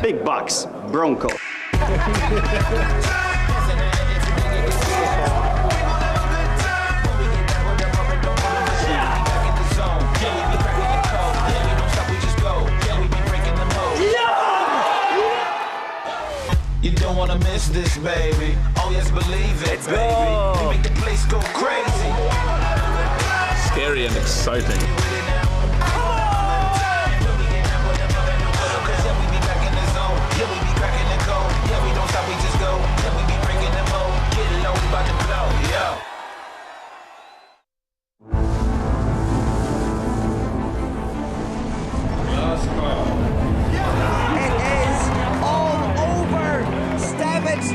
Big bucks, Bronco. You don't wanna miss this, baby. Oh yes, believe it, baby. We make the place go crazy. Scary and exciting.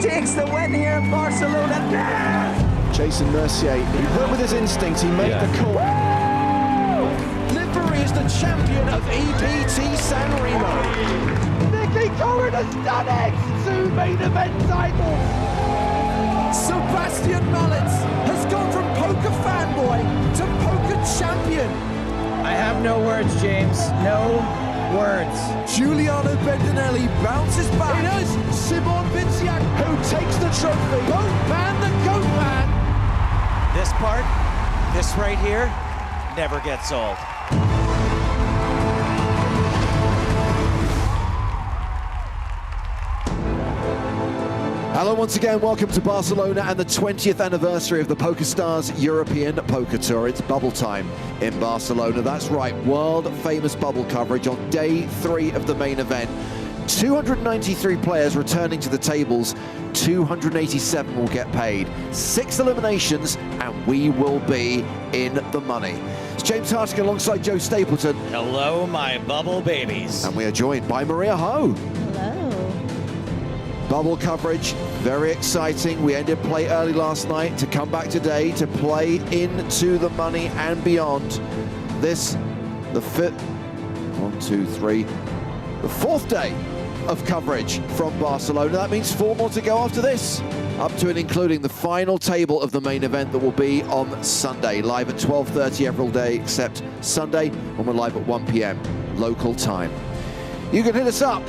Takes the win here in Barcelona. Jason Mercier, he went with his instinct, he made the call. Livery is the champion of EPT San Remo. Nicky Corrin has done it! 2 main event titles! Sebastian Mullins has gone from poker fanboy to poker champion. I have no words, James. No words. Giuliano Bendanelli bounces back. It is Simon Vinciak who takes the trophy. Goat man, the goat man. This part, this right here, never gets old. Hello once again, welcome to Barcelona and the 20th anniversary of the PokerStars European Poker Tour. It's bubble time in Barcelona. That's right, world famous bubble coverage on day 3 of the main event. 293 players returning to the tables, 287 will get paid. 6 eliminations and we will be in the money. It's James Hartigan alongside Joe Stapleton. Hello, my bubble babies. And we are joined by Maria Ho. Hello. Bubble coverage, very exciting. We ended play early last night to come back today to play into the money and beyond. This, the 4th day of coverage from Barcelona. That means 4 more to go after this, up to and including the final table of the main event that will be on Sunday, live at 12:30 every day except Sunday, when we're live at 1 p.m. local time. You can hit us up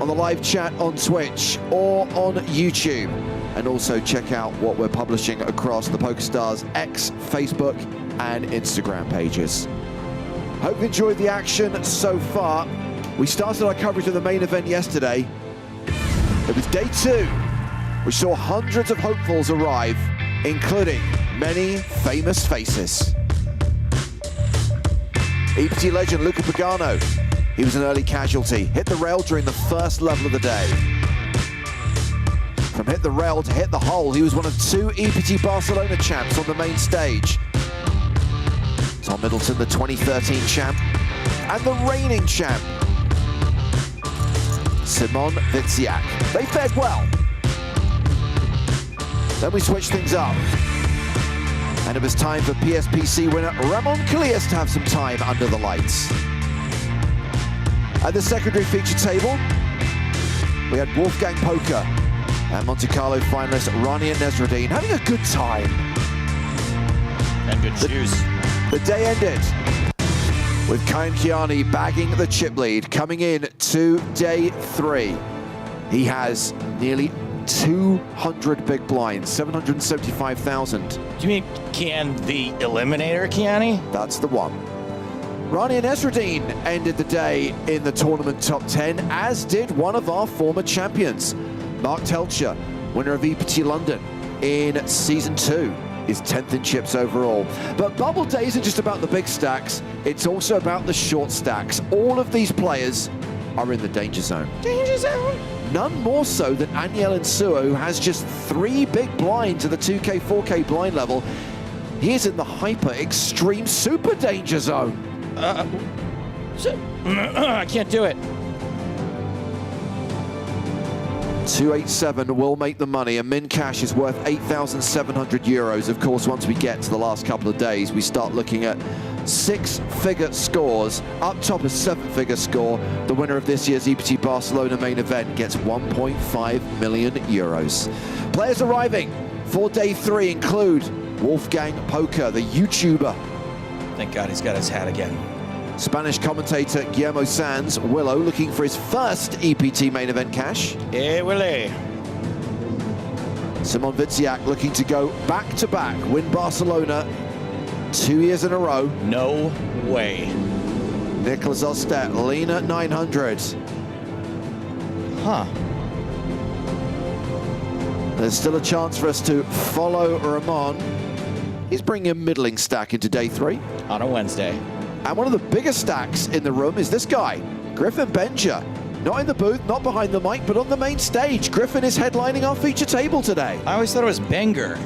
on the live chat on Twitch or on YouTube, and also check out what we're publishing across the PokerStars X, Facebook and Instagram pages. Hope you enjoyed the action so far. We started our coverage of the main event yesterday. It was day 2, which saw hundreds of hopefuls arrive, including many famous faces. EPT legend Luca Pagano, he was an early casualty, hit the rail during the first level of the day. From hit the rail to hit the hole, he was one of 2 EPT Barcelona champs on the main stage. Tom Middleton, the 2013 champ, and the reigning champ, Simon Vinciak. They fared well. Then we switched things up, and it was time for PSPC winner Ramon Callias to have some time under the lights. At the secondary feature table, we had Wolfgang Poker and Monte Carlo finalist Rania Nesruddin having a good time. And good shoes. The day ended with Kyan Kiani bagging the chip lead, coming in to day 3. He has nearly 200 big blinds, 775,000. Do you mean the Eliminator, Kiani? That's the one. Rania Nesruddin ended the day in the tournament top 10, as did one of our former champions, Mark Telcher, winner of EPT London in season 2, is 10th in chips overall. But Bubble Day isn't just about the big stacks, it's also about the short stacks. All of these players are in the danger zone. Danger zone? None more so than Aniel Insua, who has just 3 big blinds at the 2K, 4K blind level. He is in the hyper extreme super danger zone. I can't do it. 287 will make the money, and min cash is worth 8,700 euros. Of course, once we get to the last couple of days, we start looking at 6-figure scores. Up top, a 7-figure score. The winner of this year's EPT Barcelona main event gets 1.5 million euros. Players arriving for day 3 include Wolfgang Poker, the YouTuber. Thank God he's got his hat again. Spanish commentator Guillermo Sanz, Willow, looking for his first EPT main event cash. Hey, Willie. Simon Vinciak looking to go back-to-back, win Barcelona 2 years in a row. No way. Nicholas Ostet, Lena 900. Huh. There's still a chance for us to follow Ramon. He's bringing a middling stack into day 3. On a Wednesday. And one of the biggest stacks in the room is this guy, Griffin Benja. Not in the booth, not behind the mic, but on the main stage. Griffin is headlining our feature table today. I always thought it was Benger.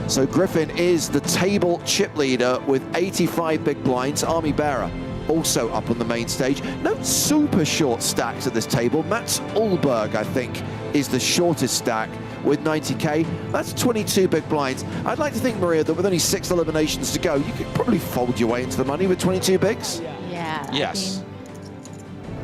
So Griffin is the table chip leader with 85 big blinds. Army Bearer also up on the main stage. No super short stacks at this table. Mats Ullberg, I think, is the shortest stack with 90k. That's 22 big blinds. I'd like to think, Maria, that with only 6 eliminations to go, you could probably fold your way into the money with 22 bigs. Yeah. Yes. I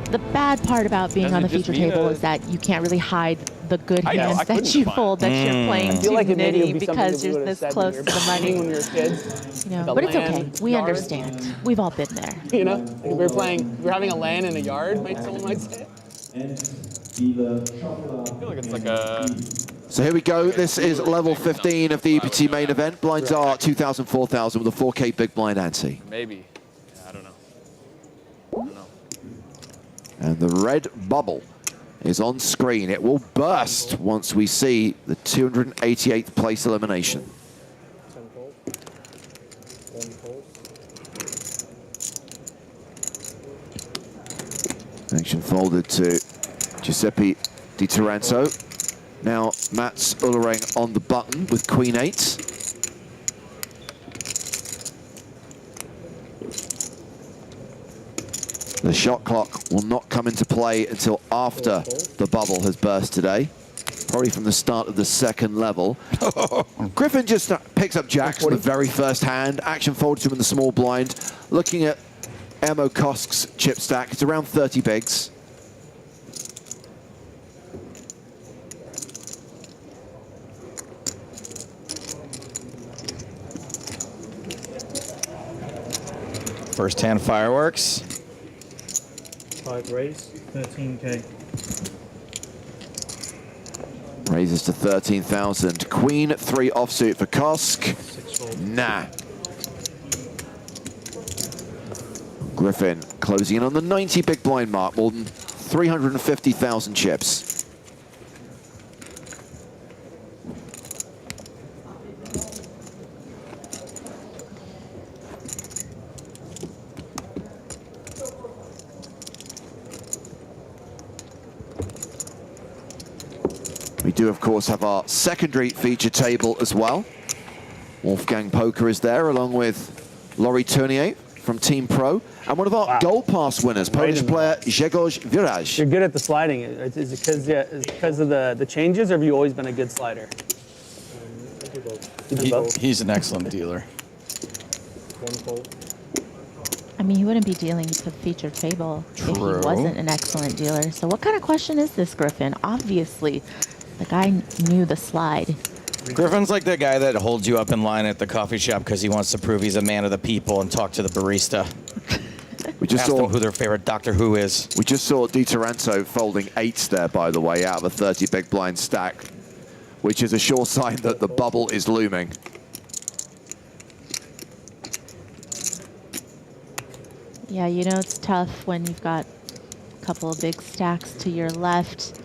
mean, the bad part about being Doesn't on the it just feature mean table is that you can't really hide the good I know, hands I couldn't that you find fold that you're playing I feel too like it maybe nitty would be something because that we you're would have this said close when to we were the money. when we were kids. You know, Like a but it's LAN okay. We yard. understand. We've all been there. You know, like if we're having a LAN in a yard, someone might say. I feel like it's like a... So here we go. This is level 15 of the EPT main event. Blinds are 2,000, 4,000 with a 4K big blind ante. Maybe. Yeah, I don't know. I don't know. And the red bubble is on screen. It will burst once we see the 288th place elimination. Action folded to Giuseppe Di Taranto. Now Mats Ullering on the button with Queen 8. The shot clock will not come into play until after the bubble has burst today. Probably from the start of the second level. Griffin just picks up jacks from the very first hand. Action folded to him in the small blind. Looking at Emo Kosk's chip stack, it's around 30 bigs. First hand fireworks. 5 raise, 13K. Raises to 13,000. Queen 3 offsuit for Kosk. Nah. Griffin closing in on the 90 big blind mark, more than 350,000 chips. We do, of course, have our secondary feature table as well. Wolfgang Poker is there, along with Laurie Tournier from Team Pro, and one of our Gold Pass winners, Polish player Grzegorz Viraj. You're good at the sliding. Is it because of the changes, or have you always been a good slider? He's an excellent dealer. I mean, he wouldn't be dealing to feature table if he wasn't an excellent dealer. So what kind of question is this, Griffin? Obviously, the guy knew the slide. Griffin's like the guy that holds you up in line at the coffee shop because he wants to prove he's a man of the people and talk to the barista. We just Ask saw them who their favorite Doctor Who is. We just saw Di Taranto folding 8s there, by the way, out of a 30 big blind stack, which is a sure sign that the bubble is looming. Yeah, you know it's tough when you've got a couple of big stacks to your left.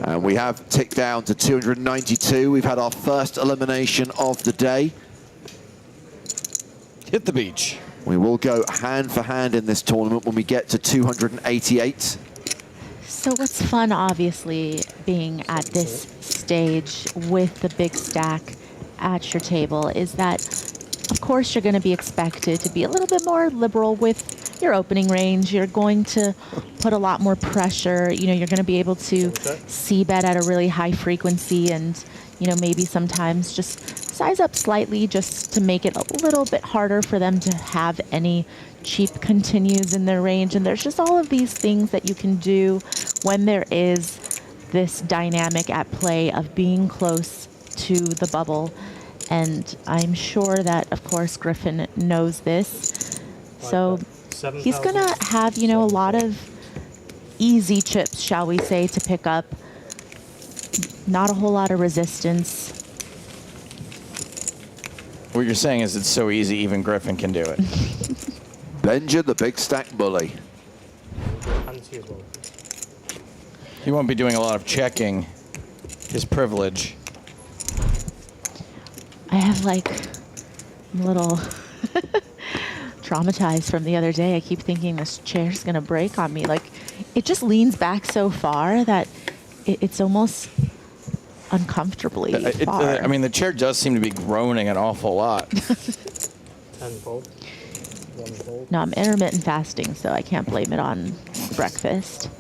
And we have ticked down to 292. We've had our first elimination of the day. Hit the beach. We will go hand for hand in this tournament when we get to 288. So what's fun, obviously, being at this stage with the big stack at your table is that, of course, you're going to be expected to be a little bit more liberal with your opening range. You're going to put a lot more pressure. You know, you're going to be able to see bet at a really high frequency and, you know, maybe sometimes just size up slightly just to make it a little bit harder for them to have any cheap continues in their range. And there's just all of these things that you can do when there is this dynamic at play of being close to the bubble. And I'm sure that, of course, Griffin knows this. So he's going to have, you know, a lot of easy chips, shall we say, to pick up. Not a whole lot of resistance. What you're saying is it's so easy, even Griffin can do it. Benja, the big stack bully. He won't be doing a lot of checking. His privilege. I have, like, I'm a little traumatized from the other day. I keep thinking this chair's going to break on me. Like, it just leans back so far that it's almost uncomfortably far. I mean, the chair does seem to be groaning an awful lot. No, I'm intermittent fasting, so I can't blame it on breakfast.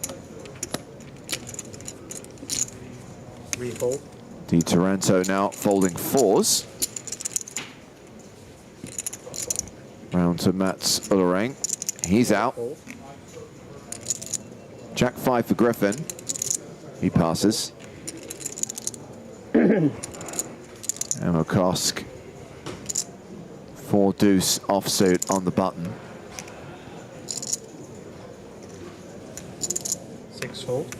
Refold. Di Taranto now folding 4s. Round to Mats Ullering. He's out. Jack 5 for Griffin. He passes. And McCosk 4 deuce offsuit on the button. 6 fold.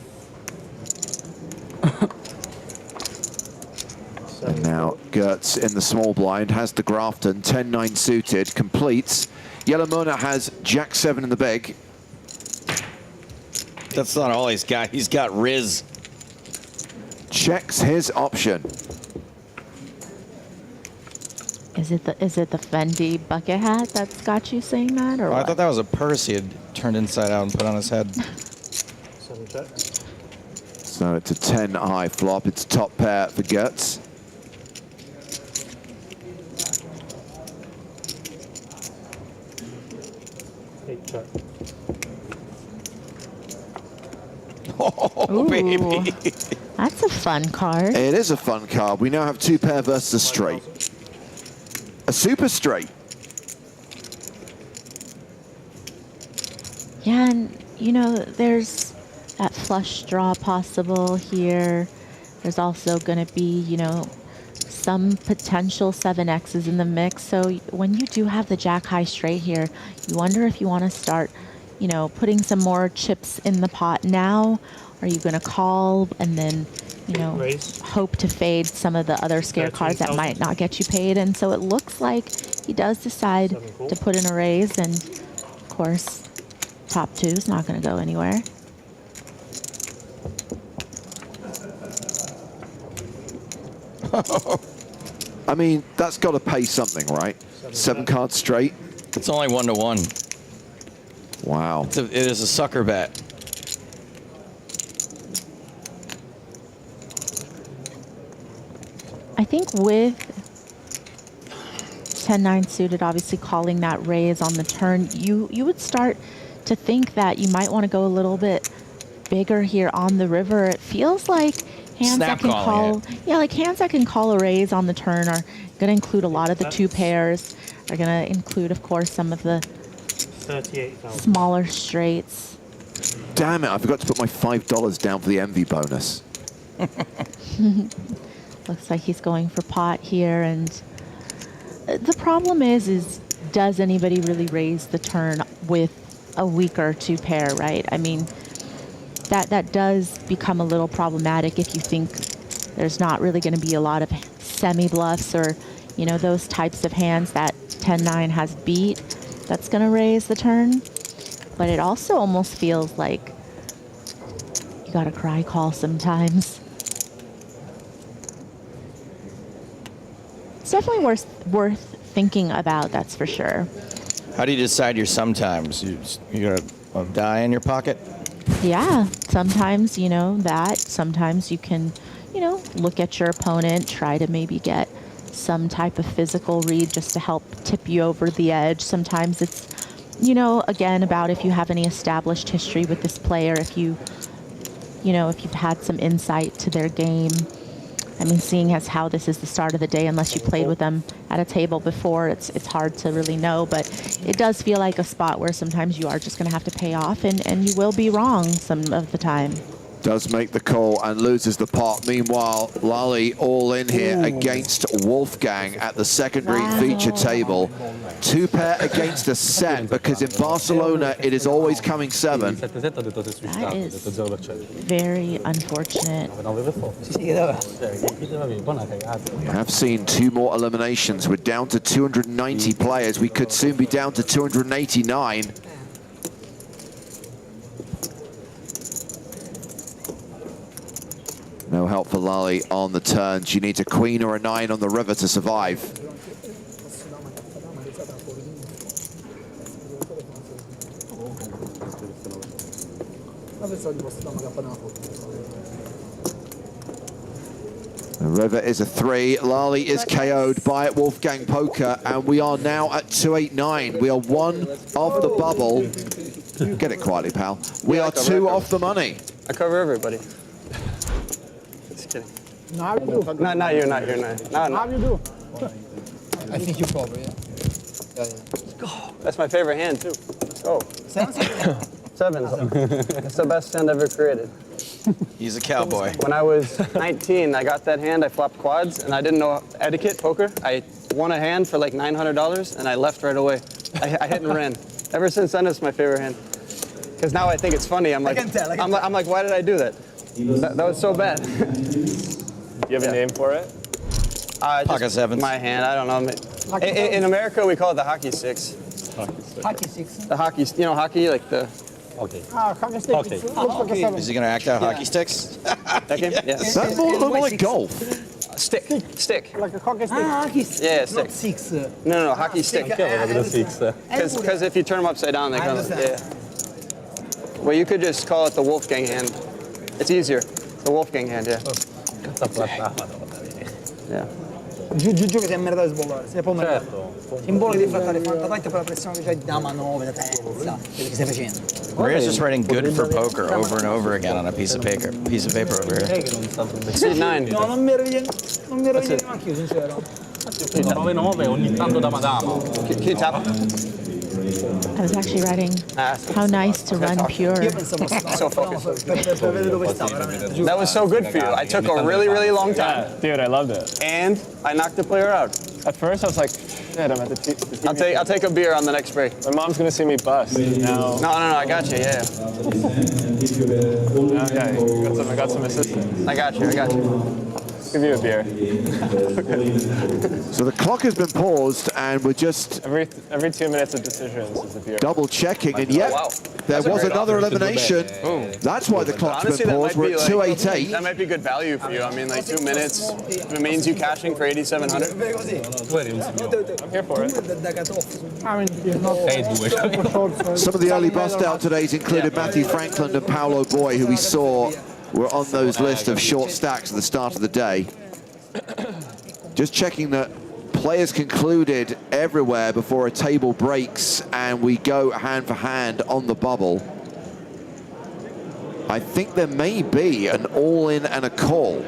And now Gertz in the small blind has the Grafton, 10-9 suited, completes. Yellow Mona has Jack 7 in the big. That's not all he's got. He's got Riz. Checks his option. Is it the Fendi bucket hat that's got you saying that, or Oh, I what? thought that was a purse he had turned inside out and put on his head. 7 check. So it's a 10 high flop. It's top pair for Gertz. Check. Oh, Ooh. baby. That's a fun card. It is a fun card. We now have 2 pair versus a straight. A super straight. Yeah, and you know, there's that flush draw possible here. There's also going to be, you know, some potential 7Xs in the mix. So when you do have the Jack high straight here, you wonder if you want to start, you know, putting some more chips in the pot now. Are you going to call and then, you know, Raise. hope to fade some of the other scare cards that might not get you paid? And so it looks like he does decide to put in a raise, and of course, top 2 is not going to go anywhere. I mean, that's got to pay something, right? 7 cards straight. It's only 1-1. Wow. It is a sucker bet. I think with 10-9 suited, obviously calling that raise on the turn, you would start to think that you might want to go a little bit bigger here on the river. It feels like hands that can call, like hands that can call a raise on the turn are going to include a lot of the 2 pairs. Are going to include, of course, some of the 38,000. smaller straights. Damn it, I forgot to put my $5 down for the envy bonus. Looks like he's going for pot here, and the problem is does anybody really raise the turn with a weaker 2 pair, right? I mean, that does become a little problematic if you think there's not really going to be a lot of semi-bluffs or, you know, those types of hands that 10-9 has beat that's going to raise the turn. But it also almost feels like you got to cry call sometimes. It's definitely worth thinking about, that's for sure. How do you decide your sometimes? You got a die in your pocket? Yeah, sometimes, you know, that. Sometimes you can, you know, look at your opponent, try to maybe get some type of physical read just to help tip you over the edge. Sometimes it's, you know, again, about if you have any established history with this player, if you know, if you've had some insight to their game. I mean, seeing as how this is the start of the day, unless you played with them at a table before, it's hard to really know. But it does feel like a spot where sometimes you are just going to have to pay off, and you will be wrong some of the time. Does make the call and loses the pot. Meanwhile, Lally all in here against Wolfgang at the secondary feature table. 2 pair against a set, because in Barcelona it is always coming 7. That is very unfortunate. We have seen 2 more eliminations. We're down to 290 players. We could soon be down to 289. No help for Lally on the turn. She needs a queen or a 9 on the river to survive. The river is a 3. Lally is KO'd by Wolfgang Poker, and we are now at 289. We are 1 off the bubble. Get it quietly, pal. We are 2 off the money. I cover everybody. Just kidding. No, how you do? Not you, not you, not. How you do? I think you cover, yeah. That's my favorite hand too. Let's go. Sevens. It's the best hand ever created. He's a cowboy. When I was 19, I got that hand. I flopped quads, and I didn't know etiquette poker. I won a hand for like $900, and I left right away. I hit and ran. Ever since then, it's my favorite hand. Because now I think it's funny. I'm like, I'm like, why did I do that? That was so bad. Do you have a name for it? Pocket sevens. My hand. I don't know. In America, we call it the hockey sticks. Hockey sticks. The hockey. You know hockey, like the. Okay. Hockey sticks. Is he going to act out hockey sticks? That game? Yeah. That more like golf. Stick. Like a hockey stick. Hockey stick. Yeah, stick. Not six. No, hockey stick. Because if you turn them upside down, they kind of. Yeah. Well, you could just call it the Wolfgang hand. It's easier. The Wolfgang hand, yeah. Yeah. Giù che sei merda di sbollare, sei proprio merda. Simbolo di flattare fantatanto per la pressione che c'hai da manovra, da terza, quello che stai facendo. Maria's just writing good for poker over and over again on a piece of paper over here. C9. No, non mi ero neanche io, sincero. 9-9 ogni tanto da madama. Can you tap? I was actually writing how nice to run pure. So focused. That was so good for you. I took a really, really long time. Yeah, dude, I loved it. And I knocked the player out. At first, I was like, shit, I'm at the TV. I'll take a beer on the next break. My mom's gonna see me bust. Now. No, I got you. Yeah. I got some assistance. I got you. Give you a beer. So the clock has been paused, and we're just every 2 minutes of decisions is a beer. double checking, and yet there was another elimination. That's why the clock's been paused. We're at 288. That might be good value for you. I mean, like 2 minutes. It means you cashing for 8,700. I'm here for it. Some of the early bust out todays included Matthew Franklin and Paolo Boy, who we saw were on those lists of short stacks at the start of the day. Just checking that players concluded everywhere before a table breaks and we go hand for hand on the bubble. I think there may be an all-in and a call.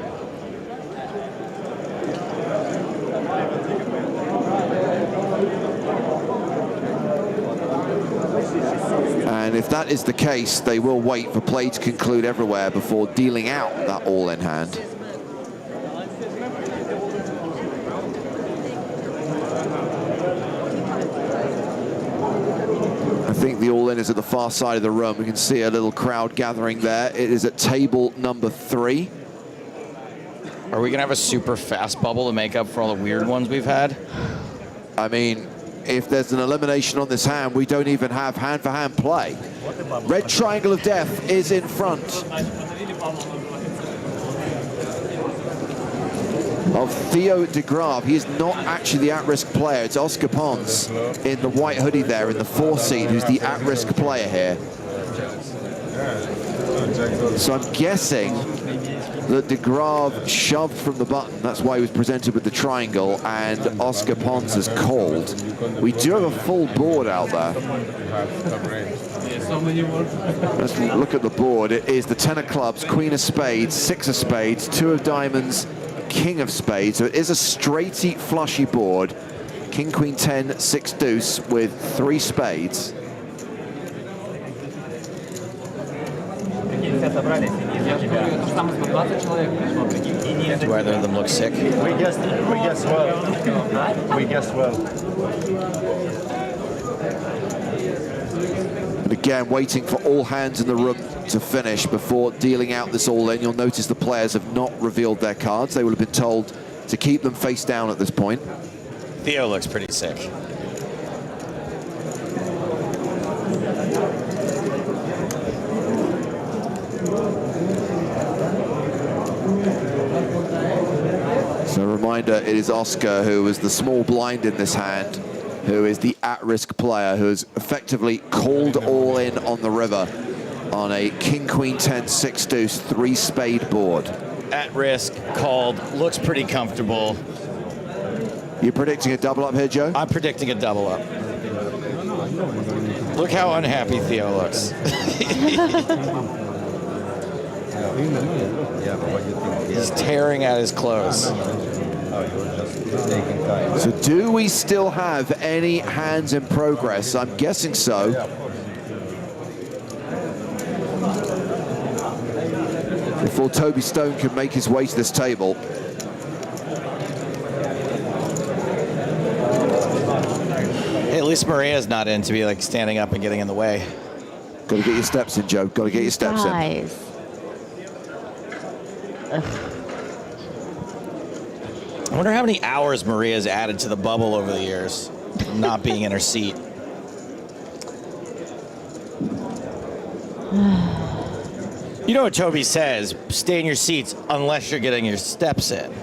And if that is the case, they will wait for play to conclude everywhere before dealing out that all-in hand. I think the all-in is at the far side of the room. We can see a little crowd gathering there. It is at table number 3. Are we going to have a super fast bubble to make up for all the weird ones we've had? I mean, if there's an elimination on this hand, we don't even have hand-for-hand play. Red triangle of death is in front of Theo de Graaf. He is not actually the at-risk player. It's Oscar Pons in the white hoodie there in the 4th seat who's the at-risk player here. So I'm guessing that de Graaf shoved from the button. That's why he was presented with the triangle, and Oscar Pons has called. We do have a full board out there. Let's look at the board. It is the 10 of clubs, queen of spades, 6 of spades, 2 of diamonds, king of spades. So it is a straighty, flushy board. King, queen, 10, 6 deuce with 3 spades. Do either of them look sick? We guessed well. We guessed well. And again, waiting for all hands in the room to finish before dealing out this all-in. You'll notice the players have not revealed their cards. They will have been told to keep them face down at this point. Theo looks pretty sick. So a reminder, it is Oscar who is the small blind in this hand, who is the at-risk player, who has effectively called all in on the river on a king, queen, 10, 6 deuce, 3 spade board. At risk, called, looks pretty comfortable. You predicting a double up here, Joe? I'm predicting a double up. Look how unhappy Theo looks. He's tearing at his clothes. So do we still have any hands in progress? I'm guessing so. Before Toby Stone can make his way to this table. Hey, at least Maria's not in to be like standing up and getting in the way. Got to get your steps in, Joe. Got to get your steps in. I wonder how many hours Maria's added to the bubble over the years, not being in her seat. You know what Toby says, stay in your seats unless you're getting your steps in.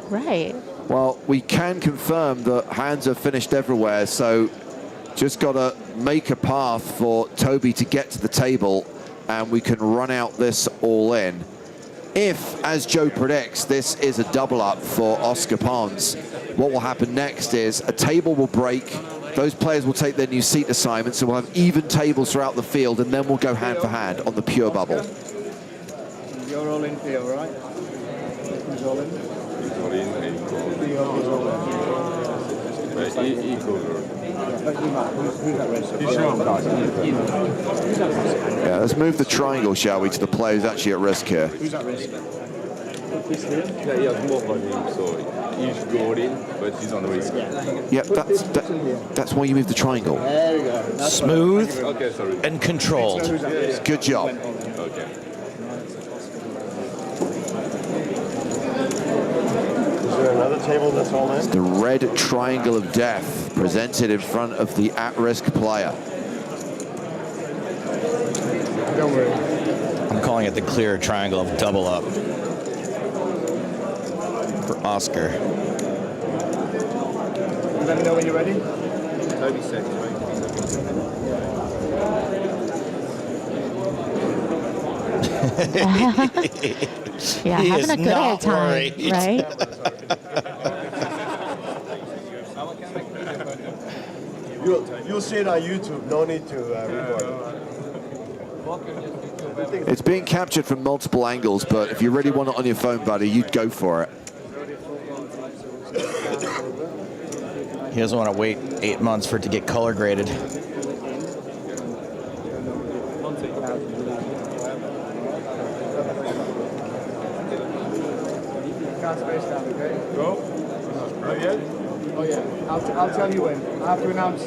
Right. Well, we can confirm that hands are finished everywhere, so just got to make a path for Toby to get to the table, and we can run out this all in. If, as Joe predicts, this is a double up for Oscar Pons, what will happen next is a table will break, those players will take their new seat assignments, so we'll have even tables throughout the field, and then we'll go hand for hand on the pure bubble. You're all in, Theo, right? Who's all in? Yeah, let's move the triangle, shall we, to the players actually at risk here. Who's at risk? Yeah, he has more money, so he's going in, but he's on the risk. Yep, that's why you move the triangle. There we go. Smooth and controlled. Good job. Okay. Is there another table that's all in? It's the red triangle of death presented in front of the at-risk player. Don't worry. I'm calling it the clear triangle of double up for Oscar. Let me know when you're ready. 30 seconds, right? Yeah, He having is a good not old time, worried. right? You'll see it on YouTube. No need to record. It's being captured from multiple angles, but if you really want it on your phone, buddy, you'd go for it. He doesn't want to wait 8 months for it to get color graded. Go. Oh, yeah? Oh, yeah. I'll tell you when. I have to announce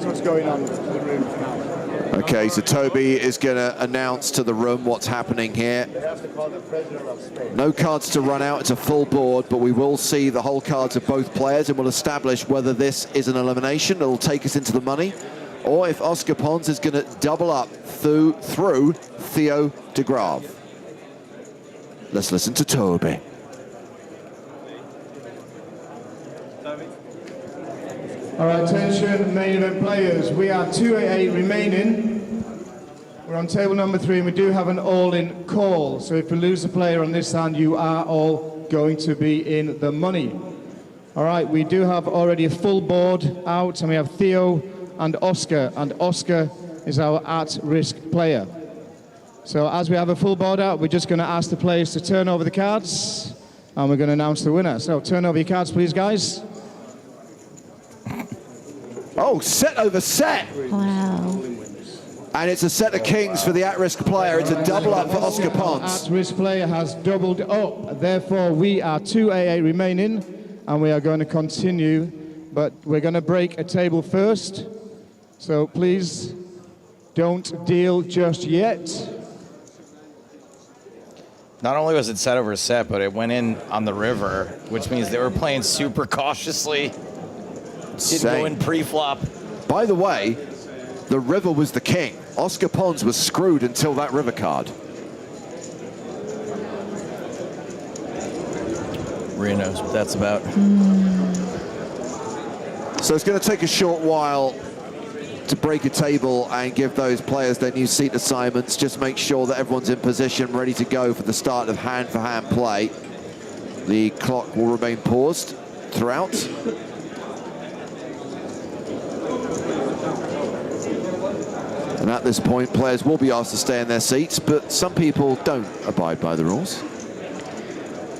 what's going on to the room now. Okay, so Toby is going to announce to the room what's happening here. No cards to run out, it's a full board, but we will see the whole cards of both players and we'll establish whether this is an elimination that'll take us into the money, or if Oscar Pons is going to double up through Theo de Graaf. Let's listen to Toby. All right, attention, main event players. We are 288 remaining. We're on table number 3, and we do have an all-in call. So if we lose a player on this hand, you are all going to be in the money. All right, we do have already a full board out, and we have Theo and Oscar is our at-risk player. So as we have a full board out, we're just going to ask the players to turn over the cards, and we're going to announce the winner. So turn over your cards, please, guys. Oh, set over set. Wow. And it's a set of kings for the at-risk player. It's a double up for Oscar Pons. At-risk player has doubled up. Therefore, we are 288 remaining, and we are going to continue. But we're going to break a table first. So please don't deal just yet. Not only was it set over set, but it went in on the river, which means they were playing super cautiously. Didn't go in pre-flop. By the way, the river was the king. Oscar Pons was screwed until that river card. Rhea knows what that's about. So it's going to take a short while to break a table and give those players their new seat assignments. Just make sure that everyone's in position, ready to go for the start of hand-for-hand play. The clock will remain paused throughout. And at this point, players will be asked to stay in their seats, but some people don't abide by the rules.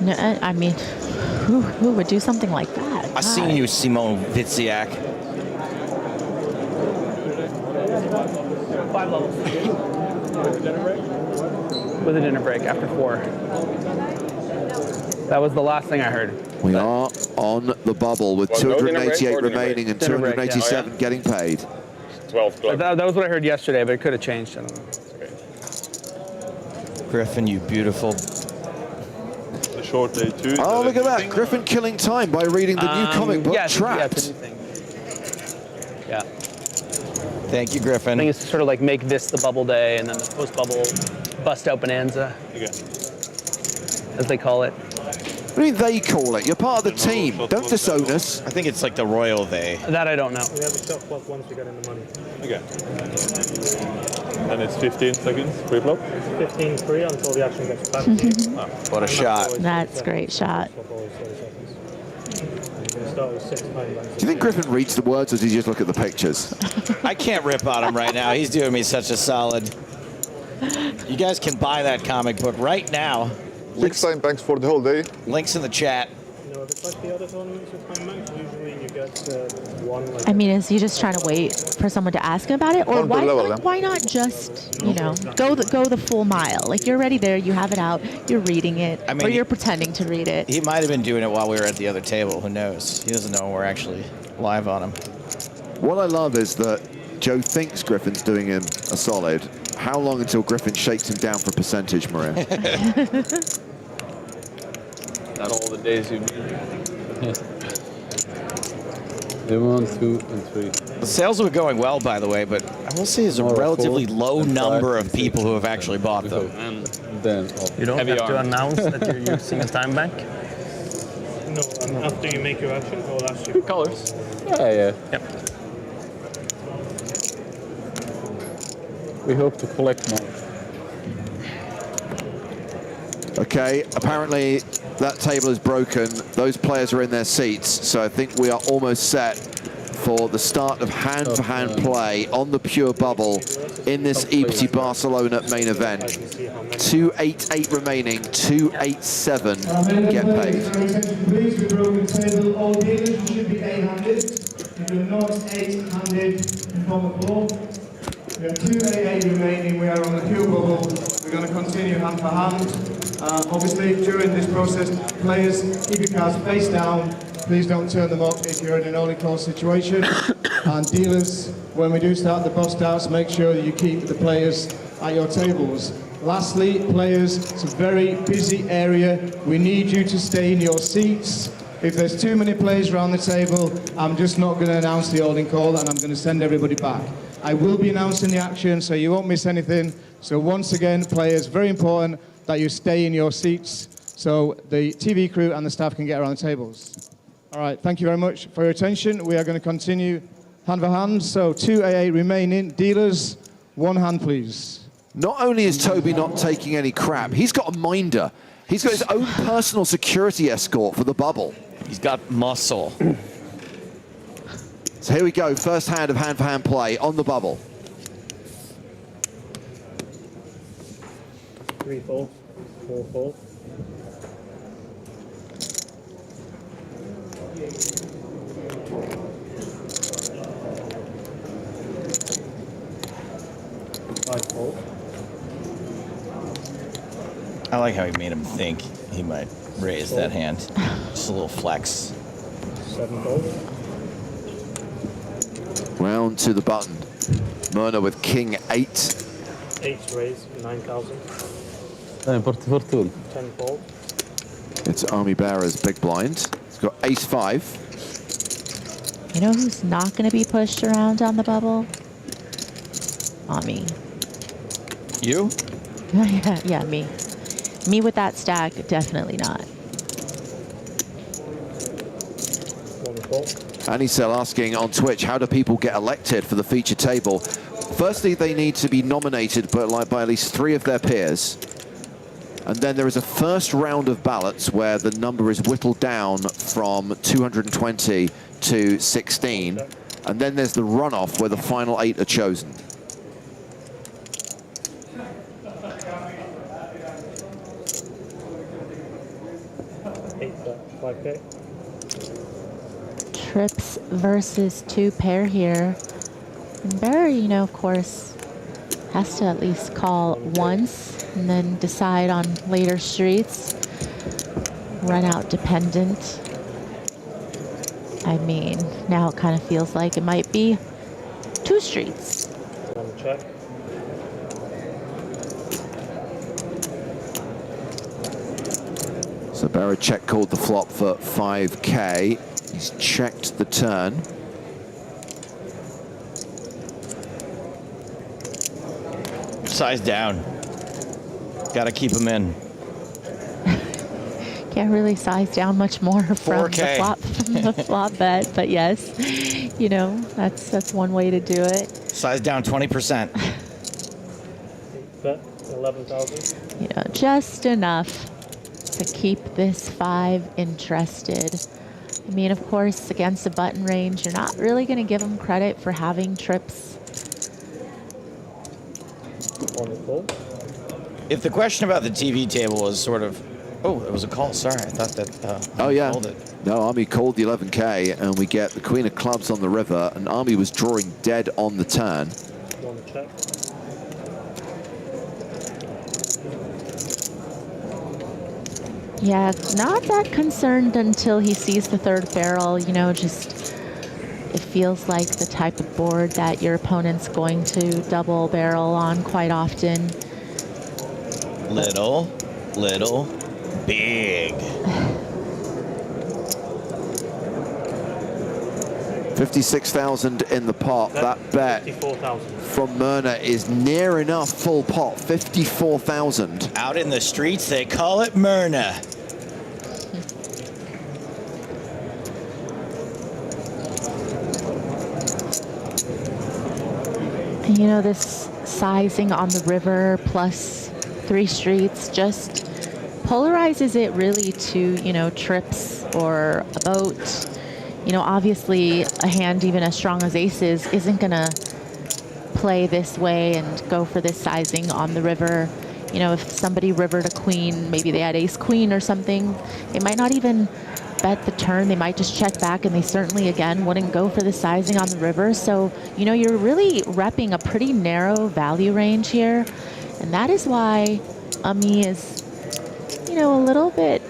No, I mean, who would do something like that? I seen you, Simone Witziak. 5 levels. With a dinner break after 4. That was the last thing I heard. We are on the bubble with 288 remaining and 287 getting paid. 12 club. That was what I heard yesterday, but it could have changed. I don't know. Griffin, you beautiful. The short day too. Oh, look at that. Griffin killing time by reading the new comic book, Trapped. Yeah. Thank you, Griffin. I think it's sort of like make this the bubble day and then the post-bubble bust out bonanza, as they call it. What do you mean they call it? You're part of the team. Don't disown us. I think it's like the royal they. That I don't know. We have a shot clock once we get in the money. Okay. And it's 15 seconds pre-flop? 15 free until the action gets back. What a shot. That's a great shot. Start with 6 time Do you think Griffin reads the words or does he just look at the pictures? I can't rip on him right now. He's doing me such a solid. You guys can buy that comic book right now. 6 time banks for the whole day. Links in the chat. No, if it's like the other tournaments with time banks, usually you get one. Like I mean, is he just trying to wait for someone to ask him about it, or why not just go the full mile? Like you're already there, you have it out, you're reading it, or you're pretending to read it. He might have been doing it while we were at the other table. Who knows? He doesn't know we're actually live on him. What I love is that Joe thinks Griffin's doing him a solid. How long until Griffin shakes him down for percentage, Maria? Not all the days you mean. 1, 2, and 3. The sales were going well, by the way, but I will say there's a relatively low number of people who have actually bought them. And then you don't have to announce that you're using a time bank? No, after you make your action, I'll ask you. Colors. Yeah. Yep. We hope to collect more. Okay, apparently that table is broken. Those players are in their seats, so I think we are almost set for the start of hand-for-hand play on the pure bubble in this EPT Barcelona main event. 288 remaining, 287 get paid. Please, we broke the table. All dealers should be 8-handed. If you're not 8-handed, inform the floor. We have 288 remaining. We are on the pure bubble. We're going to continue hand for hand. Obviously, during this process, players, keep your cards face down. Please don't turn them up if you're in an only close situation. And dealers, when we do start the bust outs, make sure that you keep the players at your tables. Lastly, players, it's a very busy area. We need you to stay in your seats. If there's too many players around the table, I'm just not going to announce the holding call and I'm going to send everybody back. I will be announcing the action, so you won't miss anything. So once again, players, very important that you stay in your seats so the TV crew and the staff can get around the tables. All right, thank you very much for your attention. We are going to continue hand for hand. So 2AA remaining. Dealers, 1 hand, please. Not only is Toby not taking any crap, he's got a minder. He's got his own personal security escort for the bubble. He's got muscle. So here we go, first hand of hand-for-hand play on the bubble. 3 fold, 4 fold. I like how he made him think he might raise that hand. Just a little flex. 7 fold. Round to the button. Myrna with king 8. 8 raise, 9,000. 10 fortune. 10 fold. It's Army Bearer's big blind. He's got ace 5. You know who's not going to be pushed around on the bubble? Me. You? yeah, me. Me with that stack, definitely not. 1 fold. Anisel asking on Twitch, how do people get elected for the feature table? Firstly, they need to be nominated by at least 3 of their peers. And then there is a first round of ballots where the number is whittled down from 220 to 16. And then there's the runoff where the final 8 are chosen. 8 bet, 5K. Trips versus 2 pair here. And Barry, you know, of course, has to at least call once and then decide on later streets. Run out dependent. I mean, now it kind of feels like it might be 2 streets. One check. So Barry check called the flop for 5K. He's checked the turn. Size down. Got to keep him in. Can't really size down much more from 4K. the flop bet, but yes, you know, that's one way to do it. Size down 20%. Bet 11,000. You know, just enough to keep this 5 interested. I mean, of course, against a button range, you're not really going to give them credit for having trips. Wonderful. If the question about the TV table was sort of, oh, it was a call. Sorry, I thought that. Oh yeah. Called it. No, Army called the 11K, and we get the Queen of Clubs on the river, and Army was drawing dead on the turn. One check. Yeah, not that concerned until he sees the 3rd barrel. You know, just it feels like the type of board that your opponent's going to double barrel on quite often. Little, big. 56,000 in the pot. That bet 54,000 from Myrna is near enough full pot. 54,000. Out in the streets, they call it Myrna. You know, this sizing on the river plus 3 streets just polarizes it really to, you know, trips or a boat. You know, obviously a hand even as strong as aces isn't going to play this way and go for this sizing on the river. You know, if somebody rivered a queen, maybe they had ace queen or something, they might not even bet the turn. They might just check back, and they certainly, again, wouldn't go for the sizing on the river. So, you know, you're really repping a pretty narrow value range here. And that is why Ami is, you know, a little bit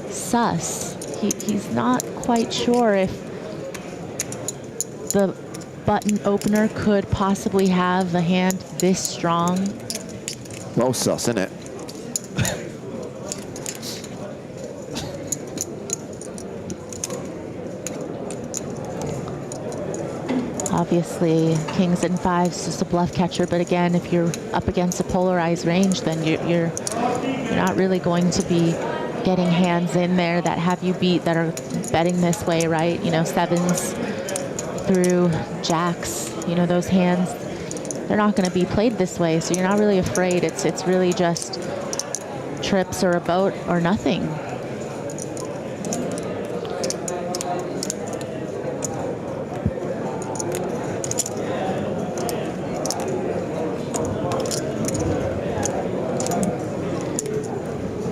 sus. He's not quite sure if the button opener could possibly have a hand this strong. Well sus, isn't it? Obviously, kings and 5s just a bluff catcher, but again, if you're up against a polarized range, then you're not really going to be getting hands in there that have you beat that are betting this way, right? You know, 7s through jacks, you know, those hands, they're not going to be played this way, so you're not really afraid. It's really just trips or a boat or nothing.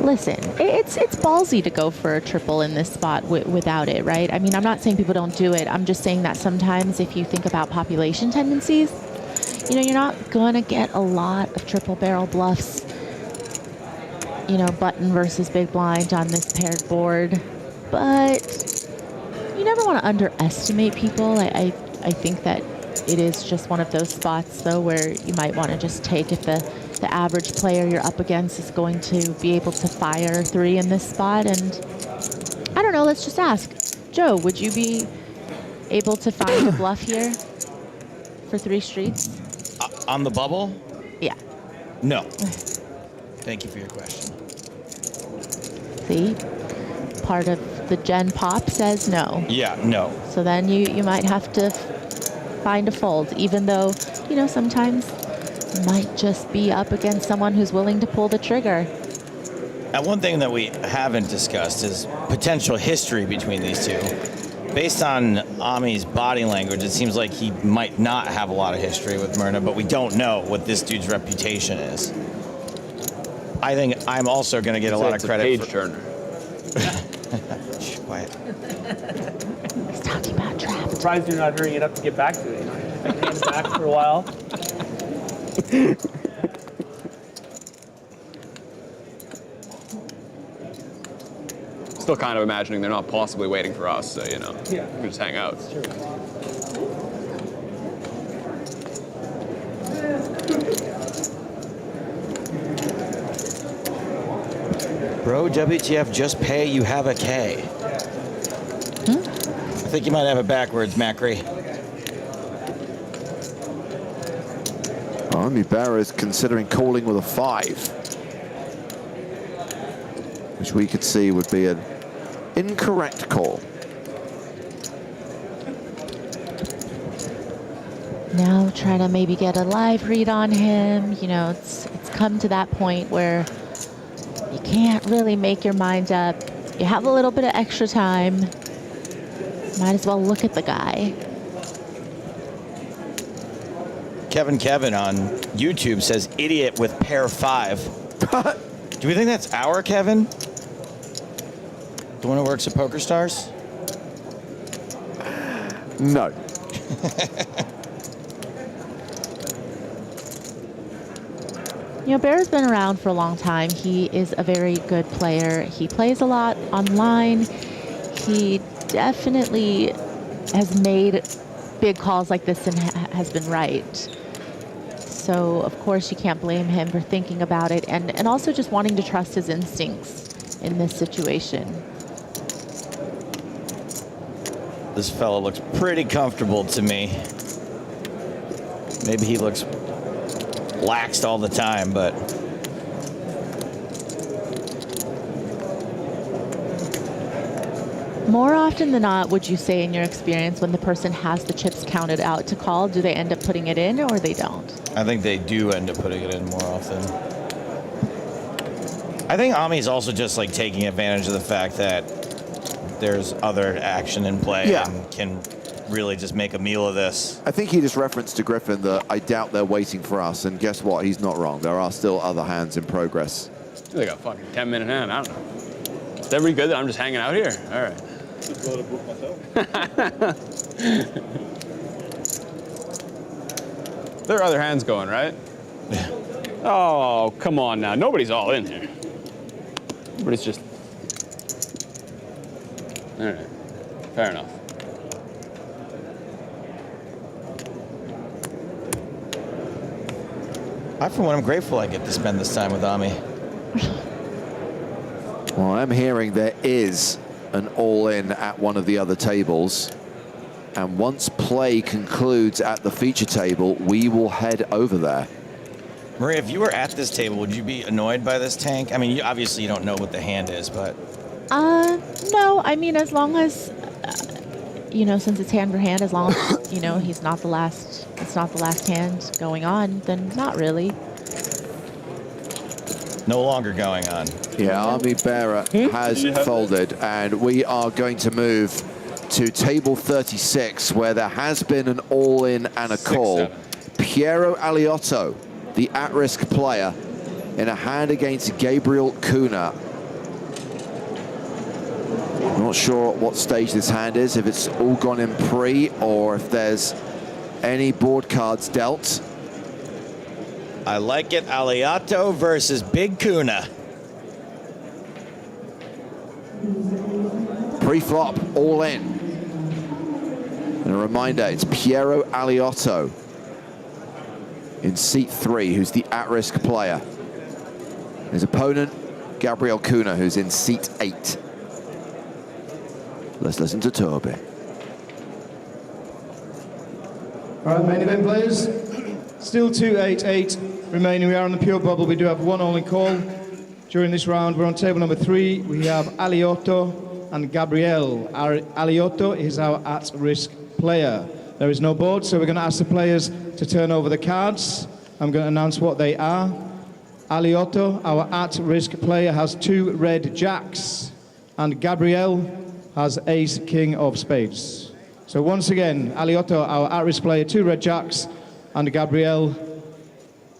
Listen, it's ballsy to go for a triple in this spot without it, right? I mean, I'm not saying people don't do it. I'm just saying that sometimes if you think about population tendencies, you know, you're not going to get a lot of triple barrel bluffs, you know, button versus big blind on this paired board. But you never want to underestimate people. I think that it is just one of those spots, though, where you might want to just take if the average player you're up against is going to be able to fire 3 in this spot. And I don't know, let's just ask. Joe, would you be able to find a bluff here for 3 streets? On the bubble? Yeah. No. Thank you for your question. See? Part of the Gen Pop says no. Yeah, no. So then you might have to find a fold, even though, you know, sometimes you might just be up against someone who's willing to pull the trigger. And one thing that we haven't discussed is potential history between these two. Based on Ami's body language, it seems like he might not have a lot of history with Myrna, but we don't know what this dude's reputation is. I think I'm also going to get a lot of credit. Page turner. Quiet. He's talking about draft. Surprised you're not hurrying it up to get back to it. You know? Hanging back for a while. Still kind of imagining they're not possibly waiting for us, so, you know, Yeah. we can just hang out. Bro, WTF, just pay, you have a K. I think you might have it backwards, Macri. Ami Berra is considering calling with a 5, which we could see would be an incorrect call. Now try to maybe get a live read on him. You know, it's come to that point where you can't really make your mind up. You have a little bit of extra time. Might as well look at the guy. Kevin on YouTube says, idiot with pair 5. Do we think that's our Kevin? The one who works at PokerStars? No. You know, Bear's been around for a long time. He is a very good player. He plays a lot online. He definitely has made big calls like this and has been right. So, of course, you can't blame him for thinking about it and also just wanting to trust his instincts in this situation. This fella looks pretty comfortable to me. Maybe he looks laxed all the time, but more often than not, would you say in your experience, when the person has the chips counted out to call, do they end up putting it in or they don't? I think they do end up putting it in more often. I think Ami's also just like taking advantage of the fact that there's other action in play and can really just make a meal of this. I think he just referenced to Griffin that I doubt they're waiting for us, and guess what? He's not wrong. There are still other hands in progress. They got a fucking 10-minute hand, I don't know. Is that really good that I'm just hanging out here? All right. Just go to book myself. There are other hands going, right? Oh, come on now. Nobody's all in here. Everybody's just... All right. Fair enough. For one, I'm grateful I get to spend this time with Ami. Well, I'm hearing there is an all-in at one of the other tables. And once play concludes at the feature table, we will head over there. Maria, if you were at this table, would you be annoyed by this tank? I mean, obviously you don't know what the hand is, but... No, I mean, as long as, you know, since it's hand for hand, as long as, you know, he's not the last, it's not the last hand going on, then not really. No longer going on. Yeah, Ami Berra has folded, and we are going to move to table 36, where there has been an all-in and a call. Piero Aliotto, the at-risk player, in a hand against Gabriel Kuna. Not sure what stage this hand is, if it's all gone in pre, or if there's any board cards dealt. I like it. Aliotto versus Big Kuna. Pre-flop, all in. And a reminder, it's Piero Aliotto in seat 3, who's the at-risk player. His opponent, Gabriel Kuna, who's in seat 8. Let's listen to Toby. All right, main event players. Still 2-8-8 remaining. We are on the pure bubble. We do have one all-in call. During this round, we're on table number 3. We have Aliotto and Gabriel. Aliotto is our at-risk player. There is no board, so we're going to ask the players to turn over the cards. I'm going to announce what they are. Aliotto, our at-risk player, has 2 red jacks, and Gabriel has ace king of spades. So once again, Aliotto, our at-risk player, 2 red jacks, and Gabriel,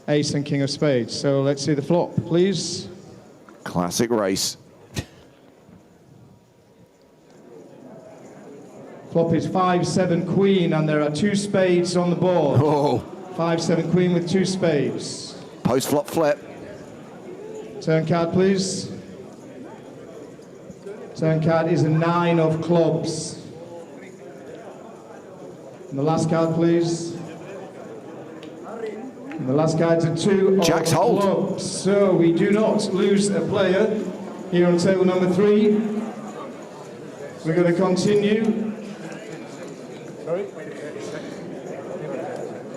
ace and king of spades. So let's see the flop, please. Classic race. Flop is 5-7 queen, and there are 2 spades on the board. Oh. 5-7 queen with 2 spades. Post flop flip. Turn card, please. Turn card is a 9 of clubs. And the last card, please. And the last card's a 2 Jack's of hold. clubs. So we do not lose a player here on table number 3. We're going to continue.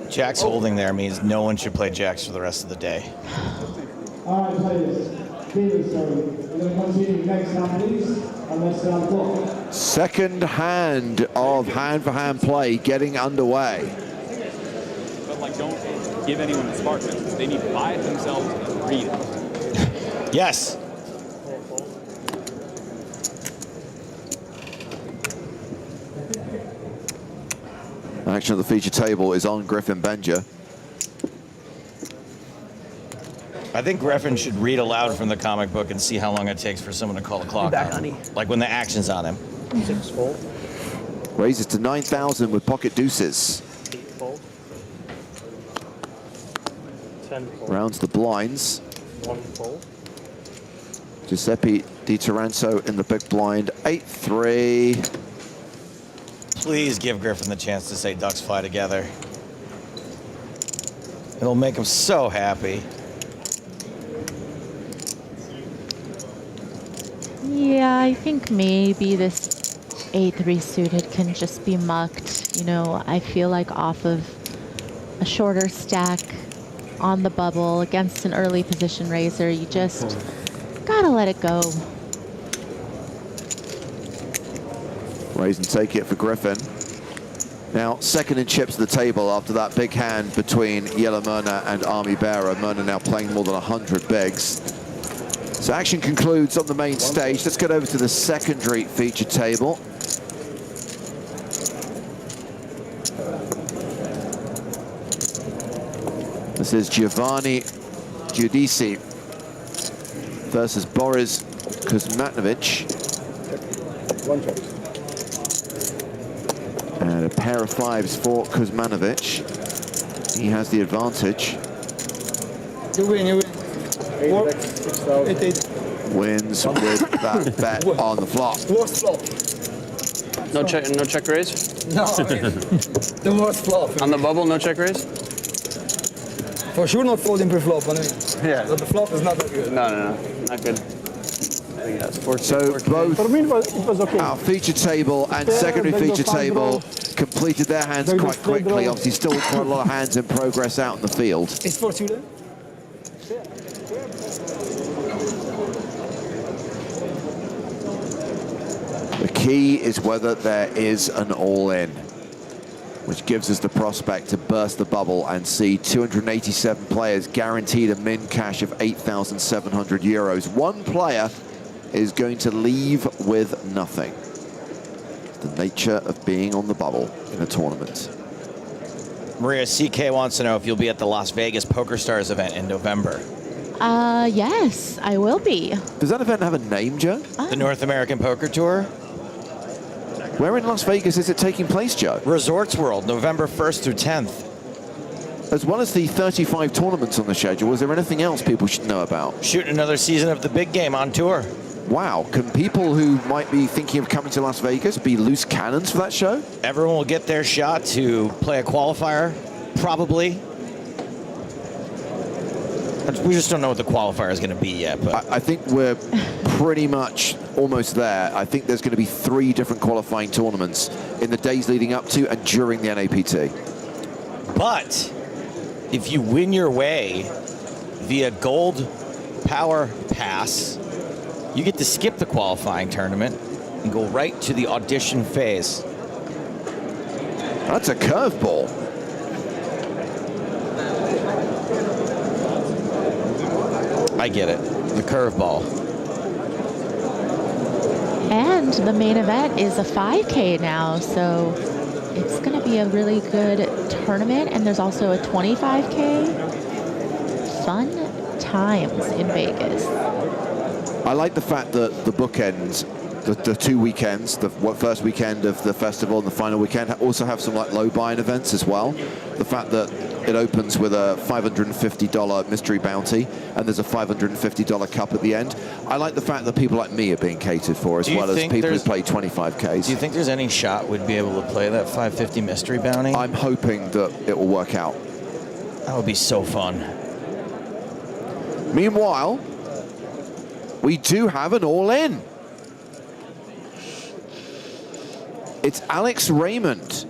Jacks holding there means no one should play jacks for the rest of the day. All right, players. We're going to continue next hand, please. And let's start clock. Second hand of hand-for-hand play getting underway. But like, don't give anyone the spark. They need to buy it themselves and read it. Yes. Action of the feature table is on Griffin Benja. I think Griffin should read aloud from the comic book and see how long it takes for someone to call the clock Back, on. honey. Like when the action's on him. 6 fold, Raises to 9,000 with pocket deuces. 8 fold, 10 fold, Rounds the blinds. 1 fold, Giuseppe Di Toranzo in the big blind. 8-3. Please give Griffin the chance to say ducks fly together. It'll make him so happy. Yeah, I think maybe this 8-3 suited can just be mucked. You know, I feel like off of a shorter stack on the bubble against an early position raiser, you just gotta let it go. Raise and take it for Griffin. Now, second in chips at the table after that big hand between Yellow Myrna and Army Bearer. Myrna now playing more than 100 bigs. So action concludes on the main stage. Let's get over to the secondary feature table. This is Giovanni Giudici versus Boris Kuzmanovic. And a pair of 5s for Kuzmanovic. He has the advantage. You win, you win. Wins with that bet on the flop. Worst flop. No check raise? No, the worst flop. On the bubble, no check raise? For sure not folding pre-flop, I mean. Yeah. But the flop is not that good. No, not good. I think that's 14. So both For me, it was okay. our feature table and secondary feature table completed their hands quite quickly. Obviously still quite a lot of hands in progress out in the field. It's for two then? The key is whether there is an all-in, which gives us the prospect to burst the bubble and see 287 players guaranteed a min cash of 8,700 euros. One player is going to leave with nothing. It's the nature of being on the bubble in a tournament. Maria, CK wants to know if you'll be at the Las Vegas PokerStars event in November. Yes, I will be. Does that event have a name, Joe? The North American Poker Tour. Where in Las Vegas is it taking place, Joe? Resorts World, November 1st through 10th. As well as the 35 tournaments on the schedule, is there anything else people should know about? Shooting another season of the big game on tour. Wow, can people who might be thinking of coming to Las Vegas be loose cannons for that show? Everyone will get their shot to play a qualifier, probably. We just don't know what the qualifier is going to be yet. But I think we're pretty much almost there. I think there's going to be 3 different qualifying tournaments in the days leading up to and during the NAPT. But if you win your way via Gold Power Pass, you get to skip the qualifying tournament and go right to the audition phase. That's a curveball. I get it. The curveball. And the main event is a 5K now, so it's going to be a really good tournament. And there's also a 25K. Fun times in Vegas. I like the fact that the bookends the 2 weekends, the first weekend of the festival and the final weekend, also have some like low buy-in events as well. The fact that it opens with a $550 mystery bounty and there's a $550 cup at the end. I like the fact that people like me are being catered for, as well as people who play 25Ks. Do you think there's any shot we'd be able to play that 550 mystery bounty? I'm hoping that it will work out. That would be so fun. Meanwhile, we do have an all-in. It's Alex Raymond.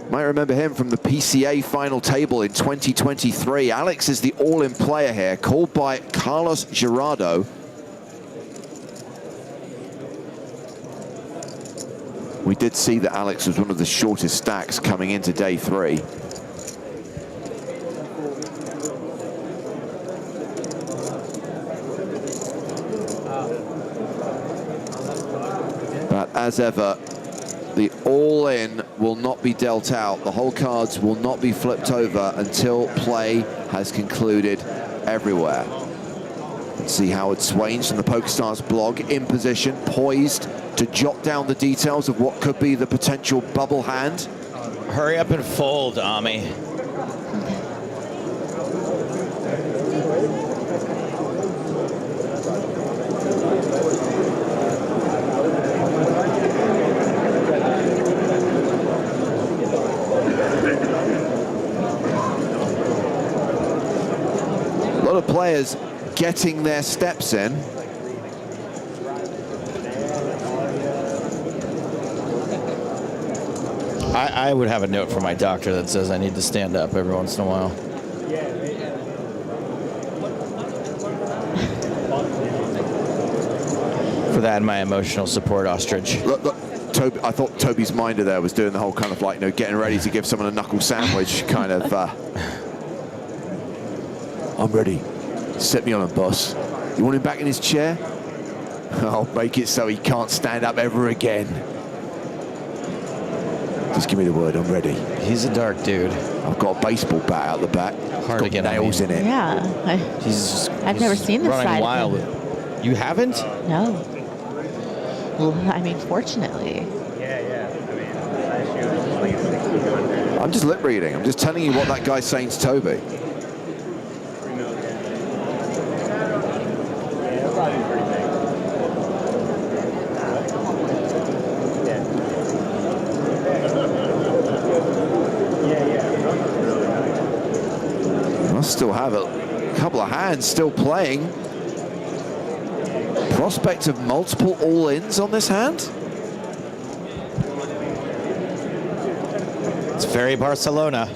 Might remember him from the PCA final table in 2023. Alex is the all-in player here, called by Carlos Gerardo. We did see that Alex was one of the shortest stacks coming into day 3. But as ever, the all-in will not be dealt out. The whole cards will not be flipped over until play has concluded everywhere. Let's see Howard Swains from the PokerStars blog in position, poised to jot down the details of what could be the potential bubble hand. Hurry up and fold, Ami. A lot of players getting their steps in. I would have a note from my doctor that says I need to stand up every once in a while. For that and my emotional support ostrich. Look, Toby, I thought Toby's minder there was doing the whole kind of like, you know, getting ready to give someone a knuckle sandwich kind of. I'm ready. Set me on a boss. You want him back in his chair? I'll make it so he can't stand up ever again. Just give me the word, I'm ready. He's a dark dude. I've got a baseball bat out the back. Hard to get nails in it. Yeah. I've never seen this side wild. of him. You haven't? No. Well, I mean, fortunately. I'm just lip reading. I'm just telling you what that guy's saying to Toby. Still have a couple of hands still playing. Prospect of multiple all-ins on this hand. It's very Barcelona.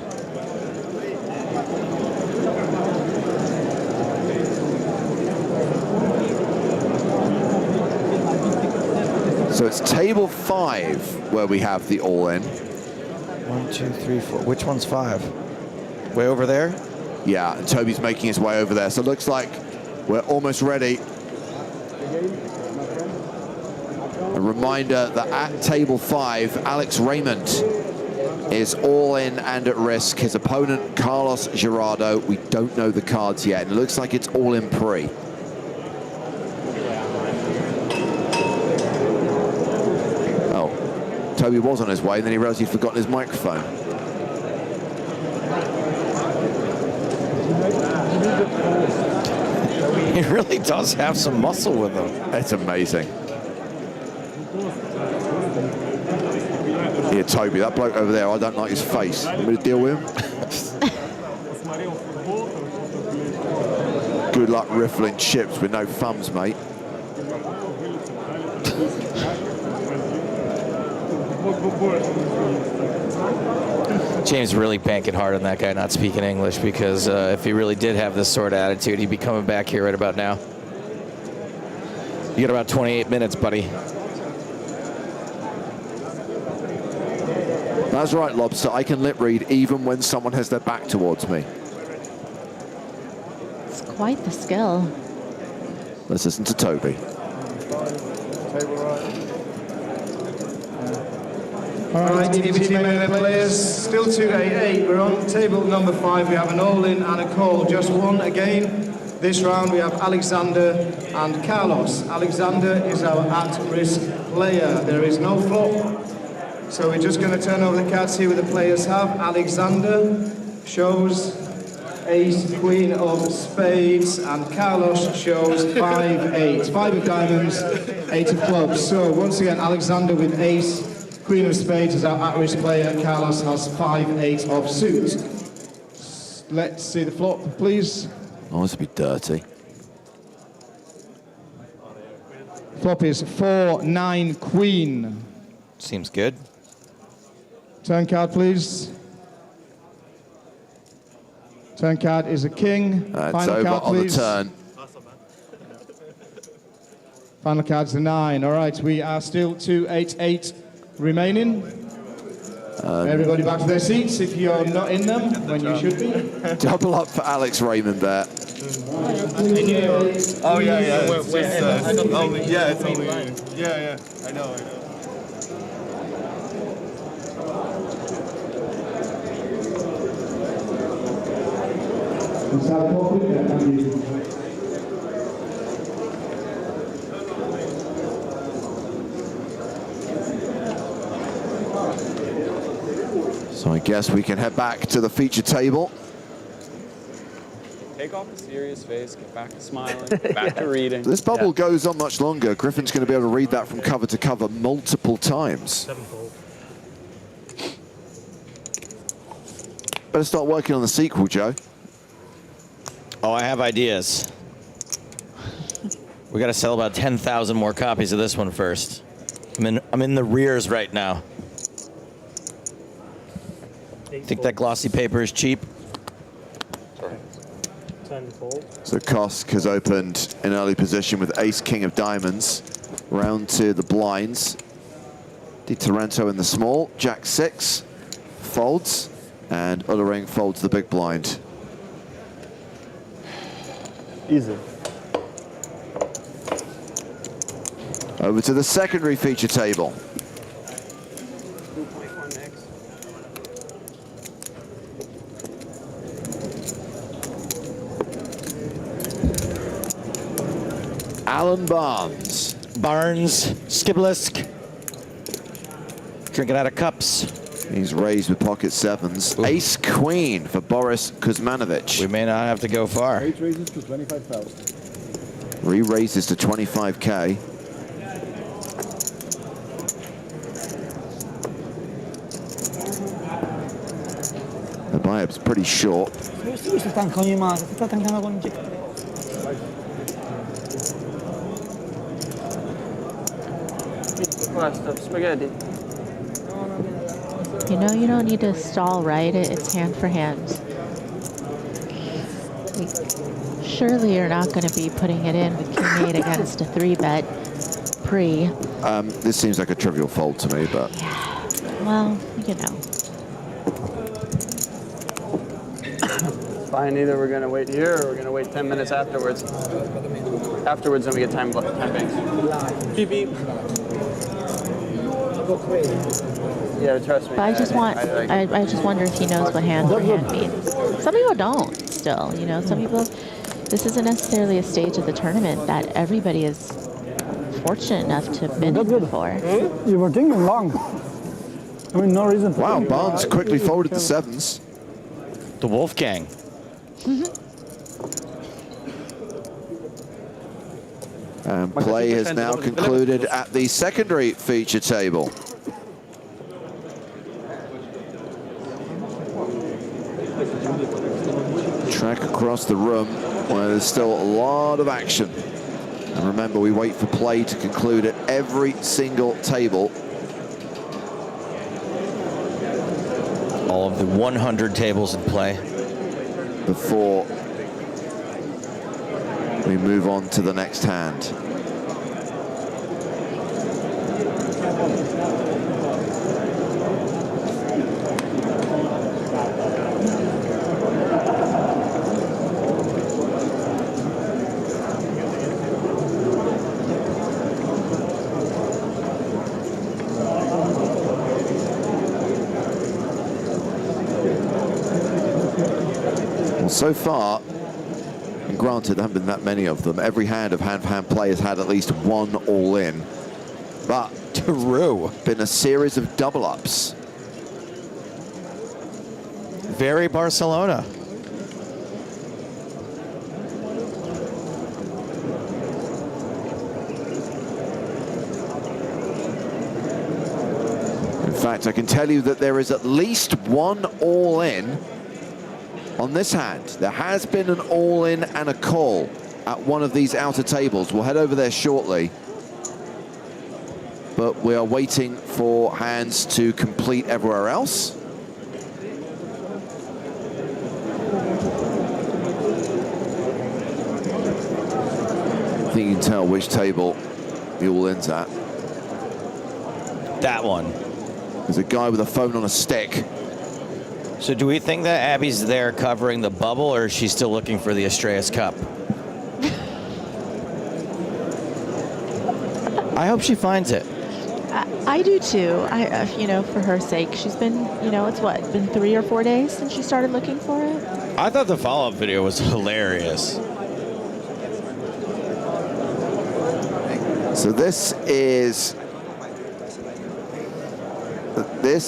So it's table 5 where we have the all-in. 1, 2, 3, 4. Which one's 5? Way over there? Yeah, and Toby's making his way over there. So it looks like we're almost ready. A reminder that at table 5, Alex Raymond is all in and at risk. His opponent, Carlos Gerardo, we don't know the cards yet. And it looks like it's all in pre. Oh, Toby was on his way, and then he realized he'd forgotten his microphone. He really does have some muscle with him. That's amazing. Here, Toby, that bloke over there, I don't like his face. Want me to deal with him? Good luck riffling chips with no thumbs, mate. James really banking hard on that guy not speaking English, because if he really did have this sort of attitude, he'd be coming back here right about now. You got about 28 minutes, buddy. That's right, Lobster. I can lip read even when someone has their back towards me. It's quite the skill. Let's listen to Toby. All right, EPT players, still 288. We're on table number 5. We have an all-in and a call. Just one again. This round we have Alexander and Carlos. Alexander is our at-risk player. There is no flop. So we're just going to turn over the cards, see what the players have. Alexander shows ace, queen of spades, and Carlos shows 5-8. 5 of diamonds, 8 of clubs. So once again, Alexander with ace, queen of spades is our at-risk player. Carlos has 5-8 of suit. Let's see the flop, please. Oh, this would be dirty. Flop is 4-9 queen. Seems good. Turn card, please. Turn card is a king. It's Final over card, on the please. turn. Final card's a 9. All right, we are still 2-8-8 remaining. Everybody back to their seats if you're not in them, when you should be. Double up for Alex Raymond there. Oh yeah, yeah. It's only. Yeah, I know. So I guess we can head back to the feature table. Take off the serious face, get back to smiling, get back to reading. This bubble goes on much longer. Griffin's going to be able to read that from cover to cover multiple times. Better start working on the sequel, Joe. Oh, I have ideas. We got to sell about 10,000 more copies of this one first. I'm in the rears right now. Think that glossy paper is cheap? So Kosk has opened in early position with ace, king of diamonds. Round to the blinds. Di Torrento in the small. Jack 6 folds. And Ullering folds the big blind. Easy. Over to the secondary feature table. Alan Barnes. Skibalisk. Drinking out of cups. He's raised with pocket sevens. Ooh. Ace queen for Boris Kuzmanovic. We may not have to go far. 8 raises to 25,000. Re-raises to 25K. The buy-up's pretty short. Spaghetti. You know you don't need to stall, right? It's hand for hand. Surely you're not going to be putting it in with king 8 against a 3-bet pre. This seems like a trivial fold to me, but... Yeah. Well, you know. Fine, either we're going to wait here or we're going to wait 10 minutes afterwards. Afterwards, then we get time banks. Beep, beep. Yeah, trust me. But I just I just wonder if he knows what hand for hand means. Some people don't still, you know. Some people, this isn't necessarily a stage of the tournament that everybody is fortunate enough to have been in before. You were thinking long. I mean, no reason to. Wow, Barnes quickly folded the sevens. The Wolfgang. And play has now concluded at the secondary feature table. Track across the room where there's still a lot of action. And remember, we wait for play to conclude at every single table. All of the 100 tables in play. Before we move on to the next hand. So far, granted, there haven't been that many of them. Every hand of hand-for-hand play has had at least one all-in. But Drew, been a series of double-ups. Very Barcelona. In fact, I can tell you that there is at least one all-in on this hand. There has been an all-in and a call at one of these outer tables. We'll head over there shortly. But we are waiting for hands to complete everywhere else. I think you can tell which table the all-in's at. That one. There's a guy with a phone on a stick. So do we think that Abby's there covering the bubble, or is she still looking for the Estrellas Cup? I hope she finds it. I do too. You know, for her sake, she's been, you know, it's what, been 3 or 4 days since she started looking for it? I thought the follow-up video was hilarious. So this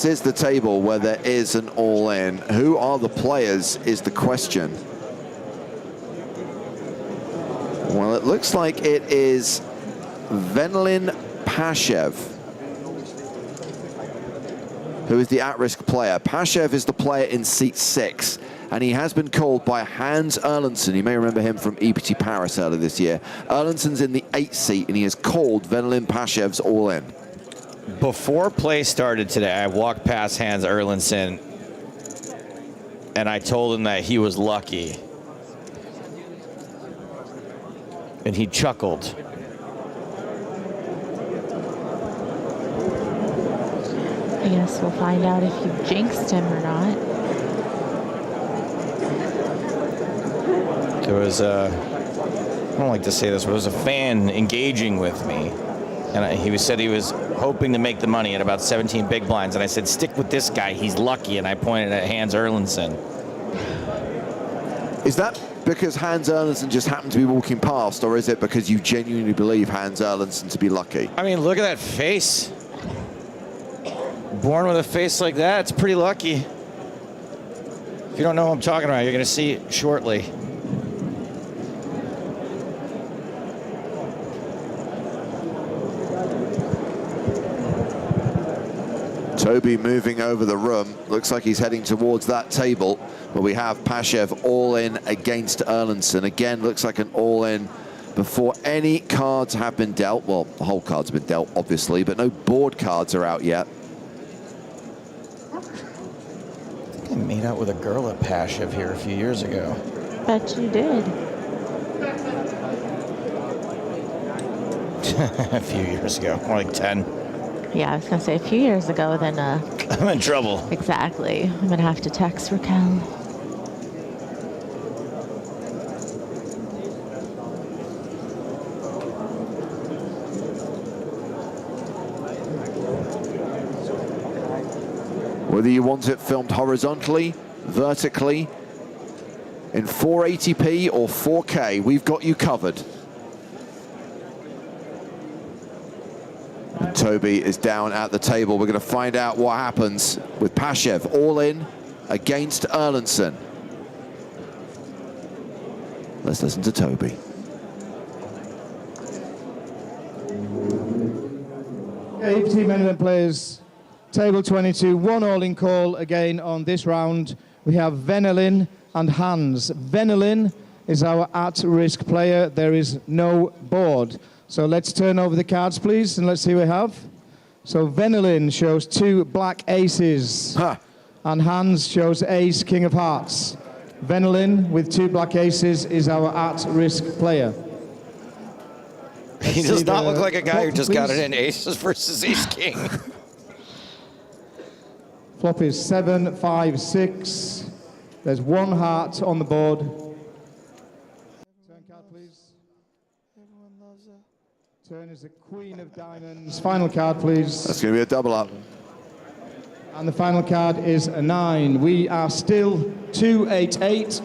is the table where there is an all-in. Who are the players is the question. Well, it looks like it is Venelin Pashev, who is the at-risk player. Pashev is the player in seat 6, and he has been called by Hans Erlandsen. You may remember him from EPT Paris earlier this year. Erlandsen's in the 8th seat, and he has called Venelin Pashev's all-in. Before play started today, I walked past Hans Erlandsen, and I told him that he was lucky. And he chuckled. I guess we'll find out if you jinxed him or not. There was I don't like to say this, but there was a fan engaging with me. And he said he was hoping to make the money at about 17 big blinds. And I said, stick with this guy, he's lucky. And I pointed at Hans Erlandsen. Is that because Hans Erlandsen just happened to be walking past, or is it because you genuinely believe Hans Erlandsen to be lucky? I mean, look at that face. Born with a face like that, it's pretty lucky. If you don't know what I'm talking about, you're going to see it shortly. Toby moving over the room. Looks like he's heading towards that table, but we have Pashev all in against Erlandsen. Again, looks like an all in before any cards have been dealt. Well, the whole cards have been dealt, obviously, but no board cards are out yet. I think I made out with a girl at Pashev here a few years ago. Bet you did. A few years ago, more like 10. Yeah, I was gonna say a few years ago, then I'm in trouble. Exactly. I'm gonna have to text Raquel. Whether you want it filmed horizontally, vertically, in 480p or 4K, we've got you covered. And Toby is down at the table. We're going to find out what happens with Pashev all in against Erlandsen. Let's listen to Toby. EPT main event players, table 22, 1 all-in call again on this round. We have Venelin and Hans. Venelin is our at-risk player. There is no board. So let's turn over the cards, please, and let's see what we have. So Venelin shows 2 black aces, and Hans shows ace, king of hearts. Venelin with 2 black aces is our at-risk player. He does not look like a guy who just got it in aces versus ace king. Flop is 7, 5, 6. There's 1 heart on the board. Turn card, please. Everyone loves her. Turn is the queen of diamonds. Final card, please. That's going to be a double up. And the final card is a 9. We are still 288.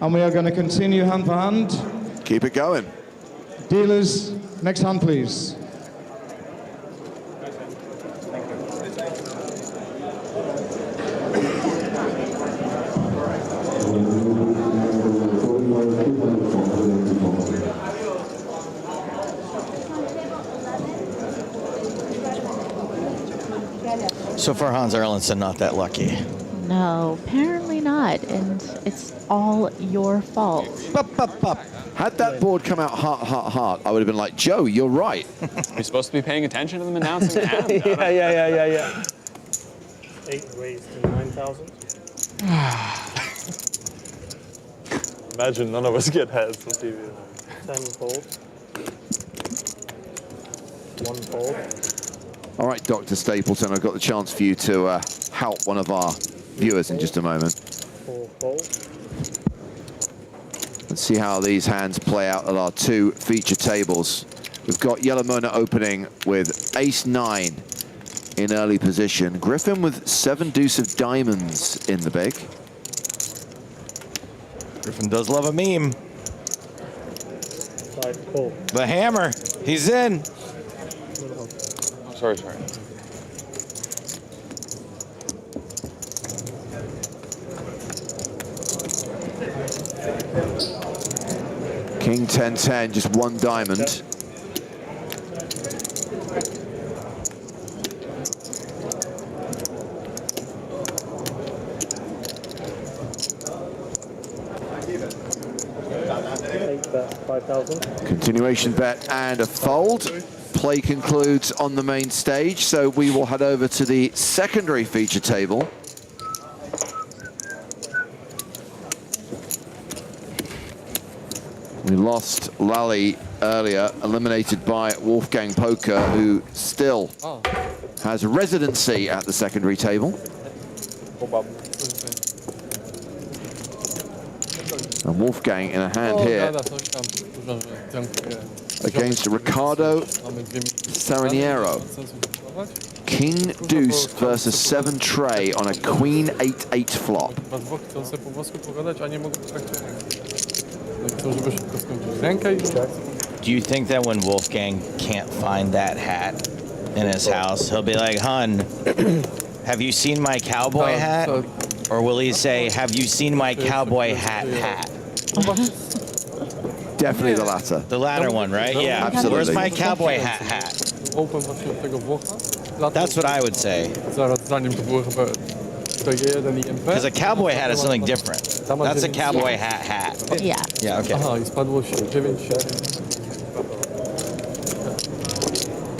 And we are going to continue hand for hand. Keep it going. Dealers, next hand, please. So far, Hans Erlendsson not that lucky. No, apparently not, and it's all your fault. Had that board come out heart, I would have been like, Joe, you're right. You're supposed to be paying attention to them announcing the hand. Yeah. 8 raised to 9,000. Imagine none of us get heads on TV. 10 fold. 1 fold. All right, Dr. Stapleton, I've got the chance for you to help one of our viewers in just a moment. 4 fold. Let's see how these hands play out at our 2 feature tables. We've got Yellow Mona opening with ace-9 in early position. Griffin with 7 deuce of diamonds in the big. Griffin does love a meme. 5 fold. The hammer, he's in. Sorry. King 10-10, just 1 diamond. Bet 5,000. Continuation bet and a fold. Play concludes on the main stage, so we will head over to the secondary feature table. We lost Lally earlier, eliminated by Wolfgang Poker, who still has residency at the secondary table. And Wolfgang in a hand here against Ricardo Saraniero. King Deuce versus 7 tray on a Queen 8-8 flop. Do you think that when Wolfgang can't find that hat in his house, he'll be like, "Hun, have you seen my cowboy hat?" Or will he say, "Have you seen my cowboy hat?" Definitely the latter. The latter one, right? Yeah. Absolutely. Where's my cowboy hat? That's what I would say. Because a cowboy hat is something different. That's a cowboy hat. Yeah. Yeah, okay.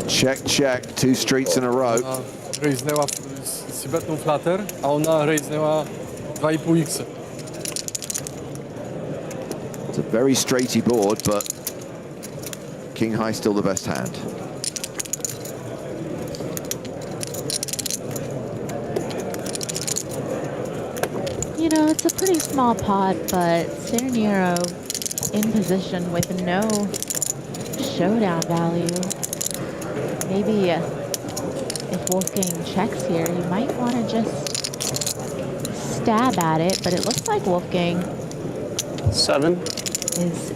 Check, 2 streets in a row. Rejznęła z betną flatter, a ona rejznęła 2,5x. It's a very straighty board, but King High still the best hand. You know, it's a pretty small pot, but Saraniero in position with no showdown value. Maybe if Wolfgang checks here, you might want to just stab at it, but it looks like Wolfgang 7 is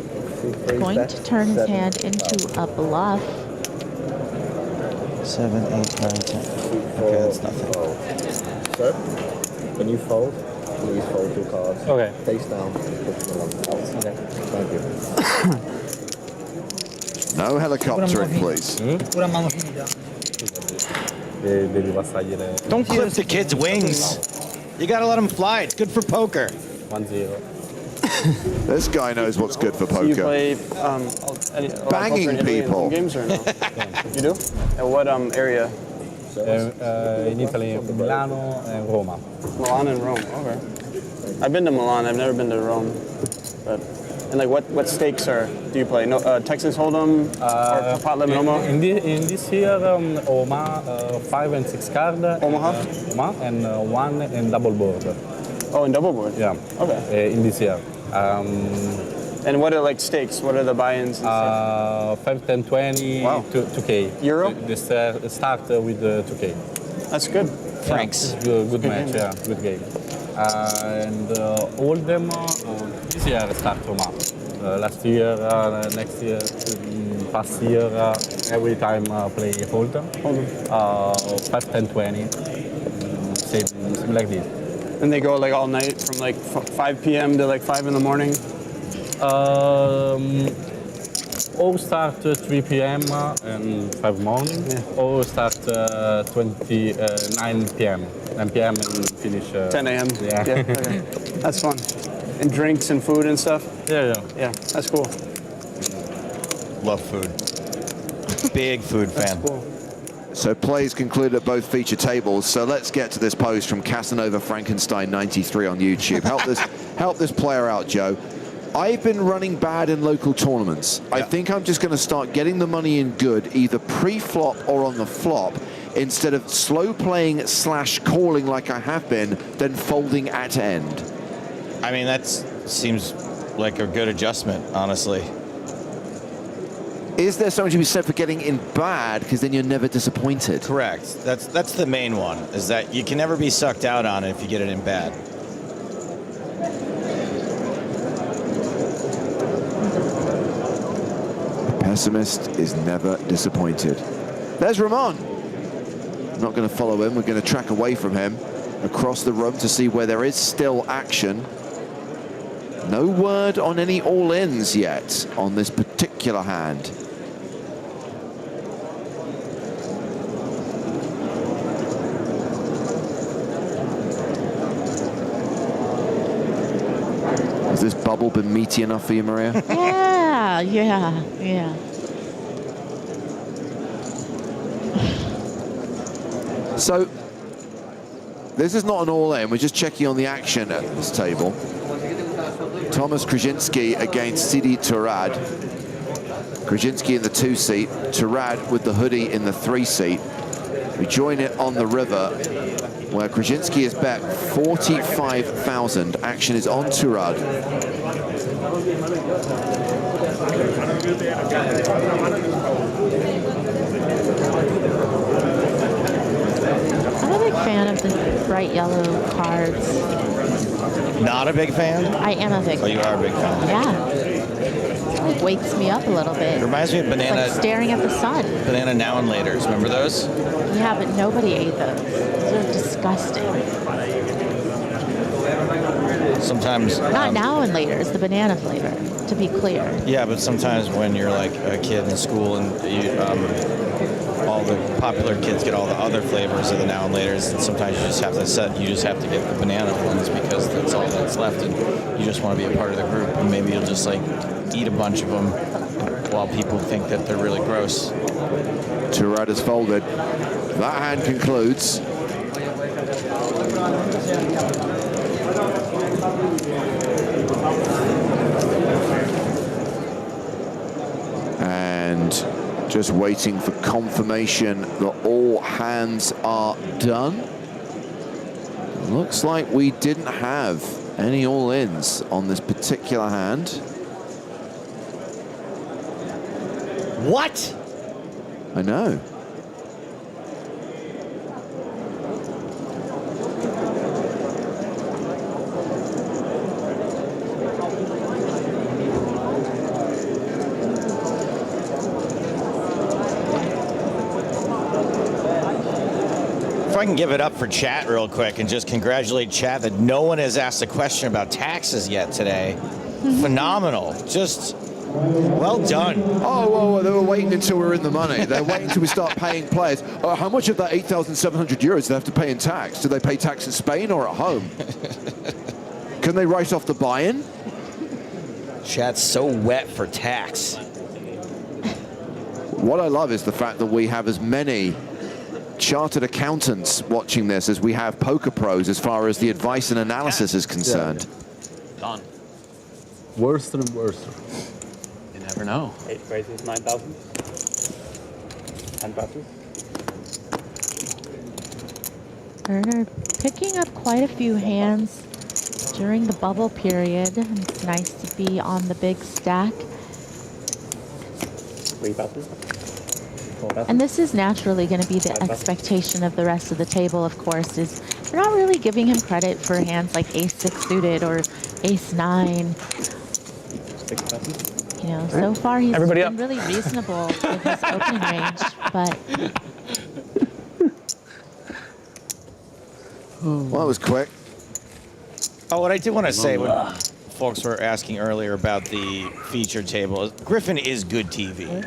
going to turn his hand into a bluff. 7, 8, 9, 10. Okay, that's nothing. Sir, when you fold, please fold 2 cards. Okay. Face down. Okay. Thank you. No helicoptering, please. Pura mano finita. Don't clip the kid's wings. You gotta let him fly. It's good for poker. 1-0. This guy knows what's good for So you poker. play Banging poker in Italy in people. home games or no? You do? At what area? In Italy, Milano and Roma. Milan and Rome. Okay. I've been to Milan. I've never been to Rome. But and like what stakes do you play? No, Texas Hold'em or pot limit Omaha? In this year, Omaha 5 and 6 card. Omaha? Omaha and 1 and double board. Oh, and double board. Yeah. Okay. In this year. And what are like stakes? What are the buy-ins? 5, 10, 20, Wow. 2K. Euro? The start with 2K. That's good. Franks. Yeah, good match, yeah, good game. And all them this year start from up. Last year, next year, past year, every time play Hold'em. Past 10, 20, same like this. And they go like all night from like 5 p.m. to like 5 in the morning? All start 3 p.m. and 5 morning. Yeah. All start 9 p.m. 9 p.m. and finish 10 a.m. Yeah. Yeah, okay. That's fun. And drinks and food and stuff? Yeah. Yeah, that's cool. Love food. Big food fan. Cool. So plays concluded at both feature tables. So let's get to this post from Casanova Frankenstein 93 on YouTube. Help this player out, Joe. I've been running bad in local tournaments. Yeah. I think I'm just going to start getting the money in good, either pre-flop or on the flop, instead of slow playing / calling like I have been, then folding at end. I mean, that seems like a good adjustment, honestly. Is there something to be said for getting in bad, because then you're never disappointed? Correct. That's the main one, is that you can never be sucked out on it if you get it in bad. Pessimist is never disappointed. There's Ramon. Not going to follow him. We're going to track away from him across the room to see where there is still action. No word on any all-ins yet on this particular hand. Has this bubble been meaty enough for you, Maria? Yeah. So, this is not an all-in. We're just checking on the action at this table. Thomas Krzyzewski against Sidi Turad. Krzyzewski in the 2-seat, Turad with the hoodie in the 3-seat. We join it on the river, where Krzyzewski is bet 45,000. Action is on Turad. I'm a big fan of the bright yellow cards. Not a big fan? I am a big fan. Oh, you are a big fan. Yeah. It like wakes me up a little bit. It reminds me of banana. It's like staring at the sun. Banana now and laters. Remember those? Yeah, but nobody ate those. Those are disgusting. Sometimes. Not now and later. It's the banana flavor, to be clear. Yeah, but sometimes when you're like a kid in school and you, all the popular kids get all the other flavors of the now and laters, and sometimes you just have to get the banana ones because that's all that's left, and you just want to be a part of the group, and maybe you'll just like eat a bunch of them while people think that they're really gross. Turad is folded. That hand concludes. And just waiting for confirmation that all hands are done. Looks like we didn't have any all-ins on this particular hand. What? I know. If I can give it up for chat real quick and just congratulate chat that no one has asked a question about taxes yet today. Phenomenal. Just well done. Oh, they were waiting until we were in the money. They're waiting until we start paying players. How much of that 8,700 euros do they have to pay in tax? Do they pay tax in Spain or at home? Can they write off the buy-in? Chat's so wet for tax. What I love is the fact that we have as many chartered accountants watching this as we have poker pros as far as the advice and analysis is concerned. Done. Worse and worse. You never know. 8 raises, 9,000. 10 passes. Werner picking up quite a few hands during the bubble period. It's nice to be on the big stack. 3 passes. And this is naturally going to be the expectation of the rest of the table, of course, is we're not really giving him credit for hands like ace-6 suited or ace-9. You know, so far he's Everybody been really reasonable with his opening range, but well, that was quick. Oh, what I did want to say when folks were asking earlier about the feature table, Griffin is good TV.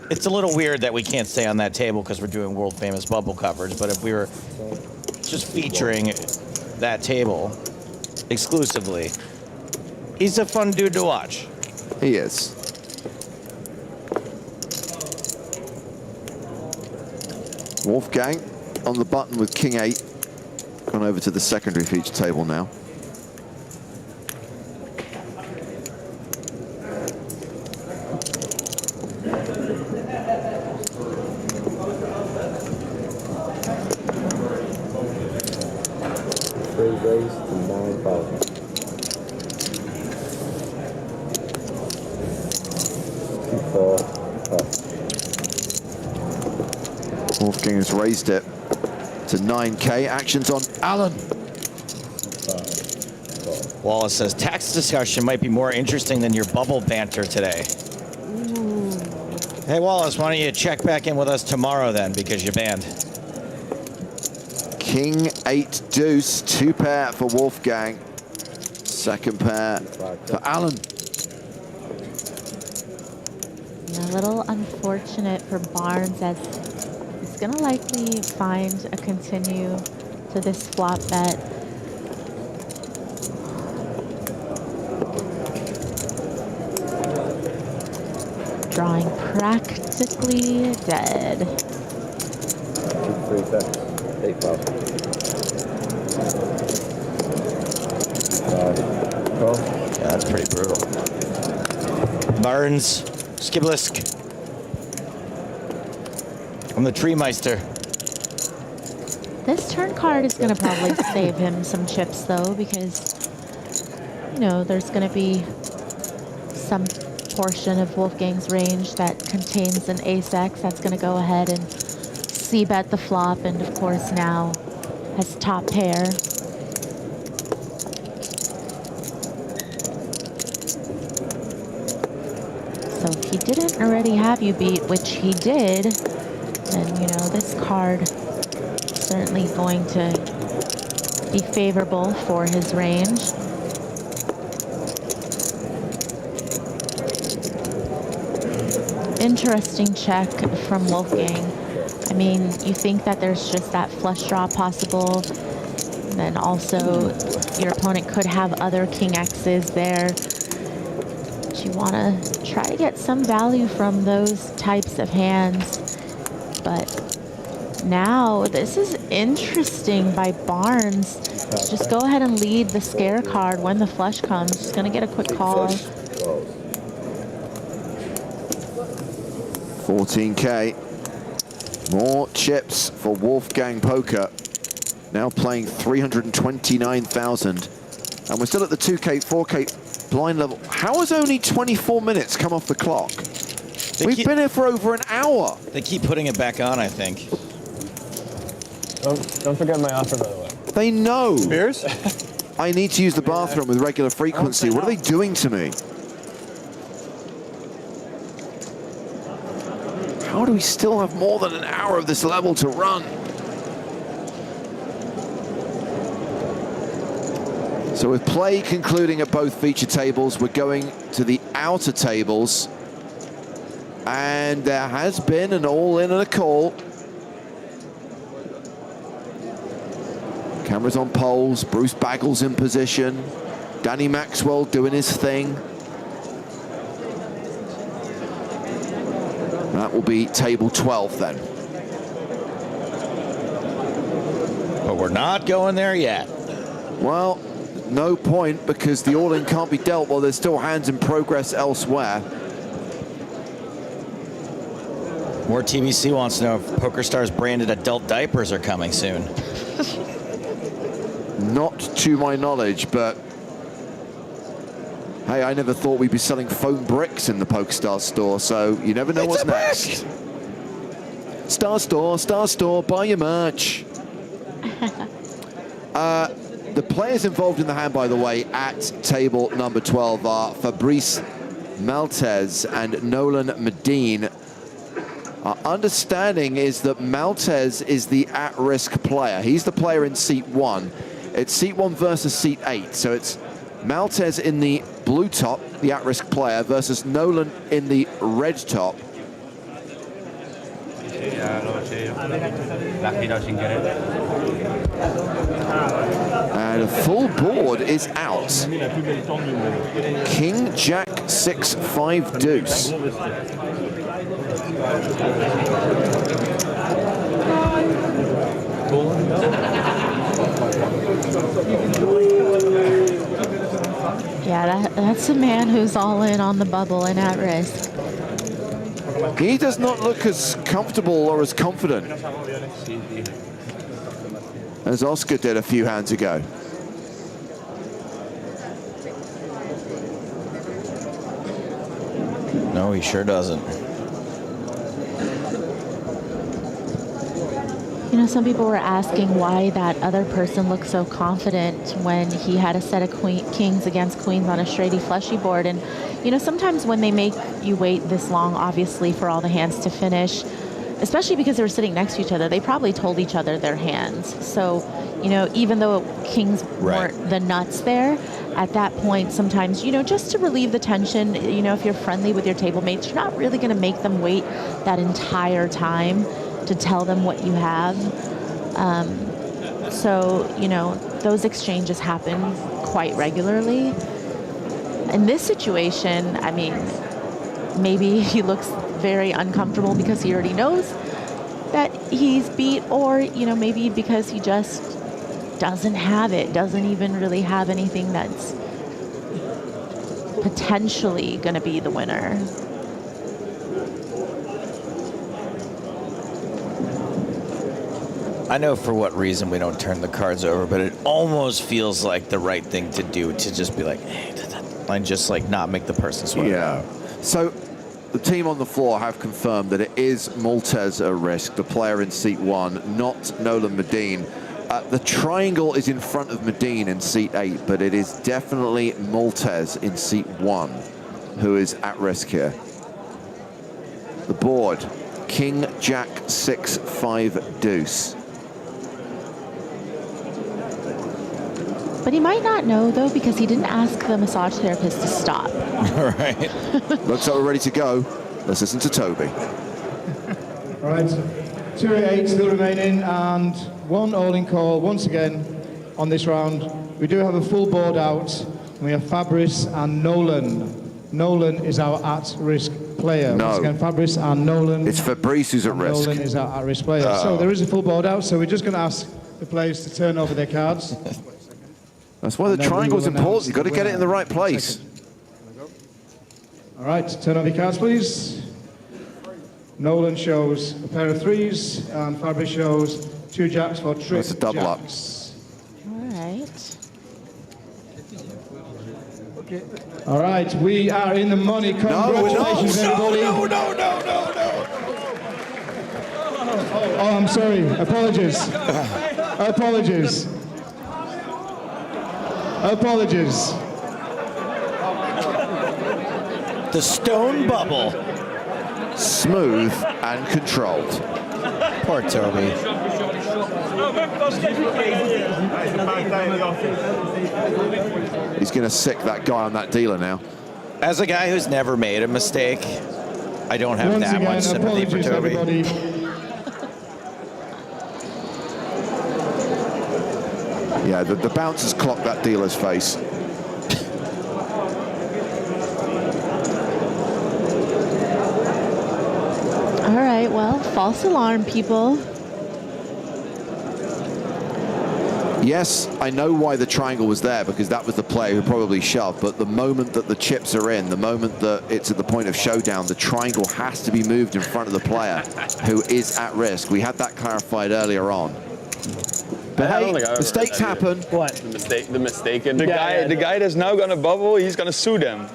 It's a little weird that we can't stay on that table because we're doing world famous bubble coverage, but if we were just featuring that table exclusively, he's a fun dude to watch. He is. Wolfgang on the button with King 8. Gone over to the secondary feature table now. Raise to 9,000. Wolfgang has raised it to 9K. Actions on Alan. Wallace says, tax discussion might be more interesting than your bubble banter today. Hey, Wallace, why don't you check back in with us tomorrow then, because you're banned. King 8 deuce, 2 pair for Wolfgang. Second pair for Alan. a little unfortunate for Barnes, as he's going to likely find a continue to this flop bet. Drawing practically dead. 3 bets, 8,000. Yeah, that's pretty brutal. Barnes, Skibblisk. I'm the Tree Meister. This turn card is going to probably save him some chips, though, because, you know, there's going to be some portion of Wolfgang's range that contains an ace-x that's going to go ahead and c-bet the flop, and of course now has top pair. So if he didn't already have you beat, which he did, then, you know, this card is certainly going to be favorable for his range. Interesting check from Wolfgang. I mean, you think that there's just that flush draw possible. And then also your opponent could have other king X's there. But you want to try to get some value from those types of hands. But now this is interesting by Barnes. Just go ahead and lead the scare card when the flush comes. Just going to get a quick call. 14K. More chips for Wolfgang Poker. Now playing 329,000. And we're still at the 2K, 4K blind level. How has only 24 minutes come off the clock? We've been here for over an hour. They keep putting it back on, I think. Don't forget my offer, by the way. They know. Beers? I need to use the bathroom with regular frequency. What are they doing to me? How do we still have more than an hour of this level to run? So with play concluding at both feature tables, we're going to the outer tables. And there has been an all-in and a call. Cameras on poles, Bruce Baggles in position. Danny Maxwell doing his thing. That will be table 12 then. But we're not going there yet. Well, no point, because the all-in can't be dealt while there's still hands in progress elsewhere. More TBC wants to know if PokerStars branded adult diapers are coming soon. Not to my knowledge, but hey, I never thought we'd be selling foam bricks in the PokerStars store, so you never know what's next. Star Store, buy your merch. The players involved in the hand, by the way, at table number 12 are Fabrice Maltese and Nolan Medine. Our understanding is that Maltese is the at-risk player. He's the player in seat 1. It's seat 1 versus seat 8. So it's Maltese in the blue top, the at-risk player, versus Nolan in the red top. And a full board is out. King, Jack, 6, 5, deuce. Yeah, that's a man who's all in on the bubble and at risk. He does not look as comfortable or as confident as Oscar did a few hands ago. No, he sure doesn't. You know, some people were asking why that other person looked so confident when he had a set of kings against queens on a straighty flushy board. And, you know, sometimes when they make you wait this long, obviously, for all the hands to finish, especially because they were sitting next to each other, they probably told each other their hands. So, you know, even though kings weren't the nuts there, at that point, sometimes, you know, just to relieve the tension, you know, if you're friendly with your table mates, you're not really going to make them wait that entire time to tell them what you have. So, you know, those exchanges happen quite regularly. In this situation, I mean, maybe he looks very uncomfortable because he already knows that he's beat, or, you know, maybe because he just doesn't have it, doesn't even really have anything that's potentially going to be the winner. I know for what reason we don't turn the cards over, but it almost feels like the right thing to do to just be like, hey, and just like not make the person sweat. Yeah. So the team on the floor have confirmed that it is Maltese at risk, the player in seat 1, not Nolan Medine. The triangle is in front of Medine in seat 8, but it is definitely Maltese in seat 1 who is at risk here. The board, King, Jack, 6, 5, deuce. But he might not know, though, because he didn't ask the massage therapist to stop. Right. Looks like we're ready to go. Let's listen to Toby. All right, 2-8 still remaining, and one all-in call once again on this round. We do have a full board out. We have Fabrice and Nolan. Nolan is our at-risk player. No. Once again, Fabrice and Nolan. It's Fabrice who's at risk. Nolan is our at-risk player. So there is a full board out, so we're just going to ask the players to turn over their cards. That's why the triangle's important. You've got to get it in the right place. All right, turn over your cards, please. Nolan shows a pair of 3s, and Fabrice shows 2 jacks for trick That's a double jacks. All right. All right, we are in the money. Congratulations, everybody. No. Oh, I'm sorry. Apologies. Apologies. The stone bubble. Smooth and controlled. Poor Toby. He's going to sick that guy on that dealer now. As a guy who's never made a mistake, I don't have Once that again, much sympathy for Toby. everybody. Yeah, the bouncers clocked that dealer's face. All right, well, false alarm, people. Yes, I know why the triangle was there, because that was the player who probably shoved, but the moment that the chips are in, the moment that it's at the point of showdown, the triangle has to be moved in front of the player who is at risk. We had that clarified earlier on. But hey, mistakes happen. What? The mistaken. The guy that's now gonna bubble, he's gonna sue them.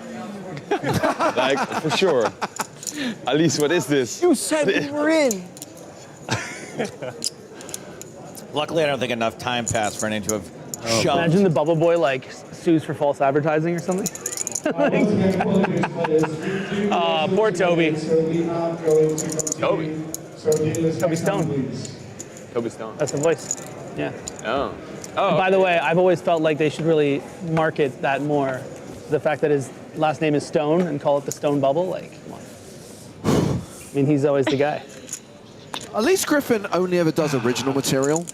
Like, for sure. At least, what is this? You said we were in. Luckily, I don't think enough time passed for anyone to have shoved. Imagine the bubble boy like sues for false advertising or something. Poor Toby. Toby Stone. Toby Stone. That's the voice. Yeah. Oh. And by the way, I've always felt like they should really market that more. The fact that his last name is Stone and call it the Stone Bubble, like, come on. I mean, he's always the guy. At least Griffin only ever does original material.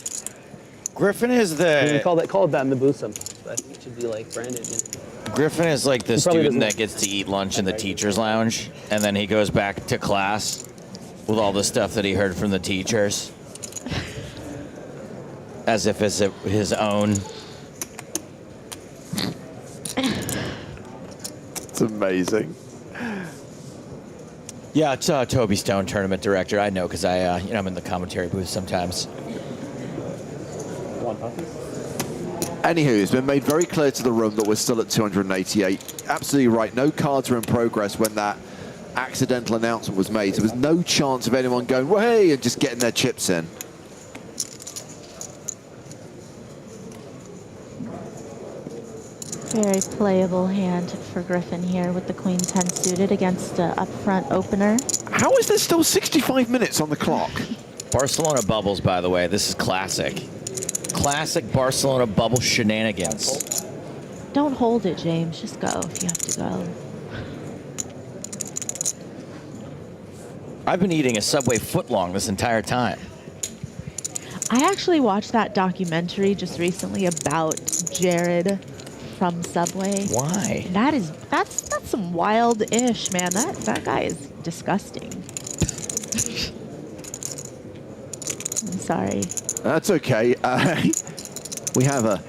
Griffin is the... You call it that in the Boosum. I think it should be like branded. You know? Griffin is like the He probably student doesn't- that gets to eat lunch in the teacher's lounge, and then he goes back to class with all the stuff that he heard from the teachers. As if it's his own. It's amazing. Yeah, it's Toby Stone, tournament director. I know because I'm in the commentary booth sometimes. Anywho, it's been made very clear to the room that we're still at 288. Absolutely right. No cards are in progress when that accidental announcement was made. So there was no chance of anyone going, well, hey, and just getting their chips in. Very playable hand for Griffin here with the Queen 10 suited against the upfront opener. How is there still 65 minutes on the clock? Barcelona bubbles, by the way. This is classic. Classic Barcelona bubble shenanigans. Don't hold it, James. Just go if you have to go. I've been eating a Subway footlong this entire time. I actually watched that documentary just recently about Jared from Subway. Why? That's some wild-ish, man. That guy is disgusting. I'm sorry. That's okay. We have a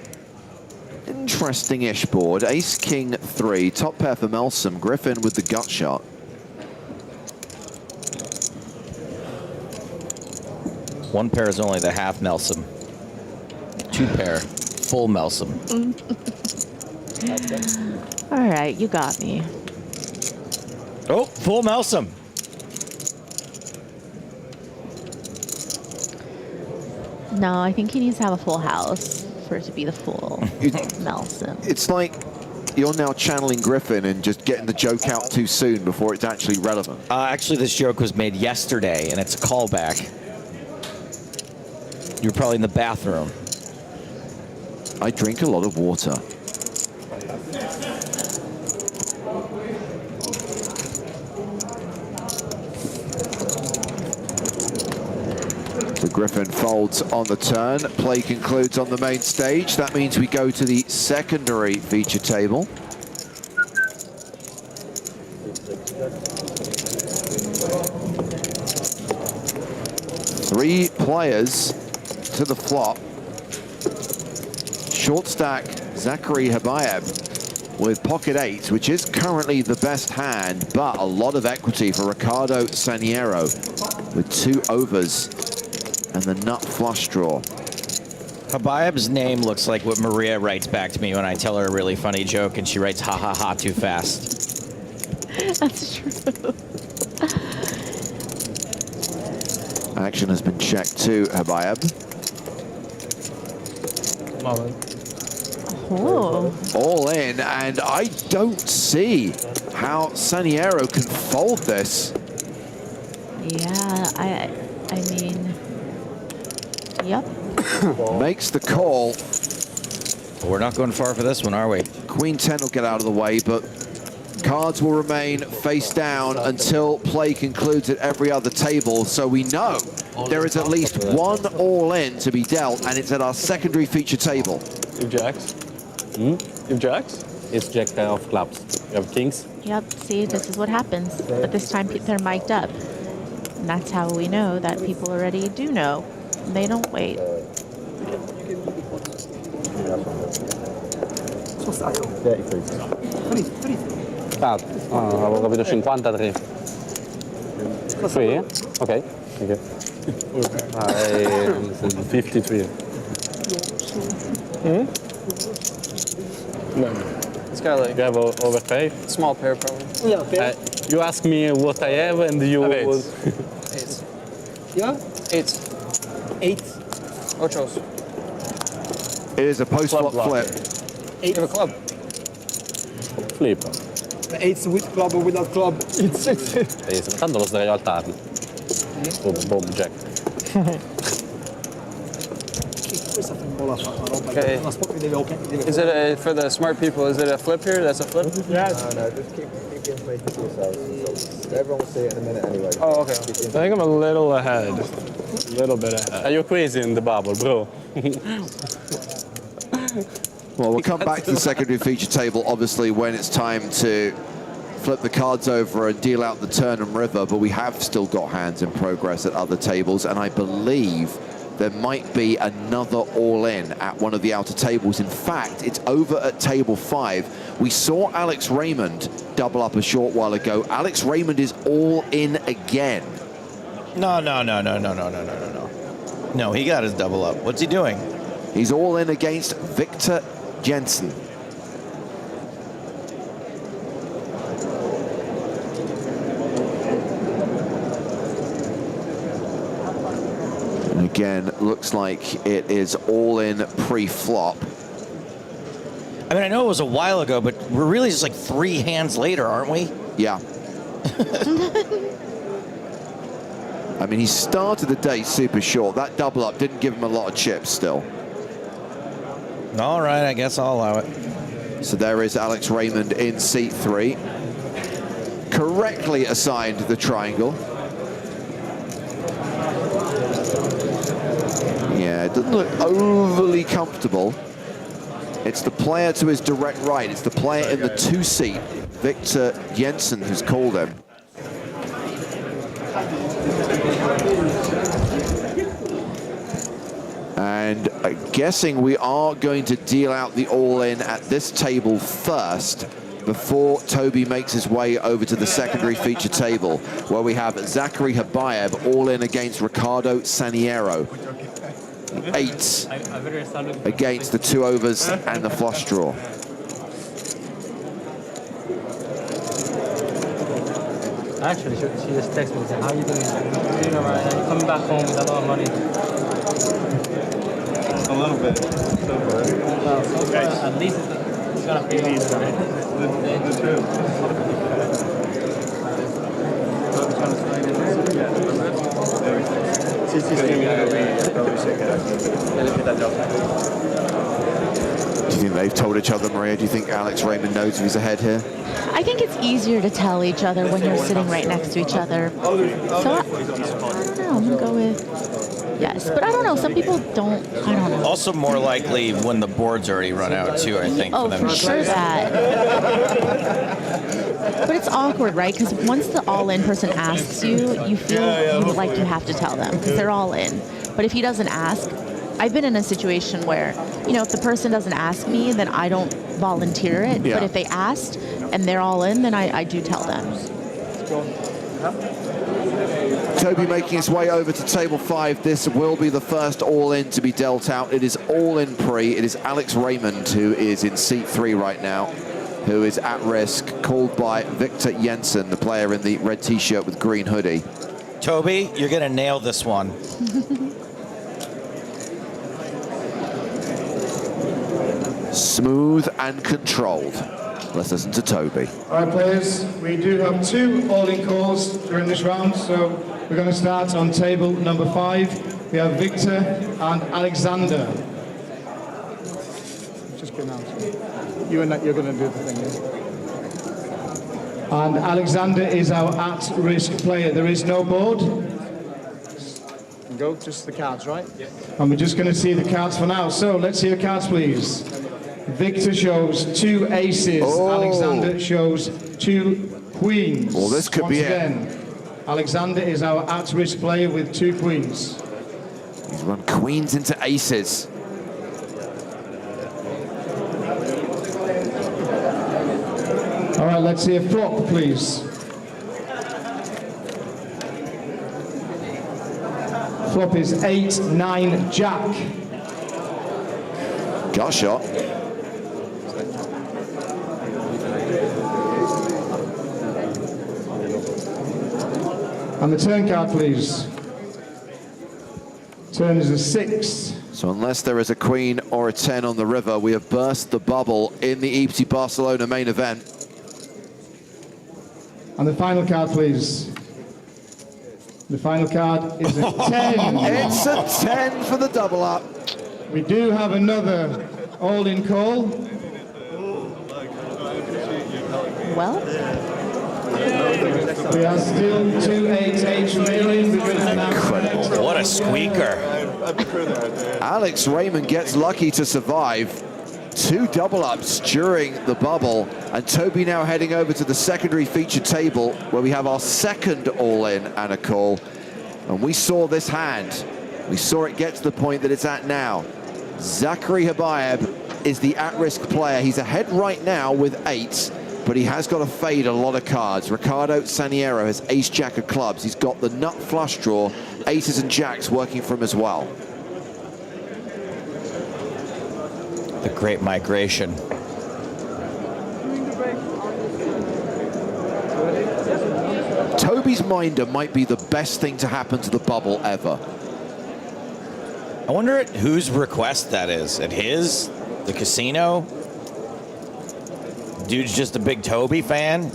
interesting-ish board. Ace, King, 3. Top pair for Melsom. Griffin with the gut shot. One pair is only the half Melsom. Two pair, full Melsom. All right, you got me. Oh, full Melsom. No, I think he needs to have a full house for it to be the full Nelson. It's like you're now channeling Griffin and just getting the joke out too soon before it's actually relevant. Actually, this joke was made yesterday, and it's a callback. You're probably in the bathroom. I drink a lot of water. So Griffin folds on the turn. Play concludes on the main stage. That means we go to the secondary feature table. Three players to the flop. Short stack, Zachary Habayeb with pocket 8, which is currently the best hand, but a lot of equity for Ricardo Saniero with 2 overs and the nut flush draw. Habayeb's name looks like what Maria writes back to me when I tell her a really funny joke, and she writes ha ha ha too fast. That's true. Action has been checked to Habayeb. Oh. All in, and I don't see how Saniero can fold this. Yeah, I mean, yep. Makes the call. Well, we're not going far for this one, are we? Queen 10 will get out of the way, but cards will remain face down until play concludes at every other table. So we know there is at least one all-in to be dealt, and it's at our secondary feature table. You have jacks? You have jacks? It's jack pair of clubs. You have kings? Yep, see, this is what happens. But this time they're mic'd up. And that's how we know that people already do know. They don't wait. Avevo capito 53. Sì? Ok, thank you. 53. It's got like You have overpay? small pair probably. Yeah, You ask me what I have and you... Eights. Yeah? Eights. 8. Ochos. It is a post-flop flip. 8 of a club. Flip. 8 with club or without club. It's Tanto lo sarei altarli. Boom, boom, jack. Questa fimbola fa una roba. Okay. Una spot che deve Is it a, for the smart people, is it a flip here? That's a flip? Yeah. No, just keep the information to yourselves. Everyone will see it in a minute anyway. Oh, okay. I think I'm a little ahead. A little bit ahead. Are you crazy in the bubble, bro? Well, we'll come back to the secondary feature table, obviously, when it's time to flip the cards over and deal out the turn and river, but we have still got hands in progress at other tables, and I believe there might be another all-in at one of the outer tables. In fact, it's over at table 5. We saw Alex Raymond double up a short while ago. Alex Raymond is all in again. No. No, he got his double up. What's he doing? He's all in against Victor Jensen. And again, looks like it is all in pre-flop. I mean, I know it was a while ago, but we're really just like 3 hands later, aren't we? Yeah. I mean, he started the day super short. That double up didn't give him a lot of chips still. All right, I guess I'll allow it. So there is Alex Raymond in seat 3. Correctly assigned the triangle. Yeah, it doesn't look overly comfortable. It's the player to his direct right. It's the player in the 2 seat, Victor Jensen, who's called him. And I'm guessing we are going to deal out the all-in at this table first before Toby makes his way over to the secondary feature table, where we have Zachary Habayev all in against Ricardo Saniero. 8 against the 2 overs and the flush draw. Actually, she just texted me and said, how are you doing? Doing all right. Are you coming back home with a lot of money? A little bit. So far. Well, so far, at least it's going to be easy, right? The two. Do you think they've told each other, Maria? Do you think Alex Raymond knows if he's ahead here? I think it's easier to tell each other when you're sitting right next to each other. So I don't know, I'm gonna go with yes, but I don't know, some people don't, I don't know. Also more likely when the board's already run out too, I think. Oh, for them for to sure that. But it's awkward, right? Because once the all-in person asks you, you feel like you have to tell them because they're all in. But if he doesn't ask, I've been in a situation where, you know, if the person doesn't ask me, then I don't volunteer it. Yeah. But if they asked and they're all in, then I do tell them. Toby making his way over to table 5. This will be the first all-in to be dealt out. It is all-in pre. It is Alex Raymond who is in seat 3 right now, who is at risk, called by Victor Jensen, the player in the red t-shirt with green hoodie. Toby, you're going to nail this one. Smooth and controlled. Let's listen to Toby. All right, players, we do have 2 all-in calls during this round, so we're going to start on table number 5. We have Victor and Alexander. Just get out. You're going to do the thing, yeah? And Alexander is our at-risk player. There is no board. Go, just the cards, right? Yeah. And we're just going to see the cards for now. So let's see the cards, please. Victor shows 2 aces. Oh. Alexander shows 2 queens. Well, this could be it. Once again, Alexander is our at-risk player with 2 queens. He's run queens into aces. All right, let's see a flop, please. Flop is 8-9 Jack. Got a shot. And the turn card, please. Turn is a 6. So unless there is a queen or a 10 on the river, we have burst the bubble in the EPT Barcelona main event. And the final card, please. The final card is a 10. It's a 10 for the double up. We do have another all-in call. Well, we are still 2-8-8 remaining. Incredible. What a squeaker. Alex Raymond gets lucky to survive. 2 double ups during the bubble, and Toby now heading over to the secondary feature table where we have our second all-in and a call. And we saw this hand. We saw it get to the point that it's at now. Zachary Habayeb is the at-risk player. He's ahead right now with 8, but he has got to fade a lot of cards. Ricardo Saniero has ace-jack of clubs. He's got the nut flush draw, aces and jacks working for him as well. The great migration. Toby's minder might be the best thing to happen to the bubble ever. I wonder at whose request that is. At his? The casino? Dude's just a big Toby fan?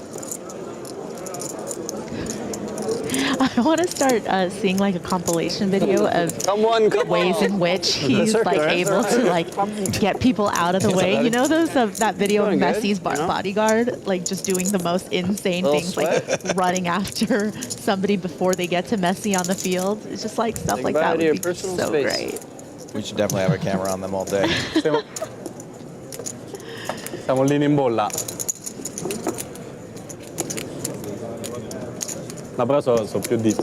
I want to start seeing like a compilation video of ways in which he's like able to like get people out of the way. You know those that video of Messi's bodyguard like just doing the most insane things, like running after somebody before they get to Messi on the field. It's just like stuff like that would be so great. We should definitely have a camera on them all day. Siamo lì in bolla. Ma però sono più deep.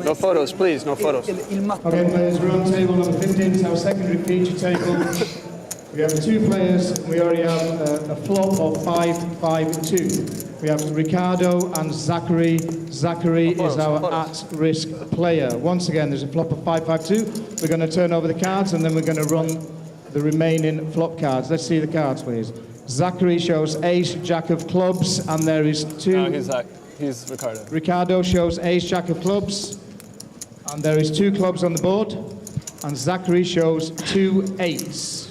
No photos, please, no photos. Okay, players, we're on table number 15, it's our secondary feature table. We have 2 players. We already have a flop of 5-5-2. We have Ricardo and Zachary. Zachary is our at-risk player. Once again, there's a flop of 5-5-2. We're going to turn over the cards and then we're going to run the remaining flop cards. Let's see the cards, please. Zachary shows ace, jack of clubs, and there is 2. No, he's Ricardo. Ricardo shows ace, jack of clubs, and there is 2 clubs on the board. And Zachary shows 2 8s.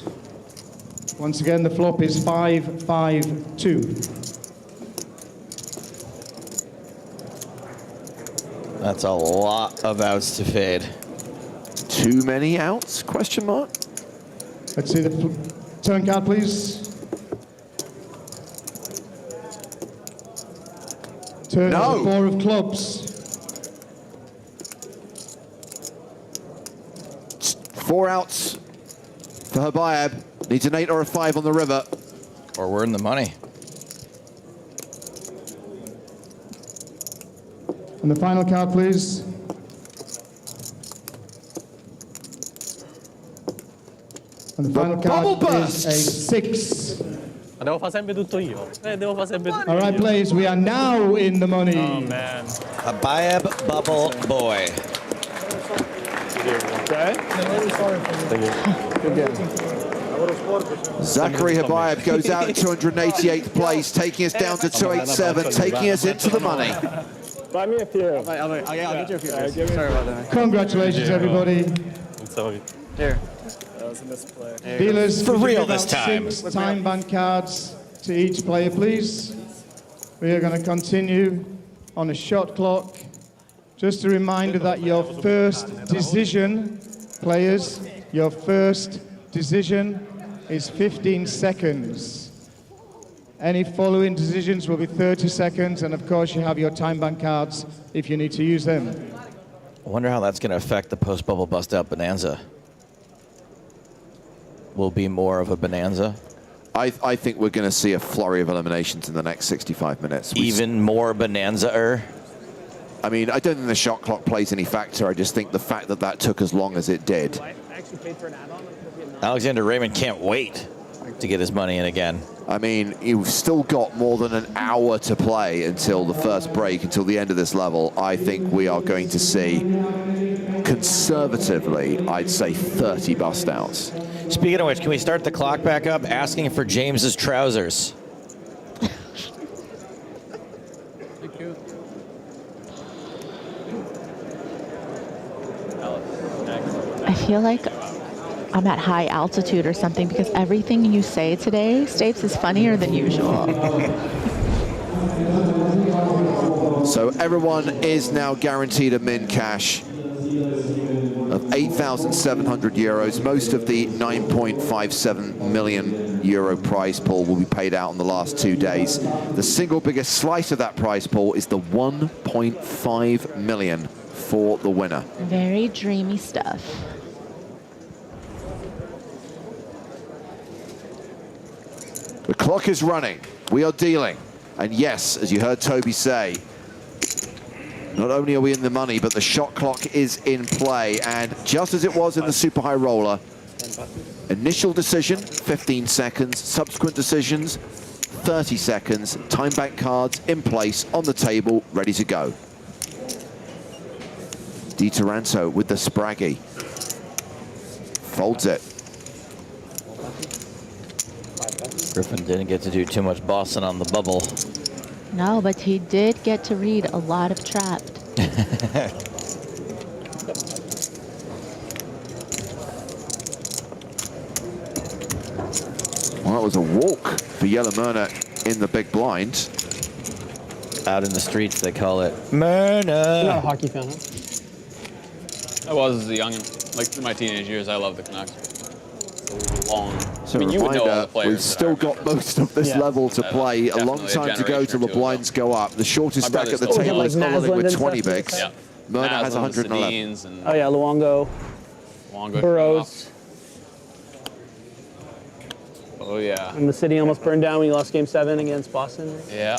Once again, the flop is 5-5-2. That's a lot of outs to fade. Too many outs? Question mark. Let's see the turn card, please. Turn is a 4 of clubs. 4 outs for Habayeb. Needs an 8 or a 5 on the river. Or we're in the money. And the final card, please. And the final card is a 6. Devo fare sempre tutto io. Devo fare sempre tutto All right, players, we are now in the money. Oh, man. Habayeb Bubble Boy. Okay. Zachary Habayeb goes out in 288th place, taking us down to 287, taking us into the money. Buy me a few. I'll get you a few. Sorry about that. Congratulations, everybody. Sorry. Here. That was a misplay. Dealers, For could you real give this out time. 6 time bank cards to each player, please. We are going to continue on a shot clock. Just a reminder that your first decision, players, your first decision is 15 seconds. Any following decisions will be 30 seconds, and of course you have your time bank cards if you need to use them. I wonder how that's going to affect the post-bubble bust-out bonanza. Will be more of a bonanza. I think we're going to see a flurry of eliminations in the next 65 minutes. Even more bonanza-er? I mean, I don't think the shot clock plays any factor. I just think the fact that that took as long as it did. Alexander Raymond can't wait to get his money in again. I mean, you've still got more than an hour to play until the first break, until the end of this level. I think we are going to see, conservatively, I'd say 30 bust outs. Speaking of which, can we start the clock back up asking for James's trousers? I feel like I'm at high altitude or something because everything you say today, Stapes, is funnier than usual. So everyone is now guaranteed a min cash of 8,700 euros. Most of the 9.57 million euro prize pool will be paid out in the last 2 days. The single biggest slice of that prize pool is the 1.5 million for the winner. Very dreamy stuff. The clock is running. We are dealing. And yes, as you heard Toby say, not only are we in the money, but the shot clock is in play. And just as it was in the Super High Roller, initial decision, 15 seconds. Subsequent decisions, 30 seconds. Time bank cards in place, on the table, ready to go. Di Taranto with the Spraggy. Folds it. Griffin didn't get to do too much bossing on the bubble. No, but he did get to read a lot of Trapped. Well, it was a walk for Yellow in the big blind. Out in the streets, they call it Myrna. You're not a hockey fan, huh? I was as a youngin'. Like through my teenage years, I loved the Canucks. Long. So I mean, you would know all the players. we've still got most of this level to play. A long time to go till the blinds go up. The shortest stack at the table is Olin with 20 bigs. Yeah. Myrna has 111. Oh yeah, Luongo. Burrows. Oh yeah. And the city almost burned down when you lost Game 7 against Boston. Right? Yeah.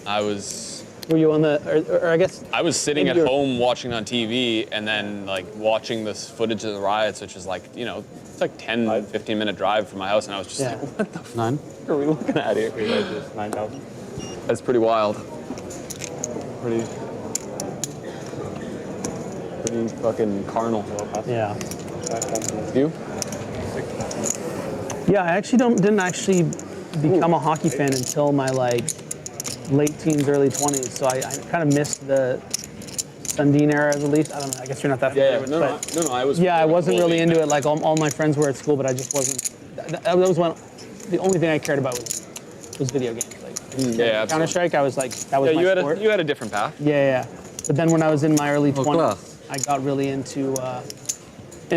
I was. Were you on the, or I guess? I was sitting at home watching on TV and then like watching this footage of the riots, which is like, you know, it's like 10, 15 minute drive from my house, and I was just like, what the fuck are we looking at here? 9,000. That's pretty wild. Pretty fucking carnal. Yeah. You? Yeah, I actually didn't actually become a hockey fan until my like late teens, early 20s. So I kind of missed the Sundin era of the Leafs. I don't know. I guess you're not that familiar with it. No, I was. Yeah, I wasn't really into it. Like all my friends were at school, but I just wasn't. That was the only thing I cared about was video games. Like Counter-Strike, I was like, that was my sport. You had a different path. Yeah. But then when I was in my early 20s, I got really into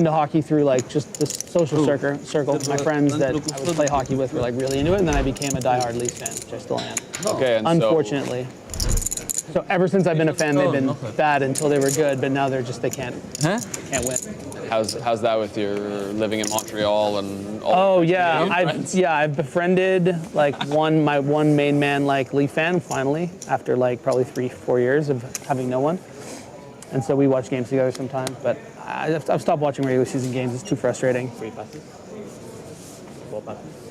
hockey through like just the social circle. My friends that I would play hockey with were like really into it, and then I became a diehard Leafs fan, which I still am. Okay, and unfortunately. So ever since I've been a fan, they've been bad until they were good, but now they're just they can't win. How's that with your living in Montreal and all? Oh yeah, I've befriended like my one main man like Leaf fan finally after like probably 3-4 years of having no one, and so we watch games together sometimes. But I've stopped watching regular season games. It's too frustrating.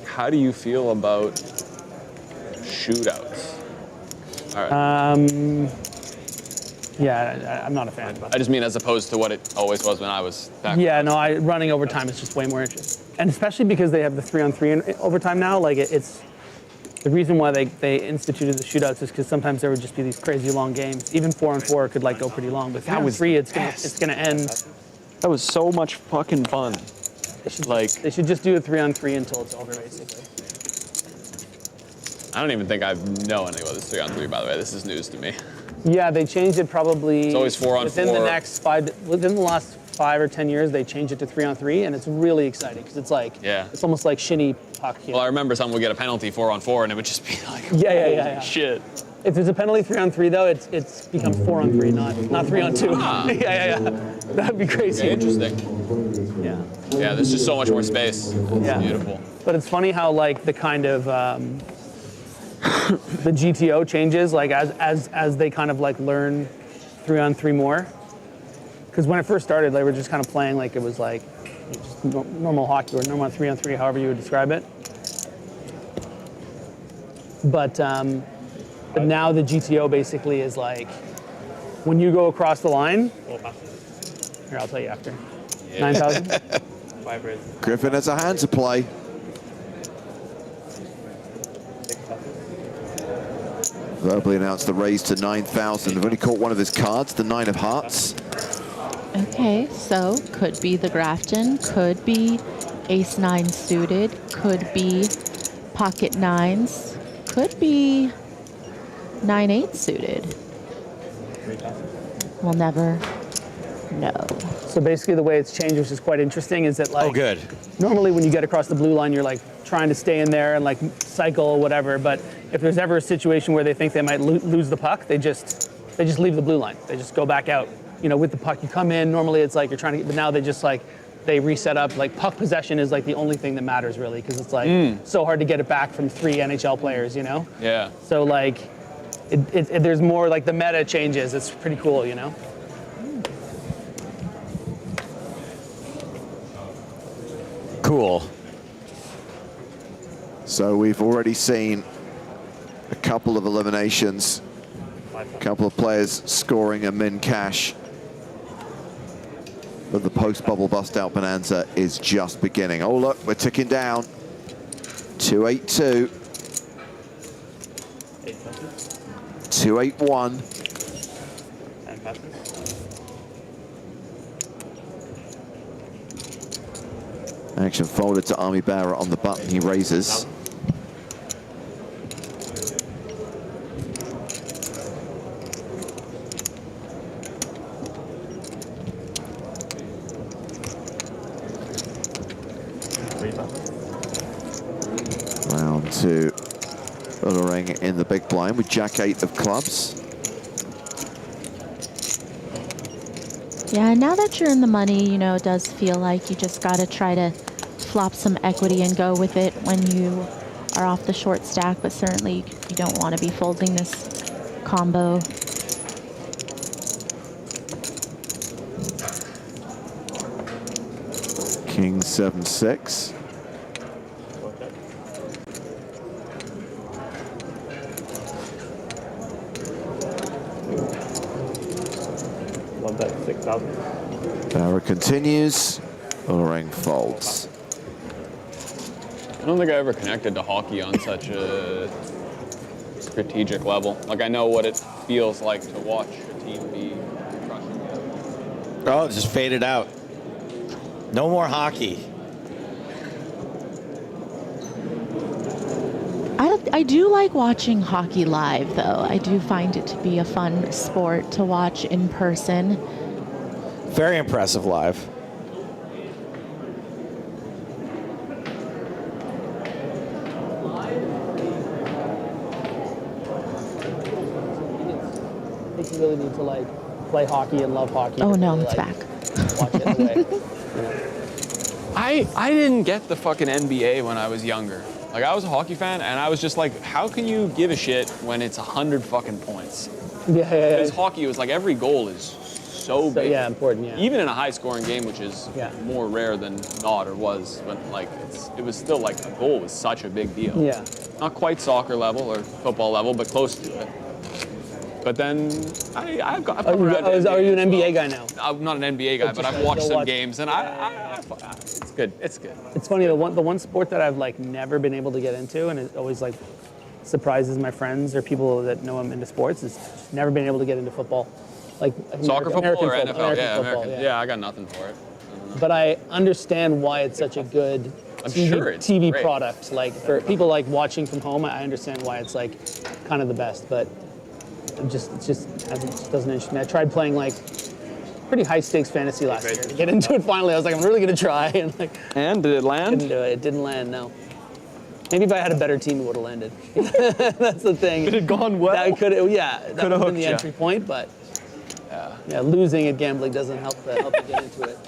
How do you feel about shootouts? All right. Yeah, I'm not a fan. I just mean as opposed to what it always was when I was back. Yeah, no, running overtime is just way more interesting. And especially because they have the 3-on-3 overtime now, like it's the reason why they instituted the shootouts is because sometimes there would just be these crazy long games. Even 4-on-4 could like go pretty long, but 3-on-3 it's gonna end. That was so much fucking fun. They should just do a 3-on-3 until it's over, basically. I don't even think I know anything about this 3-on-3, by the way. This is news to me. Yeah, they changed it probably. It's always 4-on-4. Within the last 5 or 10 years, they changed it to 3-on-3, and it's really exciting because it's like it's almost like shinny puck. Well, I remember someone would get a penalty 4-on-4, and it would just be like, yeah. shit. If there's a penalty 3-on-3 though, it's become 4-on-3, not 3-on-2. Ah. yeah. That'd be crazy. Okay, interesting. Yeah. Yeah, there's just so much more space. It's beautiful. But it's funny how like the kind of the GTO changes like as they kind of like learn 3-on-3 more. Because when it first started, they were just kind of playing like it was like just normal hockey or normal 3-on-3, however you would describe it. But now the GTO basically is like when you go across the line. Here, I'll tell you after. 9,000. Griffin has a hand to play. Verbally announced the raise to 9,000. They've only caught one of his cards, the 9 of hearts. Okay, so could be the Grafton, could be ace-9 suited, could be pocket nines, could be 9-8 suited. We'll never know. So basically the way it's changed, which is quite interesting, is that like... Oh, good. Normally when you get across the blue line, you're like trying to stay in there and like cycle or whatever, but if there's ever a situation where they think they might lose the puck, they just leave the blue line. They just go back out. You know, with the puck, you come in, normally it's like you're trying to get, but now they just like, they reset up. Like puck possession is like the only thing that matters really, because it's like so hard to get it back from 3 NHL players, you know? Yeah. So like, there's more like the meta changes. It's pretty cool, you know? Cool. So we've already seen a couple of eliminations, a couple of players scoring a min cash. But the post-bubble bust-out bonanza is just beginning. Oh, look, we're ticking down. 282. 281. Action folded to Army Barra on the button he raises. Round 2, Ullering in the big blind with Jack-8 of clubs. Yeah, now that you're in the money, you know, it does feel like you just got to try to flop some equity and go with it when you are off the short stack, but certainly you don't want to be folding this combo. King 7-6. One bet 6,000. Barra continues. Ullering folds. I don't think I ever connected to hockey on such a strategic level. Like, I know what it feels like to watch a team be crushing the other. Oh, it just faded out. No more hockey. I do like watching hockey live, though. I do find it to be a fun sport to watch in person. Very impressive live. I think you really need to like play hockey and love hockey. Oh no, really, it's like, back. Watch it in a way. I didn't get the fucking NBA when I was younger. Like, I was a hockey fan, and I was just like, how can you give a shit when it's 100 fucking points? Yeah. Because hockey was like, every goal is so big. Yeah, important, yeah. Even in a high-scoring game, which is more rare than not, or was, but like, it was still like, a goal was such a big deal. Yeah. Not quite soccer level or football level, but close to it. But then I've got. Are you an NBA guy now? I'm not an NBA guy, but I've watched some games, and it's good. It's good. It's funny, the one sport that I've like never been able to get into, and it always like surprises my friends or people that know I'm into sports, is just never been able to get into football. Like soccer football American or football, NFL? American football, American. Yeah, I got nothing for it. But I understand why it's such a good TV great. product. Like for people like watching from home, I understand why it's like kind of the best. But it just doesn't interest me. I tried playing like pretty high stakes fantasy last year to get into it. Finally, I was like, I'm really gonna try. And did it land? Couldn't do it. It didn't land. No. Maybe if I had a better team, it would have landed. That's the thing. It had gone well. That could have, that would have been the you. entry point, but yeah, losing at gambling doesn't help to get into it.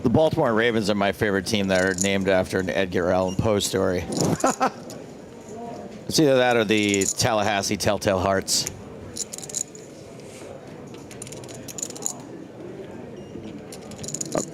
The Baltimore Ravens are my favorite team that are named after an Edgar Allan Poe story. It's either that or the Tallahassee Telltale Hearts.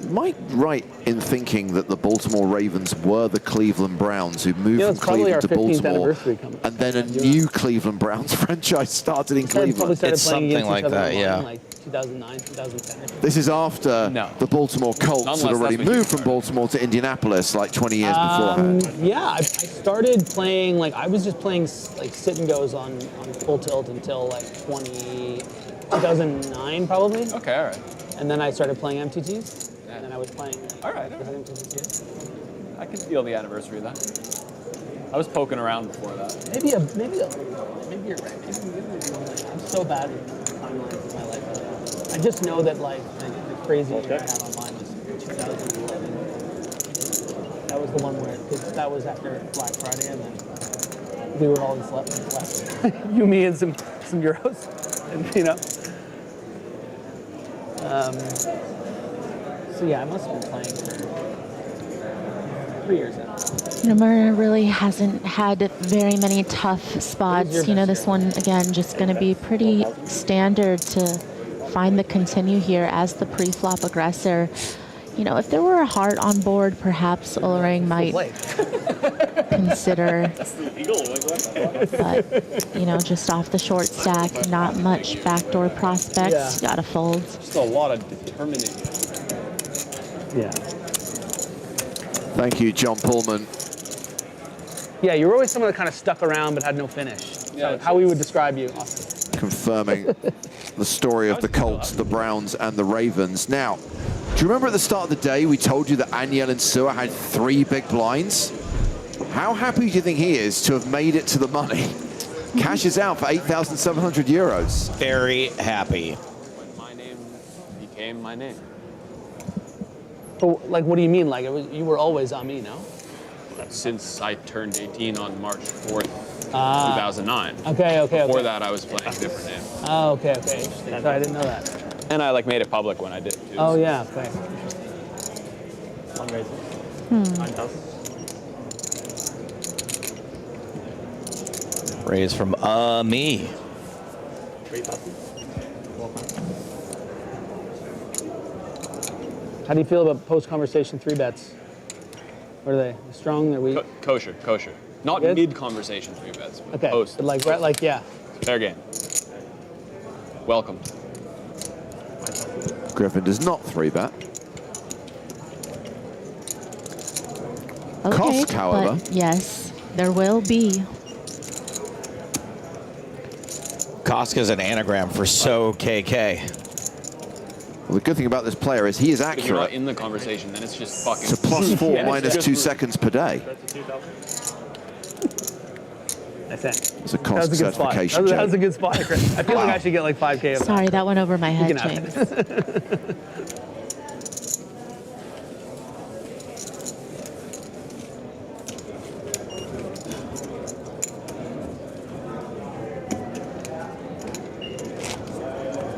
Am I right in thinking that the Baltimore Ravens were the Cleveland Browns who moved from it's probably Cleveland our to 15th Baltimore, anniversary coming. and then a new Cleveland Browns franchise started in Cleveland? It's something like that, yeah. Like 2009, 2010. This is after the Baltimore Colts had already moved from Baltimore to Indianapolis like 20 years beforehand. Yeah, I started playing, like, I was just playing like sit and goes on full tilt until like 2009 probably. Okay, all right. And then I started playing MTTs. And then I was playing all right. MTTs. I can feel the anniversary of that. I was poking around before that. Maybe you're right. I'm so bad with timelines in my life. I just know that like the craziest year I had online was 2011. That was the one where, because that was after Black Friday, and then we were all just left. You, me, and some euros, and you know. So yeah, I must have been playing for 3 years now. Murray really hasn't had very many tough spots. You know, this one, again, just going to be pretty standard to find the continue here as the pre-flop aggressor. You know, if there were a heart on board, perhaps Ulrich might consider. But, you know, just off the short stack, not much backdoor prospects. Got to fold. Just a lot of determination. Yeah. Thank you, John Pullman. Yeah, you were always someone that kind of stuck around but had no finish. Yeah, how we would describe you. Confirming the story of the Colts, the Browns, and the Ravens. Now, do you remember at the start of the day we told you that Aniel and Sua had 3 big blinds? How happy do you think he is to have made it to the money? Cashes out for 8,700 euros. Very happy. When my name became my name. So, like, what do you mean? Like, you were always on me, no? Since I turned 18 on March 4th, 2009. Okay. Before that, I was playing a different name. Oh, okay. Interesting. So I didn't know that. And I like made it public when I did it too. Oh yeah, okay. Raise from me. How do you feel about post-conversation 3-bets? What are they? Strong? They're weak? Kosher. Not mid-conversation 3-bets. Okay. Post. But like, yeah. Fair game. Welcome. Griffin does not 3-bet. Okay, Cost, however. but yes, there will be. Koska's an anagram for so KK. Well, the good thing about this player is he is If you're not accurate. in the conversation, then it's just fucking. It's a +4 Yeah, minus it's 2 just- seconds per day. That's it. It's a cost That was a good spot. certification. That was a good spot, Chris. I feel like I should get like 5K of that. Sorry, that went over my You head, can have James. it.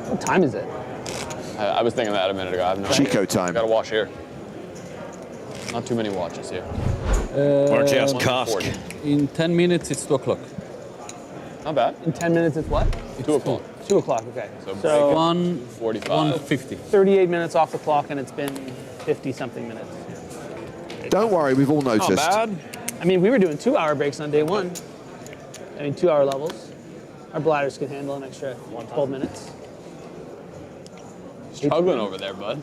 What time is it? I was thinking that a minute ago. I have no Chico idea. time. Got to watch here. Not too many watches here. Or just 1:40. Kosk. In 10 minutes, it's 2 o'clock. Not bad. In 10 minutes, it's what? 2 o'clock. 2 o'clock, okay. So 1:45. 1:50. 38 minutes off the clock, and it's been 50-something minutes. Don't worry, we've all noticed. Not bad. I mean, we were doing 2-hour breaks on day one. I mean, 2-hour levels. Our bladders can handle an extra 12 minutes. Struggling over there, bud.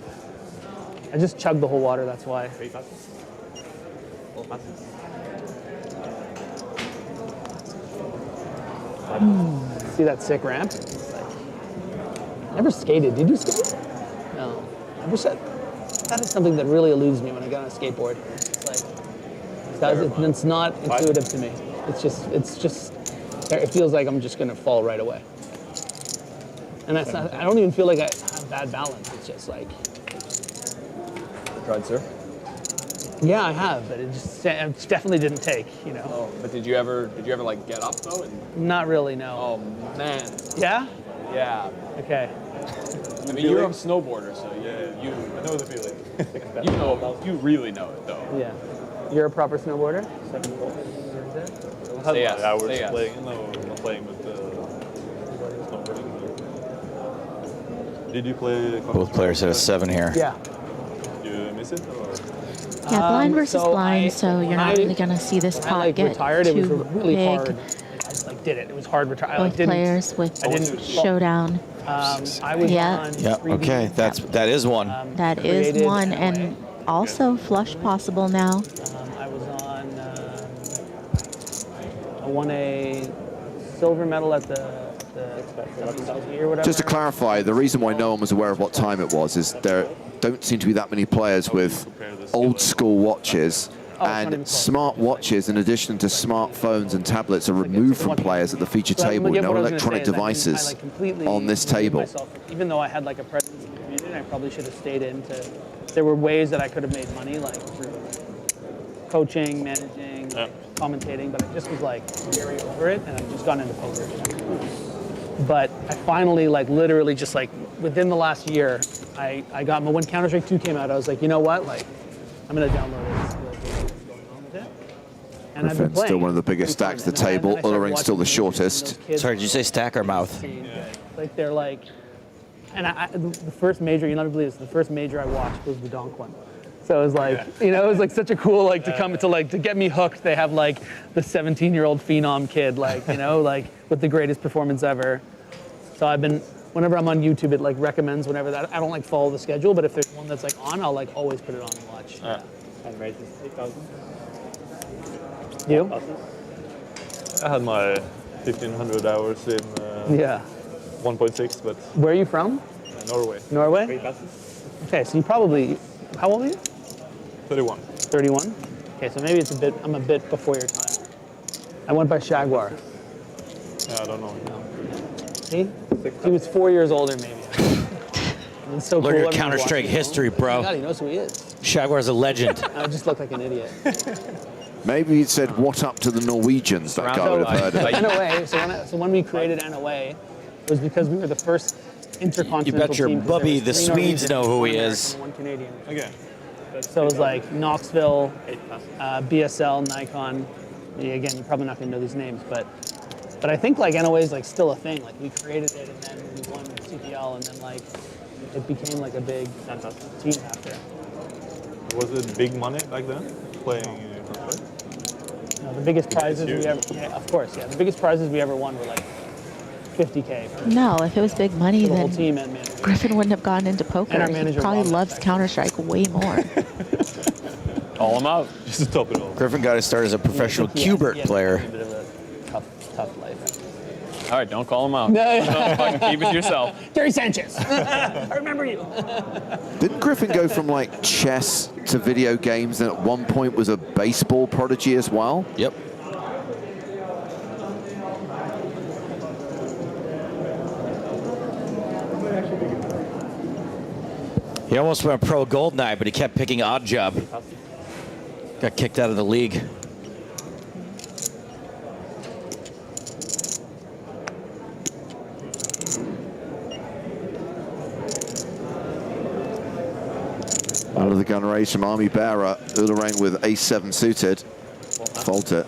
I just chugged the whole water, that's why. See that sick ramp? It's like, never skated. Did you skate? No. I wish that is something that really eludes me when I get on a skateboard. It's like, it's not intuitive to me. It's just, it feels like I'm just gonna fall right away. And that's not, I don't even feel like I have bad balance. It's just like. Tried, sir? Yeah, I have, but it definitely didn't take, you know. Oh, but did you ever like get up though? Not really, no. Oh man. Yeah? Yeah. Okay. I mean, you're a snowboarder, so you know the feeling. you really know it though. Yeah. You're a proper snowboarder? Say yes. I was Say yes. playing with snowboarding. Did you play? Both players hit a 7 here. Yeah. You is it? Or? Yeah, blind versus so blind, so you're not really going to see this When pot I like get retired, it was too really big. hard. I like did it. It was hard retire. Both players with showdown. I was on Yeah. 3D. Okay. That is one. That is one, and also flush possible now. I was on. I won a silver medal at the WCT or whatever. Just to clarify, the reason why no one was aware of what time it was is there don't seem to be that many players with old school watches, and smart watches, in addition to smartphones and tablets, are removed from players at the feature table with no electronic devices on this table. Even though I had like a presence in the community, I probably should have stayed in to. There were ways that I could have made money, like through coaching, managing, commentating, but I just was like very over it, and I've just gone into poker. But I finally, like literally just like within the last year, I got when Counter-Strike 2 came out, I was like, you know what, like I'm gonna download it. And I've been playing. Still one of the biggest stacks at the table. Ullering still the shortest. Sorry, did you say stack or mouth? Like they're like, and the first major, you not believe this, the first major I watched was the Donk one. So it was like, you know, it was like such a cool, like to come to like, to get me hooked, they have like the 17-year-old phenom kid, like, you know, like with the greatest performance ever. So I've been, whenever I'm on YouTube, it like recommends whenever that, I don't like follow the schedule, but if there's one that's like on, I'll like always put it on and watch. And rate is 8,000. You? I had my 1,500 hours in 1.6, but... Where are you from? Norway. Norway? Okay, so you probably, how old are you? 31. 31? Okay, so maybe it's a bit, I'm a bit before your time. I went by Jaguar. Yeah, I don't know. See? He was 4 years older, maybe. It's so Learn cool. your Counter-Strike history, bro. Oh my God, he knows who he is. Jaguar's a legend. I just look like an idiot. Maybe he said, what up to the Norwegians? That guy would have heard of it. NOA, so when we created NOA, it was because we were the first intercontinental You bet your team. bubby the Swedes know who he is. One Canadian. Okay. So it was like Knoxville, BSL, Nikon. Yeah, again, you're probably not going to know these names, but I think like NOA is like still a thing. Like we created it and then we won CPL and then like it became like a big team after. Was it big money back then, playing No, the biggest prizes we ever, of course, the biggest prizes we ever won were like $50K. No, if it was big money, For the whole then team and manager. Griffin wouldn't have gotten into poker. And our He manager probably Bob. loves Counter-Strike way more. Call him out. Just to top it all. Griffin got to start as a professional Qbert player. A bit of a tough life. All right, don't call him out. No. Fucking keep it to yourself. Gary Sanchez. I remember you. Didn't Griffin go from like chess to video games and at one point was a baseball prodigy as well? Yep. He almost went pro Goldeneye, but he kept picking Odd Job. Got kicked out of the league. Out of the gun raise from Army Bearer, Ullering with ace-7 suited. Fault it.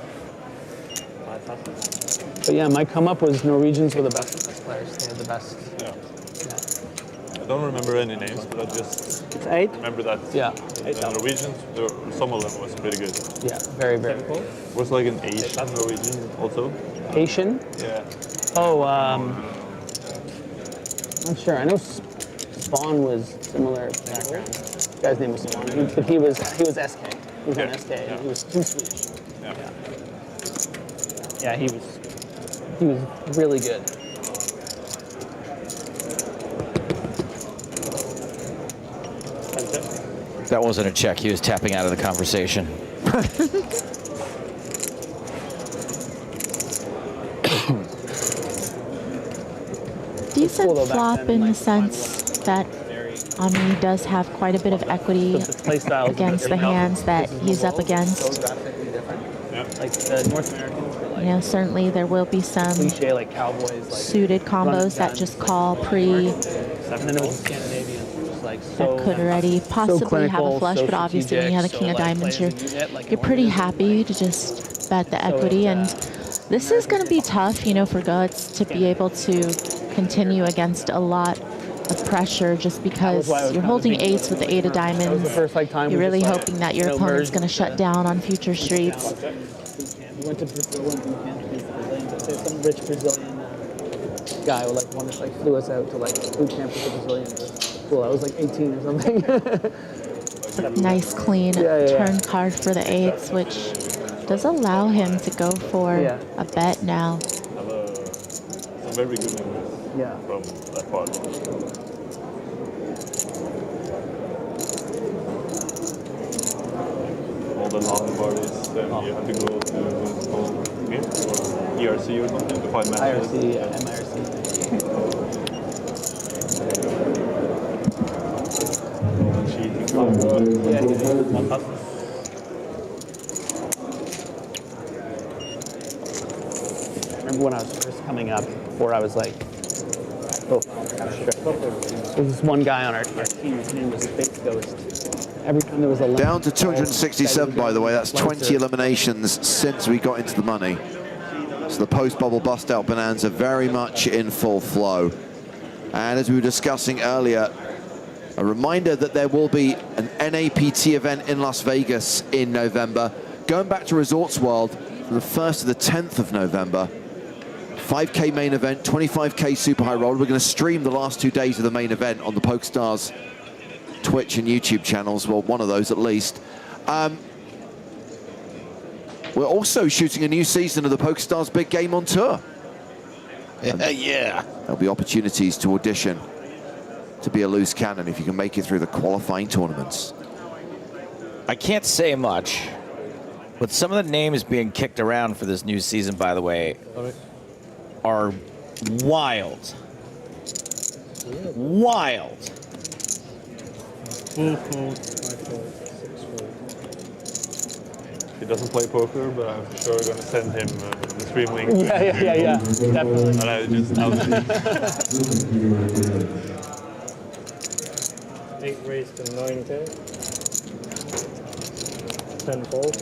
But yeah, my come up was Norwegians were the best players. They had the best. I don't remember any names, but I just remember that the Norwegians, some of them was pretty good. Yeah, very, very cool. Was like an Asian Norwegian also? Asian? Yeah. Oh, I'm sure. I know Spawn was similar background. The guy's name was Spawn, but he was SK. He was on SK. And he was Swedish. Yeah, he was really good. That wasn't a check. He was tapping out of the conversation. Decent flop in the sense that Ami does have quite a bit of equity against the hands that he's up against. Like the North Americans were like, You know, certainly there will be some cliche, like Cowboys, like suited combos that just call pre and then it was the Scandinavians, just like so that could already possibly have a clinical, flush, so but obviously when you have a king of strategic, diamonds, so, like, play as a unit, like, you're pretty happy to just bet the equity. And this is going to be tough, you know, for Guts to be able to continue against a lot of pressure just because why I was you're kind of holding thinking eights with the 8 of that was diamonds. the first time You're we really just, like, hoping that your you know, opponent's merged going to shut down on future streets. We went to Brazil, went to Brazilian. There's some rich Brazilian guy who like wanted like flew us out to like boot camp with the Brazilians. Cool, I was like 18 or something. Nice clean turn card for the 8s, which does allow him to go for a bet now. Some very good numbers from that part. All the long parties, then you have to go to what's called here, or ERC or something to find matches. IRC, MIRC. I remember when I was first coming up, before I was like, there was this one guy on our team, his name was Space Ghost. Every time there was a Down to 267, by the way. That's 20 eliminations since we got into the money. So the post-bubble bust-out bonanza very much in full flow. And as we were discussing earlier, a reminder that there will be an NAPT event in Las Vegas in November. Going back to Resorts World from the 1st to the 10th of November. 5K main event, 25K super high roll. We're going to stream the last 2 days of the main event on the PokerStars Twitch and YouTube channels, well, one of those at least. We're also shooting a new season of the PokerStars Big Game on Tour. Yeah. There'll be opportunities to audition to be a loose cannon if you can make it through the qualifying tournaments. I can't say much, but some of the names being kicked around for this new season, by the way, are wild. Wild. He doesn't play poker, but I'm sure going to send him the stream link. Yeah, definitely. And I just Eight raised to 9K. 10 fold.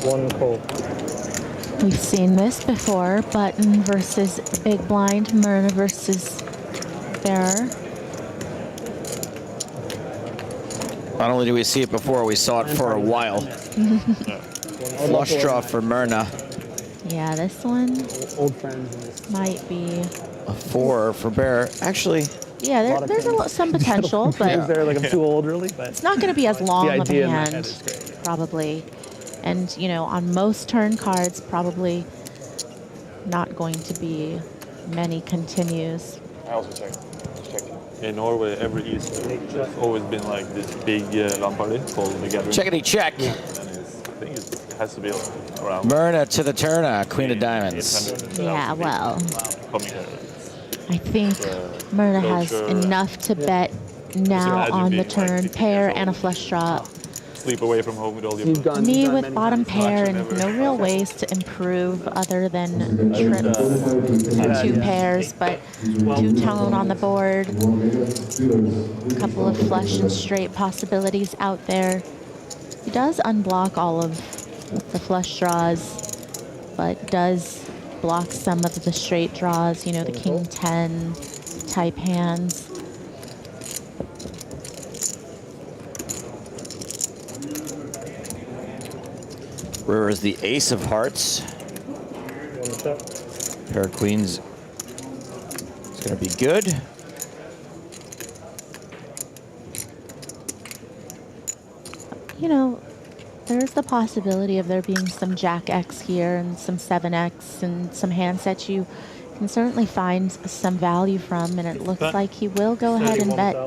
One call. We've seen this before, button versus big blind, Myrna versus bearer. Not only do we see it before, we saw it for a while. Flush draw for Myrna. Yeah, this one old friends might be a 4 for bear. Actually, yeah, there's some potential, but I'm too old, really. But it's not going to be as long of a idea in my head hand, is great. probably. And, you know, on most turn cards, probably not going to be many continues. I also checked. In Norway, every Easter, there's always been like this big LAN party called the Gathering. Checkity check. And I think it has to be around. Myrna to the turn, Queen of Diamonds. Yeah, well, Coming here. I think Myrna has enough to bet now on the turn, pair and a flush draw. Sleep away from home with all your Me with bottom pair and no real ways to improve other than trips to 2 pairs, but 2-tone on the board, a couple of flush and straight possibilities out there. He does unblock all of the flush draws, but does block some of the straight draws, you know, the King 10 type hands. River is the ace of hearts. Pair of queens is going to be good. You know, there's the possibility of there being some Jack X here and some 7X and some hands that you can certainly find some value from, and it looks like he will go ahead and bet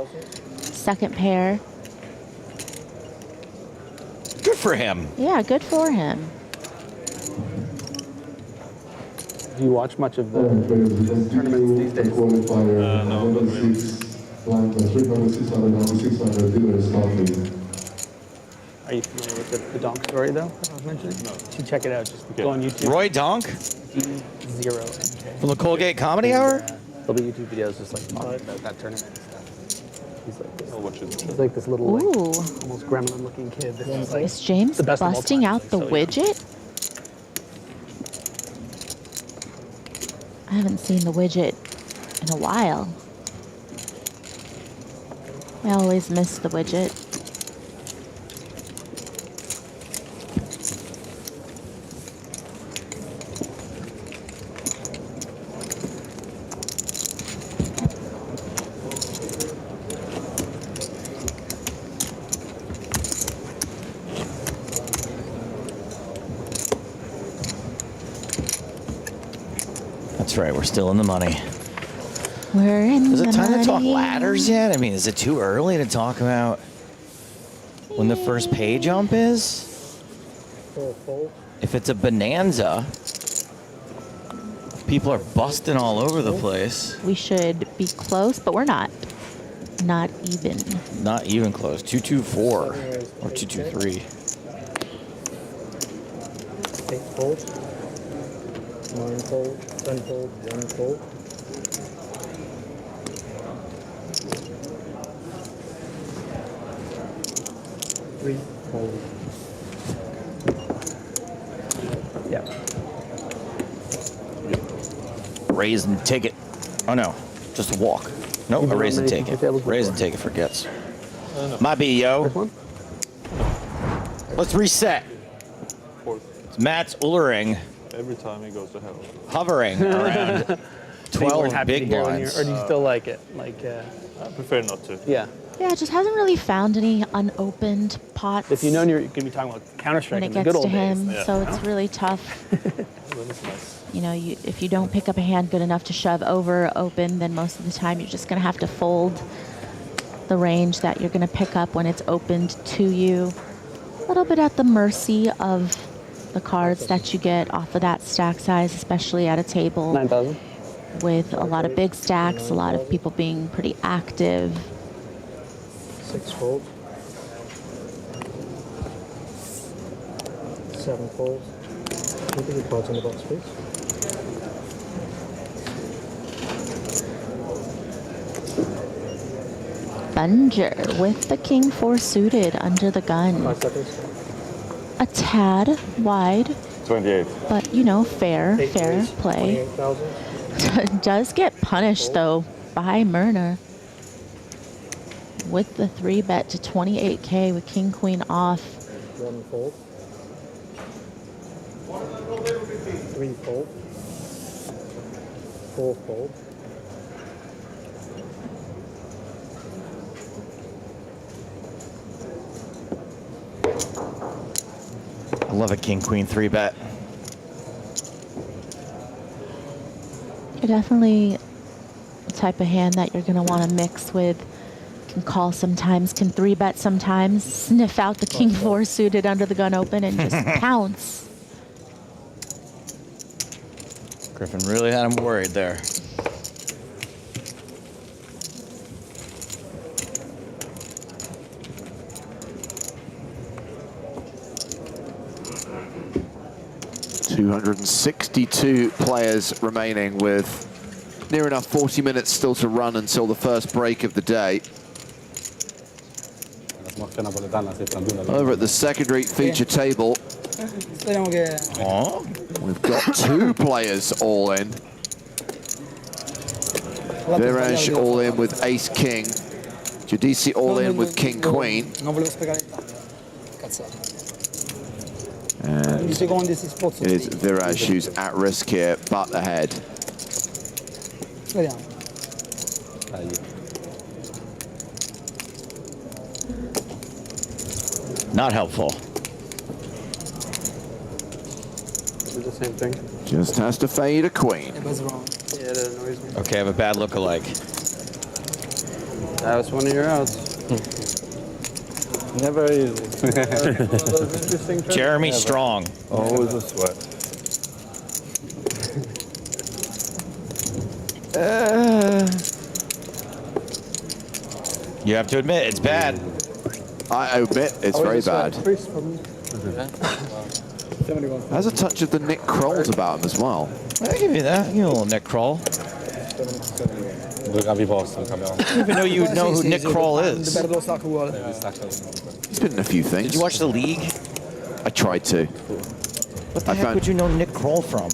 second pair. Good for him. Yeah, good for him. Do you watch much of the tournaments these days? No, not really. Are you familiar with the Donk story, though, that I was mentioning? No. You should check it out. Just go on YouTube. Roy Donk? D0NK. From the Colgate Comedy Hour? There'll be YouTube videos just like talking about that tournament and stuff. He's like this little, like, Ooh. almost gremlin-looking kid. That's like Is James the best of all busting time. out the widget? I haven't seen the widget in a while. I always miss the widget. That's right, we're still in the money. We're in Is the it time to talk money. ladders yet? I mean, is it too early to talk about when the first pay jump is? If it's a bonanza, people are busting all over the place. We should be close, but we're not. Not even. Not even close. 224 or 223. 8 fold, 9 fold, 10 fold, 1 fold. 3 fold. Yeah. Raise and take it. Oh no, just a walk. Nope, a raise and take it. Raise and take it forgets. Might be, yo. Let's reset. It's Matt's Ullering. Every time he goes to hell. Hovering around 12 big blinds. Or do you still like it? Like, I prefer not to. Yeah. Yeah, it just hasn't really found any unopened pots. If you know you're going to be talking about Counter-Strike when in it the gets good to old him, days. so it's really tough. You know, if you don't pick up a hand good enough to shove over open, then most of the time you're just going to have to fold the range that you're going to pick up when it's opened to you. A little bit at the mercy of the cards that you get off of that stack size, especially at a table 9,000 with a lot of big stacks, a lot of people being pretty active. 6 fold. 7 fold. Look at the cards in the box, please. Bunger with the king 4 suited under the gun. 5 seconds. A tad wide, 28. but you know, fair 8 threes, play. 28,000. Does get punished though by Myrna with the 3-bet to 28K with king queen off. 1 fold. 3 fold. 4 fold. I love a king queen 3-bet. You're definitely the type of hand that you're going to want to mix with. Can call sometimes, can 3-bet sometimes, sniff out the king 4 suited under the gun open and just pounce. Griffin really had him worried there. .262 players remaining with near enough 40 minutes still to run until the first break of the day. Over at the secondary feature table, we've got 2 players all in. Viraj all in with ace king. Duthie all in with king queen. And it is Viraj who's at risk here, but ahead. Not helpful. Do the same thing. Just has to fade a queen. It was wrong. Yeah, that annoys me. Okay, I have a bad look-alike. That was one of your outs. Never easy. Jeremy Strong. Always a sweat. You have to admit, it's bad. I admit it's very bad. Has a touch of the Nick Kroll's about him as well. I'll give you that. Give you a little Nick Kroll. Bravi posti, non capiamo. I don't even know you would know who Nick Kroll is. Dipende dallo stacco uguale. He's been in a few things. Did you watch the league? I tried to. What the heck would you know Nick Kroll from?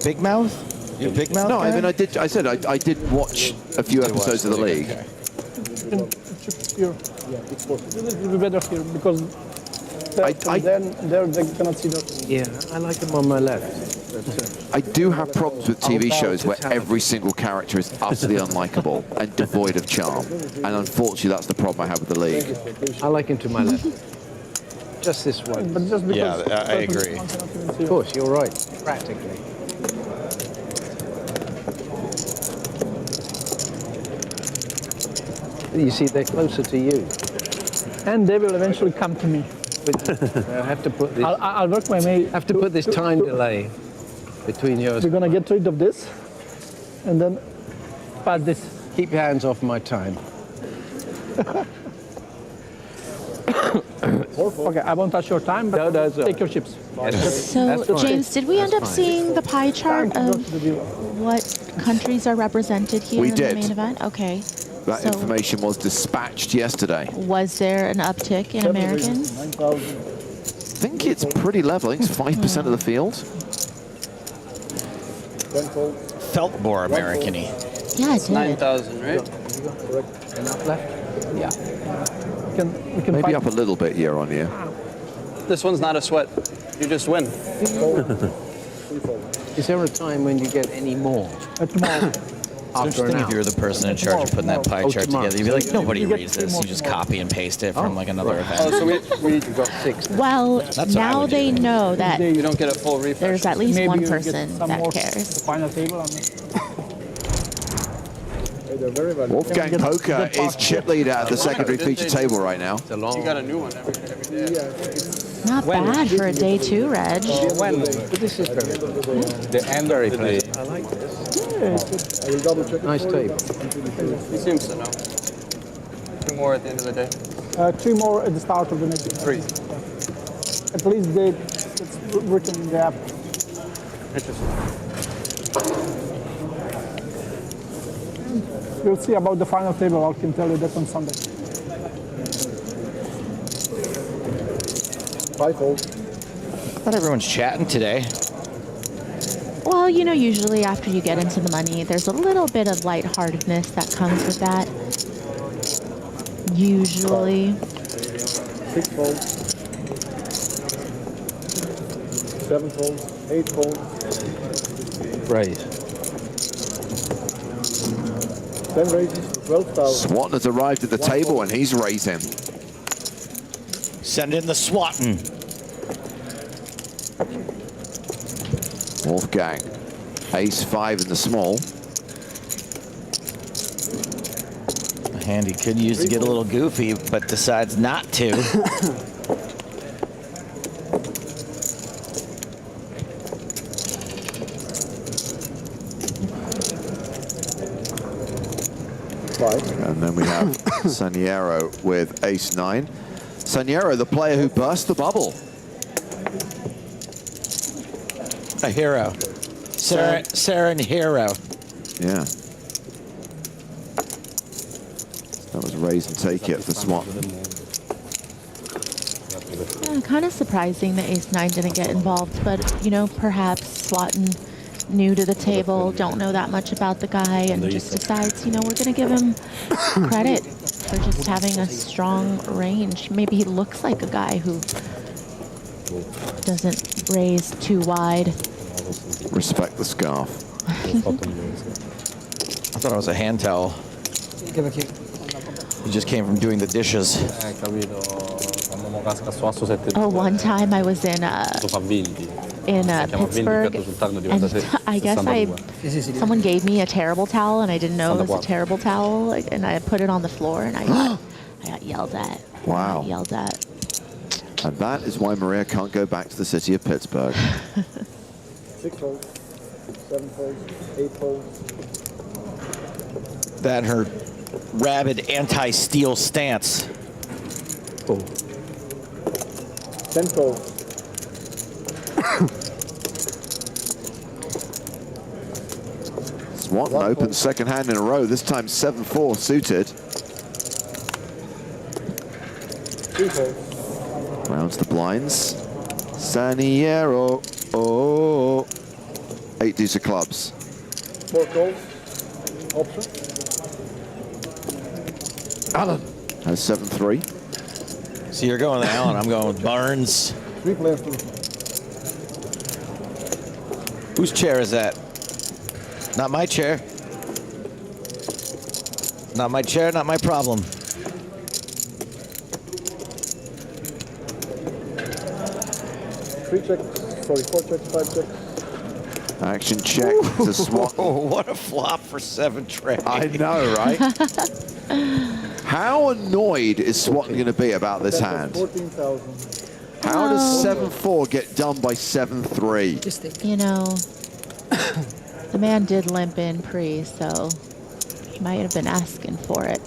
Big Mouth? You Big Mouth? No, guy? I mean, I said I did watch a few episodes of the league. Here. It will be better here because then they cannot see that. Yeah, I like them on my left. I do have problems with TV shows where every single character is utterly unlikable and devoid of charm. And unfortunately, that's the problem I have with the league. I like him to my left. Just this one. But just because I agree. Of course, you're right. Practically. You see, they're closer to you. And they will eventually come to me. I have to put this. I'll work my way. Have to put this time delay between yours. We're gonna get rid of this, and then pass this. Keep your hands off my time. Okay, I won't touch your time, but take your chips. So, James, did we end up seeing the pie chart of what countries are represented here We in did. the main event? Okay. That So, information was dispatched yesterday. was there an uptick in Americans? I think it's pretty level. I think it's 5% of the field. Felt more American-y. Yeah, it did. 9,000, right? Enough left? Yeah. We can Maybe fight. up a little bit year on year. This one's not a sweat. You just win. Is there a time when you get any more? Tomorrow. It's interesting if you're the person in charge of putting that pie chart together. You'd be like, nobody reads this. You just copy and paste it from like another event. Oh, so we got 6. Well, That's what I now would they do. know that You don't get a full refresh. there's at least Maybe one you'll get person some that more cares. The final table. Wolfgang Poker is chip leader at the secondary feature table right now. You got a new one every day. Not bad for a day 2, Reg. When? But this is very good. The end very play. I like this. I will double check. Nice table. He seems to know. 2 more at the end of the day. 3 more at the start of the next. 3. At least it's written in the app. We'll see about the final table. I can tell you that on Sunday. 5-fold. I thought everyone's chatting today. Well, you know, usually after you get into the money, there's a little bit of lightheartedness that comes with that. Usually. 6-fold. 7-fold. 8-fold. Raise. 10 raises. 12,000. Swatton has arrived at the table and he's raising. Send in the Swatton. Wolfgang, ace-5 in the small. A hand he could use to get a little goofy, but decides not to. And then we have Saniero with ace-9. Saniero, the player who burst the bubble. A hero. Saren hero. Yeah. That was raise and take it for Swatton. Yeah, kind of surprising that ace-9 didn't get involved, but, you know, perhaps Swatton, new to the table, don't know that much about the guy, and just decides, you know, we're going to give him credit for just having a strong range. Maybe he looks like a guy who doesn't raise too wide. Respect the scarf. I thought it was a hand towel. He just came from doing the dishes. Oh, one time I was in Pittsburgh, and I guess someone gave me a terrible towel, and I didn't know it was a terrible towel, and I put it on the floor, and I got yelled at. Wow. Yelled at. And that is why Maria can't go back to the city of Pittsburgh. 6-fold. 7-fold. 8-fold. That and her rabid anti-steal stance. 10-fold. Swanton opens second hand in a row, this time 7-4 suited. Rounds the blinds. Saniero. Oh. 8 deuce of clubs. 4 calls. Option. Alan has 7-3. So you're going with Allen, I'm going with Barnes. 3 players to Whose chair is that? Not my chair. Not my chair, not my problem. 3 checks. Sorry, 4 checks, 5 checks. Action check to Swanton. What a flop for 7 trade. I know, right? How annoyed is Swanton going to be about this hand? 14,000. How does 7-4 get done by 7-3? You know, the man did limp in pre, so he might have been asking for it.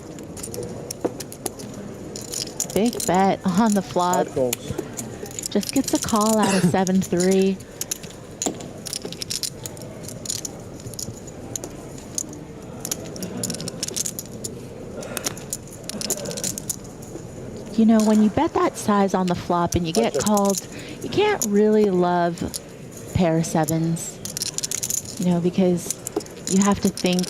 Big bet on the flop. Just gets a call out of 7-3. You know, when you bet that size on the flop and you get called, you can't really love pair sevens, you know, because you have to think,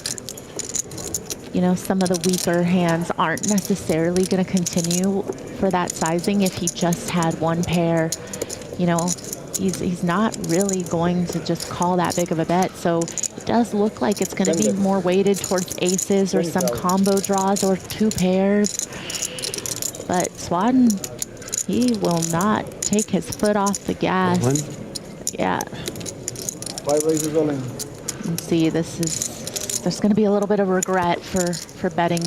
you know, some of the weaker hands aren't necessarily going to continue for that sizing. If he just had one pair, you know, he's not really going to just call that big of a bet. So it does look like it's going to be more weighted towards aces or some combo draws or 2 pairs. But Swanton, he will not take his foot off the gas. Yeah. 5 raises all in. And see, there's going to be a little bit of regret for betting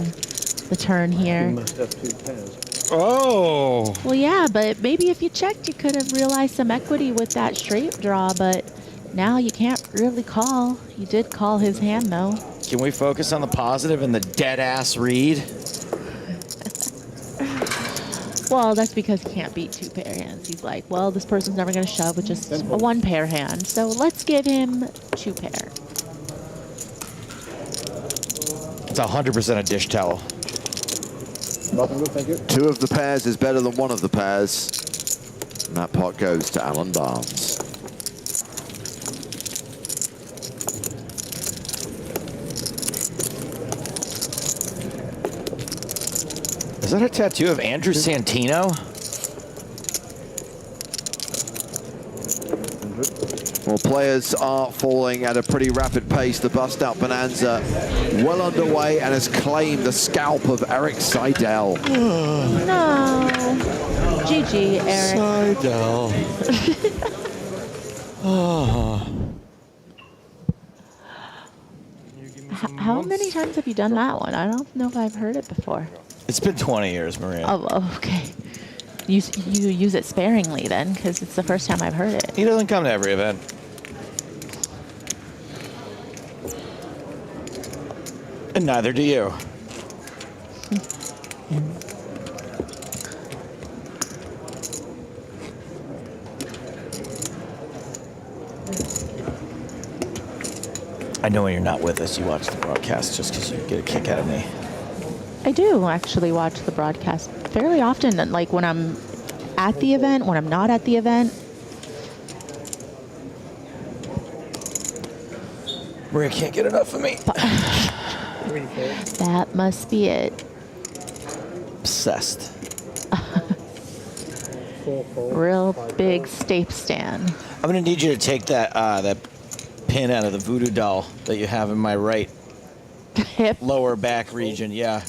the turn here. You must have 2 pairs. Oh. Well, yeah, but maybe if you checked, you could have realized some equity with that straight draw, but now you can't really call. You did call his hand, though. Can we focus on the positive and the dead-ass read? Well, that's because he can't beat 2 pair hands. He's like, well, this person's never going to shove with just a 1 pair hand. So let's give him 2 pair. It's 100% a dish towel. Thank you. 2 of the pairs is better than 1 of the pairs. And that pot goes to Alan Barnes. Is that a tattoo of Andrew Santino? Well, players are falling at a pretty rapid pace. The bust-out bonanza well underway and has claimed the scalp of Eric Seidel. No. GG, Eric. Seidel. Oh. How many times have you done that one? I don't know if I've heard it before. It's been 20 years, Maria. Oh, okay. You use it sparingly then, because it's the first time I've heard it. He doesn't come to every event. And neither do you. I know when you're not with us, you watch the broadcast just because you get a kick out of me. I do actually watch the broadcast fairly often, like when I'm at the event, when I'm not at the event. Maria can't get enough of me. That must be it. Obsessed. Real big stape stand. I'm gonna need you to take that that pin out of the voodoo doll that you have in my right hip lower back region. Yeah.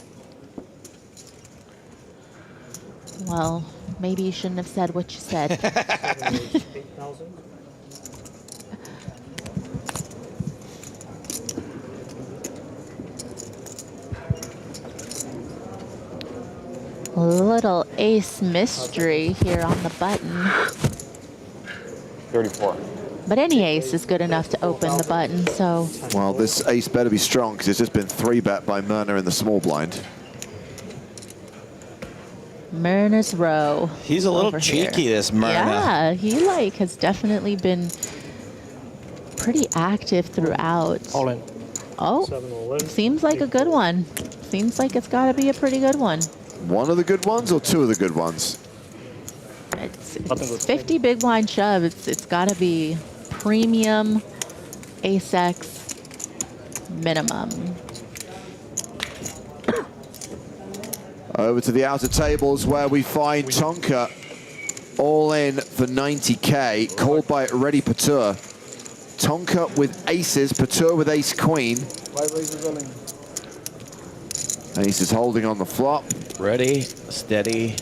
Well, maybe you shouldn't have said what you said. 8,000. Little ace mystery here on the button. 34. But any ace is good enough to open the button, so. Well, this ace better be strong because it's just been 3-bet by Myrna in the small blind. Myrna's row. He's a little cheeky, here. this Myrna. Yeah, he has definitely been pretty active throughout. All in. Oh, seems like a good one. Seems like it's got to be a pretty good one. One of the good ones or two of the good ones? It's 50 big blind shove. It's got to be premium ace-x minimum. Over to the outer tables where we find Tonka all in for 90K, called by Ready Patur. Tonka with aces, Patur with ace queen. Ace is holding on the flop. Ready, steady,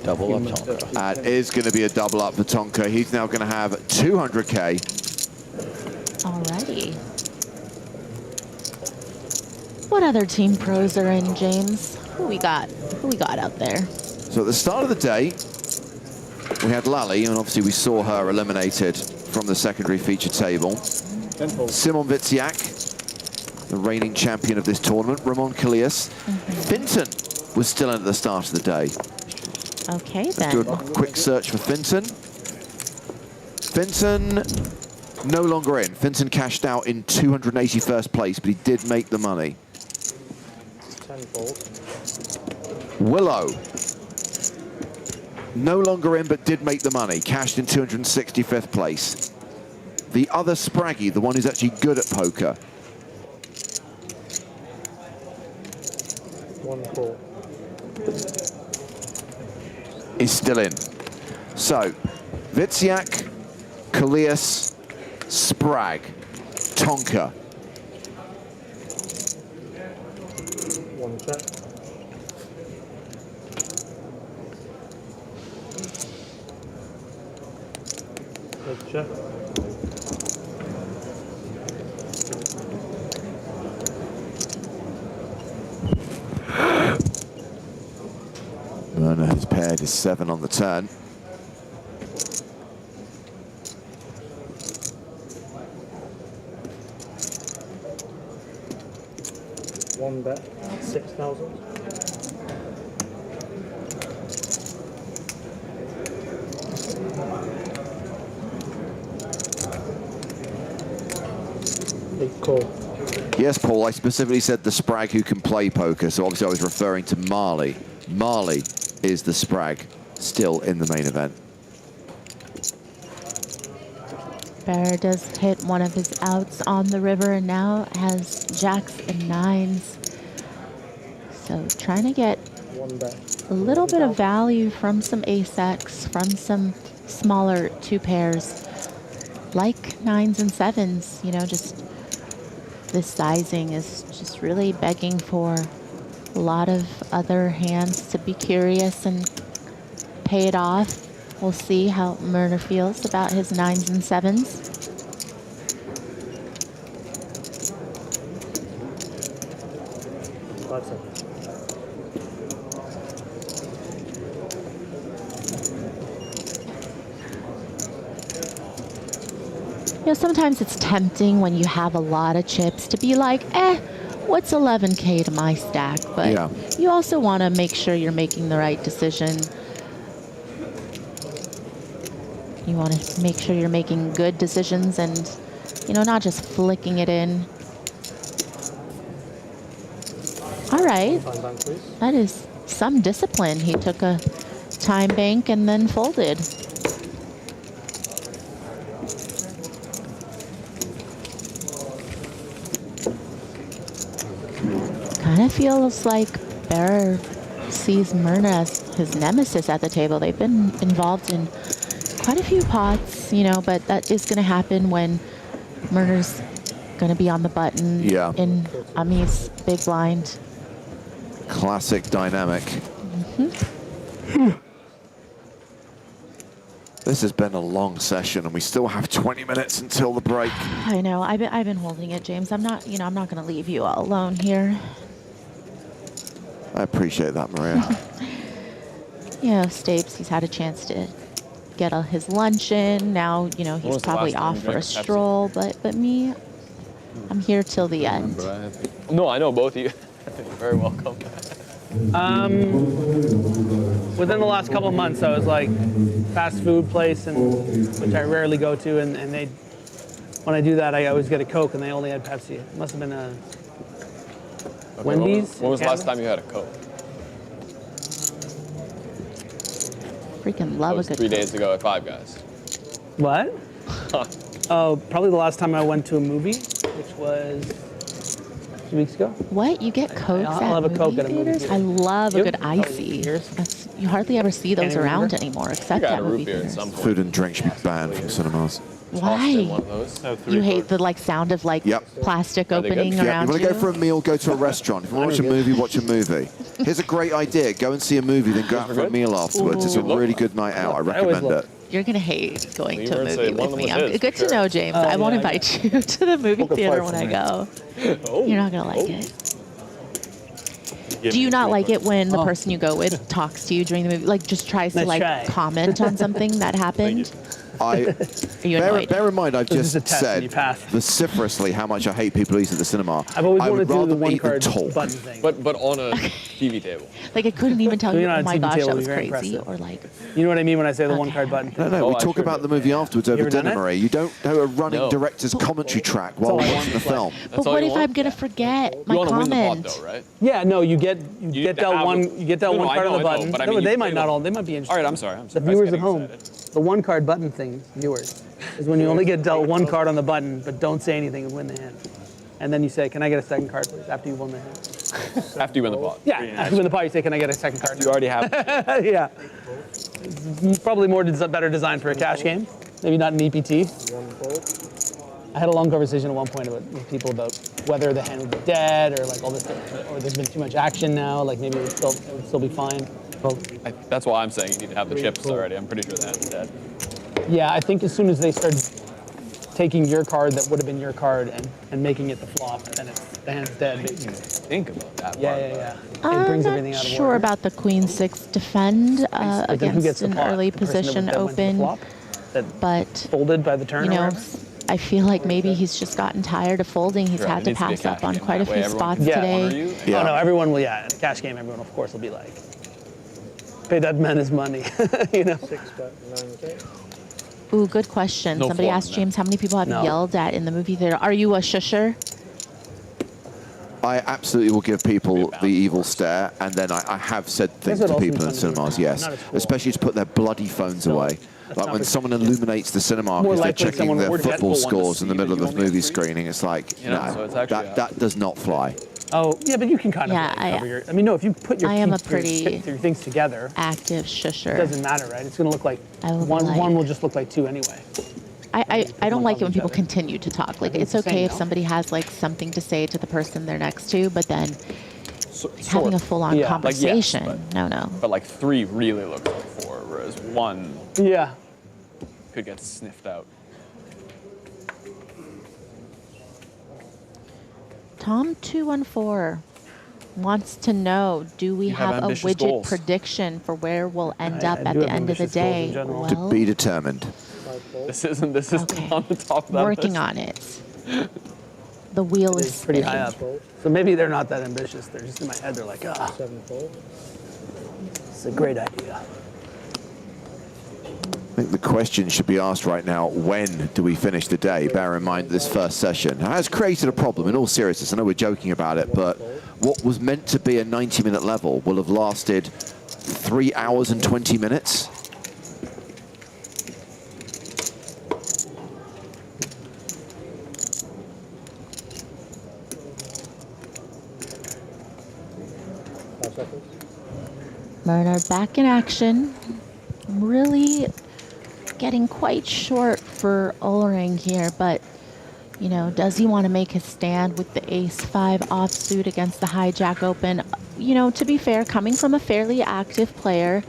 double up Tonka. That is going to be a double up for Tonka. He's now going to have 200K. Alrighty. What other team pros are in, James? Who we got? Who we got out there? So at the start of the day, we had Lally, and obviously we saw her eliminated from the secondary feature table. Simon Witziak, the reigning champion of this tournament. Ramon Callias. Finton was still in at the start of the day. Okay, Let's then. do a quick search for Finton. Finton no longer in. Finton cashed out in 281st place, but he did make the money. Willow, no longer in, but did make the money. Cashed in 265th place. The other Spraggy, the one who's actually good at poker. Is still in. So, Witziak, Callias, Spragg, Tonka. One check. Good check. Werner has paired his 7 on the turn. One bet, 6,000. Big call. Yes, Paul, I specifically said the Spragg who can play poker, so obviously I was referring to Marley. Marley is the Spragg still in the main event. Bear does hit one of his outs on the river and now has jacks and 9s. So trying to get a little bit of value from some ace-x, from some smaller 2 pairs, like 9s and 7s. You know, just this sizing is just really begging for a lot of other hands to be curious and pay it off. We'll see how Murner feels about his 9s and 7s. You know, sometimes it's tempting when you have a lot of chips to be like, what's 11K to my stack? But yeah, you also want to make sure you're making the right decision. You want to make sure you're making good decisions and, you know, not just flicking it in. All right. That is some discipline. He took a time bank and then folded. Kind of feels like Bear sees Myrna as his nemesis at the table. They've been involved in quite a few pots, you know, but that is going to happen when Myrna's going to be on the button in Ami's big blind. Classic dynamic. This has been a long session, and we still have 20 minutes until the break. I know. I've been holding it, James. I'm not going to leave you all alone here. I appreciate that, Maria. You know, Stapes, he's had a chance to get his lunch in. Now, you know, he's probably off for a stroll, but me, I'm here till the end. No, I know both of you. You're very welcome. Within the last couple of months, I was like fast food place, and which I rarely go to, and they when I do that, I always get a Coke, and they only had Pepsi. It must have been a Okay, Wendy's. When was the last Canada? time you had a Coke? Freaking love a good 3 days ago at Five Guys. What? Oh, probably the last time I went to a movie, which was 2 weeks ago. What? You get Cokes I'll at have a Coke movie at a movie theaters? theater. I love a You? good icy. You hardly ever see those Can't around remember. anymore, except at movie theaters. Food and drink should be banned from cinemas. Why? You hate the sound of plastic opening Yeah, you around want you? to go for a meal, go to a restaurant. If you want to watch a movie. Here's a great idea. Go and see a movie, then go out for a meal afterwards. It's a really good night out. I recommend it. You're gonna hate going to a were gonna say movie one with of me. them was his, Good for to know, sure. James. Oh, I won't yeah, invite you to the movie theater when I go. You're not gonna like it. Do you not like it when the person you go with talks to you during the movie, just tries to Let's try. comment on something that happened? Are you annoyed? Bear in mind, I've This just is a test and you said passed. vociferously how much I hate people who eat at the cinema. I've always I wanted would to do rather the one eat than card talk. button thing. But on a TV table. I couldn't even tell You're you, not oh on my TV gosh, table, that was you're very crazy, impressive. You know what I mean when I say the one card button? No, we talk about the movie afterwards over ever done dinner, it? Marie. You don't do a running No. director's commentary track while all I watching the film. But what if I'm gonna forget my comment? right? Yeah, no, you get that one card on the I know, button. but I No, mean, they you might play not the- all. They might be interested. All right, I'm sorry. The viewers at home, the one card button thing, viewers, is when you only get dealt one card on the button, but don't say anything and win the hand. And then you say, "Can I get a second card, please?" After you won the hand. After you win the pot. Yeah, after you win the pot, you say, "Can I get a second card?" You already have. Yeah. It's probably better designed for a cash game. Maybe not an EPT. I had a long conversation at one point with people about whether the hand would be dead or all this stuff, or there's been too much action now. Maybe it would still be fine. Well, That's why I'm saying you need to have the chips already. I'm pretty sure the hand's dead. yeah, I think as soon as they start taking your card that would have been your card and making it the flop, then the hand's dead. Think about that. Yeah. It I'm brings not everything out of sure order. about the Queen 6 defend But then who gets against the an pot? early The person position that went to the open, flop? but Folded by the turn. you or know, whatever? I feel like maybe he's just gotten tired of folding. He's Right, had it to needs to be a pass up cash on game. quite a That way few everyone spots can honor today. you. Oh no, everyone will. Yeah, cash game. Everyone, of course, will be like, pay that man his money. You know. 6-bet, 9K. Ooh, good question. No Somebody flop asked in James, how many people have No. yelled at in the movie theater? Are you a shusher? I absolutely will give people the evil stare, and then I have said things That's to what people in also becomes cinemas, weird. yes. Not at school. Especially to put their bloody phones away. that's Like not when for- someone illuminates the cinema More because they're likely checking someone their would get football one to scores in the see middle that of you the only movie have three. screening. It's like, You know, no, so it's actually that does not fly. Oh yeah, but you can kind of Yeah, cover your. I mean, no, if you put your I am a your pretty things together, active it shusher. doesn't matter, right? It's going to look like I will one. like- One will just look like two anyway. I don't like it when each people other. continue to talk. Like, it's It's the okay same, if no? somebody has something to say to the person they're next to, but then Sort having a of. full-on Yeah, like, yes, conversation. No. But 3 really looks like 4, whereas 1 Yeah. could get sniffed out. Tom214 wants to know, do we You have have a ambitious widget goals. prediction for where we'll end I up at do the have end of the ambitious goals in day? general. To be determined. This is Okay. on the top of that Working list. on it. The wheel is It's pretty high spinning. up. So maybe they're not that ambitious. They're just in my head. They're like, 7-4. it's a great idea. I think the question should be asked right now, when do we finish the day? Bear in mind this first session has created a problem in all seriousness. I know we're joking about it, but what was meant to be a 90-minute level will have lasted 3 hours and 20 minutes. Bernard back in action. Really getting quite short for Ullring here, but you know, does he want to make his stand with the ace-5 offsuit against the hijack open? You know, to be fair, coming from a fairly active player,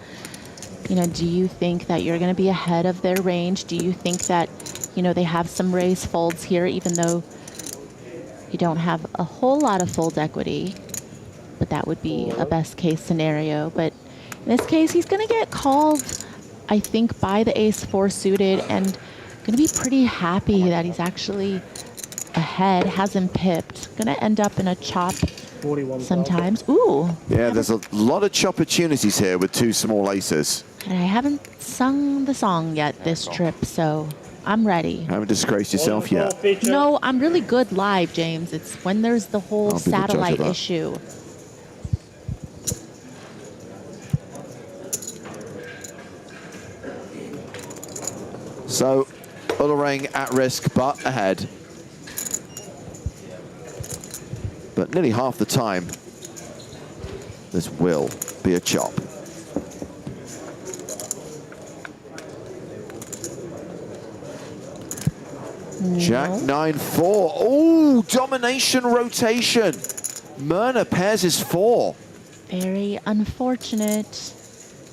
you know, do you think that you're going to be ahead of their range? Do you think that, you know, they have some raise folds here, even though you don't have a whole lot of fold equity? But that would be a best case scenario. But in this case, he's going to get called, I think, by the ace-4 suited, and going to be pretty happy that he's actually ahead, has him pipped. Going to end up in a chop sometimes. Ooh. Yeah, there's a lot of chop opportunities here with 2 small aces. And I haven't sung the song yet this trip, so I'm ready. Haven't disgraced yourself yet. No, I'm really good live, James. It's when there's the whole I'll be the judge of satellite that. issue. So, Ullering at risk, but ahead. But nearly half the time, this will be a chop. Jack 9-4. Oh, domination rotation. Myrna pairs his 4. Very unfortunate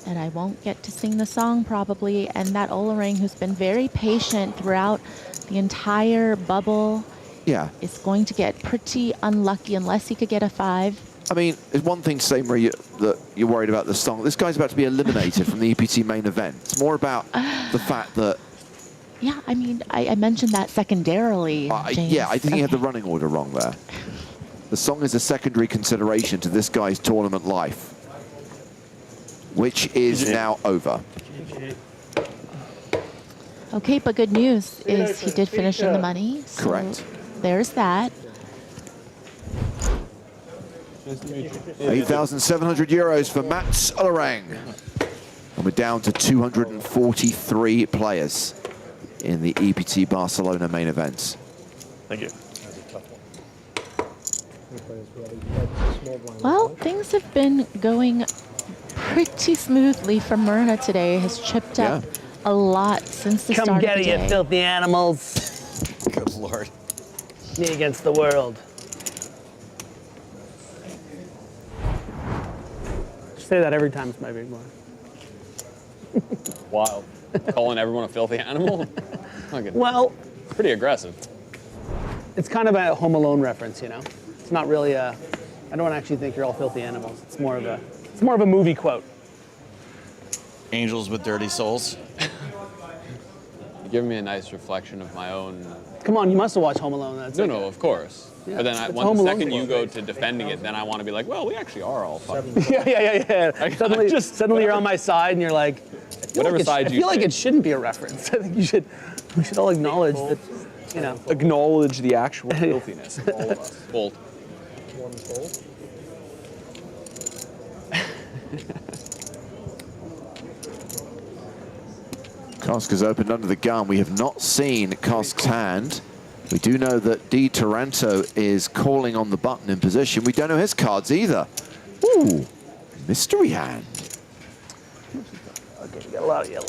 that I won't get to sing the song probably. And that Ullering, who's been very patient throughout the entire bubble, is going to get pretty unlucky unless he could get a 5. I mean, it's one thing to say, Maria, that you're worried about the song. This guy's about to be eliminated from the EPT main event. It's more about the fact that... Yeah, I mean, I mentioned that secondarily, James. Yeah, I think he had the running order wrong there. The song is a secondary consideration to this guy's tournament life, which is now over. Okay, but good news is he did finish in the money. So Correct. There's that. 8,700 euros for Mats Ullering. And we're down to 243 players in the EPT Barcelona main events. Thank you. Well, things have been going pretty smoothly for Myrna today. Has chipped up a lot since the start of the day. Come get it, you filthy animals. Good Lord. Me against the world. Say that every time it's my big one. Wild. Calling everyone a filthy animal? Well, pretty aggressive. It's kind of a Home Alone reference, you know? It's not really a, I don't actually think you're all filthy animals. It's more of a movie quote. Angels with dirty souls. You're giving me a nice reflection of my own. Come on, you must have watched Home Alone. That's No, of course. Yeah, but then it's when Home the Alone second you quote. go to defending it, then I want to be like, well, we actually are all fucking. Yeah. Suddenly you're on my side and you're like, Whatever side I you feel like take. it shouldn't be a reference. I think we should all acknowledge that, you know. Acknowledge the actual filthiness of all of us. Bold. One fold. Kosk has opened under the gun. We have not seen Kosk's hand. We do know that Di Taranto is calling on the button in position. We don't know his cards either. Ooh, mystery hand. Okay, you got a lot of yellow.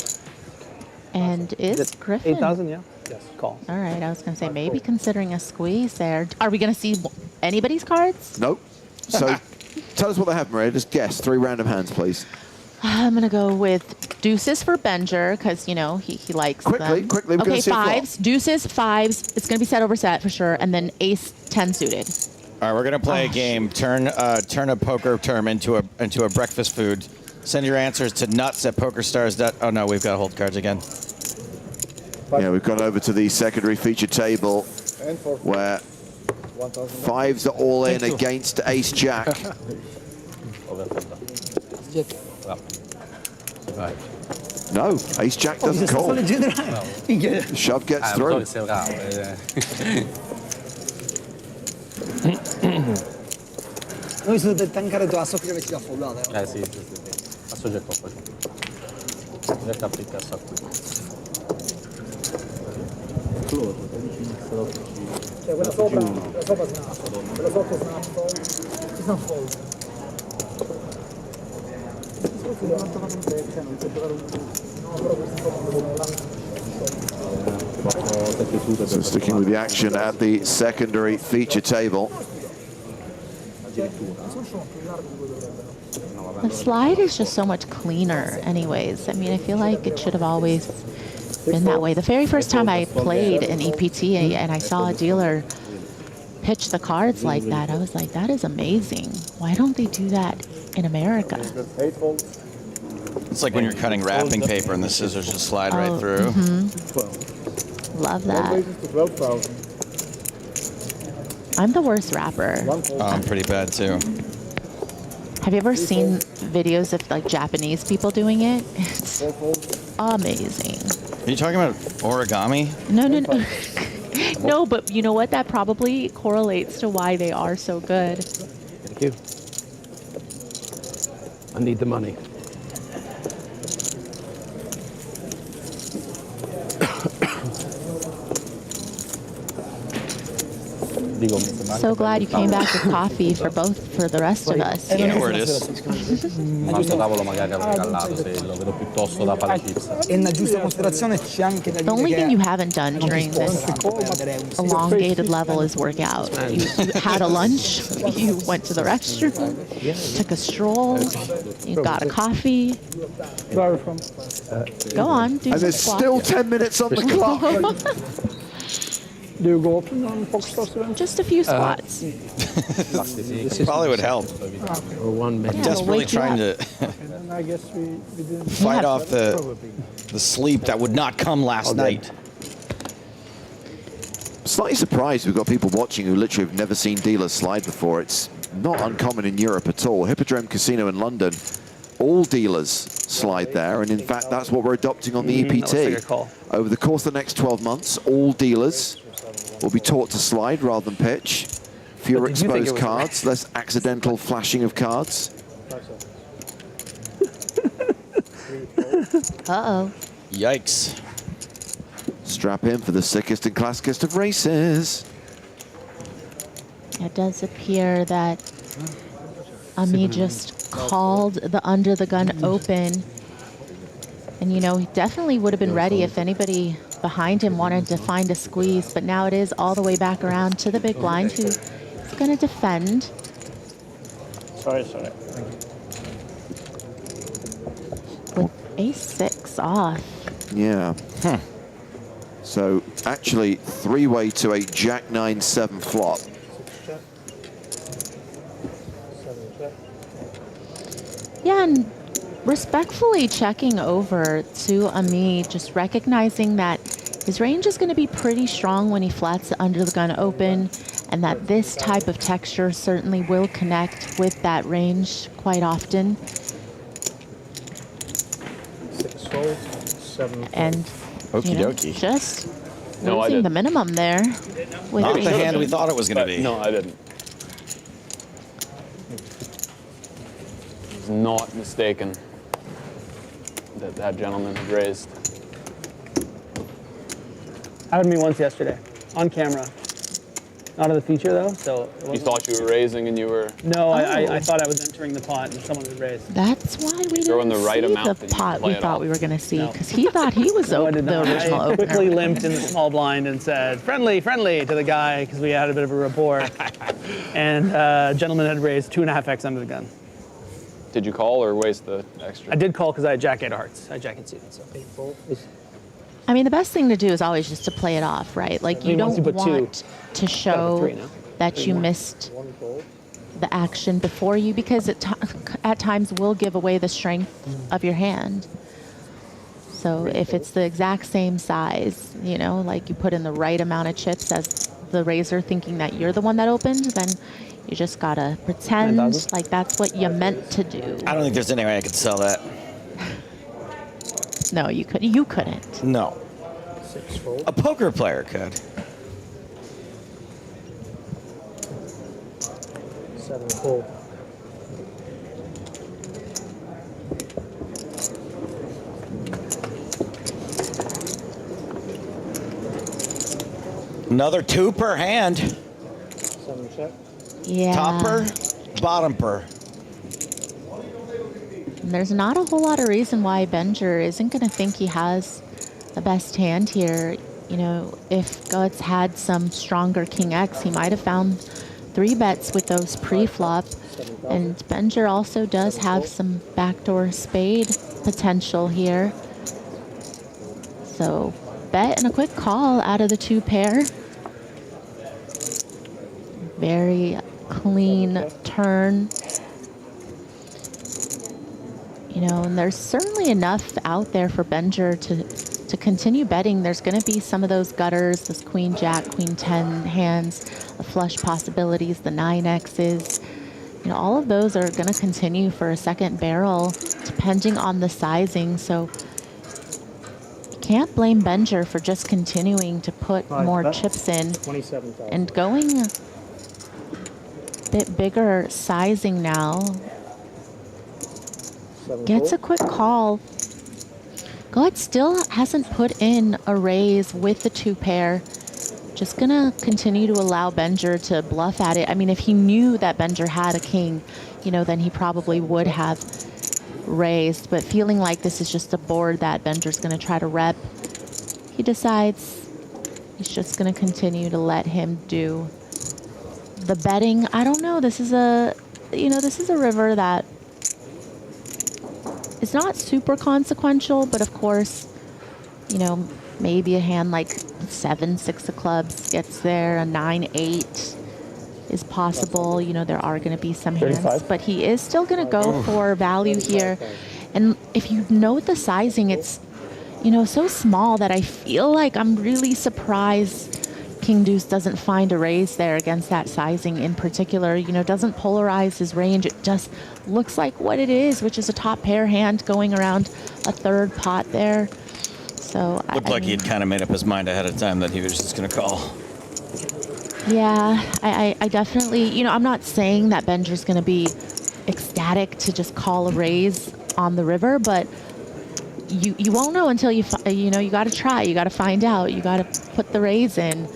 And is Griffin? 8,000, yeah? Yes. Call. All right, I was going to say maybe considering a squeeze there. Are we going to see anybody's cards? Nope. So tell us what they have, Maria. Just guess. 3 random hands, please. I'm going to go with deuces for Benger because, you know, he likes them. Quickly. We're Okay, gonna see a flop. 5s, deuces, 5s. It's going to be set over set for sure. And then ace 10 suited. All right, we're gonna play a game. Turn a poker term into a breakfast food. Send your answers to nuts at PokerStars. Oh no, we've got hold cards again. Yeah, we've gone over to the secondary feature table where 5s are all in against ace jack. No, ace jack doesn't call. The shove gets through. Noi sono per tankare tu, so che ci ha follato. Sì. Adesso già troppo. Già capita a Cioè quella sopra snap, quella sotto snap fold, ci sono fold. So sticking with the action at the secondary feature table. The slide is just so much cleaner anyways. I mean, I feel like it should have always been that way. The very first time I played an EPT and I saw a dealer pitch the cards like that, I was like, that is amazing. Why don't they do that in America? It's like when you're cutting wrapping paper and the scissors just slide right through. Love that. I'm the worst rapper. Oh, I'm pretty bad too. Have you ever seen videos of like Japanese people doing it? It's amazing. Are you talking about origami? No. No, but you know what? That probably correlates to why they are so good. Thank you. I need the money. So glad you came back with coffee for the rest of us. You know where it is. E nella giusta considerazione c'è anche da dire The only thing che you haven't done during this elongated level is work out. You had a lunch, you went to the restroom, took a stroll, you got a coffee. Where are you from? Go on, do And some there's squats. still 10 minutes on the clock. Do you go often on PokerStars events? Just a few squats. Probably would help. Or 1 minute. I'm desperately trying to I guess we didn't. fight off the sleep that would not come last night. Slightly surprised we've got people watching who literally have never seen dealers slide before. It's not uncommon in Europe at all. Hippodrome Casino in London, all dealers slide there, and in fact that's what we're adopting on the EPT. That looks like a call. Over the course of the next 12 months, all dealers will be taught to slide rather than pitch. Fewer But did you think exposed it was cards, less accidental flashing of cards. Uh-oh. Yikes. Strap in for the sickest and classicest of races. It does appear that Ami just called the under the gun open. And, you know, he definitely would have been ready if anybody behind him wanted to find a squeeze. But now it is all the way back around to the big blind, who's going to defend. Sorry. With ace-6 off. Yeah. So actually three-way to a Jack-9-7 flop. Yeah, and respectfully checking over to Ami, just recognizing that his range is going to be pretty strong when he flats the under the gun open, and that this type of texture certainly will connect with that range quite often. 6 fold, 7 fold. And Okie dokie. Just No, I losing the didn't. minimum there. With Not ace the six. hand we thought it was going to be. No, I didn't. I was not mistaken that that gentleman had raised. Happened to me once yesterday, on camera. Not of the feature though, so. It You wasn't- thought you were raising and you were No, I thought I was entering the pot and someone had raised. That's why we Throw in didn't the right see amount the and you pot play we it thought off. we were going to see, No. because he thought he was No, I did the not. original I opener. quickly limped in the small blind and said, friendly to the guy, because we had a bit of a rapport. And a gentleman had raised 2.5x under the gun. Did you call or waste the extra? I did call because I had Jack 8 of hearts. I had Jack and suited, so. I mean, the best thing to do is always just to play it off, right? Like, you once don't you put two, want to show three now. that you missed the action before you, because it at times will give away the strength of your hand. So if it's the exact same size, you know, like you put in the right amount of chips as the raiser thinking that you're the one that opened, then you just gotta pretend like that's what you meant to do. I don't think there's any way I could sell that. No, you couldn't. No. A poker player could. 7 fold. Another 2 per hand. 7 check. Yeah. Topper, bottomper. And there's not a whole lot of reason why Benger isn't going to think he has the best hand here. You know, if Guts had some stronger King X, he might have found 3 bets with those pre-flop. And Benger also does have some backdoor spade potential here. So bet and a quick call out of the 2 pair. Very clean turn. You know, and there's certainly enough out there for Benger to continue betting. There's going to be some of those gutters, this Queen Jack, Queen 10 hands, the flush possibilities, the 9Xs. You know, all of those are going to continue for a second barrel, depending on the sizing. So you can't blame Benger for just continuing to put more chips in and going a bit bigger sizing now. Gets a quick call. God still hasn't put in a raise with the 2-pair. Just gonna continue to allow Benger to bluff at it. I mean, if he knew that Benger had a king, you know, then he probably would have raised. But feeling like this is just a board that Benger's gonna try to rep, he decides he's just gonna continue to let him do the betting. I don't know. This is a, you know, this is a river that it's not super consequential, but of course, you know, maybe a hand like 7, 6 of clubs gets there, a 9, 8 is possible. You know, there are going to be some hands, but he is still going to go for value here. And if you note the sizing, it's, you know, so small that I feel like I'm really surprised King Deuce doesn't find a raise there against that sizing in particular. You know, doesn't polarize his range. It just looks like what it is, which is a top pair hand going around a third pot there. So looked like he had kind of made up his mind ahead of time that he was just going to call. Yeah, I definitely, you know, I'm not saying that Benger's going to be ecstatic to just call a raise on the river, but you won't know until you know, you got to try, you got to find out, you got to put the raise in.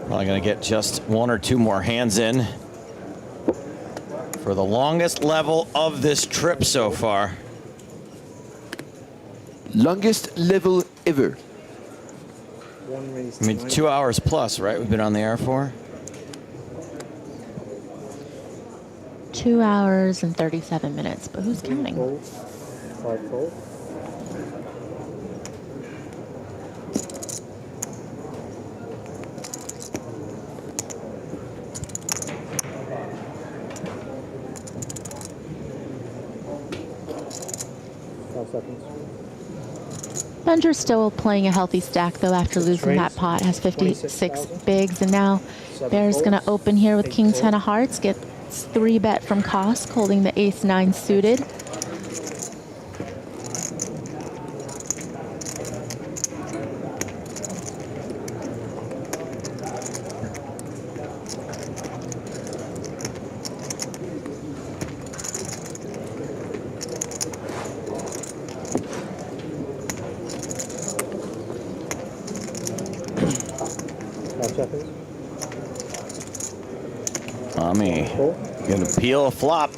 Probably going to get just 1 or 2 more hands in for the longest level of this trip so far. Longest level ever. I mean, 2 hours plus, right? We've been on the air for 2 hours and 37 minutes, but who's counting? 5-4. Benger's still playing a healthy stack, though, after losing that pot. Has 56 bigs, and now Bear's going to open here with King 10 of hearts. Gets 3-bet from Kosk, holding the ace-9 suited. Tommy gonna peel a flop.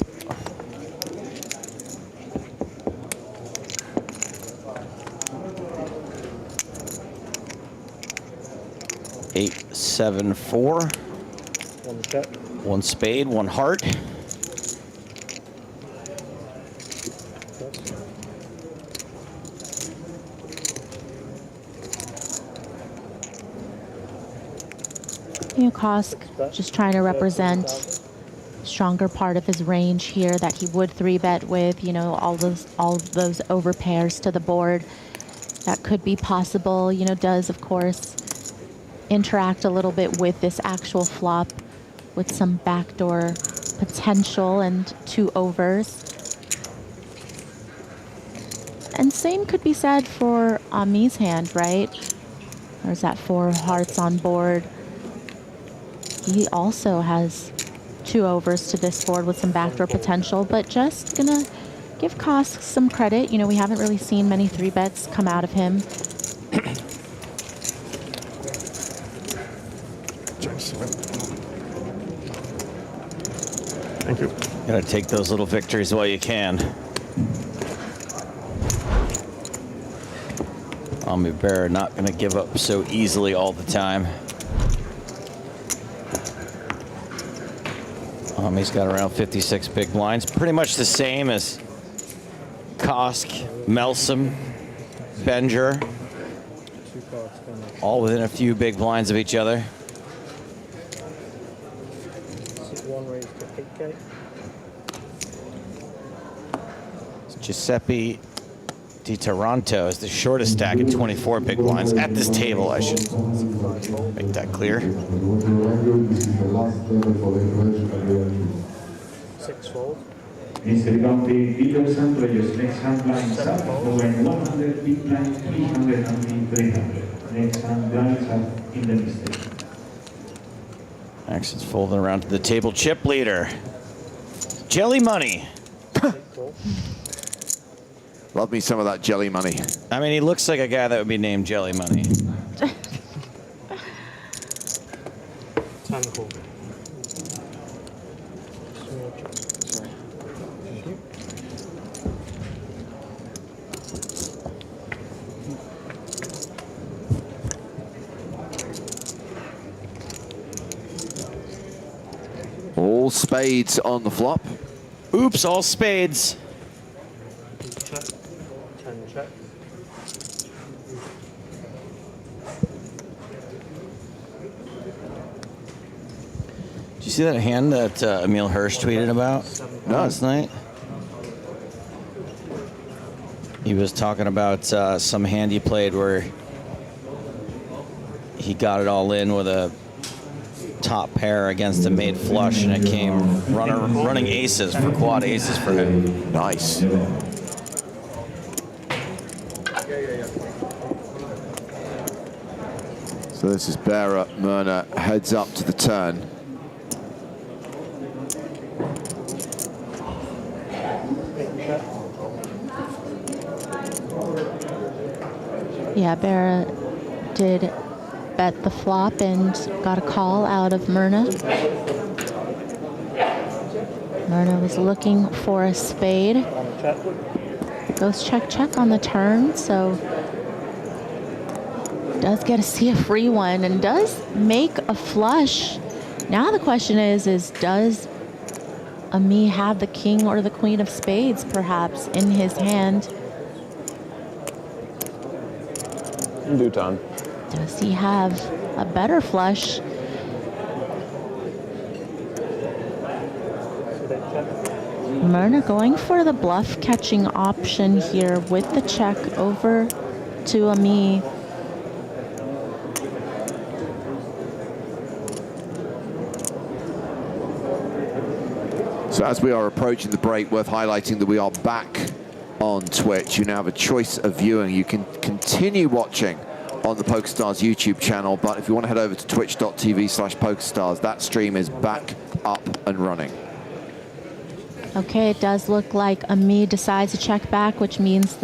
Eight, 7, 4. 1 spade, 1 heart. You know, Kosk just trying to represent stronger part of his range here that he would 3-bet with. You know, all of those over pairs to the board that could be possible. You know, does of course interact a little bit with this actual flop with some backdoor potential and 2 overs. And same could be said for Ami's hand, right? There's that 4 hearts on board. He also has 2 overs to this board with some backdoor potential, but just gonna give Kosk some credit. You know, we haven't really seen many 3-bets come out of him. Thank you. Gotta take those little victories while you can. Ami Bear not gonna give up so easily all the time. He's got around 56 big blinds, pretty much the same as Kosk, Melsom, Benger, all within a few big blinds of each other. Giuseppe Di Toronto is the shortest stack at 24 big blinds. At this table, I should make that clear. 6 fold. Mr. County dealers and players, next hand blinds up, following 100, big blind, 300 and 300. Next hand blinds up in the mistake. Action's folding around to the table. Chip leader. Jelly money. Love me some of that jelly money. I mean, he looks like a guy that would be named Jelly Money. 10 fold. All spades on the flop. Oops, all spades. Check. 10 check. Did you see that hand that Emil Hirsch tweeted about last night? He was talking about some hand he played where he got it all in with a top pair against a made flush, and it came running aces for quad aces for him. Nice. So this is Bearer. Myrna heads up to the turn. Yeah, Bearer did bet the flop and got a call out of Myrna. Myrna was looking for a spade. Goes check, check on the turn, so does get to see a free one and does make a flush. Now the question is does Ami have the king or the queen of spades perhaps in his hand? In due time. Does he have a better flush? Myrna going for the bluff catching option here with the check over to Ami. So as we are approaching the break, worth highlighting that we are back on Twitch. You now have a choice of viewing. You can continue watching on the PokerStars YouTube channel, but if you want to head over to twitch.tv/PokerStars, that stream is back up and running. Okay, it does look like Ami decides to check back, which means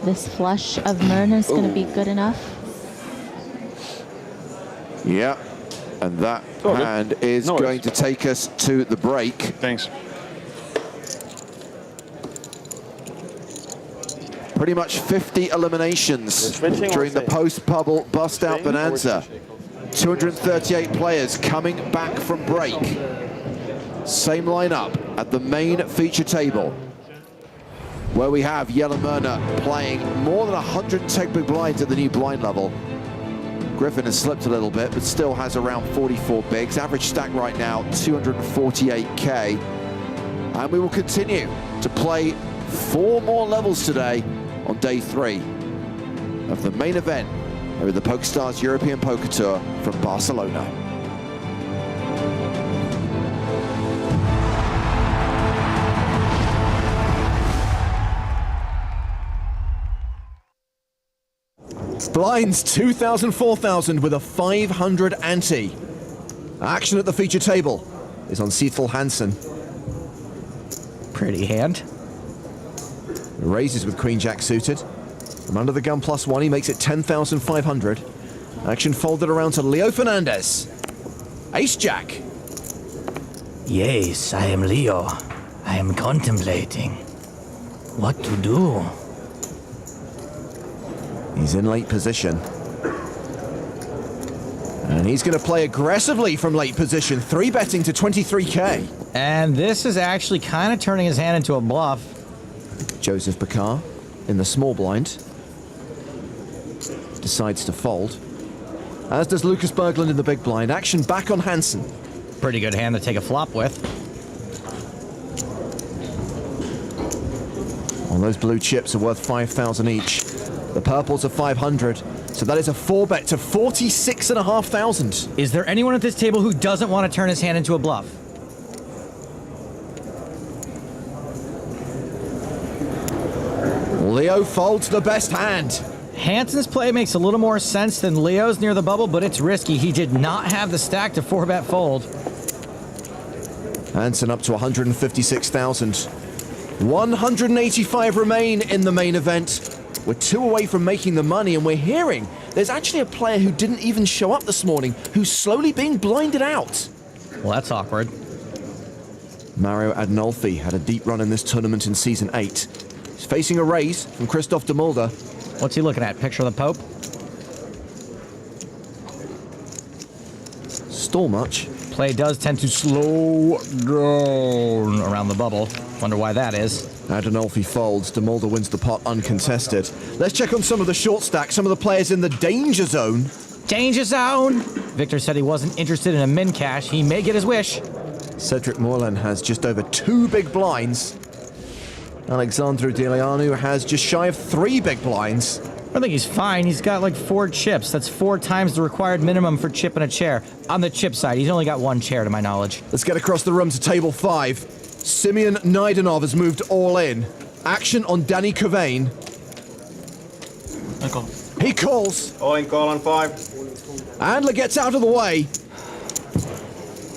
this flush of Myrna is going to be good enough. Yeah, and that hand is going to take us to the break. Thanks. Pretty much 50 eliminations during the post-bubble bust-out bonanza. 238 players coming back from break. Same lineup at the main feature table, where we have Yellow Myrna playing more than 110 big blinds at the new blind level. Griffin has slipped a little bit, but still has around 44 bigs. Average stack right now, 248K. And we will continue to play 4 more levels today on day 3 of the main event of the PokerStars European Poker Tour from Barcelona. Blinds 2,000, 4,000 with a 500 ante. Action at the feature table is on Cecil Hansen. Pretty hand. Raises with Queen Jack suited. From under the gun +1, he makes it 10,500. Action folded around to Leo Fernandez. Ace Jack. Yes, I am Leo. I am contemplating what to do. He's in late position. And he's going to play aggressively from late position, 3-betting to 23K. And this is actually kind of turning his hand into a bluff. Joseph Bakar in the small blind. Decides to fold. As does Lucas Berglund in the big blind. Action back on Hansen. Pretty good hand to take a flop with. And those blue chips are worth 5,000 each. The purples are 500. So that is a 4-bet to 46,500. Is there anyone at this table who doesn't want to turn his hand into a bluff? Leo folds the best hand. Hanson's play makes a little more sense than Leo's near the bubble, but it's risky. He did not have the stack to 4-bet fold. Hanson up to 156,000. 185 remain in the main event. We're 2 away from making the money, and we're hearing there's actually a player who didn't even show up this morning who's slowly being blinded out. Well, that's awkward. Mario Adnolfi had a deep run in this tournament in Season 8. He's facing a raise from Christoph de Mulder. What's he looking at? Picture of the Pope? Stall much. Play does tend to slow down around the bubble. Wonder why that is. Adnolfi folds. De Mulder wins the pot uncontested. Let's check on some of the short stacks. Some of the players in the danger zone. Danger zone! Victor said he wasn't interested in a min cash. He may get his wish. Cedric Moreland has just over 2 big blinds. Alexandru Deleanu has just shy of 3 big blinds. I think he's fine. He's got like 4 chips. That's 4 times the required minimum for chip and a chair. On the chip side, he's only got 1 chair to my knowledge. Let's get across the room to table 5. Simeon Naidenov has moved all in. Action on Danny Cavane. He calls. All in call on 5. Andler gets out of the way.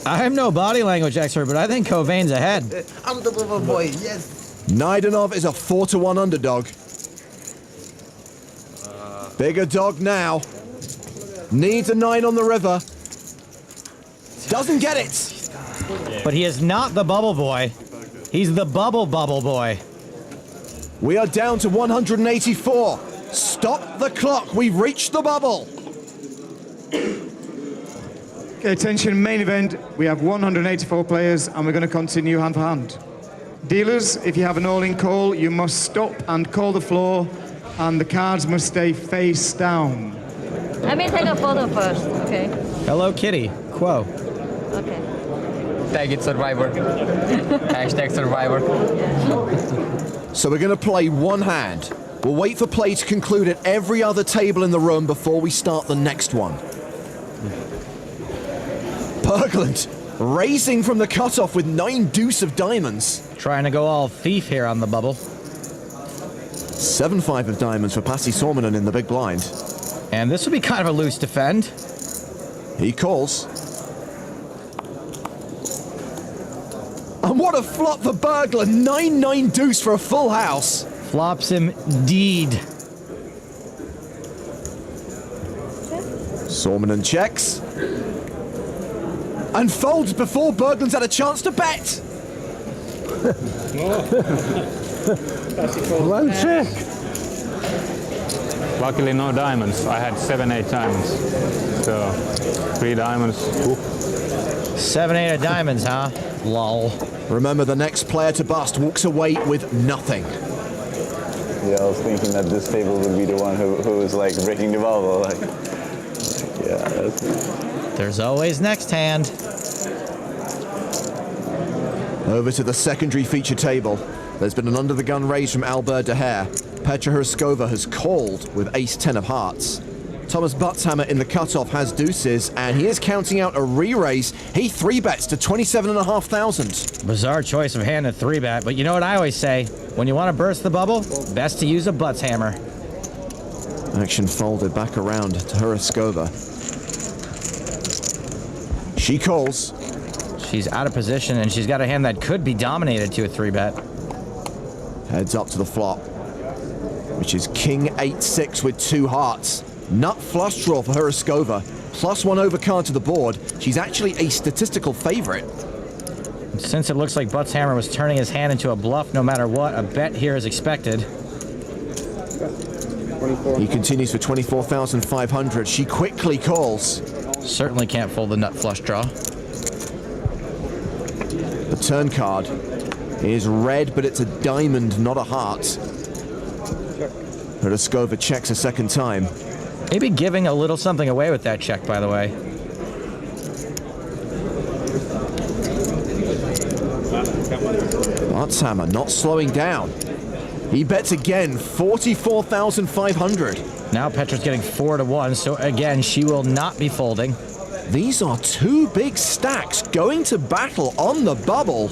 I'm no body language expert, but I think Covane's ahead. I'm the bubble boy, yes. Naidenov is a 4-1 underdog. Bigger dog now. Needs a 9 on the river. Doesn't get it. But he is not the bubble boy. He's the bubble boy. We are down to 184. Stop the clock. We've reached the bubble. Okay, attention, main event. We have 184 players, and we're going to continue hand for hand. Dealers, if you have an all-in call, you must stop and call the floor, and the cards must stay face down. Let me take a photo first, okay? Hello, Kitty. Quo. Okay. Tag it, Survivor. Hashtag Survivor. So we're going to play one hand. We'll wait for play to conclude at every other table in the room before we start the next one. Berglund raising from the cutoff with 9 deuce of diamonds. Trying to go all thief here on the bubble. 7-5 of diamonds for Pasi Sormanen in the big blind. And this would be kind of a loose defend. He calls. And what a flop for Berglund. 9-9 deuce for a full house. Flops him deed. Sormanen checks. And folds before Berglund's had a chance to bet. One check. Luckily no diamonds. I had 7-8 diamonds. So 3 diamonds. Ooh. 7-8 of diamonds, huh? Lol. Remember, the next player to bust walks away with nothing. Yeah, I was thinking that this table would be the one who was like breaking the bubble. Like, yeah. There's always next hand. Over to the secondary feature table. There's been an under-the-gun raise from Albert De Hare. Petra Hruskova has called with ace-10 of hearts. Thomas Buttshammer in the cutoff has deuces, and he is counting out a re-raise. He 3-bets to 27,500. Bizarre choice of hand at 3-bet, but you know what I always say? When you want to burst the bubble, best to use a Buttshammer. Action folded back around to Hruskova. She calls. She's out of position, and she's got a hand that could be dominated to a 3-bet. Heads up to the flop, which is King 8-6 with 2 hearts. Nut flush draw for Hruskova. +1 overcard to the board. She's actually a statistical favorite. Since it looks like Buttshammer was turning his hand into a bluff no matter what, a bet here is expected. He continues for 24,500. She quickly calls. Certainly can't fold the nut flush draw. The turn card is red, but it's a diamond, not a heart. Hruskova checks a second time. Maybe giving a little something away with that check, by the way. Buttshammer not slowing down. He bets again, 44,500. Now Petra's getting 4-1, so again, she will not be folding. These are two big stacks going to battle on the bubble.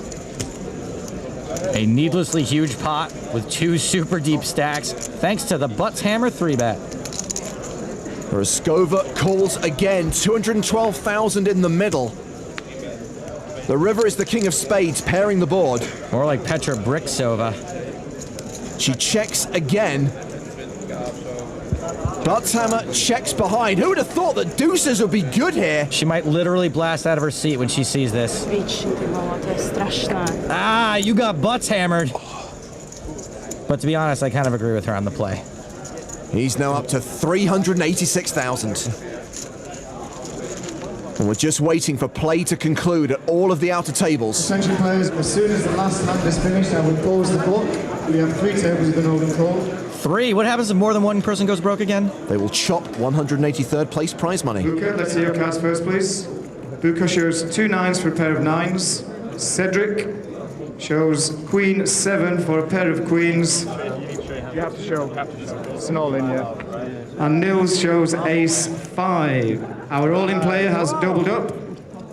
A needlessly huge pot with two super deep stacks, thanks to the Butts Hammer 3-bet. Raskova calls again, 212,000 in the middle. The river is the king of spades, pairing the board. More like Petra Bricksova. She checks again. Buttshammer checks behind. Who would have thought that deuces would be good here? She might literally blast out of her seat when she sees this. Ah, you got butts hammered. But to be honest, I kind of agree with her on the play. He's now up to 386,000. And we're just waiting for play to conclude at all of the outer tables. Attention players, as soon as the last hand is finished, I will pause the clock. We have 3 tables with an holding call. 3? What happens if more than one person goes broke again? They will chop 183rd place prize money. Buka, let's see your cards first, please. Buka shows 2 9s for a pair of 9s. Cedric shows Queen 7 for a pair of queens. You have to show. It's an all-in, yeah. And Nils shows Ace 5. Our all-in player has doubled up.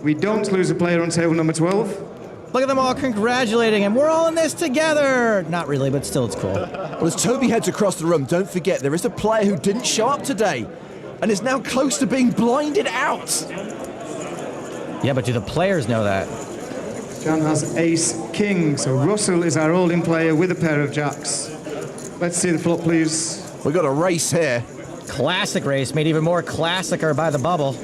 We don't lose a player on table number 12. Look at them all congratulating him. We're all in this together. Not really, but still it's cool. Well, as Toby heads across the room, don't forget there is a player who didn't show up today and is now close to being blinded out. Yeah, but do the players know that? Jan has Ace King, so Russell is our all-in player with a pair of jacks. Let's see the flop, please. We've got a race here. Classic race, made even more classicer by the bubble.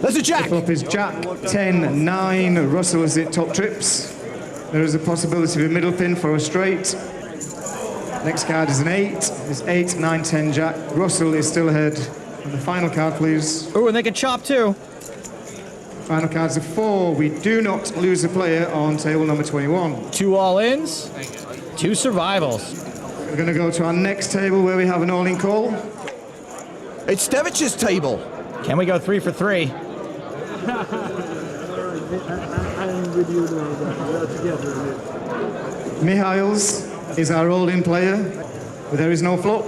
There's a jack. The flop is Jack 10 9. Russell is at top trips. There is a possibility of a middle pin for a straight. Next card is an 8. It's 8 9 10 Jack. Russell is still ahead. And the final card, please. Oh, and they can chop too. Final cards are 4. We do not lose a player on table number 21. 2 all-ins, 2 survivals. We're going to go to our next table where we have an all-in call. It's Stevich's table. Can we go 3 for 3? Mihails is our all-in player, but there is no flop.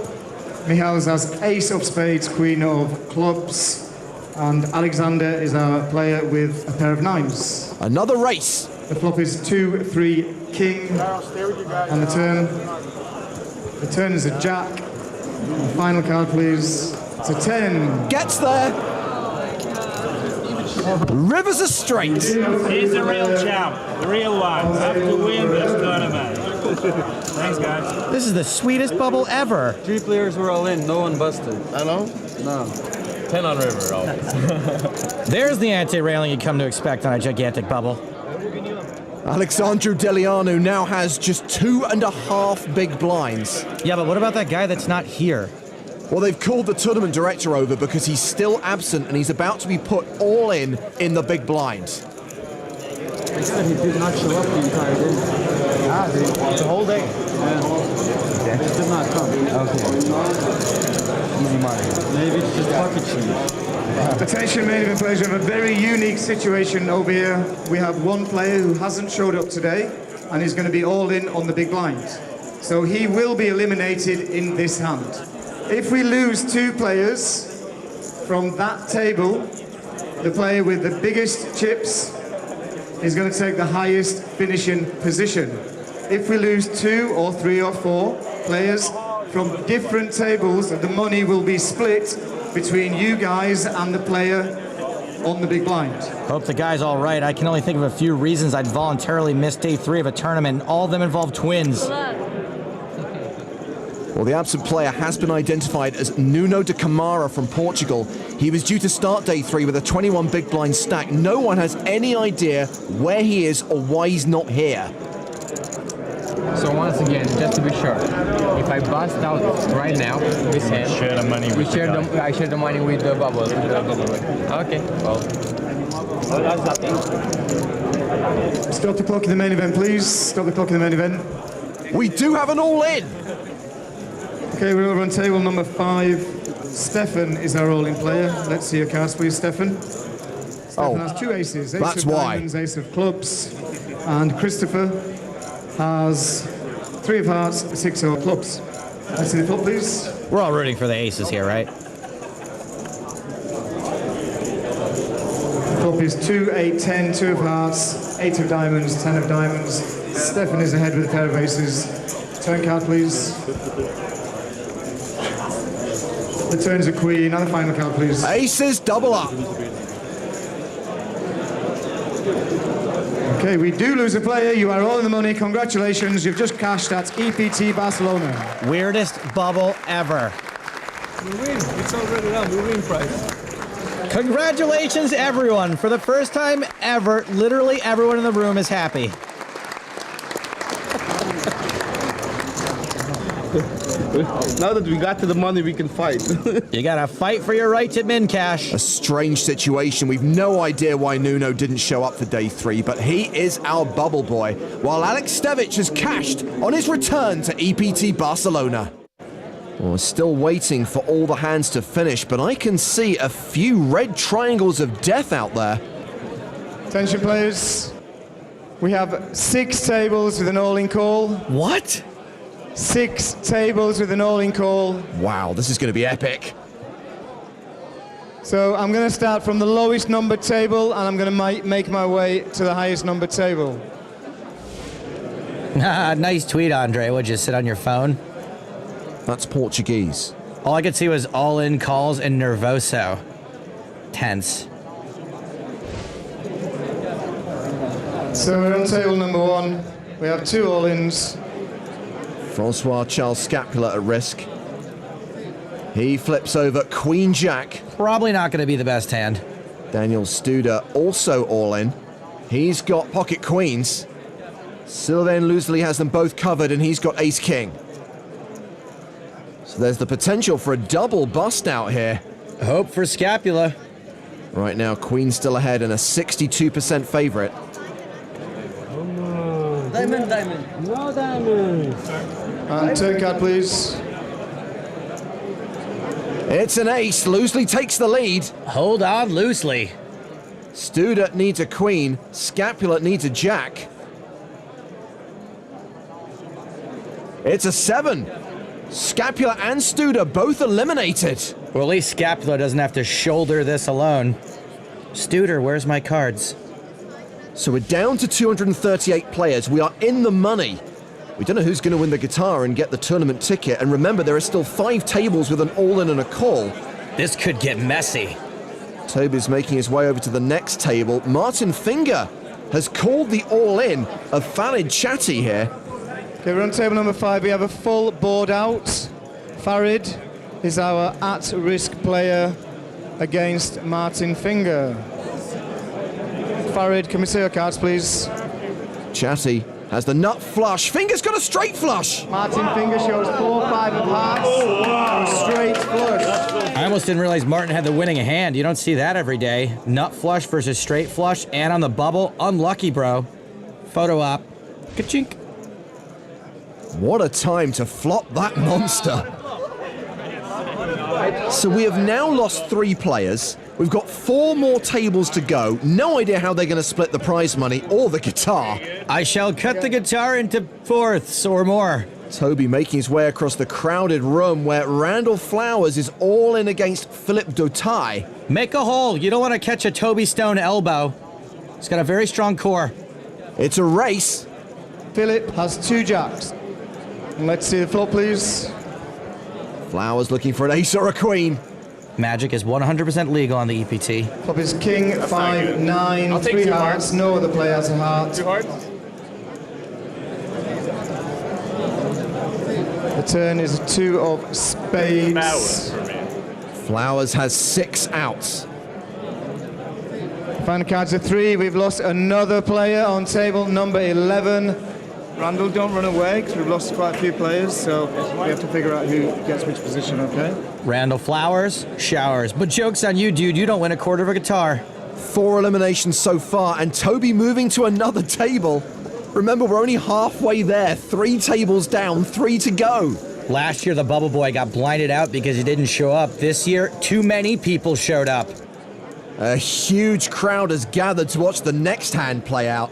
Mihails has Ace of Spades, Queen of Clubs, and Alexander is our player with a pair of 9s. Another race. The flop is 2 3 King, and the turn is a Jack. The final card, please. It's a 10. Gets there. Rivers are straight. He's the real champ, the real one. Have to win this tournament. Thanks, guys. This is the sweetest bubble ever. 3 players were all in, no one busted. I know. No. 10 on river, always. There's the anti-railing you come to expect on a gigantic bubble. Alexandru Delianu now has just 2.5 big blinds. Yeah, but what about that guy that's not here? Well, they've called the tournament director over because he's still absent and he's about to be put all in the big blind. He said he did not show up the entire day. The whole day. Yeah. Okay. He did not come. Okay. Easy money. Maybe it's just pocket cheese. Attention, main event players, we have a very unique situation over here. We have one player who hasn't showed up today and is going to be all in on the big blind. So he will be eliminated in this hand. If we lose 2 players from that table, the player with the biggest chips is going to take the highest finishing position. If we lose 2 or 3 or 4 players from different tables, the money will be split between you guys and the player on the big blind. Hope the guy's all right. I can only think of a few reasons I'd voluntarily miss day 3 of a tournament, and all of them involve twins. Well, the absent player has been identified as Nuno de Camara from Portugal. He was due to start day 3 with a 21 big blind stack. No one has any idea where he is or why he's not here. So once again, just to be sure, if I bust out right now, this hand, Share the money with the guy. I share the money with the bubble. Okay, well. Stop the clock in the main event, please. Stop the clock in the main event. We do have an all-in. Okay, we're over on table number 5. Stefan is our all-in player. Let's see your cards, please, Stefan. Stefan has 2 aces. Ace of diamonds, Ace of clubs. And Christopher has 3 of hearts, 6 of clubs. Let's see the flop, please. We're all rooting for the aces here, right? Flop is 2, 8, 10, 2 of hearts, 8 of diamonds, 10 of diamonds. Stefan is ahead with a pair of aces. Turn card, please. The turn's a queen. And the final card, please. Aces double up. Okay, we do lose a player. You are all in the money. Congratulations. You've just cashed at EPT Barcelona. Weirdest bubble ever. We win. It's already done. We win prize. Congratulations, everyone. For the first time ever, literally everyone in the room is happy. Now that we got to the money, we can fight. You gotta fight for your right to min cash. A strange situation. We've no idea why Nuno didn't show up for day 3, but he is our bubble boy, while Alex Stevic has cashed on his return to EPT Barcelona. Well, we're still waiting for all the hands to finish, but I can see a few red triangles of death out there. Attention, players. We have 6 tables with an all-in call. What? 6 tables with an all-in call. Wow, this is going to be epic. So I'm going to start from the lowest numbered table, and I'm going to make my way to the highest numbered table. Nice tweet, Andre. Would you sit on your phone? That's Portuguese. All I could see was all-in calls and nervoso. Tense. So we're on table number 1. We have 2 all-ins. Francois Charles Scapula at risk. He flips over Queen Jack. Probably not going to be the best hand. Daniel Studer also all in. He's got pocket queens. Sylvain Loosely has them both covered, and he's got ace king. So there's the potential for a double bust out here. Hope for Scapula. Right now, Queen's still ahead and a 62% favorite. Diamond, diamond. No diamond. And turn card, please. It's an ace. Loosely takes the lead. Hold on, Loosely. Studer needs a queen. Scapula needs a jack. It's a 7. Scapula and Studer both eliminated. Well, at least Scapula doesn't have to shoulder this alone. Studer, where's my cards? So we're down to 238 players. We are in the money. We don't know who's going to win the guitar and get the tournament ticket. And remember, there are still 5 tables with an all-in and a call. This could get messy. Toby's making his way over to the next table. Martin Finger has called the all-in of Farid Chatty here. Okay, we're on table number 5. We have a full board out. Farid is our at-risk player against Martin Finger. Farid, can we see your cards, please? Chatty has the nut flush. Finger's got a straight flush. Martin Finger shows 4, 5 of hearts. A straight flush. I almost didn't realize Martin had the winning hand. You don't see that every day. Nut flush versus straight flush, and on the bubble. Unlucky, bro. Photo op. Ka-chink. What a time to flop that monster. So we have now lost 3 players. We've got 4 more tables to go. No idea how they're going to split the prize money or the guitar. I shall cut the guitar into 4ths or more. Toby making his way across the crowded room where Randall Flowers is all in against Philip Dotai. Make a hole. You don't want to catch a Toby Stone elbow. He's got a very strong core. It's a race. Philip has 2 jacks. And let's see the flop, please. Flowers looking for an ace or a queen. Magic is 100% legal on the EPT. Flop is king, 5, 9, 3 hearts. No other player has a heart. 2 hearts. The turn is a 2 of spades. Flowers has 6 outs. Final cards are 3. We've lost another player on table number 11. Randall, don't run away, because we've lost quite a few players, so we have to figure out who gets which position, okay? Randall Flowers, showers. But joke's on you, dude. You don't win a quarter of a guitar. 4 eliminations so far, and Toby moving to another table. Remember, we're only halfway there. 3 tables down, 3 to go. Last year, the Bubble Boy got blinded out because he didn't show up. This year, too many people showed up. A huge crowd has gathered to watch the next hand play out.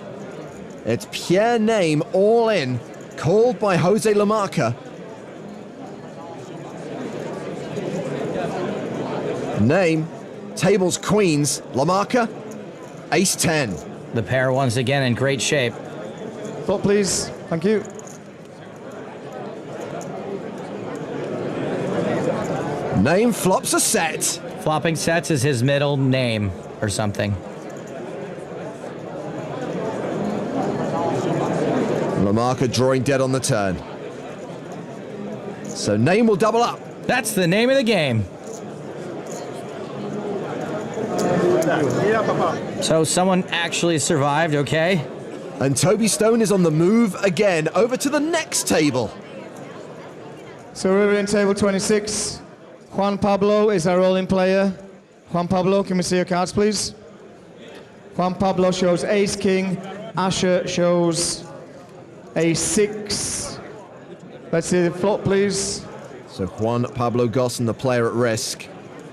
It's Pierre Name all in Called by Jose Lamarca. Name, tables queens, Lamarca, ace-10. The pair once again in great shape. Flop, please. Thank you. Name flops a set. Flopping sets is his middle name or something. Lamarca drawing dead on the turn. So name will double up. That's the name of the game. So someone actually survived, okay? And Toby Stone is on the move again, over to the next table. So we're in table 26. Juan Pablo is our all-in player. Juan Pablo, can we see your cards, please? Juan Pablo shows ace-king. Asher shows ace-6. Let's see the flop, please. So Juan Pablo Gosson, the player at risk.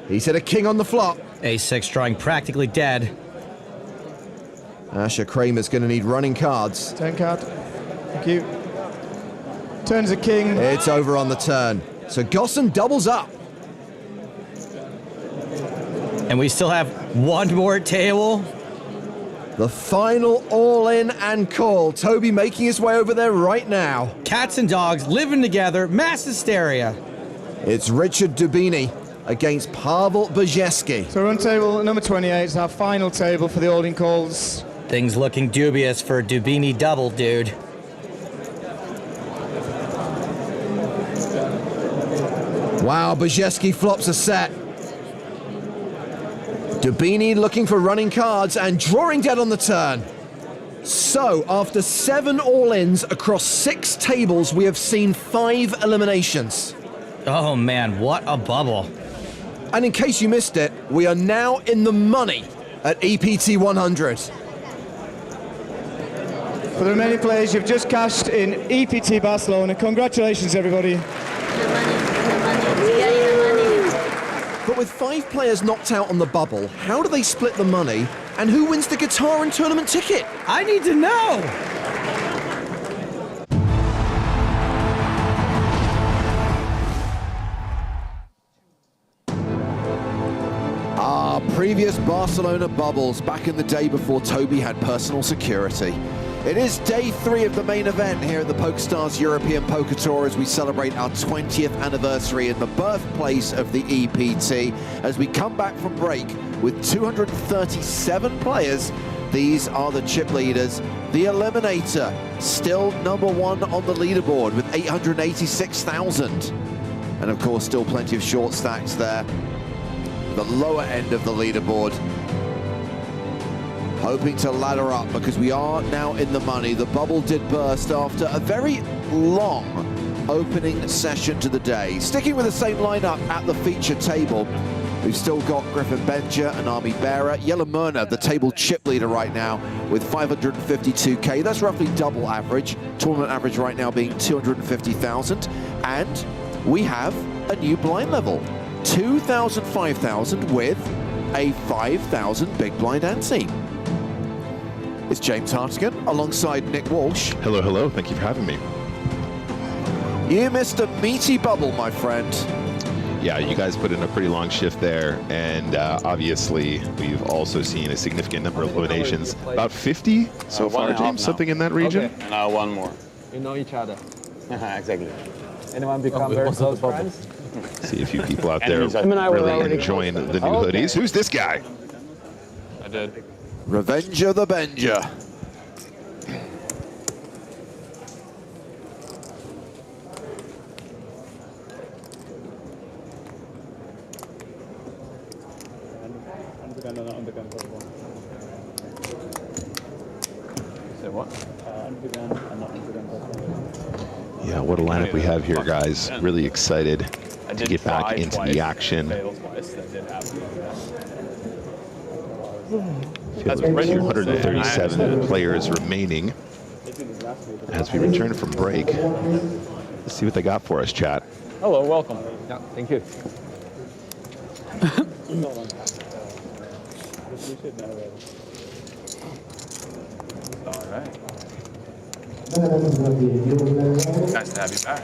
He's hit a king on the flop. Ace-6 drawing practically dead. Asher Kramer's going to need running cards. 10 card. Thank you. Turns a king. It's over on the turn. So Gosson doubles up. And we still have one more table. The final all-in and call. Toby making his way over there right now. Cats and dogs living together, mass hysteria. It's Richard Dubini against Pavel Brzezski. So we're on table number 28. It's our final table for the all-in calls. Things looking dubious for Dubini double, dude. Wow, Brzezski flops a set. Dubini looking for running cards and drawing dead on the turn. So, after 7 all-ins across 6 tables, we have seen 5 eliminations. Oh man, what a bubble. And in case you missed it, we are now in the money at EPT 100. For the remaining players, you've just cashed in EPT Barcelona. Congratulations, everybody. But with 5 players knocked out on the bubble, how do they split the money? And who wins the guitar and tournament ticket? I need to know! Our previous Barcelona bubbles back in the day before Toby had personal security. It is day 3 of the main event here at the PokerStars European Poker Tour as we celebrate our 20th anniversary in the birthplace of the EPT. As we come back from break with 237 players, these are the chip leaders. The Eliminator, still number 1 on the leaderboard with 886,000. And of course, still plenty of short stacks there. The lower end of the leaderboard. Hoping to ladder up because we are now in the money. The bubble did burst after a very long opening session to the day. Sticking with the same lineup at the feature table, we've still got Griffin Benja and Army Bearer. Yellow Myrna, the table chip leader right now with 552k. That's roughly double average. Tournament average right now being 250,000. And we have a new blind level. 2,000, 5,000 with a 5,000 big blind ante. It's James Hartigan alongside Nick Walsh. Hello, hello. Thank you for having me. You missed a meaty bubble, my friend. Yeah, you guys put in a pretty long shift there, and obviously we've also seen a significant number of eliminations. About 50 so far, James, something in that region? Okay. Now one more. You know each other. Exactly. Anyone become very close friends? See a few people out there really enjoying the new hoodies. Who's this guy? I did. Revenger the Benger. Say what? Yeah, what a lineup we have here, guys. Really excited to get back into the action. Feels like 237 players remaining as we return from break. Let's see what they got for us, chat. Hello, welcome. Yeah, thank you. All right. Nice to have you back.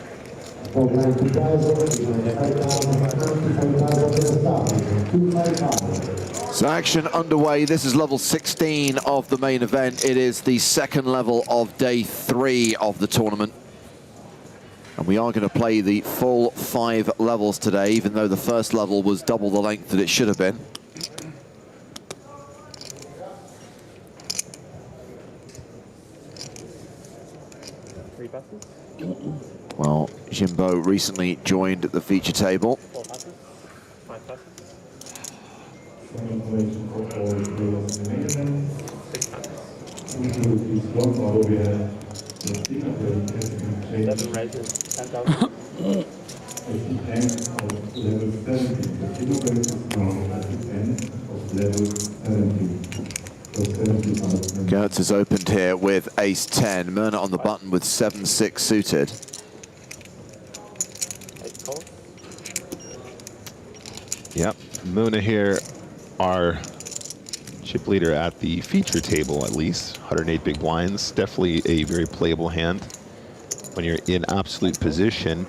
So action underway. This is level 16 of the main event. It is the second level of day 3 of the tournament. And we are going to play the full 5 levels today, even though the first level was double the length that it should have been. Well, Jimbo recently joined the feature table. Gertz has opened here with ace-10. Myrna on the button with 7-6 suited. Yep, Muna here, our chip leader at the feature table at least. 108 big blinds, definitely a very playable hand. When you're in absolute position,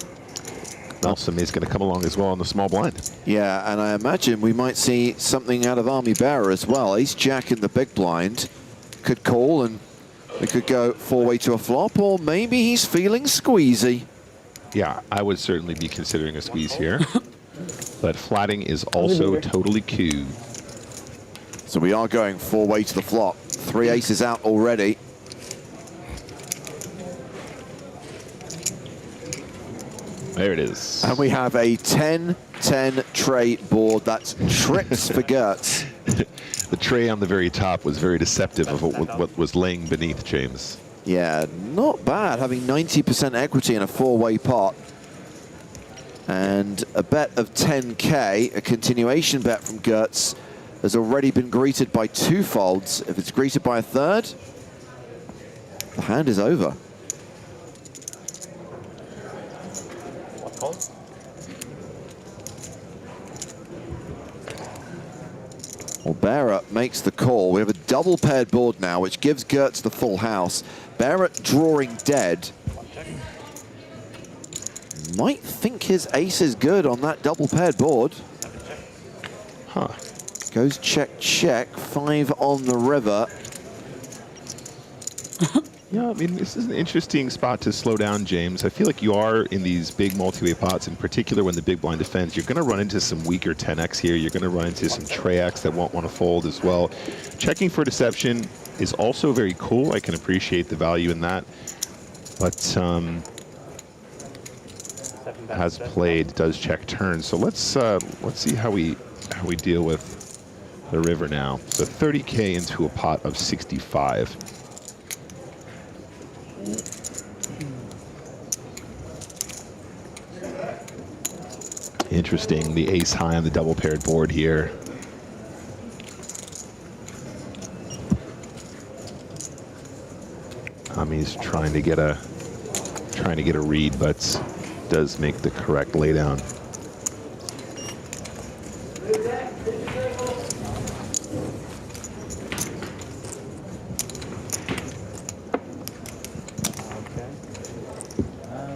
Nelson is going to come along as well on the small blind. Yeah, and I imagine we might see something out of Army Bearer as well. Ace-Jack in the big blind could call and we could go 4-way to a flop, or maybe he's feeling squeezy. Yeah, I would certainly be considering a squeeze here. But flatting is also totally cute. So we are going 4-way to the flop. 3 aces out already. There it is. And we have a 10-10 tray board. That's trips for Gertz. The tray on the very top was very deceptive of what was laying beneath, James. Yeah, not bad, having 90% equity in a 4-way pot. And a bet of 10K, a continuation bet from Gertz, has already been greeted by 2 folds. If it's greeted by a 3rd, the hand is over. Well, Barrett makes the call. We have a double paired board now, which gives Gertz the full house. Barrett drawing dead. Might think his ace is good on that double paired board. Huh. Goes check, check. 5 on the river. Yeah, I mean, this is an interesting spot to slow down, James. I feel like you are in these big multi-way pots, in particular when the big blind defends. You're going to run into some weaker 10x here. You're going to run into some tray-x that won't want to fold as well. Checking for deception is also very cool. I can appreciate the value in that. But has played, does check turn. So let's see how we deal with the river now. So 30K into a pot of 65. Interesting, the ace high on the double paired board here. He's trying to get a read, but does make the correct laydown.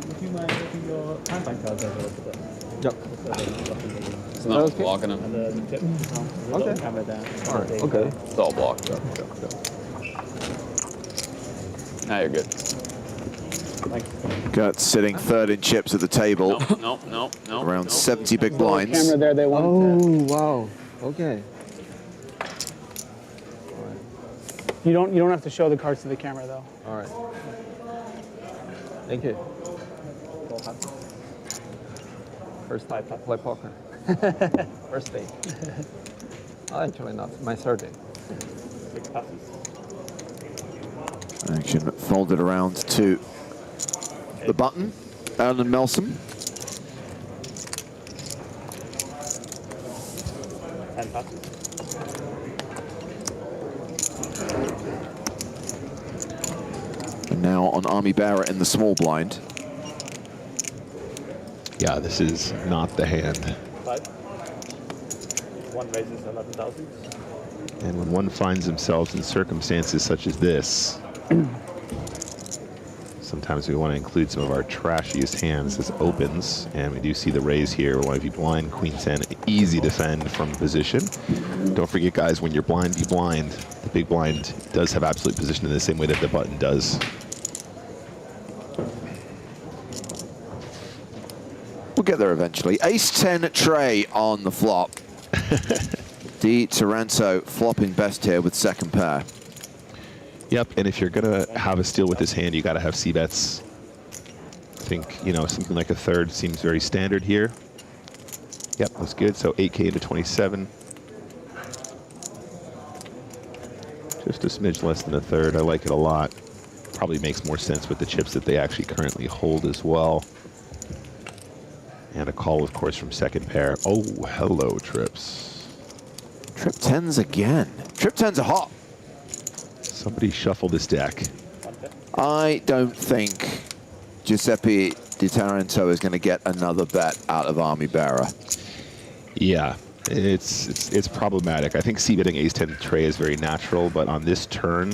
Would you mind taking your handbag cards over a little bit? Yep. It's not blocking him. Okay. Camera down. All right. Okay. It's all blocked. Now you're good. Gertz sitting 3rd in chips at the table. No. Around 70 big blinds. Camera there, they want. Oh, wow. Okay. You don't have to show the cards to the camera though. All right. Thank you. First time I play poker. First day. Actually not. My third day. Action folded around to the button. Alan Melson. And now on Army Barrett in the small blind. Yeah, this is not the hand. 5. 1 raises 11,000. And when one finds themselves in circumstances such as this, Sometimes we want to include some of our trashiest hands as opens, and we do see the raise here. We want to be blind, queen 10, easy defend from position. Don't forget, guys, when you're blind, be blind. The big blind does have absolute position in the same way that the button does. We'll get there eventually. Ace-10 tray on the flop. Di Taranto flopping best here with second pair. Yep, and if you're gonna have a steal with this hand, you gotta have c-bets. I think, you know, something like a third seems very standard here. Yep, that's good. So 8K into 27. Just a smidge less than a third. I like it a lot. Probably makes more sense with the chips that they actually currently hold as well. And a call, of course, from second pair. Oh, hello, trips. Trip 10s again. Trip 10s are hot. Somebody shuffle this deck. I don't think Giuseppe Di Taranto is going to get another bet out of Army Bearer. Yeah, it's problematic. I think c-betting ace-10 tray is very natural, but on this turn,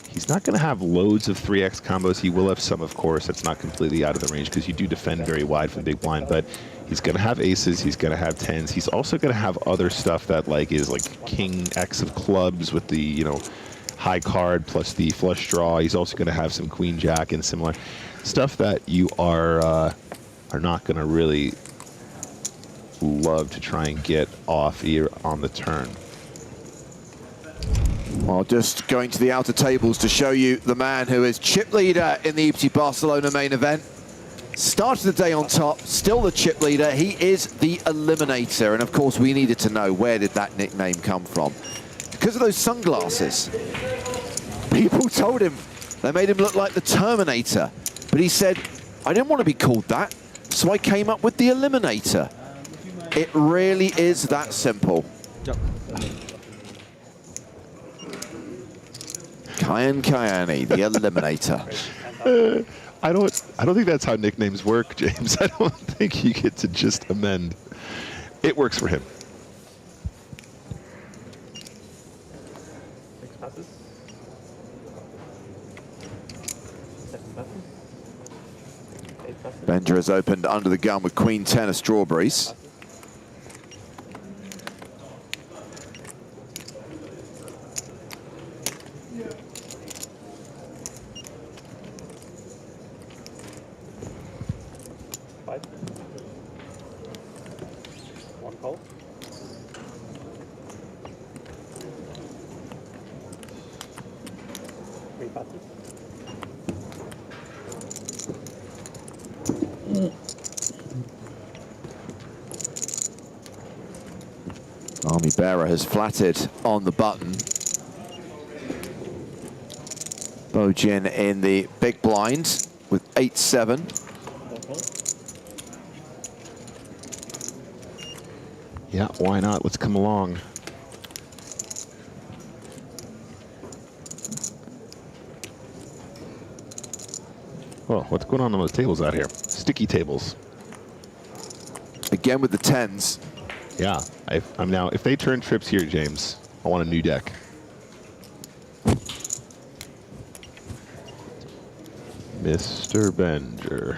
he's not going to have loads of 3x combos. He will have some, of course. That's not completely out of the range because you do defend very wide from the big blind, but he's going to have aces. He's going to have 10s. He's also going to have other stuff that is like king X of clubs with the, you know, high card plus the flush draw. He's also going to have some queen jack and similar stuff that you are not going to really love to try and get off here on the turn. Well, just going to the outer tables to show you the man who is chip leader in the EPT Barcelona main event. Started the day on top, still the chip leader. He is the Eliminator. And of course, we needed to know, where did that nickname come from? Because of those sunglasses. People told him, they made him look like the Terminator. But he said, I didn't want to be called that, so I came up with the Eliminator. It really is that simple. Yep. Kyan Kyani, the Eliminator. I don't think that's how nicknames work, James. I don't think you get to just amend. It works for him. Benja has opened under the gun with queen 10 of strawberries. One call. Three passes. Army Bearer has flatted on the button. Bojin in the big blind with 8-7. Yeah, why not? Let's come along. Oh, what's going on those tables out here? Sticky tables. Again with the 10s. Yeah, I'm now, if they turn trips here, James, I want a new deck. Mr. Benger.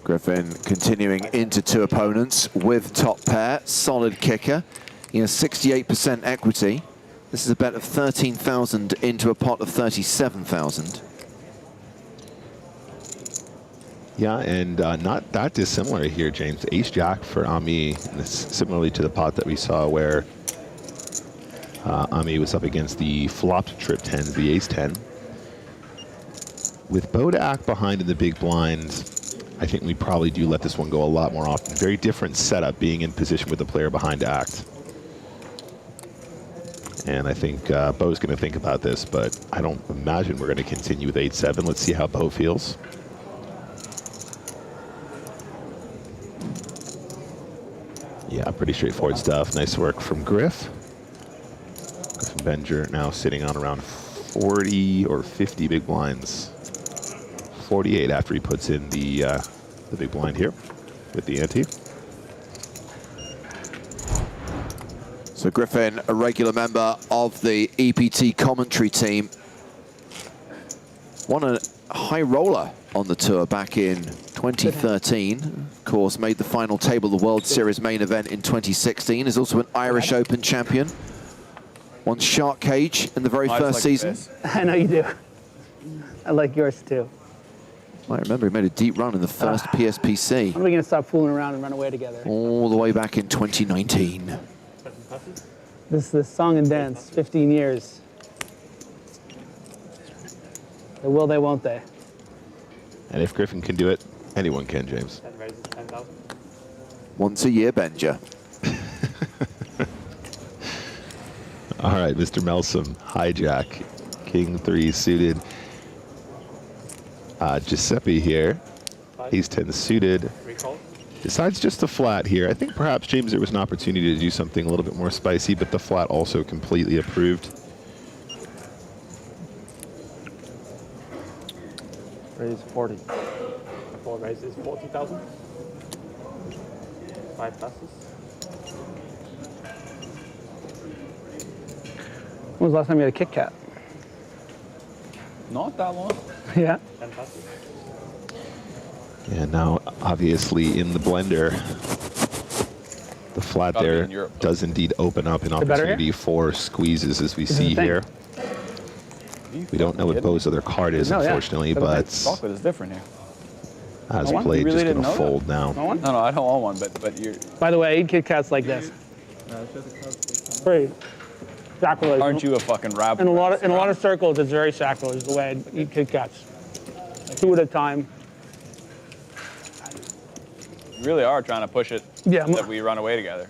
Griffin continuing into two opponents with top pair, solid kicker. He has 68% equity. This is a bet of 13,000 into a pot of 37,000. Yeah, and not that dissimilar here, James. Ace-Jack for Ami, similarly to the pot that we saw where Ami was up against the flopped trip 10s, the Ace-10. With Bodak behind in the big blind, I think we probably do let this one go a lot more often. Very different setup being in position with the player behind to act. And I think Bo's going to think about this, but I don't imagine we're going to continue with 8-7. Let's see how Bo feels. Yeah, pretty straightforward stuff. Nice work from Griff. Griff and Benger now sitting on around 40 or 50 big blinds. 48 after he puts in the big blind here with the ante. So Griffin, a regular member of the EPT commentary team, won a high roller on the tour back in 2013. Of course, made the final table of the World Series main event in 2016. Is also an Irish Open champion. Won Shark Cage in the very first season. I know you do. I like yours too. I remember he made a deep run in the first PSPC. When are we going to stop fooling around and run away together? All the way back in 2019. This song and dance, 15 years. They will, they won't they? And if Griffin can do it, anyone can, James. Once a year, Benja. All right, Mr. Melsom, hijack, King 3 suited. Giuseppe here, Ace 10 suited. Decides just the flat here. I think perhaps, James, there was an opportunity to do something a little bit more spicy, but the flat also completely approved. Raise 40. 4 raises, 40,000. 5 passes. When was the last time you had a Kit Kat? Not that long. Yeah. 10 passes. And now, obviously, in the blender, the flat there does indeed open up an opportunity for squeezes, as we see here. We don't know what Bo's other card is, unfortunately, but chocolate is different here. as played, just going to fold now. No, I don't want one, but you're... By the way, I eat Kit Kats like this. Very sacrilege. Aren't you a fucking rabbit? In a lot of circles, it's very sacrilege the way I eat Kit Kats. 2 at a time. You really are trying to push it that we run away together.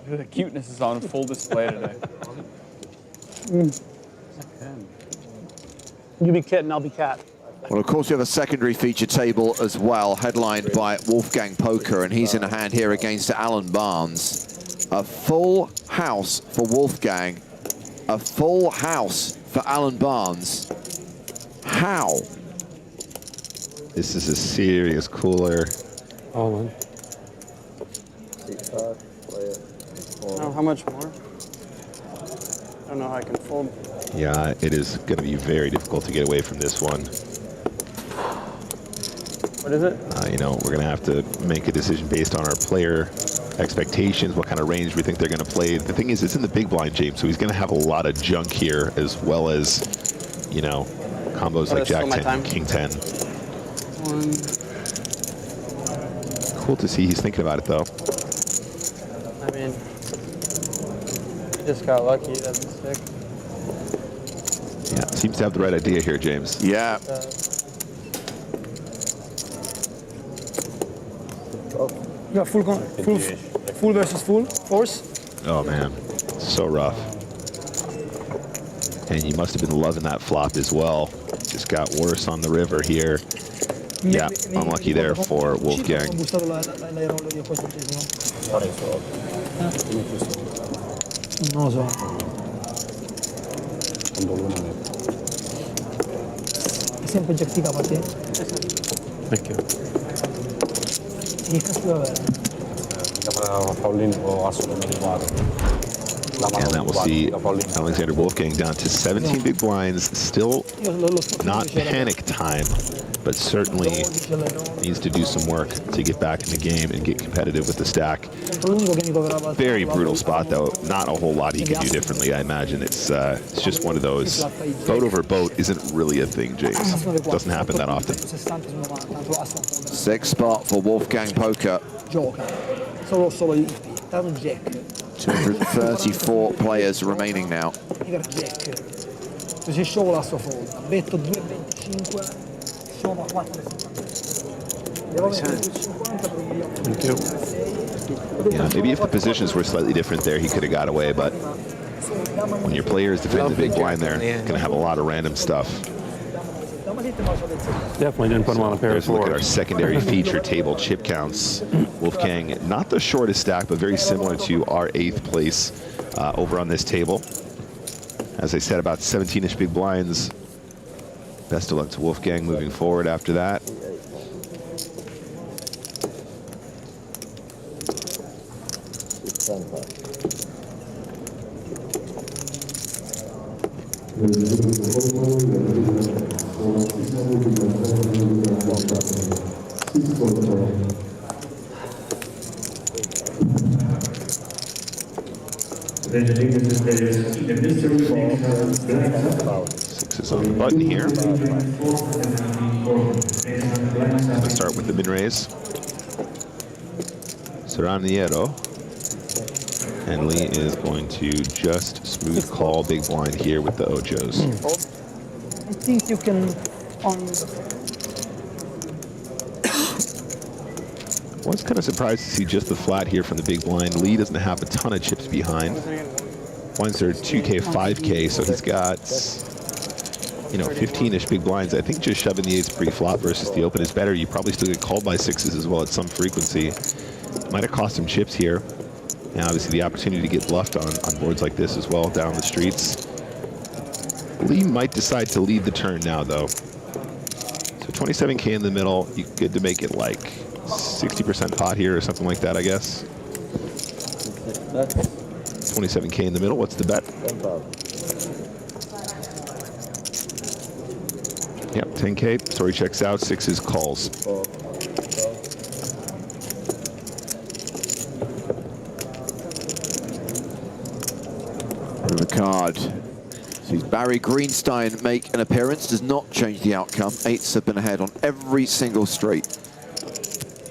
The cuteness is on full display today. You be kit and I'll be cat. Well, of course, we have a secondary feature table as well, headlined by Wolfgang Poker, and he's in a hand here against Alan Barnes. A full house for Wolfgang, a full house for Alan Barnes. How? This is a serious cooler. All in. Oh, how much more? I don't know how I can fold. Yeah, it is going to be very difficult to get away from this one. What is it? You know, we're going to have to make a decision based on our player expectations, what kind of range we think they're going to play. The thing is, it's in the big blind, James, so he's going to have a lot of junk here, as well as, you know, combos like Jack 10 and King 10. Cool to see he's thinking about it, though. I mean, he just got lucky. That's sick. Yeah, seems to have the right idea here, James. Yeah. You got full versus full force. Oh, man. So rough. And you must have been loving that flop as well. Just got worse on the river here. Yeah, unlucky there for Wolfgang. Non lo so. È sempre Jack pick up a te? Perché? Che cazzo deve avere? And that will see Alexander Wolfgang down to 17 big blinds. Still not panic time, but certainly needs to do some work to get back in the game and get competitive with the stack. Very brutal spot, though. Not a whole lot he can do differently, I imagine. It's just one of those. Boat over boat isn't really a thing, James. Doesn't happen that often. 6th spot for Wolfgang Poker. Gioca. Solo gli danno jack. 234 players remaining now. River jack. Se scivola sto folda. Betto 2,25. Scivola 4,50. Devo mettere 2,50 per un Yeah, maybe if the positions were slightly different there, he could have got away, but when your player is defending the big blind there, going to have a lot of random stuff. Definitely didn't put him on a pair of Here's a look fours. at our secondary feature table chip counts. Wolfgang, not the shortest stack, but very similar to our 8th place over on this table. As I said, about 17-ish big blinds. Best of luck to Wolfgang moving forward after that. Sixes on the button here. Let's start with the min raise. Serraniero. And Lee is going to just smooth call big blind here with the Ojos. I think you can I was kind of surprised to see just the flat here from the big blind. Lee doesn't have a ton of chips behind. Blinds are 2K, 5K, so he's got, you know, 15-ish big blinds. I think just shoving the eights pre-flop versus the open is better. You probably still get called by sixes as well at some frequency. Might have cost him chips here. And obviously the opportunity to get bluffed on boards like this as well down the streets. Lee might decide to lead the turn now, though. So 27K in the middle. You good to make it like 60% pot here or something like that, I guess. 27K in the middle. What's the bet? Yep, 10K. Story checks out. Sixes calls. The card sees Barry Greenstein make an appearance. Does not change the outcome. Eights have been ahead on every single street.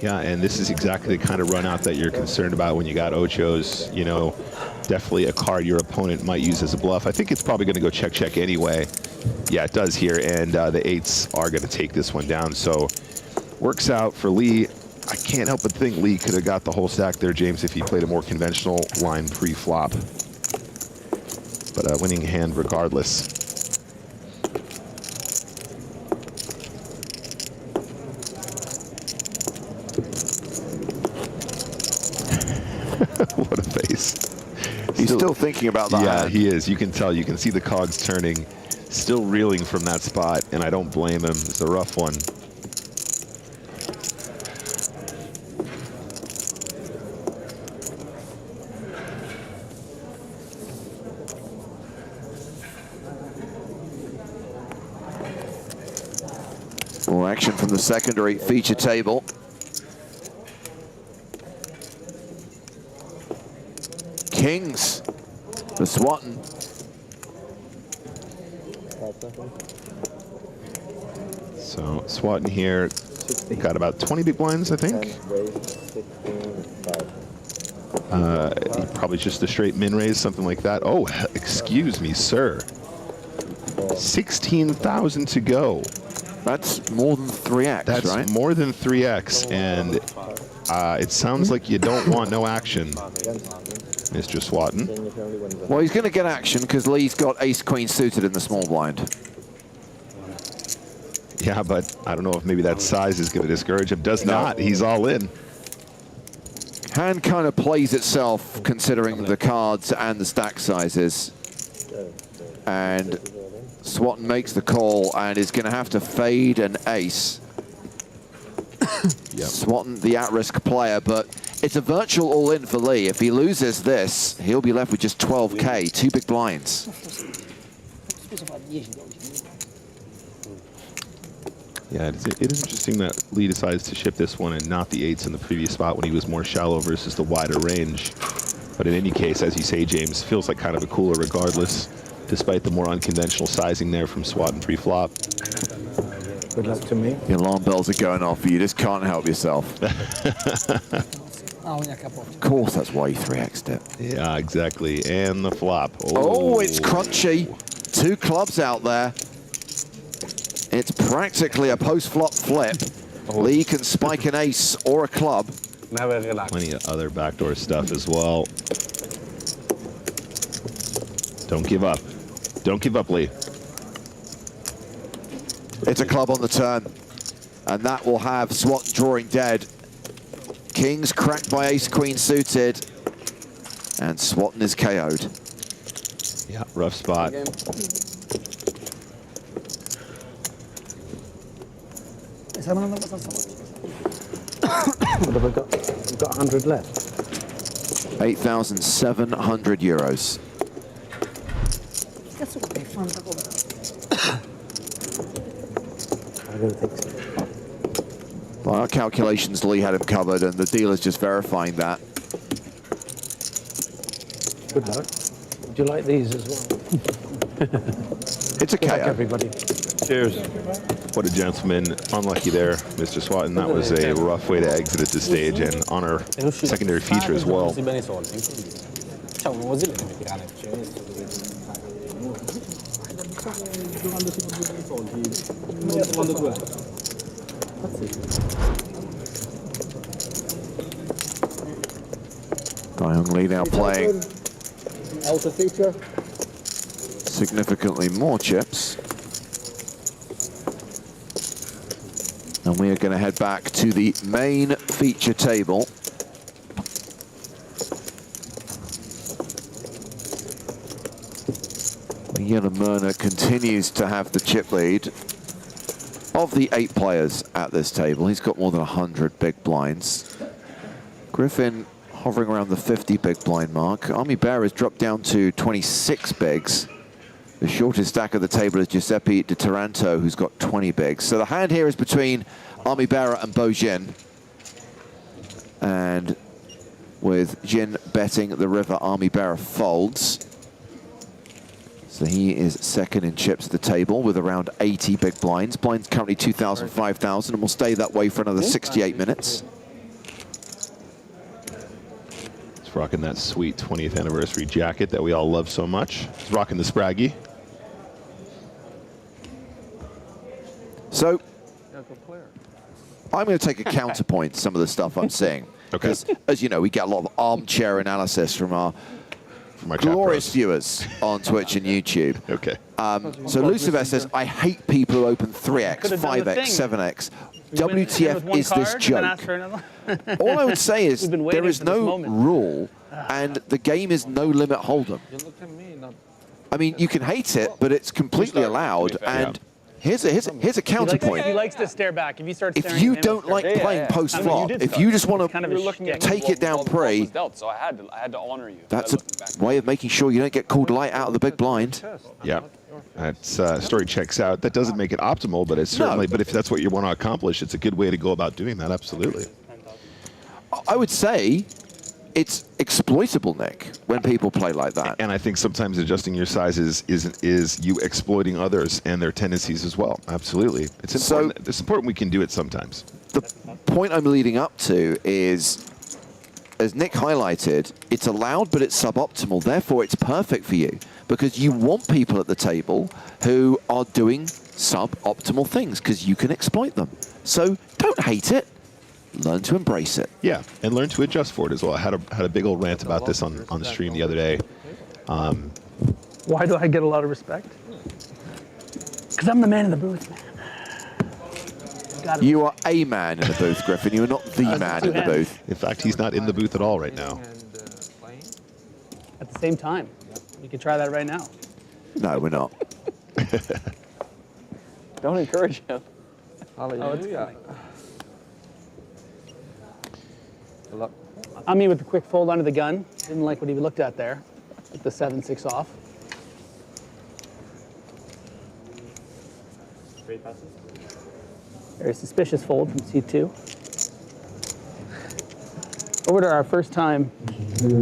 Yeah, and this is exactly the kind of run out that you're concerned about when you got Ochos. You know, definitely a card your opponent might use as a bluff. I think it's probably going to go check anyway. Yeah, it does here, and the eights are going to take this one down. So works out for Lee. I can't help but think Lee could have got the whole stack there, James, if he played a more conventional line pre-flop. But a winning hand regardless. What a face. He's still thinking about that. Yeah, he is. You can tell. You can see the cogs turning. Still reeling from that spot, and I don't blame him. It's a rough one. More action from the secondary feature table. Kings for Swatton. So Swatton here got about 20 big blinds, I think. Probably just a straight min raise, something like that. Oh, excuse me, sir. 16,000 to go. That's more than 3x, That's right? more than 3x, and it sounds like you don't want no action, Mr. Swatton. Well, he's going to get action because Lee's got ace-queen suited in the small blind. Yeah, but I don't know if maybe that size is going to discourage him. Does not. He's all in. Hand kind of plays itself considering the cards and the stack sizes. And Swatton makes the call and is going to have to fade an ace. Swatton, the at-risk player, but it's a virtual all-in for Lee. If he loses this, he'll be left with just 12K, 2 big blinds. Yeah, it is interesting that Lee decides to ship this one and not the eights in the previous spot when he was more shallow versus the wider range. But in any case, as you say, James, feels like kind of a cooler regardless, despite the more unconventional sizing there from Swatton pre-flop. Good luck to me. The alarm bells are going off, but you just can't help yourself. Of course, that's why you 3x'd it. Yeah, exactly. And the flop. Oh, it's crunchy. 2 clubs out there. It's practically a post-flop flip. Lee can spike an ace or a club. Plenty of other backdoor stuff as well. Don't give up. Don't give up, Lee. It's a club on the turn. And that will have Swatton drawing dead. Kings cracked by ace-queen suited. And Swatton is KO'd. Yeah, rough spot. What have I got? We've got 100 left. €8,700. Cazzo che fanta come? Well, our calculations, Lee had him covered, and the dealer's just verifying that. Good luck. Would you like these as well? It's a Good luck, KO. everybody. Cheers. What a gentleman. Unlucky there, Mr. Swatton. That was a rough way to exit at this stage, and on our secondary feature as well. Young Lee now playing Outer feature. significantly more chips. And we are going to head back to the main feature table. Miguel Murner continues to have the chip lead of the 8 players at this table. He's got more than 100 big blinds. Griffin hovering around the 50 big blind mark. Army Bear has dropped down to 26 bigs. The shortest stack of the table is Giuseppe Di Taranto, who's got 20 bigs. So the hand here is between Army Bearer and Bo Jin. And with Jin betting the river, Army Bearer folds. So he is second in chips at the table with around 80 big blinds. Blinds currently 2,000, 5,000, and will stay that way for another 68 minutes. He's rocking that sweet 20th anniversary jacket that we all love so much. He's rocking the Spraggy. So I'm going to take a counterpoint to some of the stuff I'm seeing. Okay. Because, as you know, we get a lot of armchair analysis from our glorious viewers on Twitch and YouTube. Okay. So Lucifer says, I hate people who open 3x, 5x, 7x. WTF is this joke? All I would say is there is no rule and the game is no limit hold'em. I mean, you can hate it, but it's completely allowed. And here's a counterpoint. He likes to stare back. If you start staring If you at him, don't like playing post flop, if you just want to take it down pre, So I had to honor you. that's a way of making sure you don't get called light out of the big blind. Yeah. That's story checks out. That doesn't make it optimal, but it's certainly, but if that's what you want to accomplish, it's a good way to go about doing that, absolutely. I would say it's exploitable, Nick, when people play like that. And I think sometimes adjusting your sizes is you exploiting others and their tendencies as well. Absolutely. It's important. It's important we can do it sometimes. The point I'm leading up to is, as Nick highlighted, it's allowed, but it's suboptimal. Therefore, it's perfect for you because you want people at the table who are doing suboptimal things because you can exploit them. So don't hate it. Learn to embrace it. Yeah, and learn to adjust for it as well. I had a big old rant about this on the stream the other day. Why do I get a lot of respect? Because I'm the man in the booth, man. You are a man in the booth, Griffin. You are not the man in the booth. In fact, he's not in the booth at all right now. At the same time. You can try that right now. No, we're not. Don't encourage him. Hallelujah. Ami with the quick fold under the gun. Didn't like what he looked at there. With the 7-6 off. Very suspicious fold from C2. Over to our first time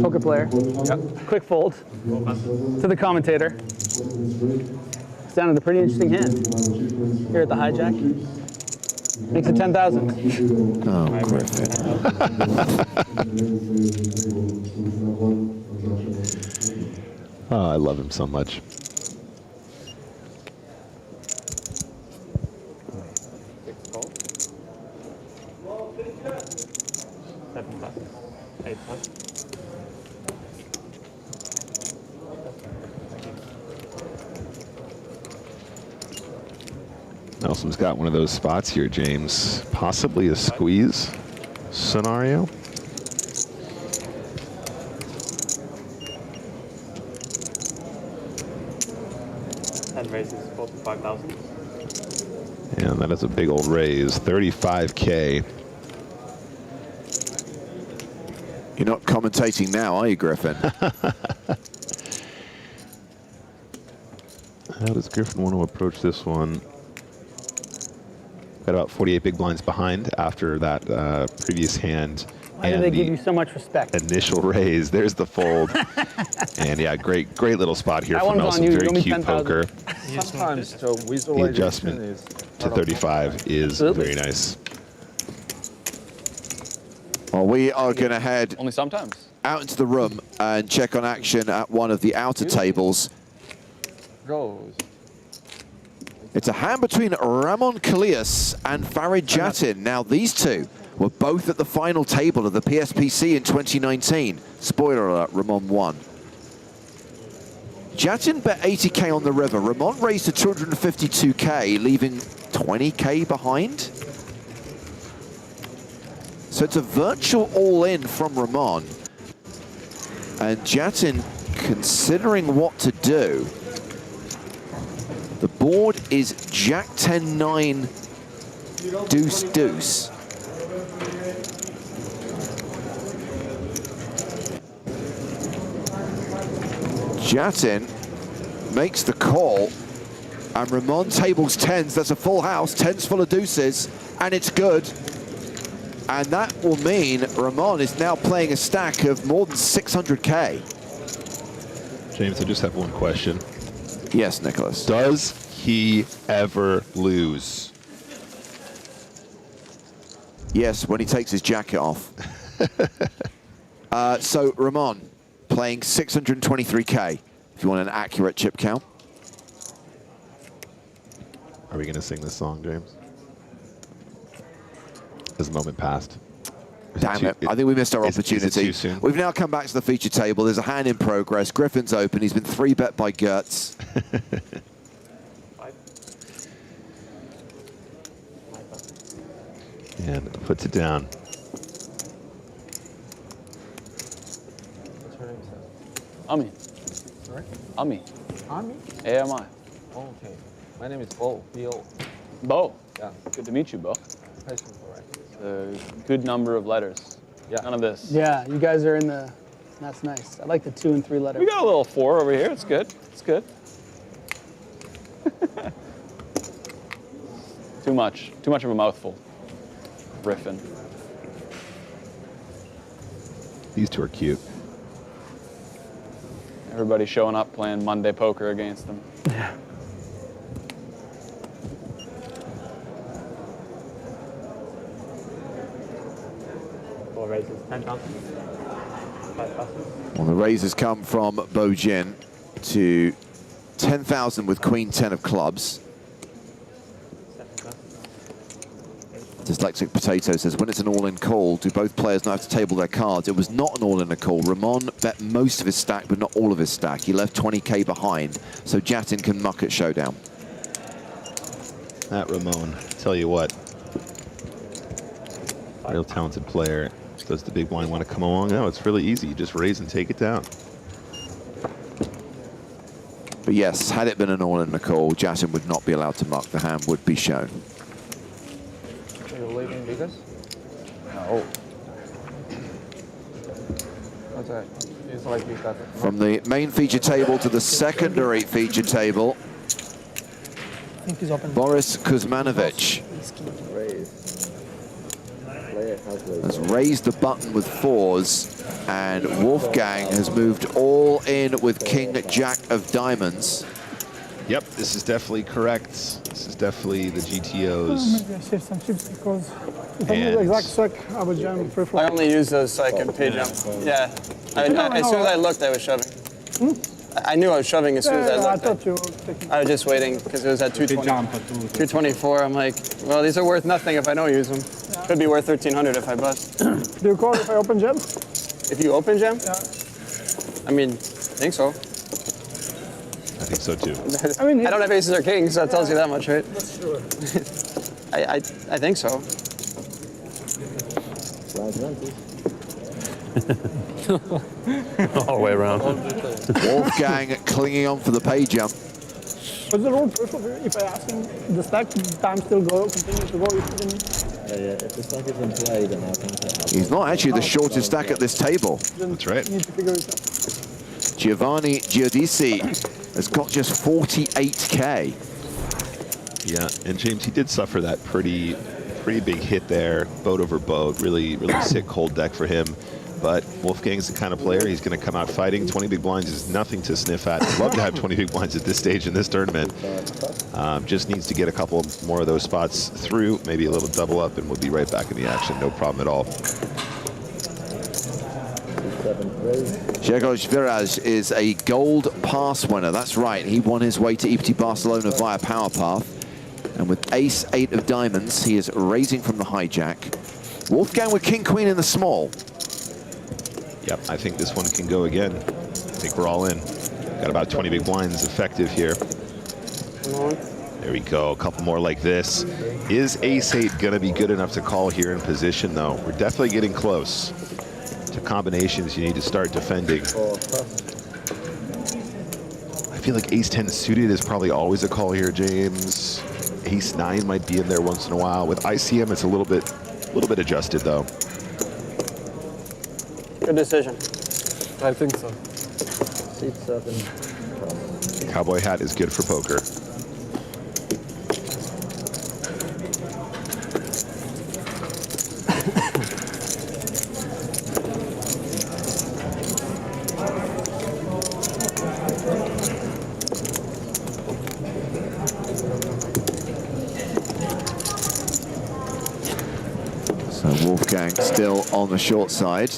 poker player. Yep. Quick fold to the commentator. Sounded a pretty interesting hand. Here at the hijack. Makes it 10,000. Oh, Griffin. Oh, I love him so much. Nelson's got one of those spots here, James. Possibly a squeeze scenario. And raises 45,000. And that is a big old raise, 35K. You're not commentating now, are you, Griffin? How does Griffin want to approach this one? Got about 48 big blinds behind after that previous hand. Why do they give you so much respect? Initial raise. There's the fold. And yeah, great little spot here That from one's on Nelson. you. Very You owe me cute 10,000. poker. Sometimes the The visualization adjustment is to 35 is very nice. Well, we are going to head Only sometimes. out into the room and check on action at one of the outer tables. goes. It's a hand between Ramon Kalias and Farid Jatin. Now, these two were both at the final table of the PSPC in 2019. Spoiler alert, Ramon won. Jatin bet 80K on the river. Ramon raised to 252K, leaving 20K behind. So it's a virtual all-in from Ramon. And Jatin considering what to do. The board is Jack 10-9, deuce-deuce. Jatin makes the call, and Ramon tables tens. That's a full house, tens full of deuces, and it's good. And that will mean Ramon is now playing a stack of more than 600K. James, I just have one question. Yes, Nicholas. Does he ever lose? Yes, when he takes his jacket off. So Ramon playing 623K, if you want an accurate chip count. Are we going to sing this song, James? Has the moment passed? Damn it. I think we missed our opportunity. Is it too soon? We've now come back to the feature table. There's a hand in progress. Griffin's open. He's been 3-bet by Gertz. And puts it down. Ami. Sorry? Ami. Ami? AMI. Okay. My name is Bo. B-O. Bo. Yeah. Good to meet you, Bo. Nice to meet you. A good number of letters. Yeah. None of this. Yeah, you guys are in the, that's nice. I like the 2 and 3 letter. We got a little 4 over here. It's good. It's good. Too much. Too much of a mouthful. Riffing. These two are cute. Everybody showing up playing Monday poker against them. Yeah. Raises 10,000. 5,000. Well, the raises come from Bo Jin to 10,000 with Queen 10 of clubs. Dyslexic Potato says, when it's an all-in call, do both players now have to table their cards? It was not an all-in call. Ramon bet most of his stack, but not all of his stack. He left 20K behind, so Jatin can muck at showdown. That Ramon, tell you what, real talented player. Does the big blind want to come along? No, it's really easy. You just raise and take it down. But yes, had it been an all-in call, Jatin would not be allowed to muck. The hand would be shown. Are you leaving Vegas? No. What's that? It's like we got it. From the main feature table to the secondary feature table, I think he's open. Boris Kuzmanovic has raised the button with 4s, and Wolfgang has moved all in with King Jack of Diamonds. Yep, this is definitely correct. This is definitely the GTOs. Maybe I save some chips because if I And- knew the exact stack, I would jam pre-flop. I only use those so I can pay jump. Yeah. As soon as I looked, I was shoving. I knew I was shoving as soon as I I looked. thought you were taking. I was just waiting because it was at 220. 224. I'm like, well, these are worth nothing if I don't use them. Could be worth 1,300 if I bust. Do you call if I open jam? If you open jam? Yeah. I mean, I think so. I think so too. I mean, I don't have aces or kings, so that tells you that much, right? That's true. I think so. All the way around. Wolfgang clinging on for the pay jump. What's the rule pre-flop if I ask him the stack, time still continue to go if you can He's not actually the shortest stack at this table. That's right. Giovanni Giudice has got just 48K. Yeah, and James, he did suffer that pretty big hit there, boat over boat, really sick cold deck for him. But Wolfgang's the kind of player, he's going to come out fighting. 20 big blinds is nothing to sniff at. I'd love to have 20 big blinds at this stage in this tournament. Just needs to get a couple more of those spots through, maybe a little double up, and we'll be right back in the action. No problem at all. Grzegorz Viraj is a gold pass winner. That's right. He won his way to EPT Barcelona via Power Path. And with ace-8 of diamonds, he is raising from the hijack. Wolfgang with king-queen in the small. Yep, I think this one can go again. I think we're all in. Got about 20 big blinds effective here. There we go, a couple more like this. Is ace-8 gonna be good enough to call here in position though? We're definitely getting close to combinations you need to start defending. I feel like ace-10 suited is probably always a call here, James. Ace-9 might be in there once in a while. With ICM, it's a little bit adjusted though. Good decision. I think so. Cowboy hat is good for poker. So Wolfgang still on the short side.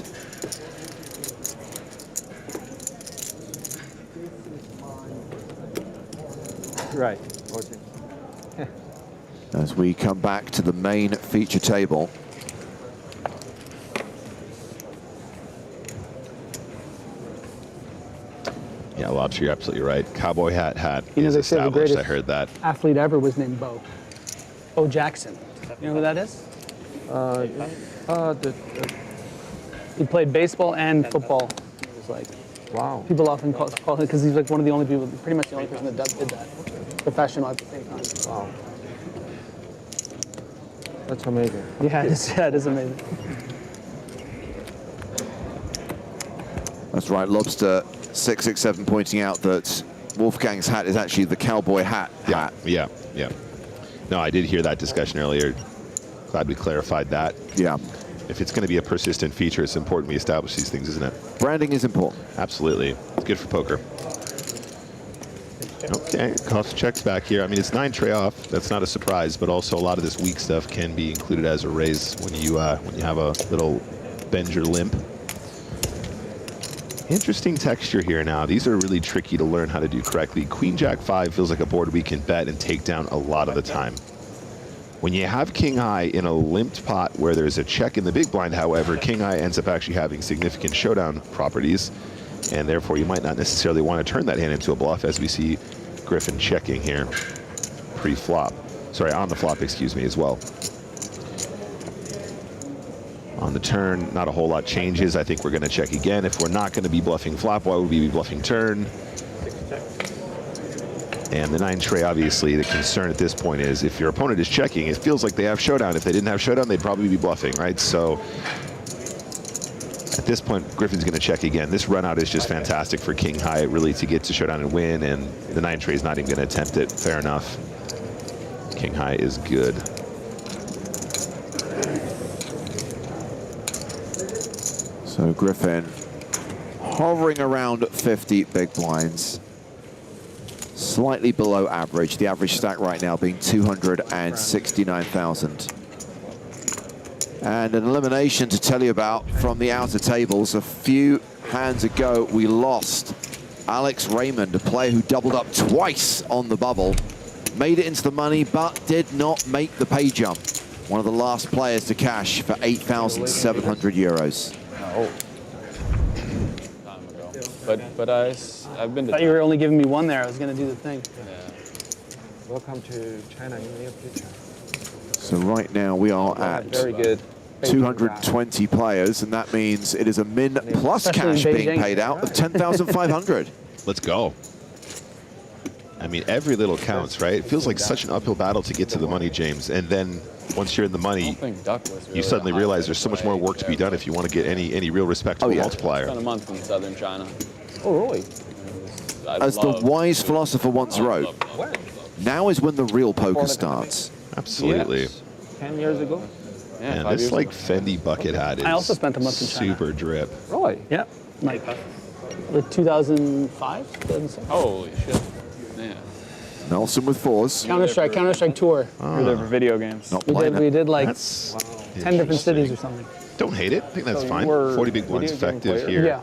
Right. As we come back to the main feature table. Yeah, Lobster, you're absolutely right. Cowboy hat You know, is they say the established. I greatest heard that. athlete ever was named Bo. Bo Jackson. You know who that is? He played baseball and football. He was like, wow. People often call him because he's like one of the only people, pretty much the only person that did that, professional at the same time. Wow. That's amazing. Yeah, it is amazing. That's right, Lobster 667 pointing out that Wolfgang's hat is actually the cowboy hat. Yeah. No, I did hear that discussion earlier. Glad we clarified that. Yeah. If it's going to be a persistent feature, it's important we establish these things, isn't it? Branding is important. Absolutely. It's good for poker. Okay, cost checks back here. I mean, it's 9 tray off. That's not a surprise, but also a lot of this weak stuff can be included as a raise when you have a little bend your limp. Interesting texture here now. These are really tricky to learn how to do correctly. Queen Jack 5 feels like a board we can bet and take down a lot of the time. When you have King High in a limped pot where there's a check in the big blind, however, King High ends up actually having significant showdown properties, and therefore you might not necessarily want to turn that hand into a bluff, as we see Griffin checking here pre-flop. Sorry, on the flop, excuse me, as well. On the turn, not a whole lot changes. I think we're going to check again. If we're not going to be bluffing flop, why would we be bluffing turn? And the 9 tray, obviously, the concern at this point is if your opponent is checking, it feels like they have showdown. If they didn't have showdown, they'd probably be bluffing, right? So at this point, Griffin's going to check again. This run out is just fantastic for King High, really, to get to showdown and win, and the 9 tray is not even going to attempt it. Fair enough. King High is good. So Griffin hovering around 50 big blinds. Slightly below average. The average stack right now being 269,000. And an elimination to tell you about from the outer tables. A few hands ago, we lost Alex Raymond, a player who doubled up twice on the bubble. Made it into the money, but did not make the pay jump. One of the last players to cash for 8,700 euros. Oh. But I've been to. I thought you were only giving me one there. I was going to do the thing. Yeah. Welcome to China in the near future. So right now we are at Very good. 220 players, and that means it is a min plus cash being paid out of 10,500. Let's go. I mean, every little counts, right? It feels like such an uphill battle to get to the money, James. And then once you're in the money, really you suddenly realize there's so much more work to be done if you want to get any real respectable multiplier. Spent a month in southern China. Oh, really? As the wise philosopher once wrote, now is when the real poker starts. Absolutely. Yes. 10 years ago? And this like Fendi bucket hat is I also spent a month in China. super drip. Really? Yeah. Like 2005, 2006. Holy shit. Yeah. Nelson with 4s. Counter-Strike Tour. We're there for video games. Not We playing did it. like That's 10 different cities or something. Don't hate it. I think that's So fine. you were 40 big blinds video game effective player? here. Yeah.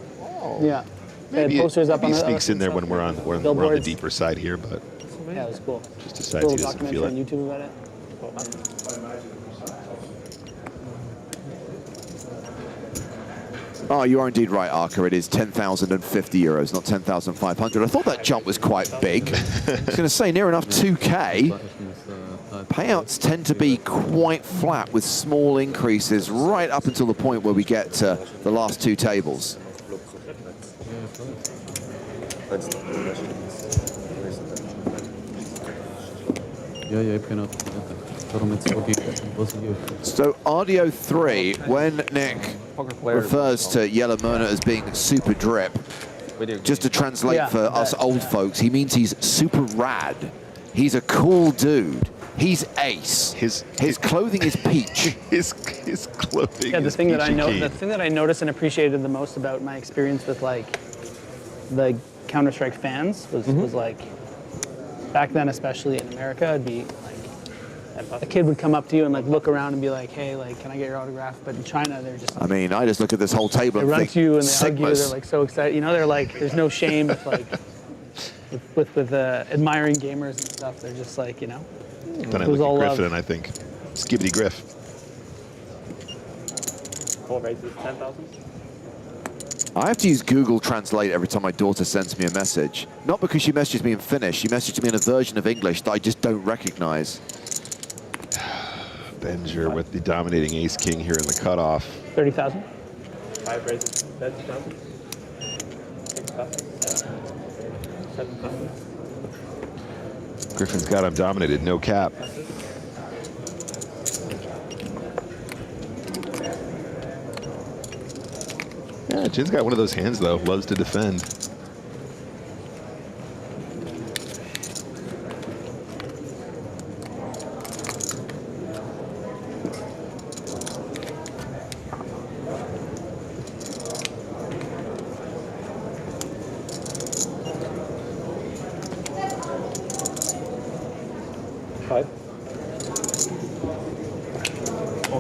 Yeah. They had Maybe posters up maybe on he the sneaks in there when we're on the billboards. deeper side here, but Yeah, it was cool. just decides Little he doesn't feel documentary it. on YouTube about it. Oh, you are indeed right, Arca. It is 10,050 euros, not 10,500. I thought that jump was quite big. I was going to say near enough 2K. Payouts tend to be quite flat with small increases right up until the point where we get to the last two tables. So Audio 3, when Nick refers to Yellow Myrna as being super drip, just to translate for us old folks, he means he's super rad. He's a cool dude. He's ace. His clothing is peach. His clothing. Yeah, the is thing that I peachy know, keen. the thing that I noticed and appreciated the most about my experience with like the Counter-Strike fans was like back then, especially in America, it'd be like a kid would come up to you and like look around and be like, "Hey, like, can I get your autograph?" But in China, they're just I mean, I just look at this whole table they and run think, to you and they hug you. Sigmas. They're like so excited. You know, they're like, there's no shame with like with admiring gamers and stuff. They're just like, you know. Then I it was look all at love. Griffin and I think, Skibbity Griff. Full rate is 10,000. I have to use Google Translate every time my daughter sends me a message. Not because she messages me in Finnish, she messages me in a version of English that I just don't recognize. Benger with the dominating ace-king here in the cutoff. 30,000. 5 raises, 10,000. 6,000. 7,000. Griffin's got him dominated, no cap. Yeah, Jin's got one of those hands though, loves to defend.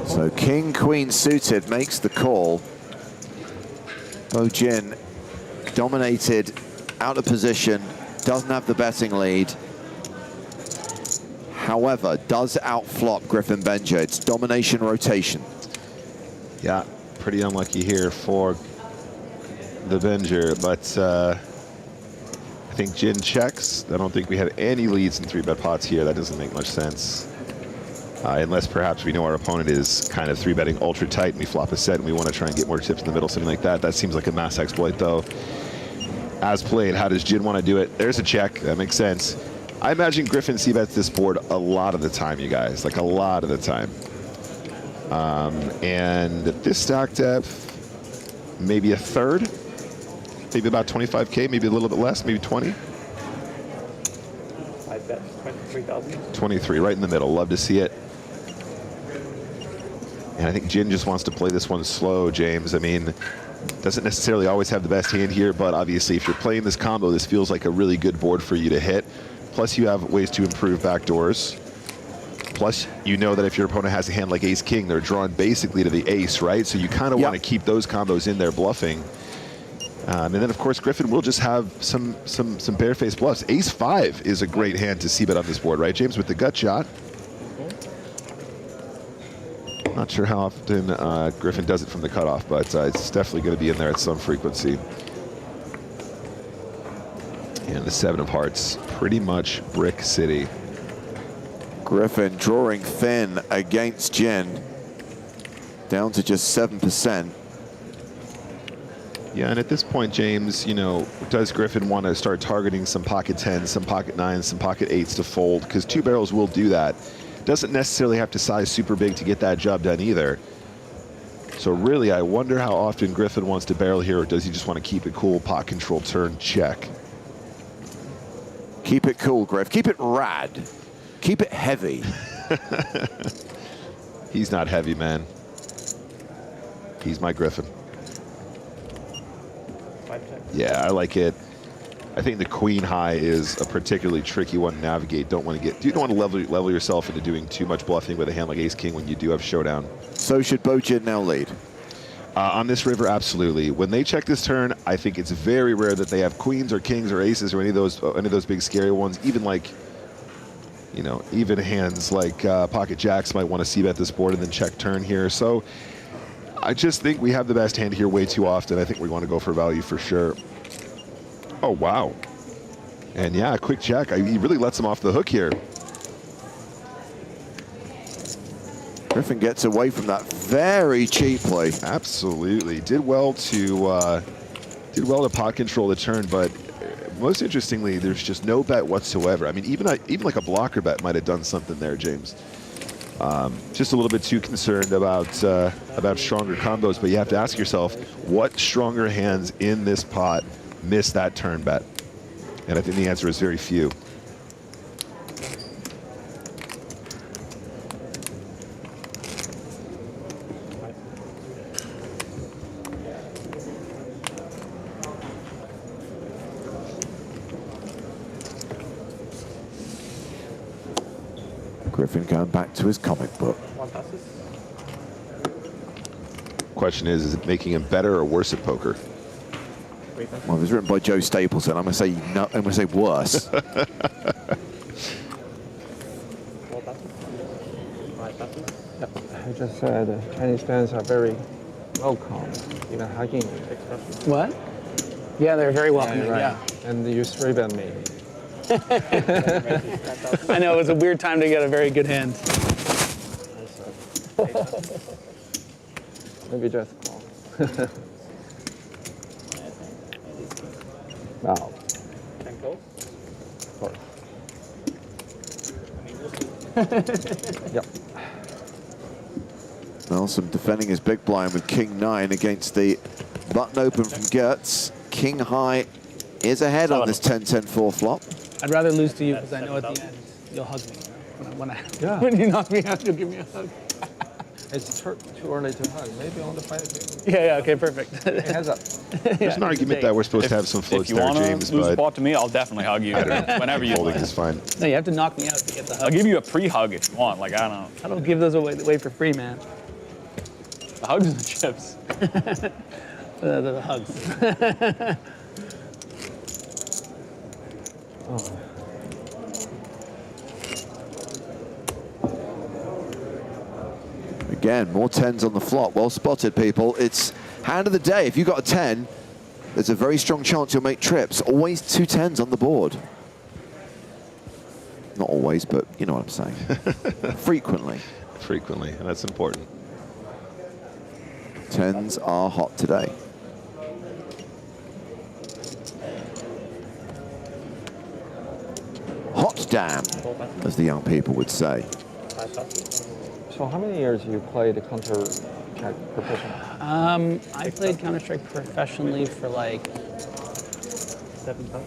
So King, Queen suited makes the call. Bo Jin dominated, out of position, doesn't have the betting lead. However, does outflop Griffin Benger. It's domination rotation. Yeah, pretty unlucky here for the Benger, but I think Jin checks. I don't think we have any leads in 3-bet pots here. That doesn't make much sense. Unless perhaps we know our opponent is kind of 3-betting ultra tight and we flop a set and we want to try and get more chips in the middle, something like that. That seems like a mass exploit though. As played, how does Jin want to do it? There's a check, that makes sense. I imagine Griffin c-bets this board a lot of the time, you guys, like a lot of the time. And at this stack depth, maybe a third, maybe about 25K, maybe a little bit less, maybe 20. 5 bets, 23,000. 23, right in the middle, love to see it. And I think Jin just wants to play this one slow, James. I mean, doesn't necessarily always have the best hand here, but obviously if you're playing this combo, this feels like a really good board for you to hit. Plus you have ways to improve backdoors. Plus you know that if your opponent has a hand like ace-king, they're drawn basically to the ace, right? So you kind of want to keep those combos in there bluffing. And then of course Griffin will just have some barefaced bluffs. Ace-5 is a great hand to c-bet on this board, right, James, with the gut shot. Not sure how often Griffin does it from the cutoff, but it's definitely going to be in there at some frequency. And the 7 of hearts, pretty much brick city. Griffin drawing thin against Jin, down to just 7%. Yeah, and at this point, James, you know, does Griffin want to start targeting some pocket 10s, some pocket 9s, some pocket 8s to fold? Because 2 barrels will do that. doesn't necessarily have to size super big to get that job done either. So really, I wonder how often Griffin wants to barrel here, or does he just want to keep it cool, pot control, turn, check? Keep it cool, Griff. Keep it rad. Keep it heavy. He's not heavy, man. He's my Griffin. Yeah, I like it. I think the queen high is a particularly tricky one to navigate. You don't want to level yourself into doing too much bluffing with a hand like ace king when you do have showdown. So should Bojin now lead? On this river, absolutely. When they check this turn, I think it's very rare that they have queens or kings or aces or any of those big scary ones. Even like, you know, even hands like pocket jacks might want to c-bet this board and then check turn here. So I just think we have the best hand here way too often. I think we want to go for value for sure. Oh, wow. And yeah, a quick check. He really lets him off the hook here. Griffin gets away from that very cheaply. Absolutely. Did well to pot control the turn, but most interestingly, there's just no bet whatsoever. I mean, even like a blocker bet might have done something there, James. Just a little bit too concerned about stronger combos, but you have to ask yourself, what stronger hands in this pot miss that turn bet? And I think the answer is very few. Griffin going back to his comic book. Question is it making him better or worse at poker? Well, it was written by Joe Stapleton. I'm going to say no. I'm going to say worse. I just said Chinese fans are very welcome, even hugging. What? Yeah, they're very welcoming. Right. Yeah. And you three-bet me. I know, it was a weird time to get a very good hand. Maybe just call. Wow. Yep. Nelson defending his big blind with king 9 against the button open from Gertz. King high is ahead on this 10-10-4 flop. I'd rather lose to you because I know at the end you'll hug me. When you knock me out, you'll give me a hug. It's too early to hug. Maybe on the 5. Yeah, okay, perfect. Hey, heads up. There's an argument that we're supposed to have some floats there, James. If you want to lose the ball to me, I'll definitely hug you whenever you Folding like. is fine. No, you have to knock me out to get the hug. I'll give you a pre-hug if you want. Like, I don't give those away for free, man. The hugs and the chips. The hugs. Oh. Again, more 10s on the flop. Well spotted, people. It's hand of the day. If you've got a 10, there's a very strong chance you'll make trips. Always 2 10s on the board. Not always, but you know what I'm saying. Frequently. Frequently, and that's important. 10s are hot today. Hot damn, as the young people would say. So how many years you played the Counter-Strike professionally? I played Counter-Strike professionally for like 7 years.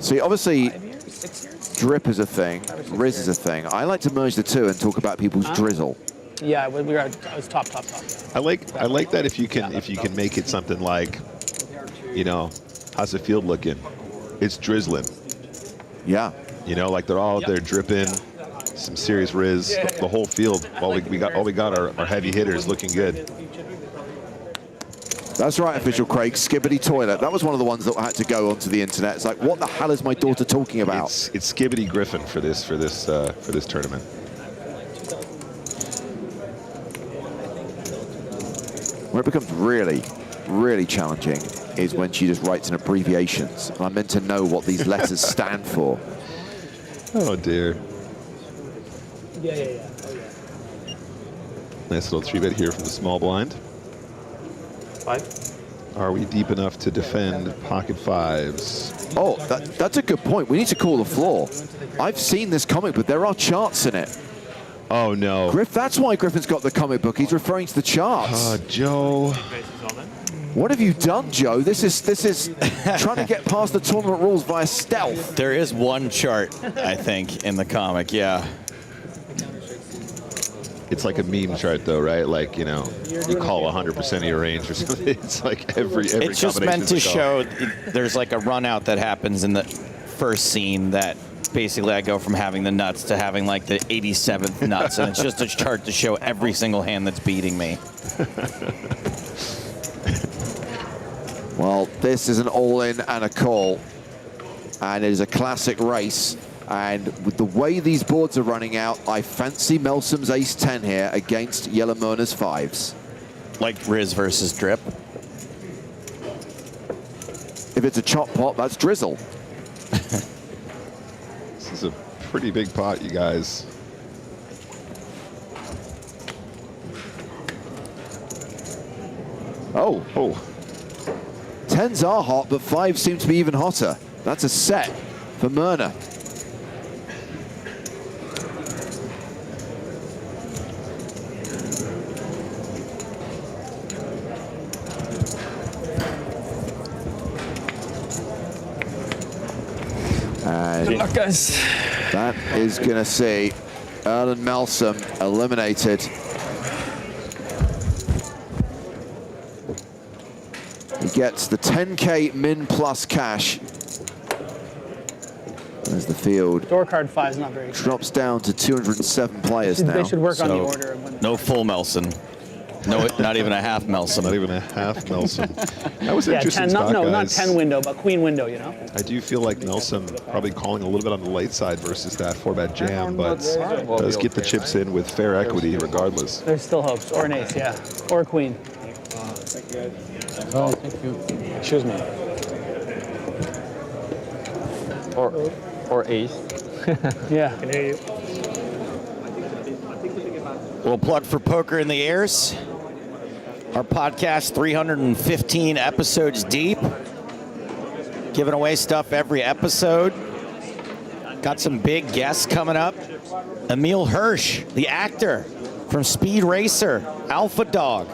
See, obviously, 5 years, 6 years? drip is a thing, Riz is a thing. I like to merge the two and talk about people's drizzle. Yeah, I was top. I like that if you can make it something like, you know, how's the field looking? It's drizzling. Yeah. You know, like they're all out there dripping, some serious Riz. The whole field, all we got are heavy hitters looking good. That's right, official Craig. Skibbity toilet. That was one of the ones that had to go onto the internet. It's like, what the hell is my daughter talking about? It's Skibbity Griffin for this tournament. Where it becomes really, really challenging is when she just writes in abbreviations. And I'm meant to know what these letters stand for. Oh dear. Yeah. Oh, yeah. Nice little 3-bet here from the small blind. 5. Are we deep enough to defend pocket 5s? Oh, that's a good point. We need to call the floor. I've seen this comic, but there are charts in it. Oh, no. That's why Griffin's got the comic book. He's referring to the charts. Joe. What have you done, Joe? This is trying to get past the tournament rules via stealth. There is one chart, I think, in the comic, yeah. It's like a meme chart, though, right? Like, you know, you call 100% of your range or something. It's like every It's just meant to combination show there's like a run out that happens in the first scene that basically I go from having the nuts to having like the 87th nuts, and it's just a chart to show every single hand that's beating me. Well, this is an all-in and a call, and it is a classic race. And with the way these boards are running out, I fancy Melsom's ace-10 here against Yellowmurner's 5s. Like Riz versus Drip? If it's a chop pot, that's Drizzle. This is a pretty big pot, you guys. Oh. 10s are hot, but 5s seem to be even hotter. That's a set for Murner. And good luck, guys. That is going to see Erlen Melsom eliminated. He gets the 10K min plus cash. As the field Door card 5 is not very good. drops down to 207 players now. They should work on the order. Of when No full Melson. No, not even a half Melson. Not even a half Melson. That was an yeah, interesting 10, spot, not guys. 10 window, but queen window, you know? I do feel like Nelson probably calling a little bit on the late side versus that 4-bet jam, but does get the chips in with fair equity regardless. There's still hopes. Or an ace, yeah. Or a queen. Oh, thank you. Excuse me. Or ace. Yeah. Can hear you. Little plug for Poker in the Airs. Our podcast, 315 episodes deep. Giving away stuff every episode. Got some big guests coming up. Emil Hirsch, the actor from Speed Racer, Alpha Dog.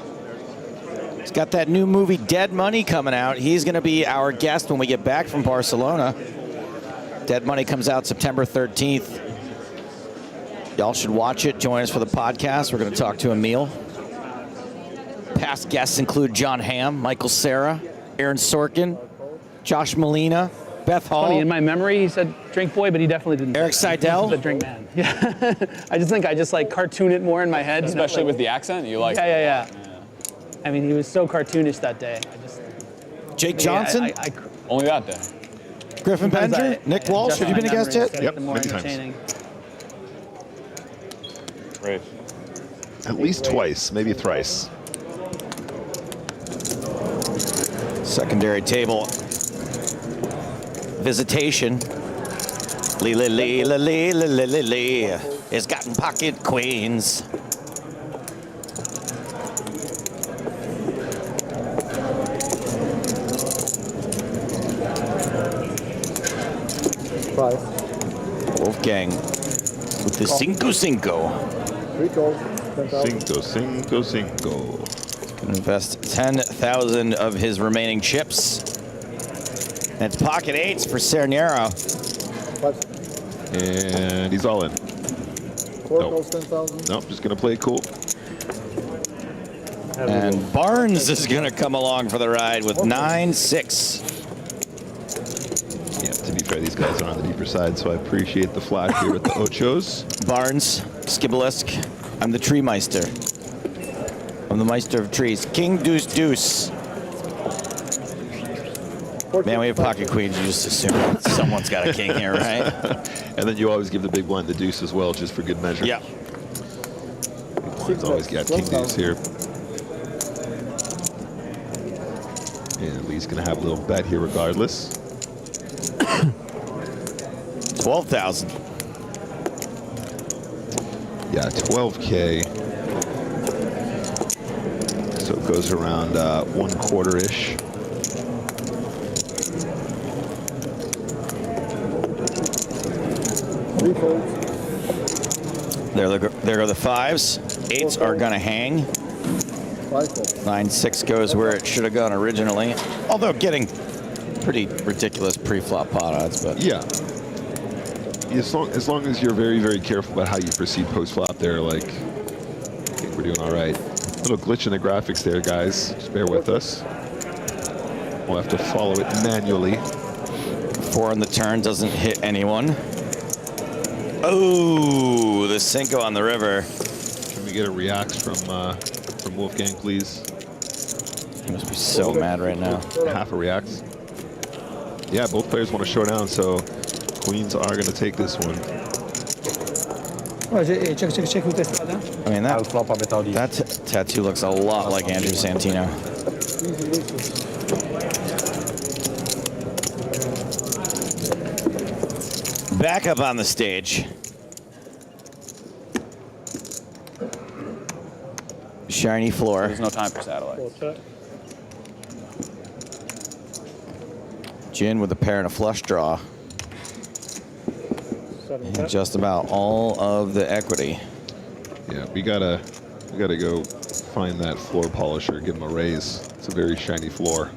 He's got that new movie Dead Money coming out. He's going to be our guest when we get back from Barcelona. Dead Money comes out September 13th. Y'all should watch it. Join us for the podcast. We're going to talk to Emil. Past guests include John Hamm, Michael Cera, Aaron Sorkin, Josh Molina, Beth Hall. Funny, in my memory, he said drink boy, but he definitely didn't. Eric Seidel. The drink man. Yeah. I just think I just like cartoon it more in my head. Especially with the accent, you like Yeah. I mean, he was so cartoonish that day. Jake Johnson? Only that day. Griffin Bender? Nick Walsh? Have you been a guest yet? Yep, many times. Great. At least twice, maybe thrice. Secondary table. Visitation. Lee has gotten pocket queens. Wolfgang with the 5-5. 3 calls. 5-5. Gonna invest 10,000 of his remaining chips. And it's pocket 8s for Cernero. And he's all in. 4 calls, 10,000. Nope, just gonna play it cool. And Barnes is gonna come along for the ride with 9-6. Yeah, to be fair, these guys are on the deeper side, so I appreciate the flash here with the Ochos. Barnes, Skibbolesque. I'm the tree meister. I'm the meister of trees. King, deuce, deuce. Man, we have pocket queens. You just assume someone's got a king here, right? And then you always give the big blind the deuce as well, just for good measure. Yeah. Blinds always got king deuce here. And Lee's going to have a little bet here regardless. 12,000. Yeah, 12K. So it goes around 1/4-ish. There go the 5s. 8s are gonna hang. 9-6 goes where it should have gone originally. Although getting pretty ridiculous pre-flop pot odds, but yeah. As long as you're very, very careful about how you proceed post-flop there, like, I think we're doing all right. Little glitch in the graphics there, guys. Just bear with us. We'll have to follow it manually. 4 on the turn doesn't hit anyone. Oh, the Cinco on the river. Can we get a react from Wolfgang, please? He must be so mad right now. Half a react. Yeah, both players want to show down, so queens are going to take this one. Check who tested, huh? I mean, that tattoo looks a lot like Andrew Santino. Back up on the stage. Shiny floor. There's no time for satellites. Gin with a pair and a flush draw. And just about all of the equity. Yeah, we gotta go find that floor polisher, give him a raise. It's a very shiny floor.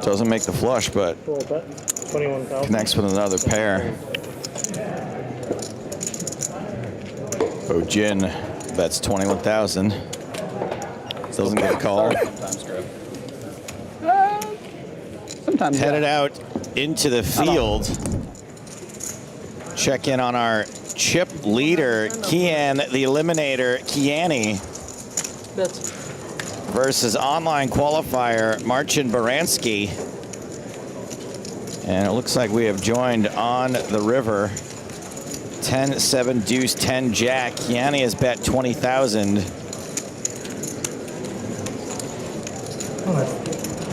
Doesn't make the flush, but connects with another pair. Oh, Gin bets 21,000. Doesn't get a call. Sometimes headed out into the field. Check in on our chip leader, Kian, the eliminator, Kiani, versus online qualifier, Marcin Baranski. And it looks like we have joined on the river. 10, 7, deuce, 10, jack. Kiani has bet 20,000.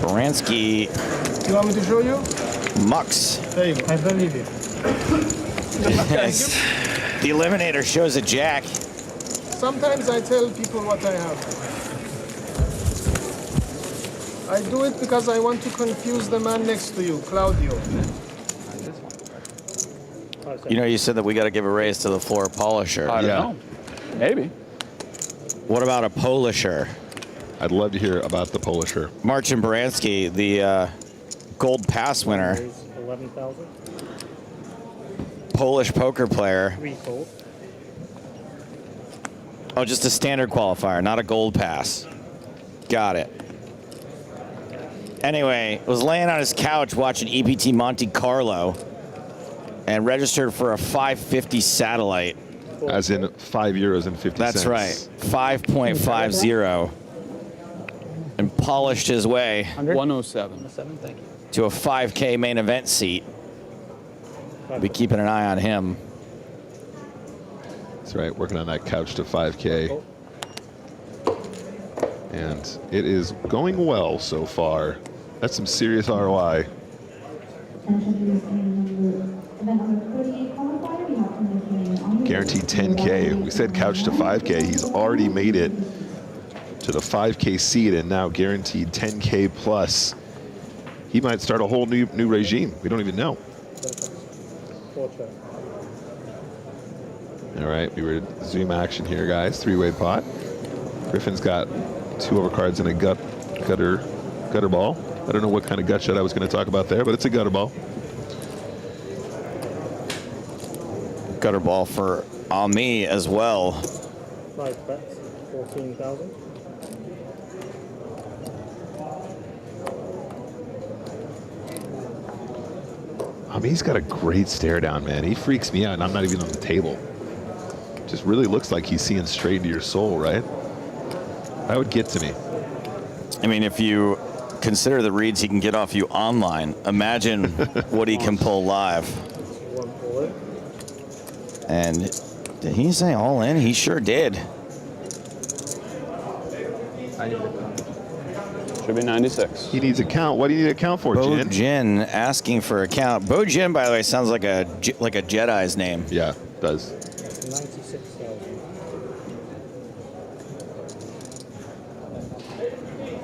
Baranski. You want me to show you? Mucks. There you go. I believe you. The eliminator shows a jack. Sometimes I tell people what I have. I do it because I want to confuse the man next to you, Claudio. You know, you said that we got to give a raise to the floor polisher. I don't know. Maybe. What about a polisher? I'd love to hear about the polisher. Marcin Baranski, the gold pass winner. 11,000. Polish poker player. 3 fold. Oh, just a standard qualifier, not a gold pass. Got it. Anyway, was laying on his couch watching EPT Monte Carlo and registered for a 550 satellite. As in €5.50. That's right, 5.50. And polished his way 107. Thank you. to a 5K main event seat. We'll be keeping an eye on him. That's right, working on that couch to 5K. And it is going well so far. That's some serious ROI. Guaranteed 10K. We said couch to 5K. He's already made it to the 5K seat and now guaranteed 10K plus. He might start a whole new regime. We don't even know. All right, we were zoom action here, guys. 3-way pot. Griffin's got 2 overcards and a gutter ball. I don't know what kind of gut shot I was going to talk about there, but it's a gutter ball. Gutter ball for Ami as well. 5 bets, 14,000. Ami's got a great stare down, man. He freaks me out, and I'm not even on the table. Just really looks like he's seeing straight into your soul, right? That would get to me. I mean, if you consider the reads he can get off you online, imagine what he can pull live. And did he say all in? He sure did. Should be 96. He needs a count. What do you need a count for, Bo Jin? Jin asking for a count. Bo Jin, by the way, sounds like a Jedi's name. Yeah, it does. 96,000.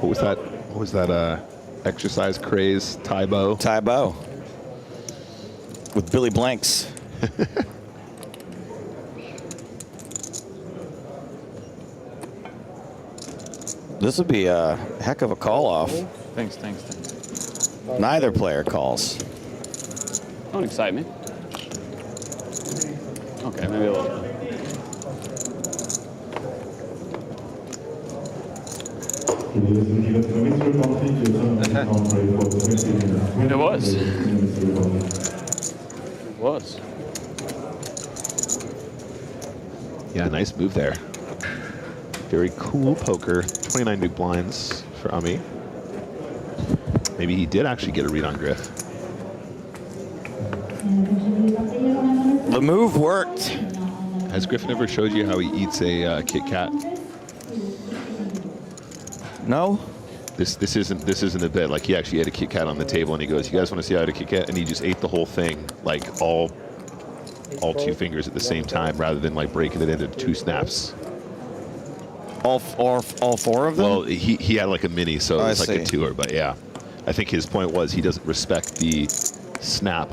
What was that? What was that? Exercise craze, Tybo. Tybo. With Billy Blanks. This would be a heck of a call-off. Thanks. Neither player calls. Don't excite me. Okay, maybe a little bit. It was. It was. Yeah, nice move there. Very cool poker. 29 big blinds for Ami. Maybe he did actually get a read on Griff. The move worked. Has Griffin ever showed you how he eats a Kit Kat? No. This isn't a bit. Like, he actually ate a Kit Kat on the table, and he goes, "You guys want to see how I eat a Kit Kat?" And he just ate the whole thing, like all 2 fingers at the same time, rather than like breaking it into 2 snaps. All 4 of them? Well, he had like a mini, so it was like a see. tour. But yeah, I think his point was he doesn't respect the snap,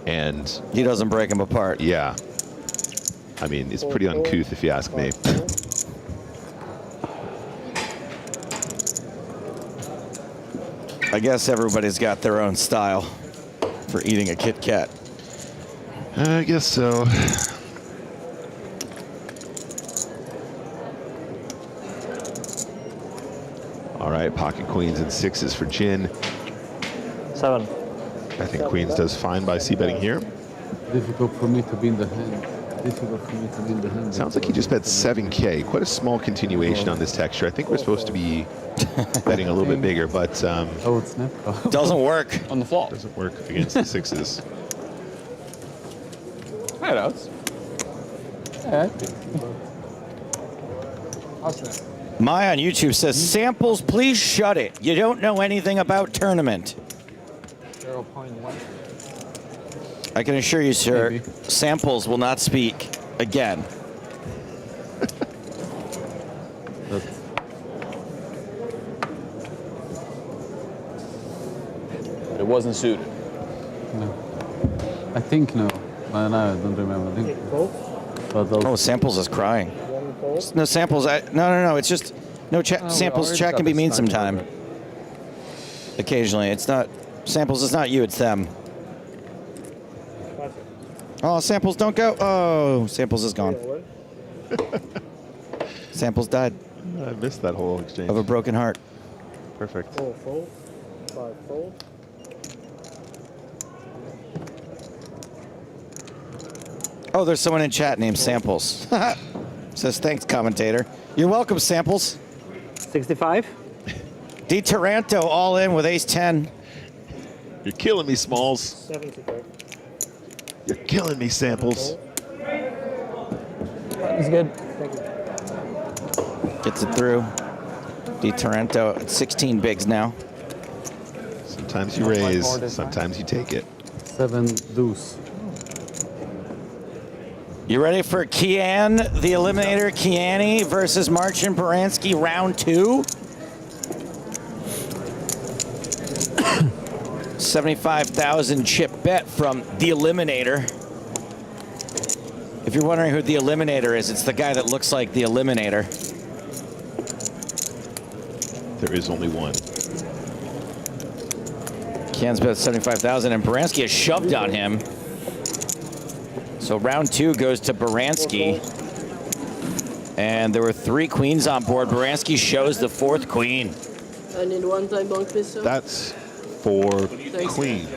and he doesn't break them apart. Yeah, I mean, it's pretty uncouth if you ask me. I guess everybody's got their own style for eating a Kit Kat. I guess so. All right, pocket queens and 6s for Jin. 7. I think queens does fine by c-betting here. Difficult for me to be in the hand. Difficult for me to be in the hand. Sounds like he just bet 7K. Quite a small continuation on this texture. I think we're supposed to be betting a little bit bigger, but oh, it's not. Doesn't work on the flop. Doesn't work against the 6s. Hi, Doubts. Mai on YouTube says, "Samples, please shut it. You don't know anything about tournament." 0.1. I can assure you, sir, Samples will not speak again. It wasn't suited. No. I think no. No, I don't remember. I think. Oh, Samples is crying. No, Samples. No. It's just no Samples. Chat can be mean sometime. Occasionally, it's not Samples. It's not you. It's them. Oh, Samples, don't go. Oh, Samples is gone. Samples died. I missed that whole exchange. Of a broken heart. Perfect. 4 fold, 5 fold. Oh, there's someone in chat named Samples. Says, "Thanks, commentator." You're welcome, Samples. 65. D. Taranto all in with ace-10. You're killing me, Smalls. 75. You're killing me, Samples. He's good. Gets it through. D. Taranto at 16 bigs now. Sometimes you raise, sometimes you take it. 7 deuce. You ready for Kian, the Eliminator Kiani versus Marcin Baranski, round 2? 75,000 chip bet from the Eliminator. If you're wondering who the Eliminator is, it's the guy that looks like the Eliminator. There is only one. Kian's bet 75,000 and Baranski has shoved on him. So round 2 goes to Baranski. And there were 3 queens on board. Baranski shows the 4th queen. I need one time bank peso. That's 4 queens.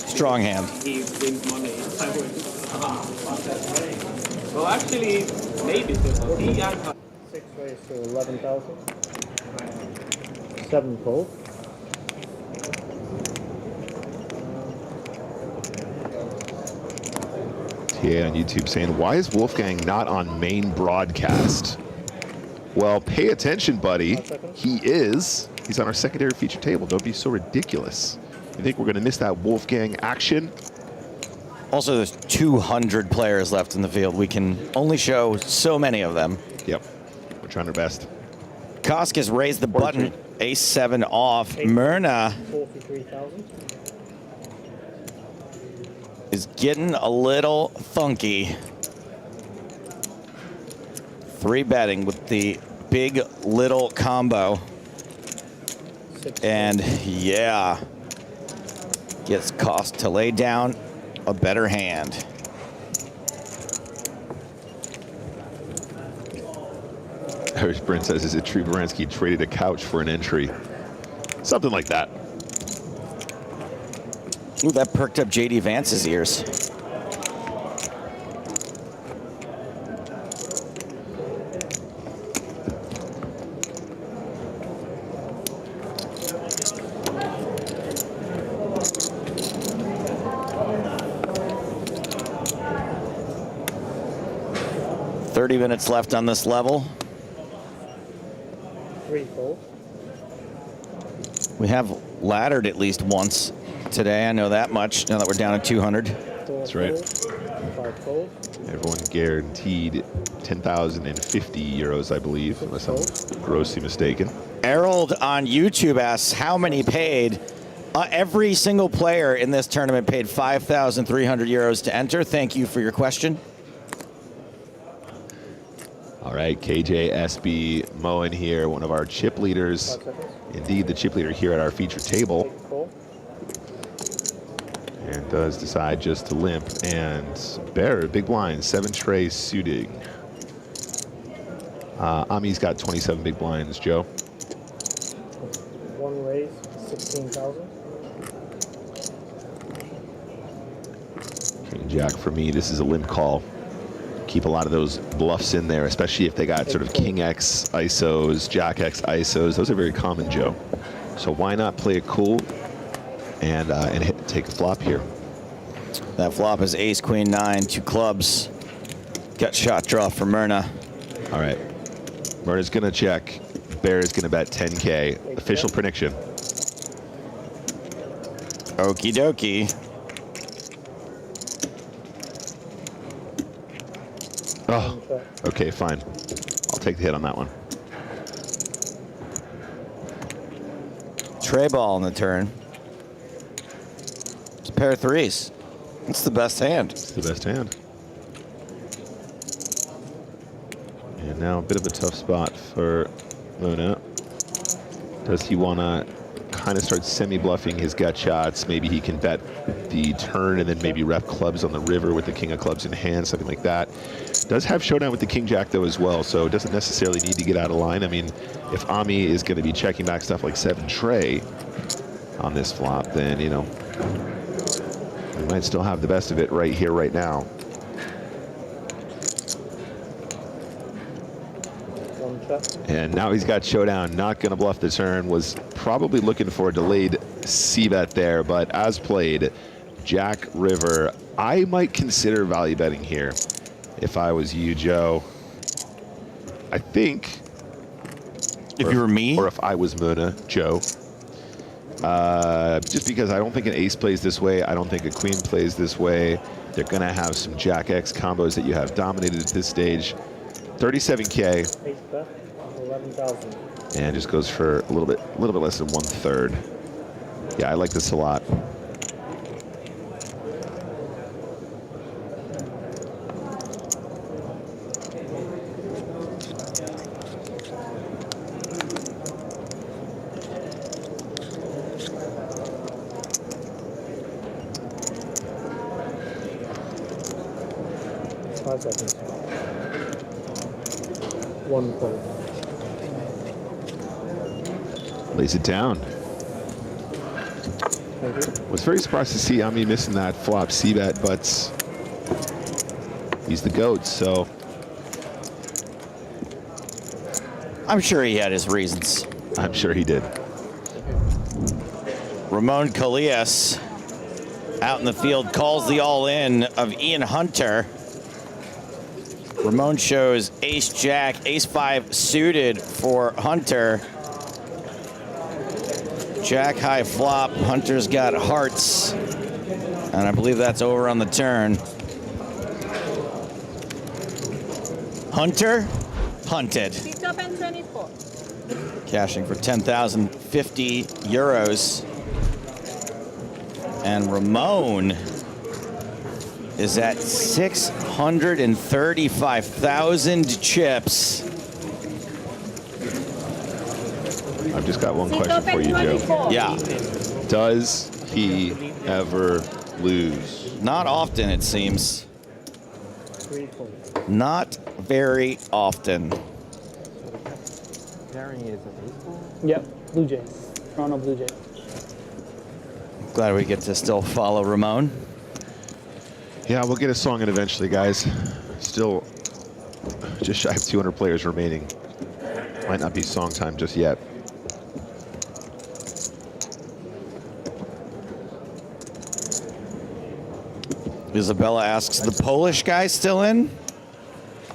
Strong hand. He wins money. Well, actually, maybe. He got 6 raised to 11,000. 7 fold. TA on YouTube saying, "Why is Wolfgang not on main broadcast?" Well, pay attention, buddy. He is. He's on our secondary feature table. Don't be so ridiculous. You think we're going to miss that Wolfgang action? Also, there's 200 players left in the field. We can only show so many of them. Yep. We're trying our best. Kosk has raised the button Ace-7 off. Myrna 43,000. is getting a little funky. 3-betting with the big little combo. And yeah, gets cost to lay down a better hand. Irish Brent says, is it true Baranski traded a couch for an entry? Something like that. Ooh, that perked up JD Vance's ears. $30 minutes left on this level. 3-4. We have laddered at least once today. I know that much. Now that we're down at 200. That's right. 5-4. Everyone guaranteed 10,050 euros, I believe, unless I'm grossly mistaken. Harold on YouTube asks, how many paid? Every single player in this tournament paid 5,300 euros to enter. Thank you for your question. All right, KJSB Moen here, one of our chip leaders. Indeed, the chip leader here at our feature table. And does decide just to limp. And Bear, big blind, 7 tray suiting. Ami's got 27 big blinds. Joe? 1 raise, 16,000. King Jack for me, this is a limp call. Keep a lot of those bluffs in there, especially if they got sort of King X ISOs, Jack X ISOs. Those are very common, Joe. So why not play it cool and take a flop here? That flop is ace, queen, 9, 2 clubs. Gut shot draw for Myrna. All right. Myrna's going to check. Bear is going to bet 10K. Official prediction. Okie dokie. Oh, okay, fine. I'll take the hit on that one. Tray ball on the turn. It's a pair of 3s. It's the best hand. It's the best hand. And now a bit of a tough spot for Mona. Does he want to kind of start semi-bluffing his gut shots? Maybe he can bet the turn and then maybe rep clubs on the river with the king of clubs in hand, something like that. Does have showdown with the king jack though as well, so doesn't necessarily need to get out of line. I mean, if Ami is going to be checking back stuff like 7 tray on this flop, then, you know, we might still have the best of it right here, right now. And now he's got showdown, not going to bluff the turn, was probably looking for a delayed c-bet there, but as played, Jack River, I might consider value betting here if I was you, Joe. I think. If you were me? Or if I was Mona, Joe. Just because I don't think an ace plays this way. I don't think a queen plays this way. They're going to have some Jack X combos that you have dominated at this stage. 37K. Ace bet, 11,000. And just goes for a little bit less than 1/3. Yeah, I like this a lot. Seconds. 1 call. Lays it down. Was very surprised to see Ami missing that flop c-bet, but he's the GOAT, so. I'm sure he had his reasons. I'm sure he did. Ramon Calias out in the field calls the all-in of Ian Hunter. Ramon shows ace-jack, ace-5 suited for Hunter. Jack high flop, Hunter's got hearts. And I believe that's over on the turn. Hunter, hunted. It's open 24. cashing for 10,050 euros. And Ramon is at 635,000 chips. I've just got one question for you, Joe. Yeah. Does he ever lose? Not often, it seems. Not very often. Yep, Blue Jays. Toronto Blue Jays. Glad we get to still follow Ramon. Yeah, we'll get a song in eventually, guys. Still just shy of 200 players remaining. Might not be song time just yet. Isabella asks, the Polish guy still in?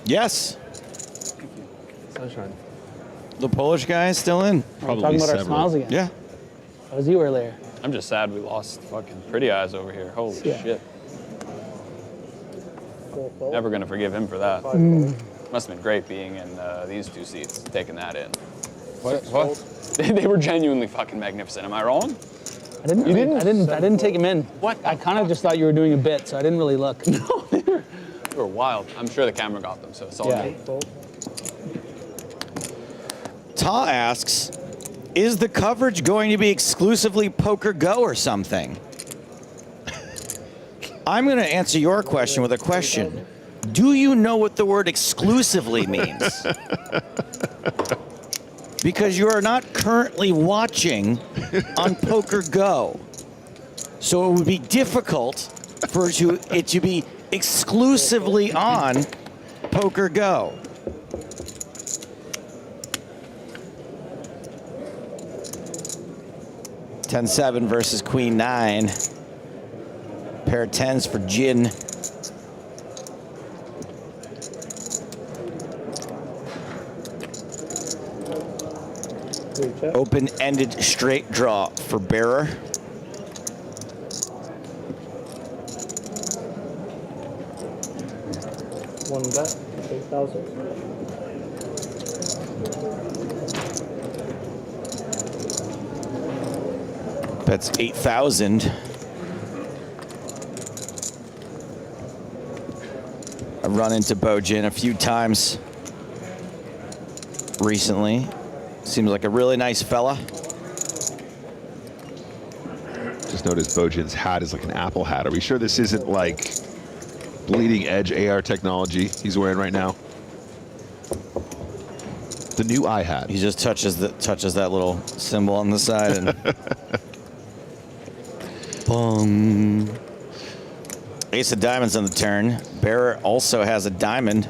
Yes. Sunshine. The Polish guy is still in. We're talking about our smiles again. Yeah. That was you earlier. I'm just sad we lost fucking Pretty Eyes over here. Holy shit. Never gonna forgive him for that. Must have been great being in these two seats, taking that in. What? They were genuinely fucking magnificent. Am I wrong? I didn't take him in. What? I kind of just thought you were doing a bit, so I didn't really look. No, they were wild. I'm sure the camera got them, so it's all good. Ta asks, is the coverage going to be exclusively Poker Go or something? I'm going to answer your question with a question. Do you know what the word exclusively means? Because you are not currently watching on Poker Go. So it would be difficult for it to be exclusively on Poker Go. $10-7 versus Queen 9. Pair of 10s for Jin. Open-ended straight draw for Bearer. One bet, 8,000. That's 8,000. I've run into Bojin a few times recently. Seems like a really nice fella. Just noticed Bojin's hat is like an Apple hat. Are we sure this isn't like bleeding edge AR technology he's wearing right now? The new iHat. He just touches that little symbol on the side and boom. Ace of diamonds on the turn. Bearer also has a diamond.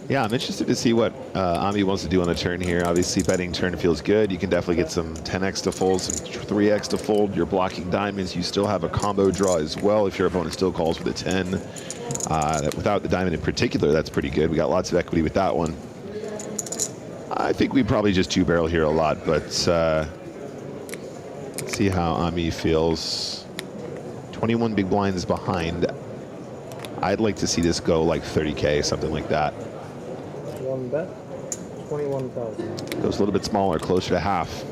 Yeah, I'm interested to see what Ami wants to do on the turn here. Obviously, betting turn feels good. You can definitely get some 10x to fold, some 3x to fold. You're blocking diamonds. You still have a combo draw as well if your opponent still calls with a 10. Without the diamond in particular, that's pretty good. We got lots of equity with that one. I think we probably just two-barrel here a lot, but let's see how Ami feels. 21 big blinds behind. I'd like to see this go like 30K, something like that. One bet, 21,000. Goes a little bit smaller, closer to half.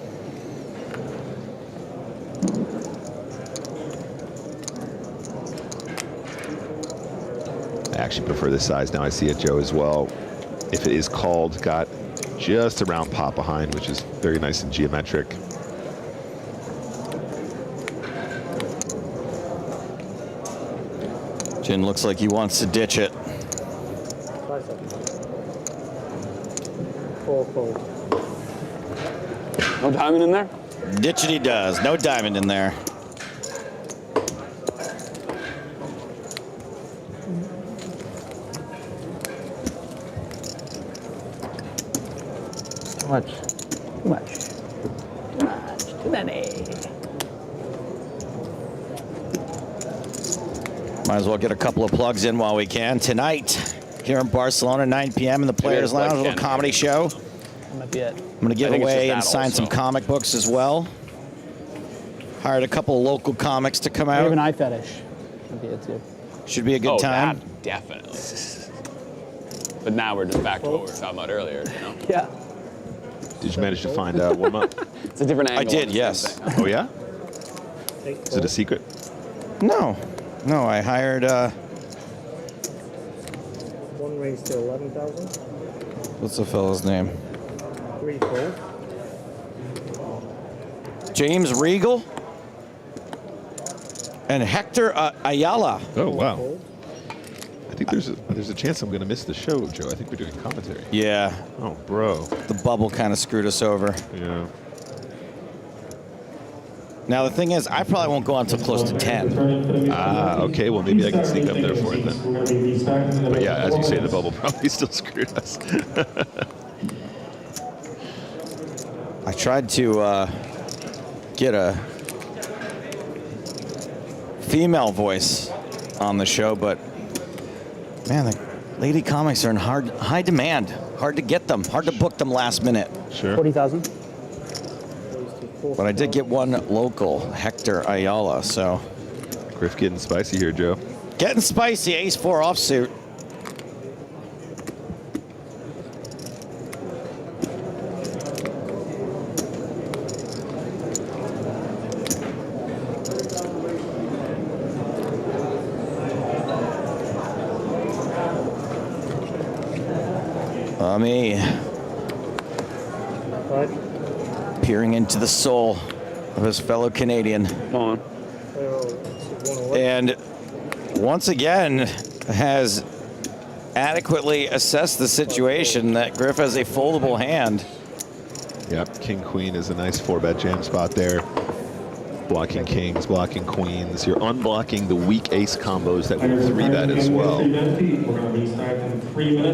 I actually prefer this size now. I see it, Joe, as well. If it is called, got just a round pot behind, which is very nice and geometric. Jin looks like he wants to ditch it. 5 seconds. 4 fold. No diamond in there? Ditch it he does. No diamond in there. Too much. Too much. Too much. Too many. Might as well get a couple of plugs in while we can. Tonight, here in Barcelona, 9 p.m. in the Players Lounge, a little comedy show. That might be it. I'm going to give away and sign some comic books as well. Hired a couple of local comics to come I out. have an eye fetish. That'd be it too. Should be a good time. That, definitely. But now we're just back to what we were talking about earlier, you know? Yeah. Did you manage to find out warm up? It's a different angle. I did, yes. Oh yeah? Is it a secret? No, no. I hired. One raised to 11,000. What's the fellow's name? 3 fold. James Regal and Hector Ayala. Oh wow. I think there's a chance I'm going to miss the show, Joe. I think we're doing commentary. Yeah. Oh, bro. The bubble kind of screwed us over. Yeah. Now the thing is, I probably won't go on until close to 10. Ah, okay. Well, maybe I can sneak up there for it then. But yeah, as you say, the bubble probably still screwed us. I tried to get a female voice on the show, but man, the lady comics are in high demand. Hard to get them. Hard to book them last minute. Sure. 40,000. But I did get one local, Hector Ayala. So. Griff getting spicy here, Joe. Getting spicy. Ace-4 offsuit. Me peering into the soul of his fellow Canadian. Come on. And once again has adequately assessed the situation that Griff has a foldable hand. Yep, King-Queen is a nice 4-bet jam spot there. Blocking kings, blocking queens. You're unblocking the weak ace combos that will 3-bet as well.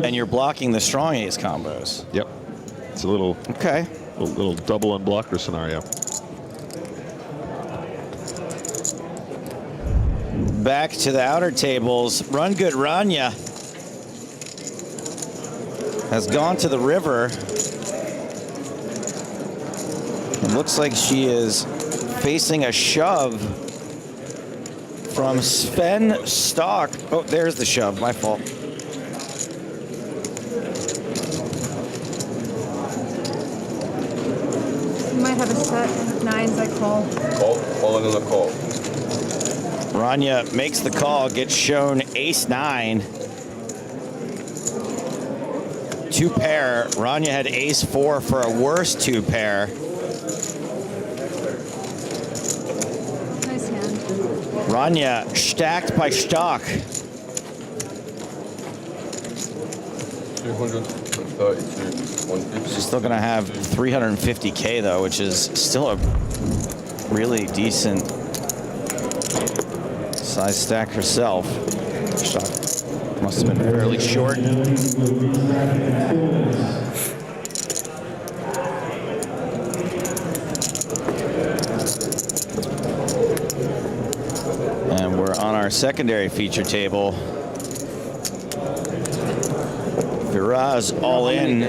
And you're blocking the strong ace combos. Yep. It's a little little double unblocker scenario. Back to the outer tables. Run Good Rania has gone to the river. It looks like she is facing a shove from Sven Stock. Oh, there's the shove. My fault. You might have a set of 9s, I call. Calling in the call. Rania makes the call, gets shown ace-9. 2-pair. Rania had ace-4 for a worse 2-pair. Nice hand. Rania stacked by Stock. 232, 150. She's still going to have 350K, though, which is still a really decent size stack herself. Stock must have been fairly short. And we're on our secondary feature table. Viraz all in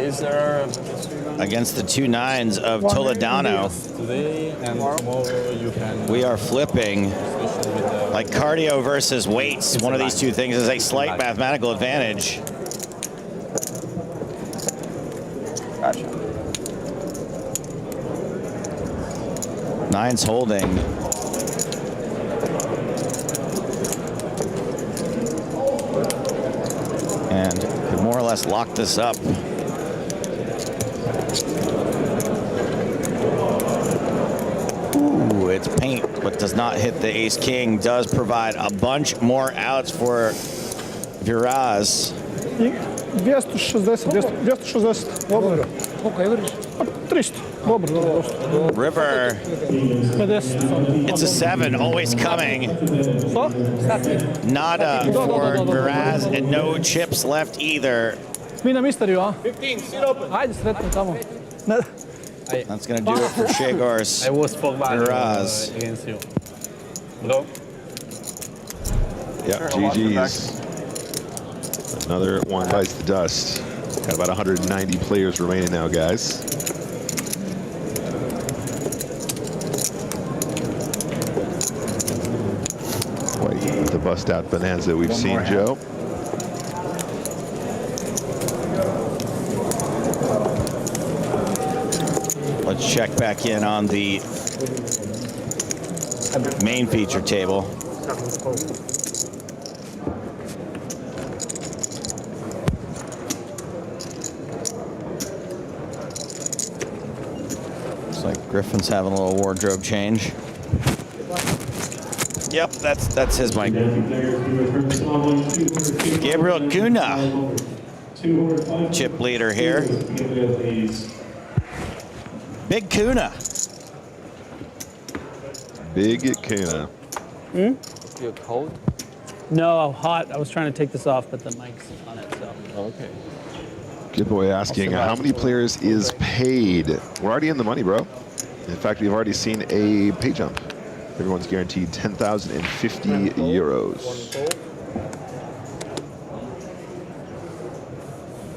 against the 2 9s of Toledano. Today and tomorrow you can. We are flipping like cardio versus weights. One of these two things is a slight mathematical advantage. Gotcha. 9's holding. And could more or less lock this up. Ooh, it's paint, but does not hit the ace-king. Does provide a bunch more outs for Viraz. 260, 260. Dobro. Koliko je veriš? 300. Dobro, dobro. River. It's a 7, always coming. Nada for Viraz, and no chips left either. Mina misteriju, a? 15, sit open. Ajde, sretno tamo. That's going to do it for Shegars. I was Viraz. against you. No. Yeah, GG's. Another one bites the dust. Got about 190 players remaining now, guys. Quite the bust-out bonanza we've seen, Joe. check back in on the main feature table. Looks like Griffin's having a little wardrobe change. Yep, that's his mic. Gabriel Cunha, chip leader here. Big Cunha. Big Cunha. Hmm? You're cold? No, hot. I was trying to take this off, but the mic's on it, so. Okay. Good boy asking, how many players is paid? We're already in the money, bro. In fact, we've already seen a pay jump. Everyone's guaranteed 10,050 euros.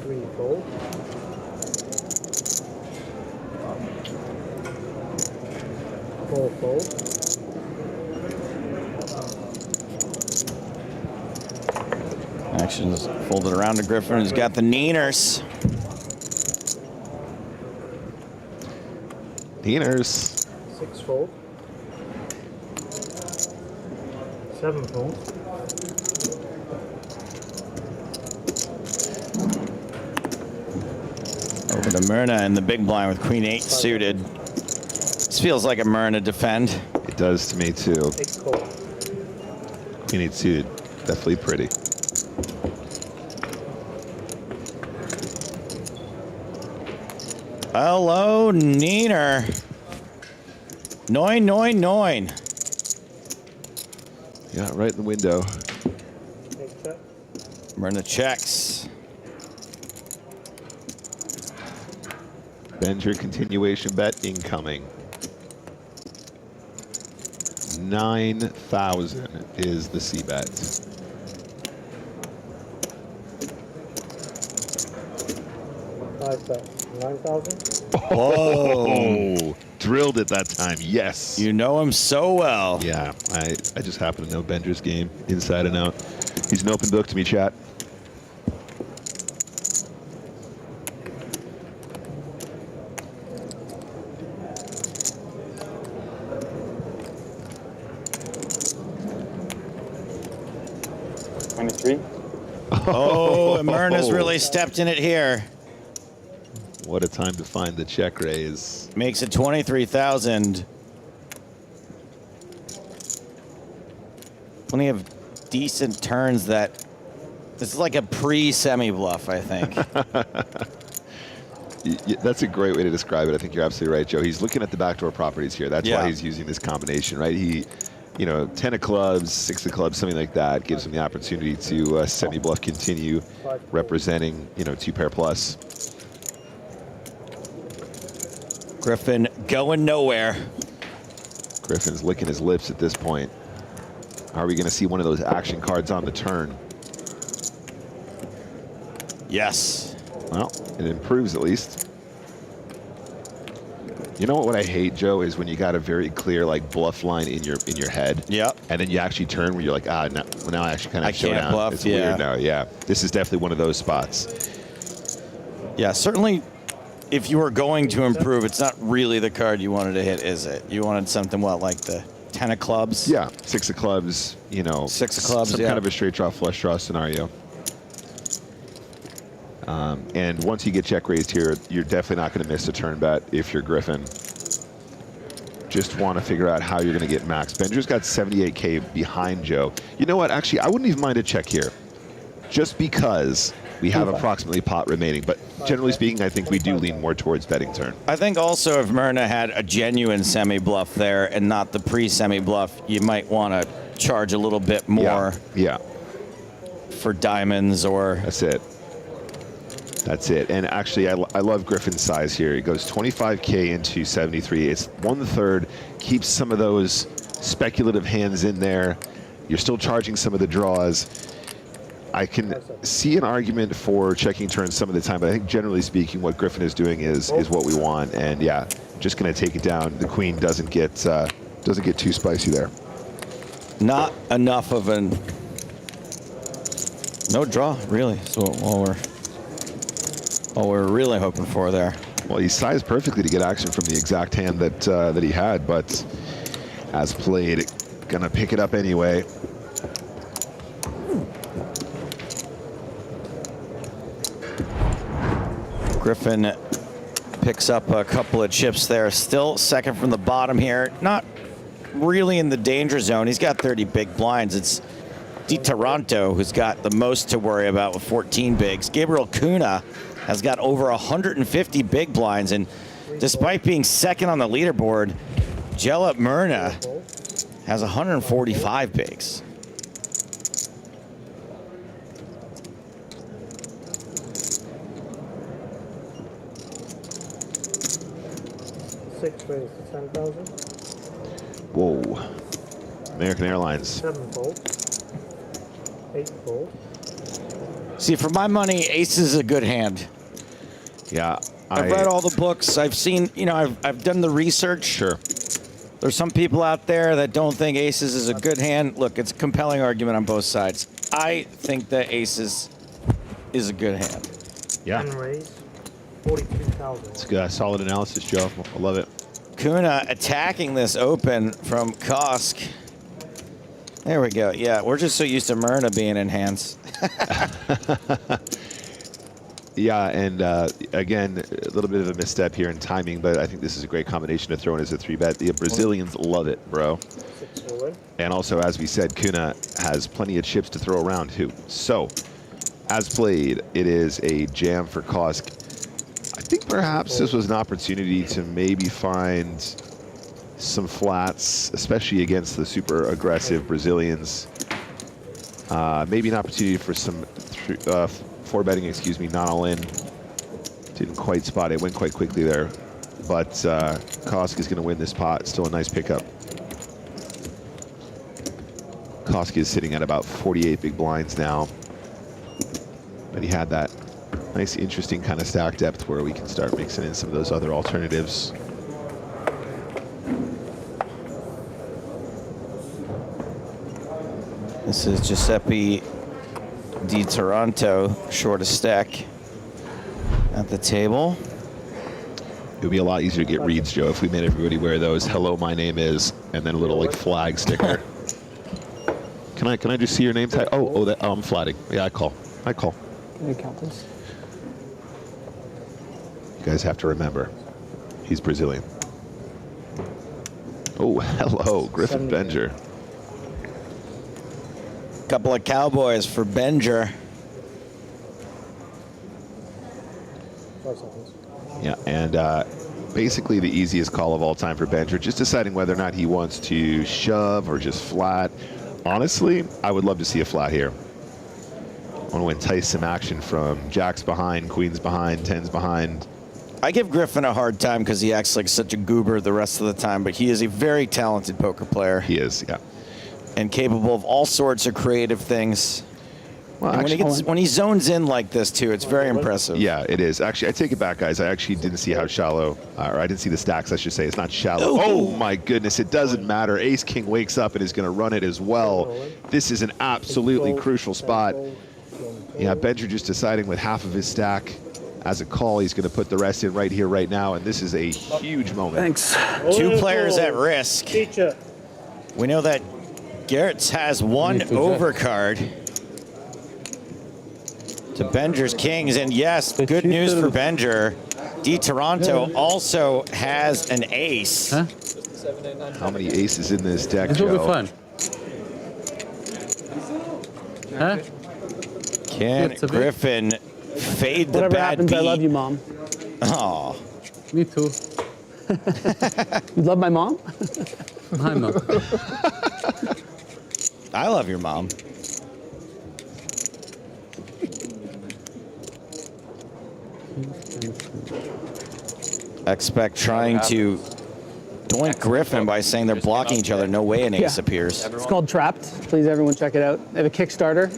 3 fold. 4 fold. Action's folded around to Griffin, who's got the Neeners. Neeners. 6 fold. 7 fold. Over to Myrna in the big blind with Queen 8 suited. This feels like a Myrna defend. It does to me too. Queen 8 suited, definitely pretty. Hello, Neener. 999. Yeah, right in the window. Myrna checks. Bender continuation bet incoming. 9,000 is the C bet. Five bet. 9,000. Oh, drilled it that time. Yes. You know him so well. Yeah, I just happen to know Bender's game inside and out. He's an open book to me, chat. Oh, Myrna's really stepped in it here. What a time to find the check raise. Makes it 23,000. Plenty of decent turns that. This is like a pre-semi bluff, I think. That's a great way to describe it. I think you're absolutely right, Joe. He's looking at the backdoor properties here. That's why he's using this combination, right? He, you know, 10 of clubs, 6 of clubs, something like that gives him the opportunity to semi-bluff continue representing, you know, 2 pair plus. Griffin going nowhere. Griffin's licking his lips at this point. Are we going to see one of those action cards on the turn? Yes. Well, it improves at least. You know what I hate, Joe, is when you got a very clear like bluff line in your head. Yep. And then you actually turn where you're like, now I actually kind of show can't down. bluff, It's weird now. Yeah. This is definitely one of those spots. Yeah, certainly. If you were going to improve, it's not really the card you wanted to hit, is it? You wanted something, what, like the 10 of clubs? Yeah, 6 of clubs, you know. 6 of clubs, some kind of a straight draw, flush draw scenario. And once you get check raised here, you're definitely not going to miss a turn bet if you're Griffin. Just want to figure out how you're going to get max. Bender's got 78K behind Joe. You know what? Actually, I wouldn't even mind a check here. Just because we have approximately pot remaining. But generally speaking, I think we do lean more towards betting turn. I think also if Myrna had a genuine semi-bluff there and not the pre-semi-bluff, you might want to charge a little bit more. Yeah. For diamonds or... That's it. That's it. And actually, I love Griffin's size here. He goes 25K into 73. It's 1/3. Keeps some of those speculative hands in there. You're still charging some of the draws. I can see an argument for checking turns some of the time, but I think generally speaking, what Griffin is doing is what we want. And yeah, just going to take it down. The queen doesn't get too spicy there. Not enough of an... No draw, really. So what we're really hoping for there. Well, he's sized perfectly to get action from the exact hand that that he had, but as played, gonna pick it up anyway. Griffin picks up a couple of chips there. Still second from the bottom here. Not really in the danger zone. He's got 30 big blinds. It's Di Toronto who's got the most to worry about with 14 bigs. Gabriel Kuna has got over 150 big blinds, and despite being second on the leaderboard, Jella Myrna has 145 bigs. Six raised to 10,000. Whoa. American Airlines. 7 fold. 8 fold. See, for my money, ace is a good hand. Yeah. I've read all the books. I've seen, you know, I've done the research. Sure. There's some people out there that don't think aces is a good hand. Look, it's a compelling argument on both sides. I think that aces is a good hand. Yeah. 10 raised. 42,000. It's good. Solid analysis, Joe. I love it. Kuna attacking this open from Kosk. There we go. Yeah, we're just so used to Myrna being in hands. Yeah, and again, a little bit of a misstep here in timing, but I think this is a great combination to throw in as a 3-bet. The Brazilians love it, bro. And also, as we said, Kuna has plenty of chips to throw around, too. So, as played, it is a jam for Kosk. I think perhaps this was an opportunity to maybe find some flats, especially against the super aggressive Brazilians. Maybe an opportunity for some 4-betting, excuse me, not all in. Didn't quite spot it, went quite quickly there. But Kosk is going to win this pot. Still a nice pickup. Kosk is sitting at about 48 big blinds now. But he had that nice, interesting kind of stack depth where we can start mixing in some of those other alternatives. This is Giuseppe Di Toronto, shortest stack at the table. It would be a lot easier to get reads, Joe, if we made everybody wear those "Hello, my name is," and then a little like flag sticker. Can I just see your name tag? Oh, I'm flatting. Yeah, I call. Can you count this? You guys have to remember, he's Brazilian. Oh, hello, Griffin Benger. Couple of cowboys for Benger. 5 seconds. Yeah, and basically the easiest call of all time for Benger, just deciding whether or not he wants to shove or just flat. Honestly, I would love to see a flat here. I want to entice some action from jacks behind, queens behind, tens behind. I give Griffin a hard time because he acts like such a goober the rest of the time, but he is a very talented poker player. He is, yeah. And capable of all sorts of creative things. Well, and actually, when he zones in like this, too, it's very impressive. Yeah, it is. Actually, I take it back, guys. I actually didn't see how shallow, or I didn't see the stacks, I should say. It's not shallow. Oh, my goodness. It doesn't matter. Ace-King wakes up and is going to run it as well. This is an absolutely crucial spot. Yeah, Benger just deciding with half of his stack as a call. He's going to put the rest in right here, right now, and this is a huge moment. Thanks. 2 players at risk. Teacher. We know that Garrett's has 1 overcard to Benger's Kings, and yes, good news for Benger. Di Toronto also has an ace. Huh? How many aces in this deck, This Joe? will be fun. Huh? Can It's a bit- Griffin fade the Whatever bad happens, beat? I love you, Mom. Oh. Me too. You love my mom? Hi, Mom. I love your mom. Expect trying to doink Griffin by saying they're blocking each other. No way an ace appears. It's called Trapped. Please, everyone, check it out. They have a Kickstarter.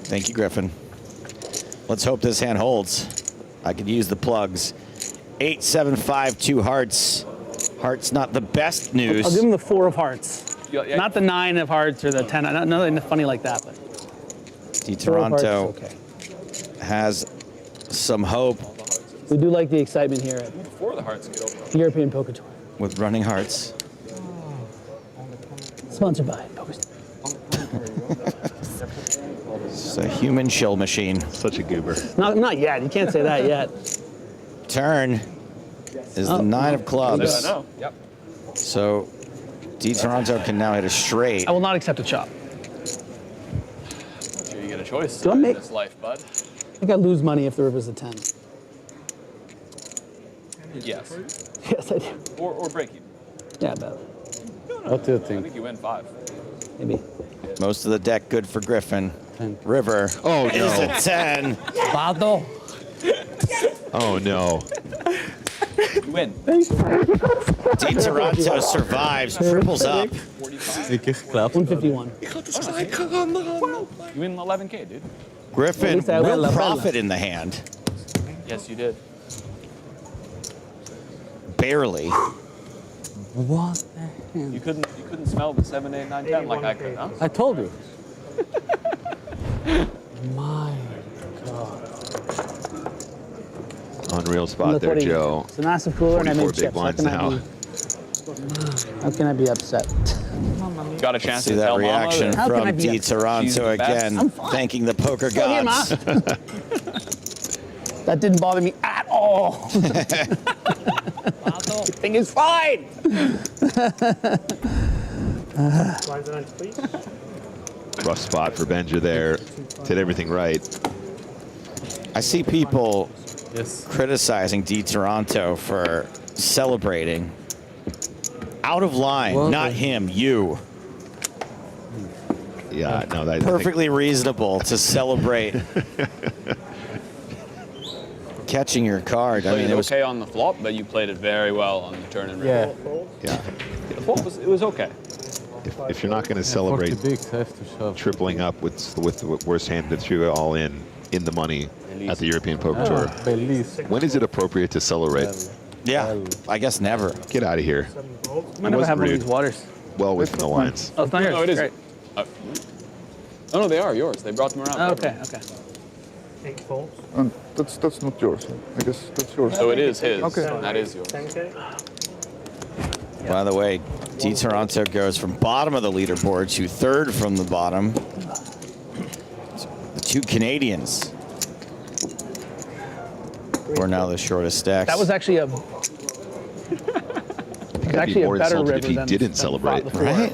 Thank you, Griffin. Let's hope this hand holds. I could use the plugs. 8, 7, 5, 2 hearts. Hearts not the best news. I'll give him the 4 of hearts. Not the 9 of hearts or the 10. Nothing funny like that, but. Di Toronto has some hope. We do like the excitement here at Before the hearts get open. the European Poker Tour. With running hearts. Sponsored by PokerStars. It's a human shill machine. Such a goober. Not yet. You can't say that yet. Turn is the 9 of clubs. I know. Yep. So Toronto can now hit a straight. I will not accept a chop. Not sure you get a choice Do I in make- this life, bud. I think I lose money if the river's a 10. Yes. Yes, I do. Or break even. Yeah, I bet. What do you I think? think you win 5. Maybe. Most of the deck good for Griffin. 10. River Oh, is no. a 10. Baldo. Oh, no. You win. Toronto survives, triples up. 151. You win 11K, dude. Griffin least I will will la profit bella. in the hand. Yes, you did. Barely. What? You couldn't smell the 7, 8, 9, 10 like I could, huh? I told you. My God. Unreal spot Look there, what he- Joe. It's a massive cooler and I 44 made big chips. blinds How can I be upset? Got a chance See to that tell Mama reaction that How can I from be D. upset? She's the Toronto best. again, I'm fine. thanking the poker Go here, gods. That didn't bother me at all. Everything is fine. Rough spot for Benja there. Did everything right. I see people criticizing D. Toronto for celebrating. Out of line, Well, not him, you. Yeah, no, that Perfectly reasonable to celebrate catching your card. I Played mean, it it was okay on the flop, but you played it very well on the turn and Yeah. river. Yeah. The flop it was okay. If you're not going to celebrate 40 bigs, I have to shove. tripling up with the worst hand that you all in the money at the European Poker Tour, Belize. when is it appropriate to celebrate? yeah, I guess never. Get out of here. I never wasn't have one of rude. these waters. Well within the lines. Oh, it's not yours. No, it is. Great. Oh no, they are yours. They brought them around. Oh, okay, okay. That's not yours. I guess that's yours. So it is his. Okay. That is yours. By the way, D. Toronto goes from bottom of the leaderboard to third from the bottom. The two Canadians who are now the shortest stacks. That was actually a. It was actually a more better insulted river if he than didn't celebrate. Right?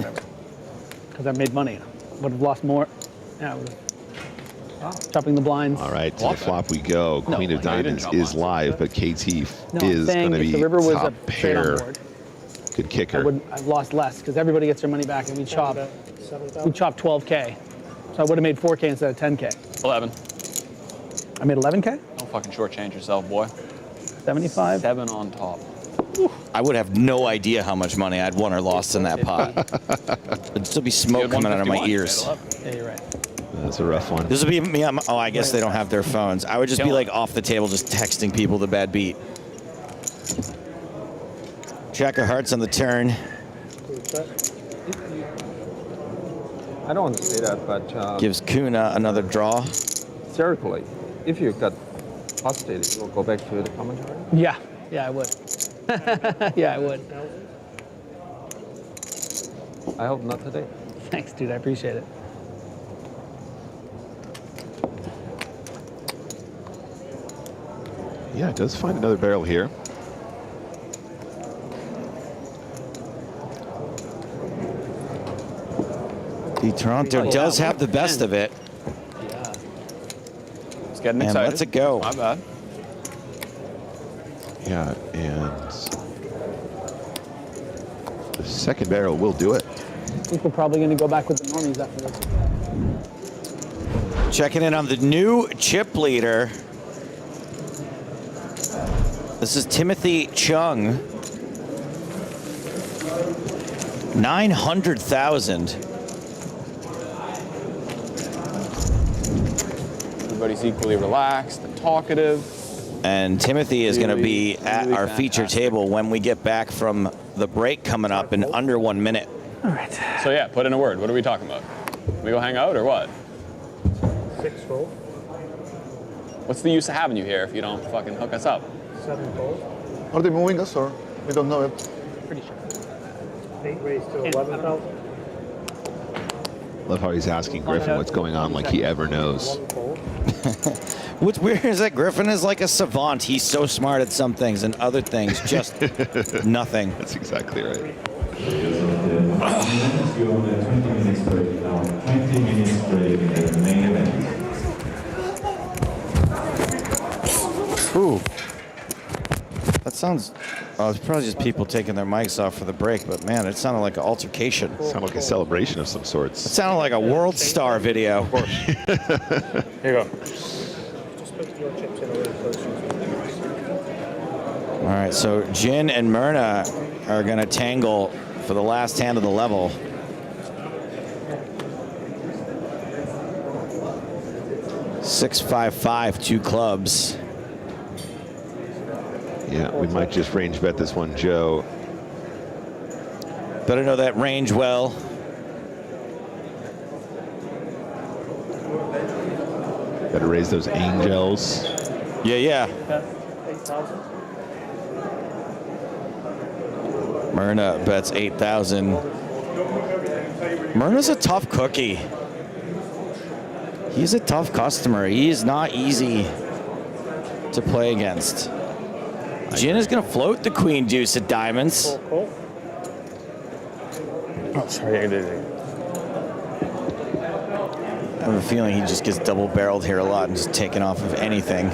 Because I made money. Would have lost more. Yeah. Chopping the blinds. All right, to the flop we go. No, Queen of no, you didn't Diamonds chop is mine. live, but KT No, I'm is saying going to if be the river was top a straight on pair. board, Good kicker. I've lost less because everybody gets their money back and we chop 12K. So I would have made 4K instead of 10K. 11. I made 11K? Don't fucking shortchange yourself, boy. 75? 7 on top. I would have no idea how much money I'd won or lost in that pot. There'd still be smoke coming out of my ears. Yeah, you're right. That's a rough one. This would be me. Oh, I guess they don't have their phones. I would just be like off the table, just texting people the bad beat. Jack of hearts on the turn. I don't want to say that, but Gives Kuna another draw. theoretically, if you got busted, you will go back to the commentary. Yeah, yeah, I would. Yeah, I would. I hope not today. Thanks, dude. I appreciate it. Yeah, it does find another barrel here. The Toronto does have the best of it. Yeah. It's getting And excited. lets it go. My bad. Yeah, and the second barrel will do it. I think we're probably going to go back with the normies after this. Checking in on the new chip leader. This is Timothy Chung. 900,000. Everybody's equally relaxed and talkative. And Timothy is going to be at really our feature fantastic. table when we get back from the break coming up in under 1 minute. All right. So yeah, put in a word. What are we talking about? We go hang out or what? 6-4. What's the use of having you here if you don't fucking hook us up? 7 fold. Are they moving us or we don't know it? Pretty sure. 8 raised to 11,000. Love how he's asking Griffin what's going on like he ever knows. What's weird is that Griffin is like a savant. He's so smart at some things and other things, just nothing. That's exactly right. 20 minutes break now. 20 minutes break in the main event. Ooh. That sounds... Oh, it's probably just people taking their mics off for the break, but man, it sounded like an altercation. It sounded like a celebration of some sorts. It sounded like a World Star video. Here you go. Just put your chips in a little closer. All right, so Jin and Myrna are going to tangle for the last hand of the level. $6-5-5, 2 clubs. Yeah, we might just range bet this one, Joe. Better know that range well. Better raise those angels. Yeah. 8,000. Myrna bets 8,000. Myrna's a tough cookie. He's a tough customer. He is not easy to play against. Jin is going to float the queen deuce of diamonds. Cool. Oh, sorry, I did it. I have a feeling he just gets double barreled here a lot and just taken off of anything.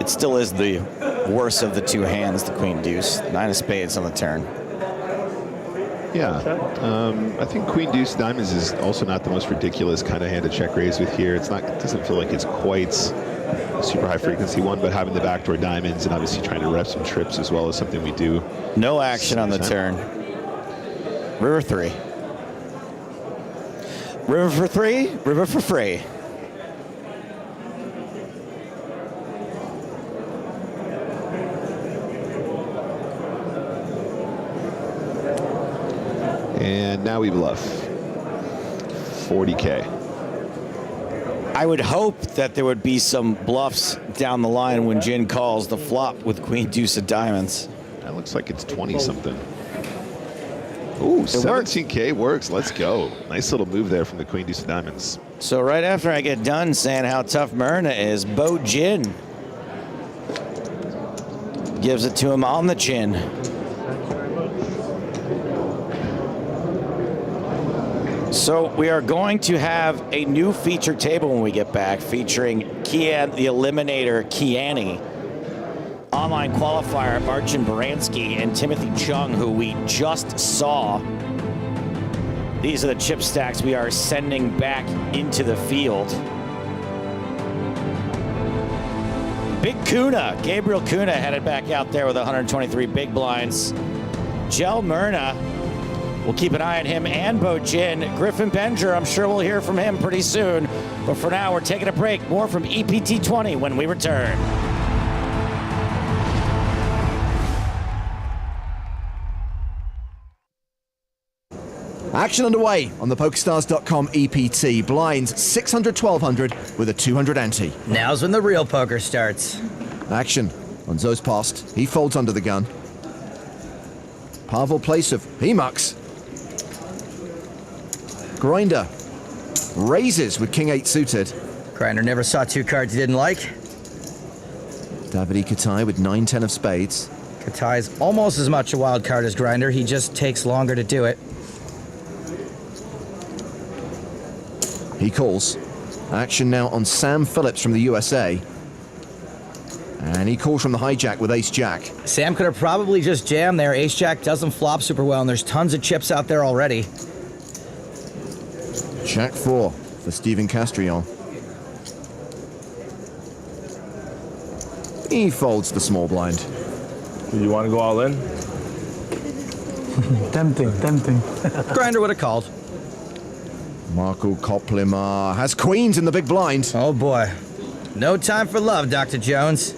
It still is the worst of the 2 hands, the queen deuce. 9 of spades on the turn. Yeah, I think queen deuce diamonds is also not the most ridiculous kind of hand to check raise with here. It doesn't feel like it's quite a super high frequency one, but having the backdoor diamonds and obviously trying to rep some trips as well is something we do. No action on the turn. River 3. River for 3, river for free. And now we bluff. 40K. I would hope that there would be some bluffs down the line when Jin calls the flop with queen deuce of diamonds. That looks like it's 20-something. Ooh, 17K works. Let's go. Nice little move there from the queen deuce of diamonds. So right after I get done saying how tough Myrna is, Bo Jin gives it to him on the chin. So we are going to have a new feature table when we get back, featuring Kian, the Eliminator Kiani, online qualifier Marcin Baranski, and Timothy Chung, who we just saw. These are the chip stacks we are sending back into the field. Big Kuna, Gabriel Kuna headed back out there with 123 big blinds. Gel Myrna, we'll keep an eye on him and Bo Jin. Griffin Benger, I'm sure we'll hear from him pretty soon. But for now, we're taking a break. More from EPT 20 when we return. Action underway on the PokerStars.com EPT. Blinds 600, 1200 with a 200 ante. Now's when the real poker starts. Action on Zoe's passed. He folds under the gun. Pavel plays of he mucks. Grinder raises with King 8 suited. Grinder never saw 2 cards he didn't like. Davide Katai with 9-10 of spades. Katai's almost as much a wild card as Grinder. He just takes longer to do it. He calls. Action now on Sam Phillips from the USA. And he calls from the hijack with Ace-Jack. Sam could have probably just jammed there. Ace-Jack doesn't flop super well, and there's tons of chips out there already. Jack 4 for Steven Castrillon. He folds the small blind. Do you want to go all in? Tempting. Grinder would have called. Marco Koplima has queens in the big blind. Oh boy. No time for love, Dr. Jones.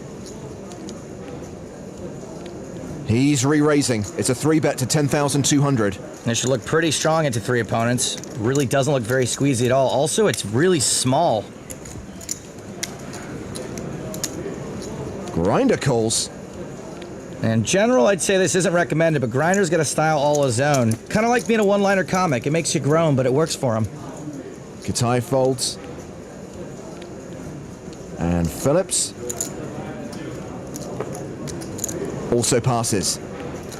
He's re-raising. It's a 3-bet to 10,200. It should look pretty strong into 3 opponents. Really doesn't look very squeezy at all. Also, it's really small. Grinder calls. In general, I'd say this isn't recommended, but Grinder's got a style all his own. Kind of like being a one-liner comic. It makes you groan, but it works for him. Katai folds. And Phillips also passes.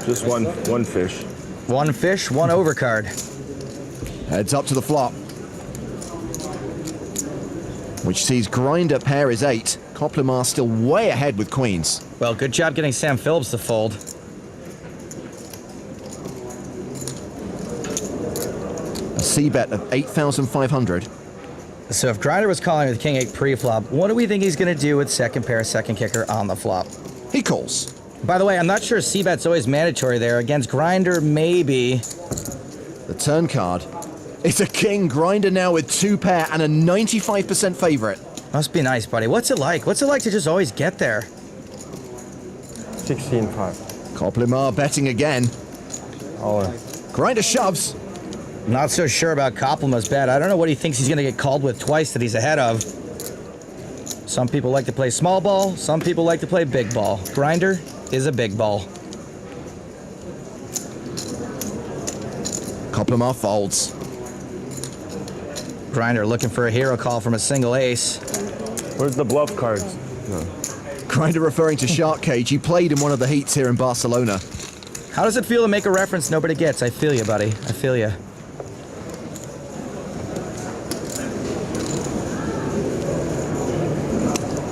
Just one fish. One fish, one overcard. Heads up to the flop, which sees Grinder pair is 8. Koplimar still way ahead with queens. Well, good job getting Sam Phillips to fold. A C-bet of 8,500. So if Grinder was calling with King 8 pre-flop, what do we think he's going to do with second pair, second kicker on the flop? He calls. By the way, I'm not sure C-bet's always mandatory there. Against Grinder, maybe. The turn card. It's a king. Grinder now with 2 pair and a 95% favorite. Must be nice, buddy. What's it like? What's it like to just always get there? 16-5. Koplimar betting again. All in. Grinder shoves. Not so sure about Koplimar's bet. I don't know what he thinks he's going to get called with twice that he's ahead of. Some people like to play small ball. Some people like to play big ball. Grinder is a big ball. Koplimar folds. Grinder looking for a hero call from a single ace. Where's the bluff cards? No. Grinder referring to Shark Cage. He played in one of the heats here in Barcelona. How does it feel to make a reference nobody gets? I feel you, buddy. I feel you.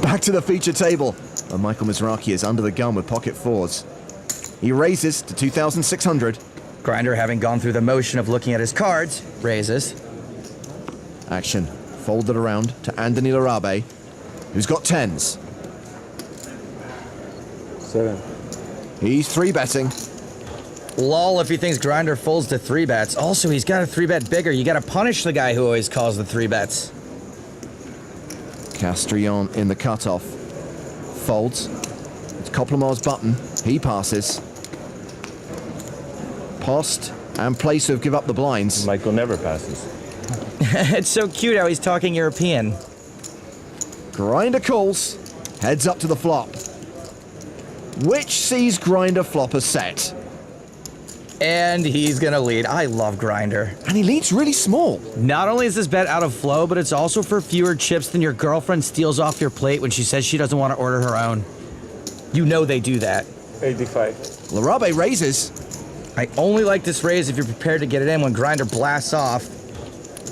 Back to the feature table. And Michael Mizraki is under the gun with pocket fours. He raises to 2,600. Grinder, having gone through the motion of looking at his cards, raises. Action. Folded around to Andoni Larabe, who's got 10s. 7. He's 3-betting. Lol if he thinks Grinder folds to 3-bets. Also, he's got a 3-bet bigger. You got to punish the guy who always calls the 3-bets. Castrillon in the cutoff. Folds. It's Koplimar's button. He passes. Post and Placev give up the blinds. Michael never passes. It's so cute how he's talking European. Grinder calls. Heads up to the flop, which sees Grinder flop a set. And he's going to lead. I love Grinder. And he leads really small. Not only is this bet out of flow, but it's also for fewer chips than your girlfriend steals off your plate when she says she doesn't want to order her own. You know they do that. 85. Larabe raises. I only like this raise if you're prepared to get it in when Grinder blasts off,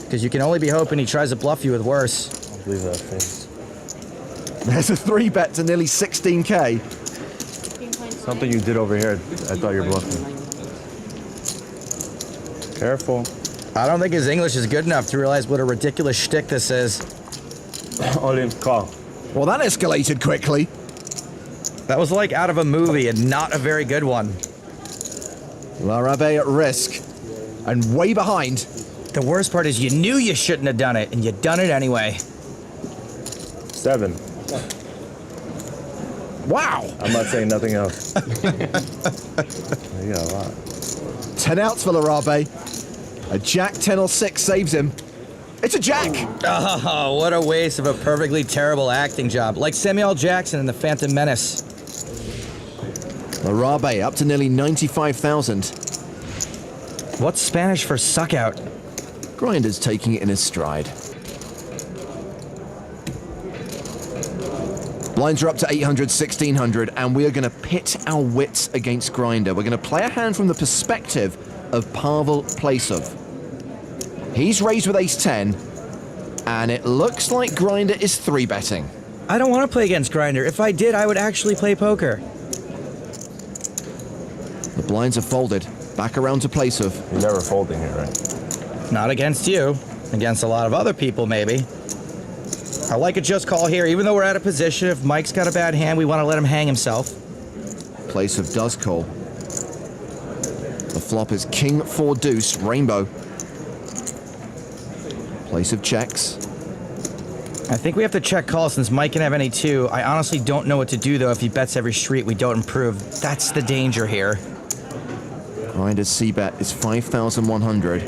because you can only be hoping he tries to bluff you with worse. I believe that face. There's a 3-bet to nearly 16K. Something you did over here. I thought you were bluffing. Careful. I don't think his English is good enough to realize what a ridiculous shtick this is. All in, call. Well, that escalated quickly. That was like out of a movie and not a very good one. Larabe at risk and way behind. The worst part is you knew you shouldn't have done it, and you done it anyway. 7. Wow. I'm not saying nothing else. You got a lot. 10 outs for Larabe. A jack 10 or 6 saves him. It's a jack. Oh, what a waste of a perfectly terrible acting job. Like Samuel Jackson in The Phantom Menace. Larabe up to nearly 95,000. What's Spanish for suck out? Grinder's taking it in his stride. Blinds are up to 800, 1600, and we are going to pit our wits against Grinder. We're going to play a hand from the perspective of Pavel Placev. He's raised with ace-10, and it looks like Grinder is 3-betting. I don't want to play against Grinder. If I did, I would actually play poker. The blinds are folded. Back around to Placev. You're never folding here, right? Not against you. Against a lot of other people, maybe. I like a just call here. Even though we're out of position, if Mike's got a bad hand, we want to let him hang himself. Placev does call. The flop is king 4 deuce, rainbow. Placev checks. I think we have to check call since Mike can have any too. I honestly don't know what to do, though. If he bets every street, we don't improve. That's the danger here. Grinder's C-bet is 5,100.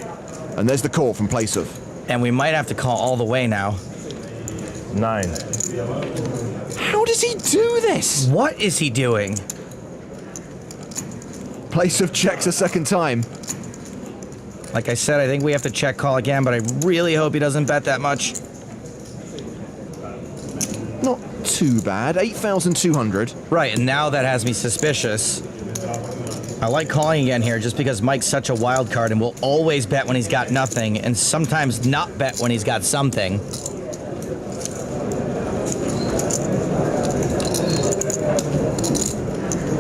And there's the call from Placev. And we might have to call all the way now. 9. How does he do this? What is he doing? Place of checks a second time. Like I said, I think we have to check call again, but I really hope he doesn't bet that much. Not too bad, 8,200. Right, and now that has me suspicious. I like calling again here just because Mike's such a wild card and will always bet when he's got nothing and sometimes not bet when he's got something.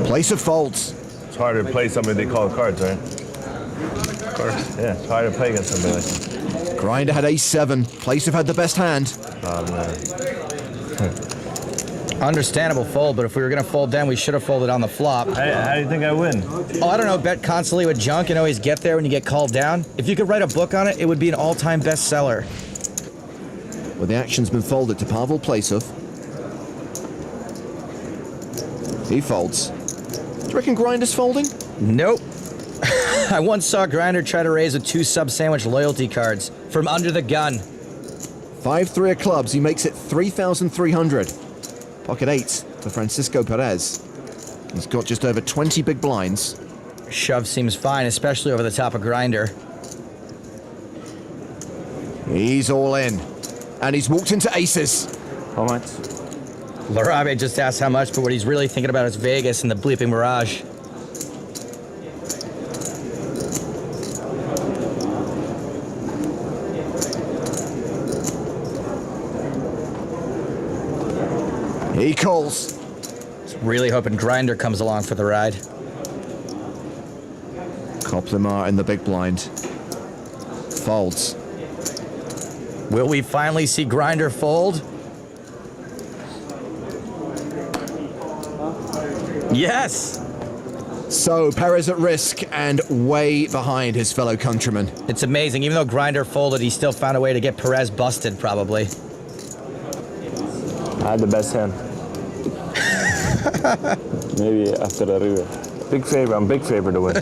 Place of folds. It's harder to play somebody they call cards, right? Of course. Yeah, it's harder to play against somebody like that. Grinder had ace-7. Place of had the best hand. Oh, man. Understandable fold, but if we were going to fold then, we should have folded on the flop. How do you think I win? Oh, I don't know. Bet constantly with junk and always get there when you get called down. If you could write a book on it, it would be an all-time bestseller. Well, the action's been folded to Pavel Placev. He folds. Do you reckon Grinder's folding? Nope. I once saw Grinder try to raise with 2 sub-sandwich loyalty cards from under the gun. 5-3 of clubs. He makes it 3,300. Pocket 8 for Francisco Perez. He's got just over 20 big blinds. Shove seems fine, especially over the top of Grinder. He's all in. And he's walked into aces. How much? Larabe just asked how much, but what he's really thinking about is Vegas and the bleeping Mirage. He calls. He's really hoping Grinder comes along for the ride. Koplimar in the big blind. Folds. Will we finally see Grinder fold? Yes! So Perez at risk and way behind his fellow countrymen. It's amazing. Even though Grinder folded, he still found a way to get Perez busted, probably. I had the best hand. Maybe after the river. Big favor. I'm big favor to win.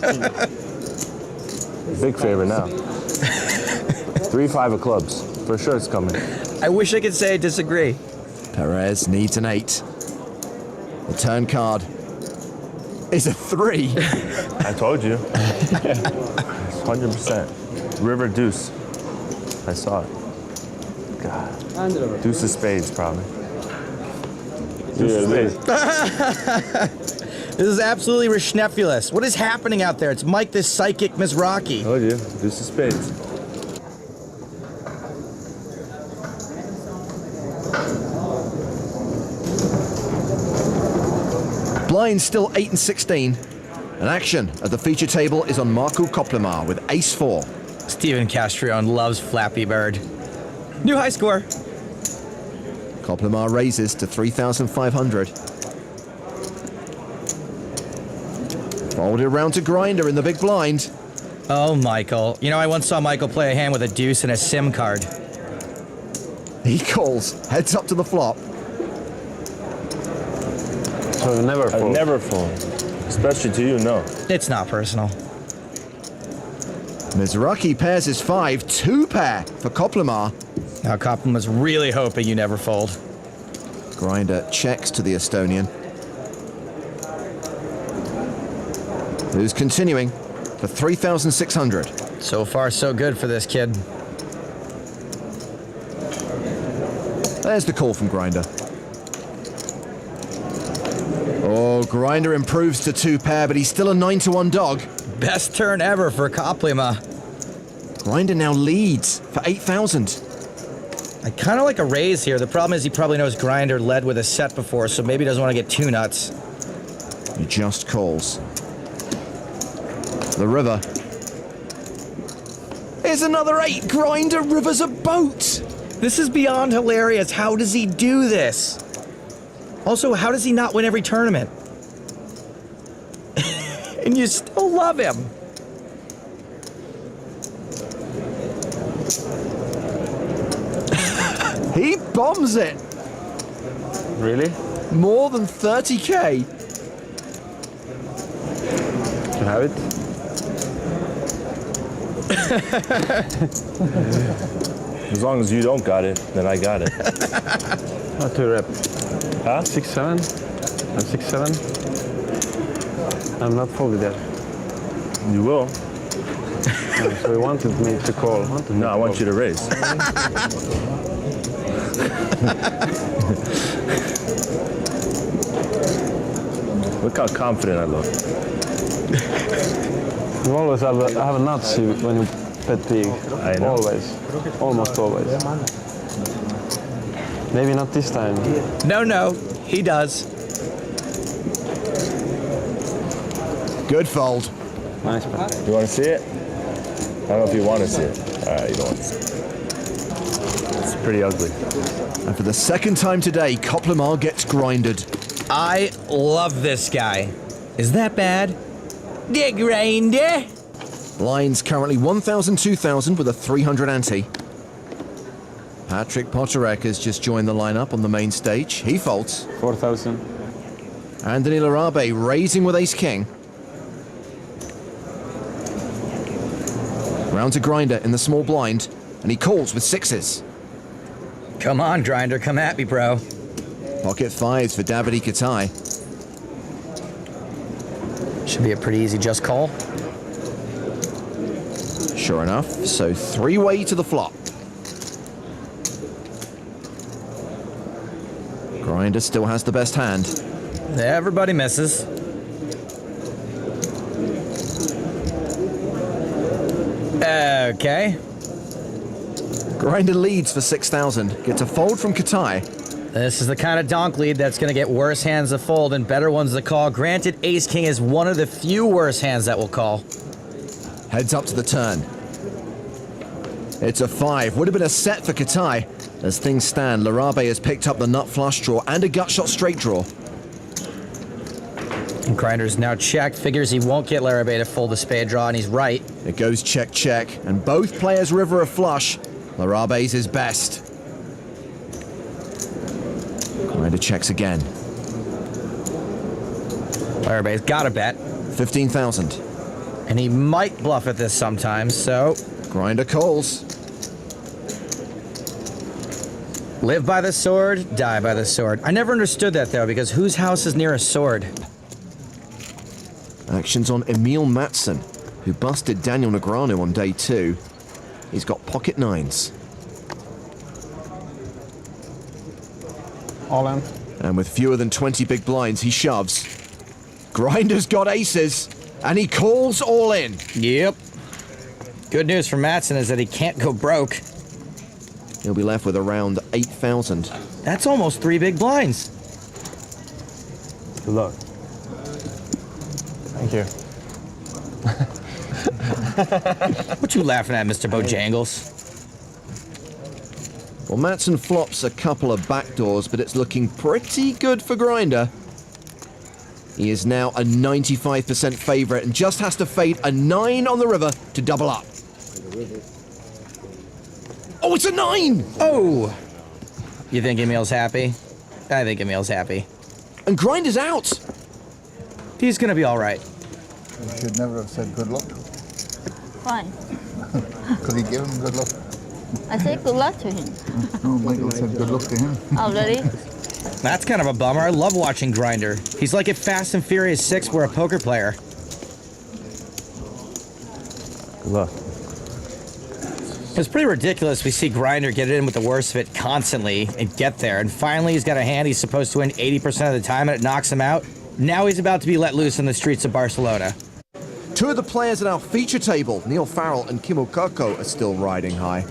Big favor now. 3-5 of clubs. For sure it's coming. I wish I could say I disagree. Perez needs an 8. The turn card is a 3. I told you. 100%. River deuce. I saw it. God. Deuce of spades, probably. Deuce of spades. This is absolutely rishnefulous. What is happening out there? It's Mike, this psychic Mizrachi. Told you. Deuce of spades. Blinds still 8 and 16. And action at the feature table is on Marco Koplimar with ace-4. Steven Castrione loves Flappy Bird. New high score. Koplimar raises to 3,500. Folded around to Grinder in the big blind. Oh, Michael. You know, I once saw Michael play a hand with a deuce and a SIM card. He calls, heads up to the flop. So never fold. Never fold. Especially to you, no. It's not personal. Mizrachi pairs his 5, 2-pair for Koplimar. Now Koplimar's really hoping you never fold. Grinder checks to the Estonian. Who's continuing for 3,600. So far, so good for this kid. There's the call from Grinder. Oh, Grinder improves to 2-pair, but he's still a 9-1 dog. Best turn ever for Koplimar. Grinder now leads for 8,000. I kind of like a raise here. The problem is he probably knows Grinder led with a set before, so maybe he doesn't want to get too nuts. He just calls. The river. Here's another 8. Grinder rivers a boat. This is beyond hilarious. How does he do this? Also, how does he not win every tournament? And you still love him. He bombs it. Really? More than 30K. Can I have it? As long as you don't got it, then I got it. Not to rep. Huh? 6-7. I'm 6-7. I'm not folded yet. You will. So he wanted me to call. No, I want you to raise. Look how confident I look. You always have a nuts when you bet big. I know. Always. Almost always. Maybe not this time. No, he does. Good fold. Nice bet. You want to see it? I don't know if you want to see it. All right, you don't want to see it. It's pretty ugly. And for the second time today, Koplemar gets grinded. I love this guy. Is that bad? The grinder. Blinds currently 1,000, 2,000 with a 300 ante. Patrick Potarek has just joined the lineup on the main stage. He folds. 4,000. Anthony Larabe raising with ace-king. Round to grinder in the small blind, and he calls with sixes. Come on, grinder, come at me, bro. Pocket fives for Davide Katai. Should be a pretty easy just call. Sure enough, so three-way to the flop. Grinder still has the best hand. Everybody misses. Okay. Grinder leads for 6,000. Gets a fold from Katai. This is the kind of donk lead that's going to get worse hands to fold and better ones to call. Granted, ace-king is one of the few worse hands that will call. Heads up to the turn. It's a 5. Would have been a set for Katai. As things stand, Larabe has picked up the nut flush draw and a gut shot straight draw. And Grinder's now checked. Figures he won't get Larabe to fold the spade draw, and he's right. It goes check, check, and both players river a flush. Larabe's is best. Grinder checks again. Larabe's got a bet. 15,000. And he might bluff at this sometimes, so... Grinder calls. Live by the sword, die by the sword. I never understood that, though, because whose house is near a sword? Action's on Emil Matson, who busted Daniel Negreanu on day 2. He's got pocket nines. All in. And with fewer than 20 big blinds, he shoves. Grinder's got aces, and he calls all in. Yep. Good news for Matson is that he can't go broke. He'll be left with around 8,000. That's almost 3 big blinds. Good luck. Thank you. What you laughing at, Mr. Bojangles? Well, Matson flops a couple of backdoors, but it's looking pretty good for Grinder. He is now a 95% favorite and just has to fade a 9 on the river to double up. Oh, it's a 9! Oh! You think Emil's happy? I think Emil's happy. And Grinder's out! He's gonna be alright. You should never have said good luck. Why? Because he gave him good luck. I said good luck to him. No, Michael said good luck to him. Oh, really? That's kind of a bummer. I love watching Grinder. He's like if Fast and Furious 6 were a poker player. Good luck. It's pretty ridiculous. We see Grinder get it in with the worst of it constantly and get there. And finally, he's got a hand he's supposed to win 80% of the time, and it knocks him out. Now he's about to be let loose in the streets of Barcelona. Two of the players at our feature table, Neil Farrell and Kim Okako, are still riding high.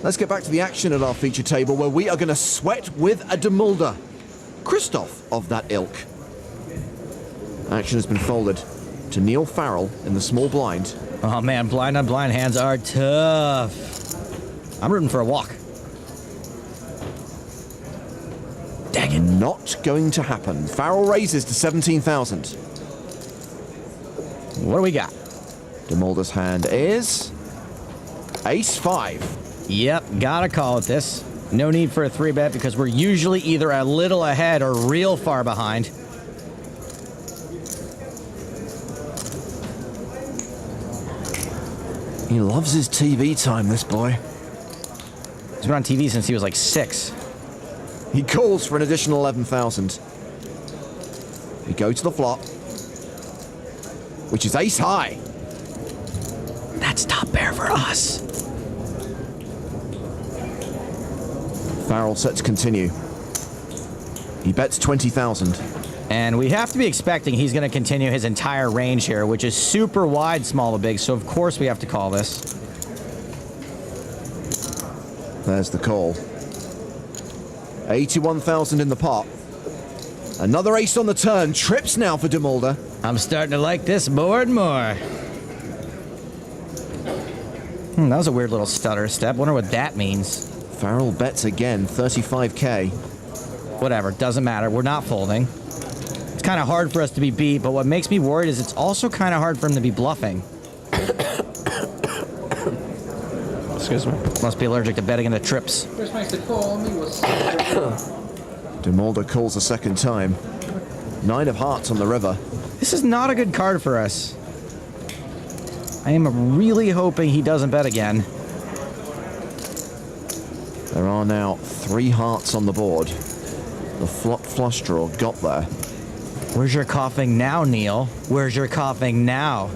Let's get back to the action at our feature table, where we are going to sweat with a Demulder. Christoph of that ilk. Action has been folded to Neil Farrell in the small blind. Oh man, blind on blind hands are tough. I'm rooting for a walk. Dang it. Not going to happen. Farrell raises to 17,000. What do we got? Demulder's hand is Ace-5. Yep, gotta call it this. No need for a 3-bet because we're usually either a little ahead or real far behind. He loves his TV time, this boy. been on TV since he was like 6. He calls for an additional 11,000. We go to the flop, which is ace high. That's top pair for us. Farrell set to continue. He bets 20,000. And we have to be expecting he's going to continue his entire range here, which is super wide, small to big. So, of course, we have to call this. There's the call. 81,000 in the pot. Another ace on the turn. Trips now for De Mulder. I'm starting to like this more and more. That was a weird little stutter step. Wonder what that means. Farrell bets again, 35K. Whatever, doesn't matter. We're not folding. It's kind of hard for us to be beat, but what makes me worried is it's also kind of hard for him to be bluffing. Excuse me. Must be allergic to betting in the trips. First makes the call, me was. De Mulder calls a second time. 9 of hearts on the river. This is not a good card for us. I am really hoping he doesn't bet again. There are now 3 hearts on the board. The flop flush draw got there. Where's your coughing now, Neil? Where's your coughing now?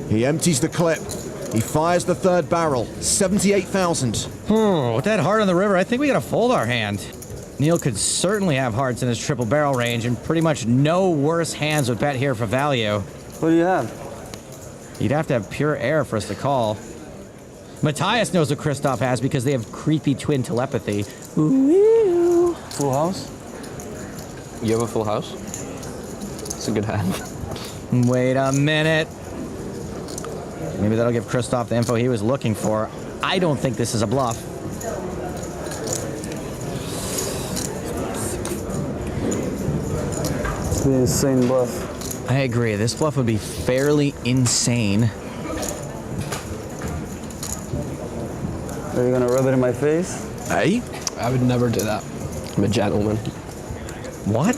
He empties the clip. He fires the third barrel. 78,000. With that heart on the river, I think we gotta fold our hand. Neil could certainly have hearts in his triple barrel range, and pretty much no worse hands would bet here for value. What do you have? You'd have to have pure air for us to call. Matthias knows what Christoph has because they have creepy twin telepathy. Ooh. Full house? You have a full house? It's a good hand. Wait a minute. Maybe that'll give Christoph the info he was looking for. I don't think this is a bluff. It's an insane bluff. I agree. This bluff would be fairly insane. Are you gonna rub it in my face? Hey? I would never do that. I'm a gentleman. What?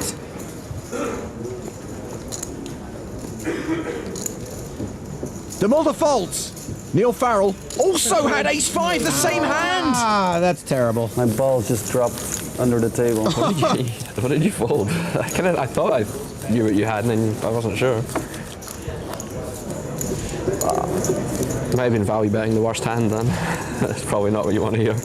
De Mulder folds. Neil Farrell also had ace-5, the same hand. Ah, that's terrible. My ball just dropped under the table. What did you fold? I thought I knew what you had, and then I wasn't sure. Might have been value betting the worst hand then. That's probably not what you want to hear.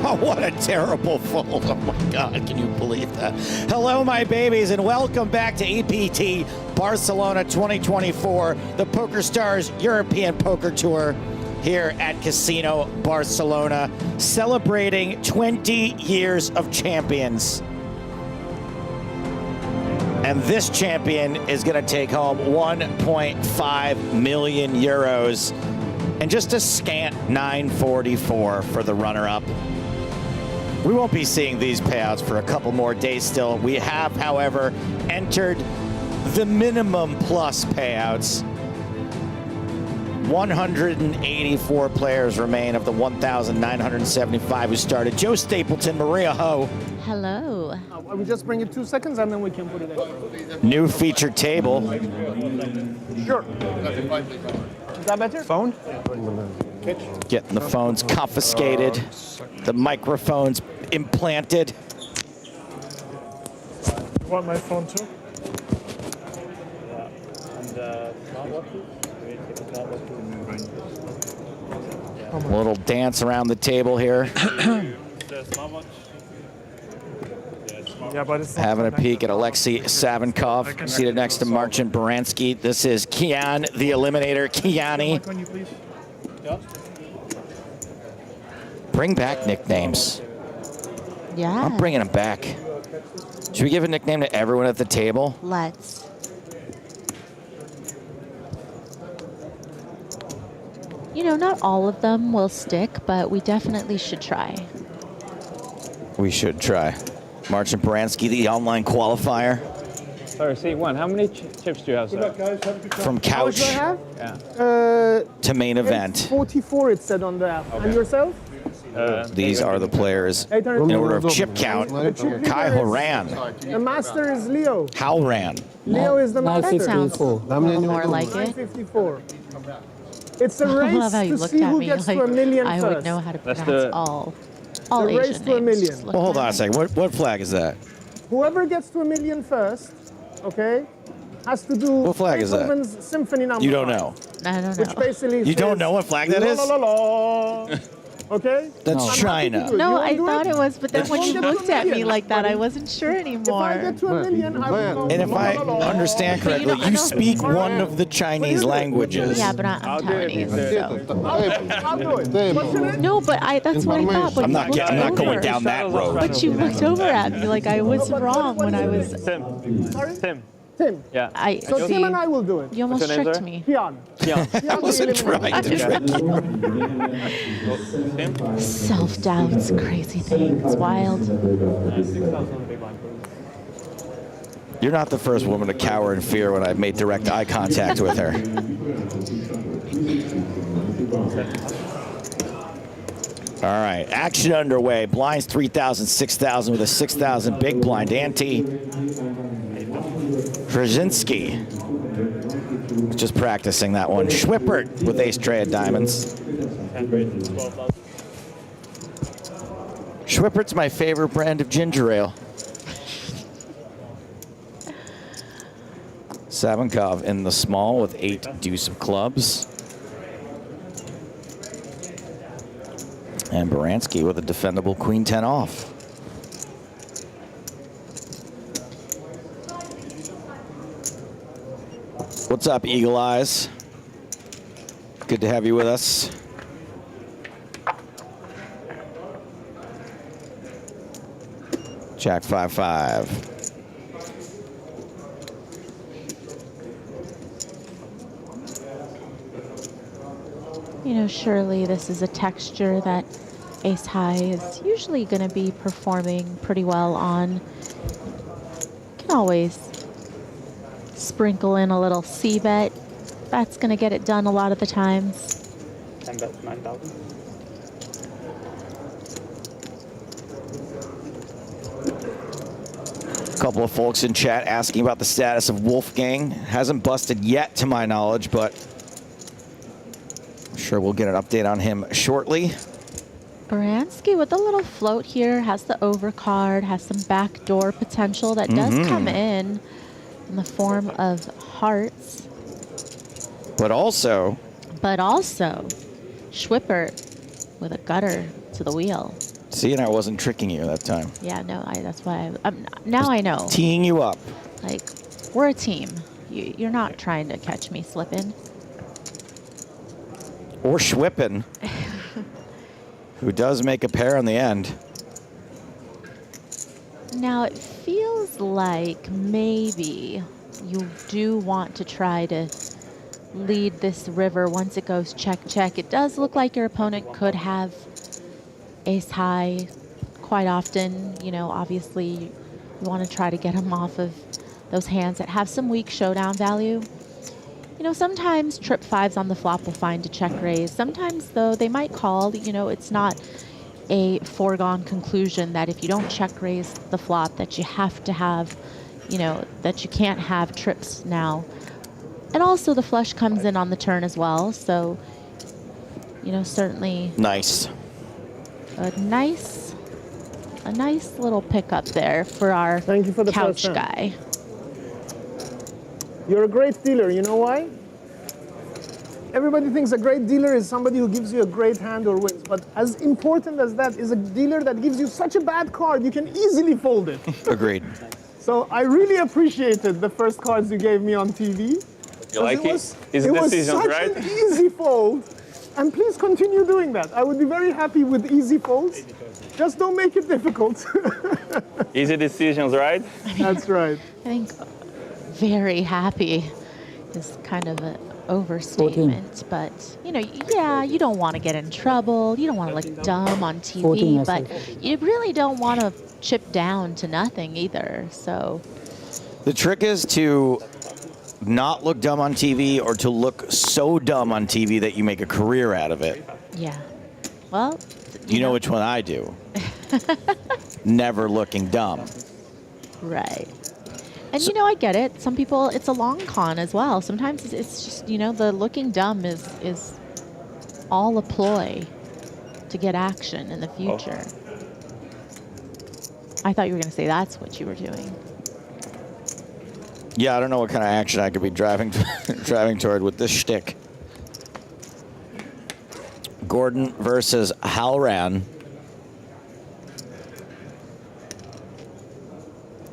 Oh, what a terrible fold. Oh my God, can you believe that? Hello, my babies, and welcome back to EPT Barcelona 2024, the PokerStars European Poker Tour here at Casino Barcelona, celebrating 20 years of champions. And this champion is going to take home 1.5 million euros and just a scant 944 for the runner-up. We won't be seeing these payouts for a couple more days still. We have, however, entered the minimum plus payouts. 184 players remain of the 1,975 who started. Joe Stapleton, Maria Ho. Hello. We just bring it 2 seconds and then we can put it in. New featured table. Sure. Is that better? Phone? Getting the phones confiscated. The microphones implanted. You want my phone too? And smartwatch? A little dance around the table here. Yeah, but it's Having a peek at Alexei Savinkov, seated next to Marcin Baranski. This is Kian, the Eliminator, Kiani. Bring back nicknames. Yeah. I'm bringing them back. Should we give a nickname to everyone at the table? Let's. You know, not all of them will stick, but we definitely should try. We should try. Marcin Baranski, the online qualifier. Sorry, C1, how many chips do you have, sir? From How much couch do I have? Yeah. to main event. 44 it said on the app. And yourself? These are the players in order of chip count. Kai Horan. The master is Leo. Halran. Leo is the master. That sounds a little more like it. 954. It's a I race love how you to looked see at who me gets like to a million I first. would know how to That's pronounce the- all The race Asian to a names. million. Well, hold on a second. What flag is that? Whoever gets to a million first, okay, has to do What flag is that? Beethoven's Symphony Number You don't 5, know. I don't Which basically You don't says, know what flag that is? la, la, la, la. Okay? That's I'm happy China. to do it. No, You wanna I do thought it was, but then Let's when go you get to a looked at me million, like that, I buddy. wasn't sure If I anymore. get to a million, I will go And if I la, la, la. understand correctly, you speak one of the Chinese languages. Yeah, but I'm Taiwanese, so. I'll do it. What's your name? No, but that's what I thought. But I'm you not looked going over. down that road. But you looked over at me like I was wrong when I was. Tim. Yeah. So see. Tim and I will do it. You almost tricked me. Pian. I wasn't trying to trick you. Self-doubt's a crazy thing. It's wild. You're not the first woman to cower in fear when I've made direct eye contact with her. All right, action underway. Blinds 3,000, 6,000 with a 6,000 big blind ante. Brzezinski, just practicing that one. Schwippert with ace tray of diamonds. Schwippert's my favorite brand of ginger ale. Sabankov in the small with 8 deuce of clubs. And Baranski with a defendable queen 10 off. What's up, Eagle Eyes? Good to have you with us. Jack 5-5. You know, surely this is a texture that Ace High is usually going to be performing pretty well on. Can always sprinkle in a little C-bet. That's going to get it done a lot of the times. 10 bet 9,000. A couple of folks in chat asking about the status of Wolfgang. Hasn't busted yet to my knowledge, but I'm sure we'll get an update on him shortly. Baranski with a little float here, has the overcard, has some backdoor potential that does come in the form of hearts. But also, Schwippert with a gutter to the wheel. see, and I wasn't tricking you that time. Yeah, no, that's why now I know. Teeing you up. Like, we're a team. You're not trying to catch me slipping. Or Schwippen, who does make a pair in the end. Now, it feels like maybe you do want to try to lead this river once it goes check, check. It does look like your opponent could have ace high quite often. You know, obviously, you want to try to get him off of those hands that have some weak showdown value. You know, sometimes trip fives on the flop will find a check raise. Sometimes, though, they might call. You know, it's not a foregone conclusion that if you don't check raise the flop that you have to have, you know, that you can't have trips now. And also the flush comes in on the turn as well. So, you know, certainly Nice. a nice little pickup there for our couch guy. You're a great dealer. You know why? Everybody thinks a great dealer is somebody who gives you a great hand or wins. But as important as that is a dealer that gives you such a bad card, you can easily fold it. Agreed. So I really appreciated the first cards you gave me on TV. You like it? Easy It was decisions, such right? an easy fold. And please continue doing that. I would be very happy with easy folds. Just don't make it difficult. Easy decisions, right? That's right. I think very happy is kind of an overstatement, but you know, yeah, you don't want to get in trouble. You don't want to look dumb on TV, but you really don't want to chip down to nothing either. So The trick is to not look dumb on TV or to look so dumb on TV that you make a career out of it. yeah, well, You know which one I do. Never looking dumb. Right. And you know, I get it. Some people, it's a long con as well. Sometimes it's just, you know, the looking dumb is all a ploy to get action in the future. I thought you were going to say that's what you were doing. Yeah, I don't know what kind of action I could be driving toward with this shtick. Gordon versus Halran.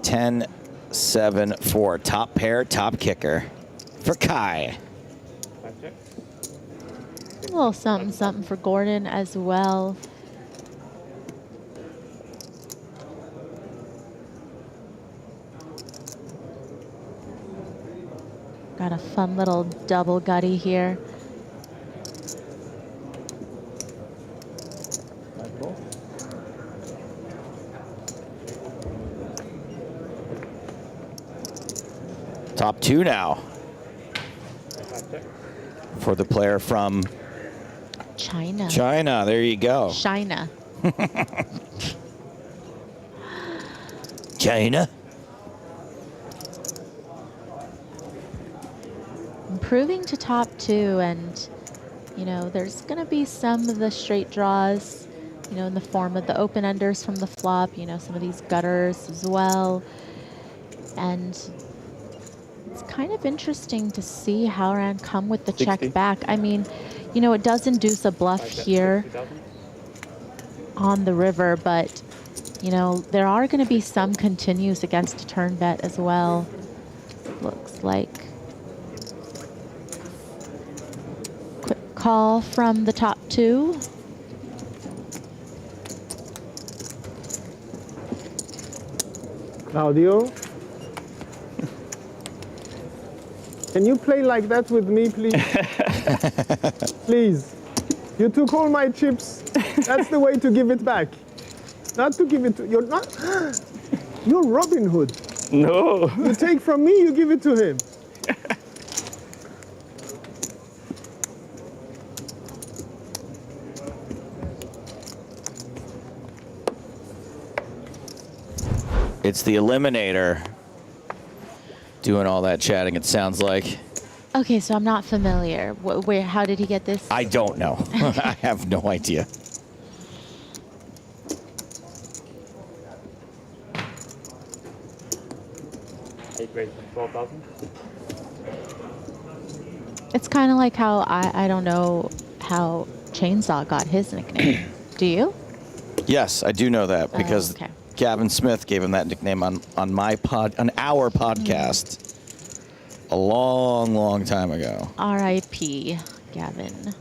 10-7-4. Top pair, top kicker for Kai. A little something, something for Gordon as well. Got a fun little double gutty here. Top two now for the player from China. China. There you go. China. China. Improving to top two, and you know, there's going to be some of the straight draws, you know, in the form of the open enders from the flop, you know, some of these gutters as well. And it's kind of interesting to see Halran come with the 60. check back. I mean, you know, it does induce a bluff here on the river, but, you know, there are going to be some continues against a turn bet as well. Looks like. Quick call from the top two. Claudio? Can you play like that with me, please? Please. You took all my chips. That's the way to give it back. Not to give it to... You're not... You're Robin Hood. No. You take from me, you give it to him. It's the Eliminator doing all that chatting, it sounds like. Okay, so I'm not familiar. Where? How did he get this? I don't know. I have no idea. It's kind of like how I don't know how Chainsaw got his nickname. Do you? Yes, I do know that because okay. Gavin Smith gave him that nickname on our podcast a long, long time ago. R.I.P. Gavin.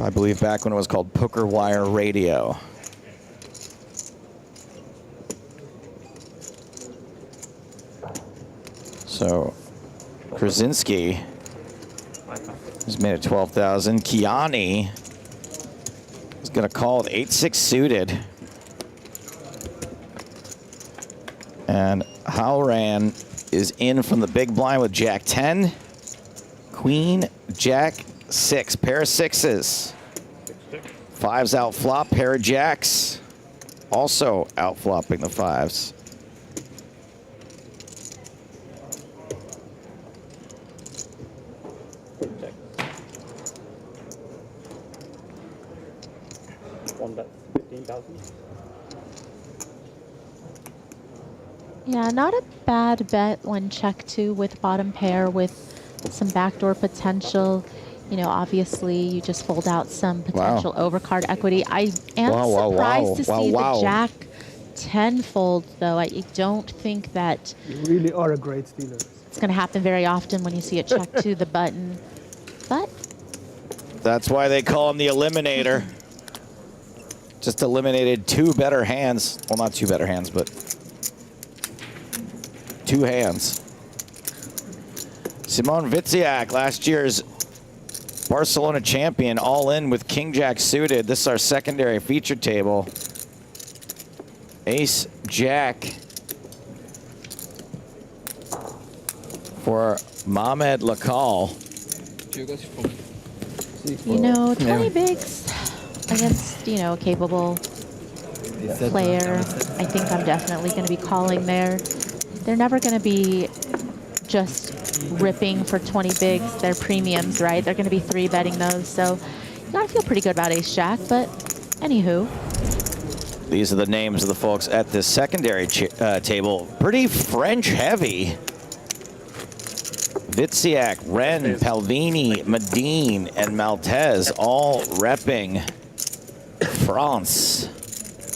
I believe back when it was called Poker Wire Radio. So, Krasinski has made it 12,000. Kiani is going to call with 8-6 suited. And Halran is in from the big blind with Jack 10, Queen, Jack 6, pair of sixes. Fives out flop, pair of jacks. Also out flopping the fives. One bet, 15,000. Yeah, not a bad bet when check two with bottom pair with some backdoor potential. You know, obviously you just fold out some potential overcard equity. I am surprised to see the Jack 10 fold, though. I don't think that You really are a great dealer. it's going to happen very often when you see it check to the button. But That's why they call him the Eliminator. Just eliminated two better hands. Well, not two better hands, but two hands. Simon Witziak, last year's Barcelona champion, all in with King Jack suited. This is our secondary feature table. Ace Jack for Mohamed Lakal. you know, 20 bigs against, you know, a capable player, I think I'm definitely going to be calling there. They're never going to be just ripping for 20 bigs. They're premiums, right? They're going to be 3-betting those. So you got to feel pretty good about ace-jack, but anywho. These are the names of the folks at this secondary table. Pretty French-heavy. Vitsiak, Ren, Palvini, Medine, and Maltese all repping France.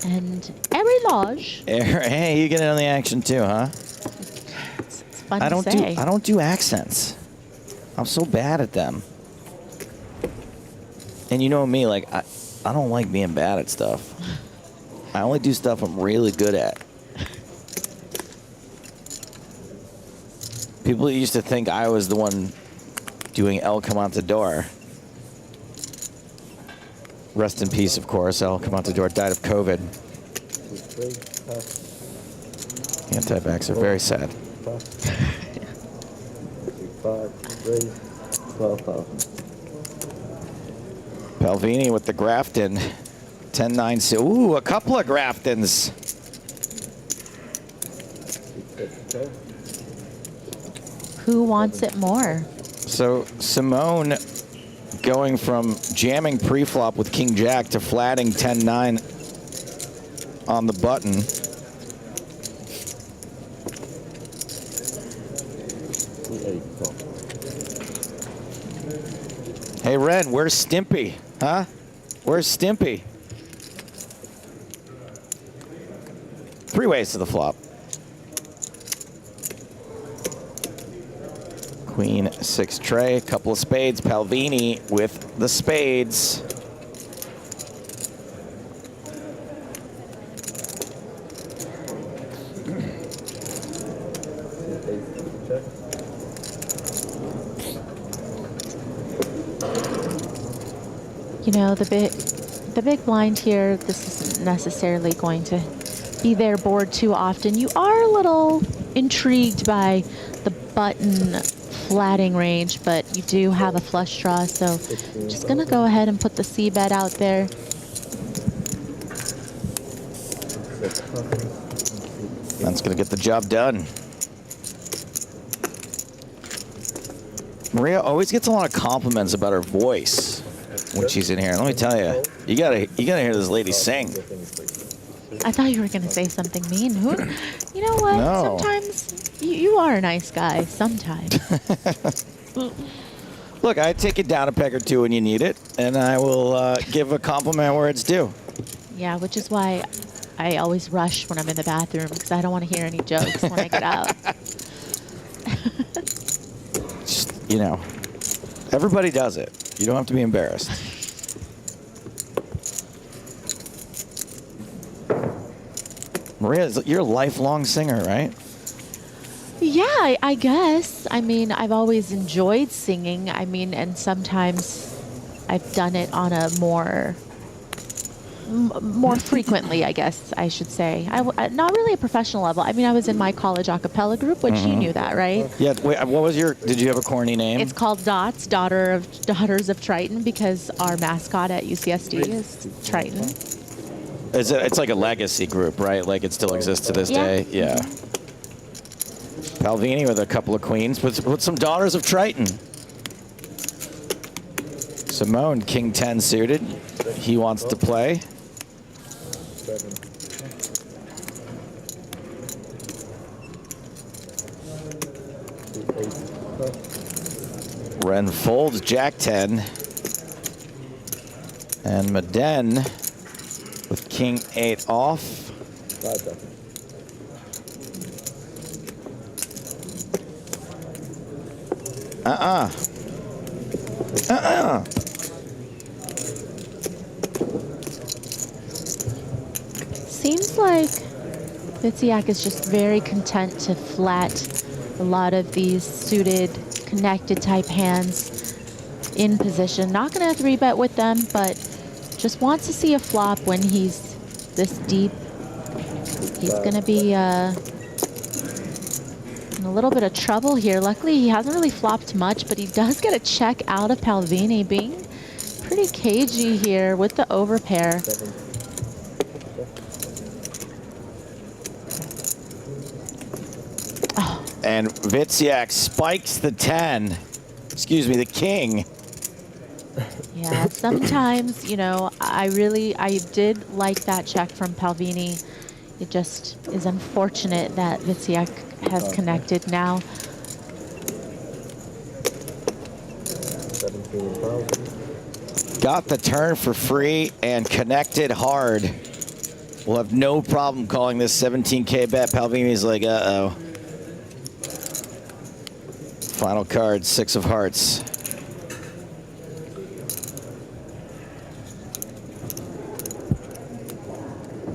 And Erilage. Hey, you get in on the action too, huh? It's fun to say. I don't do accents. I'm so bad at them. And you know me, like I don't like being bad at stuff. I only do stuff I'm really good at. People used to think I was the one doing El Comentador. Rest in peace, of course. El Comentador died of COVID. Anti-vax are very sad. 12,000. Palvini with the Grafton. 10-9. Ooh, a couple of Graftons. Who wants it more? So Simone going from jamming pre-flop with King Jack to flatting 10-9 on the button. Hey, Red, where's Stimpy? Huh? Where's Stimpy? 3 ways to the flop. Queen 6 tray, couple of spades. Palvini with the spades. You know, the big blind here, this isn't necessarily going to be their board too often. You are a little intrigued by the button flatting range, but you do have a flush draw, so I'm just gonna go ahead and put the C bet out there. That's gonna get the job done. Maria always gets a lot of compliments about her voice when she's in here. Let me tell you, you gotta hear this lady sing. I thought you were gonna say something mean. You know what? No. Sometimes you are a nice guy. Sometimes. Look, I take it down a peg or two when you need it, and I will give a compliment where it's due. Yeah, which is why I always rush when I'm in the bathroom, because I don't want to hear any jokes when I get out. Just, you know, everybody does it. You don't have to be embarrassed. Maria, you're a lifelong singer, right? Yeah, I guess. I mean, I've always enjoyed singing. I mean, and sometimes I've done it on a more frequently, I guess I should say. Not really a professional level. I mean, I was in my college a cappella group, which you knew that, right? Yeah. Wait, what was did you have a corny name? It's called Dots, Daughters of Triton, because our mascot at UCSD is Triton. It's like a legacy group, right? Like it still exists to this day? Yeah. Palvini with a couple of queens, with some Daughters of Triton. Simone, King 10 suited. He wants to play. Ren folds Jack 10. And Maden with King 8 off. Seems like Vitsiak is just very content to flat a lot of these suited, connected type hands in position. Not going to 3-bet with them, but just wants to see a flop when he's this deep. He's going to be in a little bit of trouble here. Luckily, he hasn't really flopped much, but he does get a check out of Palvini, being pretty cagey here with the overpair. And Witziak spikes the 10. Excuse me, the king. Yeah, sometimes, you know, I did like that check from Palvini. It just is unfortunate that Witziak has connected now. 17,000. Got the turn for free and connected hard. We'll have no problem calling this 17K bet. Palvini's like, uh-oh. Final card, 6 of hearts.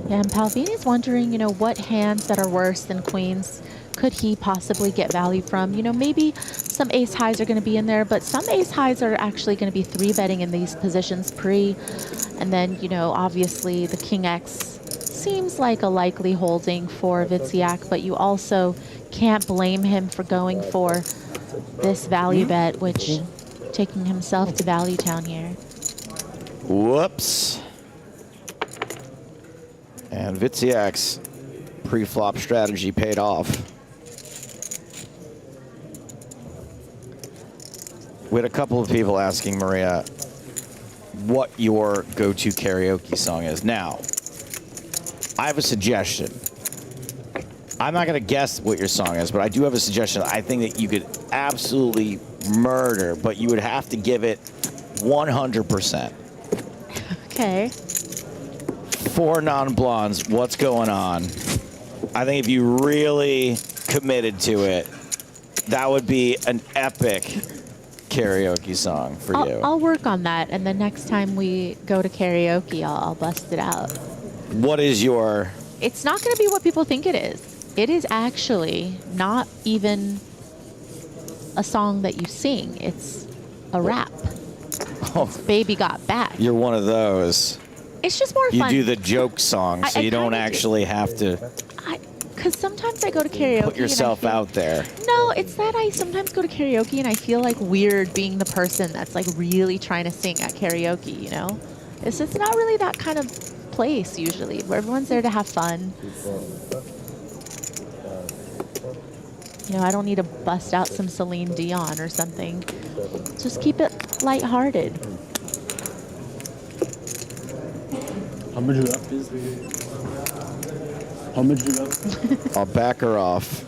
Yeah, and Palvini's wondering, you know, what hands that are worse than queens could he possibly get value from? You know, maybe some ace highs are going to be in there, but some ace highs are actually going to be 3-betting in these positions pre. And then, you know, obviously the king X seems like a likely holding for Witziak, but you also can't blame him for going for this value bet, which taking himself to Value Town here. Whoops. And Witziak's pre-flop strategy paid off. We had a couple of people asking Maria what your go-to karaoke song is. Now, I have a suggestion. I'm not going to guess what your song is, but I do have a suggestion. I think that you could absolutely murder, but you would have to give it 100%. Okay. 4 non-blondes, what's going on? I think if you really committed to it, that would be an epic karaoke song for you. I'll work on that, and the next time we go to karaoke, I'll bust it out. What is your... It's not going to be what people think it is. It is actually not even a song that you sing. It's a rap. Oh, it's Baby Got Back. You're one of those. It's just more You fun. do the joke song, so you don't actually have to Because sometimes I go to karaoke. put yourself out there. No, it's that I sometimes go to karaoke and I feel like weird being the person that's like really trying to sing at karaoke, you know? It's not really that kind of place usually, where everyone's there to have fun. You know, I don't need to bust out some Celine Dion or something. Just keep it lighthearted. How much you got, please? How much you got? I'll back her off.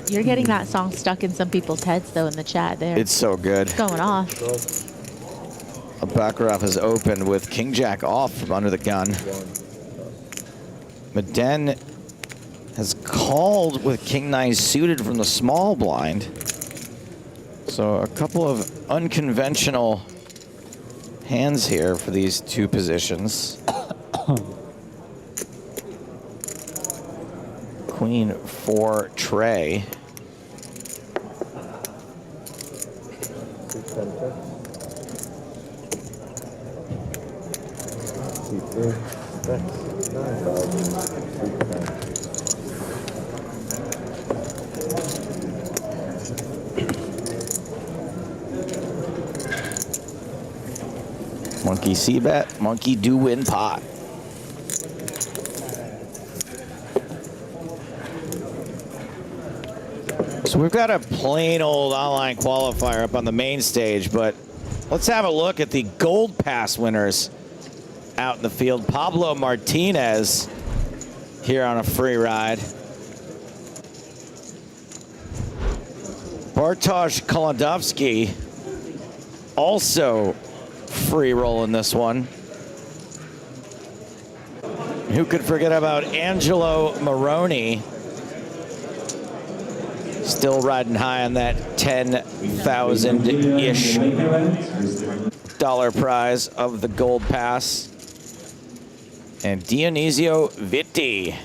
You're getting that song stuck in some people's heads, though, in the chat there. It's so good. It's going off. A backer off is opened with King Jack off from under the gun. Meden has called with King 9 suited from the small blind. So a couple of unconventional hands here for these two positions. Queen for Trey. Monkey C-bet, monkey do win pot. So we've got a plain old online qualifier up on the main stage, but let's have a look at the Gold Pass winners out in the field. Pablo Martinez here on a free ride. Bartosz Kolodowski also free roll in this one. Who could forget about Angelo Maroney? Still riding high on that $10,000-ish dollar prize of the Gold Pass. And Dionisio Vitti.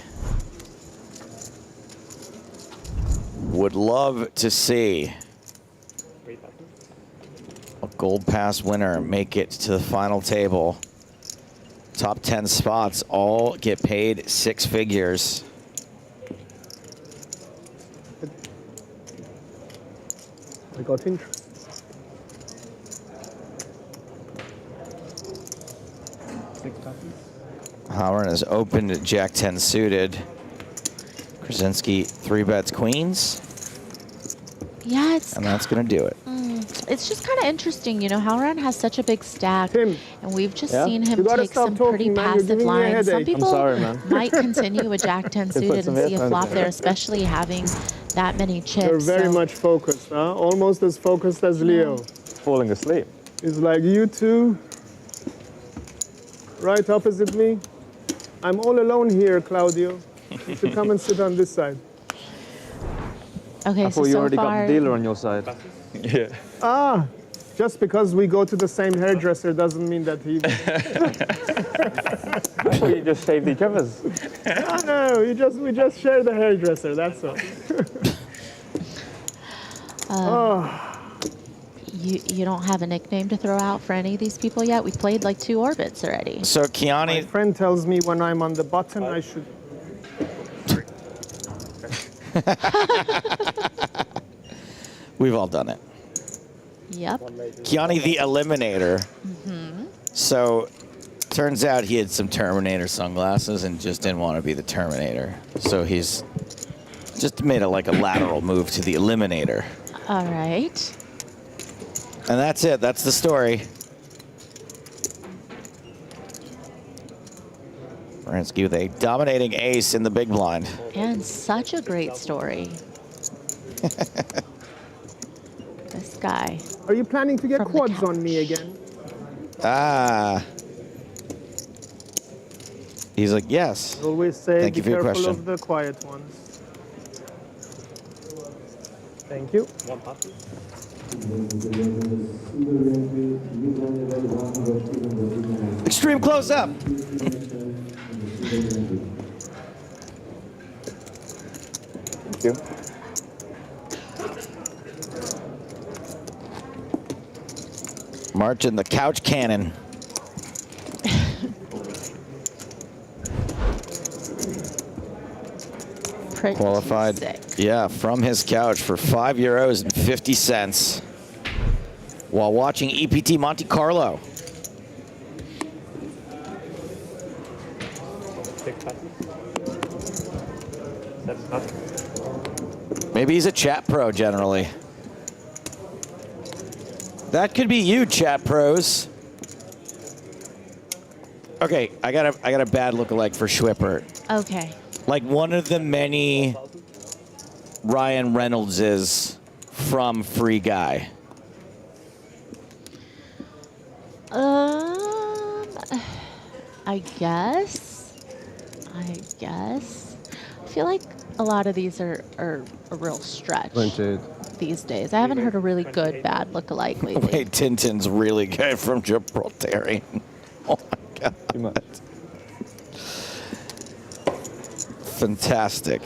Would love to see a Gold Pass winner make it to the final table. Top 10 spots all get paid 6 figures. I got interest. Halloran is open to Jack 10 suited. Krasinski 3-bets queens. Yeah, it's And that's going to do it. It's just kind of interesting, you know. Halloran has such a big stack, and we've just seen him You gotta take stop some talking, pretty man. You're passive giving me a lines. Some headache. I'm people sorry, man. might continue a Jack 10 suited and see a flop there, especially having that many chips. You're very so. much focused, huh? Almost as focused as Leo. Falling asleep. It's like you two, right opposite me. I'm all alone here, Claudio. You should come and sit on this side. Okay, I thought you already got the dealer on your side. Yeah. Ah, just because we go to the same hairdresser doesn't mean that he. I thought you just shaved each other's. No, we just share the hairdresser. That's all. You don't have a nickname to throw out for any of these people yet? We've played like 2 orbits already. So Kiani, My friend tells me when I'm on the button, I should. we've all done it. Yep. Kiani the Eliminator. So turns out he had some Terminator sunglasses and just didn't want to be the Terminator. So he's just made a lateral move to the Eliminator. All right. And that's it. That's the story. Bransky with a dominating ace in the big blind. And such a great story. This guy. Are you planning to get From the quads on me again? Ah. He's like, yes. I always say, Thank be you for your careful question. of the quiet ones. Thank you. Extreme close up. Thank you. Marching the couch cannon. Pretty Qualified, sick. yeah, from his couch for €5.50 while watching EPT Monte Carlo. Maybe he's a chat pro generally. That could be you, chat pros. Okay, I got a bad lookalike for Schwipper. Okay. Like one of the many Ryan Reynoldses from Free Guy. I guess. I feel like a lot of these are a real stretch these days. I haven't heard a really good bad lookalike lately. Wait, Tintin's really good from Gibraltarian. Oh my God. Fantastic.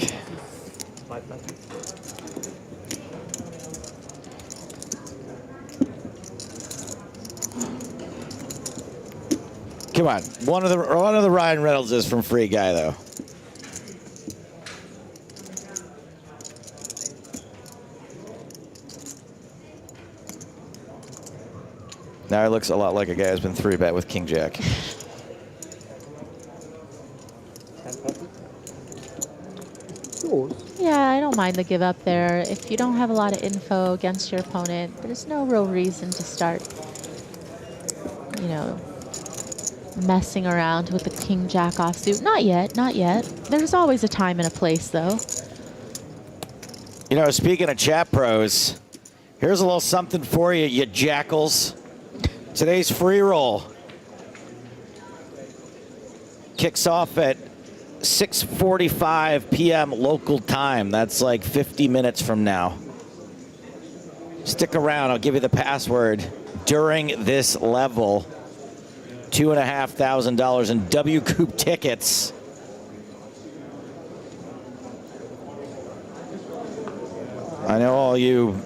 Come on, one of the Ryan Reynolds is from Free Guy though. Now he looks a lot like a guy who's been 3-bet with King Jack. Yeah, I don't mind the give up there. If you don't have a lot of info against your opponent, there's no real reason to start, you know, messing around with the King Jack offsuit. Not yet, not yet. There's always a time and a place, though. You know, speaking of chat pros, here's a little something for you, you jackals. Today's free roll kicks off at 6:45 p.m. local time. That's like 50 minutes from now. Stick around. I'll give you the password during this level. $2,500 in W Coop tickets. I know all you.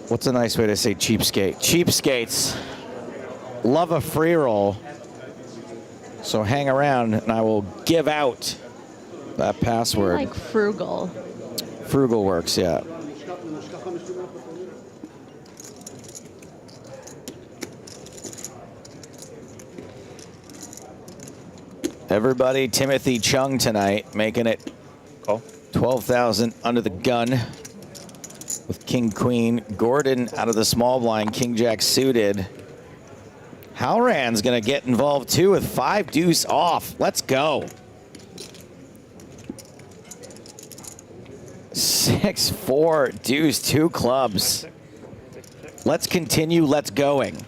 What's a nice way to say cheapskate? Cheapskates love a free roll. So hang around and I will give out that password. Like frugal. Frugal works, yeah. Everybody, Timothy Chung tonight, making it 12,000 under the gun with King Queen. Gordon out of the small blind, King Jack suited. Halran's gonna get involved too with 5 deuce off. Let's go. 6-4 deuce, 2 clubs. Let's continue. Let's going.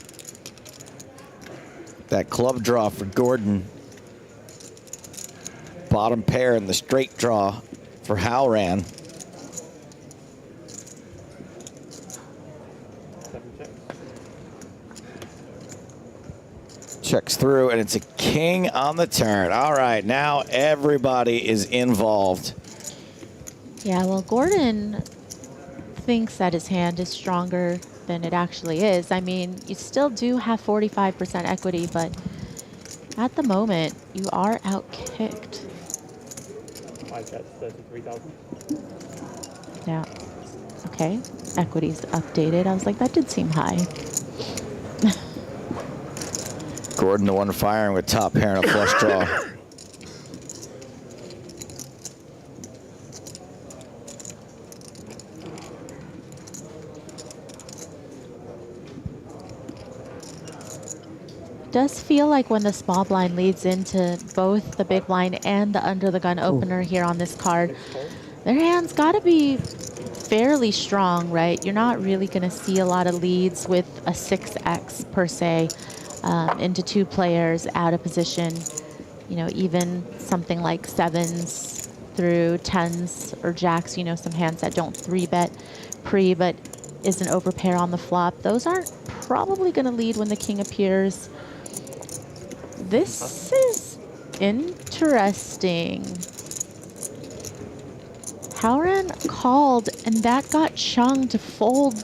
That club draw for Gordon. Bottom pair and the straight draw for Halran. Checks through, and it's a king on the turn. All right, now everybody is involved. Yeah, well, Gordon thinks that his hand is stronger than it actually is. I mean, you still do have 45% equity, but at the moment, you are outkicked. 5 bets, 33,000. Yeah. Okay. Equity's updated. I was like, that did seem high. Gordon, the one firing with top pair and a flush draw. Does feel like when the small blind leads into both the big blind and the under the gun opener here on this card, their hand's got to be fairly strong, right? You're not really going to see a lot of leads with a 6x per se into 2 players out of position. You know, even something like 7s through 10s or jacks, you know, some hands that don't 3-bet pre but is an overpair on the flop. Those aren't probably going to lead when the king appears. This is interesting. Halran called, and that got Chung to fold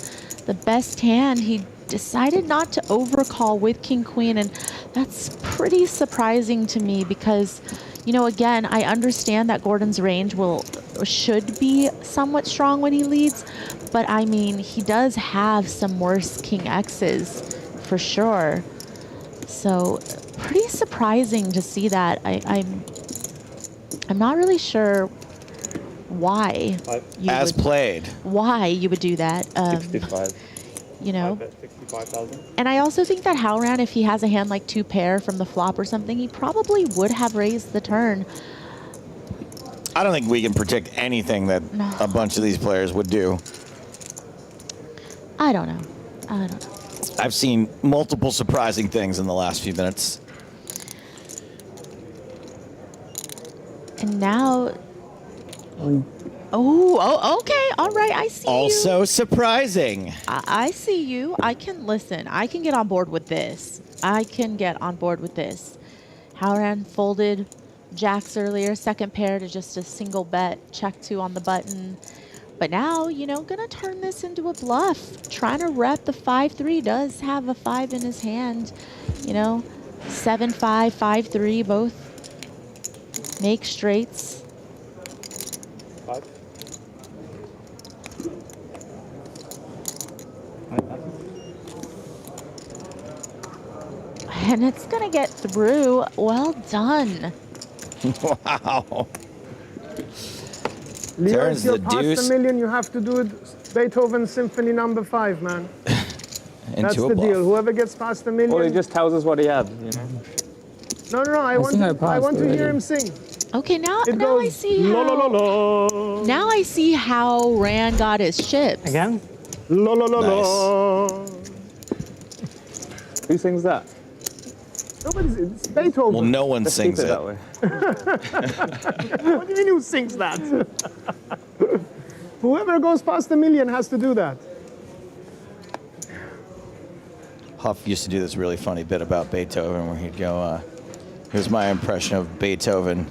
the best hand. He decided not to overcall with King Queen, and that's pretty surprising to me because, you know, again, I understand that Gordon's range should be somewhat strong when he leads, but I mean, he does have some worse King X's for sure. So pretty surprising to see that. I'm not really sure why As played. Why you would do that. 65. You know. 65,000. And I also think that Halran, if he has a hand like 2 pair from the flop or something, he probably would have raised the turn. I don't think we can predict anything that a bunch of these players would do. I don't know. I don't know. I've seen multiple surprising things in the last few minutes. And now, oh, okay, all right, I see Also you. surprising. I see you. I can listen. I can get on board with this. I can get on board with this. Halran folded jacks earlier, second pair to just a single bet, check 2 on the button. But now, you know, gonna turn this into a bluff. Trying to rep the 5-3, does have a 5 in his hand. You know, 7-5, 5-3, both make straights. 5. And it's gonna get through. Well done. Wow. Leo, Turns if you're the past deuce. $1 million, you have to do it Beethoven Symphony No. 5, man. That's Into a the bluff. deal. Whoever gets past $1 million. Or he just tells us what he had, you know. No. I want to hear him sing. Okay, now It now I goes, see la, how. la, la, la. Now I see how Rand got his chips. Again? La, la, la, la. Who sings that? It's Beethoven. Well, no one Let's sings keep it. that way. What do you mean who sings that? Whoever goes past $1 million has to do that. Huff used to do this really funny bit about Beethoven where he'd go, here's my impression of Beethoven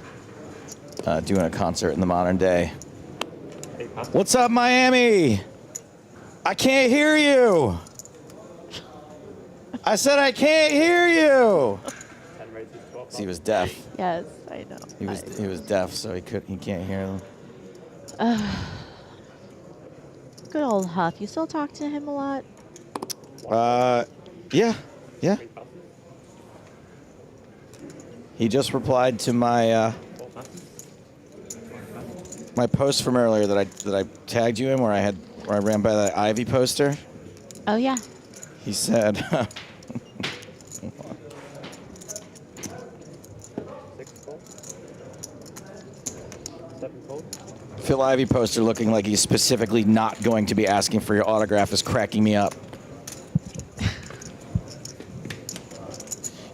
doing a concert in the modern day. What's up, Miami? I can't hear you. I said I can't hear you. So he was deaf. Yes, I know. He was deaf, so he can't hear them. Good old Huff. You still talk to him a lot? Yeah. He just replied to my my post from earlier that I tagged you in, where I ran by that Ivy poster. Oh yeah. He said, Phil Ivy poster looking like he's specifically not going to be asking for your autograph is cracking me up.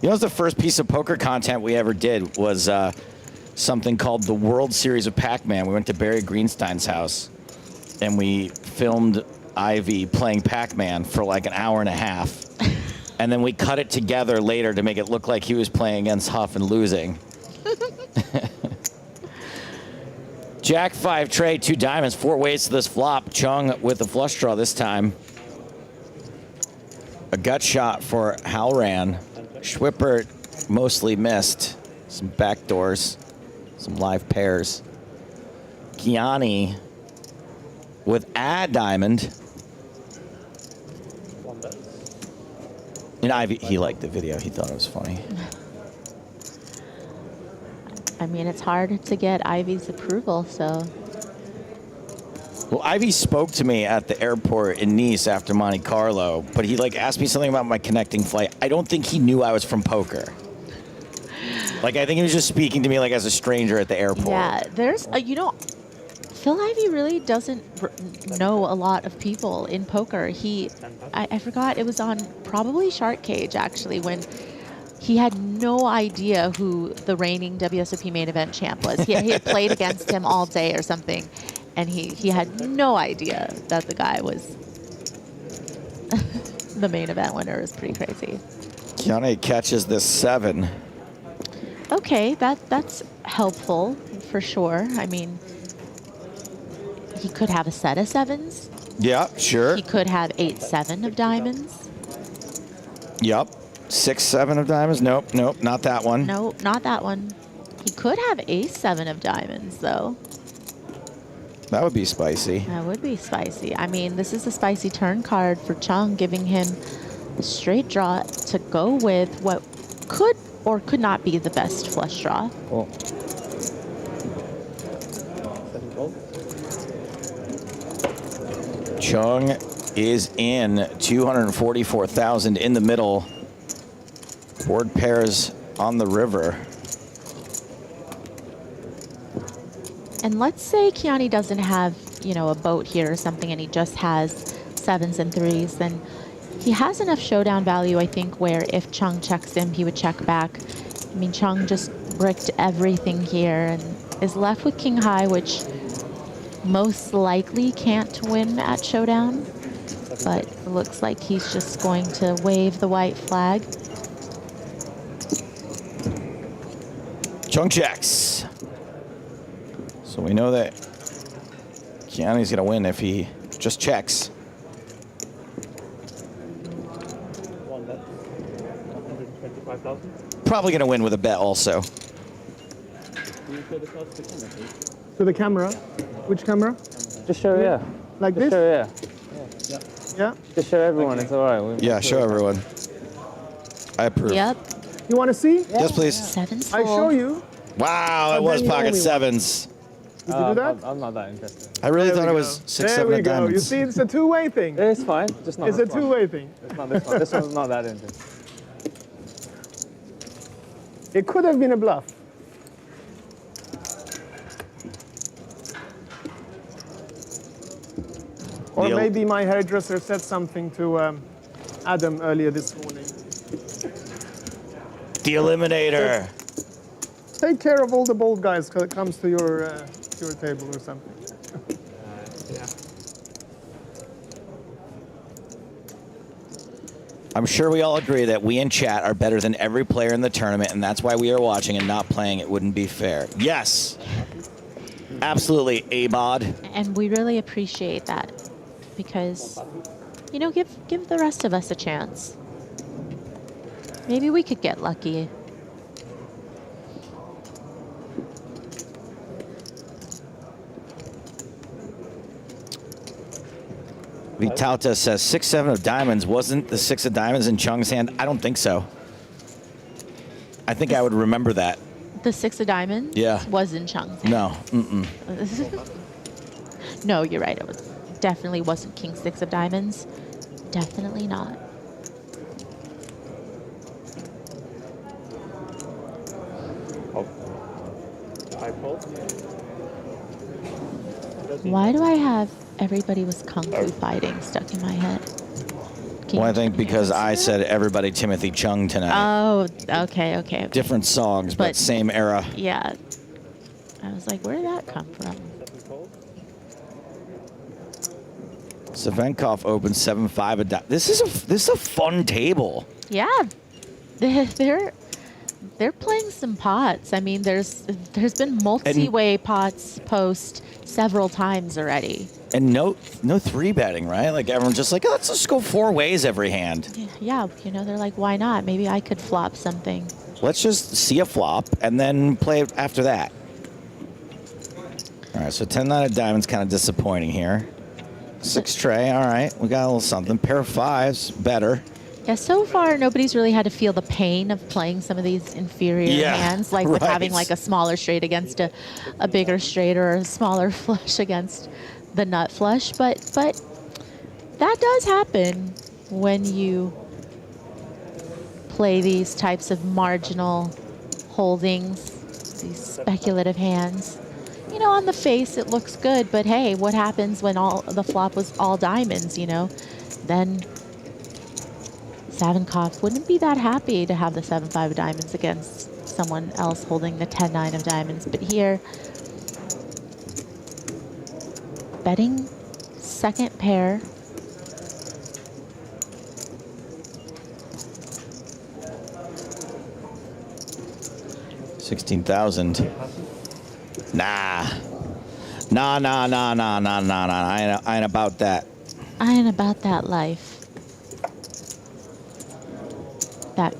You know, the first piece of poker content we ever did was something called the World Series of Pac-Man. We went to Barry Greenstein's house, and we filmed Ivy playing Pac-Man for like an hour and a half. And then we cut it together later to make it look like he was playing against Huff and losing. Jack 5 tray, 2 diamonds, 4 ways to this flop. Chung with the flush draw this time. A gut shot for Halran. Schwippert mostly missed. Some backdoors, some live pairs. Kiani with a diamond. And Ivy, he liked the video. He thought it was funny. I mean, it's hard to get Ivy's approval, so. Well, Ivy spoke to me at the airport in Nice after Monte Carlo, but he like asked me something about my connecting flight. I don't think he knew I was from poker. Like, I think he was just speaking to me like as a stranger at the airport. Yeah, there's, you know, Phil Ivey really doesn't know a lot of people in poker. I forgot, it was on probably Shark Cage, actually, when he had no idea who the reigning WSOP main event champ was. He had played against him all day or something, and he had no idea that the guy was the main event winner. It was pretty crazy. Kiani catches this 7. Okay, that's helpful for sure. I mean, he could have a set of 7s. Yeah, sure. He could have 8-7 of diamonds. Yep. 6-7 of diamonds. Nope, not that one. No, not that one. He could have Ace-7 of diamonds, though. That would be spicy. That would be spicy. I mean, this is a spicy turn card for Chung, giving him a straight draw to go with what could or could not be the best flush draw. Cool. Chung is in 244,000 in the middle. Board pairs on the river. And let's say Kiani doesn't have, you know, a boat here or something, and he just has 7s and 3s, then he has enough showdown value, I think, where if Chung checks him, he would check back. I mean, Chung just bricked everything here and is left with King High, which most likely can't win at showdown, but it looks like he's just going to wave the white flag. Chung checks. So we know that Kiani's going to win if he just checks. Probably going to win with a bet also. To the camera? Which camera? Just show, yeah. Like Just this? show, yeah. Yeah? Just show everyone, it's all right. Yeah, show everyone. I approve. Yep. You want to see? Yes, please. 7's I full. show you. Wow, it And was then you pocket only 7s. Did you do that? I'm not that interested. I really There thought we it was go. 6, There 7 we of go. diamonds. You see, it's a two-way thing. It's fine, just not It's a this one. two-way thing. It's not this one. This one's not that interesting. It could have been a bluff. Or maybe my hairdresser said something to Adam earlier this morning. The Eliminator. Take care of all the bold guys when it comes to your table or something. Yeah. I'm sure we all agree that we in chat are better than every player in the tournament, and that's why we are watching and not playing. It wouldn't be fair. Yes. Absolutely, ABOD. And we really appreciate that because, you know, give the rest of us a chance. Maybe we could get lucky. Vitauta says 6-7 of diamonds. Wasn't the 6 of diamonds in Chung's hand? I don't think so. I think I would remember that. The 6 of diamonds Yeah. was in Chung's. No. Mm-mm. No, you're right. It was definitely wasn't King 6 of diamonds. Definitely not. Why do I have everybody was kung fu fighting stuck in my head? Well, I think because I said everybody Timothy Chung tonight. Oh, okay. Different songs, but same era. Yeah. I was like, where did that come from? Savenkov opens 7-5 a dime. This is a fun table. Yeah. They're playing some pots. I mean, there's been multi-way pots post several times already. And no 3-betting, right? Like everyone's just like, oh, let's just go 4 ways every hand. Yeah, they're like, why not? Maybe I could flop something. Let's just see a flop and then play after that. All right, so 10-9 of diamonds kind of disappointing here. 6 tray, all right. We got a little something. Pair of 5s, better. Yeah, so far nobody's really had to feel the pain of playing some of these inferior hands, like with having like a smaller straight against a bigger straight or a smaller flush against the nut flush. But that does happen when you play these types of marginal holdings, these speculative hands. You know, on the face it looks good, but hey, what happens when all the flop was all diamonds, Then Savenkov wouldn't be that happy to have the 7-5 of diamonds against someone else holding the 10-9 of diamonds. But here, betting second pair. $16,000. Nah. I ain't about that. I ain't about that life. That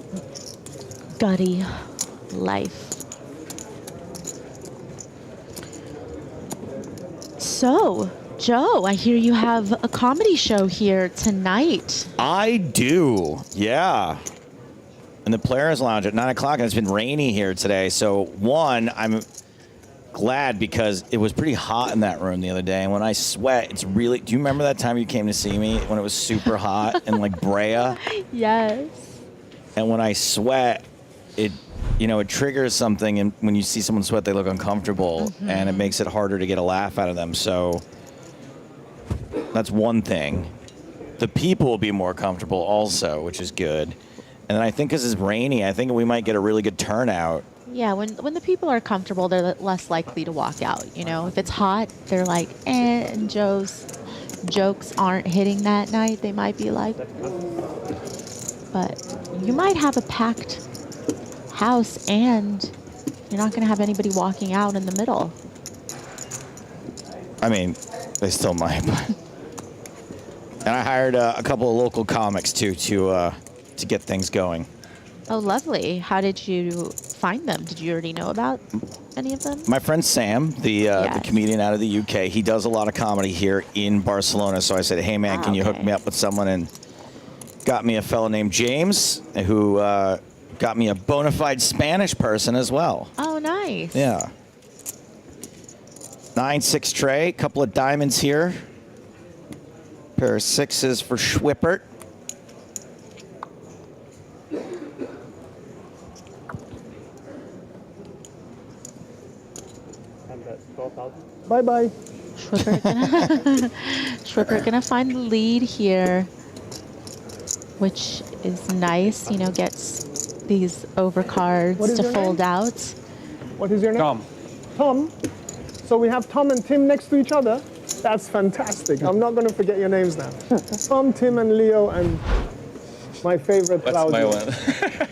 gutty life. So, Joe, I hear you have a comedy show here tonight. I do, yeah. In the Players Lounge at 9 o'clock, and it's been rainy here today. So, one, I'm glad because it was pretty hot in that room the other day. And when I sweat, it's really... Do you remember that time you came to see me when it was super hot in, like, Brea? Yes. And when I sweat, it triggers something. And when you see someone sweat, they look uncomfortable. Mm-hmm. And it makes it harder to get a laugh out of them. So that's one thing. The people will be more comfortable also, which is good. And then I think because it's rainy, I think we might get a really good turnout. Yeah, when the people are comfortable, they're less likely to walk out. If it's hot, they're like, and Joe's jokes aren't hitting that night. They might be like, but you might have a packed house and you're not going to have anybody walking out in the middle. I mean, they still might. And I hired a couple of local comics too to get things going. Oh, lovely. How did you find them? Did you already know about any of them? My friend Sam, the comedian out of the UK, he does a lot of comedy here in Barcelona. So I said, hey, man, can you hook me up with someone? And got me a fellow named James who got me a bona fide Spanish person as well. Oh, nice. Yeah. 9-6 tray, couple of diamonds here. Pair of 6s for Schwippert. Bye-bye. Schwippert gonna find the lead here, which is nice. Gets these overcards to fold out. What is your name? Tom. Tom. So we have Tom and Tim next to each other. That's fantastic. I'm not going to forget your names now. Tom, Tim, and Leo, and my favorite, Claudio. That's my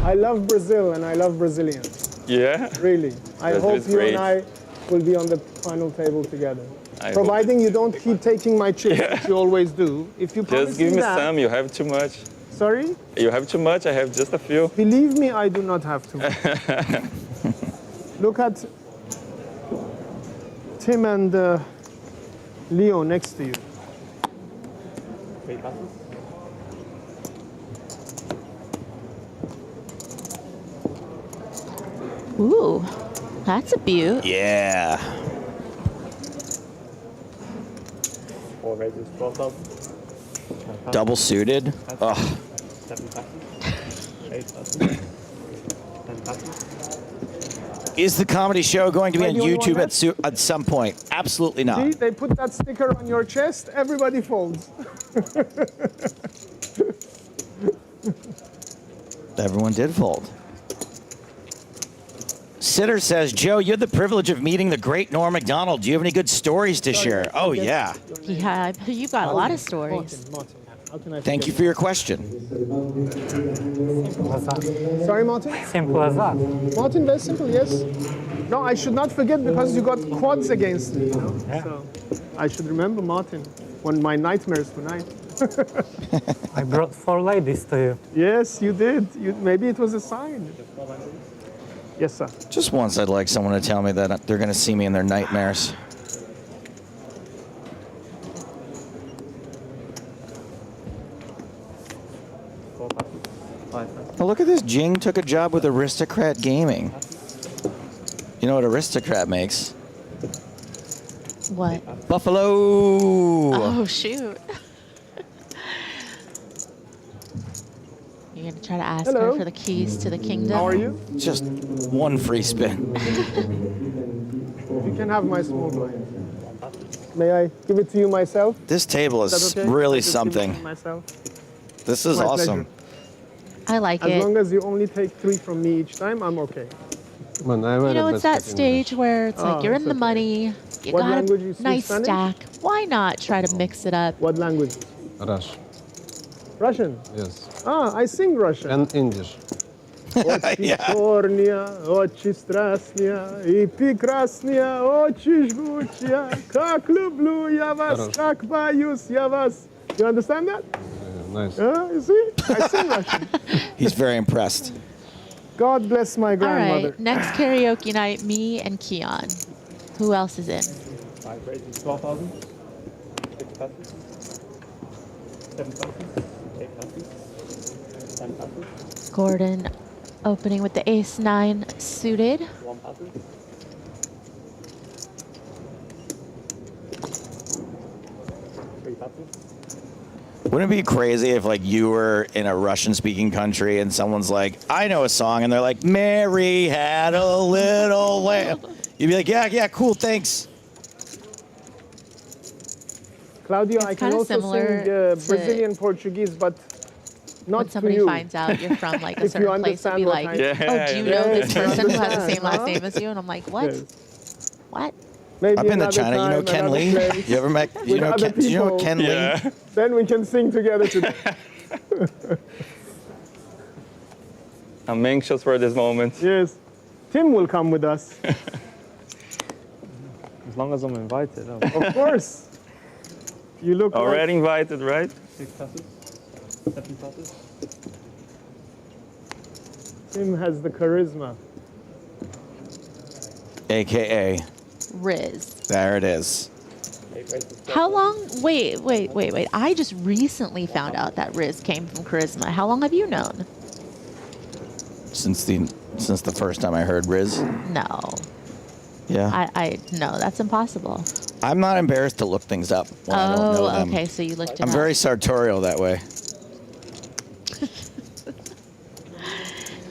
one. I love Brazil, and I love Brazilians. Yeah? Really. I hope you and I will be on the final table together. Providing you don't keep taking my chips, which you always do. If you promise just give me that, some, you have too much. Sorry? You have too much, I have just a few. Believe me, I do not have too much. Look at Tim and Leo next to you. Ooh, that's a beaut. Yeah. 4 raises, 12,000. Double suited. Ugh. 7 passes. 8 passes. 10 passes. Is the comedy show going to be on Am I the only one YouTube at some point? Absolutely not. See, they put that sticker on your chest, everybody folds. Everyone did fold. Sitter says, Joe, you had the privilege of meeting the great Norm Macdonald. Do you have any good stories to share? Oh, yeah. Yeah, you've got a lot of stories. Thank you for your question. Sorry, Martin? Simple as that. Martin, very simple, yes. No, I should not forget because you got quads against me. So I should remember, Martin, one of my nightmares tonight. I brought 4 ladies to you. Yes, you did. Maybe it was a sign. Yes, sir. Just once I'd like someone to tell me that they're going to see me in their nightmares. Oh, look at this. Jing took a job with Aristocrat Gaming. You know what Aristocrat makes? What? Buffalo! Oh, shoot. You're going to try to ask Hello. her for the keys to the kingdom? How are you? Just one free spin. You can have my small blind. May I give it to you myself? This table is Is that okay? really I just give it to something. myself? This is My awesome. pleasure. I like As it. long as you only take 3 from me each time, I'm okay. You know, it's that stage where it's like Oh, you're in it's the okay. money, you What got language you a speak, nice Spanish? stack. Why not try to mix it up? What language? Russian. Russian? Yes. Ah, I sing Russian. And English. Очи черные, очи страстные, и прекрасные, очи жгучие. Как люблю я вас, Хорошо. как боюсь я вас. You understand that? Nice. You see? I sing Russian. He's very impressed. God bless my All grandmother. right, next karaoke night, me and Keon. Who else is in? 5 raises, 12,000. 6 passes. 7 passes. 8 passes. 10 passes. Gordon opening with the ace-9 suited. 1 passes. 3 passes. Wouldn't it be crazy if, like, you were in a Russian-speaking country and someone's like, I know a song, and they're like, Mary had a little lamb. You'd be like, yeah, cool, thanks. Claudio, It's I can kinda also similar sing to Brazilian Portuguese, but not when somebody to you. finds out you're from like a If you certain place, they'll understand be what like, I- "Oh, Yeah, do you yeah. know this Yeah. person who has the same last Huh? name as you?" And I'm like, "What? Yes. What?" Maybe I've been to another China. You know time, Ken another Lee? place, You ever met? You with know other Ken? Do you know people. Ken Lee? Then we can sing together today. I'm anxious for this moment. Yes. Tim will come with us. As long as I'm invited. Of course. You look Already invited, right? 6 passes. 7 passes. Tim has the charisma. AKA. Riz. There it is. 8 raises. How long? Wait. I just recently found out that Riz came from Charisma. How long have you known? Since the first time I heard Riz. No. Yeah. No, that's impossible. I'm not embarrassed to look things up when I don't know them. Okay, so you looked it I'm up. very sartorial that way.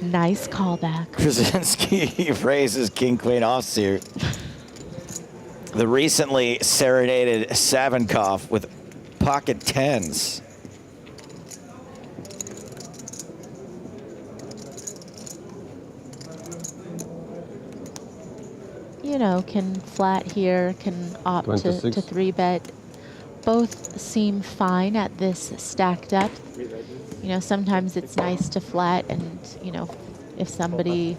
Nice callback. Krasinski raises King Queen offsuit. The recently serenaded Savinkov with pocket tens. You know, can flat here, can opt to 26. 3-bet. Both seem fine at this stack depth. You know, sometimes it's nice to flat and, you know, if somebody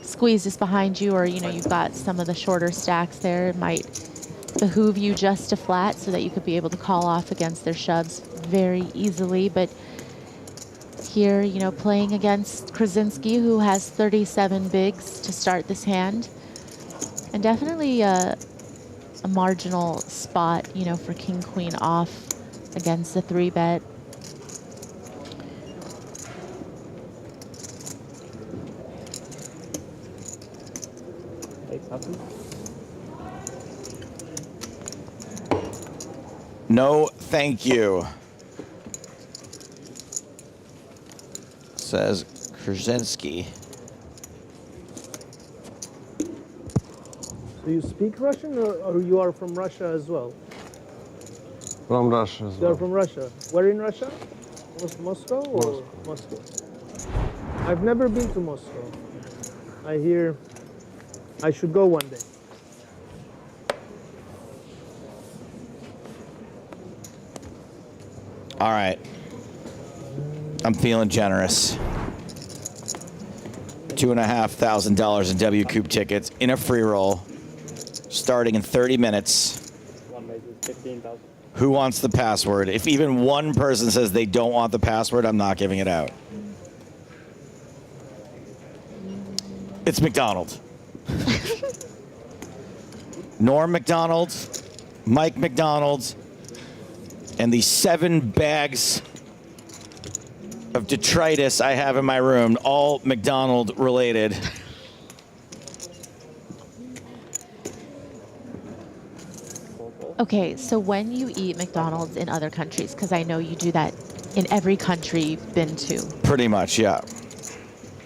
squeezes behind you or, you know, you've got some of the shorter stacks there, it might behoove you just to flat so that you could be able to call off against their shoves very easily. But here, you know, playing against Krasinski, who has 37 bigs to start this hand, and definitely a marginal spot, you know, for King Queen off against the 3-bet. No, thank you. Says Krasinski. Do you speak Russian or you are from Russia as well? From Russia as You are well. from Russia. Where in Russia? Moscow or Moscow? I've never been to Moscow. I hear I should go one day. All right. I'm feeling generous. $2,500 in W Coupe tickets in a free roll, starting in 30 minutes. One made is 15,000. Who wants the password? If even one person says they don't want the password, I'm not giving it out. It's McDonald. Norm McDonald, Mike McDonald, and the 7 bags of detritus I have in my room, all McDonald related. Okay, so when you eat McDonald's in other countries, because I know you do that in every country you've been to, Pretty much, yeah.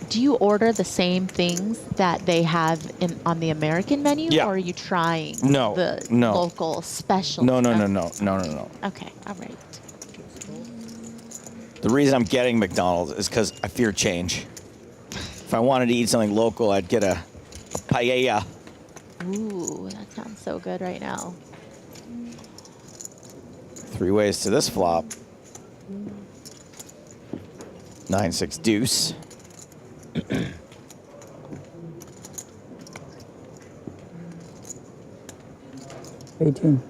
do you order the same things that they have on the American menu, Yeah. or are you trying No, the no. local special? No. Okay, all right. The reason I'm getting McDonald's is because I fear change. If I wanted to eat something local, I'd get a paella. Ooh, that sounds so good right now. 3 ways to this flop. 9-6 deuce. $18,000.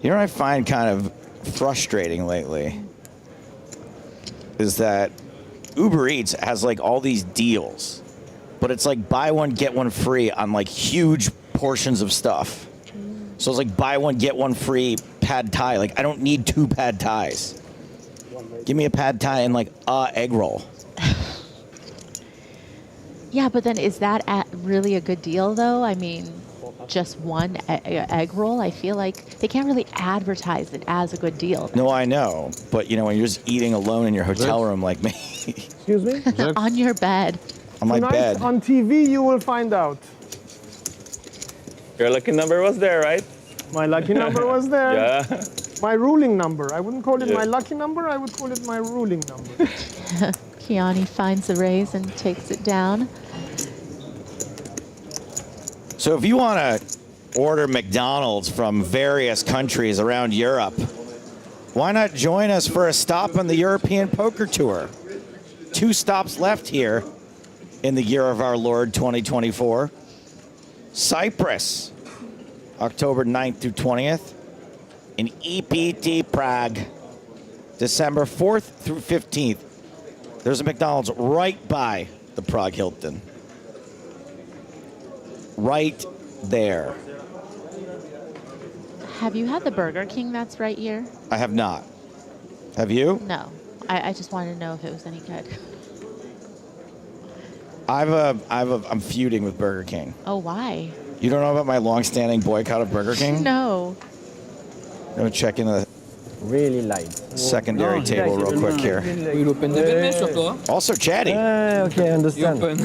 You know what I find kind of frustrating lately is that Uber Eats has like all these deals, but it's like buy one, get one free on like huge portions of stuff. So it's like buy one, get one free pad thai. Like I don't need 2 pad thais. Give me a pad thai and like egg roll. Yeah, but then is that really a good deal, though? I mean, just one egg roll? I feel like they can't really advertise it as a good deal. No, I know, but you know when you're just eating alone in your hotel room like me. Excuse me? On your bed. On my Tonight bed. on TV, you will find out. Your lucky number was there, right? My lucky number was there. Yeah. My ruling number. I wouldn't call it Yeah. my lucky number. I would call it my ruling number. Kiani finds the raise and takes it down. So if you want to order McDonald's from various countries around Europe, why not join us for a stop on the European Poker Tour? 2 stops left here in the year of our Lord 2024. Cyprus, October 9th through 20th. In EPT Prague, December 4th through 15th. There's a McDonald's right by the Prague Hilton. Right there. Have you had the Burger King that's right here? I have not. Have you? No. I just wanted to know if it was any good. I'm feuding with Burger King. Oh, why? You don't know about my long-standing boycott of Burger King? No. I'm gonna check in the Really light. secondary table real quick here. We'll open the Also chatty. okay, I understand. You open,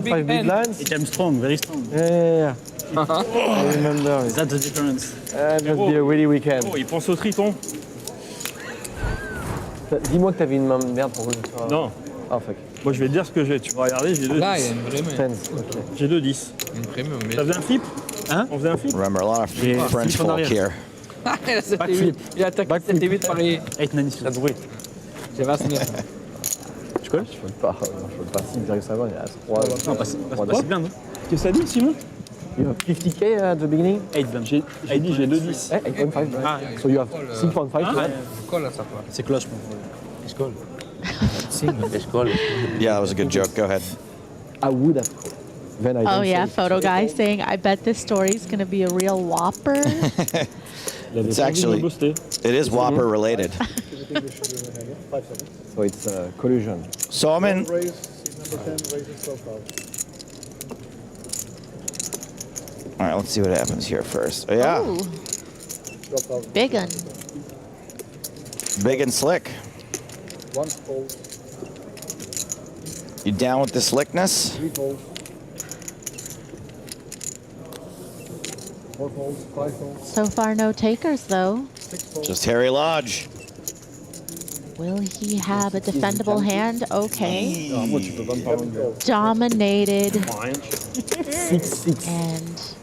8.5 big blinds. It came strong, very strong. Yeah. I remember. That's the difference. That must be a really weekend. Oh, il pense au triton. Dis-moi que t'avais une main de merde pour une fois. Non. Ah, fuck. Moi, je vais te dire ce que j'ai. Tu vas regarder, j'ai 2 Là, il y a 10. une vraie main. Tens, ok. J'ai 2 10. Une premium, mais... Ça faisait un flip? Hein? On faisait un flip? Remember, a lot of Yeah. French Flip en folk arrière. here. Ah, il a 7 et 8. Il a attaqué 7 et 8 par les... 8-9. That's great. J'ai 29. Tu connais? Je peux pas, si direct ça va, il y a 3. Non, pas si bien, non? Qu'est-ce que ça dit, Simon? You have 50k at the beginning? 8 blind. J'ai dit, j'ai 2 10. 8.5. Ah, So you have 6.5. Colle à sa place. C'est cloche, mon frère. Je colle. Yeah, that was a good joke. Go ahead. I would have. Then I Oh, don't yeah. say it. Photo guy saying, I bet this story's going to be a real whopper. It's actually, it is Whopper related. So it's collusion. So I'm in. All right, let's see what happens here first. Oh, yeah. Ooh. Big un. Big and slick. One fold. You down with the slickness? 3 folds. 4 folds. 5 folds. So far, no takers, though. 6 folds. Just Harry Lodge. Will he have a defendable hand? Okay. Dominated. And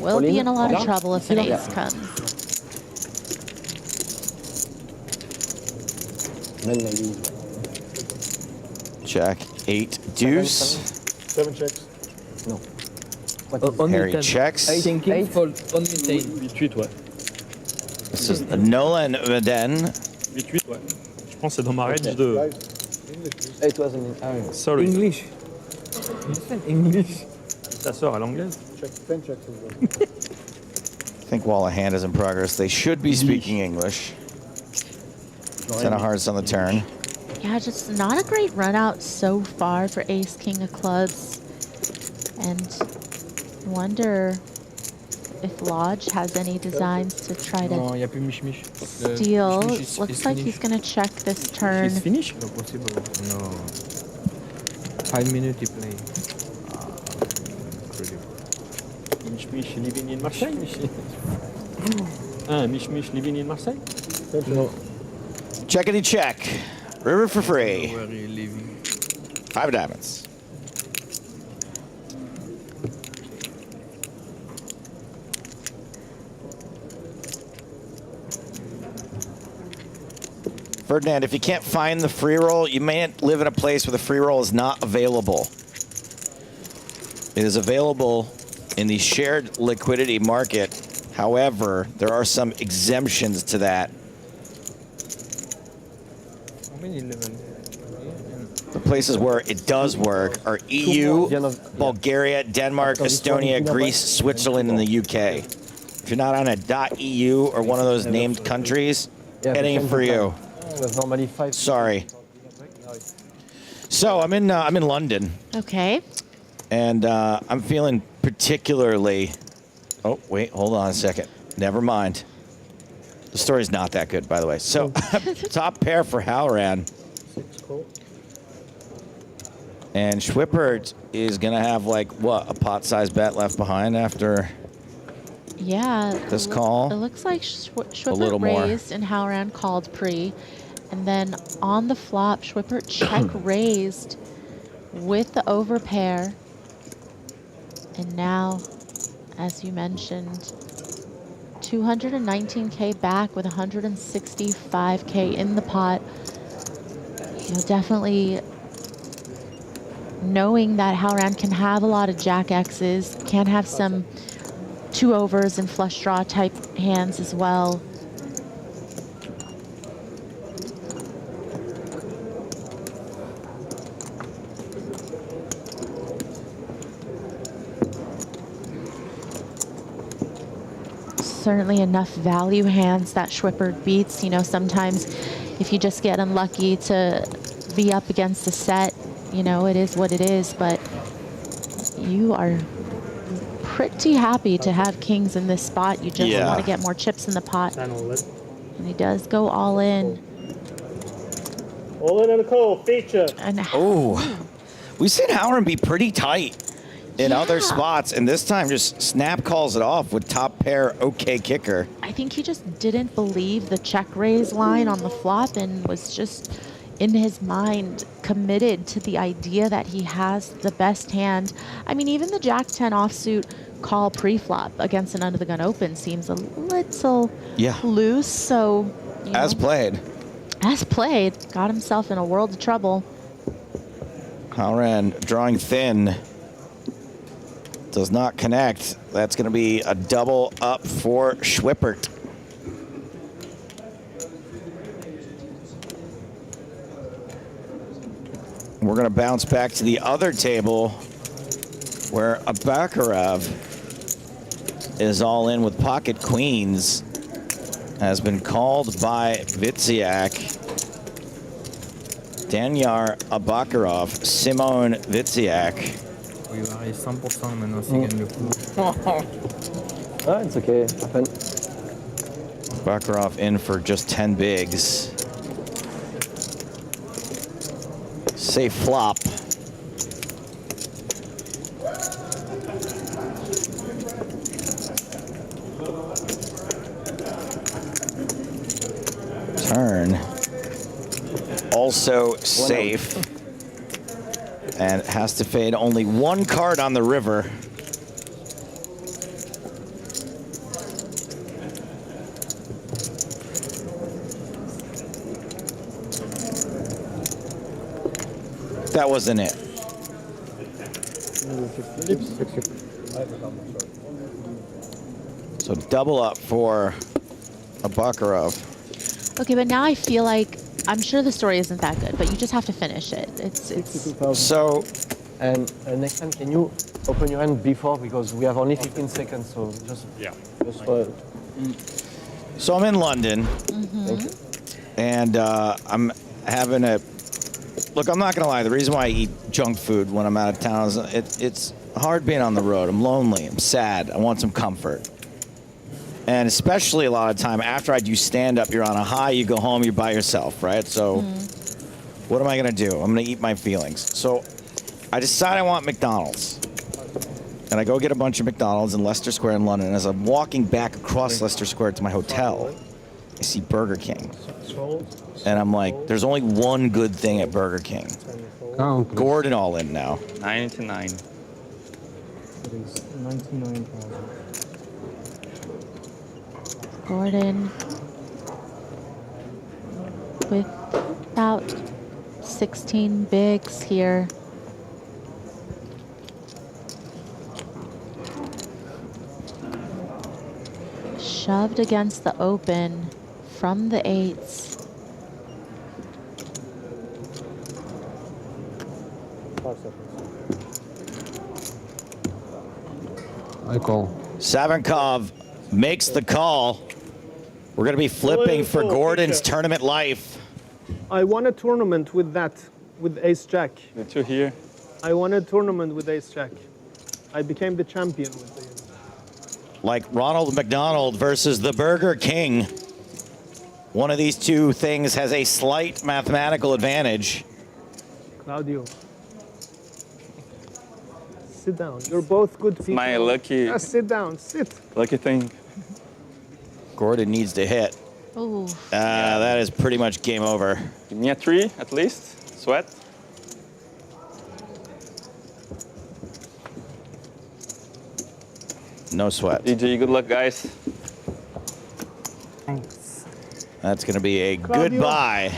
will be in a lot of trouble if an ace comes. Jack 8 deuce. 7 checks. No. Harry checks. 8 fold, only 10. 8-8, ouais. This is Nolan Veden. 8-8, ouais. Je pense que c'est dans ma range de... It wasn't in Sorry. English. English. Ta sœur à l'anglaise. Check. 10 checks as well. I think while a hand is in progress, they should be speaking English. 10 of hearts on the turn. Yeah, just not a great run out so far for ace king of clubs. And wonder if Lodge has any designs to try Non, il to n'y a plus Mich-Mich. steal. Looks like he's going to check this turn. He's finished? No possible. No. 5 minutes he play. Mich living in Marseille? Mich living in Marseille? No. Checkity check. River for free. Where are you living? 5 diamonds. Ferdinand, if you can't find the free roll, you may live in a place where the free roll is not available. It is available in the shared liquidity market. However, there are some exemptions to that. How many levels? The places where it does work are EU, Bulgaria, Denmark, Estonia, Greece, Switzerland, and the UK. If you're not on a .eu or one of those named countries, it ain't for you. normally 5. Sorry. So I'm in London. Okay. And I'm feeling particularly... Oh, wait, hold on a second. Never mind. The story's not that good, by the way. So, top pair for Halloran. And Schwippert is going to have, like, what, a pot-sized bet left behind after Yeah. this call? It looks like Schwippert raised and Halloran called pre. And then on the flop, Schwippert check raised with the overpair. And now, as you mentioned, 219K back with 165K in the pot. You know, definitely knowing that Halloran can have a lot of jack X's, can have some 2 overs and flush draw type hands as well. Certainly enough value hands that Schwippert beats. You know, sometimes if you just get unlucky to be up against a set, you know, it is what it is, but you are pretty happy to have kings in this spot. You just want to get more chips in the pot. And he does go all in. All in and a call, feature. And oh, we've seen Halloran be pretty tight in other spots, and this time just snap calls it off with top pair okay kicker. I think he just didn't believe the check raise line on the flop and was just in his mind committed to the idea that he has the best hand. I mean, even the Jack 10 offsuit call pre-flop against an under the gun open seems a little loose. So, you know, as played, got himself in a world of trouble. Halloran drawing thin. Does not connect. That's going to be a double up for Schwippert. We're going to bounce back to the other table where Abakarov is all in with pocket queens. Has been called by Witsiak. Danyar Abakarov, Simone Witsiak. Il va arriver 100% maintenant s'il gagne le coup. It's okay. Happen. Baccarat in for just 10 bigs. Safe flop. Turn. Also safe. And has to fade only one card on the river. That wasn't it. So double up for a baccarat. Okay, but now I feel like I'm sure the story isn't that good, but you just have to finish it. It's so. And next time, can you open your hand before, because we have only 15 seconds, so just So I'm in London. Thank you. And I'm having a look. I'm not gonna lie. The reason why I eat junk food when I'm out of town is it's hard being on the road. I'm lonely. I'm sad. I want some comfort. And especially a lot of time after I do stand up, you're on a high. You go home. You're by yourself, right? So what am I gonna do? I'm gonna eat my feelings. So I decide I want McDonald's. And I go get a bunch of McDonald's in Leicester Square in London. And as I'm walking back across Leicester Square to my hotel, I see Burger King. And I'm like, there's only one good thing at Burger King. Gordon all in now. 99. It is 99,000. Gordon with about 16 bigs here. Shoved against the open from the eights. I call. Savinkov makes the call. We're going to be flipping for Gordon's tournament life. I won a tournament with that, with Ace-Jack. The two here. I won a tournament with Ace-Jack. I became the champion with the... Like Ronald McDonald versus the Burger King. One of these two things has a slight mathematical advantage. Claudio. Sit down. You're both good people. My lucky. Just sit down. Sit. Lucky thing. Gordon needs to hit. Ooh. That is pretty much game over. Give me a 3 at least. Sweat. No sweat. GG, good luck, guys. Thanks. That's going to be a Claudio. goodbye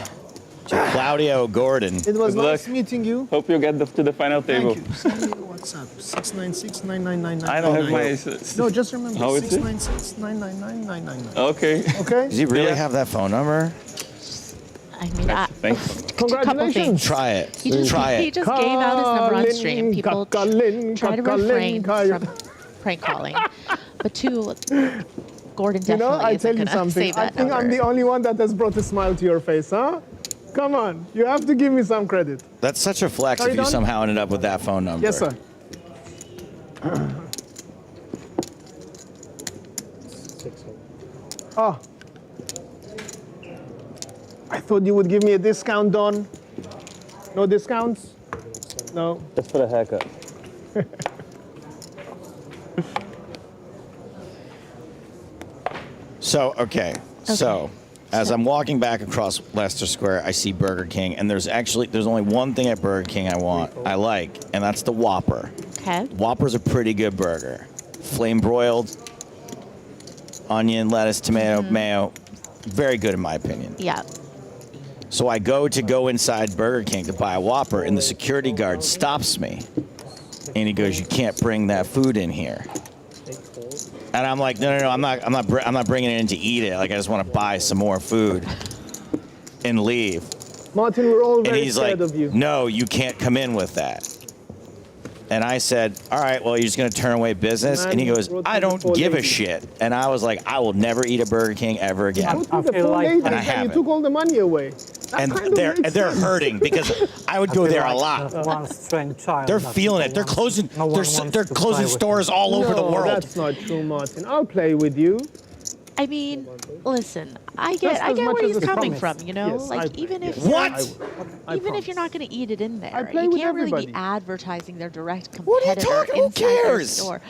to Claudio Gordon. It was Good nice luck. meeting you. Hope you get to the final table. Thank you. Send me your WhatsApp. 696-999-999. I don't have my... No, just remember. How is it? 696-999-999. Okay. Okay? Does he really have that phone number? I mean, Thanks. Congratulations. Try it. He just, Try he it. just gave out his number on stream. People try to refrain from prank calling. But Gordon definitely You know, I isn't tell you gonna something. say I that think I'm number. the only one that has brought a smile to your face, huh? Come on. You have to give me some credit. That's such a flex Are if you you done? somehow ended up with that phone number. Yes, sir. Oh. I thought you would give me a discount, Don. No discounts? No. Just for the haircut. So, okay. So, as I'm walking back across Leicester Square, I see Burger King, and there's only one thing at Burger King I like, and that's the Whopper. Okay. Whopper's a pretty good burger. Flame broiled, onion, lettuce, tomato, mayo. Very good in my opinion. Yeah. So I go inside Burger King to buy a Whopper, and the security guard stops me. And he goes, "You can't bring that food in here." And I'm like, "No, I'm not bringing it in to eat it. Like, I just want to buy some more food and leave." Martin, we're all And very he's scared like, of you. "No, you can't come in with that." And I said, all right, well, you're just going to turn away business? And he goes, I don't give a shit. And I was like, I will never eat a Burger King ever again. I feel like and I you haven't. took all the money away. And they're hurting because I would go there a lot. They're feeling it. They're closing stores all over the world. That's not true, Martin. I'll play with you. I mean, listen, I get where he's coming from, you know? Yes, like, even if you're not going to eat it in there, play you with can't really everybody. be advertising their direct competitor What are you talking? Who inside their cares? store.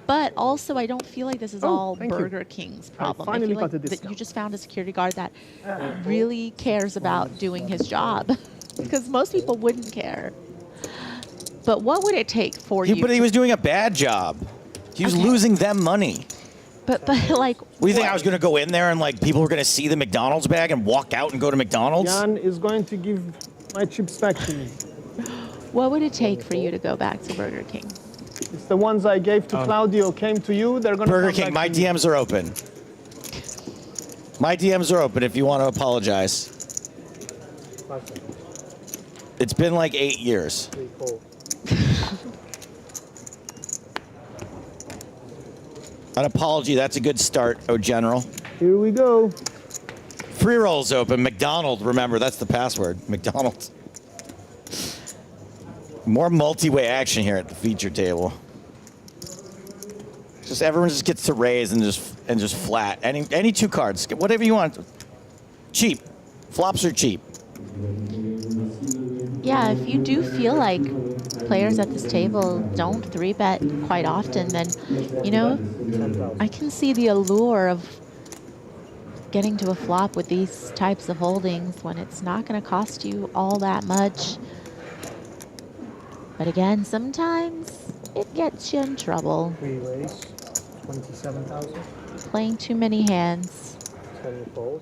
But also, I don't feel like this is all Burger King's problem. I feel like that you just found a security guard that really cares about doing his job, because most people wouldn't care. But what would it take for you? But he was doing a bad job. He was losing them money. But like, What do you think? I was going to go in there and like people were going to see the McDonald's bag and walk out and go to McDonald's? Jan is going to give my chips back to me. What would it take for you to go back to Burger King? It's the ones I gave to Claudio came to you. They're going to Burger King, my DMs are open. My DMs are open if you want to apologize. It's been like 8 years. An apology, that's a good start, oh General. Here we go. Free rolls open. McDonald, remember, that's the password. McDonald's. More multi-way action here at the feature table. Just everyone just gets to raise and just flat. Any two cards, whatever you want. Cheap. Flops are cheap. Yeah, if you do feel like players at this table don't 3-bet quite often, then, you know, I can see the allure of getting to a flop with these types of holdings when it's not going to cost you all that much. But again, sometimes it gets you in trouble. Three raise, 27,000. Playing too many hands. 10 fold.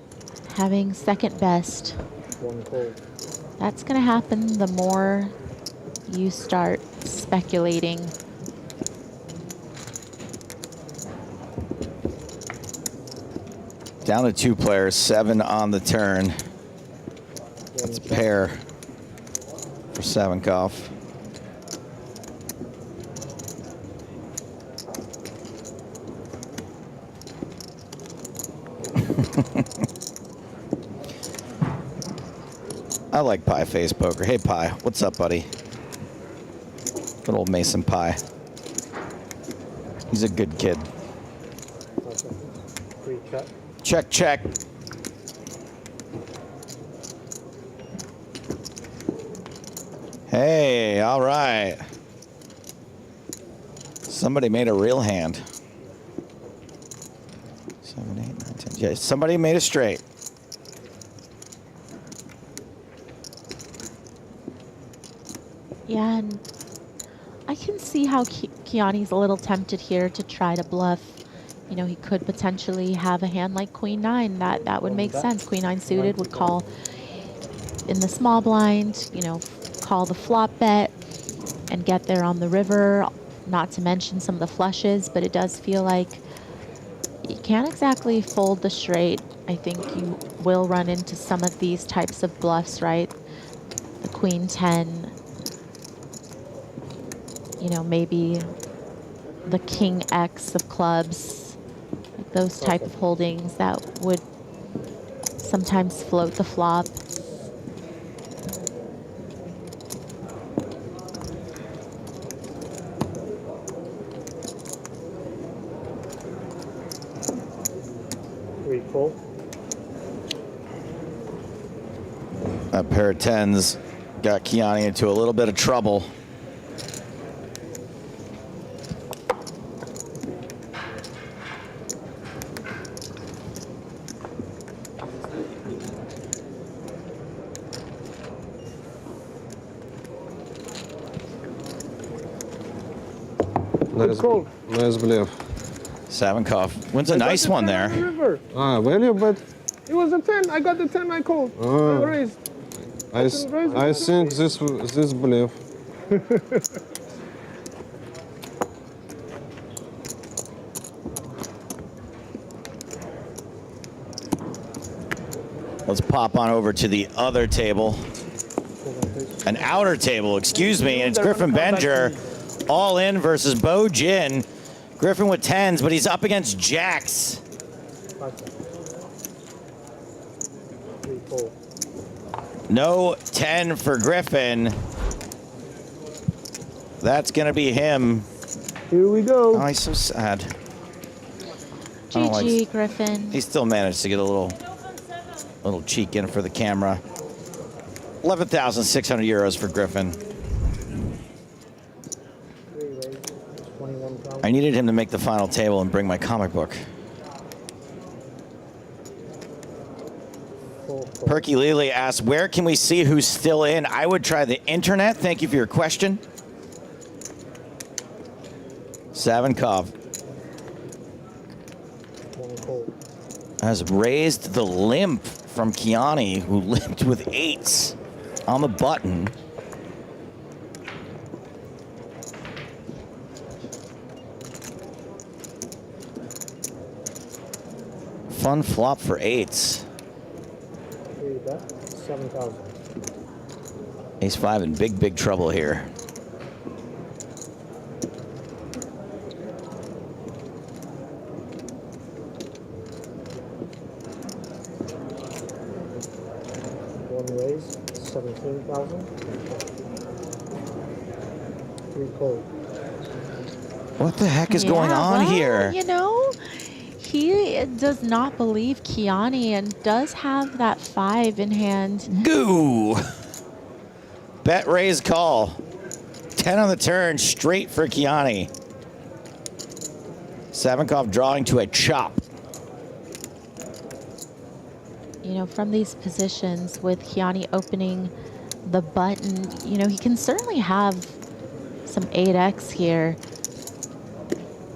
Having second best. 1 call. That's going to happen the more you start speculating. Down to 2 players, 7 on the turn. That's a pair for Savinkov. I like Pie Face Poker. Hey, Pie. What's up, buddy? Good old Mason Pie. He's a good kid. Free check. Check, check. Hey, all right. Somebody made a real hand. 7, 8, 9, 10. Yeah, somebody made a straight. Yeah, and I can see how Kiani's a little tempted here to try to bluff. You know, he could potentially have a hand like Queen 9. That would make sense. Queen 9 suited would call in the small blind, you know, call the flop bet and get there on the river, not to mention some of the flushes, but it does feel like you can't exactly fold the straight. I think you will run into some of these types of bluffs, right? The Queen 10, you know, maybe the King X of clubs, like those type of holdings that would sometimes float the flop. That pair of 10s got Kiani into a little bit of trouble. Nice bluff. Savinkov wins a nice one there. River. Value, but It was a 10. I got the 10 I called. I raised. I think this bluff. Let's pop on over to the other table. An outer table, excuse me, and it's Griffin Benger all in versus Bo Jin. Griffin with 10s, but he's up against jacks. 3, 4. No 10 for Griffin. That's going to be him. Here we go. Oh, he's so sad. I don't like- GG, Griffin. He still managed to get a little cheek in for the camera. 11,600 euros for Griffin. 21,000. I needed him to make the final table and bring my comic book. Perky Lely asks, where can we see who's still in? I would try the internet. Thank you for your question. Savinkov has raised the limp from Kiani, who limped with 8s on the button. Fun flop for 8s. 3 bet, 7,000. Ace-5 in big, big trouble here. One raise, 17,000. 3 cold. What the heck is going on well, here? You know, he does not believe Kiani and does have that 5 in hand. Goo! Bet, raise, call. 10 on the turn, straight for Kiani. Savinkov drawing to a chop. You know, from these positions with Kiani opening the button, you know, he can certainly have some 8x here.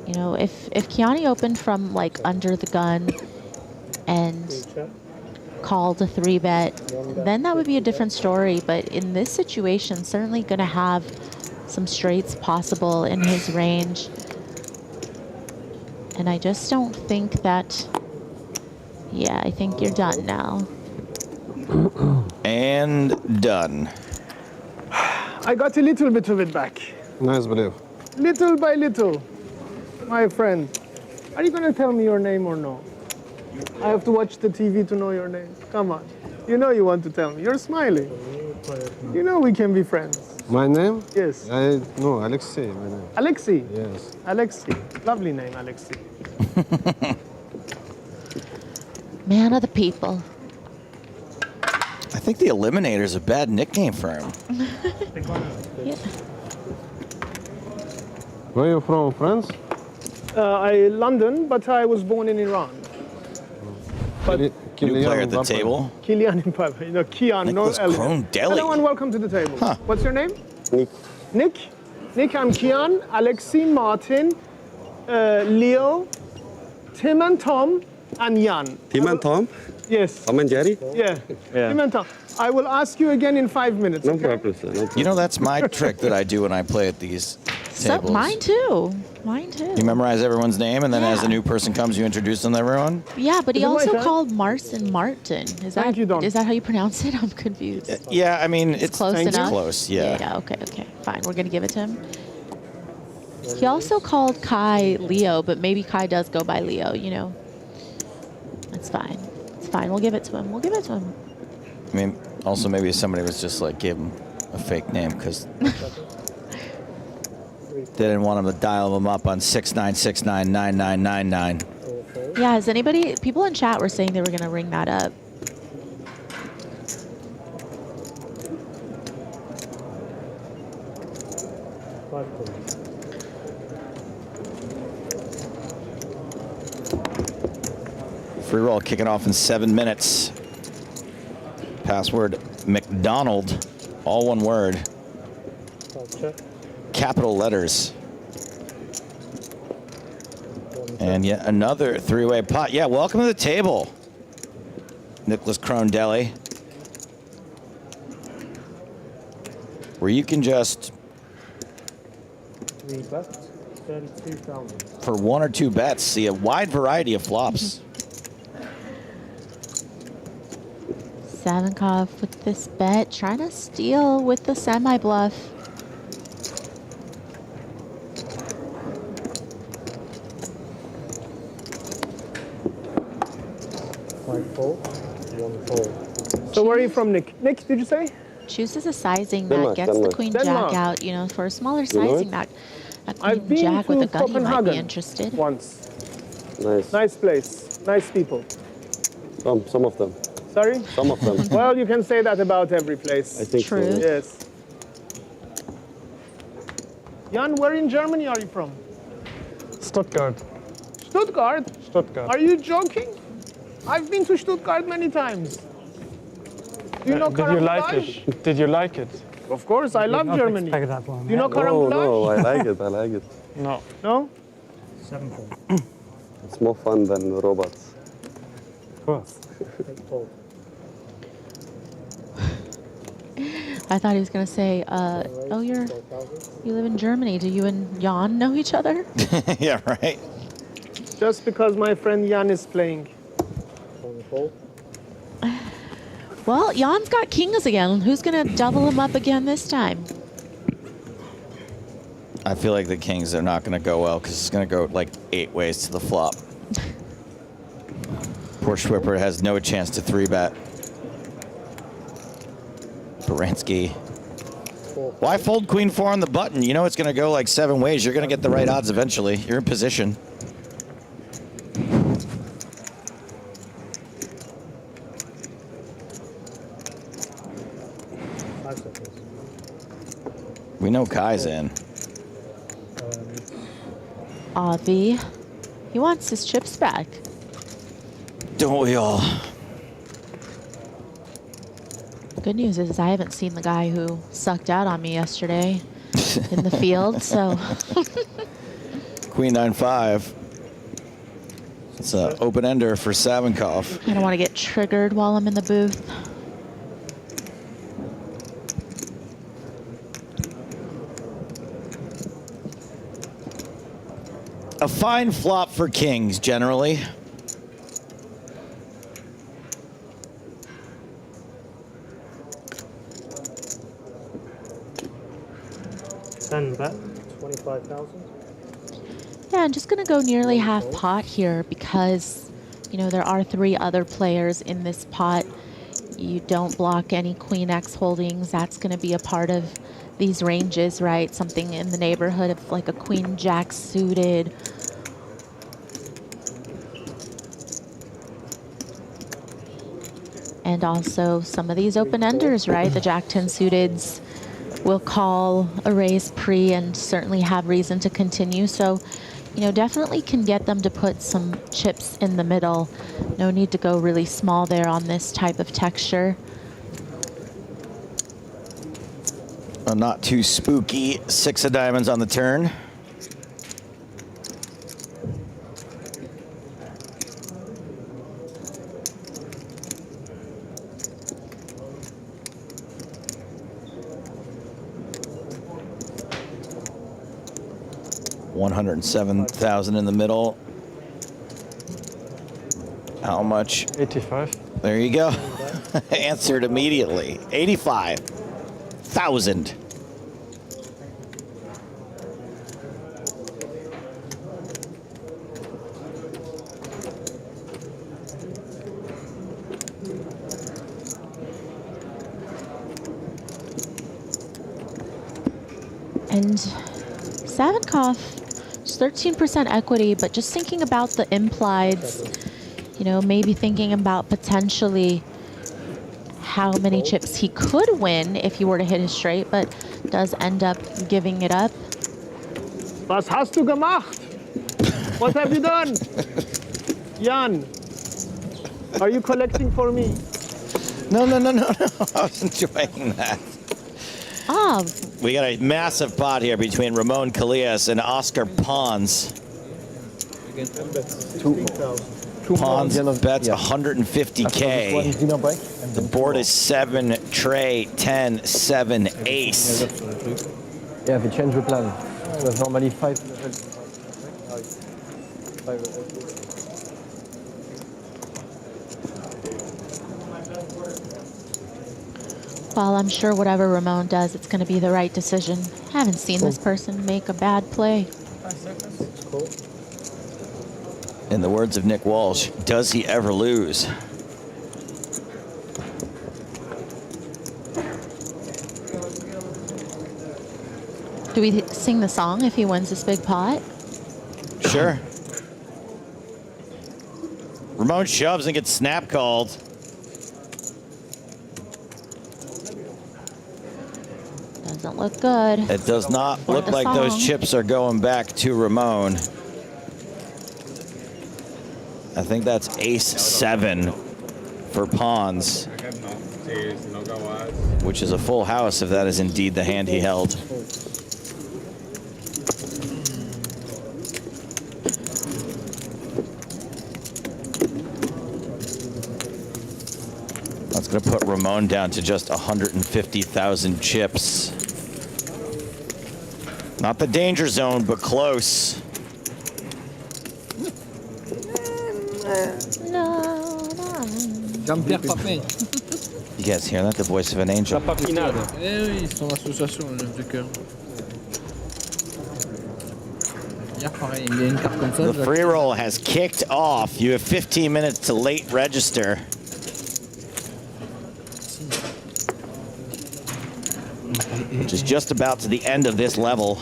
You know, if Kiani opened from like under the gun and called a 3-bet, then that would be a different story. But in this situation, certainly going to have some straights possible in his range. And I just don't think that, yeah, I think you're done now. And done. I got a little bit of it back. Nice believe. Little by little. My friend, are you going to tell me your name or no? I have to watch the TV to know your name. Come on. You know you want to tell me. You're smiling. You know we can be friends. My name? Yes. No, Alexei, my name. Alexei? Yes. Alexei. Lovely name, Alexei. Man of the people. I think the Eliminator's a bad nickname for him. Yeah. Where are you from, France? London, but I was born in Iran. But New player at the table. Kylian Mbappe. You know, Kian, no Nicholas L. Krondelli. Hello and welcome to the table. Huh. What's your name? Nick. Nick? Nick, I'm Kian, Alexei, Martin, Leo, Tim and Tom, and Jan. Tim and Tom? Yes. Tom and Jerry? Yeah. Tim and Tom. I will ask you again in 5 minutes. No okay? problem, sir. No problem. You know, that's my trick that I do when I play at these tables. Mine too. Mine too. You memorize everyone's name, and then as a new person comes, you introduce them to everyone? Yeah, but he Is it my also turn? called Martin Martin. Is that, Thank you, Don. is that how you pronounce it? I'm confused. Yeah, I mean, it's Close enough? close, yeah. Yeah, okay, fine. We're going to give it to him. He also called Kai Leo, but maybe Kai does go by Leo, you know. It's fine. It's fine. We'll give it to him. We'll give it to him. I mean, also maybe somebody was just like, gave him a fake name because they didn't want him to dial him up on 69699999. Yeah, has anybody, people in chat were saying they were going to ring that up. Free roll kicking off in 7 minutes. Password McDonald, all one word. Capital letters. And yet another 3-way pot. Yeah, welcome to the table, Nicholas Krondelli. Where you can just, 3 bets, 32,000. for 1 or 2 bets, see a wide variety of flops. Savinkov with this bet, trying to steal with the semi-bluff. 5 fold, 1 fold. So where are you from, Nick? Nick, did you say? Chooses a sizing Denmark, that gets the Denmark. queen Denmark. jack out. You know, for a smaller You know sizing it? that a I've queen been jack with to a gun, you might be Copenhagen interested. once. Nice. Nice place. Nice people. Some of them. Sorry? Some of them. Well, you can say that about every place. I think so, True. yeah. Yes. Jan, where in Germany are you from? Stuttgart. Stuttgart? Stuttgart. Are you joking? I've been to Stuttgart many times. Do you know Did you like carambolage? it? Did you like it? Of course, I love Germany. Do you know No, carambolage? no, I like it. I like it. No. No? 7 fold. It's more fun than robots. Of course. 8 fold. I thought he was gonna say, "Oh, you live in Germany. Do you and Jan know each other?" Yeah, right. Just because my friend Jan is playing. 1 fold. Well, Jan's got kings again. Who's gonna double him up again this time? I feel like the kings are not going to go well because it's going to go like 8 ways to the flop. Poor Schwipper has no chance to 3-bet. Baranski. Why fold queen 4 on the button? You know it's going to go like 7 ways. You're going to get the right odds eventually. You're in position. We know Kai's in. Avi, he wants his chips back. Don't we all? Good news is I haven't seen the guy who sucked out on me yesterday in the field, so. Queen 9-5. It's an open ender for Savinkov. I don't want to get triggered while I'm in the booth. A fine flop for kings, generally. Bet, 25,000. Yeah, I'm just going to go nearly half pot here because, you know, there are 3 other players in this pot. You don't block any Queen X holdings. That's going to be a part of these ranges, right? Something in the neighborhood of like a Queen Jack suited. And also some of these open enders, right? The Jack 10 suiteds will call a raise pre and certainly have reason to continue. So, you know, definitely can get them to put some chips in the middle. No need to go really small there on this type of texture. A not too spooky 6 of diamonds on the turn. $107,000 in the middle. How much? 85. There you go. Answered immediately. 85,000. And Savinkov, 13% equity, but just thinking about the implieds, you know, maybe thinking about potentially how many chips he could win if he were to hit his straight, but does end up giving it up. Was hast du gemacht? What have you done? Jan, are you collecting for me? No. I was enjoying that. Ah. We got a massive pot here between Ramon Calillas and Oscar Pons. Pons bets 150K. The board is 7, tray, 10, 7, ace. Yeah, we change the plan. There's normally 5. Well, I'm sure whatever Ramon does, it's going to be the right decision. I haven't seen this person make a bad play. In the words of Nick Walsh, does he ever lose? Do we sing the song if he wins this big pot? Sure. Ramon shoves and gets snap called. Doesn't look good. It does not look like those chips are going back to Ramon. I think that's ace-7 for pawns, which is a full house if that is indeed the hand he held. That's going to put Ramon down to just 150,000 chips. Not the danger zone, but close. Jean-Pierre Papin. You guys hear that? The voice of an angel. Eh oui, son association, le 9 de cœur. Hier, pareil, il y a une carte comme ça. The free roll has kicked off. You have 15 minutes to late register. Which is just about to the end of this level.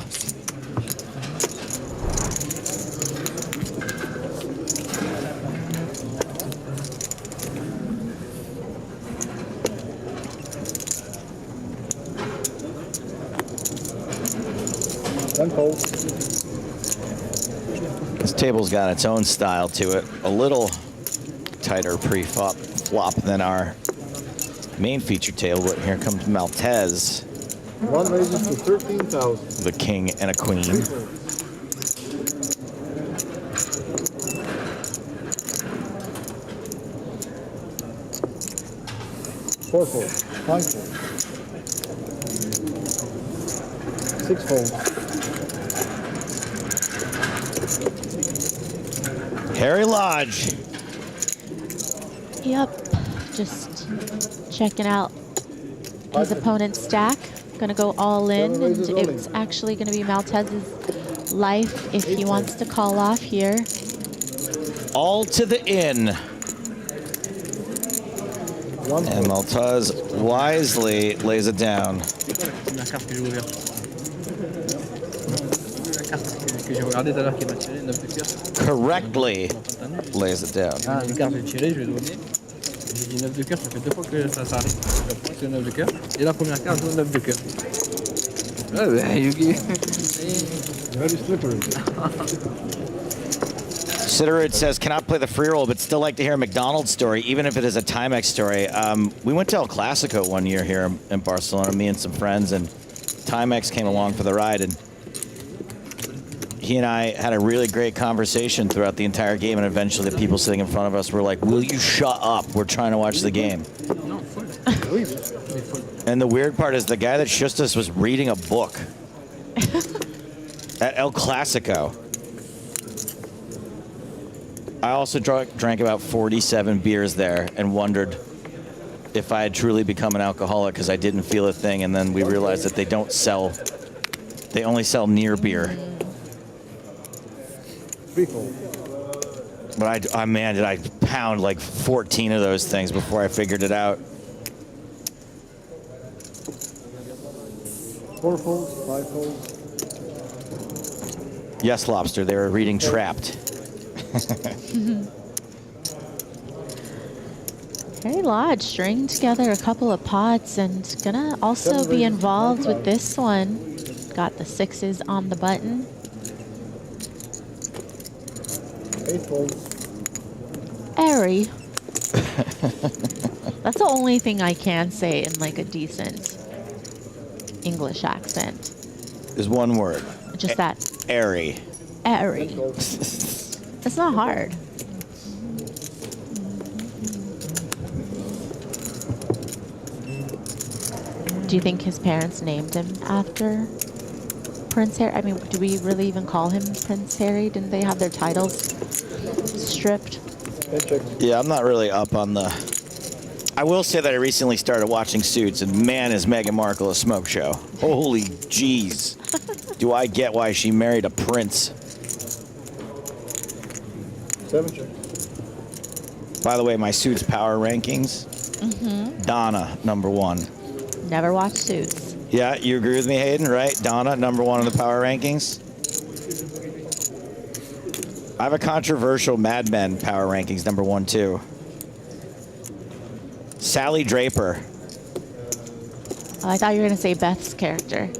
This table's got its own style to it. A little tighter pre-flop than our main feature table, but here comes Maltese. One raises to 13,000. The king and a queen. Four fold, 5 fold, 6 fold. Harry Lodge. Yep, just checking out his opponent's stack. Gonna go all in, and it's actually gonna be Maltese's life if he wants to call off here. All to the in. And Maltese wisely lays it down. La carte que j'ai ouverte. La carte que j'ai regardée tout à l'heure qui m'a tiré, 9 de cœur. Correctly lays it down. Ah, une carte que j'ai tirée, je vais donner. J'ai dit 9 de cœur, ça fait 2 fois que ça s'arrête. Le point, c'est 9 de cœur. Et la première carte, je donne 9 de cœur. Ah, ben, Yugi. Very slippery. Ciderid says, cannot play the free roll, but still like to hear a McDonald's story, even if it is a Timex story. We went to El Clasico one year here in Barcelona, me and some friends, and Timex came along for the ride, and he and I had a really great conversation throughout the entire game, and eventually the people sitting in front of us were like, will you shut up? We're trying to watch the game. And the weird part is the guy that shushed us was reading a book at El Clasico. I also drank about 47 beers there and wondered if I had truly become an alcoholic because I didn't feel a thing, and then we realized that they only sell near beer. But man, did I pound like 14 of those things before I figured it out. 4 folds, 5 folds. Yes, Lobster, they were reading Trapped. Harry Lodge stringing together a couple of pots and gonna also be involved with this one. Got the 6s on the button. 8 folds. Harry. That's the only thing I can say in like a decent English accent. Is one word. Just that. Airy. Airy. It's not hard. Do you think his parents named him after Prince Harry? I mean, do we really even call him Prince Harry? Didn't they have their titles stripped? Yeah, I'm not really up on the... I will say that I recently started watching Suits, and man, is Meghan Markle a smoke show. Holy jeez. Do I get why she married a prince? 7 checks. By the way, my Suits power rankings, Donna, #1. Never watched Suits. Yeah, you agree with me, Hayden, right? Donna, #1 in the power rankings. I have a controversial Mad Men power rankings #1 too. Sally Draper. Oh, I thought you were going to say Beth's character.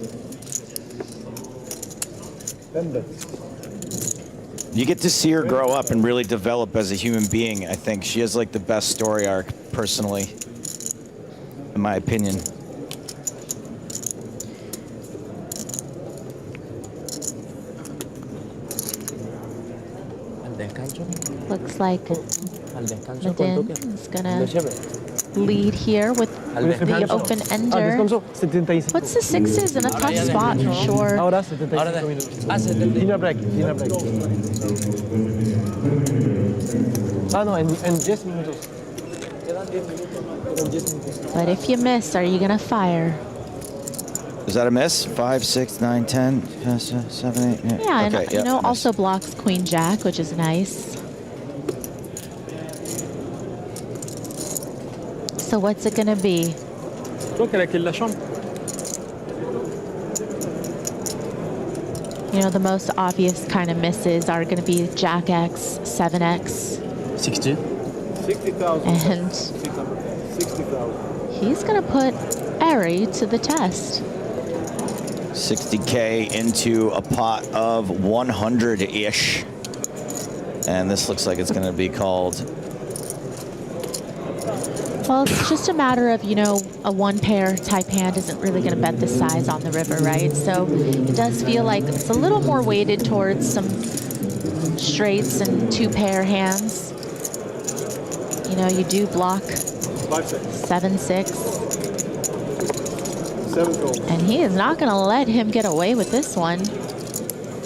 You get to see her grow up and really develop as a human being, I think. She has like the best story arc, personally, in my opinion. Looks like Medin is going to lead here with the open ender. Puts the sixes in a tough spot for sure. But if you miss, are you going to fire? Is that a miss? 5, 6, 9, 10, 7, 8. Yeah, and okay, you know, also blocks Queen Jack, which is nice. So what's it gonna be? You know, the most obvious kind of misses are gonna be Jack X, 7X. 60. 60,000. And 60,000. he's gonna put Ari to the test. 60K into a pot of 100-ish. And this looks like it's going to be called. Well, it's just a matter of, you know, a one-pair type hand isn't really going to bet this size on the river, right? So it does feel like it's a little more weighted towards some straights and two-pair hands. You know, you do block 7-6. And he is not going to let him get away with this one.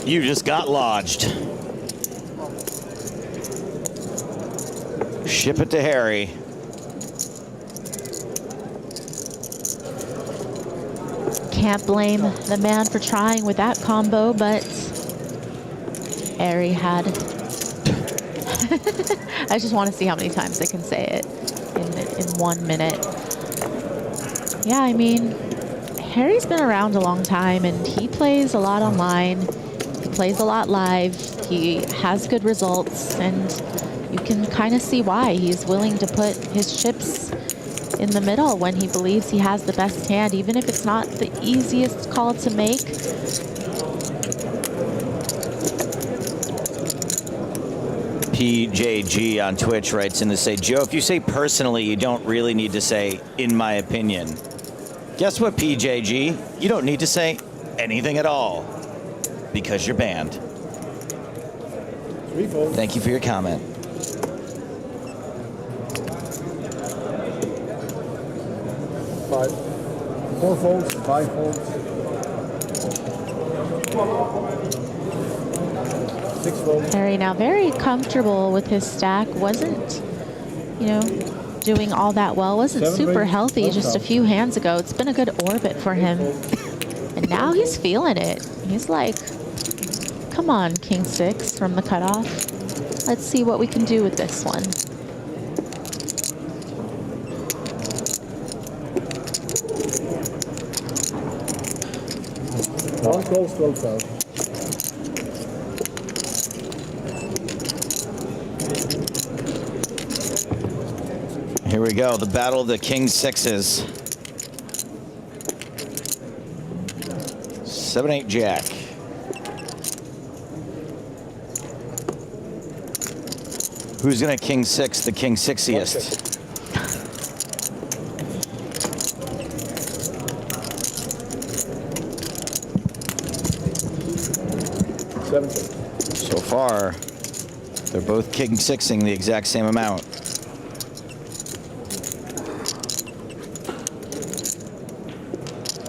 You just got lodged. Ship it to Harry. Can't blame the man for trying with that combo, but Ari had. I just want to see how many times I can say it in 1 minute. Yeah, I mean, Harry's been around a long time and he plays a lot online. He plays a lot live. He has good results and you can kind of see why he's willing to put his chips in the middle when he believes he has the best hand, even if it's not the easiest call to make. PJG on Twitch writes in to say, Joe, if you say personally, you don't really need to say, in my opinion. Guess what, PJG? You don't need to say anything at all because you're banned. Thank you for your comment. Five. 4 folds, 5 folds. 6 folds. Harry now very comfortable with his stack. Wasn't, you know, doing all that well. Wasn't super healthy just a few hands ago. It's been a good orbit for him. And now he's feeling it. He's like, come on, King 6 from the cutoff. Let's see what we can do with this one. One calls 12,000. Here we go, the battle of the King 6s. 7-8 Jack. Who's gonna King 6 the King 6iest? So far, they're both King 6ing the exact same amount.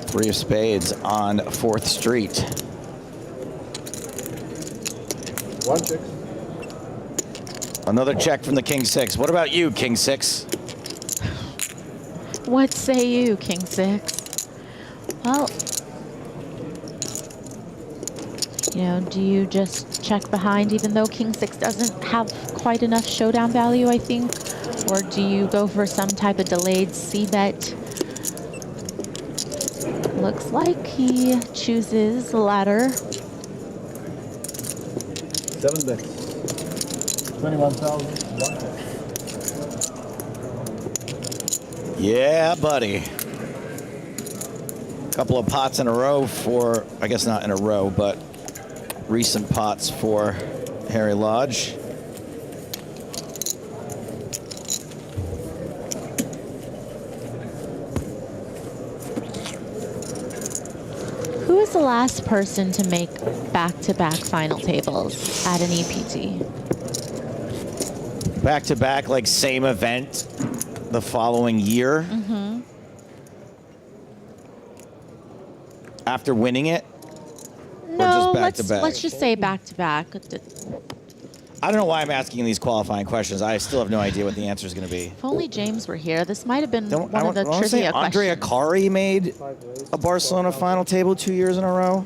Three of spades on 4th Street. 1 check. Another check from the King 6. What about you, King 6? What say you, King 6? Well, you know, do you just check behind even though King 6 doesn't have quite enough showdown value, I think? Or do you go for some type of delayed C-bet? Looks like he chooses ladder. 7 bets. 21,000. Yeah, buddy. Couple of pots in a row for, I guess not in a row, but recent pots for Harry Lodge. Who is the last person to make back-to-back final tables at an EPT? Back-to-back, like same event the following year? Mm-hmm. After winning it? No, or just back-to-back? let's just say back-to-back. I don't know why I'm asking these qualifying questions. I still have no idea what the answer is going to be. If only James were here, this might have been one of the I wanna say trivia Andre questions. Akari made a Barcelona final table 2 years in a row.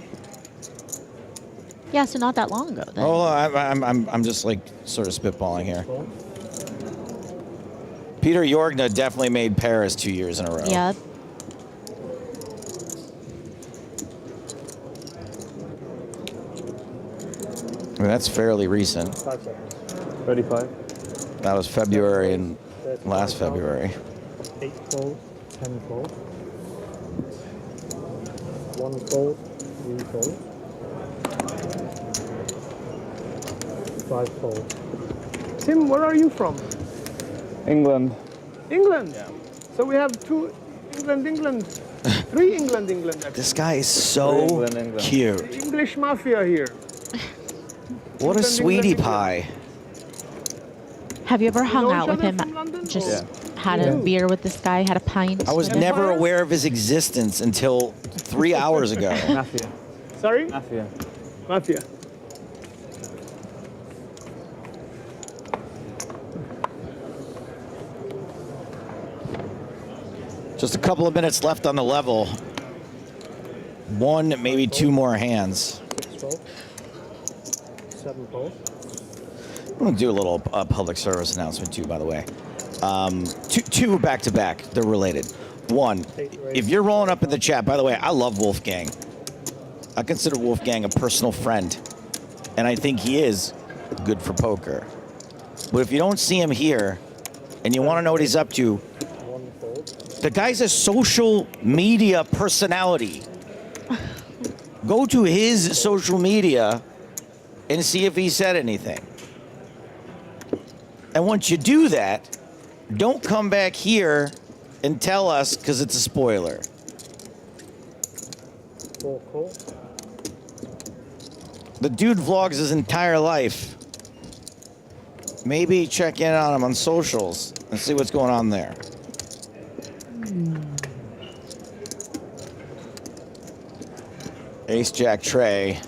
Yeah, so not that long ago then. Oh, I'm just like sort of spitballing here. Peter Jorgna definitely made Paris 2 years in a row. Yep. I mean, that's fairly recent. 5 seconds. 35. That was February and last February. 8 fold, 10 fold. 1 fold, 3 fold. 5 fold. Tim, where are you from? England. England. Yeah. So we have 2 England. 3 England. Actually. This guy is so cute. The English mafia here. What a sweetie pie. Have you ever hung know out each with other him? from London? Just Yeah. had a beer with this guy, had a pint? I was with him? never aware of his existence until 3 hours ago. Mafia. Sorry? Mafia. Mafia. Just a couple of minutes left on the level. 1, maybe 2 more hands. 6 fold. 7 fold. I'm going to do a little public service announcement too, by the way. Two back-to-back. They're related. 1, if you're rolling up in the chat, by the way, I love Wolfgang. I consider Wolfgang a personal friend, and I think he is good for poker. But if you don't see him here, and you want to know what he's up to, the guy's a social media personality. Go to his social media and see if he said anything. And once you do that, don't come back here and tell us because it's a spoiler. 4 call. The dude vlogs his entire life. Maybe check in on him on socials and see what's going on there. Ace Jack Trey.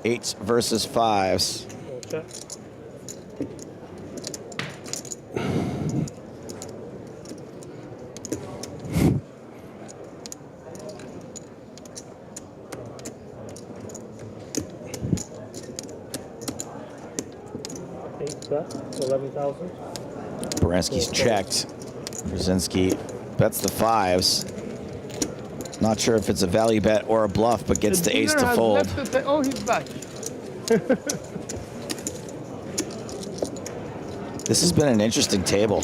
8s versus 5s. Okay. Bet, 11,000. Baranski's checked. Brzezinski bets the 5s. Not sure if it's a value bet or a bluff, but gets the ace to fold. Oh, he's back. This has been an interesting table.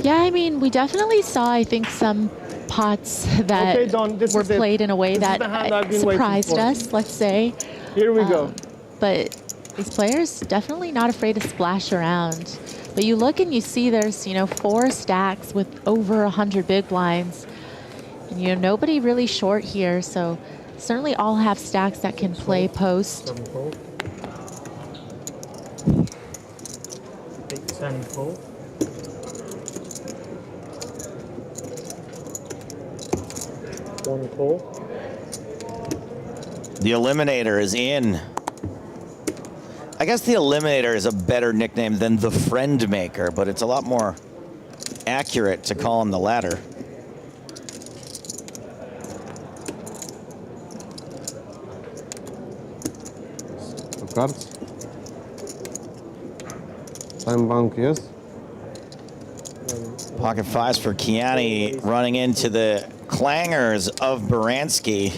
Yeah, I mean, we definitely saw, I think, some pots that Okay, Don, this were is it. played in a way This is that the hand I've been waiting surprised for. us, let's say. Here we go. But these players definitely not afraid to splash around. But you look and you see there's, 4 stacks with over 100 big blinds. And, nobody really short here, so certainly all have stacks that can play post. 7 fold. 8, 10 fold. 1 call. The Eliminator is in. I guess the Eliminator is a better nickname than the Friend Maker, but it's a lot more accurate to call him the latter. Cards. Time bank, yes. Pocket 5s for Kiani running into the clangers of Baranski.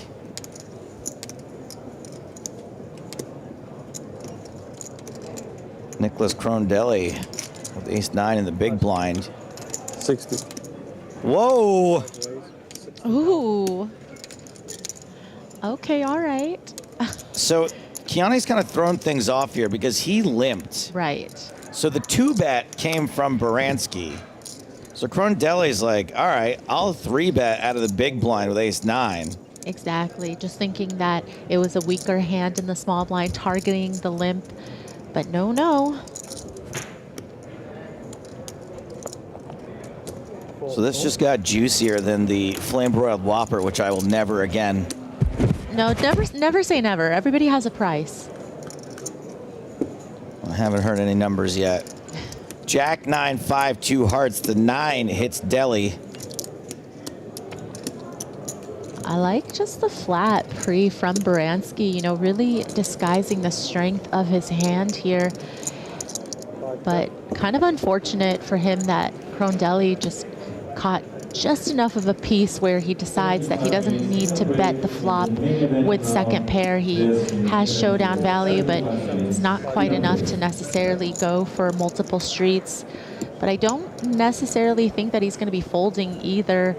Nicholas Crondelli with ace-9 in the big blind. 60. Whoa! Ooh. Okay, all right. So Kiani's kind of thrown things off here because he limped. Right. So the 2-bet came from Baranski. So Crondelli's like, all right, I'll 3-bet out of the big blind with ace-9. Exactly. Just thinking that it was a weaker hand in the small blind targeting the limp. But no, no. So this just got juicier than the flame-broiled Whopper, which I will never again. No, never say never. Everybody has a price. I haven't heard any numbers yet. Jack 9, 5, 2 hearts. The 9 hits Deli. I like just the flat pre from Baranski, you know, really disguising the strength of his hand here. But kind of unfortunate for him that Crondelli just caught just enough of a piece where he decides that he doesn't need to bet the flop with second pair. He has showdown value, but it's not quite enough to necessarily go for multiple streets. But I don't necessarily think that he's going to be folding either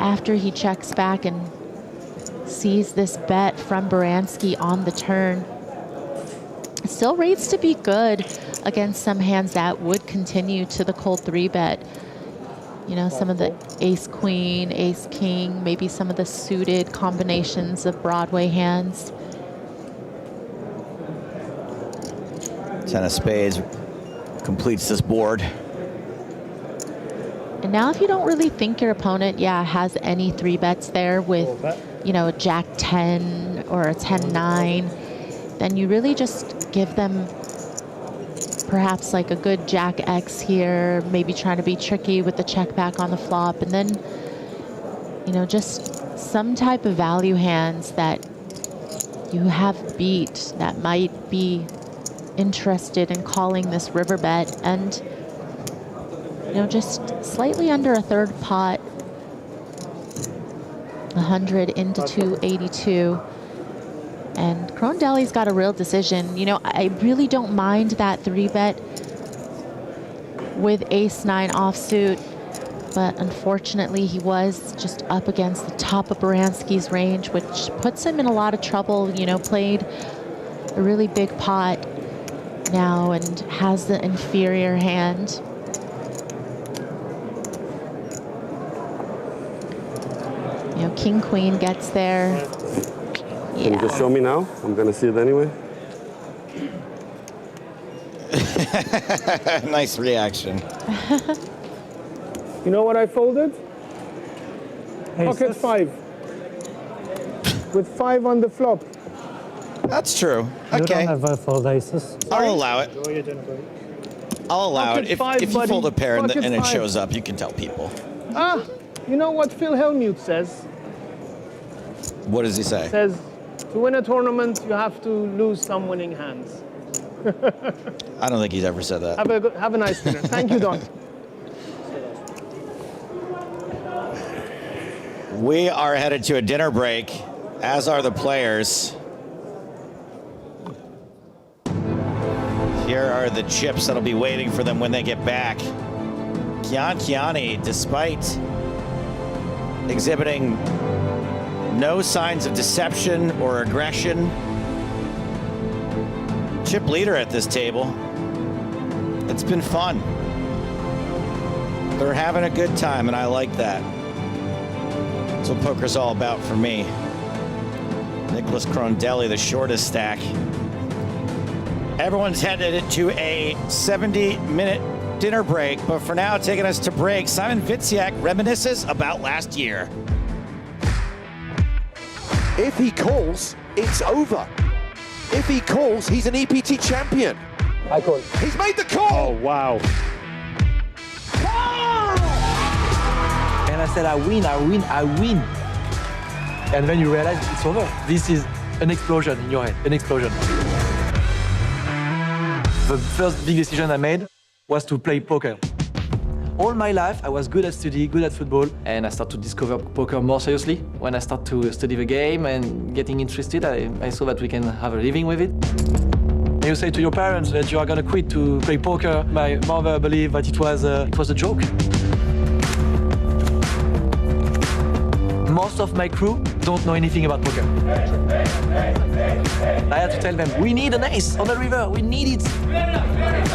after he checks back and sees this bet from Baranski on the turn. It still rates to be good against some hands that would continue to the cold 3-bet. You know, some of the ace-queen, ace-king, maybe some of the suited combinations of Broadway hands. 10 of spades completes this board. And now if you don't really think your opponent, has any 3-bets there with, you know, a Jack 10 or a 10-9, then you really just give them perhaps like a good Jack X here, maybe trying to be tricky with the check back on the flop, and then, you know, just some type of value hands that you have beat that might be interested in calling this river bet, and, you know, just slightly under a third pot, 100 into 282. And Crondelli's got a real decision. You know, I really don't mind that 3-bet with ace-9 offsuit, but unfortunately he was just up against the top of Baranski's range, which puts him in a lot of trouble. You know, played a really big pot now and has the inferior hand. You know, king-queen gets there. Can you just show me now? I'm going to see it anyway. Nice reaction. You know what I folded? Pocket 5. With 5 on the flop. That's true. Okay. You don't have fold aces. I'll allow it. I'll allow it. Pocket If 5, you fold a pair and Pocket it 5. shows up, you can tell people. You know what Phil Hellmuth says? What does he say? Says, to win a tournament, you have to lose some winning hands. I don't think he's ever said that. Have a nice dinner. Thank you, Don. We are headed to a dinner break, as are the players. Here are the chips that'll be waiting for them when they get back. Kiani, despite exhibiting no signs of deception or aggression, chip leader at this table. It's been fun. They're having a good time, and I like that. That's what poker's all about for me. Nicholas Crondelli, the shortest stack. Everyone's headed to a 70-minute dinner break, but for now, taking us to break, Simon Witziak reminisces about last year. If he calls, it's over. If he calls, he's an EPT champion. I call. He's made the call. Oh, wow. And I said, I win. And then you realize it's over. This is an explosion in your head, an explosion. The first big decision I made was to play poker. All my life, I was good at study, good at football, and I started to discover poker more seriously. When I started to study the game and getting interested, I saw that we can have a living with it. You say to your parents that you are gonna quit to play poker. My mother believed that it was a joke. Most of my crew don't know anything about poker. I had to tell them, we need an ace on the river, we need it.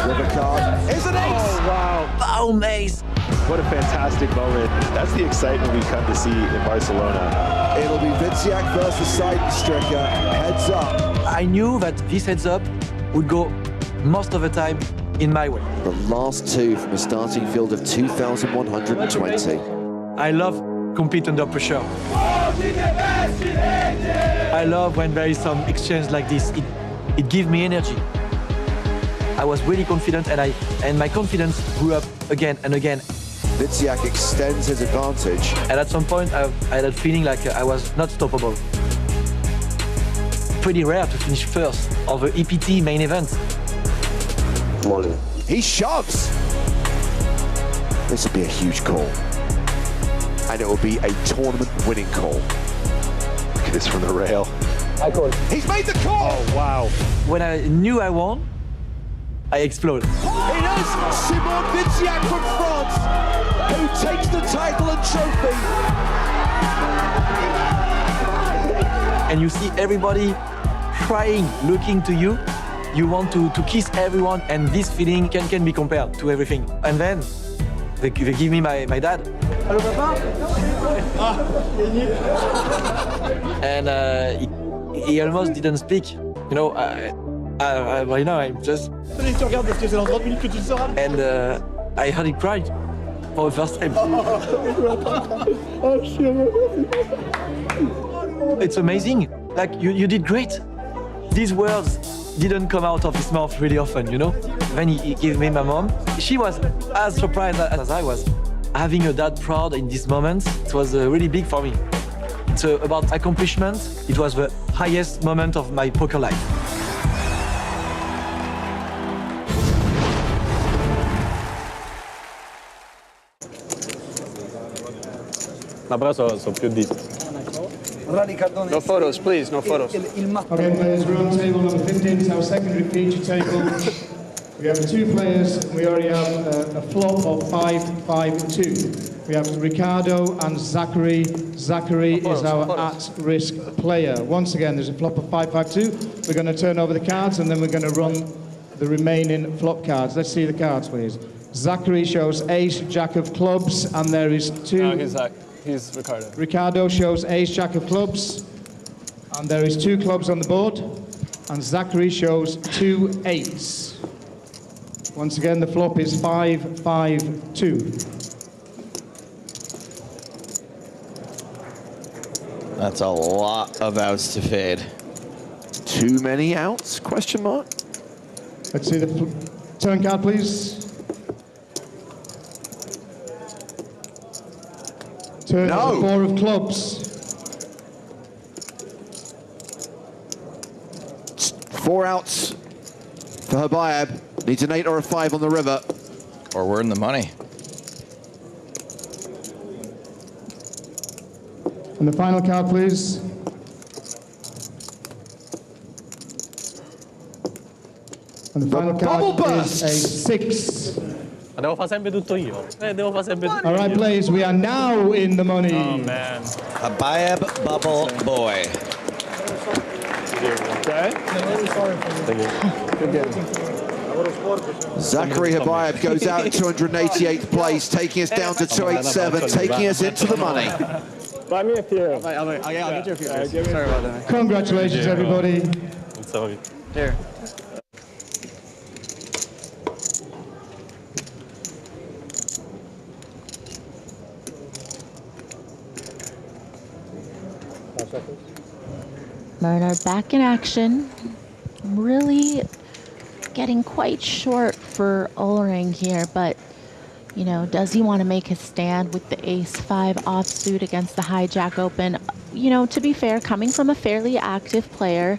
River card is an ace! Oh, wow. Boom, ace. What a fantastic moment. That's the excitement we've come to see in Barcelona. It'll be Witziak versus Seidenstricker, heads up. I knew that this heads up would go most of the time in my way. The last two from a starting field of 2,120. I love compete under pressure. I love when there is some exchange like this. It gives me energy. I was really confident and my confidence grew up again and again. Witziak extends his advantage. And at some point I had a feeling like I was not stoppable. Pretty rare to finish first of the EPT main event. Molly. He shoves! This will be a huge call. And it will be a tournament-winning call. Look at this from the rail. I called. He's made the call! Oh, wow. When I knew I won, I exploded. It is Simon Witziak from France who takes the title and trophy. And you see everybody crying, looking to you. You want to kiss everyone, and this feeling can be compared to everything. And then they give me my dad. Hello, Papa. And he almost didn't speak. You know, right now I'm just. And I heard him cry for the first time. It's amazing. Like you did great. These words didn't come out of his mouth really often, you know? Then he gave me my mom. She was as surprised as I was. Having a dad proud in this moment, it was really big for me. It's about accomplishment. It was the highest moment of my poker life. Après, ça plus deep. No photos, please, no photos. Okay, players, we're on table number 15, it's our secondary feature table. We have two players, we already have a flop of 5-5-2. We have Ricardo and Zachary. Zachary is our at-risk player. Once again, there's a flop of 5-5-2. We're going to turn over the cards and then we're going to run the remaining flop cards. Let's see the cards, please. Zachary shows ace, jack of clubs, and there is two. No, he's Ricardo. Ricardo shows ace, jack of clubs, and there is two clubs on the board, and Zachary shows two eights. Once again, the flop is 5-5-2. That's a lot of outs to fade. Too many outs? Question mark. Let's see the turn card, please. Turn No. is 4 of clubs. 4 outs for Habayeb. Needs an 8 or a 5 on the river. Or we're in the money. And the final card, please. And the final card is a 6. Devo fare sempre tutto io. Devo fare sempre tutto All right, players, we are now in the money. Oh, man. Habayeb Bubble Boy. Okay. Zachary Habayeb goes out at 288th place, taking us down to 287, taking us into the money. Buy me a few. I'll get you a few. Sorry about that. Congratulations, everybody. Sorry. Here. Murner back in action. Really getting quite short for Ullring here, but you know, does he want to make his stand with the ace-5 offsuit against the hijack open? You know, to be fair, coming from a fairly active player,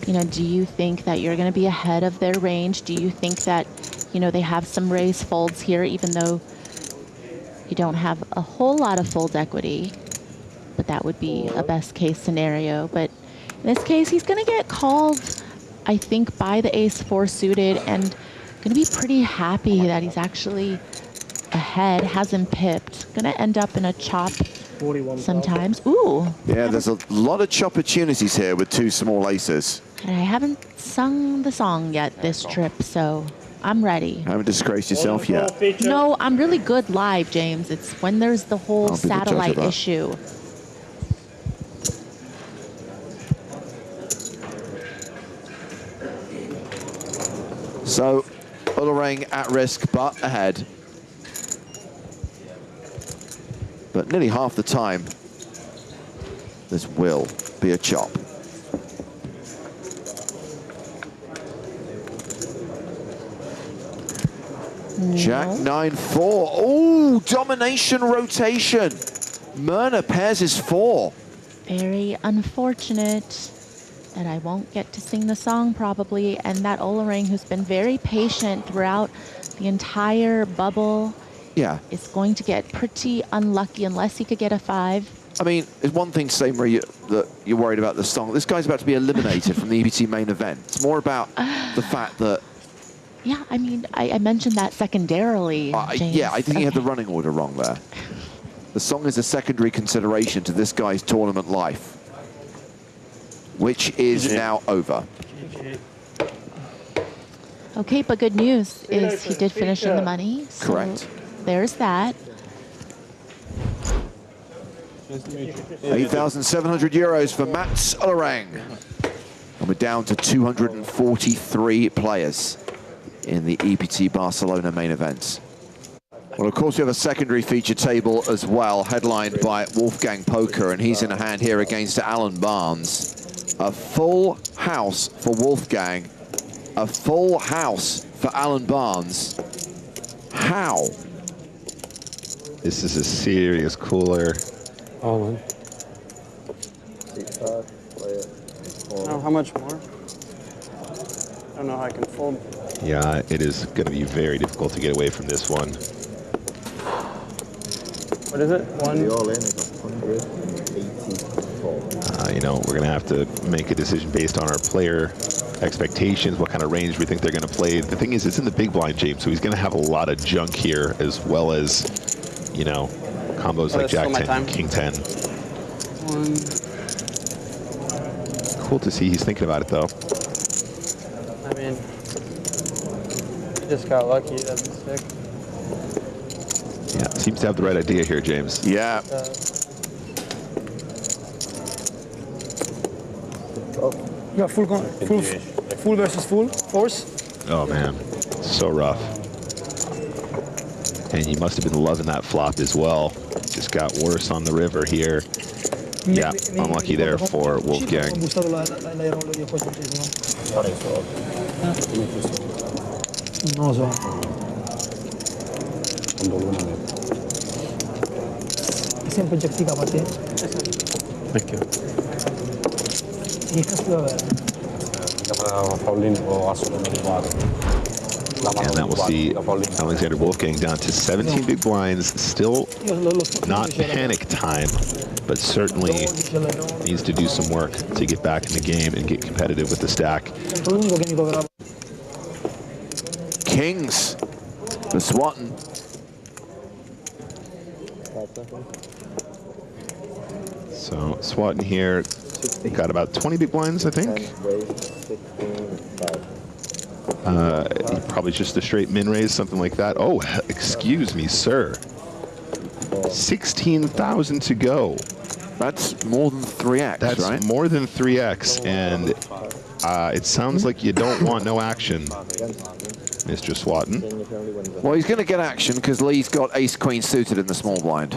you know, do you think that you're going to be ahead of their range? Do you think that, you know, they have some raise folds here, even though You don't have a whole lot of fold equity, but that would be a best case scenario. But in this case, he's going to get called, I think, by the ace-4 suited, and going to be pretty happy that he's actually ahead, hasn't pipped. Going to end up in a chop sometimes. Ooh. Yeah, there's a lot of chop opportunities here with two small aces. And I haven't sung the song yet this trip, so I'm ready. Haven't disgraced yourself yet. No, I'm really good live, James. It's when there's the whole I'll be the judge of satellite that. issue. So, Ullering at risk, but ahead. But nearly half the time, this will be a chop. Jack 9-4. Oh, domination rotation. Myrna pairs his 4. Very unfortunate that I won't get to sing the song probably, and that Ullering, who's been very patient throughout the entire bubble, is going to get pretty unlucky unless he could get a 5. I mean, there's one thing to say, Marie, that you're worried about the song. This guy's about to be eliminated from the EPT main event. It's more about the fact that... Yeah, I mean, I mentioned that secondarily, James. Yeah, I think he had the running order wrong there. The song is a secondary consideration to this guy's tournament life, which is now over. Okay, but good news is he did finish in the money. So Correct. there's that. 8,700 euros for Mats Ullering. And we're down to 243 players in the EPT Barcelona main events. Well, of course, we have a secondary feature table as well, headlined by Wolfgang Poker, and he's in a hand here against Alan Barnes. A full house for Wolfgang, a full house for Alan Barnes. How? This is a serious cooler. All in. Oh, how much more? I don't know how I can fold. Yeah, it is going to be very difficult to get away from this one. What is it? The all-in is 184. You know, we're going to have to make a decision based on our player expectations, what kind of range we think they're going to play. The thing is, it's in the big blind, James, so he's going to have a lot of junk here, as well as, you know, combos like Jack 10 and King 10. Cool to see he's thinking about it, though. I mean, he just got lucky. That's sick. Yeah, seems to have the right idea here, James. Yeah. Yeah, full versus full force. Oh, man. So rough. And you must have been loving that flop as well. Just got worse on the river here. Yeah, unlucky there for Wolfgang. Non lo so. È sempre Jack T a te? Perché? Che cazzo deve avere? Paulino o assolutamente And that will see Alexander Wolfgang down to 17 big blinds. Still not panic time, but certainly needs to do some work to get back in the game and get competitive with the stack. Kings for Swatton. So Swatton here got about 20 big blinds, I think. Probably just a straight min raise, something like that. Oh, excuse me, sir. 16,000 to go. That's more than 3x, That's right? more than 3x, and it sounds like you don't want no action, Mr. Swatton. Well, he's going to get action because Lee's got ace-queen suited in the small blind.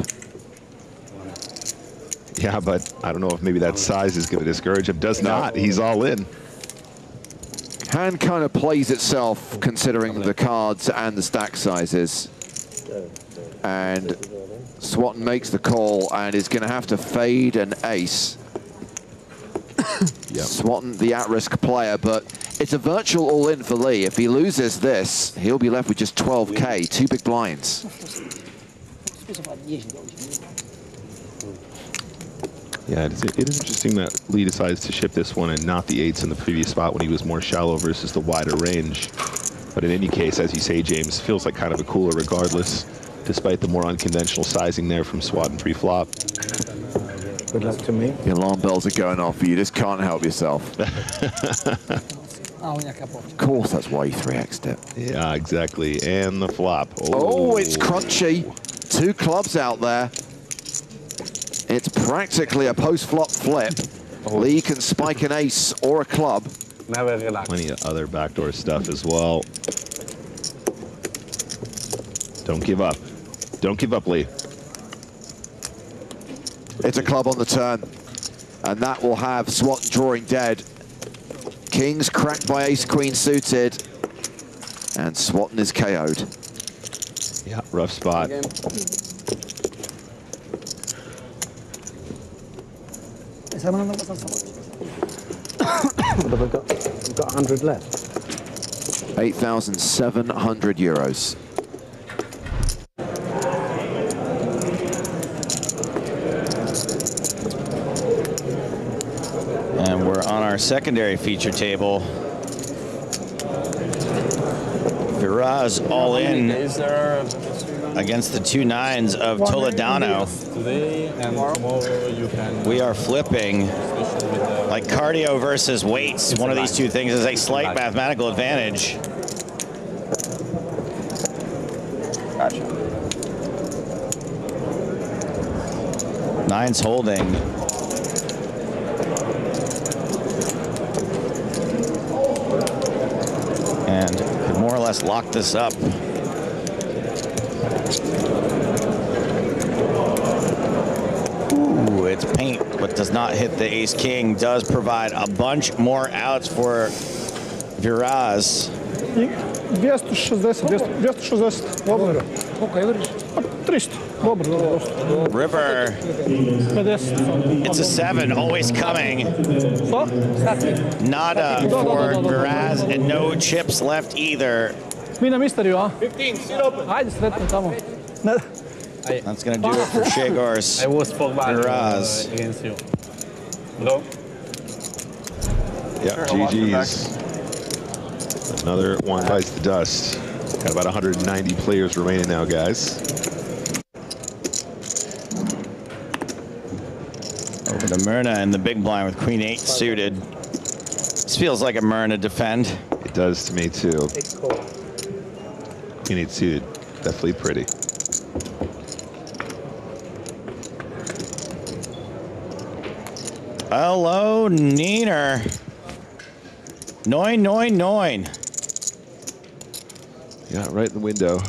Yeah, but I don't know if maybe that size is going to discourage him. Does not. He's all in. Hand kind of plays itself considering the cards and the stack sizes. And Swatton makes the call and is going to have to fade an ace. Swatton, the at-risk player, but it's a virtual all-in for Lee. If he loses this, he'll be left with just 12K, 2 big blinds. spesso fa 10-12. Yeah, it is interesting that Lee decides to ship this one and not the 8s in the previous spot when he was more shallow versus the wider range. But in any case, as you say, James, feels like kind of a cooler regardless, despite the more unconventional sizing there from SWAT and pre-flop. Good luck to me. The alarm bells are going off. You just can't help yourself. Of course, that's why you 3x'd it. Yeah, exactly. And the flop. Oh, it's crunchy. 2 clubs out there. It's practically a post-flop flip. Lee can spike an ace or a club. Plenty of other backdoor stuff as well. Don't give up. Don't give up, Lee. It's a club on the turn, and that will have SWAT drawing dead. Kings cracked by ace-queen suited, and Swatton is KO'd. Yeah, rough spot. What have I got? We've got 100 left. 8,700 euros. And we're on our secondary feature table. Firaz all in against the 2 9s of Toledano. Today and tomorrow you can. We are flipping like cardio versus weights. One of these two things is a slight mathematical advantage. Gotcha. 9's holding. And could more or less lock this up. Ooh, it's paint, but does not hit the ace-king. Does provide a bunch more outs for Firaz. 260, 260. Dobro. Koliko je vriš? 300. Dobro, dobro. River. It's a 7, always coming. Nada for Firaz, and no chips left either. Mi na misteriju, a? 15, sit open. Ajde, sretno tamo. That's going to do it for Shegars. I was Firaz. Against you. Hello? Yeah, GG's. Another one bites the dust. Got about 190 players remaining now, guys. Over to Myrna in the big blind with Queen 8 suited. This feels like a Myrna defend. It does to me, too. Queen 8 suited. Definitely pretty. Hello, Neener. 999. Yeah, right in the window.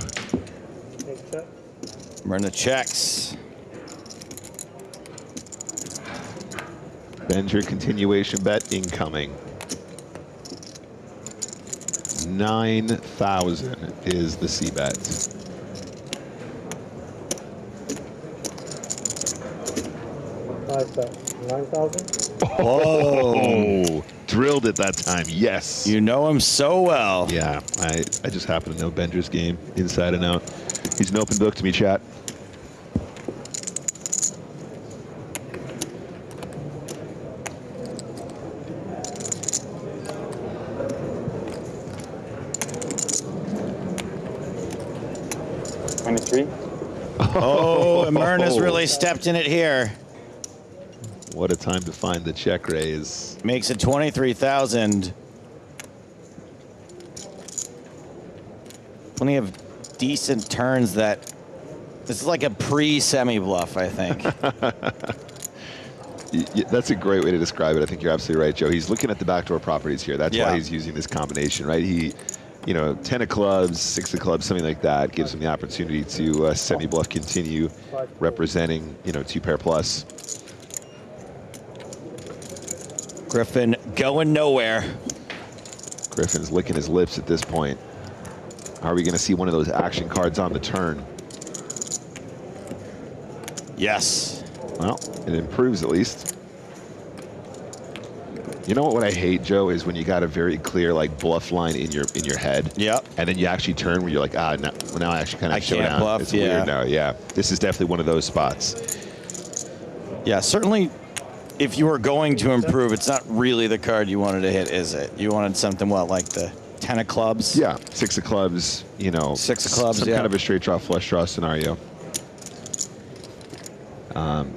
Myrna checks. Bender continuation bet incoming. 9,000 is the C bet. Whoa. Drilled it that time, yes. You know him so well. Yeah, I just happen to know Bender's game inside and out. He's an open book to me, chat. Oh, Myrna's really stepped in it here. What a time to find the check raise. Makes it 23,000. Plenty of decent turns that... This is like a pre-semi bluff, I think. That's a great way to describe it. I think you're absolutely right, Joe. He's looking at the backdoor properties here. That's why he's using this combination, right? He, you know, 10 of clubs, 6 of clubs, something like that gives him the opportunity to semi-bluff continue representing, you know, 2 pair plus. Griffin going nowhere. Griffin's licking his lips at this point. Are we going to see one of those action cards on the turn? Yes. Well, it improves at least. You know what I hate, Joe, is when you got a very clear like bluff line in your head. Yep. And then you actually turn where you're like, now I actually kind of can't showdown. bluff, It's yeah. weird now. Yeah. This is definitely one of those spots. Yeah, certainly. If you were going to improve, it's not really the card you wanted to hit, is it? You wanted something, what, like the 10 of clubs? Yeah, 6 of clubs, you know. 6 of clubs, some yeah. kind of a straight draw, flush draw scenario.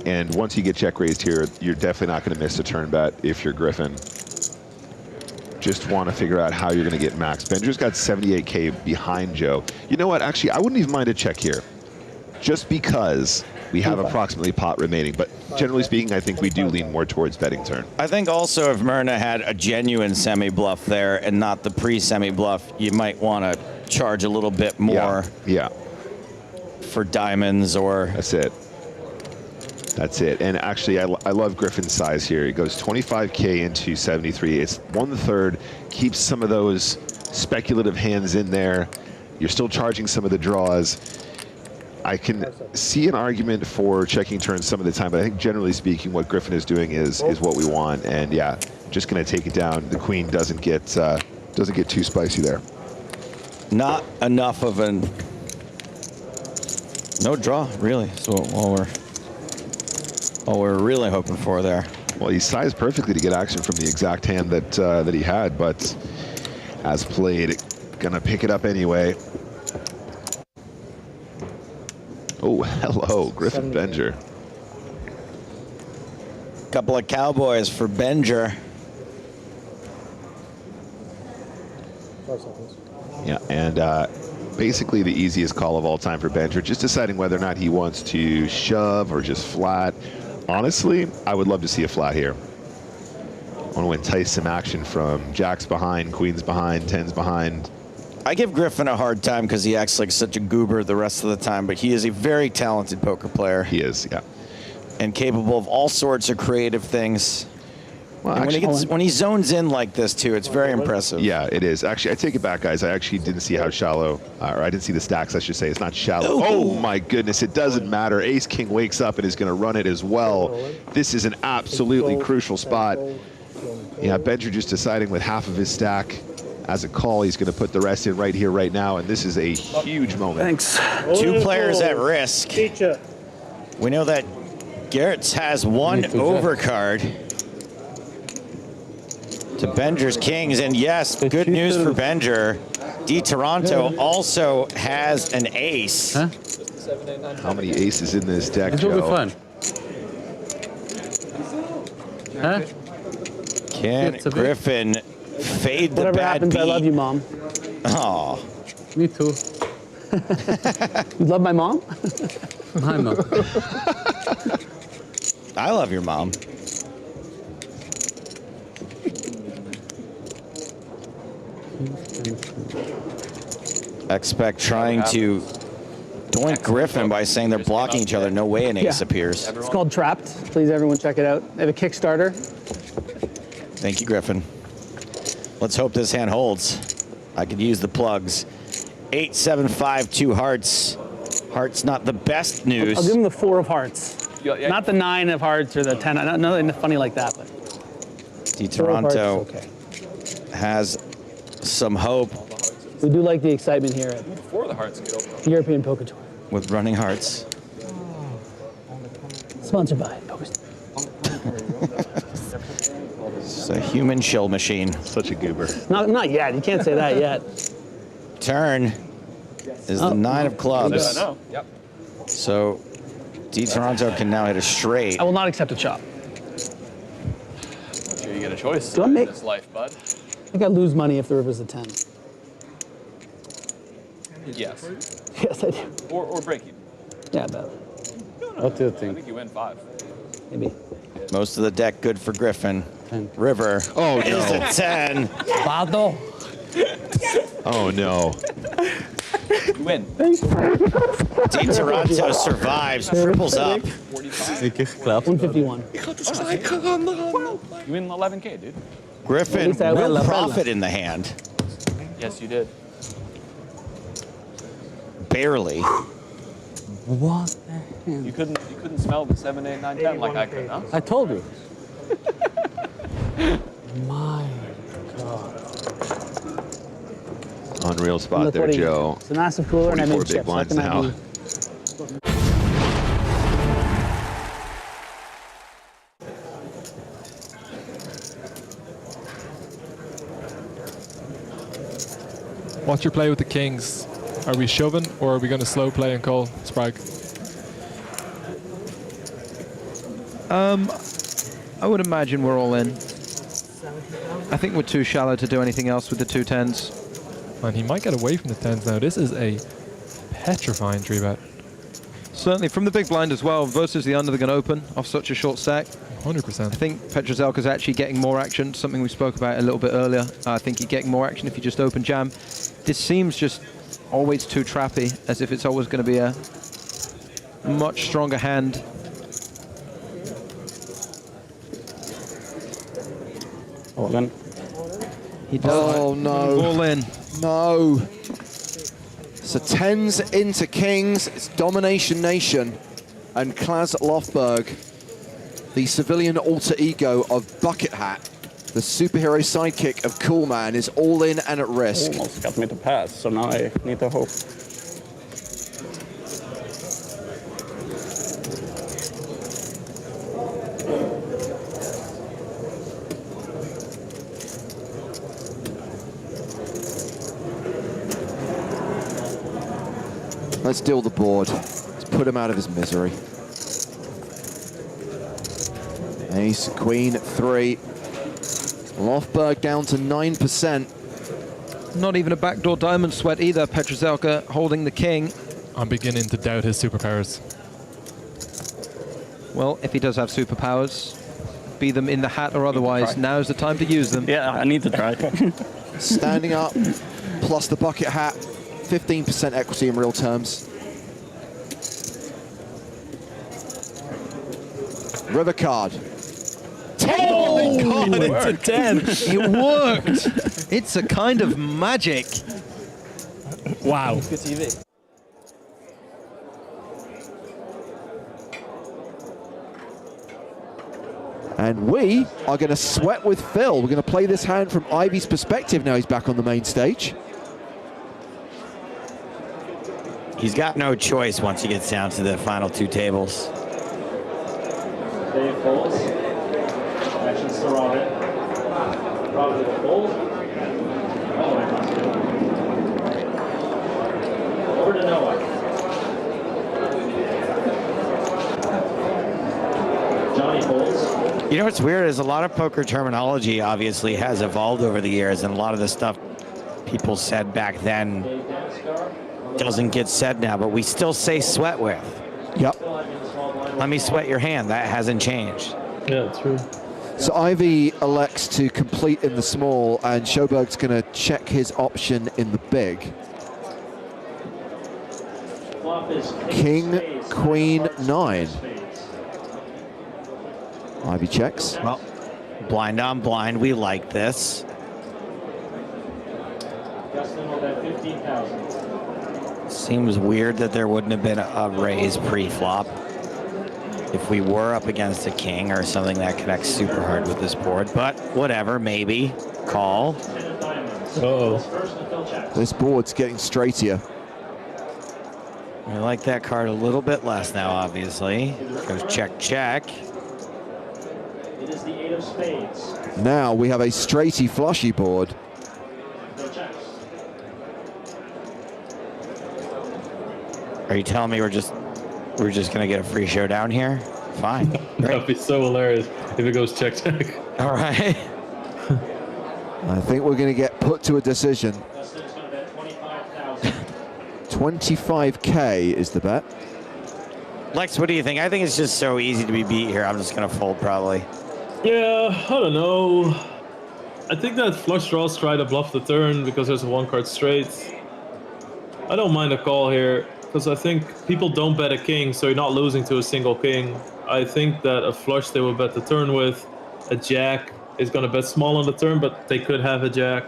And once you get check raised here, you're definitely not going to miss a turn bet if you're Griffin. Just want to figure out how you're going to get max. Benjer's got 78K behind Joe. You know what? Actually, I wouldn't even mind a check here. Just because we have approximately pot remaining. But generally speaking, I think we do lean more towards betting turn. I think also if Myrna had a genuine semi-bluff there and not the pre-semi-bluff, you might want to charge a little bit more for diamonds or... That's it. That's it. And actually, I love Griffin's size here. He goes 25K into 73. It's 1/3. Keeps some of those speculative hands in there. You're still charging some of the draws. I can see an argument for checking turns some of the time, but I think generally speaking, what Griffin is doing is what we want. And yeah, just going to take it down. The queen doesn't get too spicy there. Not enough of an no draw, really. So all we're really hoping for there. Well, he sized perfectly to get action from the exact hand that he had, but as played, gonna pick it up anyway. Oh, hello, Griffin Benjer. Couple of cowboys for Benjer. Yeah, and basically the easiest call of all time for Benjer, just deciding whether or not he wants to shove or just flat. Honestly, I would love to see a flat here. I want to entice some action from jacks behind, queens behind, tens behind. I give Griffin a hard time because he acts like such a goober the rest of the time, but he is a very talented poker player. He is, yeah. And capable of all sorts of creative things. Well, and actually, when he zones in like this, too, it's very impressive. Yeah, it is. Actually, I take it back, guys. I actually didn't see how shallow, or I didn't see the stacks, I should say. It's not shallow. Ooh. Oh, my goodness. It doesn't matter. Ace-King wakes up and is going to run it as well. This is an absolutely crucial spot. Yeah, Benjer just deciding with half of his stack as a call, he's going to put the rest in right here, right now, and this is a huge moment. Thanks. 2 players at risk. We know that Garrett's has 1 overcard to Benjer's kings, and yes, good news for Benjer. D Toronto also has an ace. Huh? How many aces in this deck, It will be Joe? fun. Huh? Can Griffin fade the Whatever bad happens, beat? I love you, Mom. Aw. Me too. You love my mom? Hi, Mom. I love your mom. Expect trying to doink Griffin by saying they're blocking each other. No way an ace appears. It's called Trapped. Please, everyone, check it out. They have a Kickstarter. Thank you, Griffin. Let's hope this hand holds. I could use the plugs. 8, 7, 5, 2 hearts. Hearts not the best news. I'll give him the 4 of hearts. Not the 9 of hearts or the 10. Nothing funny like that, but. D Toronto has some hope. We do like the excitement here at Before the hearts get over. European Poker Tour. With running hearts. Sponsored by PokerStars. It's a human shill machine. Such a goober. Not yet. You can't say that yet. Turn is the 9 of clubs. I know. Yep. So D Toronto can now hit a straight. I will not accept a chop. I'm sure you get a choice Do I in make- this life, bud. I think I lose money if the river's a 10. Yes. Yes, I do. Or break even. Yeah, but What do you I think? think you win 5. maybe. Most of the deck good for Griffin. River Oh, no. is a 10. Bado. Oh, no. You win. D Toronto survives, triples up. 151. You win 11K, dude. Griffin least I win will La profit Bella. in the hand. Yes, you did. Barely. What the hell? You couldn't smell the 7, 8, 9, 10 like I could, huh? I told you. My God. Unreal spot Look there, what he- Joe. It's a massive cooler and I 44 made big chips. How blinds can that now. be? What's your play with the kings? Are we shoving or are we going to slow play and call Sprague? I would imagine we're all in. I think we're too shallow to do anything else with the 2 10s. And he might get away from the 10s now. This is a petrifying 3-bet. Certainly from the big blind as well versus the under the gun open off such a short stack. 100%. I think Petrozelka's actually getting more action, something we spoke about a little bit earlier. I think you're getting more action if you just open jam. This seems just always too trappy, as if it's always going to be a much stronger hand. All in. He does. Oh no. All in. No. So 10s into kings. It's Domination Nation. And Klas Lofberg, the civilian alter ego of Bucket Hat, the superhero sidekick of Cool Man, is all in and at risk. Almost got me to pass, so now I need to hope. Let's deal the board. Let's put him out of his misery. Ace, queen, 3. Lofberg down to 9%. Not even a backdoor diamond sweat either. Petrozelka holding the king. I'm beginning to doubt his superpowers. Well, if he does have superpowers, be them in the hat or otherwise, now's the time to use them. Yeah, I need to try. Standing up, plus the bucket hat, 15% equity in real terms. River card. Oh my God, it's a 10. It worked. It's a kind of magic. Wow. Good TV. And we are going to sweat with Phil. We're going to play this hand from Ivy's perspective now he's back on the main stage. He's got no choice once he gets down to the final 2 tables. Dave folds. Actions to Robin. Robin with a fold. Oh, I must do. Over to Noah. Johnny folds. You know what's weird is a lot of poker terminology obviously has evolved over the years, and a lot of the stuff people said back then doesn't get said now, but we still say sweat with. Yep. Let me sweat your hand. That hasn't changed. Yeah, true. So Ivy elects to complete in the small, and Sjoberg's going to check his option in the big. King, queen, 9. Ivy checks. Well, blind on blind, we like this. Seems weird that there wouldn't have been a raise pre-flop if we were up against a king or something that connects super hard with this board, but whatever, maybe. Call. Uh-oh. This board's getting straightier. I like that card a little bit less now, obviously. Goes check, check. It is the 8 of spades. Now we have a straighty flushy board. Are you telling me we're just gonna get a free showdown here? Fine. That'd be so hilarious if it goes check, check. All right. I think we're going to get put to a decision. 25K is the bet. Lex, what do you think? I think it's just so easy to be beat here. I'm just gonna fold probably. Yeah, I don't know. I think that flush draws try to bluff the turn because there's a 1-card straight. I don't mind a call here because I think people don't bet a king, so you're not losing to a single king. I think that a flush they will bet the turn with. A jack is going to bet small on the turn, but they could have a jack.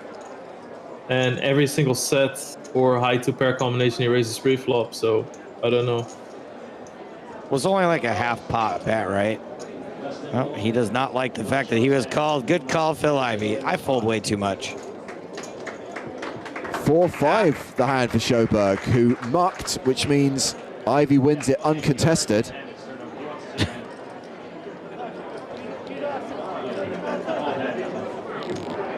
And every single set or high 2-pair combination he raises pre-flop, so I don't know. Was only like a half pot bet, right? Well, he does not like the fact that he was called. Good call, Phil Ivey. I fold way too much. 4-5 the hand for Sjoberg, who mucked, which means Ivey wins it uncontested.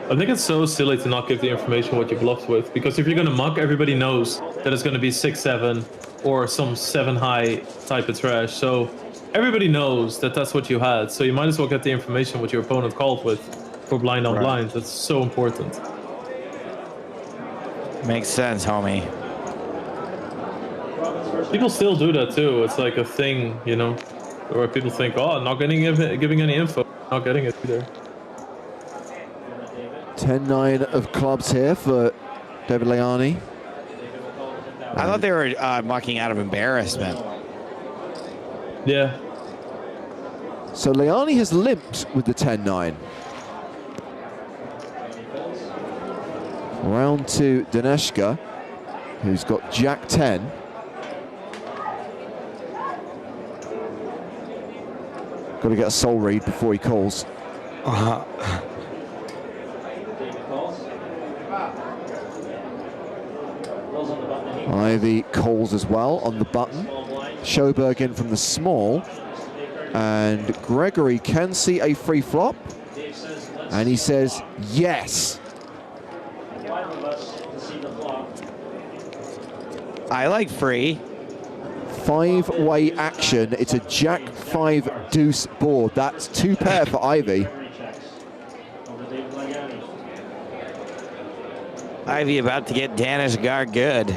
I think it's so silly to not give the information what you bluffed with, because if you're going to muck, everybody knows that it's going to be 6-7 or some 7-high type of trash. So everybody knows that that's what you had. So you might as well get the information what your opponent called with for blind on blind. That's so important. Makes sense, homie. People still do that too. It's like a thing, you know, where people think, oh, I'm not giving any info, not getting it either. 10-9 of clubs here for David Leani. I thought they were mucking out of embarrassment. Yeah. So Leani has limped with the 10-9. Round to Daneshka, who's got Jack 10. Got to get a soul read before he calls. Ivey calls as well on the button. Sjoberg in from the small. And Gregory can see a free flop. And he says, yes. I like free. 5-way action. It's a Jack 5 deuce board. That's 2 pair for Ivey. Ivey about to get Danishgar good.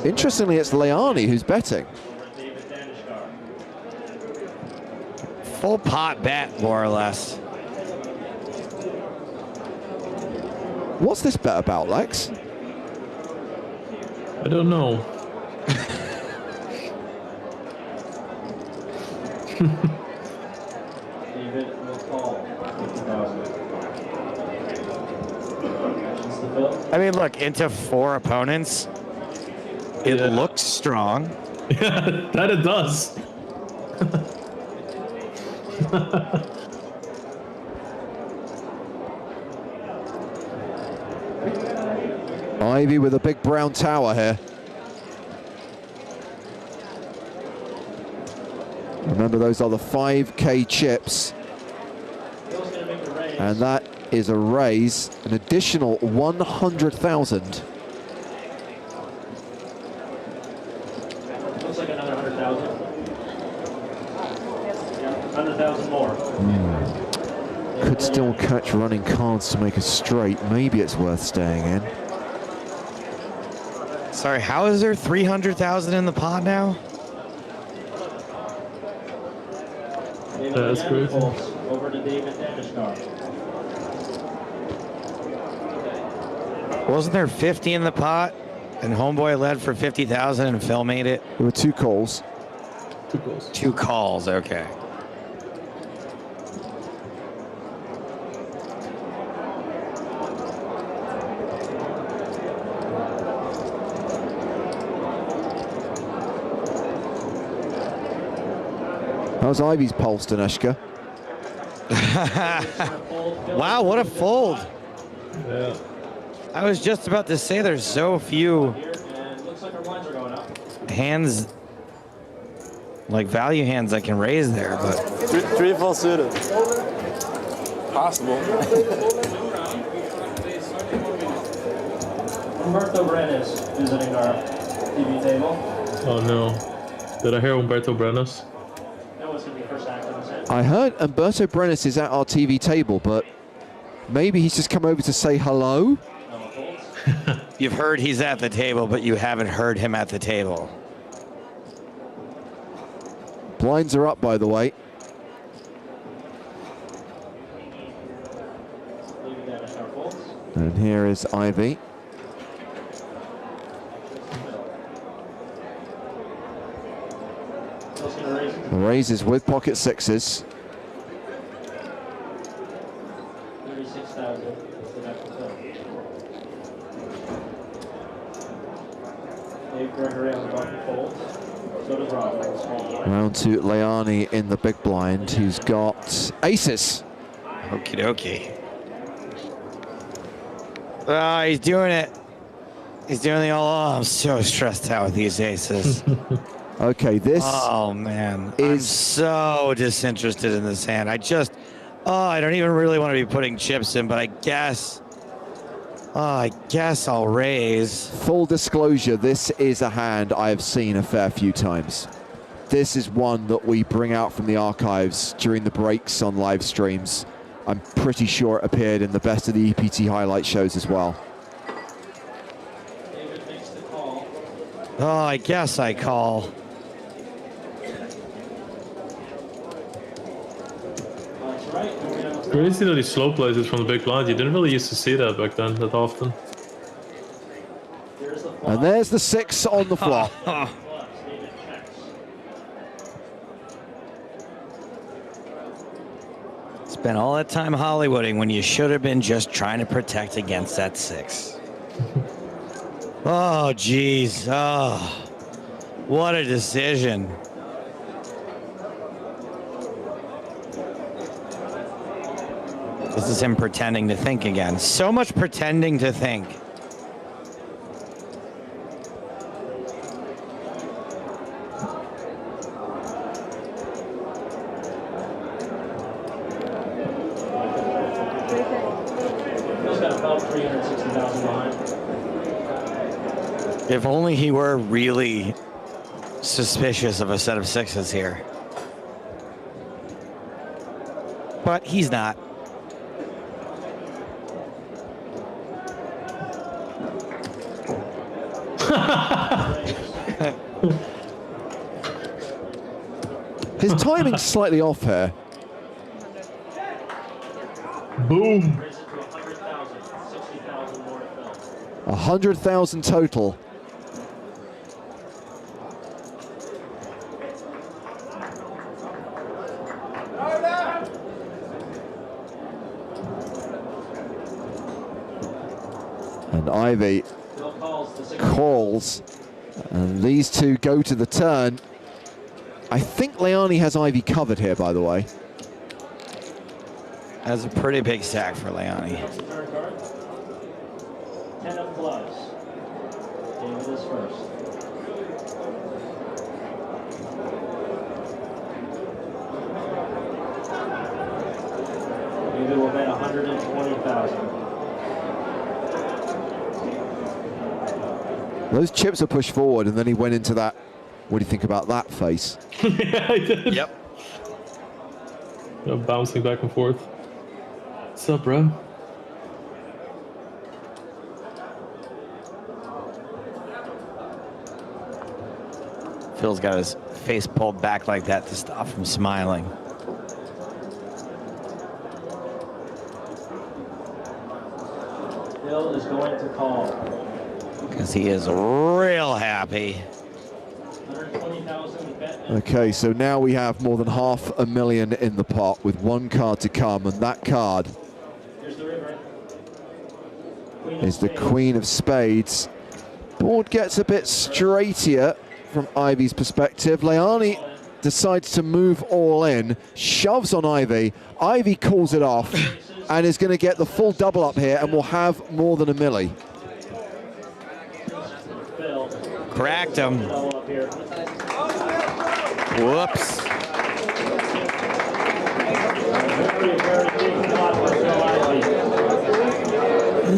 Interestingly, it's Leani who's betting. Full pot bet, more or less. What's this bet about, Lex? I don't know. I mean, look, into 4 opponents, it looks strong. Yeah, that it does. Ivey with a big brown tower here. Remember, those are the 5K chips. And that is a raise, an additional 100,000. Looks like another 100,000. 100,000 more. Could still catch running cards to make a straight. Maybe it's worth staying in. Sorry, how is there 300,000 in the pot now? That's crazy. Over to David Danishgar. Wasn't there 50 in the pot? And Homeboy led for 50,000 and Phil made it? There were 2 calls. 2 calls. 2 calls, okay. How's Ivey's pulse, Daneshka? Wow, what a fold. Yeah. I was just about to say there's so few hands, like value hands I can raise there, but. 3 full suited. Possible. Umberto Brenes visiting our TV table. Oh no. Did I hear Umberto Brenes? That was going to be first act on the set. I heard Umberto Brenes is at our TV table, but maybe he's just come over to say hello? You've heard he's at the table, but you haven't heard him at the table. Blinds are up, by the way. And here is Ivey. Raises with pocket sixes. 36,000. Dave Gregory on the button folds. Round to Leani in the big blind, who's got aces. Okie dokie. Ah, he's doing it. He's doing the all. I'm so stressed out with these aces. Okay, this. Oh man, I'm so disinterested in this hand. I don't even really want to be putting chips in, but I guess I'll raise. Full disclosure, this is a hand I have seen a fair few times. This is one that we bring out from the archives during the breaks on live streams. I'm pretty sure it appeared in the best of the EPT highlight shows as well. Oh, I guess I call. Crazy that he slow plays it from the big blind. You didn't really used to see that back then that often. And there's the 6 on the flop. Spent all that time Hollywooding when you should have been just trying to protect against that 6. Oh, geez. Oh, what a decision. This is him pretending to think again. So much pretending to think. He's got about 360,000 behind. If only he were really suspicious of a set of 6s here. But he's not. His timing's slightly off here. Boom. 100,000 total. And Ivy calls, and these two go to the turn. I think Leani has Ivy covered here, by the way. That's a pretty big stack for Leani. 10 of clubs. David is first. David will bet 120,000. Those chips are pushed forward, and then he went into that. What do you think about that face? Yeah, I did. Yep. Bouncing back and forth. What's up, bro? Phil's got his face pulled back like that to stop from smiling. Phil is going to call. Because he is real happy. 120,000 bet. Okay, so now we have more than $500,000 in the pot with one card to come, and that card is the Queen of Spades. Board gets a bit straightier from Ivy's perspective. Leani decides to move all in, shoves on Ivy. Ivy calls it off and is going to get the full double up here, and will have more than $1 million. Cracked him. Whoops.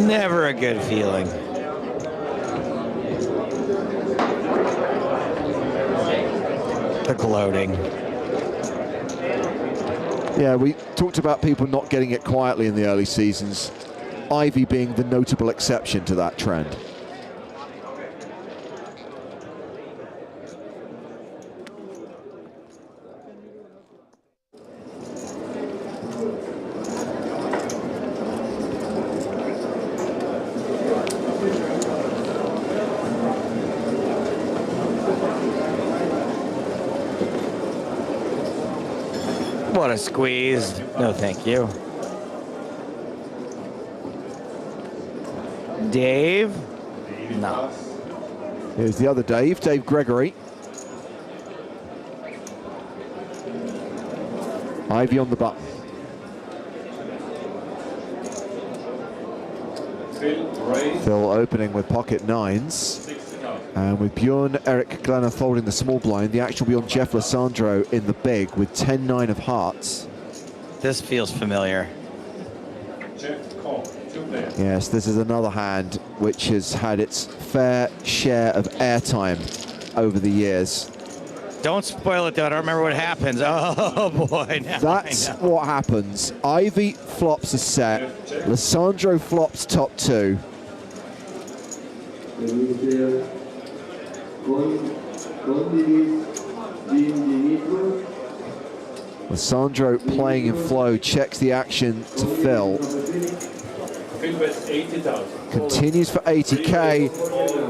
Never a good feeling. The gloating. Yeah, we talked about people not getting it quietly in the early seasons. Ivy being the notable exception to that trend. What a squeeze. No, thank you. Dave? No. Here's the other Dave, Dave Gregory. Ivy on the button. Phil opening with pocket nines. And with Bjorn Eric Glenna folding the small blind, the actual Bjorn Jeff Lissandro in the big with 10-9 of hearts. This feels familiar. Yes, this is another hand which has had its fair share of airtime over the years. Don't spoil it, though. I don't remember what happens. Oh, boy. That's what happens. Ivy flops a set. Lissandro flops top two. Lissandro playing in flow, checks the action to Phil. Continues for 80K.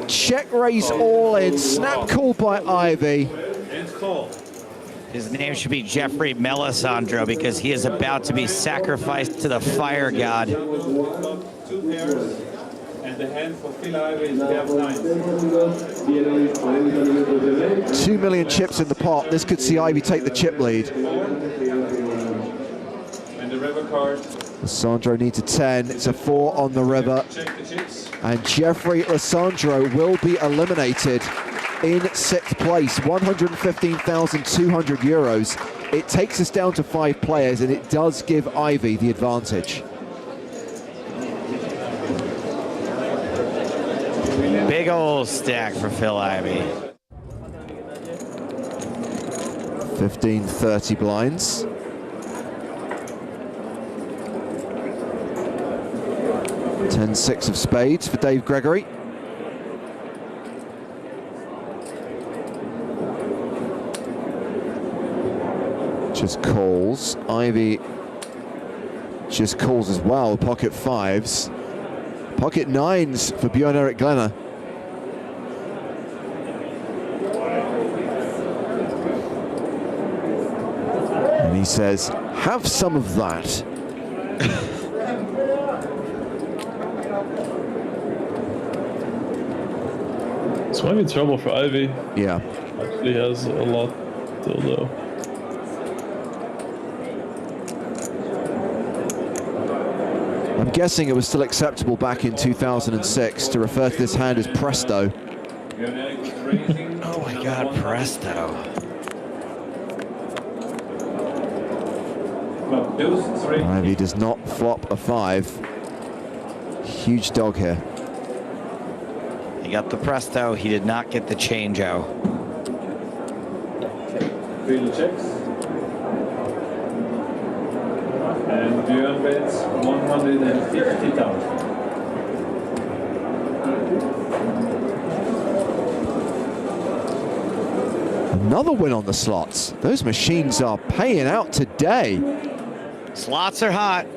Check raise all in. Snap call by Ivy. His name should be Jeffrey Melisandro because he is about to be sacrificed to the fire god. 2 pairs, and the hand for Phil Ivey is pair of 9. 2 million chips in the pot. This could see Ivy take the chip lead. And the river card. Lissandro needs a 10. It's a 4 on the river. And Jeffrey Lissandro will be eliminated in 6th place, 115,200 euros. It takes us down to 5 players, and it does give Ivy the advantage. Big old stack for Phil Ivey. 15-30 blinds. Ten-6 of spades for Dave Gregory. Just calls. Ivy just calls as well. Pocket fives. Pocket nines for Bjorn Erik Glenna. And he says, have some of that. This might be trouble for Ivy. Yeah. Actually has a lot still though. I'm guessing it was still acceptable back in 2006 to refer to this hand as Presto. Oh my God, Presto. Ivy does not flop a 5. Huge dog here. He got the Presto, he did not get the change-o. Phil checks. And Björn bets 150,000. Another win on the slots. Those machines are paying out today. Slots are hot.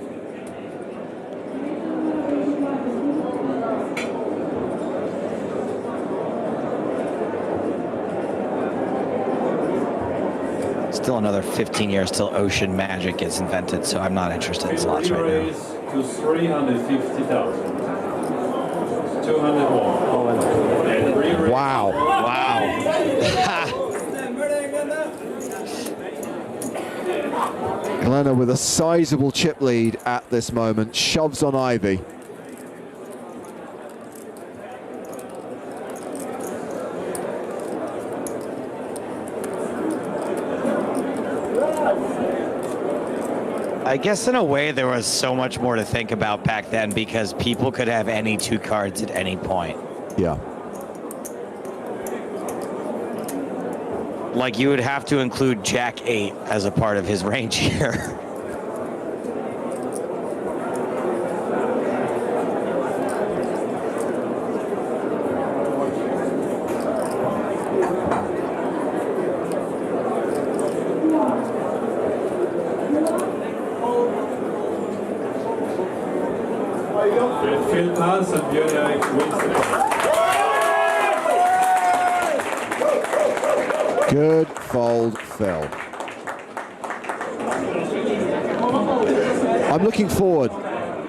Still another 15 years till Ocean Magic gets invented, so I'm not interested in slots right now. To 350,000. 201. Wow. Wow. Glenna with a sizable chip lead at this moment, shoves on Ivy. I guess in a way there was so much more to think about back then because people could have any 2 cards at any point. Yeah. Like you would have to include Jack 8 as a part of his range here. Phil pass and Björn Erik wins the Good fold, Phil. I'm looking forward,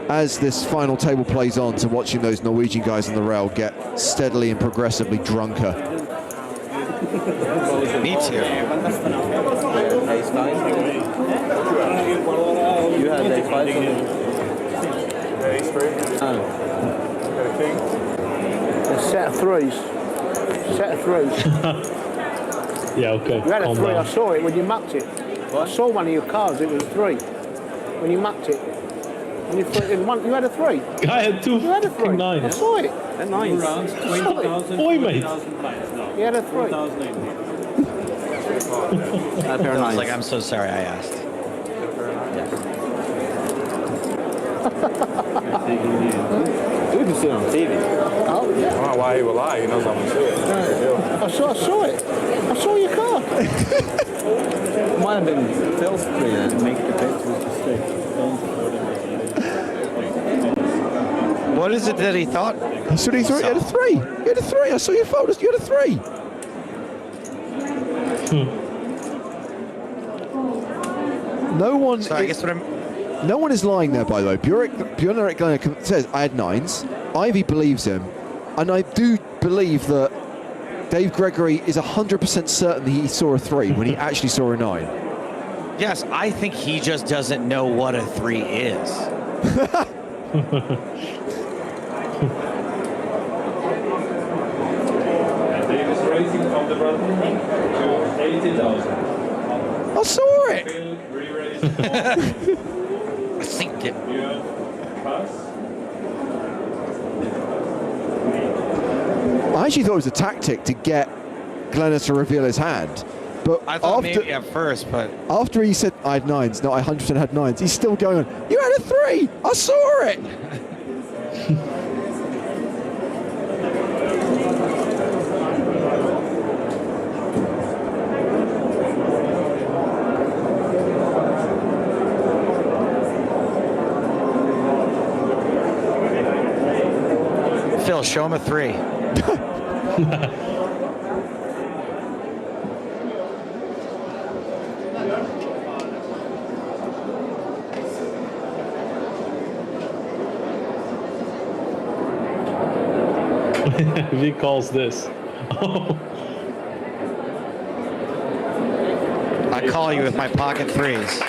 as this final table plays on, to watching those Norwegian guys on the rail get steadily and progressively drunker. Me too. You had ace 5. Ace 3. Got a king. A set of threes. Set of threes. Yeah, okay. You had a calm 3, down. I saw it when you mapped it. I saw one of your cards, it was a 3. When you mapped it. When you, you had a 3. I had 2 You had a 3. nines. I saw it. And 9. 2 rounds, I saw it. 20,000. Oi, mate. 20,000 blinds. No. You had a 3. 2008. I was like, I'm so sorry I asked. You can see it on TV. Oh, yeah. I don't know why he will lie. He knows I'm going to do it. I saw it. I saw your card. It might have been Phil's 3 that make the pick was a mistake. What is it that he thought? I saw he had a 3. You had a 3. I saw your folders. You had a 3. No one. So I guess what I'm. No one is lying there, by the way. Bjorn Erik Glenner says I had 9s. Ivy believes him, and I do believe that Dave Gregory is 100% certain that he saw a 3 when he actually saw a 9. Yes, I think he just doesn't know what a 3 is. And Dave is raising from the button to 80,000. I saw it. Phil re-raised. I synced it. Yeah. Pass. I actually thought it was a tactic to get Glenner to reveal his hand. But I thought after, maybe at first, but after he said I had 9s, no, I 100% had 9s, he's still going on. You had a 3. I saw it. Phil, show him a 3. If he calls this. Oh. I call you with my pocket 3s.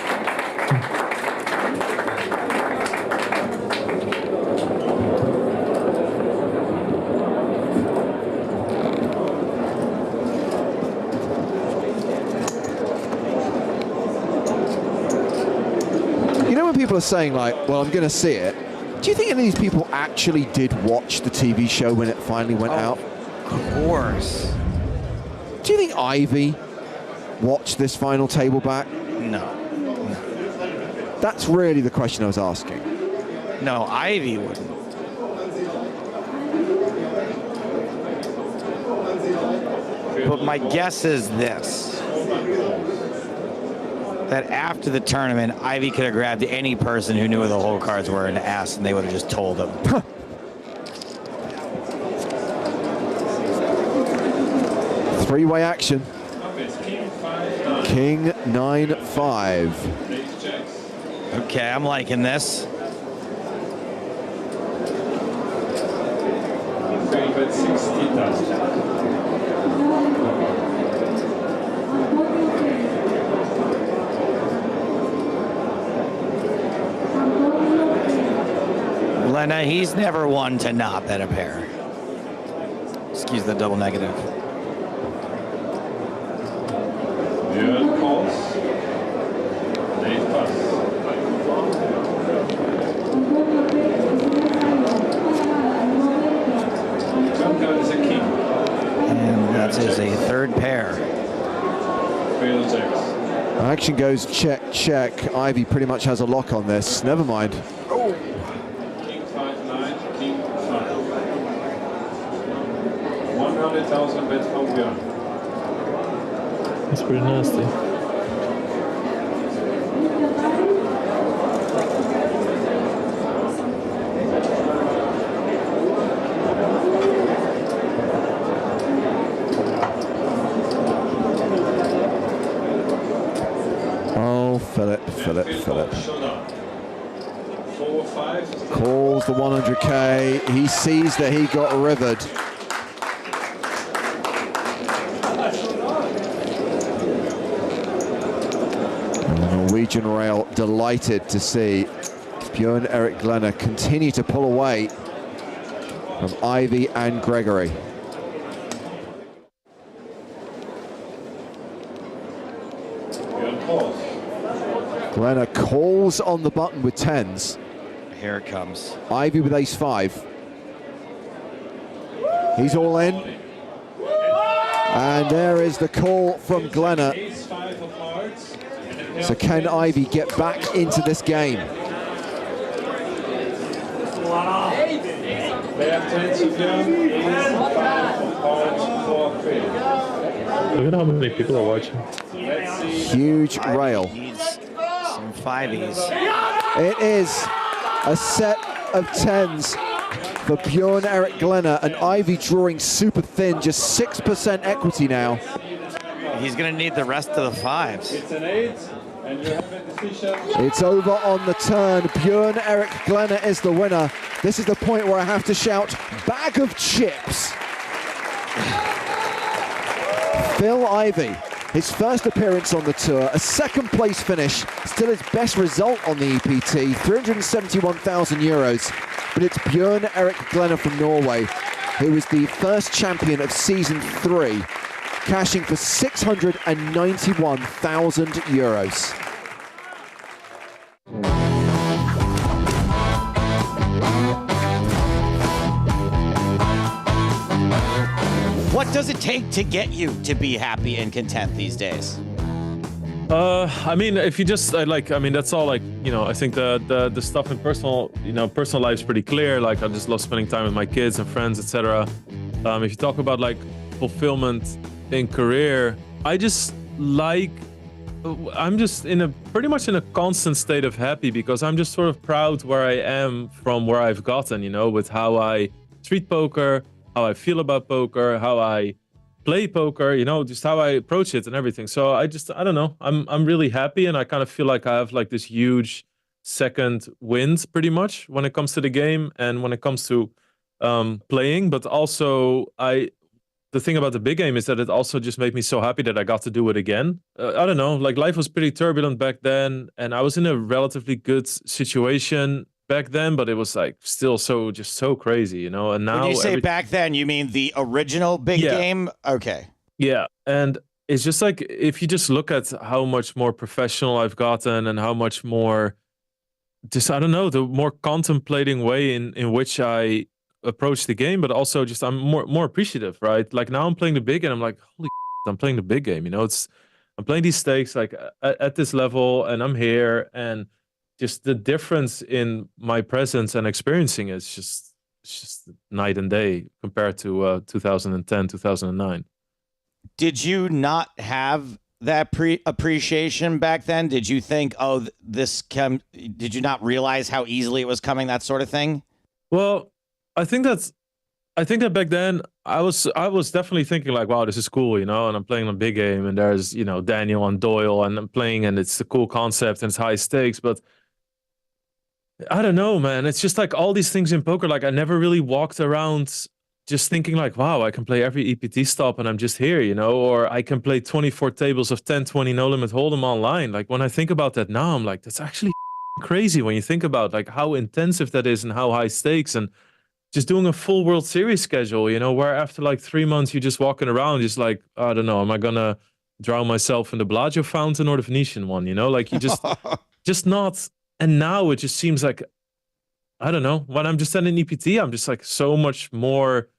You know when people are saying like, well, I'm going to see it, do you think any of these people actually did watch the TV show when it finally went out? Of course. Do you think Ivy watched this final table back? No. That's really the question I was asking. No, Ivy wouldn't. But my guess is this. That after the tournament, Ivy could have grabbed any person who knew where the whole cards were and asked, and they would have just told him. Three-way action. King 9-5. Okay, I'm liking this. Favorite 60,000. Lena, he's never one to not bet a pair. Excuse the double negative. Björn calls. Dave pass. Turn card is a king. And that is a third pair. Phil checks. Action goes check, check. Ivy pretty much has a lock on this. Never mind. King 5-9, king 5. 100,000 bet from Björn. That's pretty nasty. Oh, Philip. Showdown. 4-5. Calls the 100K. He sees that he got rivered. Norwegian rail delighted to see Björn Erik Glenner continue to pull away from Ivy and Gregory. Glenner calls on the button with 10s. Here it comes. Ivy with ace-5. He's all in. And there is the call from Glenner. So can Ivy get back into this game? Look at how many people are watching. Huge rail. Some 5s. It is a set of 10s for Björn Erik Glenner, and Ivy drawing super thin, just 6% equity now. He's going to need the rest of the 5s. It's an 8, and you have a decision. It's over on the turn. Björn Erik Glenner is the winner. This is the point where I have to shout, bag of chips. Phil Ivey, his first appearance on the tour, a second place finish, still his best result on the EPT, 371,000 euros. But it's Björn Erik Glenner from Norway, who was the first champion of season 3, cashing for 691,000 euros. What does it take to get you to be happy and content these days? I mean, if you just that's all I think the stuff in personal life is pretty clear. Like, I just love spending time with my kids and friends, etc. If you talk about like fulfillment in career, I'm just pretty much in a constant state of happy, because I'm just sort of proud where I am from where I've gotten, with how I treat poker, how I feel about poker, how I play poker, just how I approach it and everything. So I don't know. I'm really happy, and I kind of feel like I have like this huge second wind pretty much when it comes to the game and when it comes to playing. But also the thing about the big game is that it also just made me so happy that I got to do it again. I don't know, like life was pretty turbulent back then, and I was in a relatively good situation back then, but it was like still so crazy, And now when you say back then, you mean the original big game? Okay. Yeah, and it's just like, if you just look at how much more professional I've gotten and how much more, just I don't know, the more contemplating way in which I approach the game, but also just I'm more appreciative, right? Like now I'm playing the big, and I'm like, holy I'm playing the big game, I'm playing these stakes like at this level, and I'm here, and just the difference in my presence and experiencing it is just night and day compared to 2010, 2009. Did you not have that appreciation back then? Did you think, did you not realize how easily it was coming, that sort of thing? Well, I think that back then I was definitely thinking like, wow, this is cool, and I'm playing a big game, and there's, Daniel and Doyle, and I'm playing, and it's a cool concept, and it's high stakes, but I don't know, man. It's just like all these things in poker, like I never really walked around just thinking like, wow, I can play every EPT stop and I'm just here, or I can play 24 tables of 10-20 no limit hold'em online. Like when I think about that now, I'm like, that's actually crazy when you think about like how intensive that is and how high stakes, and just doing a full World Series schedule, where after like 3 months you're just walking around just like, I don't know, am I gonna drown myself in the Bellagio fountain or the Venetian one, like you just just not. And now it just seems like, I don't know, when I'm just at an EPT, I'm just like so much more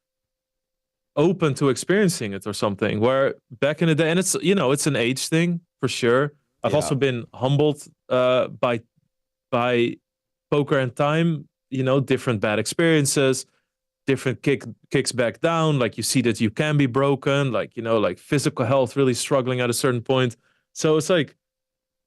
open to experiencing it or something, where back in the day, and it's, it's an age thing for sure. I've also been humbled by poker and time, different bad experiences, different kicks back down. Like you see that you can be broken, like, like physical health really struggling at a certain point. So it's like,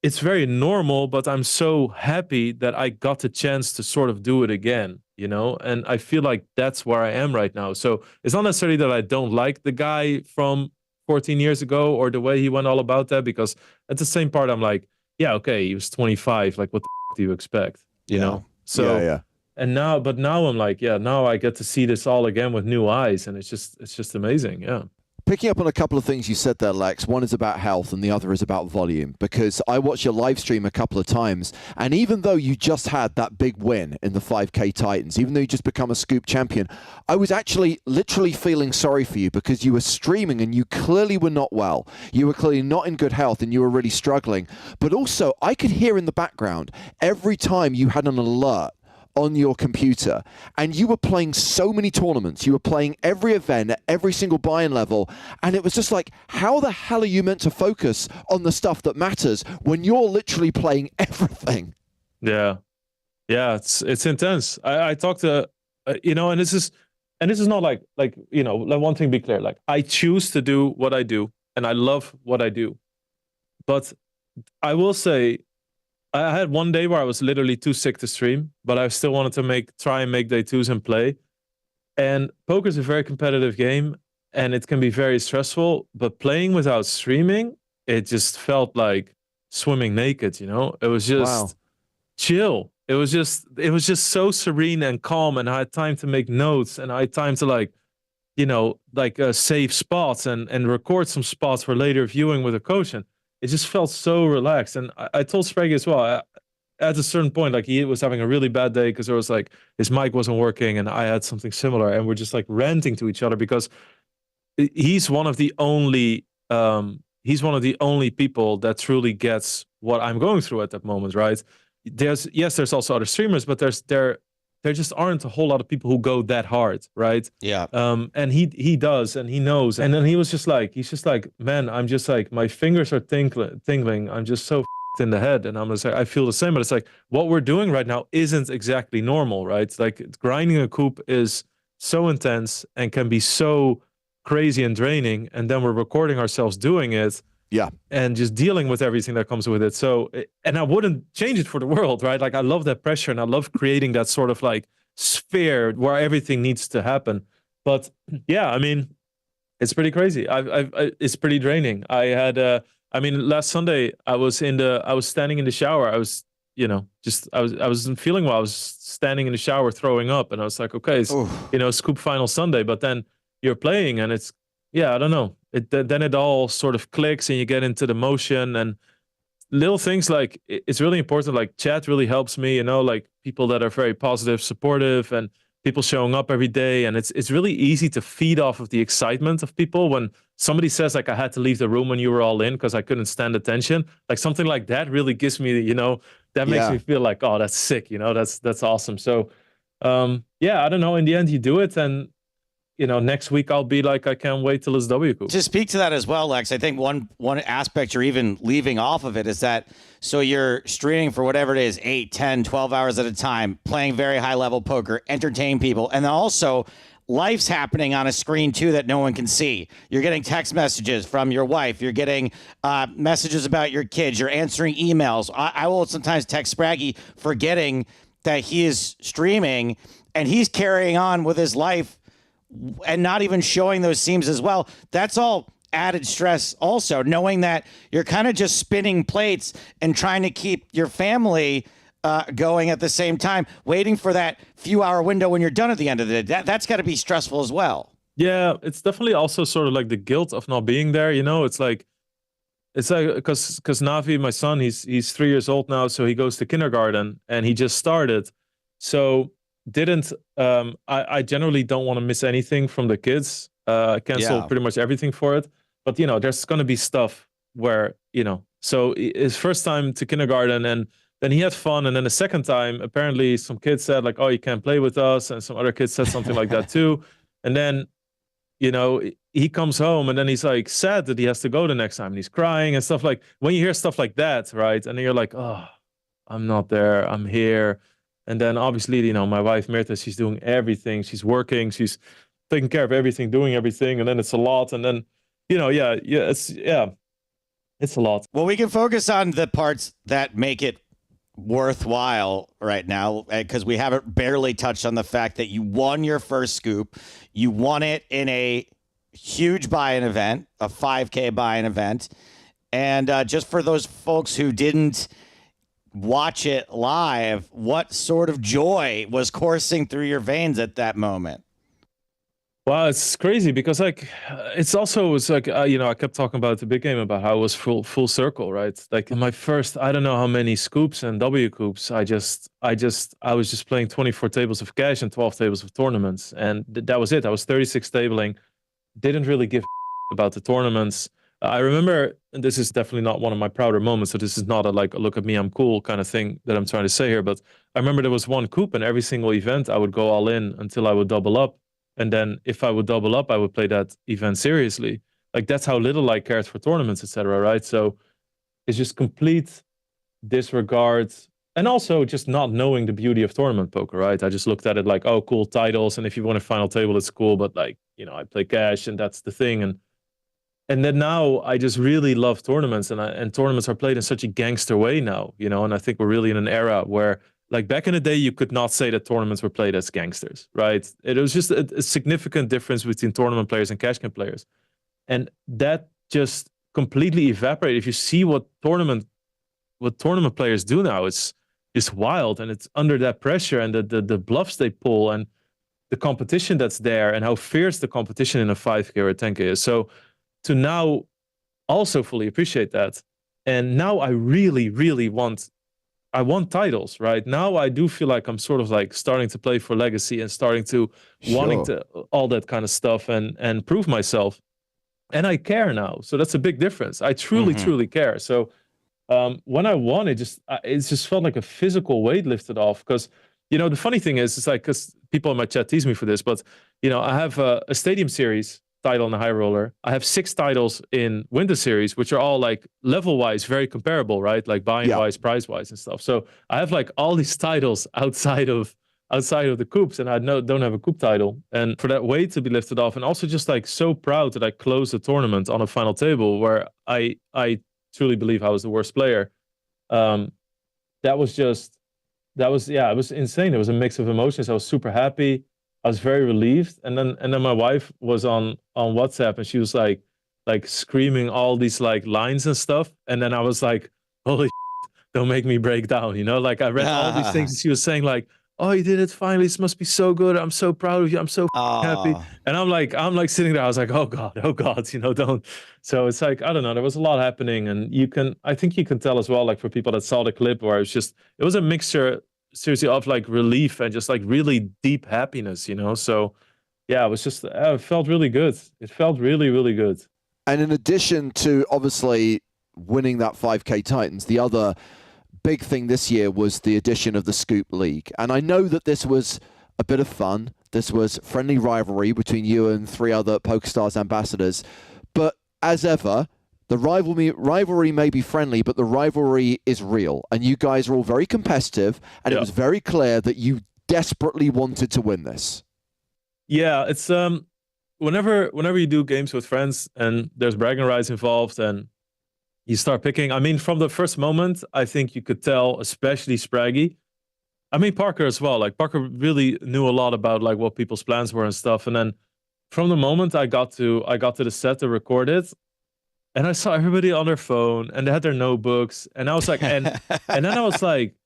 it's very normal, but I'm so happy that I got the chance to sort of do it again, and I feel like that's where I am right now. So it's not necessarily that I don't like the guy from 14 years ago or the way he went all about that, because at the same part, I'm like, yeah, okay, he was 25. Like, what the do you expect? You know? So, yeah. And now I'm like, yeah, now I get to see this all again with new eyes, and it's just amazing. Yeah. Picking up on a couple of things you said there, Lex, one is about health and the other is about volume, because I watched your live stream a couple of times, and even though you just had that big win in the 5K Titans, even though you just become a scoop champion, I was actually literally feeling sorry for you because you were streaming and you clearly were not well. You were clearly not in good health and you were really struggling. But also, I could hear in the background every time you had an alert on your computer, and you were playing so many tournaments, you were playing every event at every single buy-in level, and it was just like, how the hell are you meant to focus on the stuff that matters when you're literally playing everything? Yeah, it's intense. I talked to you know, and this is not like you know, like, one thing be clear, like, I choose to do what I do and I love what I do, but I will say I had one day where I was literally too sick to stream, but I still wanted to try and make day twos and play. And poker is a very competitive game, and it can be very stressful. But playing without streaming, it just felt like swimming naked. You know, it was just chill. It was just so serene and calm, and I had time to make notes, and I had time to, like, you know, like save spots and record some spots for later viewing with a coach. And it just felt so relaxed. And I told Spraggy as well, at a certain point, like, he was having a really bad day because there was, like, his mic wasn't working and I had something similar, and we're just, like, ranting to each other because he's one of the only people that truly gets what I'm going through at that moment, right? There's also other streamers, but there just aren't a whole lot of people who go that hard, right? Yeah. And he does, and he knows. And then he's just like, man, I'm just like, my fingers are tingling. I'm just so in the head. And I'm just like, I feel the same, but it's like, what we're doing right now isn't exactly normal, right? Like, grinding a coup is so intense and can be so crazy and draining. And then we're recording ourselves doing it. Yeah. And just dealing with everything that comes with it. So, and I wouldn't change it for the world, right? Like, I love that pressure and I love creating that sort of, like, sphere where everything needs to happen. But yeah, I mean, it's pretty crazy. It's pretty draining. I had, last Sunday I was standing in the shower. I was, you know, I wasn't feeling well. I was standing in the shower throwing up, and I was like, okay, it's, you know, scoop final Sunday, but then you're playing and it's, yeah, I don't know. Then it all sort of clicks and you get into the motion, and little things like, it's really important. Like, chat really helps me, you know, like, people that are very positive, supportive, and people showing up every day. And it's really easy to feed off of the excitement of people. When somebody says, like, I had to leave the room when you were all in because I couldn't stand attention, like, something like that really gives me, you know, that makes me feel like, oh, that's sick, you know, that's awesome. So yeah, I don't know, in the end you do it, and you know, next week I'll be like, I can't wait till it's W Coup. To speak to that as well, Lex, I think one aspect you're even leaving off of it is that, so you're streaming for whatever it is, 8, 10, 12 hours at a time, playing very high level poker, entertain people, and then also life's happening on a screen too that no one can see. You're getting text messages from your wife. You're getting messages about your kids. You're answering emails. I will sometimes text Spraggy forgetting that he is streaming and he's carrying on with his life and not even showing those seams as well. That's all added stress also, knowing that you're kind of just spinning plates and trying to keep your family going at the same time, waiting for that few hour window when you're done at the end of the day. That's got to be stressful as well. Yeah, it's definitely also sort of like the guilt of not being there, you know. It's like because Navi, my son, he's 3 years old now, so he goes to kindergarten and he just started. So I generally don't want to miss anything from the kids. Cancel pretty much everything for it. But, you know, there's going to be stuff where, you know, so his first time to kindergarten, and then he had fun. And then the second time, apparently some kids said, like, oh, you can't play with us. And some other kids said something like that too. And then, you know, he comes home and then he's like sad that he has to go the next time. And he's crying and stuff. Like, when you hear stuff like that, right? And then you're like, oh, I'm not there. I'm here. And then obviously, you know, my wife, Mirta, she's doing everything. She's working. She's taking care of everything, doing everything. And then it's a lot. And then, you know, it's a lot. Well, we can focus on the parts that make it worthwhile right now, because we haven't barely touched on the fact that you won your first scoop. You won it in a huge buy-in event, a 5K buy-in event. And just for those folks who didn't watch it live, what sort of joy was coursing through your veins at that moment? Wow, it's crazy because like it's like you know, I kept talking about the big game about how it was full circle, right? Like in my first, I don't know how many scoops and W coops, I was just playing 24 tables of cash and 12 tables of tournaments, and that was it. I was 36 tabling, didn't really give about the tournaments. I remember, and this is definitely not one of my prouder moments, so this is not a like look at me, I'm cool kind of thing that I'm trying to say here, but I remember there was one coup, and every single event I would go all in until I would double up. And then if I would double up, I would play that event seriously. Like that's how little I cared for tournaments, etc. Right? So it's just complete disregard, and also just not knowing the beauty of tournament poker, right? I just looked at it like, oh, cool titles, and if you win a final table, it's cool. But like, you know, I play cash, and that's the thing. And then now I just really love tournaments, and tournaments are played in such a gangster way now, you know. And I think we're really in an era where, like back in the day, you could not say that tournaments were played as gangsters, right? It was just a significant difference between tournament players and cash game players. And that just completely evaporated. If you see what tournament players do now, it's just wild. And it's under that pressure and the bluffs they pull and the competition that's there and how fierce the competition in a 5K or a 10K is. So to now also fully appreciate that. And now I really, really want titles, right? Now I do feel like I'm sort of like starting to play for legacy and starting to wanting to all that kind of stuff and prove myself. And I care now. So that's a big difference. I truly, truly care. So when I won, it just felt like a physical weight lifted off. Because, you know, the funny thing is, it's like, because people in my chat tease me for this, but, you know, I have a Stadium Series title in the high roller. I have 6 titles in Winter Series, which are all like level-wise very comparable, right? Like buy-in-wise, price-wise and stuff. So I have like all these titles outside of the coops, and I don't have a coop title. And for that weight to be lifted off, and also just like so proud that I closed the tournament on a final table where I truly believe I was the worst player. It was insane. It was a mix of emotions. I was super happy. I was very relieved, and then my wife was on WhatsApp, and she was like screaming all these like lines and stuff, and then I was like, holy shit, don't make me break down, you know? Like I read all these things, and she was saying like, oh, you did it finally, this must be so good, I'm so proud of you, I'm so happy. And I'm like sitting there, I was like, oh god, you know, don't. So it's like, I don't know, there was a lot happening, and I think you can tell as well, like for people that saw the clip, where it was a mixture seriously of like relief and just like really deep happiness, you know. So yeah, it felt really good. It felt really, really good. And in addition to obviously winning that 5K Titans, the other big thing this year was the addition of the Scoop League. And I know that this was a bit of fun. This was friendly rivalry between you and 3 other PokerStars ambassadors. But as ever, the rivalry may be friendly, but the rivalry is real. And you guys are all very competitive, and it was very clear that you desperately wanted to win this. Yeah, it's whenever you do games with friends and there's bragging rights involved and you start picking, I mean, from the first moment, I think you could tell, especially Spraggy. I mean, Parker as well. Like Parker really knew a lot about like what people's plans were and stuff. And then from the moment I got to the set to record it, and I saw everybody on their phone, and they had their notebooks, and I was like, and then I was like,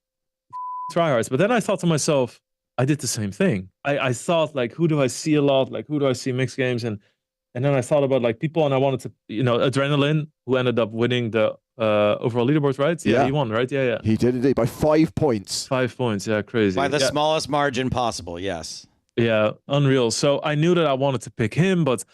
tryhards. But then I thought to myself, I did the same thing. I thought like, who do I see a lot? Like, who do I see mixed games? And then I thought about like people, and I wanted to, you know, Adrenaline, who ended up winning the overall leaderboard, right? Yeah, he won, right? Yeah. He did indeed, by 5 points. 5 points, yeah, crazy. By the smallest margin possible, yes. Yeah, unreal. So I knew that I wanted to pick him, but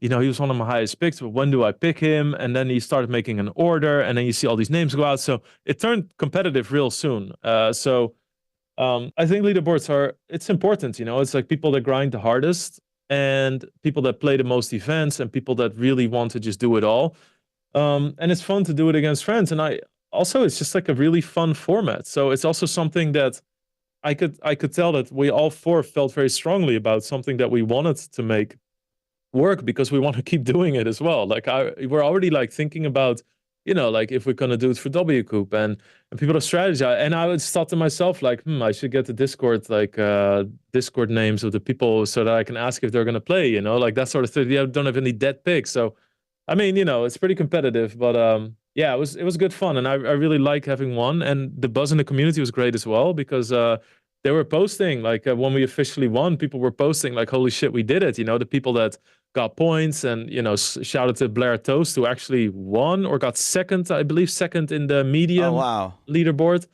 you know, he was one of my highest picks, but when do I pick him? And then he started making an order, and then you see all these names go out. So it turned competitive real soon. I think leaderboards it's important, you know, it's like people that grind the hardest and people that play the most events and people that really want to just do it all. And it's fun to do it against friends. And it's just like a really fun format. So it's also something that I could tell that we all 4 felt very strongly about, something that we wanted to make work because we want to keep doing it as well. Like we're already like thinking about, you know, like if we're gonna do it for W Coop and people to strategize. And I would thought to myself like, I should get the Discord Discord names of the people so that I can ask if they're gonna play, you know, like that sort of thing. I don't have any dead picks, so I mean, you know, it's pretty competitive, but yeah, it was good fun, and I really like having won, and the buzz in the community was great as well because they were posting, like when we officially won, people were posting like, holy shit, we did it. You know, the people that got points, and, you know, shout out to Blair Toast, who actually won or got second, I believe, second in the medium leaderboard.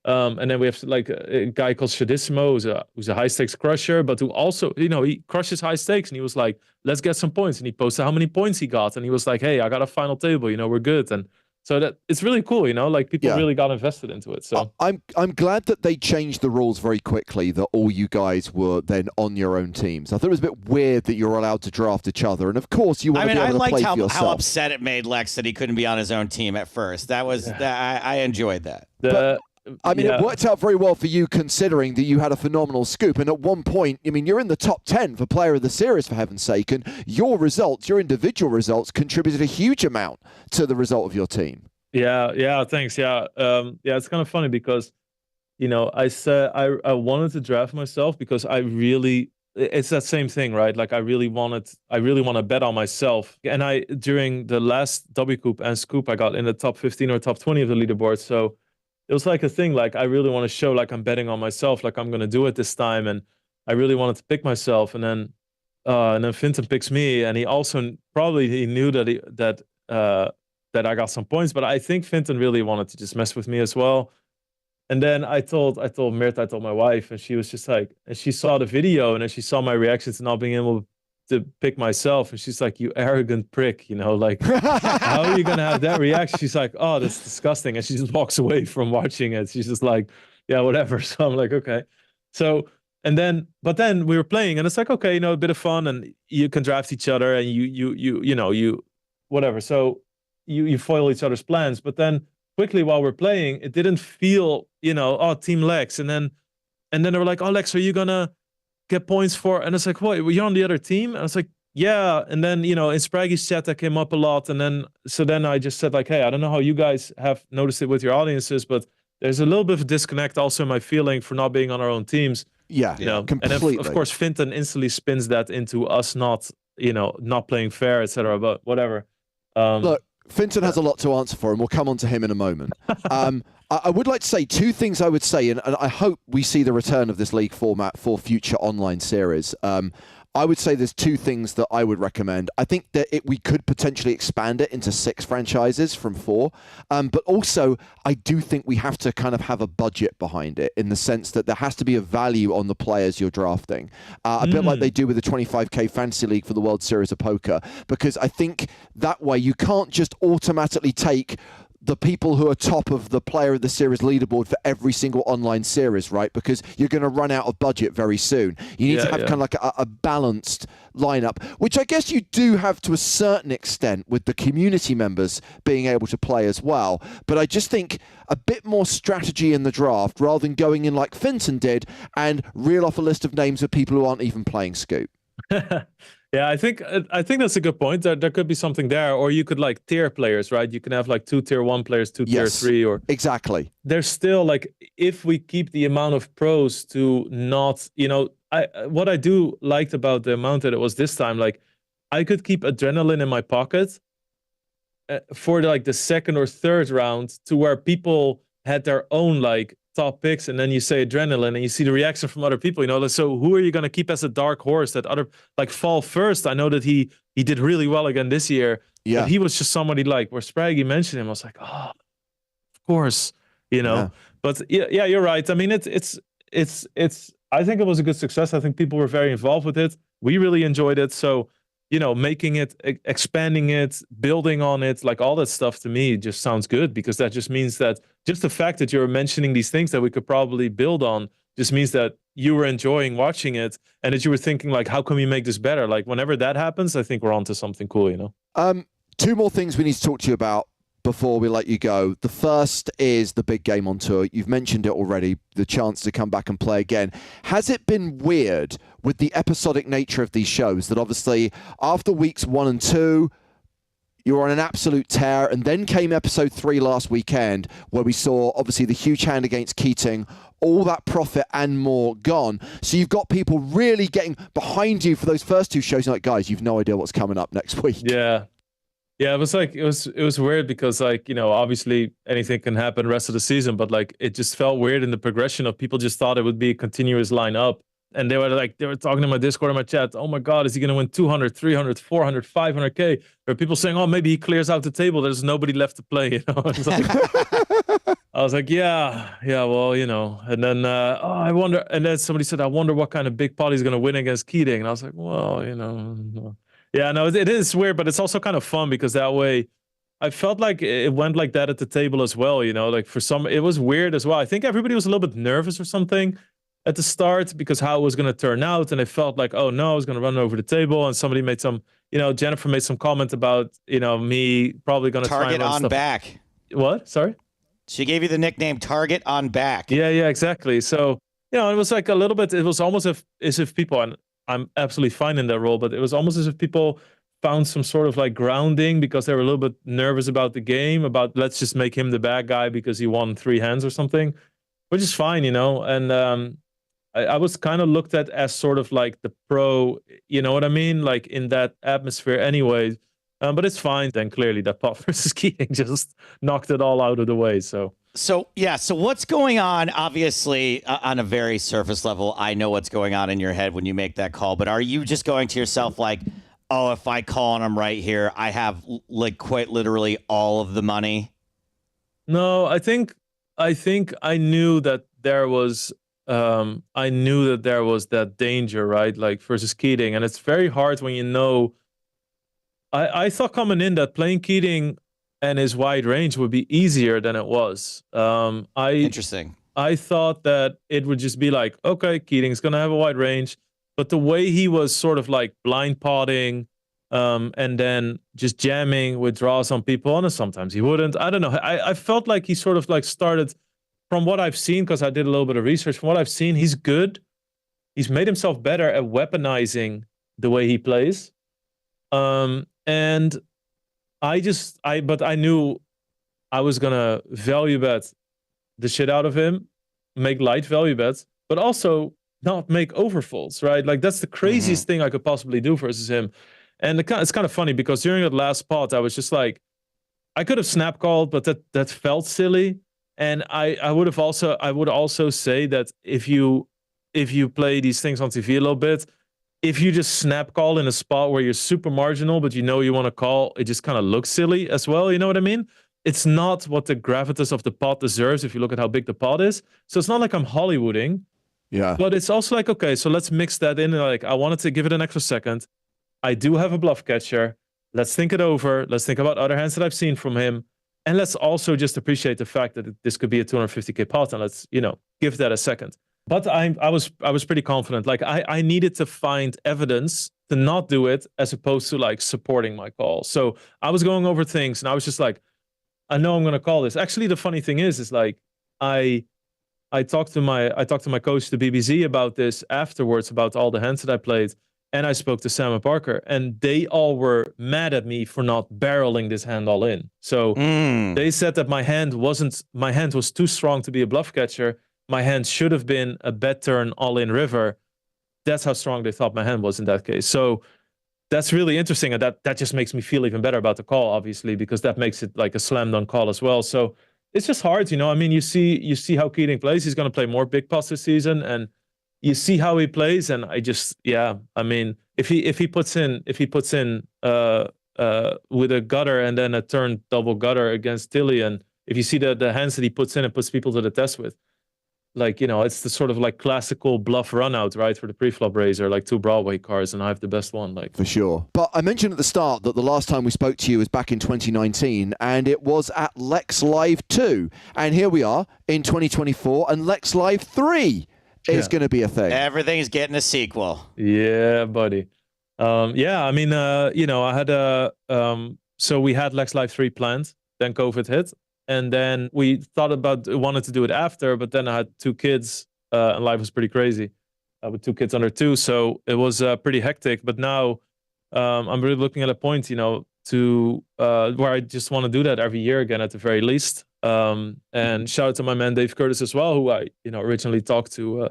And then we have like a guy called Shadissimo, who's a high stakes crusher, but who also, you know, he crushes high stakes, and he was like, let's get some points. And he posted how many points he got. And he was like, hey, I got a final table, you know, we're good. And so that it's really cool, you know, like people really got invested into it. So I'm glad that they changed the rules very quickly, that all you guys were then on your own teams. I thought it was a bit weird that you're allowed to draft each other, and of course you want to be able to play for yourself. How upset it made Lex that he couldn't be on his own team at first. That was I enjoyed that. I mean, it worked out very well for you, considering that you had a phenomenal scoop. And at one point, I mean, you're in the top 10 for player of the series, for heaven's sake. And your results, your individual results, contributed a huge amount to the result of your team. Yeah, thanks. Yeah, it's kind of funny because, you know, I said I wanted to draft myself because it's that same thing, right? Like I really want to bet on myself. And during the last W Coupe and Scoop, I got in the top 15 or top 20 of the leaderboard. So it was like a thing, like I really want to show like I'm betting on myself, like I'm going to do it this time. And I really wanted to pick myself. And then Finton picks me, and he also he knew that I got some points, but I think Finton really wanted to just mess with me as well. And then I told Mirta, I told my wife, and she was just like, and she saw the video, and then she saw my reactions to not being able to pick myself, and she's like, you arrogant prick, you know, like how are you gonna have that reaction? She's like, oh, that's disgusting, and she just walks away from watching it. She's just like, yeah, whatever. So I'm like, okay. So but then we were playing, and it's like, okay, you know, a bit of fun, and you can draft each other, and you whatever. So you foil each other's plans, but then quickly while we're playing, it didn't feel, you know, oh, Team Lex, and then they were like, oh, Lex, are you gonna get points for? And it's like, what, you're on the other team? And I was like, yeah. And then, you know, in Spraggy's chat that came up a lot, and then I just said like, hey, I don't know how you guys have noticed it with your audiences, but there's a little bit of a disconnect also in my feeling for not being on our own teams. Yeah, you know? completely. And of course, Finton instantly spins that into us not playing fair, etc. But whatever. Look, Finton has a lot to answer for, and we'll come on to him in a moment. I would like to say two things I would say, and I hope we see the return of this league format for future online series. I would say there's two things that I would recommend. I think that we could potentially expand it into 6 franchises from 4. But also, I do think we have to kind of have a budget behind it, in the sense that there has to be a value on the players you're drafting. A bit like they do with the 25K Fantasy League for the World Series of Poker. Because I think that way you can't just automatically take the people who are top of the player of the series leaderboard for every single online series, right? Because you're going to run out of budget very soon. You need to have kind of like a balanced lineup, which I guess you do have to a certain extent with the community members being able to play as well. But I just think a bit more strategy in the draft, rather than going in like Finton did and reel off a list of names of people who aren't even playing Scoop. Yeah, I think that's a good point. There could be something there, or you could like tier players, right? You can have like 2 tier 1 players, 2 tier 3, or exactly. There's still like, if we keep the amount of pros to not, you know, what I do liked about the amount that it was this time, like I could keep adrenaline in my pocket for like the second or third round, to where people had their own like top picks, and then you say adrenaline and you see the reaction from other people, you know. So who are you going to keep as a dark horse that other, like Fall First? I know that he did really well again this year. Yeah, he was just somebody like where Spraggy mentioned him, I was like, oh, of course, you know. Yeah. But yeah, you're right. I mean, it's I think it was a good success. I think people were very involved with it. We really enjoyed it. So, you know, making it, expanding it, building on it, like all that stuff to me just sounds good, because that just means that just the fact that you're mentioning these things that we could probably build on just means that you were enjoying watching it, and that you were thinking like, how can we make this better? Like whenever that happens, I think we're onto something cool, you know? 2 more things we need to talk to you about before we let you go. The first is the big game on tour. You've mentioned it already, the chance to come back and play again. Has it been weird with the episodic nature of these shows that obviously after weeks 1 and 2, you were on an absolute tear, and then came episode 3 last weekend, where we saw obviously the huge hand against Keating, all that profit and more gone. So you've got people really getting behind you for those first 2 shows. You're like, guys, you've no idea what's coming up next week. Yeah. Yeah, it was weird because like, obviously anything can happen rest of the season, but like it just felt weird in the progression of people just thought it would be a continuous line up. And they were talking in my Discord and my chat, oh my God, is he going to win 200, 300, 400, 500K? There are people saying, oh, maybe he clears out the table. There's nobody left to play. I was like, yeah, well, and then, I wonder, and then somebody said, I wonder what kind of big pot he's going to win against Keating. And I was like, well, yeah, no, it is weird, but it's also kind of fun because that way I felt like it went like that at the table as well, like for some, it was weird as well. I think everybody was a little bit nervous or something at the start because how it was going to turn out. And I felt like, oh no, I was going to run over the table. And somebody made some, Jennifer made some comment about, me probably going to try and Target on stuff. back. What? Sorry? She gave you the nickname Target on back. Yeah, exactly. So, it was like a little bit, it was almost as if people, and I'm absolutely fine in that role, but it was almost as if people found some sort of like grounding because they were a little bit nervous about the game, about let's just make him the bad guy because he won 3 hands or something, which is fine, and I was kind of looked at as sort of like the pro, you know what I mean? Like in that atmosphere anyway. But it's fine. Then clearly that pot versus Keating just knocked it all out of the way. So what's going on? Obviously, on a very surface level, I know what's going on in your head when you make that call. But are you just going to yourself like, oh, if I call and I'm right here, I have like quite literally all of the money? No, I think I knew that there was that danger, right? Like versus Keating, and it's very hard when I thought coming in that playing Keating and his wide range would be easier than it was. Interesting. I thought that it would just be like, okay, Keating's gonna have a wide range, but the way he was sort of like blind potting, and then just jamming with draws on people, and sometimes he wouldn't. I don't know. I felt like he sort of like started, from what I've seen, because I did a little bit of research. From what I've seen, he's good. He's made himself better at weaponizing the way he plays. And but I knew I was gonna value bet the shit out of him, make light value bets, but also not make overfolds, right? Like that's the craziest thing I could possibly do versus him. And it's kind of funny because during that last pot, I was just like, I could have snap called, but that felt silly. And I would also say that if you play these things on TV a little bit, if you just snap call in a spot where you're super marginal, but you want to call, it just kind of looks silly as well. You know what I mean? It's not what the gravitas of the pot deserves if you look at how big the pot is. So it's not like I'm Hollywooding. Yeah. But it's also like, okay, so let's mix that in. Like I wanted to give it an extra second. I do have a bluff catcher. Let's think it over. Let's think about other hands that I've seen from him. And let's also just appreciate the fact that this could be a 250K pot, and let's, give that a second. But I was pretty confident. Like I needed to find evidence to not do it as opposed to like supporting my call. So I was going over things and I was just like, I know I'm gonna call this. Actually, the funny thing is like I talked to my coach, the BBZ, about this afterwards, about all the hands that I played. And I spoke to Sam and Parker, and they all were mad at me for not barreling this hand all in. So they said that my hand was too strong to be a bluff catcher. My hand should have been a bet turn all in river. That's how strong they thought my hand was in that case. So that's really interesting, and that just makes me feel even better about the call, obviously, because that makes it like a slam dunk call as well. So it's just hard, I mean, you see how Keating plays. He's going to play more big pots this season, and you see how he plays, and I mean, if he puts in with a gutter and then a turn double gutter against Tilly, and if you see the hands that he puts in and puts people to the test with, like, it's the sort of like classical bluff run out, right, for the pre-flop raiser, like 2 Broadway cards, and I have the best one, like. For sure. But I mentioned at the start that the last time we spoke to you was back in 2019, and it was at Lex Live 2, and here we are in 2024, and Lex Live 3 is going to be a thing. Everything's getting a sequel. Yeah, buddy. I mean, I had so we had Lex Live 3 planned, then COVID hit, and then we thought wanted to do it after, but then I had 2 kids, and life was pretty crazy with 2 kids under 2, so it was pretty hectic. But now I'm really looking at a point, to where I just want to do that every year again at the very least. And shout out to my man Dave Curtis as well, who I originally talked to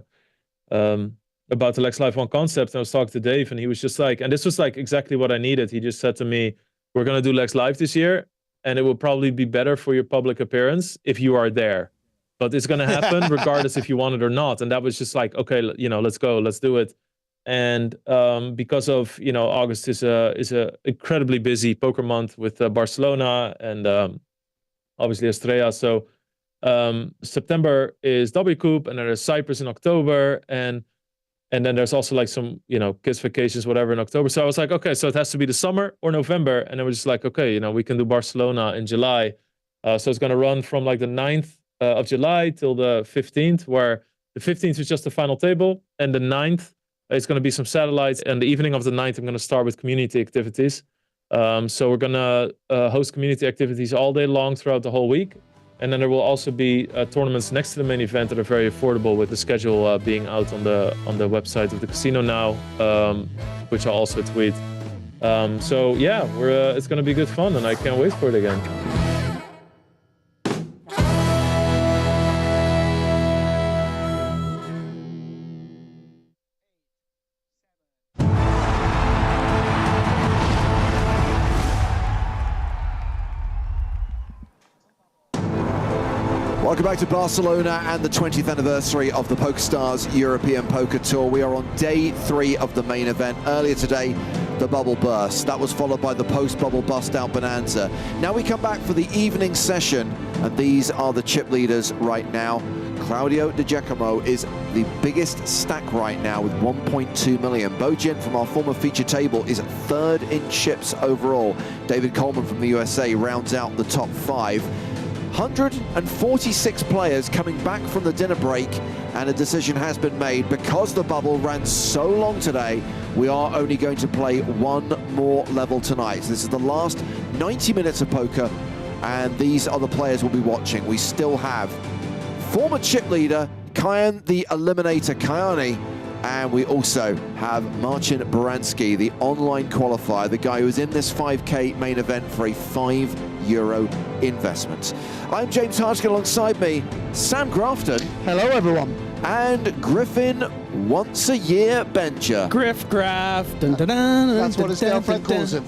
about the Lex Live 1 concept. And I was talking to Dave, and he was just like, and this was like exactly what I needed. He just said to me, we're going to do Lex Live this year, and it will probably be better for your public appearance if you are there. But it's going to happen regardless if you want it or not. And that was just like, okay, let's go, let's do it. And because of, August is a incredibly busy poker month with Barcelona and obviously Estrella. So September is W Coupe, and then there's Cyprus in October, and then there's also like some, kids vacations, whatever, in October. So I was like, okay, so it has to be the summer or November. And then we're just like, okay, we can do Barcelona in July. So it's going to run from like the 9th of July till the 15th, where the 15th is just the final table, and the 9th it's going to be some satellites, and the evening of the 9th I'm going to start with community activities. So we're going to host community activities all day long throughout the whole week, and then there will also be tournaments next to the main event that are very affordable, with the schedule being out on the website of the casino now, which I'll also tweet. So yeah, it's going to be good fun, and I can't wait for it again. Welcome back to Barcelona and the 20th anniversary of the PokerStars European Poker Tour. We are on day 3 of the main event. Earlier today, the bubble burst. That was followed by the post-bubble bust-out bonanza. Now we come back for the evening session, and these are the chip leaders right now. Claudio Di Giacomo is the biggest stack right now with 1.2 million. Bojin from our former feature table is 3rd in chips overall. David Coleman from the USA rounds out the top 5. 146 players coming back from the dinner break, and a decision has been made. Because the bubble ran so long today, we are only going to play one more level tonight. So this is the last 90 minutes of poker, and these are the players we'll be watching. We still have former chip leader Kajan the Eliminator Kayani, and we also have Marcin Baranski, the online qualifier, the guy who was in this 5K main event for a €5 investment. I'm James Hartigan, alongside me, Sam Grafton. Hello, everyone. And Griffin Once a Year Bencher. Griff Graf. Dun, dun, dun, That's what his girlfriend calls him.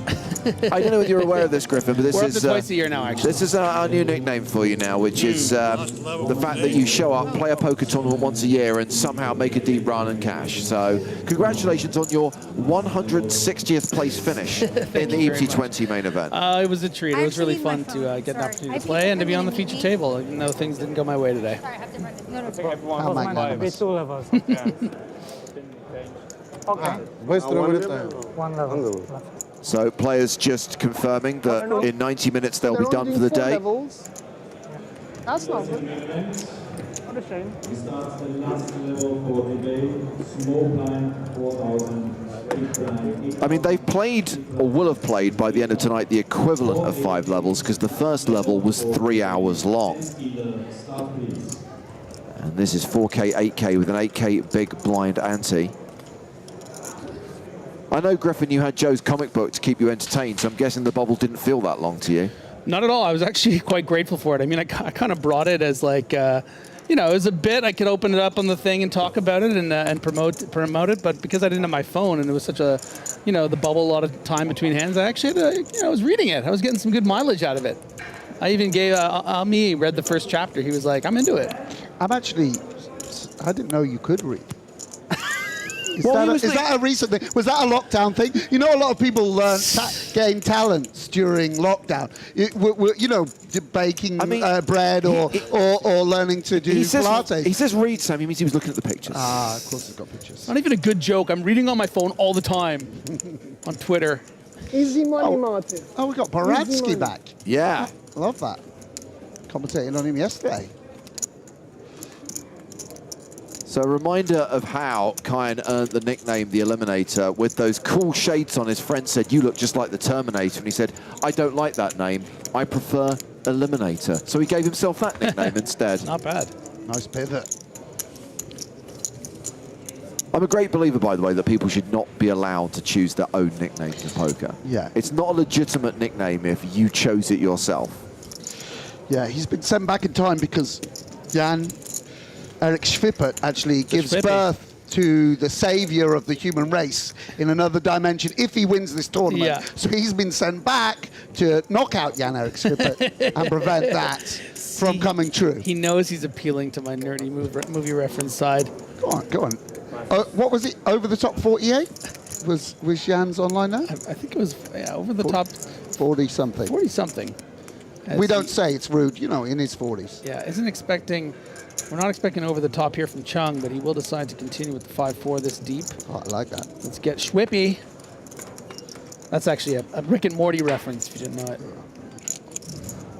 I don't know whether you're aware of this, Griffin, but this We're is up to twice a year now, actually. This is our new nickname for you now, which is the fact that you show up, play a poker tournament once a year, and somehow make a deep run and cash. So, congratulations on your 160th place finish in the EPT 20 main event. It was a treat. It was really fun to get an opportunity to play and to be on the feature table. Even though things didn't go my way today. How magnanimous. One level. So players just confirming that in 90 minutes they'll be done for the day. That's not good. What a shame. I mean, they've played, or will have played by the end of tonight, the equivalent of 5 levels, because the first level was 3 hours long. And this is 4K, 8K with an 8K big blind ante. I know, Griffin, you had Joe's comic book to keep you entertained, so I'm guessing the bubble didn't feel that long to you. Not at all. I was actually quite grateful for it. I mean, I kind of brought it as like, it was a bit. I could open it up on the thing and talk about it and promote it. But because I didn't have my phone and it was such a, the bubble, a lot of time between hands, I actually I was reading it. I was getting some good mileage out of it. I even gave Ami read the first chapter. He was like, I'm into it. I didn't know you could read. Is that a recent thing? Was that a lockdown thing? A lot of people gain talents during lockdown. Baking bread or learning to do Pilates. He says read, Sam. He means he was looking at the pictures. Ah, of course he's got pictures. Not even a good joke. I'm reading on my phone all the time on Twitter. Easy money, Martin. Oh, we got Baranski back. Yeah. I love that. Commentating on him yesterday. So a reminder of how Kajan earned the nickname the Eliminator. With those cool shades on, his friend said, "You look just like the Terminator." And he said, "I don't like that name. I prefer Eliminator." So he gave himself that nickname instead. Not bad. Nice pivot. I'm a great believer, by the way, that people should not be allowed to choose their own nickname in poker. Yeah. It's not a legitimate nickname if you chose it yourself. Yeah, he's been sent back in time because Jan Erik Schwippert actually gives birth to the savior of the human race in another dimension if he wins this tournament. Yeah. So he's been sent back to knock out Jan-Erik Schippert and prevent that from coming true. He knows he's appealing to my nerdy movie reference side. Go on, go on. What was it? Over the top 48? Was Jan's online now? I think it was over the top 40 something. 40 something. We don't say, it's rude, you know, in his 40s. Yeah, we're not expecting over the top here from Chung, but he will decide to continue with the 5-4 this deep. Oh, I like that. Let's get Schwippy. That's actually a Rick and Morty reference, if you didn't know it.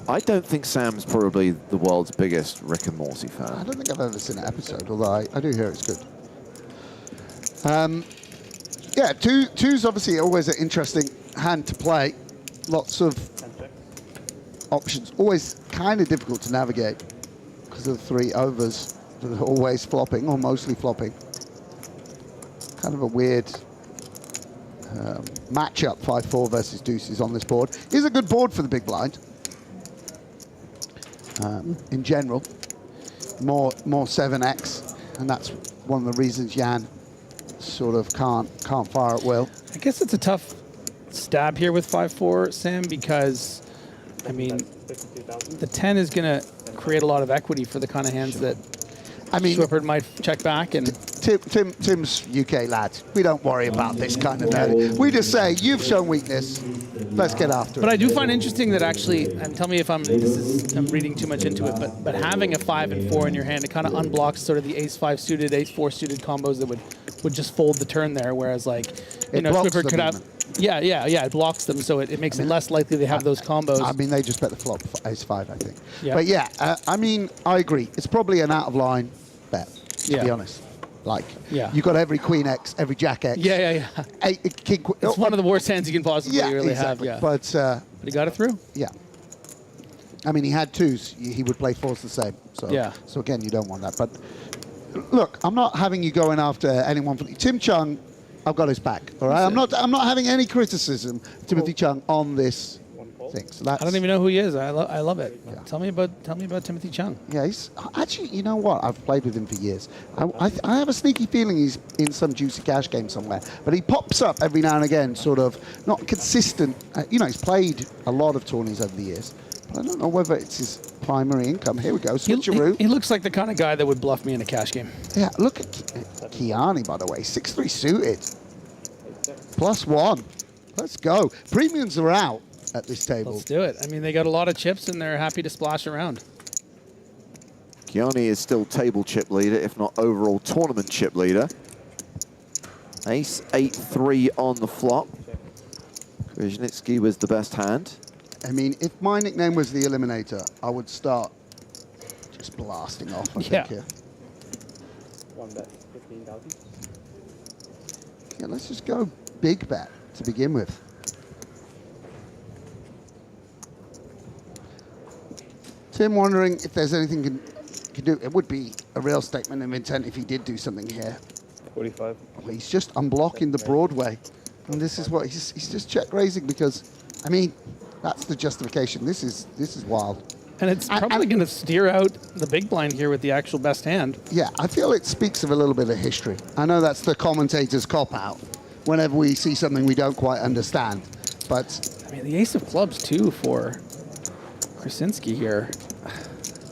I don't think Sam's probably the world's biggest Rick and Morty fan. I don't think I've ever seen an episode, although I do hear it's good. Yeah, two's obviously always an interesting hand to play. Lots of options. Always kind of difficult to navigate because of the 3 overs that are always flopping, or mostly flopping. Kind of a weird matchup, 5-4 versus deuces on this board. Is a good board for the big blind. In general, more 7x, and that's one of the reasons Jan sort of can't fire at will. I guess it's a tough stab here with 5-4, Sam, because I mean the 10 is going to create a lot of equity for the kind of hands that Schippert might check back. And Tim's UK lad. We don't worry about this kind of thing. We just say, you've shown weakness. Let's get after it. But I do find interesting that actually, and tell me if I'm reading too much into it, but having a 5 and 4 in your hand, it kind of unblocks sort of the ace-5 suited, ace-4 suited combos that would just fold the turn there. Whereas like, Schippert could have. Yeah, it blocks them, so it makes it less likely they have those combos. I mean, they just bet the flop ace-5, I think. Yeah. But yeah, I mean, I agree. It's probably an out-of-line bet, to be honest. Like, you've got every queen X, every jack X. Yeah. King, it's one of the worst hands you can possibly really have. Yeah, but he got it through. Yeah. I mean, he had 2s. He would play 4s the same. So again, you don't want that. But look, I'm not having you going after anyone. Tim Chung, I've got his back. All right. I'm not having any criticism of Timothy Chung on this thing. So I don't even know who he is. I love it. Yeah. Tell me about Timothy Chung. Yeah, he's actually, you know what? I've played with him for years. I have a sneaky feeling he's in some juicy cash game somewhere. But he pops up every now and again, sort of not consistent. He's played a lot of tourneys over the years. But I don't know whether it's his primary income. Here we go. Switcheroo. He looks like the kind of guy that would bluff me in a cash game. Yeah, look at Kiani, by the way. 6-3 suited. +1. Let's go. Premiums are out at this table. Let's do it. I mean, they got a lot of chips and they're happy to splash around. Kiani is still table chip leader, if not overall tournament chip leader. Ace 8-3 on the flop. Krzyznicki was the best hand. I mean, if my nickname was the Eliminator, I would start just blasting off, I think, here. One bet, 15,000. Yeah, let's just go big bet to begin with. Tim wondering if there's anything you can do. It would be a real statement of intent if he did do something here. 45. Well, he's just unblocking the Broadway. And this is what he's just check raising because, I mean, that's the justification. This is wild. And it's probably going to steer out the big blind here with the actual best hand. Yeah, I feel it speaks of a little bit of history. I know that's the commentator's cop-out whenever we see something we don't quite understand. But I mean, the ace of clubs, too, for Krzyznicki here.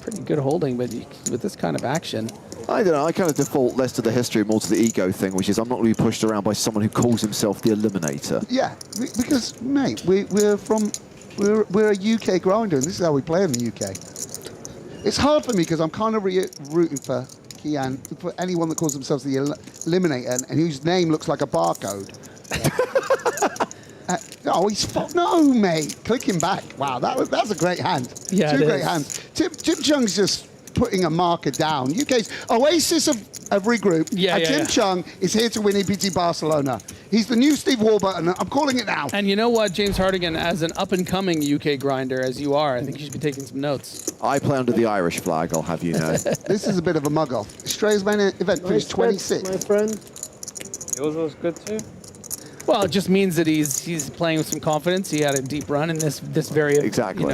Pretty good holding, but with this kind of action. I don't know, I kind of default less to the history, more to the ego thing, which is I'm not going to be pushed around by someone who calls himself the Eliminator. Yeah, because, mate, we're a UK grinder, and this is how we play in the UK. It's hard for me because I'm kind of rooting for Kian, for anyone that calls themselves the Eliminator and whose name looks like a barcode. No, mate. Click him back. Wow, that's a great hand. Yeah, Two great hands. Tim Chung's just putting a marker down. UK's oasis of regroup. Tim Chung is here to win EPT Barcelona. He's the new Steve Warburton. I'm calling it now. And you know what, James Hardigan, as an up-and-coming UK grinder as you are, I think you should be taking some notes. I play under the Irish flag, I'll have you know. This is a bit of a mug-off. Australia's main event finished 26. My friend. Yours was good too. Well, it just means that he's playing with some confidence. He had a deep run in this very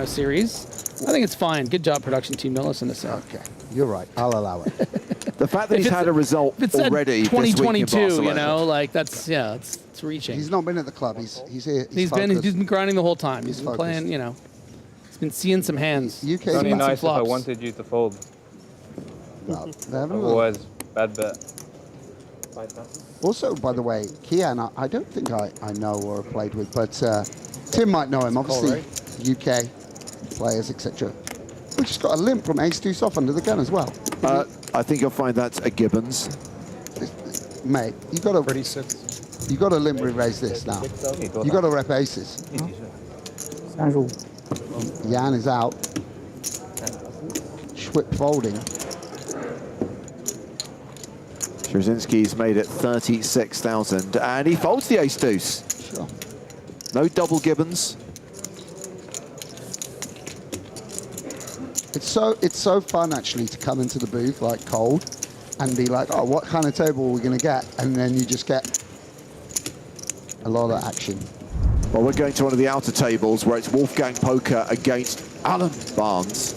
series. I think it's fine. Good job, production team. Don't listen to Sam. Okay, you're right. I'll allow it. The fact that he's had a result If it said already this week in 2022, you Barcelona. know, like that's it's reaching. He's not been at the club. He's here. He's been grinding the whole time. He's been playing, you know. He's been seeing some hands. It's only nice if I wanted you to fold. Well, they haven't Otherwise, bad bet. Also, by the way, Kian, I don't think I know or have played with, but Tim might know him. Obviously, UK players, etc. We just got a limp from ace deuce off under the gun as well. I think you'll find that's a Gibbons. Mate, you got to you got to limp raise this now. You got to rep aces. Jan is out. Schwip folding. Brzezinski's made it 36,000, and he folds the ace deuce. Sure. No double Gibbons. It's so fun actually to come into the booth like cold and be like, oh, what kind of table are we going to get? And then you just get a lot of action. Well, we're going to one of the outer tables where it's Wolfgang Poker against Alan Barnes.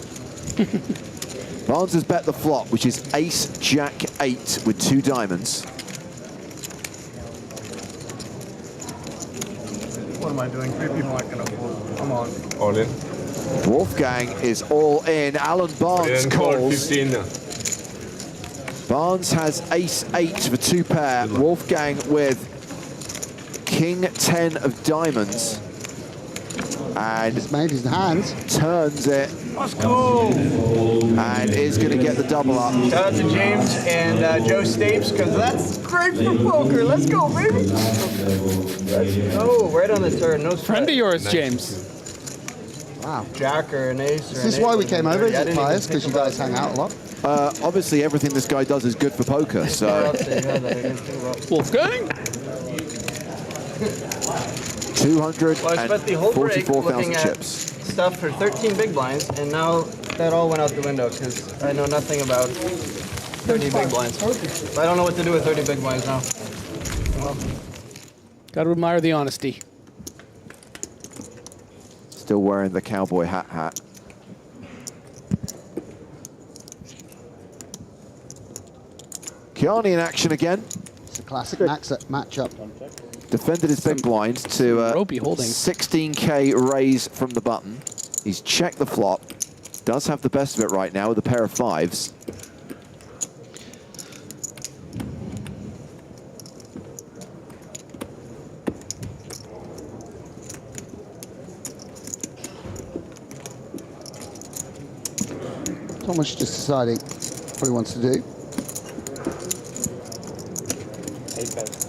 Barnes has bet the flop, which is ace jack 8 with 2 diamonds. What am I doing? 3 people aren't going to fold. Come on. All in. Wolfgang is all in. Alan Barnes calls. 15. Barnes has ace 8 for 2 pair. Wolfgang with king 10 of diamonds. And he's made his hands. Turns it. Let's go. And is going to get the double up. Shout out to James and Joe Stapes, because that's great for poker. Let's go, baby. Let's go. Right on the turn. No friend of yours, James. Wow. Jack or an ace. Is this why we came over? Is it biased because you guys hang out a lot? Obviously, everything this guy does is good for poker, so... Wolfgang? 244,000 chips. Stuff for 13 big blinds, and now that all went out the window because I know nothing about 30 big blinds. I don't know what to do with 30 big blinds now. Well, got to admire the honesty. Still wearing the cowboy hat. Kiani in action again. It's a classic matchup. Defended his big blind to 16k raise from the button. He's checked the flop. Does have the best of it right now with a pair of 5s. Thomas just deciding what he wants to do.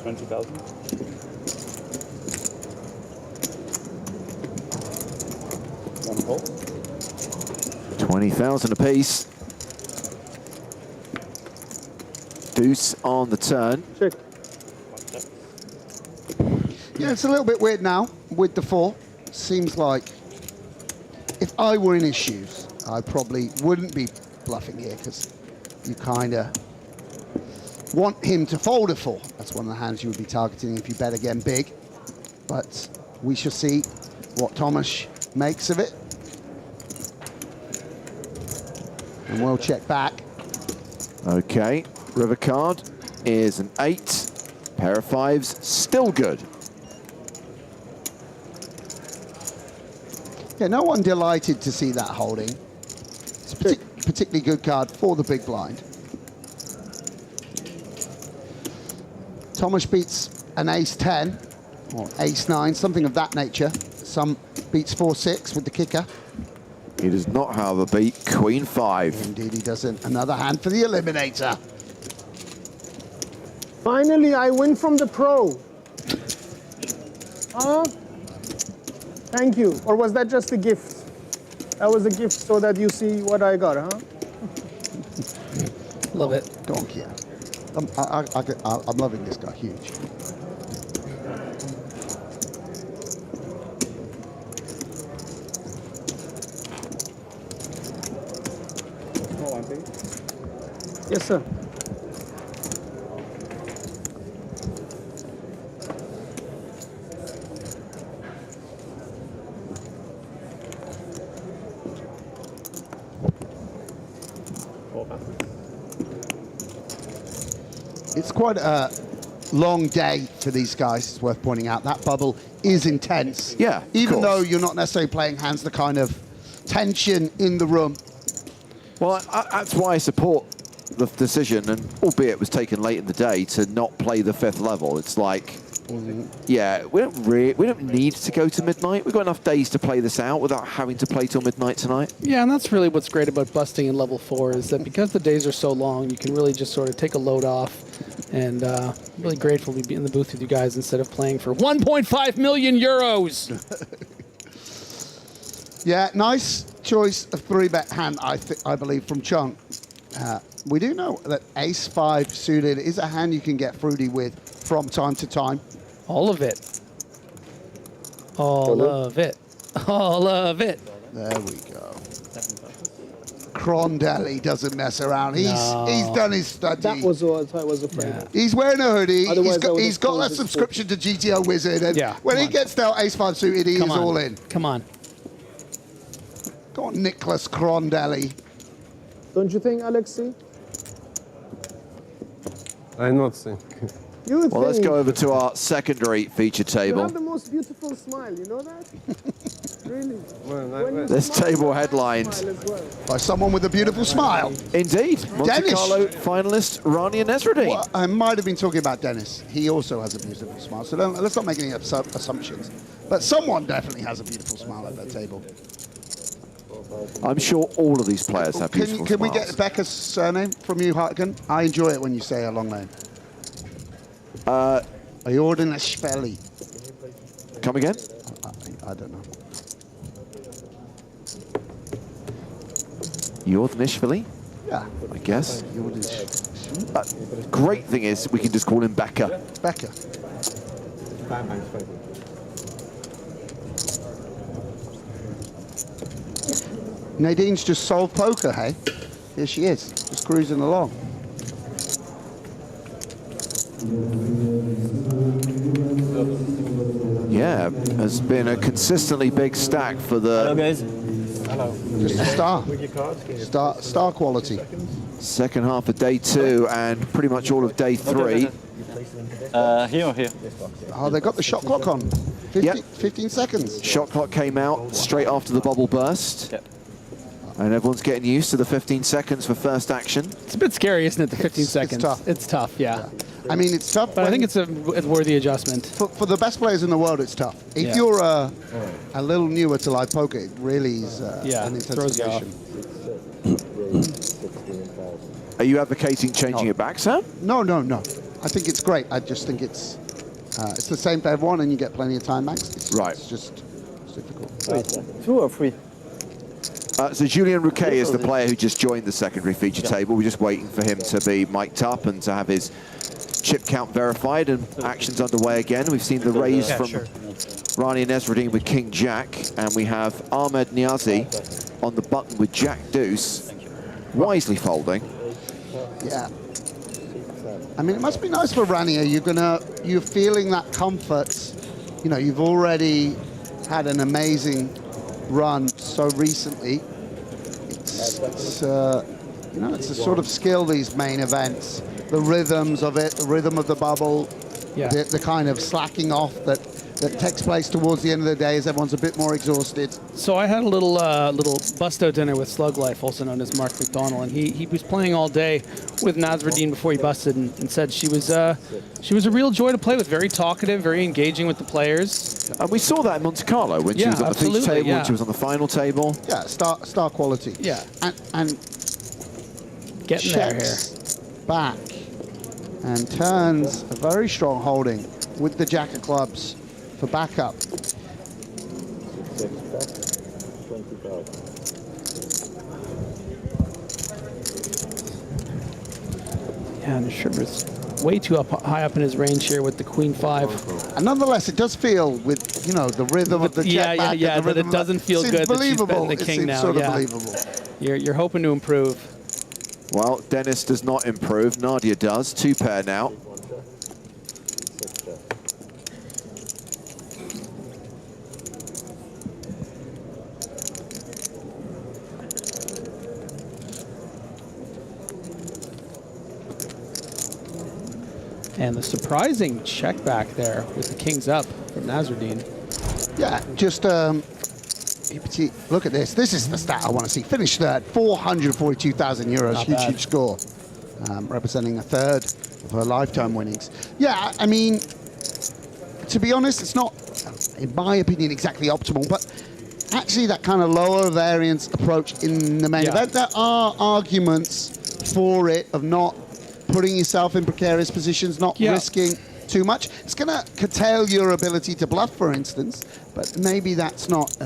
20,000. 20,000 apiece. Deuce on the turn. Check. Yeah, it's a little bit weird now with the 4. Seems like if I were in his shoes, I probably wouldn't be bluffing here because you kind of want him to fold a 4. That's one of the hands you would be targeting if you bet again big. But we shall see what Thomas makes of it. And we'll check back. Okay, river card is an 8. Pair of 5s, still good. Yeah, no one delighted to see that holding. It's a particularly good card for the big blind. Thomas beats an ace 10 or ace 9, something of that nature. Some beats 4-6 with the kicker. He does not, however, beat Queen 5. Indeed he doesn't. Another hand for the eliminator. Finally, I win from the pro. Thank you. Or was that just a gift? That was a gift so that you see what I got, huh? Love it. Go on, Kia. I'm loving this guy, huge. Yes, sir. It's quite a long day for these guys, it's worth pointing out. That bubble is intense. Yeah, even though you're not necessarily playing hands, the kind of tension in the room. Well, that's why I support the decision, and albeit it was taken late in the day, to not play the 5th level. It's like, yeah, we don't need to go to midnight. We've got enough days to play this out without having to play till midnight tonight. Yeah, and that's really what's great about busting in level 4 is that because the days are so long, you can really just sort of take a load off. And really grateful to be in the booth with you guys instead of playing for 1.5 million euros. Yeah, nice choice of 3-bet hand, I believe, from Chunk. We do know that ace-5 suited is a hand you can get fruity with from time to time. All of it. All of it. All of it. There we go. Crondelli doesn't mess around. He's done his study. That was what I was afraid of. He's wearing a hoodie. Otherwise, He's got a subscription to GTO Wizard. And when he gets dealt ace-5 suited, he is all in. Come on. Go on, Nicholas Crondelli. Don't you think, Alexei? I'm not saying. Well, let's go over to our secondary feature You table. have the most beautiful smile, you know that? Really. This table headlined by someone with a beautiful smile. Indeed. Monte Dennis. Carlo finalist Rania Nesruddin. Well, I might have been talking about Dennis. He also has a beautiful smile. So let's not make any assumptions. But someone definitely has a beautiful smile at that table. I'm sure all of these players have beautiful Can we smiles. get Becca's surname from you, Hartgen? I enjoy it when you say a long name. Iordinashvili. Come again? I don't know. Iordinashvili? Yeah. I guess. Great thing is we can just call him Becca. Becca. Nadine's just solved poker, hey? Here she is, just cruising along. Yeah, has been a consistently big stack for the... Hello, guys. Hello. Just a star. Star quality. Second half of day 2 and pretty much all of day 3. Here or here? Oh, they got the shot clock on. 15 seconds. Shot clock came out straight after the bubble burst. Yep. And everyone's getting used to the 15 seconds for first action. It's a bit scary, isn't it, the 15 seconds? It's tough. It's tough, yeah. I mean, it's tough. But I think it's a worthy adjustment. For the best players in the world, it's tough. If you're a little newer to live poker, it really is an intensification. Are you advocating changing it back, Sam? No. I think it's great. I just think it's the same for everyone, and you get plenty of time max. It's just difficult. 2 or 3? So Julien Rouquet is the player who just joined the secondary feature table. We're just waiting for him to be mic'd up and to have his chip count verified, and action's underway again. We've seen the raise from Rania Nesruddin with King Jack, and we have Ahmed Niazi on the button with Jack Deuce, wisely folding. Yeah. I mean, it must be nice for Rania. You're feeling that comfort. You know, you've already had an amazing run so recently. It's you know, it's a sort of skill, these main events. The rhythms of it, the rhythm of the bubble, the kind of slacking off that takes place towards the end of the day as everyone's a bit more exhausted. So I had a little busto dinner with Slug Life, also known as Mark McDonald, and he was playing all day with Nasruddin before he busted, and said she was a real joy to play with, very talkative, very engaging with the players. And we saw that in Monte Carlo when she was on the feature table, when she was on the final table. Yeah, star quality. Yeah. And getting there here. Back and turns a very strong holding with the Jack of Clubs for backup. Yeah, and Sugar's way too high up in his range here with the Queen 5. And nonetheless, it does feel with, you know, the rhythm of the jet back. Yeah, but it doesn't feel good that she's betting the king now. Sort of believable. You're hoping to improve. Well, Dennis does not improve. Nadia does. 2 pair now. And the surprising check back there with the kings up from Nasruddin. Yeah, just EPT, look at this. This is the stat I want to see. Finish third, 442,000 euros, huge score, representing a third of her lifetime winnings. Yeah, I mean, to be honest, it's not, in my opinion, exactly optimal, but actually that kind of lower variance approach in the main event, there are arguments for it of not putting yourself in precarious positions, not risking too much. It's going to curtail your ability to bluff, for instance, but maybe that's not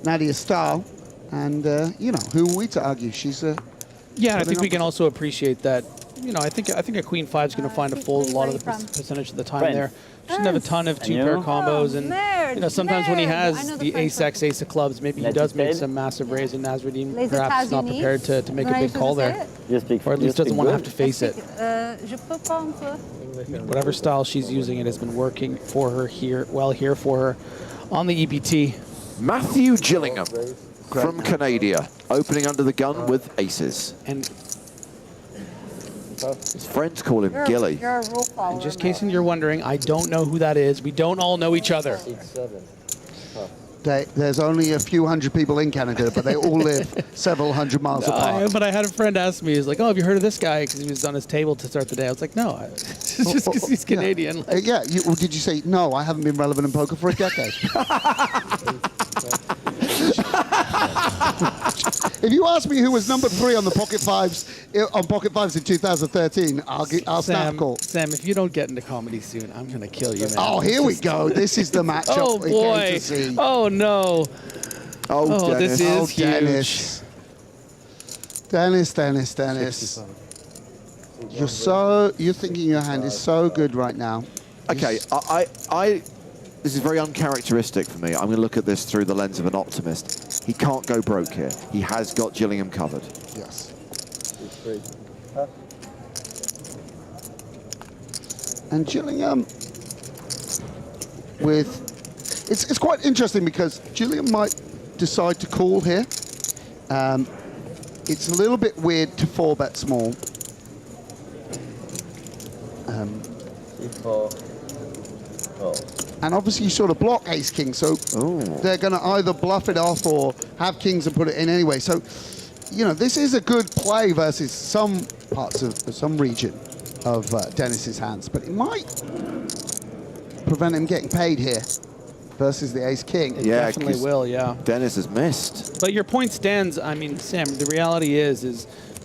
Nadia's style. And, you know, who are we to argue? She's a... Yeah, I think we can also appreciate that. You know, I think a queen 5 is going to find a fold a lot of the percentage of the time there. She doesn't have a ton of two-pair combos, and you know, sometimes when he has the ace-x, ace of clubs, maybe he does make some massive raise, and Nasruddin perhaps not prepared to make a big call there, or at least doesn't want to have to face it. Whatever style she's using, it has been working for her here, here for her on the EPT. Matthew Gillingham from Canada, opening under the gun with aces. And his friends call him Gilly. And just in case you're wondering, I don't know who that is. We don't all know each other. There's only a few hundred people in Canada, but they all live several hundred miles apart. But I had a friend ask me, he's like, oh, have you heard of this guy? Because he was on his table to start the day. I was like, no, it's just because he's Canadian. Yeah, well, did you say, no, I haven't been relevant in poker for a decade? If you ask me who was number 3 on the Pocket Fives in 2013, I'll snap call. Sam, if you don't get into comedy soon, I'm gonna kill you, man. Oh, here we go. This is the matchup. Oh boy. To see. Oh no. Oh, Dennis. This is huge. Dennis. You're thinking your hand is so good right now. Okay, this is very uncharacteristic for me. I'm going to look at this through the lens of an optimist. He can't go broke here. He has got Gillingham covered. Yes. And Gillingham with... It's quite interesting because Gillingham might decide to call here. It's a little bit weird to 4-bet small. And obviously you sort of block ace-king, so they're going to either bluff it off or have kings and put it in anyway. So, you know, this is a good play versus some parts of some region of Dennis's hands, but it might prevent him getting paid here versus the ace-king. It definitely will, yeah. Dennis has missed. But your point stands. I mean, Sam, the reality is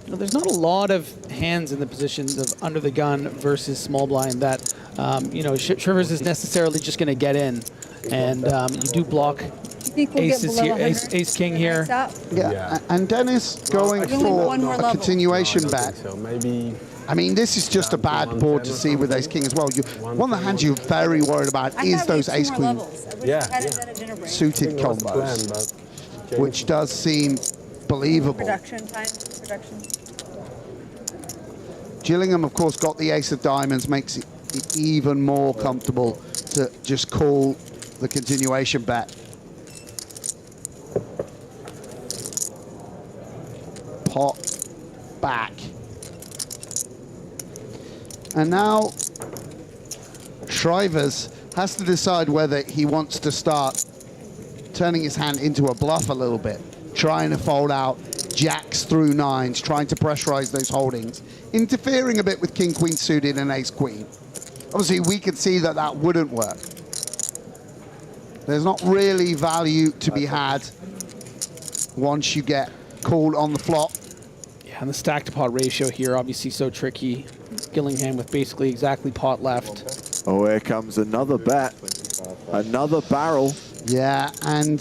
you know, there's not a lot of hands in the positions of under the gun versus small blind that, you know, Shivers is necessarily just going to get in. And you do block aces here, ace-king here. Yeah, and Dennis going for a continuation bet. So maybe... I mean, this is just a bad board to see with ace-king as well. One of the hands you're very worried about is those ace-queen suited combos, which does seem believable. Production. Gillingham, of course, got the ace of diamonds, makes it even more comfortable to just call the continuation bet. Pot back. And now Shrivers has to decide whether he wants to start turning his hand into a bluff a little bit, trying to fold out jacks through nines, trying to pressurize those holdings, interfering a bit with king-queen suited and ace-queen. Obviously, we could see that that wouldn't work. There's not really value to be had once you get called on the flop. Yeah, and the stack to pot ratio here, obviously so tricky. Gillingham with basically exactly pot left. Oh, here comes another bet. Another barrel. Yeah, and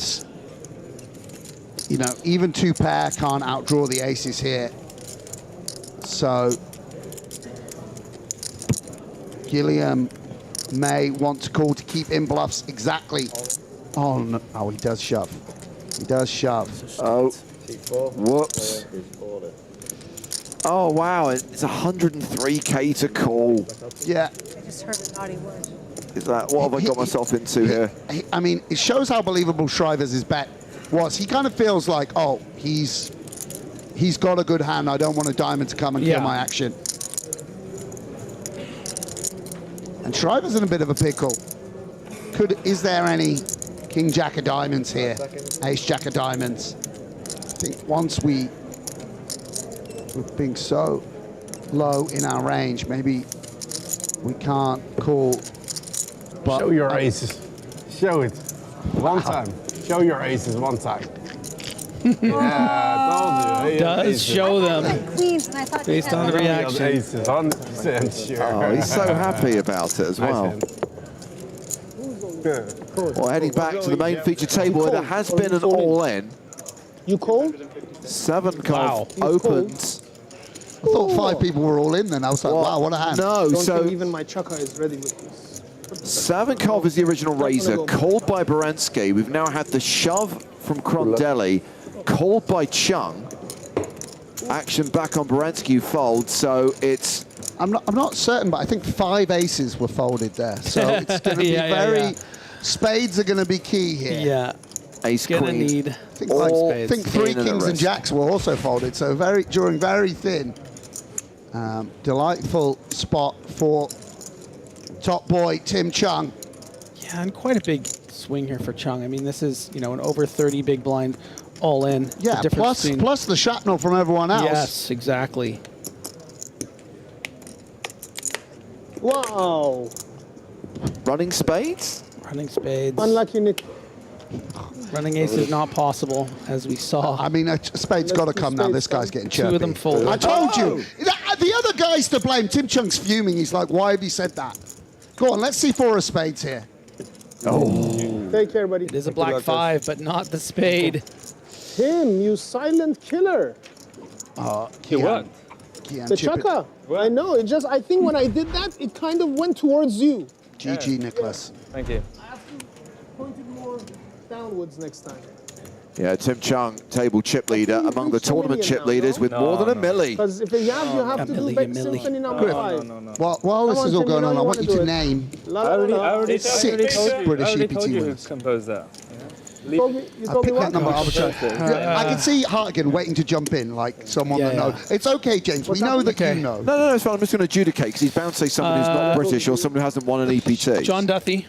you know, even 2-pair can't outdraw the aces here. So Gillingham may want to call to keep in bluffs exactly. Oh, no. Oh, he does shove. He does shove. Oh, whoops. Oh, wow, it's 103K to call. Yeah. I just heard a naughty word. Is that, what have I got myself into here? I mean, it shows how believable Shrivers' bet was. He kind of feels like, oh, he's got a good hand. I don't want a diamond to come and kill my action. And Schreiber's in a bit of a pickle. Is there any King Jack of Diamonds here? Ace Jack of Diamonds. I think once we're being so low in our range, maybe we can't call. But show your aces. Show it. One time. Show your aces one time. Yeah, told you. Does show them. Queens, and I thought based on the reaction. Aces, 100% sure. Oh, he's so happy about it as well. Well, heading back to the main feature table, where there has been an all-in. You called? 7-card opens. I thought 5 people were all in then. I was like, wow, what a hand. No, Don't so think even my Chaka is ready with this. Savinkov is the original raiser, called by Baranski. We've now had the shove from Crondelli, called by Chung. Action back on Baranski, who folds, so it's... I'm not certain, but I think 5 aces were folded there. So it's going to be spades are going to be key here. Yeah. Ace, gonna queen. need I think 3 kings and jacks were also folded. So during very thin. Delightful spot for top boy Tim Chung. Yeah, and quite a big swing here for Chung. I mean, this is, you know, an over 30 big blind all in. Yeah, plus the shrapnel from everyone else. Yes, exactly. Wow. Running spades? Running spades. Unlucky Nick. Running ace is not possible, as we saw. I mean, a spade's got to come now. This guy's getting chirpy. 2 of them folded. I told you. The other guy's to blame. Tim Chung's fuming. He's like, why have you said that? Go on, let's see 4 of spades here. Oh. Take care, buddy. It is a black 5, but not the spade. Tim, you silent killer. He what? The Chaka. I know. It just, I think when I did that, it kind of went towards you. GG, Nicholas. Thank you. I have to point it more downwards next time. Yeah, Tim Chung, table chip leader, among the tournament chip leaders with more than a milli. Because if you have to do back symphony number 5. While this is all going on, I want you to name 6 British EPT winners. Compose that. You told me Pick what? that number arbitrarily. I can see Hartigan waiting to jump in, like someone that knows. It's okay, James. We know that you know. No, it's fine. I'm just going to adjudicate, because he's bound to say someone who's not British or someone who hasn't won an EPT. John Duthie.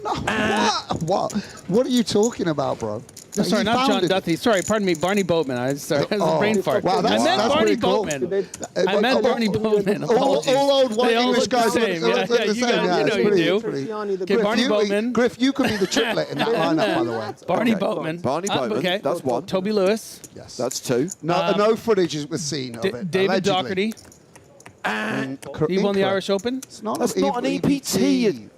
No, what are you talking about, bro? No, sorry, not John Duthie. Sorry, pardon me, Barney Boatman. I was a brain fart. Wow, I meant Barney cool. Boatman. I meant Barney Boatman. All old white English guys look the same. You do. Okay, Barney Boatman. Griff, you could be the triplet in that lineup, by the way. Barney Boatman. Barney Boatman, okay. that's 1. Toby Lewis. Yes. That's 2. No footage was seen of it. David allegedly. Doherty. He won the Irish Open. That's not an EPT.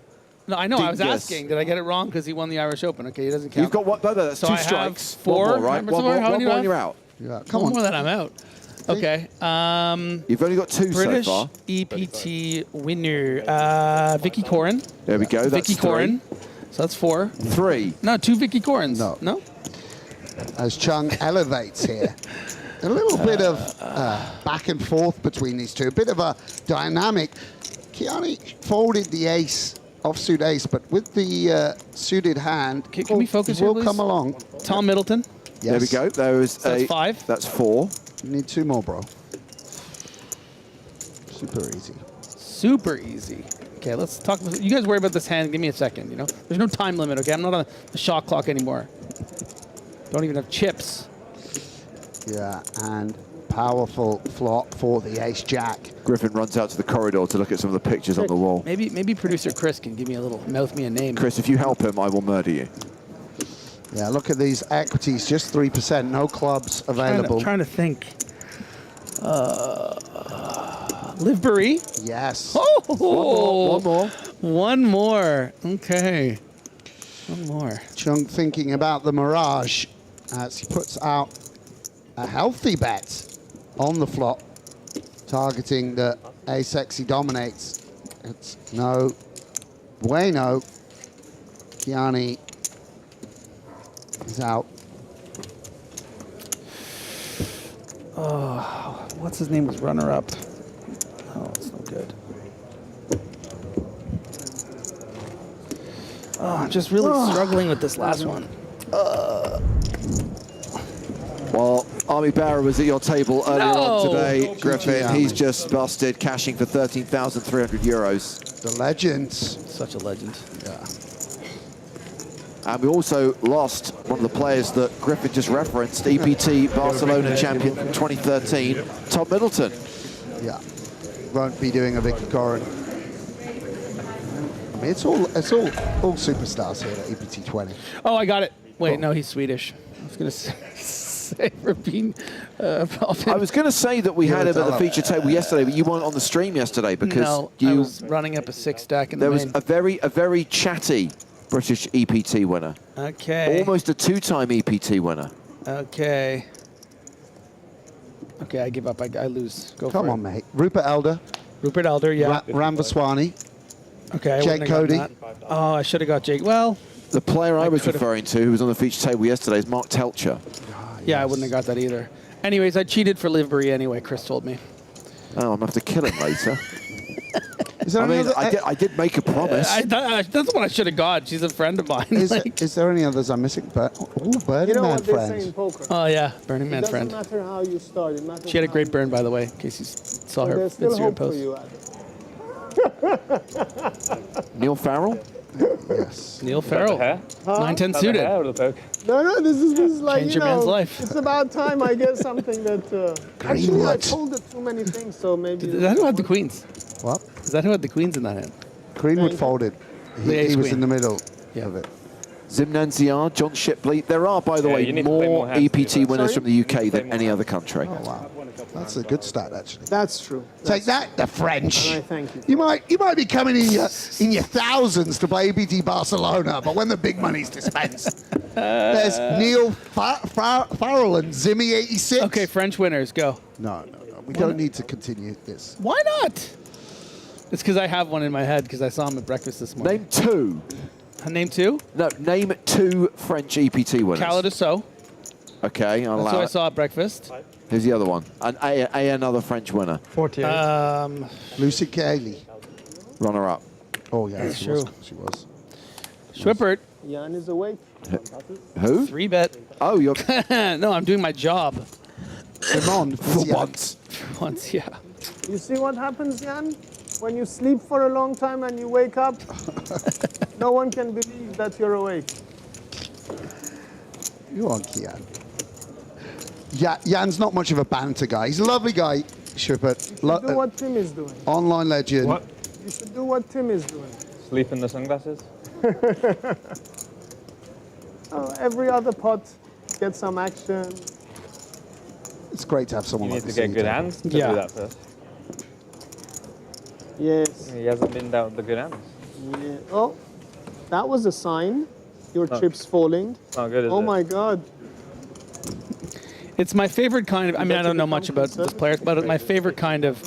No, I know. I was asking. Did I get it wrong? Because he won the Irish Open. Okay, he doesn't count. You've got what? No, that's so 2 I strikes. Have 4. One more, right? One more, and you're out. Yeah, come on. More than I'm out. Okay. You've only got 2 British so far. EPT winner. Vicky Corrin. There we go. That's Vicky Corrin. So that's 4. 3. No, 2 Vicky Corrins. No. As Chung elevates here. A little bit of back and forth between these two. A bit of a dynamic. Kiani folded the ace. Offsuit ace, but with the suited hand, can we focus here, will please? come along. Tom Middleton. Yes. There we go. There is that's 5. That's 4. You need 2 more, bro. Super easy. Super easy. Okay, let's talk. You guys worry about this hand. Give me a second. You know, there's no time limit. Okay, I'm not on the shot clock anymore. Don't even have chips. Yeah, and powerful flop for the ace-jack. Griffin runs out to the corridor to look at some of the pictures on the wall. Maybe producer Chris can give me a little, mouth me a name. Chris, if you help him, I will murder you. Yeah, look at these equities, just 3%, no clubs available. Trying to think. Livebury? Yes. Oh, One more. Okay. One more. Chung thinking about the mirage as he puts out a healthy bet on the flop, targeting the ace-x he dominates. It's no bueno. Kiani is out. Oh, what's his name was runner-up? Oh, it's no good. Oh, I'm just really struggling with this last one. Well, Army Barra was at your table earlier on today, GG, Griffin. Army. He's just busted, cashing for 13,300 euros. The legends. Such a legend. Yeah. And we also lost one of the players that Griffin just referenced, EPT Barcelona champion from 2013, Tom Middleton. Yeah. Won't be doing a Victor Corin. I mean, it's all superstars here at EPT 20. Oh, I got it. Wait, no, he's Swedish. I was going to say Rabin. I was going to say that we had him at the feature table yesterday, but you weren't on the stream yesterday because no, I was running up a 6-stack in the there main. was a very chatty British EPT winner. Okay. Almost a 2-time EPT winner. Okay. Okay, I give up. I lose. Go Come for on, it. mate. Rupert Elder. Rupert Elder, yeah. Ram Vaswani. Okay, I Jake wouldn't have Cody. gotten that. Oh, I should have got Jake. Well, the player I was referring to, who was on the feature table yesterday, is Mark Telcher. Yeah, I wouldn't have got that either. Anyways, I cheated for livery anyway, Chris told me. Oh, I'm going to have to kill him later. I mean, I did make a promise. That's what I should have got. She's a friend of mine. Is there any others I'm missing? Burning Man friends. Oh, yeah, Burning Man friend. It doesn't matter how you start. It matters She had a great burn, by the way, in case you saw her there's still Instagram hope for post. you, Adam. Neil Farrell? Yes. Neil Farrell. 910 suited. No, this is like, Change you your know, man's life. it's about time I get something that... actually, I folded too many things, so maybe... Is that who had the queens? What? Is that who had the queens in that hand? Greenwood folded. He was in the middle of it. Zimnan Ziar, John Shipley. There are, by the way, more EPT winners from the UK than any other country. Oh, wow. That's a good stat, actually. That's true. Take that, the French. And I thank you. You might be coming in your thousands to play EPT Barcelona, but when the big money's dispensed, there's Neil Farrell and Zimmy 86. Okay, French winners, go. No. We don't need to continue this. Why not? It's because I have one in my head because I saw him at breakfast this morning. Name two. Name two? No, name two French EPT winners. Caladasso. Okay, I'll That's allow who I it. saw at breakfast. Who's the other one? Another French winner. 48. Lucy Cayley. Runner-up. Oh, yeah, That's she true. was. Schwippert. Jan is awake. Who? 3-bet. Oh, you're... No, I'm doing my job. Simon. For once. For once, yeah. You see what happens, Jan? When you sleep for a long time and you wake up, no one can believe that you're awake. You are Kian. Yeah, Jan's not much of a banter guy. He's a lovely guy, Schwippert. You should do what Tim is doing. Online legend. What? You should do what Tim is doing. Sleep in the sunglasses? Every other pot, get some action. It's great to have someone You like need to this. get good hands to do that first. Yes. He hasn't been down the good hands. Yeah. Oh, that was a sign. Your chips falling. Not good, is Oh it? my God. It's my favorite kind of, I mean, I don't know much about this player, but my favorite kind of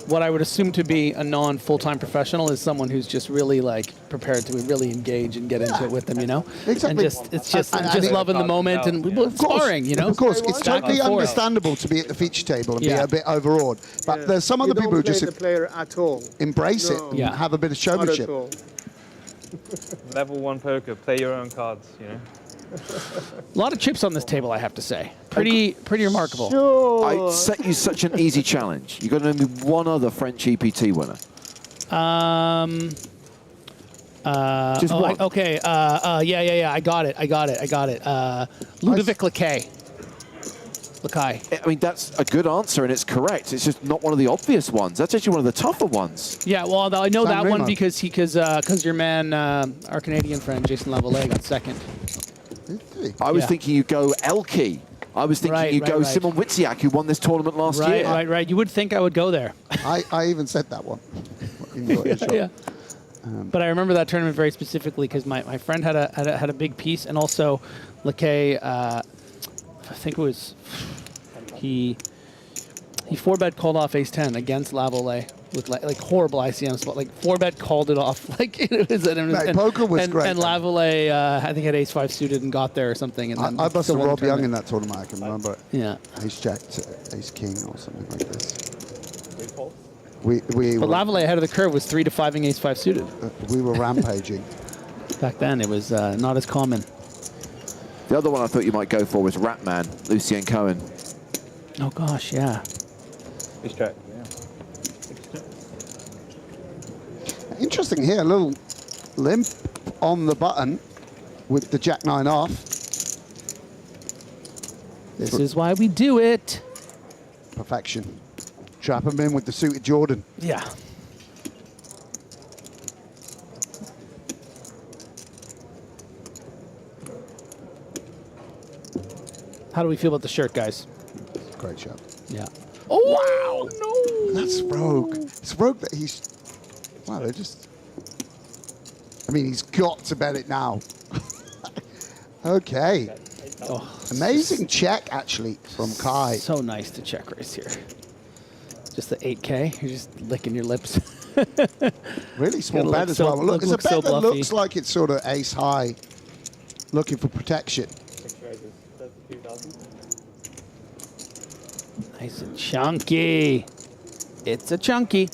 what I would assume to be a non-full-time professional is someone who's just really like prepared to really engage and get into it with them, you know? Exactly. And just loving the moment and sparring, you know? Of course, it's Back totally and forth. understandable to be at the feature table and be Yeah. a bit overawed. But there's some other You people who don't play just the player at all. embrace No. it and have a bit of Not at showmanship. all. Level 1 poker, play your own cards, you know? A lot of chips on this table, I have to say. Pretty remarkable. Sure. I set you such an easy challenge. You've got to name me one other French EPT winner. Just one. Okay. Yeah. I got it. Ludovic Lacaille. I mean, that's a good answer, and it's correct. It's just not one of the obvious ones. That's actually one of the tougher ones. Yeah, well, I know San that one Remo. because your man, our Canadian friend Jason Lavallee, got second. I was Yeah. thinking you go Elke. I was thinking you go Simon Witziak, who won this tournament last year. Right. You would think I would go there. I even said that one. In your show. Yeah. But I remember that tournament very specifically because my friend had a big piece, and also Lacaille, I think it was he 4-bet called off ace-10 against Lavallee with like horrible ICM spot, like 4-bet called it off. Like it was, poker was great. And Lavallee, I think had ace-5 suited and got there or something. And then I busted still won the Rob Young in tournament. that tournament, I can remember. Yeah. Ace-jack to ace-king or something like this. But Lavallee ahead of the curve was 3 to 5ing ace-5 suited. We were rampaging. Back then, it was not as common. The other one I thought you might go for was Ratman, Lucien Cohen. Oh gosh, yeah. He's check, Interesting here, a little limp on the button with the Jack-9 off. This is why we do it. Perfection. Trap him in with the suited Jordan. Yeah. How do we feel about the shirt, guys? Great shot. Yeah. Oh, wow. No. That's rogue. It's rogue that he's... Wow, they're just... I mean, he's got to bet it now. Okay. Oh, amazing check, actually, from Kai. So nice to check raise here. Just the 8K. You're just licking your lips. Really small bet as well. Look, it's a bet so that bluffy. looks like it's sort of ace high, looking for protection. Nice and chunky. It's a chunky.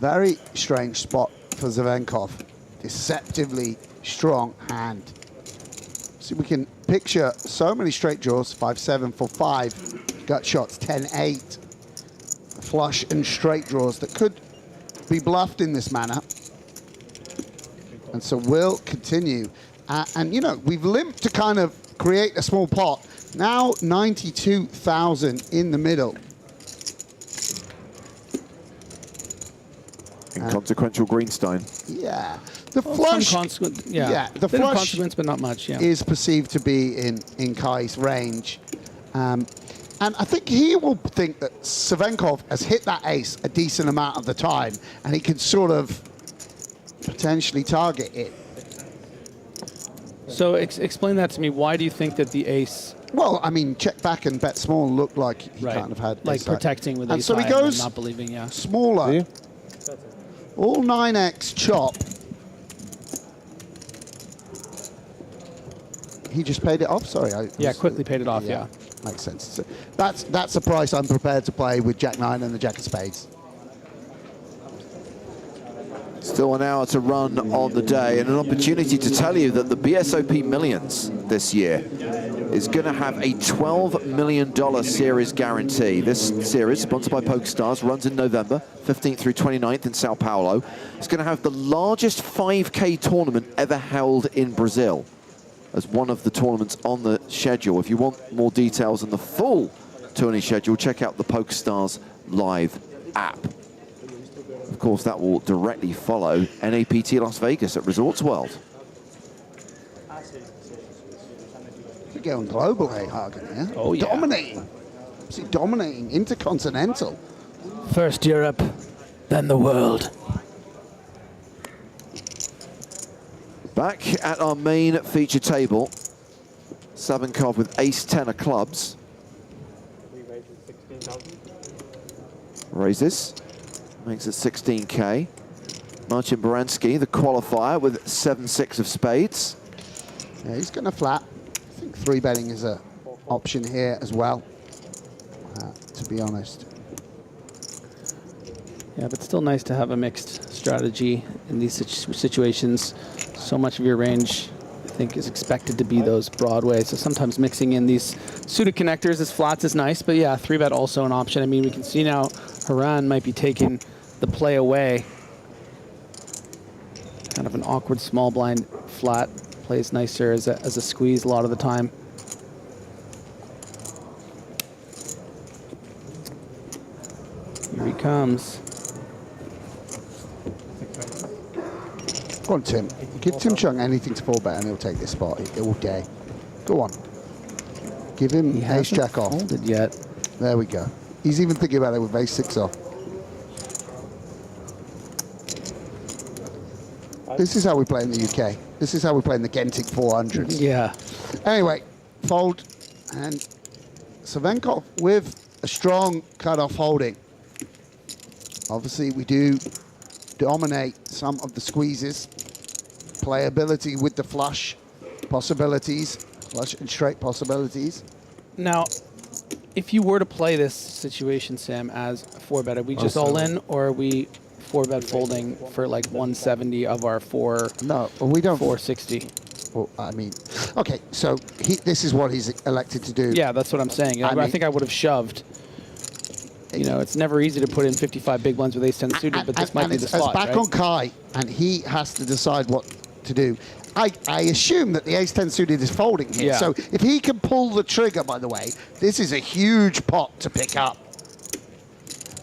Very strange spot for Zvenkov. Deceptively strong hand. See, we can picture so many straight draws, 5-7 for 5, gut shots, 10-8, flush and straight draws that could be bluffed in this manner. And so we'll continue. And, you know, we've limped to kind of create a small pot. Now 92,000 in the middle. Inconsequential Greenstein. Yeah. The flush, the flush consequence, but not much. Yeah, is perceived to be in Kai's range, and I think he will think that Savenkov has hit that ace a decent amount of the time, and he can sort of potentially target it. So explain that to me. Why do you think that the ace? Well, I mean, check back and bet small looked like he kind of had like ace high. protecting with and ace so he high goes and not believing. Yeah, smaller. All 9x chop. He just paid it off. Sorry. Quickly paid it off. Yeah. Makes sense. So that's the price I'm prepared to play with Jack-9 and the Jack of Spades. Still an hour to run on the day, and an opportunity to tell you that the BSOP Millions this year is going to have a $12 million series guarantee. This series, sponsored by PokerStars, runs in November 15th through 29th in Sao Paulo. It's going to have the largest 5K tournament ever held in Brazil as one of the tournaments on the schedule. If you want more details on the full tourney schedule, check out the PokerStars Live app. Of course, that will directly follow NAPT Las Vegas at Resorts World. We're going global, hey, Hagen, yeah? Oh, yeah. Dominating. See, dominating intercontinental. First Europe, then the world. Back at our main feature table, Savenkov with ace-10 of clubs. Raises, makes it 16K. Marcin Baranski, the qualifier, with 7-6 of spades. Yeah, he's going to flat. I think 3-betting is an option here as well, to be honest. Yeah, but still nice to have a mixed strategy in these situations. So much of your range, I think, is expected to be those Broadway. So sometimes mixing in these suited connectors as flats is nice, but yeah, 3-bet also an option. I mean, we can see now Haran might be taking the play away. Kind of an awkward small blind flat. Plays nicer as a squeeze a lot of the time. Here he comes. Go on, Tim. Give Tim Chung anything to 4-bet and he'll take this spot all day. Go on. Give him ace-jack off. Folded yet. There we go. He's even thinking about it with ace-6 off. This is how we play in the UK. This is how we play in the Genting 400s. Yeah. Anyway, fold. And Savenkov with a strong cut-off holding. Obviously, we do dominate some of the squeezes. Playability with the flush possibilities. Flush and straight possibilities. Now, if you were to play this situation, Sam, as a 4-bet, are we just all in, or are we 4-bet folding for like 170 of our 4? No, we don't. 460. Well, I mean, okay, so this is what he's elected to do. Yeah, that's what I'm saying. I think I would have shoved. You know, it's never easy to put in 55 big blinds with ace-10 suited, but this might be the spot, it's back right? on Kai, and he has to decide what to do. I assume that the ace-10 suited is folding here. Yeah. So if he can pull the trigger, by the way, this is a huge pot to pick up.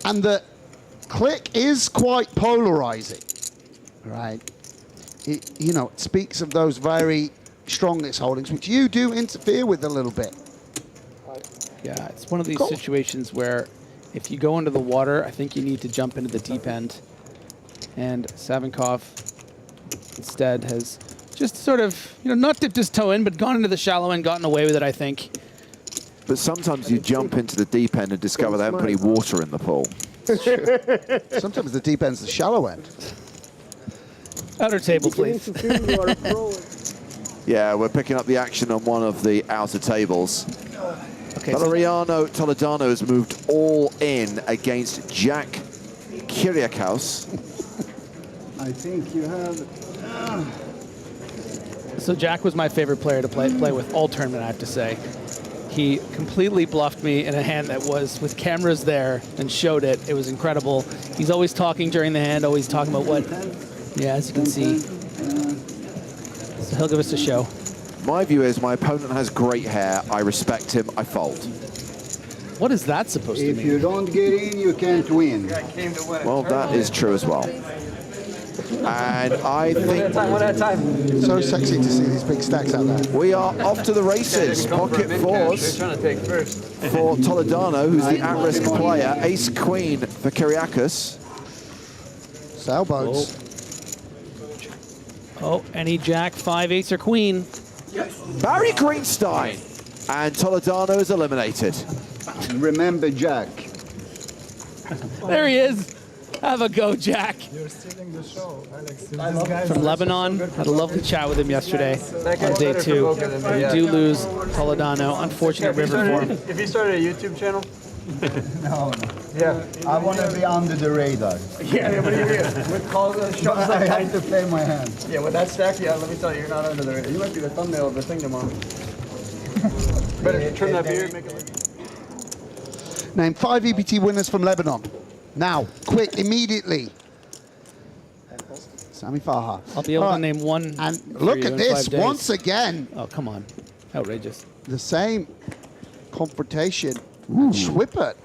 And the click is quite polarizing, right? It, you know, it speaks of those very strongest holdings, which you do interfere with a little bit. Yeah, it's one of these situations where if you go into the water, I think you need to jump into the deep end. And Savinkov instead has just sort of, you know, not dipped his toe in, but gone into the shallow end, gotten away with it, I think. But sometimes you jump into the deep end and discover they haven't put any water in the pool. Sometimes the deep end's the shallow end. Outer table, please. Yeah, we're picking up the action on one of the outer tables. Okay, Valeriano Toledano has moved all in against Jack Kiriakos. I think you have... So Jack was my favorite player to play with all tournament, I have to say. He completely bluffed me in a hand that was with cameras there and showed it. It was incredible. He's always talking during the hand, always talking about what... Yeah, as you can see. So he'll give us a show. My view is my opponent has great hair. I respect him. I fold. What is that supposed to mean? If you don't get in, you can't win. Well, that is true as well. And I think... So sexy to see these big stacks out there. We are off to the races. Pocket fours for Toledano, who's the at-risk player. Ace-queen for Kiriakos. Sailboats. Oh, any jack, 5, ace, or queen. Barry Greenstein. And Toledano is eliminated. Remember Jack. There he is. Have a go, Jack. You're stealing the show, Alex. From Lebanon. Had a lovely chat with him yesterday on day 2. We do lose Toledano. Unfortunate river for him. If he started a YouTube channel? No. Yeah. I want to be under the radar. Yeah, but with calls shows I have to play my hand. Yeah, with that stack, yeah, let me tell you, you're not under the radar. You might be the thumbnail of the thing tomorrow. Better trim that beard, make it look... Name 5 EPT winners from Lebanon. Now, quick, immediately. Sami Farha. I'll be able to name one. And look at this, once again. Oh, come on. Outrageous. The same confrontation. Schwippert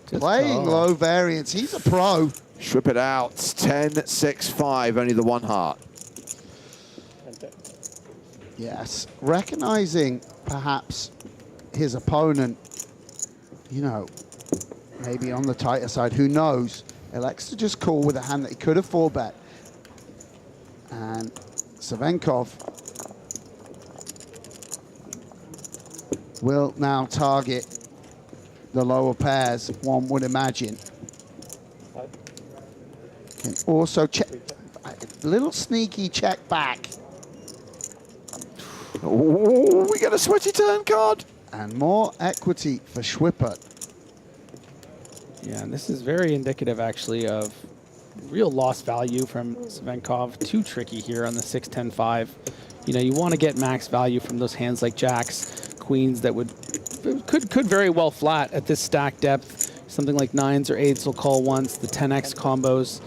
playing low variance. He's a pro. Schwippert out. 10-6-5, only the one heart. Yes, recognizing perhaps his opponent, you know, maybe on the tighter side, who knows, elects to just call with a hand that he could have 4-bet. And Savinkov will now target the lower pairs, one would imagine. Can also check, a little sneaky check back. Oh, we get a sweaty turn card. And more equity for Schwippert. Yeah, and this is very indicative, actually, of real lost value from Savinkov. Too tricky here on the 6-10-5. You know, you want to get max value from those hands like jacks, queens that could very well flat at this stack depth. Something like 9s or 8s will call once, the 10x combos.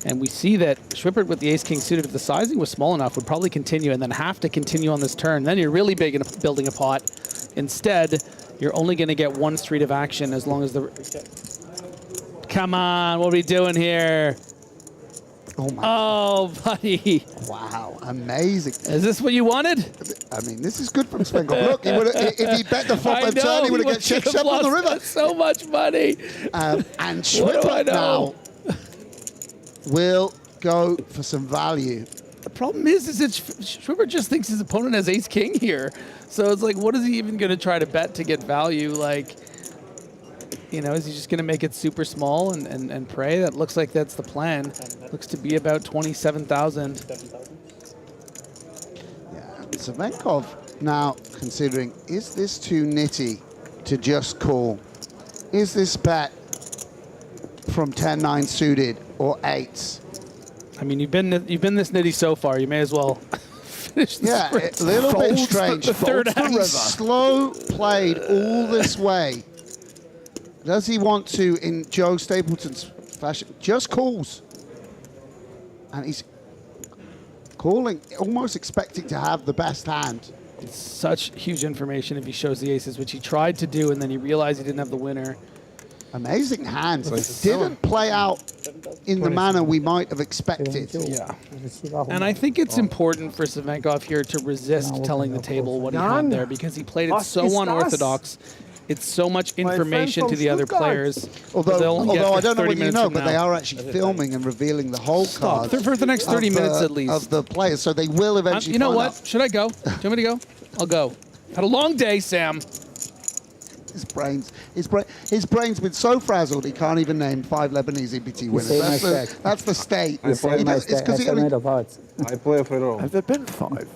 And we see that Schwippert with the ace-king suited, if the sizing was small enough, would probably continue and then have to continue on this turn. Then you're really big in building a pot. Instead, you're only going to get one street of action as long as the... Come on, what are we doing here? Oh, my buddy. Wow, amazing. Is this what you wanted? I mean, this is good from Savinkov. Look, if he bet the flop and turn, he would have got chipped up on the river. So much money. And Schwippert now will go for some value. The problem is that Schwippert just thinks his opponent has ace-king here. So it's like, what is he even going to try to bet to get value? Like, you know, is he just going to make it super small and pray? That looks like that's the plan. Looks to be about 27,000. Yeah, Savinkov now considering, is this too nitty to just call? Is this bet from 10-9 suited or 8s? I mean, you've been this nitty so far. You may as well finish the Yeah, sprint. a little bit strange. The third He's slow played all this way. Does he want to, in Joe Stapleton's fashion, just calls? And he's calling, almost expecting to have the best hand. It's such huge information if he shows the aces, which he tried to do, and then he realized he didn't have the winner. Amazing hands. Didn't play out in the manner we might have expected. Yeah. And I think it's important for Savenkov here to resist telling the table what he had there, because he played it so unorthodox. It's so much information to the other players. Although I don't know whether you know, but they are actually filming and revealing the whole card. For the next 30 minutes at least. Of the players, so they will eventually You know find what? out. Should I go? Do you want me to go? I'll go. Had a long day, Sam. His brain's been so frazzled he can't even name 5 Lebanese EPT winners. That's the state. I play my stack. I made of hearts. I play for all. Have there been 5?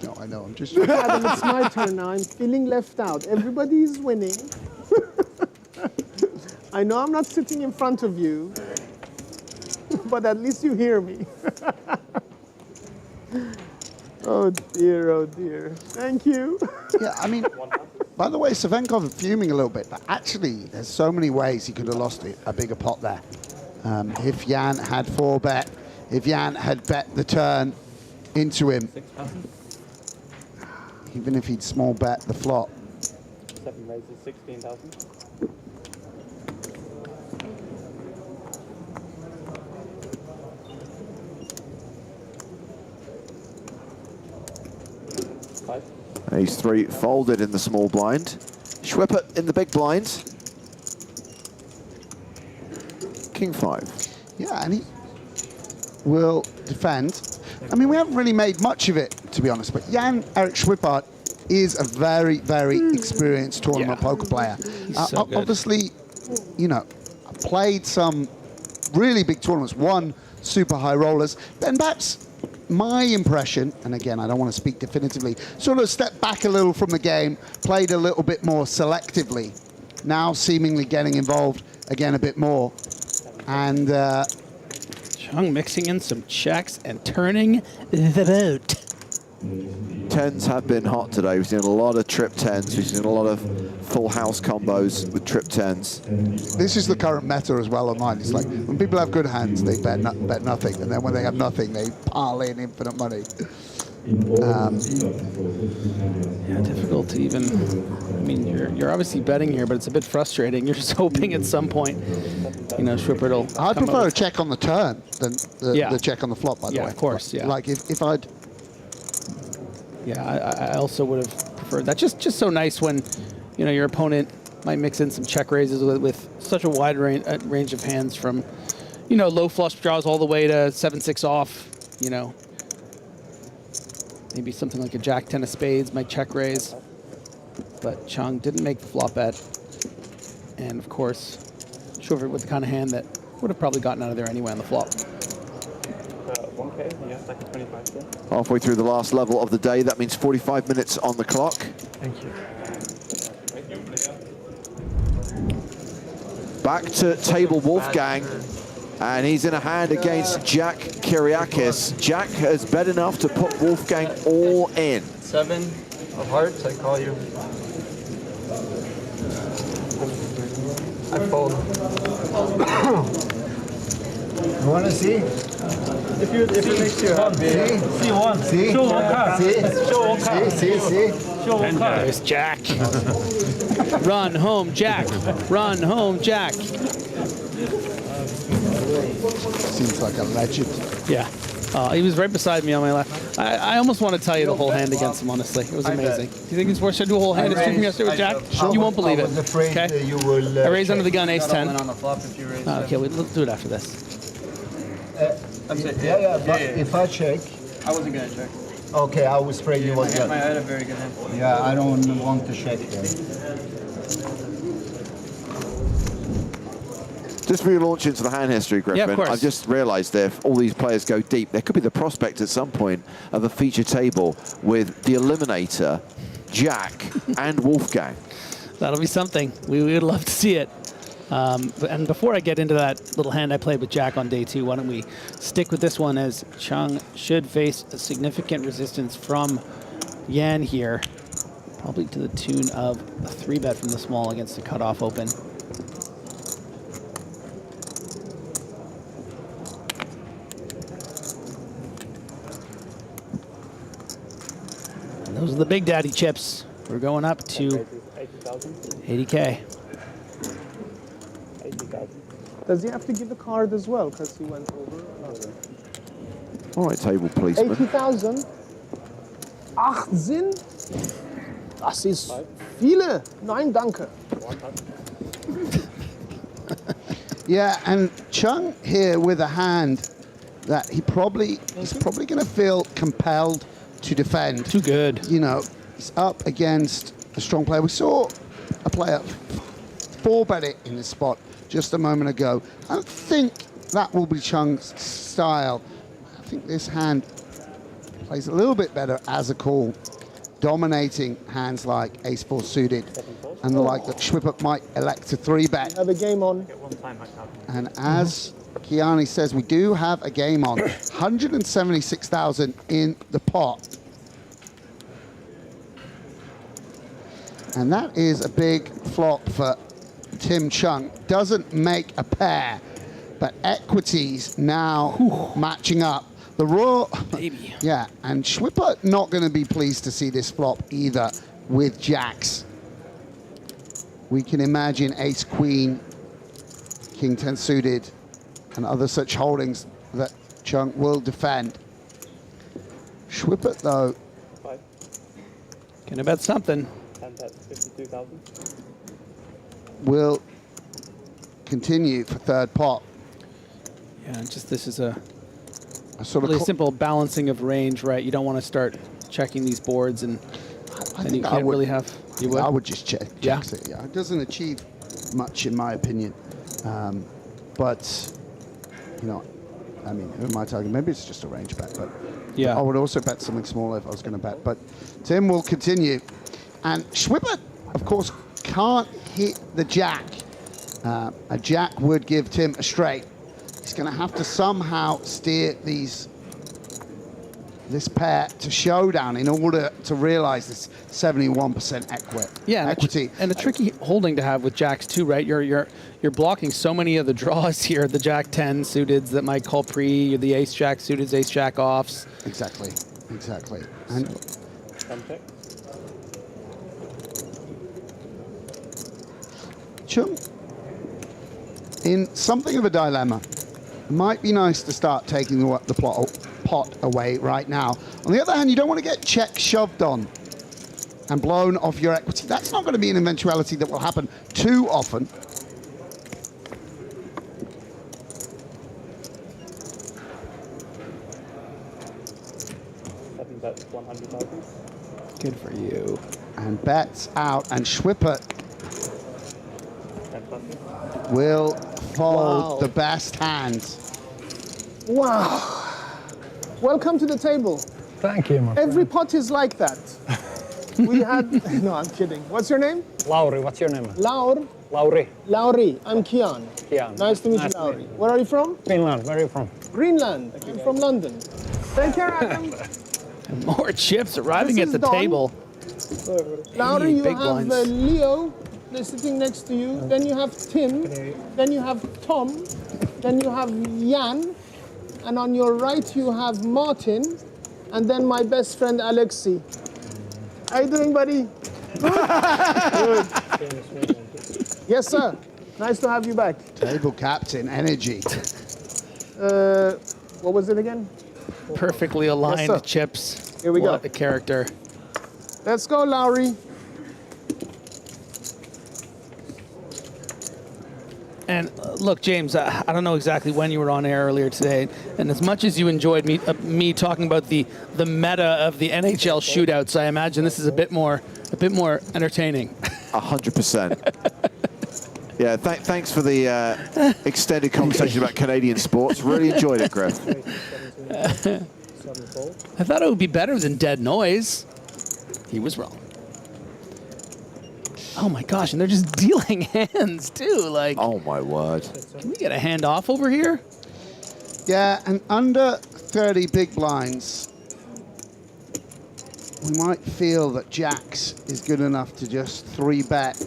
No, I know. I'm just. Adam, it's my turn now. I'm feeling left out. Everybody is winning. I know I'm not sitting in front of you, but at least you hear me. Oh dear, oh dear. Thank you. Yeah, I mean, by the way, Savenkov is fuming a little bit, but actually, there's so many ways he could have lost a bigger pot there. If Jan had 4-bet, if Jan had bet the turn into him, even if he'd small bet the flop. 7 raises 16,000. Ace 3 folded in the small blind. Schwippert in the big blind. King 5. Yeah, and he will defend. I mean, we haven't really made much of it, to be honest, but Jan-Erik Schwippert is a very, very experienced tournament poker player. So good. Obviously, you know, played some really big tournaments, won super high rollers, then perhaps my impression, and again, I don't want to speak definitively, sort of stepped back a little from the game, played a little bit more selectively, now seemingly getting involved again a bit more. And Chung mixing in some checks and turning the boat. 10s have been hot today. We've seen a lot of trip 10s. We've seen a lot of full house combos with trip 10s. This is the current meta as well online. It's like when people have good hands, they bet nothing, and then when they have nothing, they pile in infinite money. Yeah, difficult to even. I mean, you're obviously betting here, but it's a bit frustrating. You're just hoping at some point, you know, Schwippert will. I prefer a check on the turn than the check on the flop. By the way, yeah, of course, yeah. Like if I'd. Yeah, I also would have preferred that. Just so nice when, you know, your opponent might mix in some check raises with such a wide range of hands from, you know, low flush draws all the way to 7-6 off, you know. Maybe something like a Jack 10 of spades might check raise. But Chung didn't make the flop bet. And of course, Schwippert with the kind of hand that would have probably gotten out of there anyway on the flop. 1K, yes, like a 25K. Halfway through the last level of the day. That means 45 minutes on the clock. Thank you. Back to table Wolfgang. And he's in a hand against Jack Kyriakis. Jack has bet enough to put Wolfgang all in. 7 of hearts, I call you. I fold. You want to see? If it makes you happy. See one. See? Show one card. See? Show one card. See? Show one card. There's Jack. Run home, Jack. Run home, Jack. Seems like a legend. Yeah. He was right beside me on my left. I almost want to tell you the whole hand against him, honestly. It was amazing. Do you think it's worth to do a whole hand? It's from yesterday with Jack? You won't believe it. Okay? You will, I raised under the gun ace 10. On the flop if you raise Okay, let's do it after this. But if I check. I wasn't going to check. Okay, I was afraid you was I had a very good hand. Yeah, I don't want to check then. Just before we launch into the hand history, Griffin, Yeah, of course. I've just realised that if all these players go deep, there could be the prospect at some point of a feature table with the Eliminator, Jack, and Wolfgang. That'll be something. We would love to see it. And before I get into that little hand I played with Jack on day 2, why don't we stick with this one, as Chung should face a significant resistance from Yan here, probably to the tune of a 3-bet from the small against the cutoff open. Those are the big daddy chips. We're going up to 80K. Does he have to give a card as well because he went over? All right, table policeman. 80,000. 18. Das ist viele. Nein, danke. Yeah, and Chung here with a hand that he's probably going to feel compelled to defend. Too good. You know, he's up against a strong player. We saw a player 4-bet it in this spot just a moment ago. I don't think that will be Chung's style. I think this hand plays a little bit better as a call, dominating hands like ace-4 suited and the like that Schwippert might elect to 3-bet. Have a game on. And as Kiani says, we do have a game on. 176,000 in the pot. And that is a big flop for Tim Chung. Doesn't make a pair, but equities now matching up. The raw, baby. Yeah, and Schwippert not going to be pleased to see this flop either with jacks. We can imagine ace queen, king 10 suited, and other such holdings that Chung will defend. Schwippert though, Gonna bet something. 52,000. will continue for third pot. Yeah, just this is a sort of really simple balancing of range, right? You don't want to start checking these boards and then you can't really have. You would? I would just check it. Yeah, it doesn't achieve much in my opinion. But you know, I mean, who am I talking? Maybe it's just a range bet, but yeah, I would also bet something smaller if I was going to bet. But Tim will continue, and Schwippert, of course, can't hit the jack. A jack would give Tim a straight. He's going to have to somehow steer this pair to showdown in order to realize this 71% equity. And a tricky holding to have with jacks too, right? You're blocking so many of the draws here. The jack 10 suiteds that might call pre, the ace jack suiteds, ace jack offs. Exactly. And Chung, in something of a dilemma. Might be nice to start taking the pot away right now. On the other hand, you don't want to get check shoved on and blown off your equity. That's not going to be an eventuality that will happen too often. That's 100,000. Good for you. And bets out, and Schwippert will fold the best hand. Wow. Welcome to the table. Thank you, my Every pot is like that. We had, no, I'm kidding. What's your name? Lauri, what's your name? Lauri. Lauri, I'm Kian. Kian. Nice to meet you, Lauri. Where are you from? Finland, where are you from? Greenland. I'm from London. Take care, Adam. And more chips arriving at the table. Lauri, you big have blinds. Leo. They're sitting next to you. Then you have Tim. Then you have Tom. Then you have Jan. And on your right, you have Martin. And then my best friend, Alexei. How you doing, buddy? Good. Yes, sir. Nice to have you back. Table captain energy. What was it again? Perfectly aligned chips. Here we go. What a character. Let's go, Lauri. And look, James, I don't know exactly when you were on air earlier today, and as much as you enjoyed me talking about the meta of the NHL shootouts, I imagine this is a bit more entertaining. 100%. Yeah, thanks for the extended conversation about Canadian sports. Really enjoyed it, Griff. I thought it would be better than Dead Noise. He was wrong. Oh my gosh, and they're just dealing hands too. Like, oh my word. Can we get a hand off over here? Yeah, and under 30 big blinds, we might feel that jacks is good enough to just 3-bet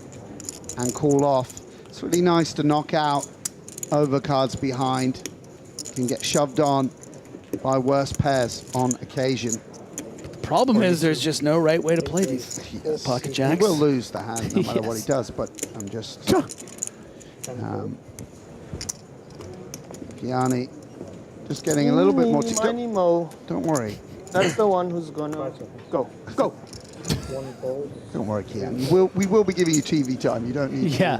and call off. It's really nice to knock out overcards behind. You can get shoved on by worse pairs on occasion. Problem is, there's just no right way to play these pocket He jacks. will lose the hand no matter what he Yes. does, but I'm just... Gianni just getting a little bit more to Money, Mo. Don't worry. That's the one who's gonna go. Go. Don't worry, Kian. We will be giving you TV time. You don't need Yeah.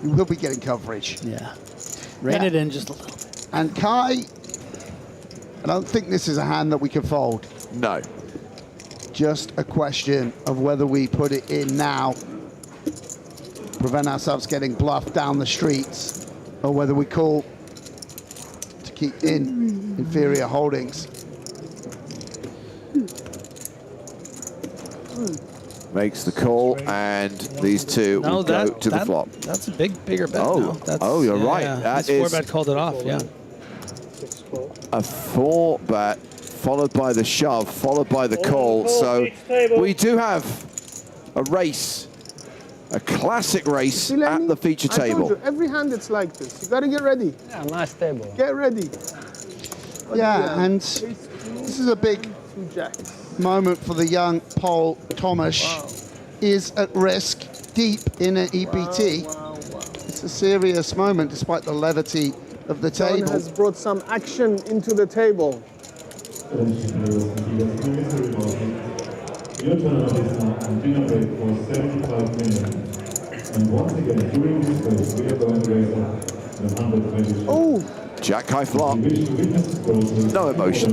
You will be getting coverage. Yeah. Rein it in just a little bit. And Kai, I don't think this is a hand that we can fold. No. Just a question of whether we put it in now, prevent ourselves getting bluffed down the streets, or whether we call to keep in inferior holdings. Makes the call, and these two will go to the flop. That's a bigger bet now. That's, you're right. Yeah. That This is 4-bet called it off, yeah. a 4-bet, followed by the shove, followed by the call. So we do have a race, a classic race at the feature I told table. you, every hand it's like this. You gotta get ready. Yeah, nice table. Get ready. Yeah, and this is a big moment for the young Paul Thomas. Is at risk deep in an EPT. It's a serious moment despite the levity of the John table. has brought some action into the table. Your tournament is now on dinner break for 75 minutes. And once again, during this race, we are going to raise up 120. Oh! Jack high flop. No emotion.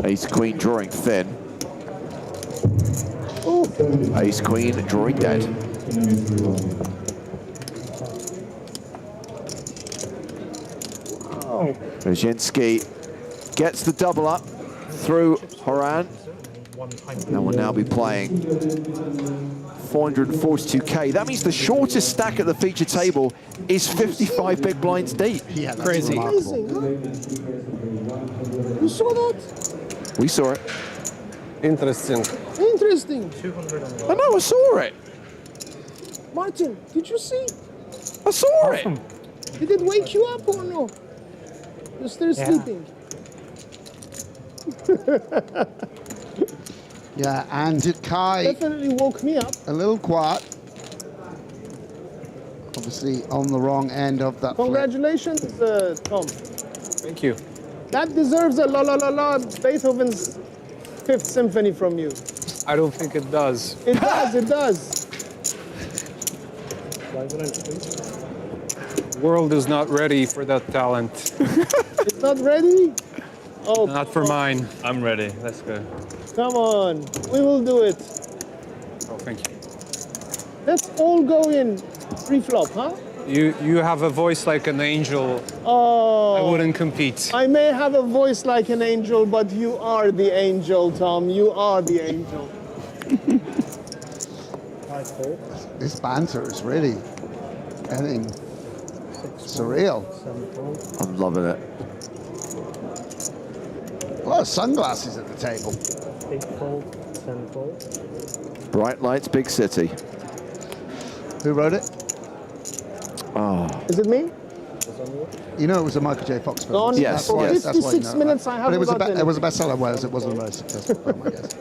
Ace queen drawing thin. Ace queen drawing dead. Brzezinski gets the double up through Horan. And will now be playing 442k. That means the shortest stack at the feature table is 55 big blinds deep. Yeah, that's Crazy. remarkable. You saw that? We saw it. Interesting. Interesting. I know, I saw it. Martin, did you see? I saw it. Did it wake you up or no? You're still sleeping. Yeah, and Kai Definitely woke me up. a little quiet. Obviously on the wrong end of that flip. Congratulations, Tom. Thank you. That deserves a la la la la Beethoven's Fifth Symphony from you. I don't think it does. It does, it does. The world is not ready for that talent. It's not ready? Oh, Not for mine. I'm ready. Let's go. come on. We will do it. Oh, thank you. Let's all go in pre-flop, huh? You have a voice like an angel. Oh. I wouldn't compete. I may have a voice like an angel, but you are the angel, Tom. You are the angel. This banter is really getting surreal. I'm loving it. A lot of sunglasses at the table. Bright lights, big city. Who wrote it? Oh. Is it me? You know it was a Michael J. Fox film. Gone Yes, for yes. 56 minutes. I But haven't it was, gotten it was a bestseller, whereas it wasn't a very successful film, I guess.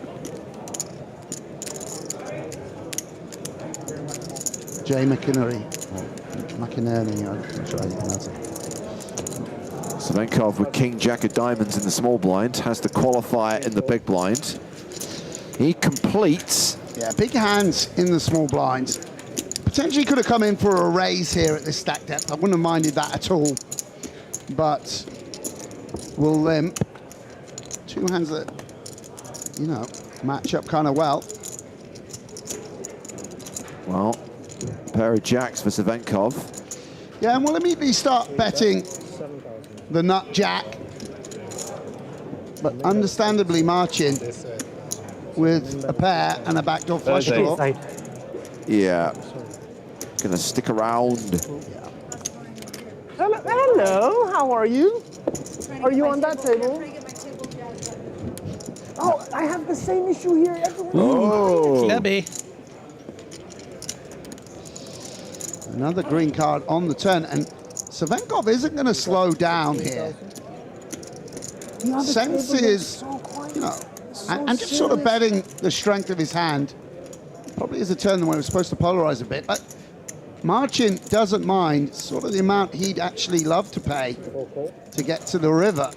Jay McInerney. McInerney, I'm not sure how you pronounce it. Savenkov with King Jack of diamonds in the small blind, has the qualifier in the big blind. He completes. Yeah, big hands in the small blinds. Potentially could have come in for a raise here at this stack depth. I wouldn't have minded that at all. But will limp. Two hands that, you know, match up kind of well. Well, a pair of jacks for Savenkov. Yeah, and we'll immediately start betting the nut jack. But understandably marching with a pair and a backdoor flush draw. Yeah. Gonna stick around. Hello, how are you? Are you on that table? Oh, I have the same issue here. Everyone. Oh. Debbie. Another green card on the turn, and Savenkov isn't going to slow down here. Senses, you know, and just sort of betting the strength of his hand. Probably is a turn where we're supposed to polarize a bit, but Marcin doesn't mind sort of the amount he'd actually love to pay to get to the river.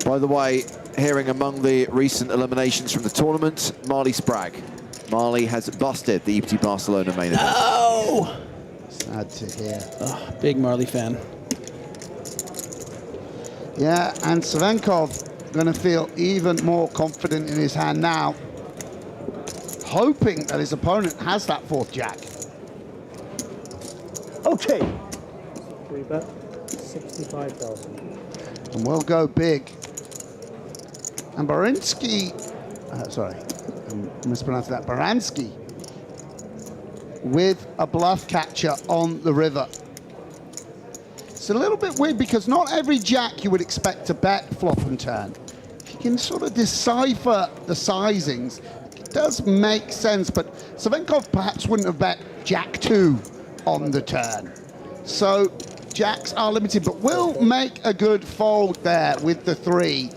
By the way, hearing among the recent eliminations from the tournament, Marley Spragg. Marley has busted the EPT Barcelona main event. Oh! Sad to hear. Oh, big Marley fan. Yeah, and Savenkov going to feel even more confident in his hand now, hoping that his opponent has that fourth jack. Okay. 3-bet, 65,000. And we'll go big. And Barinsky, sorry, I mispronounced that, Baransky, with a bluff catcher on the river. It's a little bit weird because not every jack you would expect to bet flop and turn. If you can sort of decipher the sizings, it does make sense, but Savenkov perhaps wouldn't have bet jack 2 on the turn. So jacks are limited, but will make a good fold there with the 3.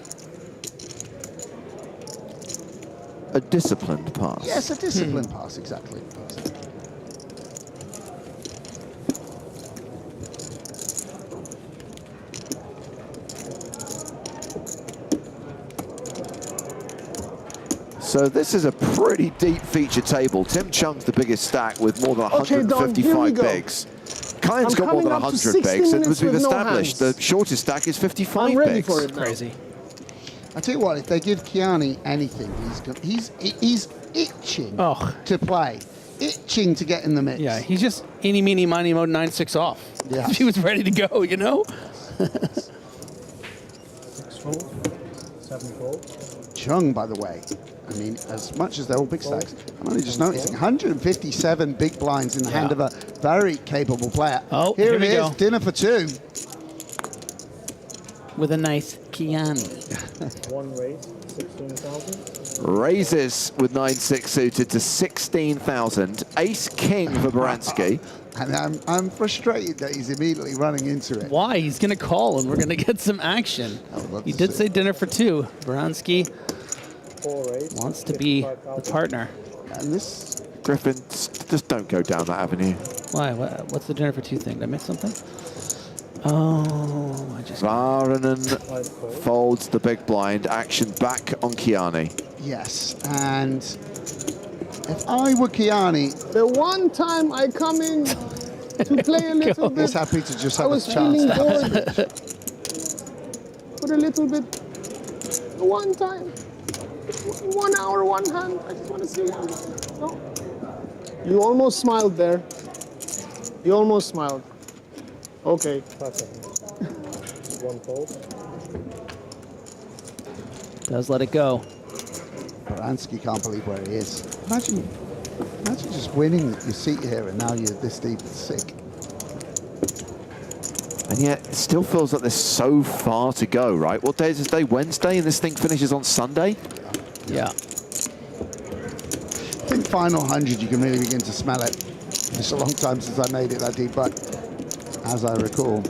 A disciplined pass. Yes, a disciplined pass, exactly. So this is a pretty deep feature table. Tim Chung's the biggest stack with more than 155 bigs. Kyan's got more than 100 bigs, and as we've established, the shortest stack is 55 bigs. For it Crazy. I tell you what, if they give Kiani anything, he's itching to play, itching to get in the mix. Yeah, he's just eeny, meeny, miny, mode 9-6 off. Yeah. He was ready to go, you know? 6 fold, 7 fold. Chung, by the way, I mean, as much as they're all big stacks, I'm only just noticing 157 big blinds in the hand of a very capable player. Oh, here it we is, go. dinner for 2. With a nice Kiani. 1 raise, 16,000. Raises with 9-6 suited to 16,000. Ace-king for Baransky. And I'm frustrated that he's immediately running into it. Why? He's going to call and we're going to get some action. He did say dinner for 2. Baransky wants to be the partner. And this... Griffin, just don't go down that avenue. Why? What's the dinner for 2 thing? Did I miss something? Oh, I just... Varanen folds the big blind. Action back on Kiani. Yes, and if I were Kiani... The one time I come in to play a little bit... He's happy to just have a chance. I was feeling bored. Put a little bit... One time. 1 hour, 1 hand. I just want to see one. No. You almost smiled there. You almost smiled. Okay. 1 fold. Does let it go. Baransky can't believe where he is. Imagine just winning your seat here and now you're this deep. It's sick. And yet, it still feels like there's so far to go, right? What day is this day? Wednesday, and this thing finishes on Sunday? Yeah. I think final 100 you can really begin to smell it. It's a long time since I made it that deep, but as I recall.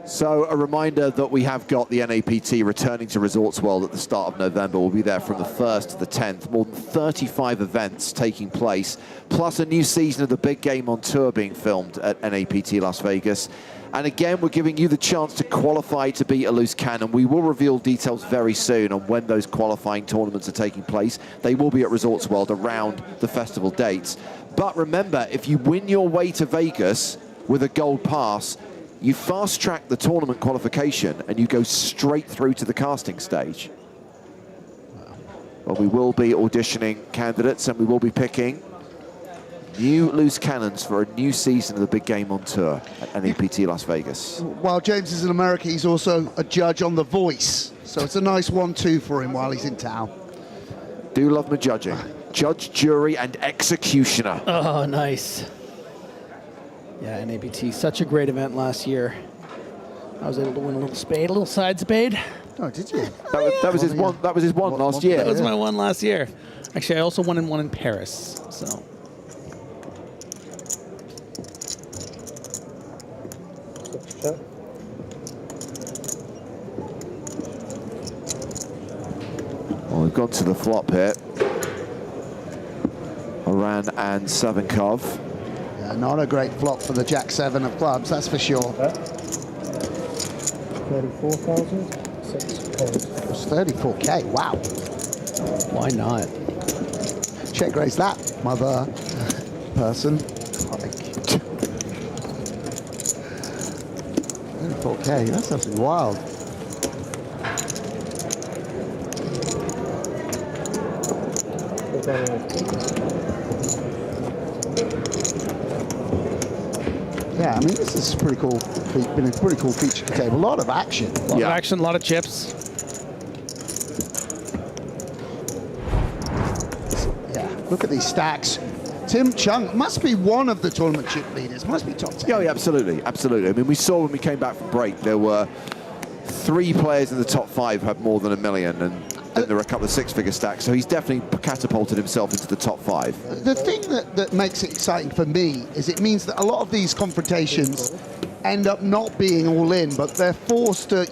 So a reminder that we have got the NAPT returning to Resorts World at the start of November. We'll be there from the 1st to the 10th. More than 35 events taking place, plus a new season of the big game on tour being filmed at NAPT Las Vegas. And again, we're giving you the chance to qualify to beat a loose cannon. We will reveal details very soon on when those qualifying tournaments are taking place. They will be at Resorts World around the festival dates. But remember, if you win your way to Vegas with a gold pass, you fast-track the tournament qualification and you go straight through to the casting stage. Well, we will be auditioning candidates and we will be picking new loose cannons for a new season of the big game on tour at NAPT Las Vegas. While James is in America, he's also a judge on The Voice. So it's a nice 1-2 for him while he's in town. Do love my judging. Judge, jury, and executioner. Oh, nice. Yeah, NAPT, such a great event last year. I was able to win a little spade, a little side spade. Oh, did you? That was his one. That was his one last year. That was my one last year. Actually, I also won one in Paris. So. Well, we've gone to the flop here. Iran and Savinkov. Yeah, not a great flop for the Jack-7 of clubs, that's for sure. 34,000. It's 34K, wow. Why not? Check raise that, mother person. Like, 34K, that's absolutely wild. Yeah, I mean, this is pretty cool. Been a pretty cool feature table. A lot of action. A lot of action, a lot of chips. Yeah, look at these stacks. Tim Chung must be one of the tournament chip leaders. Must be top 10. Yeah, yeah, absolutely, absolutely. I mean, we saw when we came back from break, there were 3 players in the top 5 had more than $1 million, and then there were a couple of 6-figure stacks. So he's definitely catapulted himself into the top 5. The thing that makes it exciting for me is it means that a lot of these confrontations end up not being all in, but they're forced to,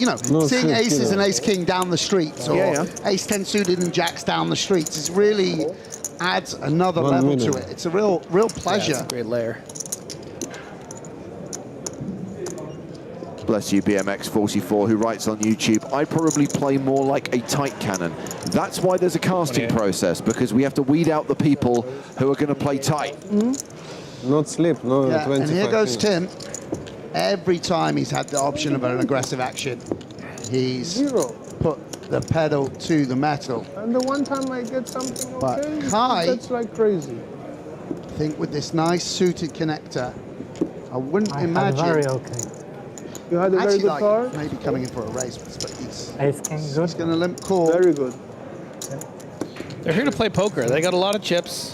seeing aces and ace-king down the streets, or ace-10 suited and jacks down the streets, is really adds another level to it. It's a real pleasure. Yeah, it's a great layer. Bless you, BMX44, who writes on YouTube, I probably play more like a tight cannon. That's why there's a casting process, because we have to weed out the people who are going to play tight. Not sleep, no. Yeah, 25 and here goes minutes. Tim. Every time he's had the option of an aggressive action, he's put the pedal to the metal. And the one time I get something But okay, Kai, that's like crazy. I think with this nice suited connector, I wouldn't imagine. Very okay. You had a very Actually, good like, card. maybe coming in for a race, but he's Ace-king, going to limp call. Very good. They're here to play poker. They got a lot of chips.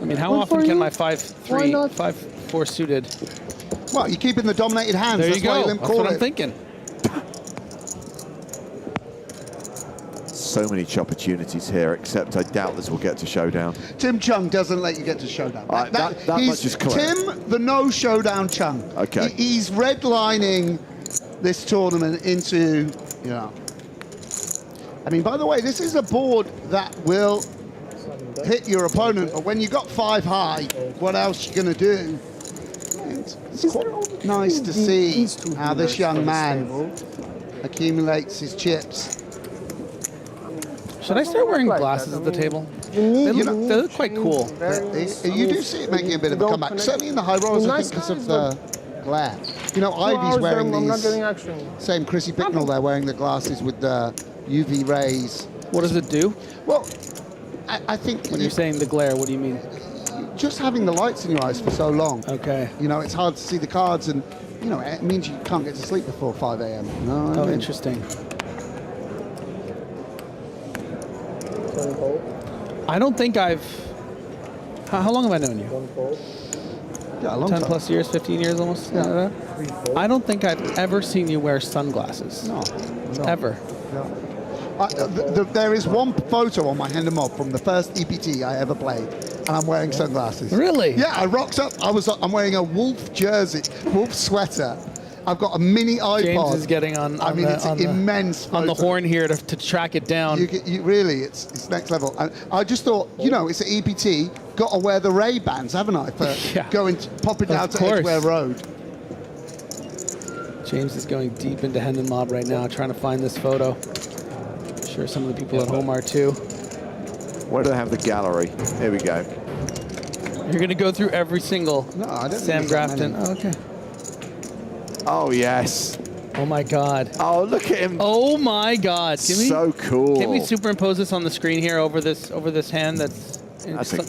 I mean, how Good often for can you. my Why 5-3, not? 5-4 suited? Well, you're keeping the dominated hands. There That's you why go. limp That's call what I'm it. thinking. So many opportunities here, except I doubt this will get to showdown. Tim Chung doesn't let you get to showdown. That he's much is clear. Tim, the no showdown Chung. Okay. He's redlining this tournament into, I mean, by the way, this is a board that will hit your opponent, but when you got 5 high, what else you going to do? It's quite nice to see how this young man accumulates his chips. Should I start wearing glasses at the table? They look quite cool. You do see it making a bit of a comeback, certainly in the high rolls, I think, because of the glare. Ivy's wearing I'm not these, getting action. same Chrissy Bicknell there, wearing the glasses with the UV rays. What does it do? Well, I think... When you're saying the glare, what do you mean? Just having the lights in your eyes for so long. Okay. It's hard to see the cards, and, it means you can't get to sleep before 5 a.m. Oh, interesting. I don't think I've... How long have I known you? Yeah, a long 10 time. plus years, 15 years almost? Yeah. I don't think I've ever seen you wear sunglasses. No. Ever. There is one photo on my Mob from the first EPT I ever played, and I'm wearing sunglasses. Really? Yeah, I rocked up. I'm wearing a Wolf jersey, Wolf sweater. I've got a mini iPod. James is getting on it's immense on the horn here to track it down. You really, it's next level. And I just thought, it's an EPT. Got to wear the Ray-Bans, haven't I, for popping down to Edgware Road. James is going deep into Hendon Mob right now, trying to find this photo. I'm sure some of the people at home are too. Where do I have the gallery? Here we go. You're going to go through every single Sam Grafton. Oh, okay. Oh, yes. Oh, my God. Oh, look at him. Oh, my God. So cool. Can we superimpose this on the screen here over this hand that's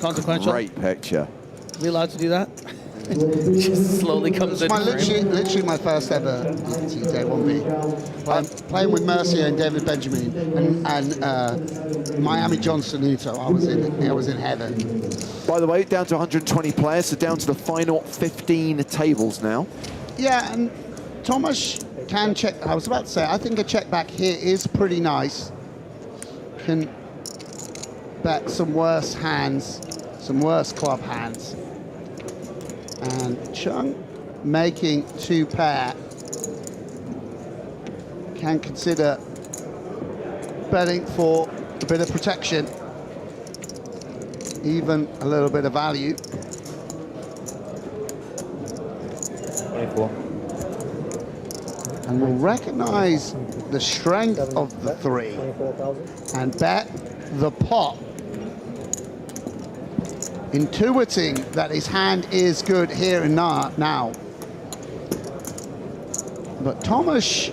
consequential? A great picture. Are we allowed to do that? Just slowly comes in. Literally my first ever EPT day 1B. I'm playing with Mercier and David Benjamin and Miami John Sanuto. I was in heaven. By the way, down to 120 players, so down to the final 15 tables now. Yeah, and Tomasz can check. I was about to say, I think a check back here is pretty nice. Can bet some worse hands, some worse club hands. And Chung making 2 pair can consider betting for a bit of protection, even a little bit of value. 24. And will recognize the strength of the 3 and bet the pot, intuiting that his hand is good here and now. But Thomas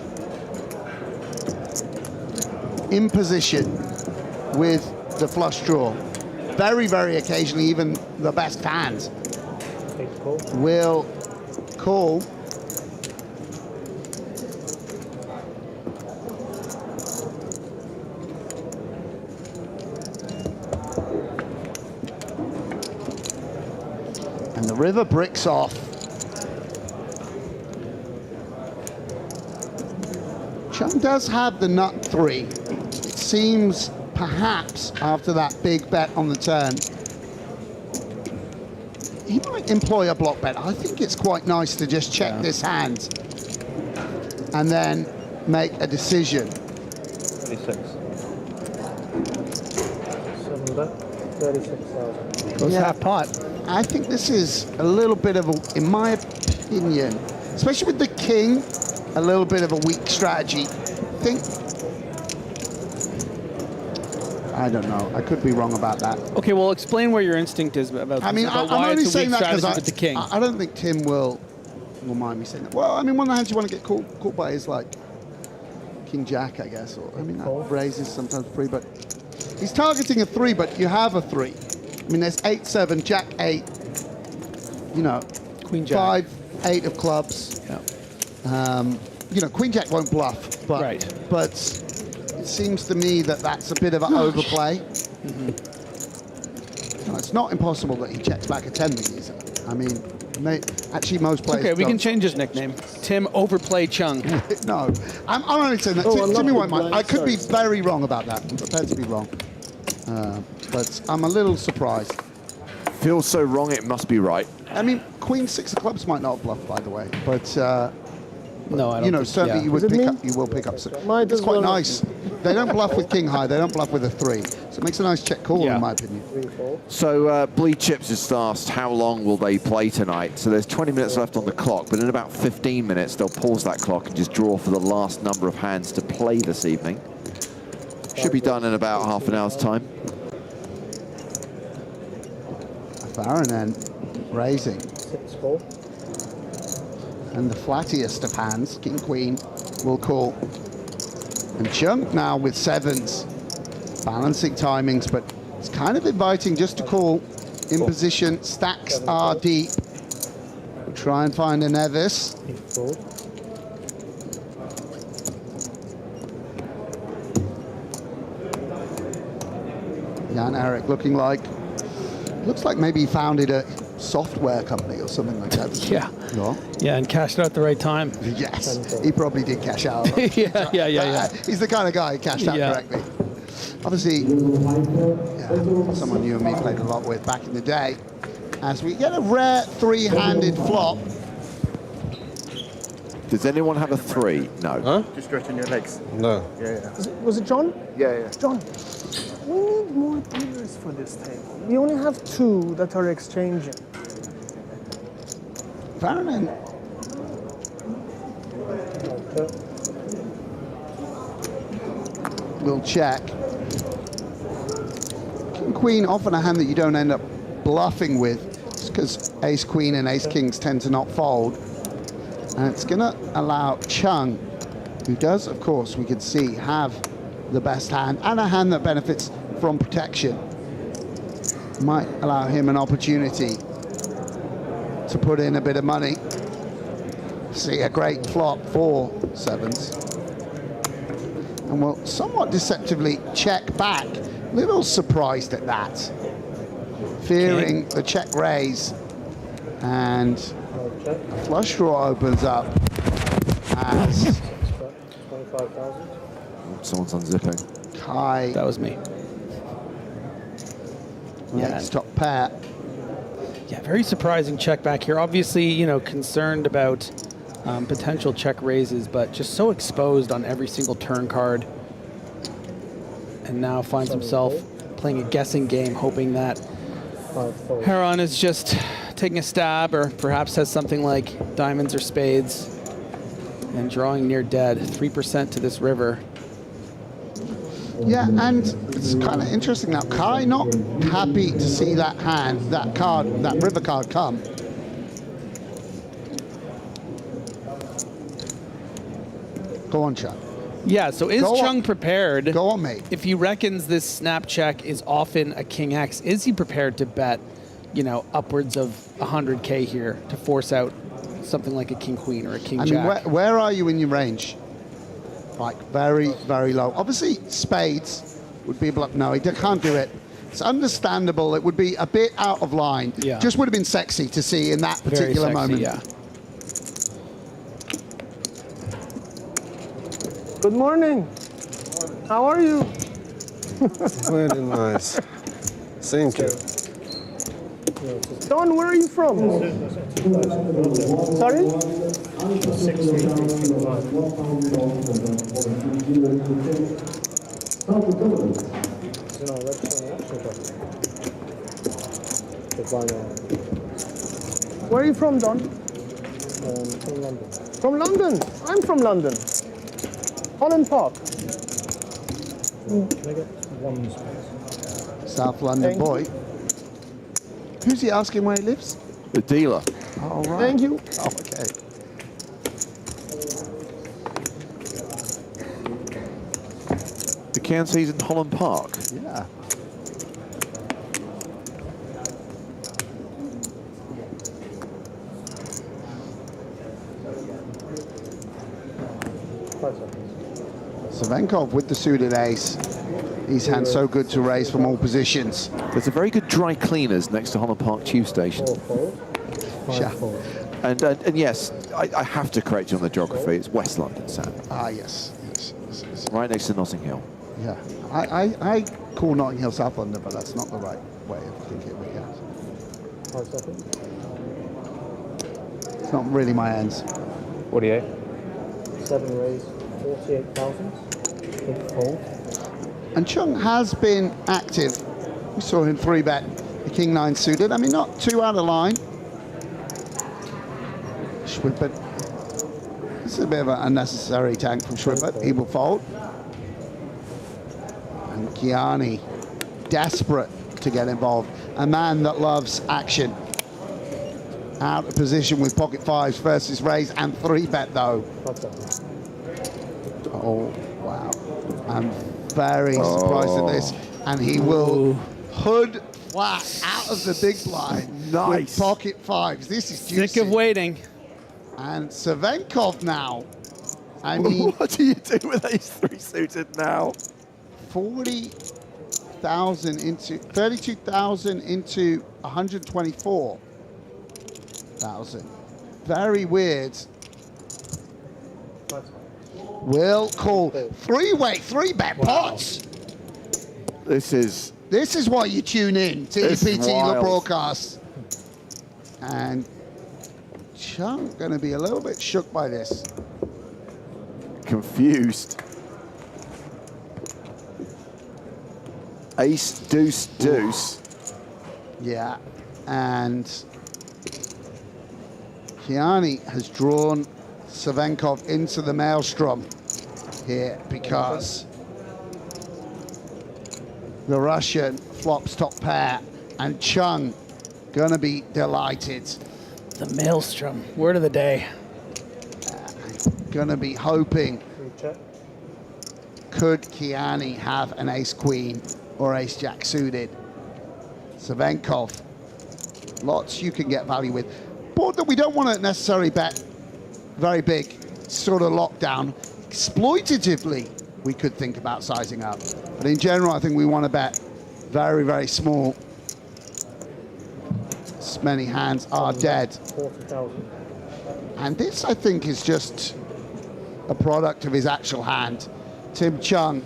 in position with the flush draw. Very, very occasionally, even the best hands will call. And the river bricks off. Chung does have the nut 3. It seems perhaps after that big bet on the turn, he might employ a block bet. I think it's quite nice to just check this hand and then make a decision. 36. 7 bet, 36,000. Goes half pot. I think this is a little bit of a, in my opinion, especially with the king, a little bit of a weak strategy. I don't know. I could be wrong about that. Okay, well, explain where your instinct is about. I mean, about I'm why only it's a saying weak that because strategy with the king. I don't think Tim will mind me saying that. Well, I mean, one of the hands you want to get caught by is like King Jack, I guess. Or I mean, that raises sometimes 3, but he's targeting a 3, but you have a 3. I mean, there's 8-7, Jack 8. You know, Queen Jack. 5-8 of clubs. Yeah. You know, Queen Jack won't bluff, but it seems to me that that's a bit of an overplay. No, it's not impossible that he checks back a 10 these. I mean, actually most players. Okay, we can change his nickname. Tim Overplay Chung. No, I'm only saying that. Timmy won't mind. I could be very wrong about that. I'm prepared to be wrong, but I'm a little surprised. Feels so wrong, it must be right. I mean, Queen 6 of clubs might not bluff, by the way, but. No, I don't. You know, think, certainly you would pick up. You will pick up. It's quite nice. They don't bluff with king high. They don't bluff with a 3. So it makes a nice check call, in my opinion. So Bleed Chips just asked how long will they play tonight. So there's 20 minutes left on the clock, but in about 15 minutes they'll pause that clock and just draw for the last number of hands to play this evening. Should be done in about half an hour's time. Baron then raising. 6-4. And the flattiest of hands, King Queen, will call. And Chung now with 7s, balancing timings, but it's kind of inviting just to call in position. Stacks are deep. We'll try and find a Nevis. Jan Eric looking like, looks like maybe he founded a software company or something like that. Yeah. Yeah, and cashed out at the right time. Yes, he probably did cash out. yeah. He's the kind of guy who cashed out correctly. Obviously, someone you and me played a lot with back in the day. As we get a rare 3-handed flop. Does anyone have a 3? No. Huh? Just stretching your legs. No. Yeah. Was it John? Yeah. John, we need more dealers for this table. We only have 2 that are exchanging. Varanen. We'll check. King Queen, often a hand that you don't end up bluffing with, because Ace Queen and Ace Kings tend to not fold. And it's going to allow Chung, who does, of course, we can see, have the best hand and a hand that benefits from protection. Might allow him an opportunity to put in a bit of money. See a great flop for 7s. And will somewhat deceptively check back. A little surprised at that. Fearing the check raise. And a flush draw opens up. as 25,000. Someone's unzipping. Kai. That was me. Next top pair. Yeah, very surprising check back here. Obviously, you know, concerned about potential check raises, but just so exposed on every single turn card. And now finds himself playing a guessing game, hoping that Heron is just taking a stab, or perhaps has something like diamonds or spades, and drawing near dead. 3% to this river. Yeah, and it's kind of interesting now. Kai not happy to see that hand, that card, that river card come. Go on, Chuck. Yeah, so is Chung prepared? Go on, mate. If he reckons this snap check is often a king X, is he prepared to bet, you know, upwards of 100K here to force out something like a king queen or a king jack? Mean, where are you in your range? Like very, very low. Obviously, spades would be a bluff. No, he can't do it. It's understandable. It would be a bit out of line. Yeah. Just would have been sexy to see in that particular moment. Yeah. Good morning. How are you? Very nice. Thank you. Don, where are you from? Sorry? Where are you from, Don? From London. From London? I'm from London. Holland Park. Can I get one space? South London boy. Who's he asking where he lives? The dealer. Oh, right. Thank you. Oh, okay. The Kansas in Holland Park. Yeah. Savenkov with the suited ace. His hand's so good to raise from all positions. There's a very good dry cleaners next to Holland Park Tube Station. Yeah. And yes, I have to correct you on the geography. It's West London, Sam. Ah, yes. Yes. Right next to Notting Hill. Yeah. I call Notting Hill South London, but that's not the right way of thinking of it, yeah. 5 seconds. It's not really my ends. 48. 7 raise, 48,000. Big fold. And Chung has been active. We saw him 3-bet the King-9 suited. I mean, not too out of line. Schwippert. This is a bit of an unnecessary tank from Schwippert. He will fold. And Kiani, desperate to get involved. A man that loves action. Out of position with pocket fives versus raise and 3-bet though. Oh, wow. I'm very surprised at this. And he will hood flat out of the big blind. Nice. With pocket fives. This is juicy. Sick of waiting. And Savenkov now. I mean, what do you do with ace 3 suited now? 40,000 into 32,000 into 124,000. Very weird. Will call 3-bet pots. This is why you tune in to EPT broadcast. And Chung going to be a little bit shook by this. Confused. Ace, deuce, deuce. Yeah, and Kiani has drawn Savenkov into the maelstrom here because the Russian flops top pair, and Chung gonna be delighted. The maelstrom, word of the day. Gonna be hoping, could Kiani have an ace-queen or ace-jack suited? Savenkov, lots you can get value with. Board that we don't want to necessarily bet very big, sort of lockdown. Exploitatively, we could think about sizing up. But in general, I think we want to bet very, very small. This many hands are dead. 40,000. And this, I think, is just a product of his actual hand. Tim Chung,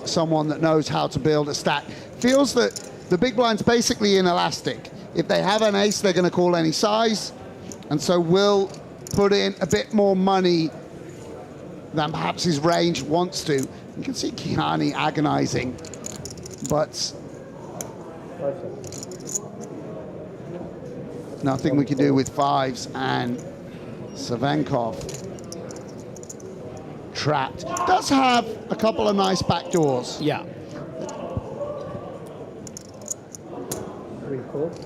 someone that knows how to build a stack, feels that the big blind's basically inelastic. If they have an ace, they're going to call any size, and so will put in a bit more money than perhaps his range wants to. You can see Kihani agonizing, but nothing we can do with fives, and Savenkov trapped. Does have a couple of nice back doors. Yeah.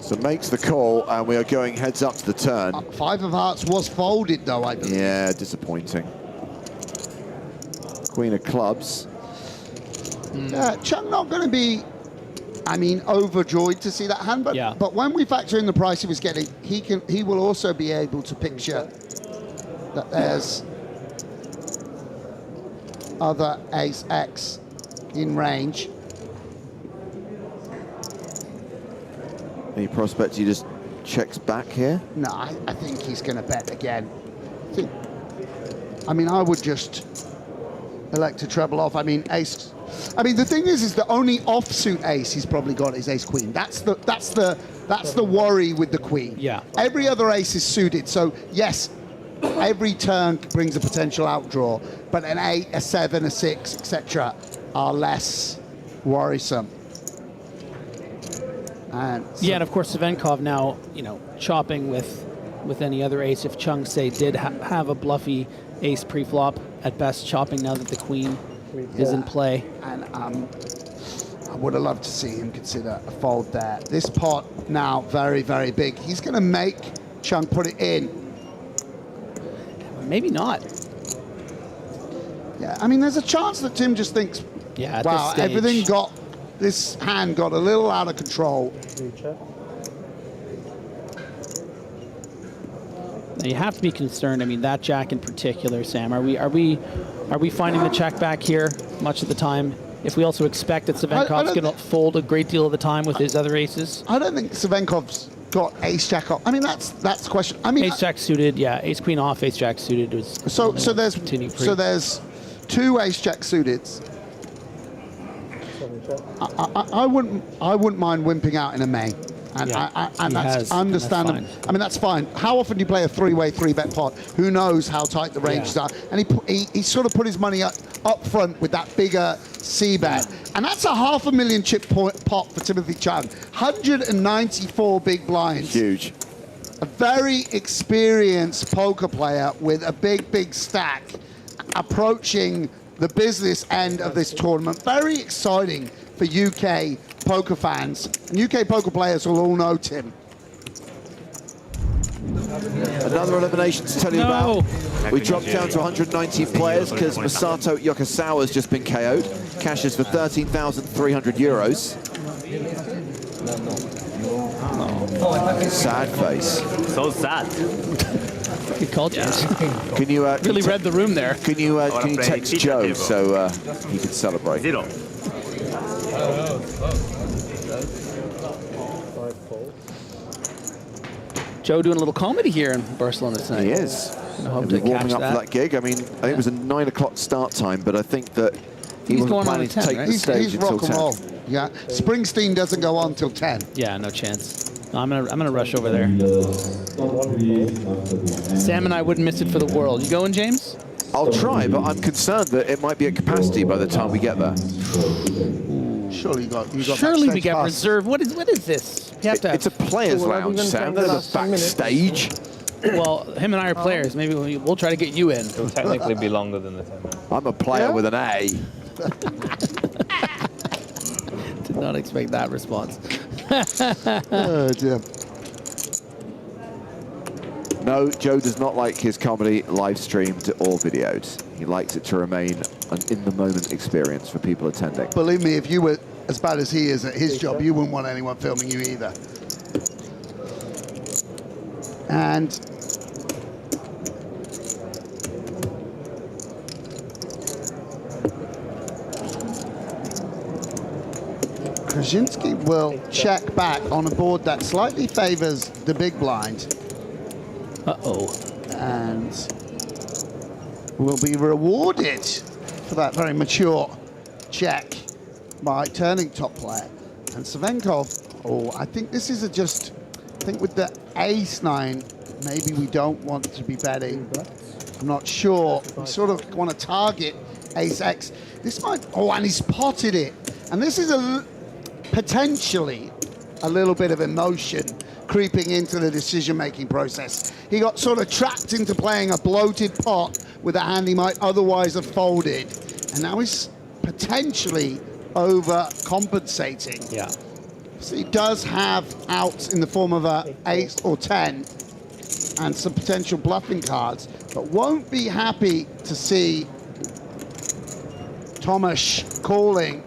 So makes the call, and we are going heads up to the turn. Five of hearts was folded, though, I believe. Yeah, disappointing. Queen of clubs. Chung not going to be, I mean, overjoyed to see that hand, but when we factor in the price he was getting, he will also be able to picture that there's other ace X in range. Any prospect he just checks back here? No, I think he's going to bet again. I mean, I would just elect to treble off. I mean, ace. I mean, the thing is the only offsuit ace he's probably got is ace queen. That's the worry with the queen. Yeah. Every other ace is suited. So yes, every turn brings a potential outdraw, but an 8, a 7, a 6, etc. are less worrisome. And so yeah, and of course Savenkov now, you know, chopping with any other ace. If Chung, say, did have a bluffy ace pre-flop, at best chopping now that the queen is in play. And I would have loved to see him consider a fold there. This pot now very, very big. He's going to make Chung put it in. Maybe not. Yeah, I mean, there's a chance that Tim just thinks, yeah, at wow, this stage, this hand got a little out of control. Now you have to be concerned. I mean, that jack in particular, Sam. Are we finding the check back here much of the time? If we also expect that Savenkov's going to fold a great deal of the time with his other aces. I don't think Savenkov's got ace jack off. I mean, that's the question. I mean, ace jack suited, yeah. Ace queen off, ace jack suited was. So there's two ace jack suiteds. I wouldn't mind wimping out in a main. And, and that's understandable. I mean, that's fine. How often do you play a three-way, three-bet pot? Who knows how tight the ranges are? And he sort of put his money up front with that bigger C-bet. And that's a $500,000 chip pot for Timothy Chung. 194 big blinds. Huge. A very experienced poker player with a big, big stack approaching the business end of this tournament. Very exciting for UK poker fans. And UK poker players will all know Tim. Another elimination to tell you about. We dropped down to 119 players because Masato Yokosawa has just been KO'd. Cashes for 13,300 euros. Sad face. So sad. Good call, James. Can you really read the room there? Can you text Joe so he can celebrate? Zero. Joe doing a little comedy here in Barcelona tonight. He is. Hope He's to warming catch up for that gig. I mean, I think it was a 9 o'clock start time, but I think that he was planning to take the stage he's until rock and 10. roll. Yeah, Springsteen doesn't go on till 10. Yeah, no chance. No, I'm gonna rush over there. Sam and I wouldn't miss it for the world. You going, James? I'll try, but I'm concerned that it might be at capacity by the time we get there. Surely you got Surely we backstage get pass. reserved. What is this? You have to have It's a players' lounge, Sam. There's a backstage. Well, him and I are players. Maybe we'll try to get you in. It'll technically be longer than the 10 minutes. I'm a player with an A. Did not expect that response. Oh, dear. No, Joe does not like his comedy live streamed or videoed. He likes it to remain an in-the-moment experience for people attending. Believe me, if you were as bad as he is at his job, you wouldn't want anyone filming you either. And Krasinski will check back on a board that slightly favors the big blind. Uh-oh. And will be rewarded for that very mature check by turning top player. And Savenkov, oh, I think this is I think with the ace-9, maybe we don't want to be betting. I'm not sure. We sort of want to target ace-x. This might, oh, and he's potted it. And this is potentially a little bit of emotion creeping into the decision-making process. He got sort of trapped into playing a bloated pot with a hand he might otherwise have folded. And now he's potentially overcompensating. Yeah. So he does have outs in the form of a ace or 10 and some potential bluffing cards, but won't be happy to see Tomasz calling.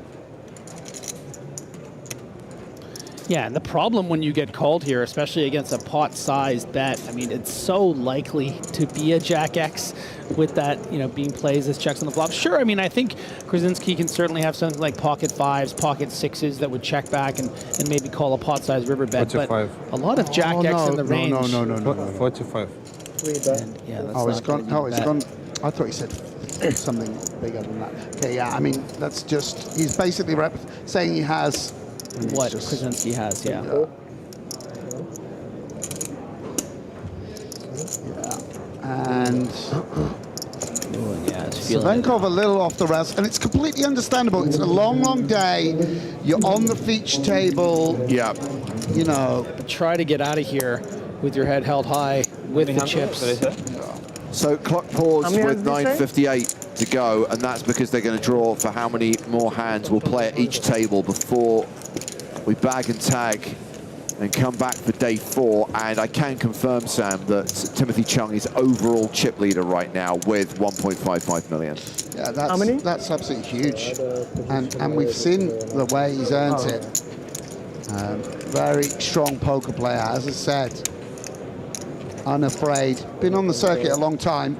Yeah, and the problem when you get called here, especially against a pot-sized bet, I mean, it's so likely to be a Jack X with that, you know, being plays as checks on the flop. Sure, I mean, I think Krasinski can certainly have something like pocket 5s, pocket 6s that would check back and maybe call a pot-sized river bet. But a lot of Jack X in the range. No. 45. Yeah, that's oh, it's gone. No, it's gone. I thought he said something bigger than that. Okay, yeah, I mean, that's just, he's basically saying he has what Krasinski has, yeah. And Savenkov a little off the rails, and it's completely understandable. It's a long, long day. You're on the feature table. Yeah. You know. Try to get out of here with your head held high with the chips. So clock pause with 9:58 to go, and that's because they're going to draw for how many more hands we'll play at each table before we bag and tag and come back for day 4. And I can confirm, Sam, that Timothy Chung is overall chip leader right now with 1.55 million. Yeah, that's absolutely huge. And we've seen the way he's earned it. Very strong poker player, as I said. Unafraid. Been on the circuit a long time.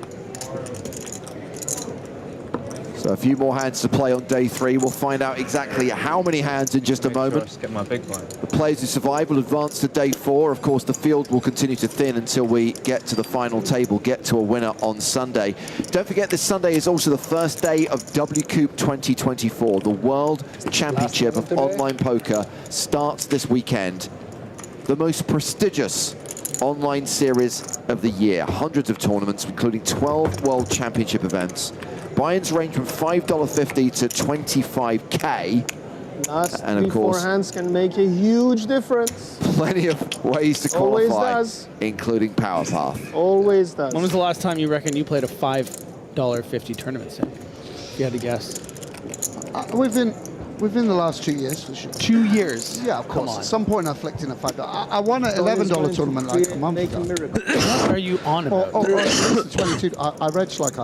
So a few more hands to play on day 3. We'll find out exactly how many hands in just a moment. Get my big blind. The players who survive will advance to day 4. Of course, the field will continue to thin until we get to the final table, get to a winner on Sunday. Don't forget, this Sunday is also the first day of WCOOP 2024. The World Championship of Online Poker starts this weekend. The most prestigious online series of the year. Hundreds of tournaments, including 12 World Championship events. Buy-ins range from $5.50 to $25K. Last and of course, 3-4 hands can make a huge difference. Plenty of ways to Always qualify, does. including Power Path. Always does. When was the last time you reckon you played a $5.50 tournament, Sam? If you had to guess. Within the last 2 years, for sure. 2 years? Yeah, of course. Come on. At some point I flicked in a $5. I won an $11 tournament like a month ago. What are you on about? Oh, 22. I regged like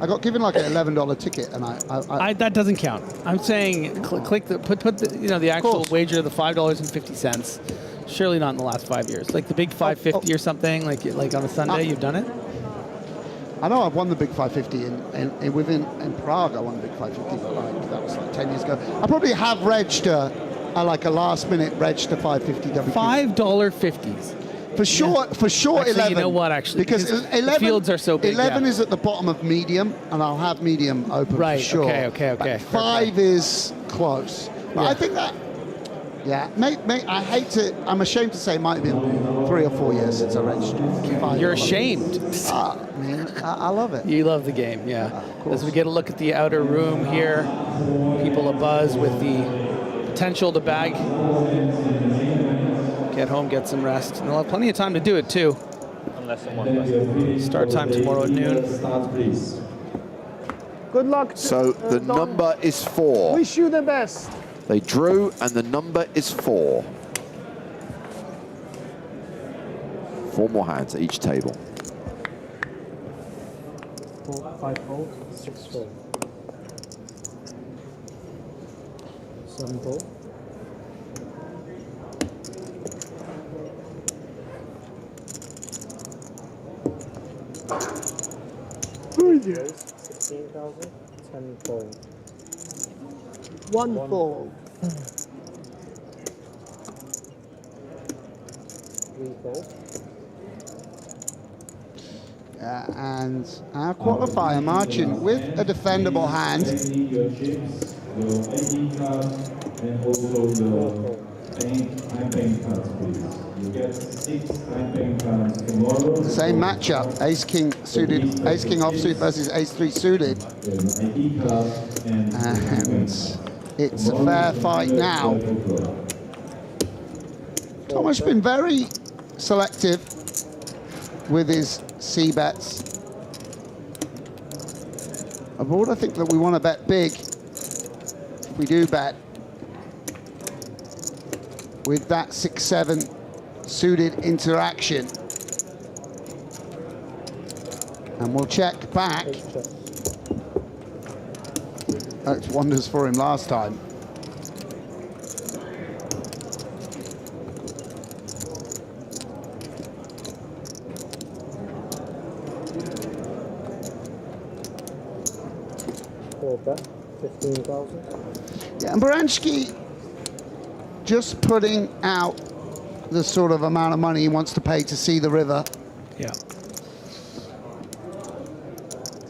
I got given like an $11 ticket, and that doesn't count. I'm saying click the put the, you know, the actual wager of the $5.50. Surely not in the last 5 years. Like the big 550 or something. Like on a Sunday, you've done it. I know I've won the big 550 in Prague. I won the big 550, but like that was like 10 years ago. I probably have regged like a last minute regged to 550 WQ. $5.50s. For sure, actually, 11. You know what, actually? Because 11, the fields are so big. 11 is at the bottom of medium, and I'll have medium open for sure. Okay. But 5 is close. But I think that, I hate to, I'm ashamed to say it might have been 3 or 4 years since I registered. You're ashamed. Man, I love it. You love the game, yeah. As we get a look at the outer room here, people abuzz with the potential to bag. Get home, get some rest. And they'll have plenty of time to do it, too. Unless someone busts. Start time tomorrow at noon. Good luck. So the number is 4. Wish you the best. They drew, and the number is 4. 4 more hands at each table. 4, 5 fold, 6 fold. 7 fold. 16,000, 10 fold. 1 fold. 3 fold. And our qualifier marching with a defendable hand. Your chips, your ID card, and also your time paying cards, please. You get 6 time paying cards tomorrow. Same matchup, ace king suited, ace king offsuit versus ace 3 suited. And it's a fair fight now. Thomas been very selective with his C bets. Abroad, I think that we want to bet big. If we do bet with that 6-7 suited interaction. And we'll check back. Worked wonders for him last time. Bet 15,000. Yeah, and Baranski just putting out the sort of amount of money he wants to pay to see the river. Yeah.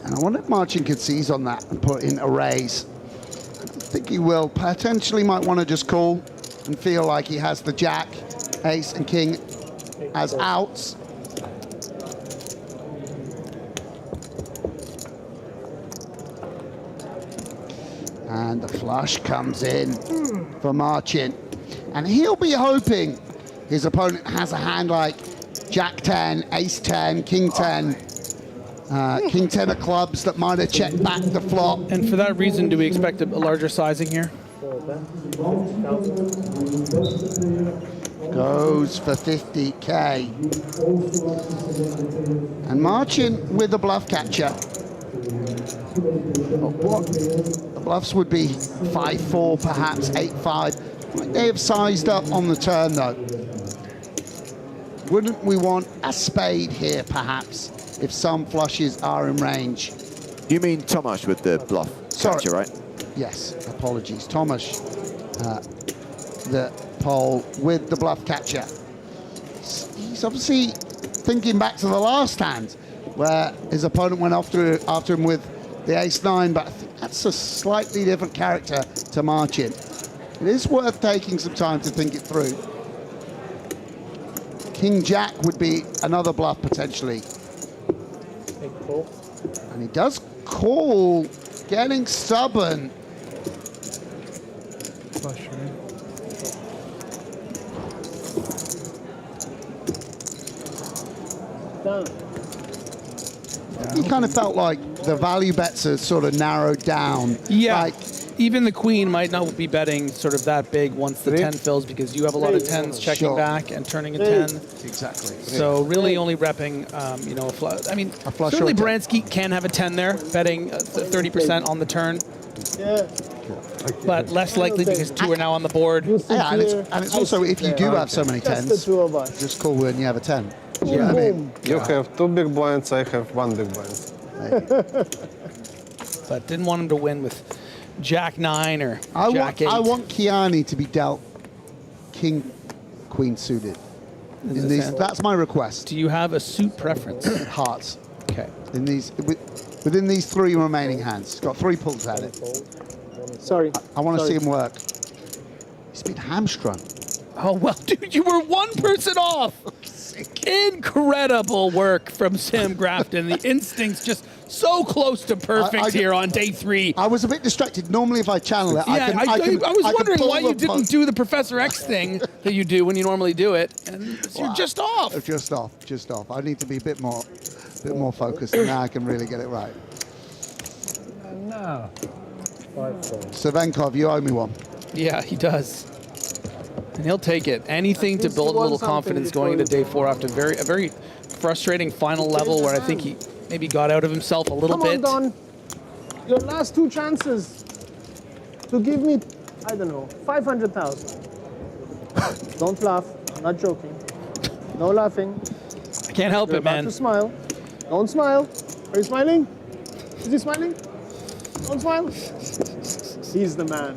And I wonder if Marcin could seize on that and put in a raise. I think he will. Potentially might want to just call and feel like he has the jack, ace, and king as outs. And the flush comes in for Marcin. And he'll be hoping his opponent has a hand like Jack 10, Ace 10, King 10, King 10 of clubs that might have checked back the flop. And for that reason, do we expect a larger sizing here? Goes for 50K. And Marcin with the bluff catcher. What? The bluffs would be 5-4, perhaps 8-5. They have sized up on the turn, though. Wouldn't we want a spade here, perhaps, if some flushes are in range? You mean Tomasz with the bluff catcher, right? Yes, apologies. Tomasz, the pole with the bluff catcher. He's obviously thinking back to the last hand, where his opponent went after him with the ace-9, but I think that's a slightly different character to Marcin. It is worth taking some time to think it through. King-Jack would be another bluff, potentially. And he does call, getting stubborn. He kind of felt like the value bets are sort of narrowed down. Yeah, like, even the queen might not be betting sort of that big once the 10 fills, because you have a lot of 10s checking back and turning a 10. Exactly. So really only repping, you know, I mean, certainly Baranski can have a 10 there, betting 30% on the turn. Yeah. But less likely because 2 are now on the board. Yeah, and it's also, if you do have so many 10s, just call when you have a 10. Yeah, I mean, you have 2 big blinds, I have 1 big blind. But didn't want him to win with Jack 9 or Jack 8. I want Kiani to be dealt King, Queen suited. In these, that's my request. Do you have a suit preference? Hearts. Okay. In these, within these 3 remaining hands. He's got 3 pulls at it. Sorry. I want to see him work. He's been hamstrung. Oh, well, dude, you were 1 person off. Incredible work from Sam Grafton. The instincts just so close to perfect here on day 3. I was a bit distracted. Normally, if I channel it, yeah, I was wondering why you didn't do the Professor X thing that you do when you normally do it, and you're just off. Just off. I need to be a bit more focused, and now I can really get it right. No. Savenkov, you owe me one. Yeah, he does. And he'll take it. Anything to build a little confidence going into day 4 after a very frustrating final level where I think he maybe got out of himself a little bit. Come on, Don. Your last 2 chances to give me, I don't know, 500,000. Don't laugh. I'm not joking. No laughing. I can't help it, man. To smile. Don't smile. Are you smiling? Is he smiling? Don't smile. He's the man.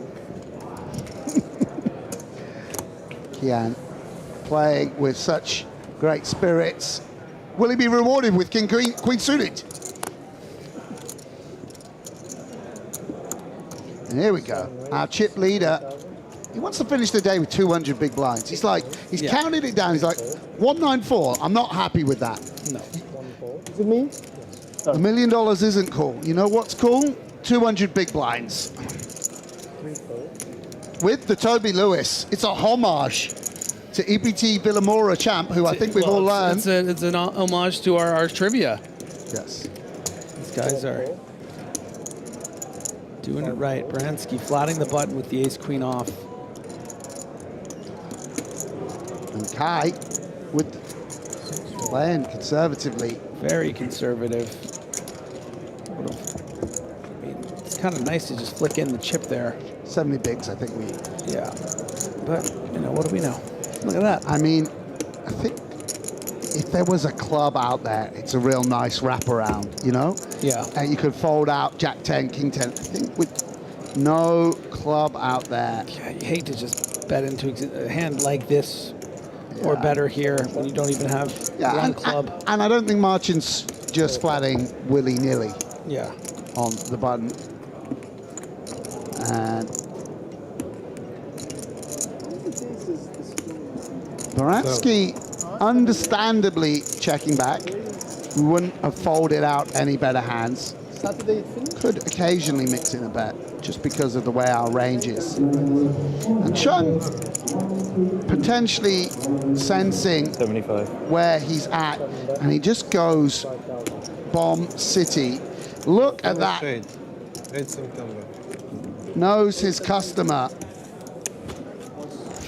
Kian playing with such great spirits. Will he be rewarded with King Queen suited? And here we go. Our chip leader. He wants to finish the day with 200 big blinds. He's counted it down. He's like, 194. I'm not happy with that. No. Is it me? $1 million isn't cool. You know what's cool? 200 big blinds. With the Toby Lewis. It's a homage to EPT Villamora champ, who I think we've all learned. It's an homage to our trivia. Yes. These guys are doing it right. Baranski flatting the button with the ace-queen off. And Kai playing conservatively. Very conservative. I mean, it's kind of nice to just flick in the chip there. 70 bigs, I think we... Yeah. But, you know, what do we know? Look at that. I mean, I think if there was a club out there, it's a real nice wraparound, you know? Yeah. And you could fold out Jack 10, King 10. I think with no club out there... Yeah, you hate to just bet into a hand like this or better here when you don't even have one club. And I don't think Marchin's just flatting willy-nilly on the button. And Baranski understandably checking back. We wouldn't have folded out any better hands. Could occasionally mix in a bet just because of the way our range is. And Chung potentially sensing 75 where he's at, and he just goes bomb city. Look at that. Knows his customer,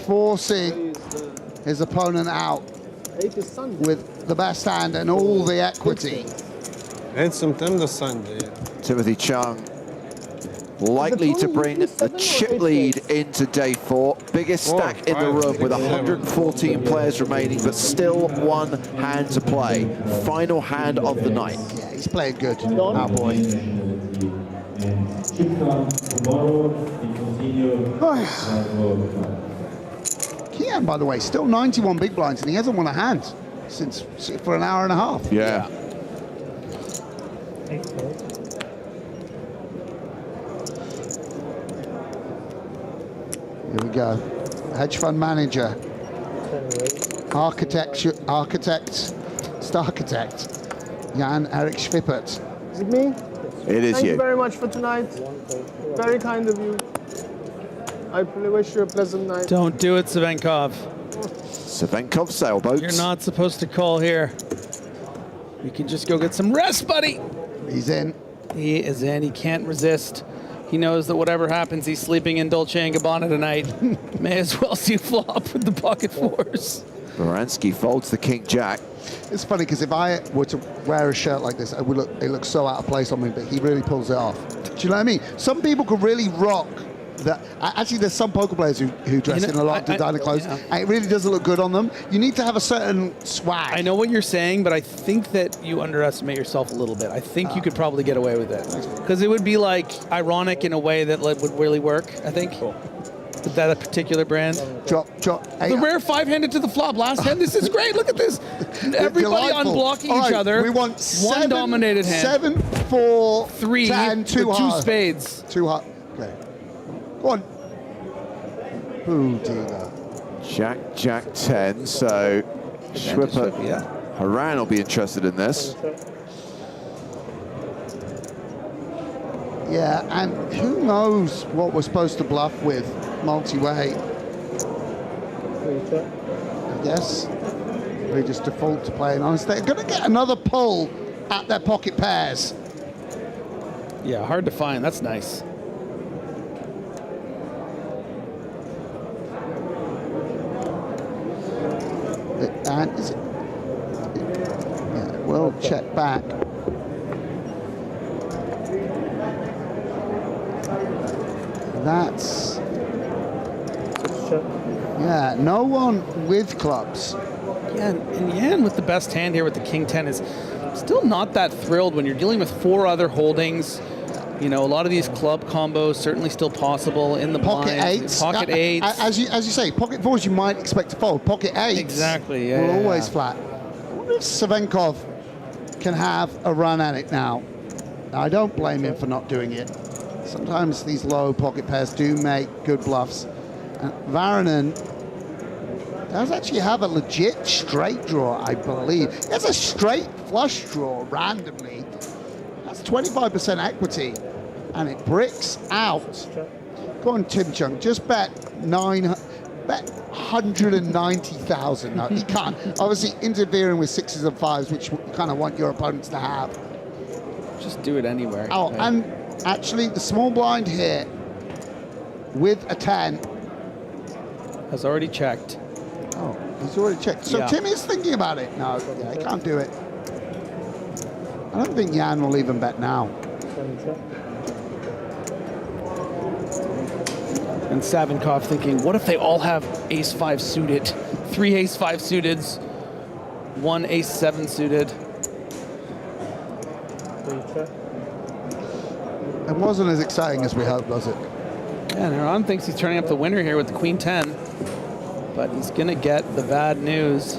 forcing his opponent out with the best hand and all the equity. Timothy Chung likely to bring the chip lead into day 4. Biggest stack in the room with 114 players remaining, but still one hand to play. Final hand of the night. Yeah, he's playing good, our boy. Kian, by the way, still 91 big blinds, and he hasn't won a hand for an hour and a half. Yeah. Here we go. Hedge fund manager, architect, starchitect, Jan Erik Schwippert. Is it me? It is Thank you. you very much for tonight. Very kind of you. I wish you a pleasant night. Don't do it, Savenkov. Savenkov sailboats. You're not supposed to call here. You can just go get some rest, buddy. He's in. He is in. He can't resist. He knows that whatever happens, he's sleeping in Dolce & Gabbana tonight. May as well see flop with the pocket fours. Baranski folds the king jack. It's funny because if I were to wear a shirt like this, it looks so out of place on me, but he really pulls it off. Do you know what I mean? Some people could really rock that. Actually, there's some poker players who dress in a lot of designer clothes, and it really doesn't look good on them. You need to have a certain swag. I know what you're saying, but I think that you underestimate yourself a little bit. I think you could probably get away with it. Because it would be like ironic in a way that would really work, I think. With that particular brand. Drop. The rare 5-handed to the flop. Last hand, this is great. Look at this. Everybody unblocking each other. We want one dominated hand. 7, 4, 3, 10, with two spades. 2 hard. Okay. Go on. Ooh, dealer. Jack 10, so Schwippert, Haran will be interested in this. Yeah, and who knows what we're supposed to bluff with multi-way. I guess we just default to playing honest. They're going to get another pull at their pocket pairs. Yeah, hard to find. That's nice. And is it? Yeah, we'll check back. That's, yeah, no one with clubs. Yeah, and Yan with the best hand here with the King 10 is still not that thrilled when you're dealing with 4 other holdings. You know, a lot of these club combos certainly still possible in the pocket blind. eights. Pocket eights. As you say, pocket fours you might expect to fold. Pocket eights. Exactly. Yeah. We're yeah, always yeah. flat. I wonder if Savenkov can have a run at it now? I don't blame him for not doing it. Sometimes these low pocket pairs do make good bluffs. Varanen does actually have a legit straight draw, I believe. It's a straight flush draw randomly. That's 25% equity, and it bricks out. Go on, Tim Chung, just bet 190,000. No, he can't. Obviously, interfering with 6s and 5s, which you kind of want your opponents to have. Just do it anywhere. Oh, right? and actually, the small blind here with a 10 has already checked. Oh, he's already checked. So Yeah. Tim is thinking about it. No, yeah, he can't do it. I don't think Jan will even bet now. And Savenkov thinking, what if they all have ace-5 suited? 3 ace-5 suiteds, 1 ace-7 suited. It wasn't as exciting as we hoped, was it? Yeah, Naran thinks he's turning up the winner here with the queen 10, but he's gonna get the bad news.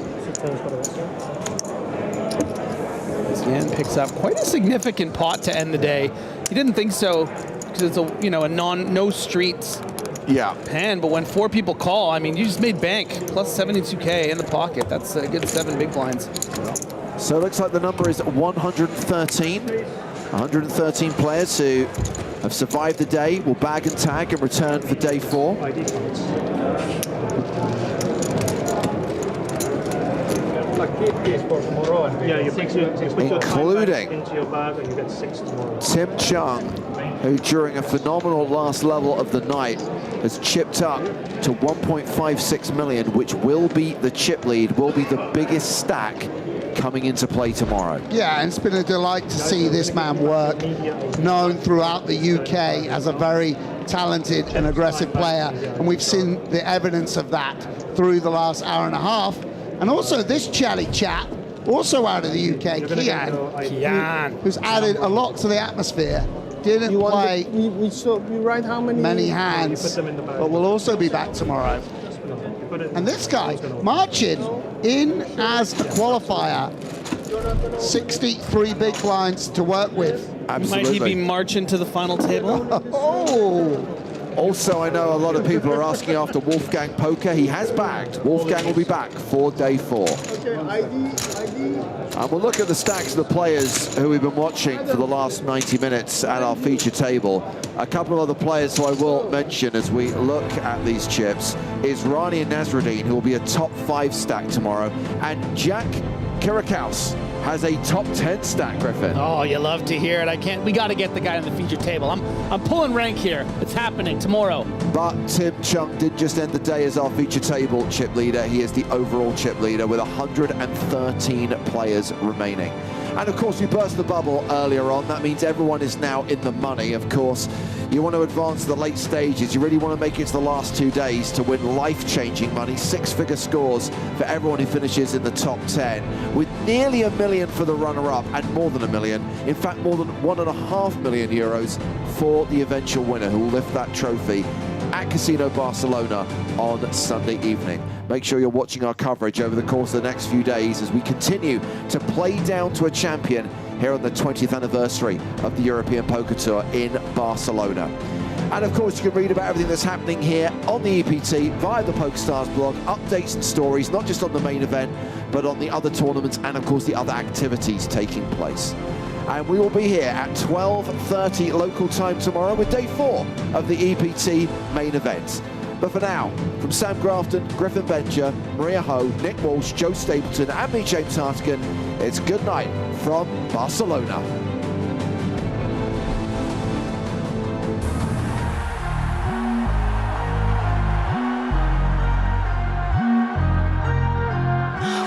As Jan picks up quite a significant pot to end the day. He didn't think so because it's a a no streets hand, but when 4 people call, I mean, you just made bank plus 72K in the pocket. That's a good 7 big blinds. So it looks like the number is 113. 113 players who have survived the day will bag and tag and return for day 4. Including Tim Chung, who during a phenomenal last level of the night has chipped up to 1.56 million, which will be the chip lead, will be the biggest stack coming into play tomorrow. Yeah, and it's been a delight to see this man work, known throughout the UK as a very talented and aggressive player, and we've seen the evidence of that through the last hour and a half. And also this chatty chap, also out of the UK, Kian, who's added a lot to the atmosphere. Didn't play we write how many hands, but will also be back tomorrow. And this guy, marching in as a qualifier, 63 big blinds to work with. Might he be marching to the final table? Oh! Also, I know a lot of people are asking after Wolfgang Poker. He has bagged. Wolfgang will be back for day 4. Okay, ID. And we'll look at the stacks of the players who we've been watching for the last 90 minutes at our feature table. A couple of other players who I will mention as we look at these chips is Rani and Nasruddin, who will be a top 5 stack tomorrow, and Jack Kirakaus has a top 10 stack, Griffin. Oh, you love to hear it. We got to get the guy on the feature table. I'm pulling rank here. It's happening tomorrow. But Tim Chung did just end the day as our feature table chip leader. He is the overall chip leader with 113 players remaining. And of course, we burst the bubble earlier on. That means everyone is now in the money. Of course, you want to advance to the late stages. You really want to make it to the last 2 days to win life-changing money, 6-figure scores for everyone who finishes in the top 10, with nearly $1 million for the runner-up and more than $1 million. In fact, more than €1.5 million for the eventual winner who will lift that trophy at Casino Barcelona on Sunday evening. Make sure you're watching our coverage over the course of the next few days as we continue to play down to a champion here on the 20th anniversary of the European Poker Tour in Barcelona. And of course, you can read about everything that's happening here on the EPT via the PokerStars blog, updates and stories, not just on the main event, but on the other tournaments and of course the other activities taking place. And we will be here at 12:30 local time tomorrow with day 4 of the EPT main event. But for now, from Sam Grafton, Griffin Bencher, Maria Ho, Nick Walsh, Joe Stapleton, and me, James Hartigan, it's good night from Barcelona.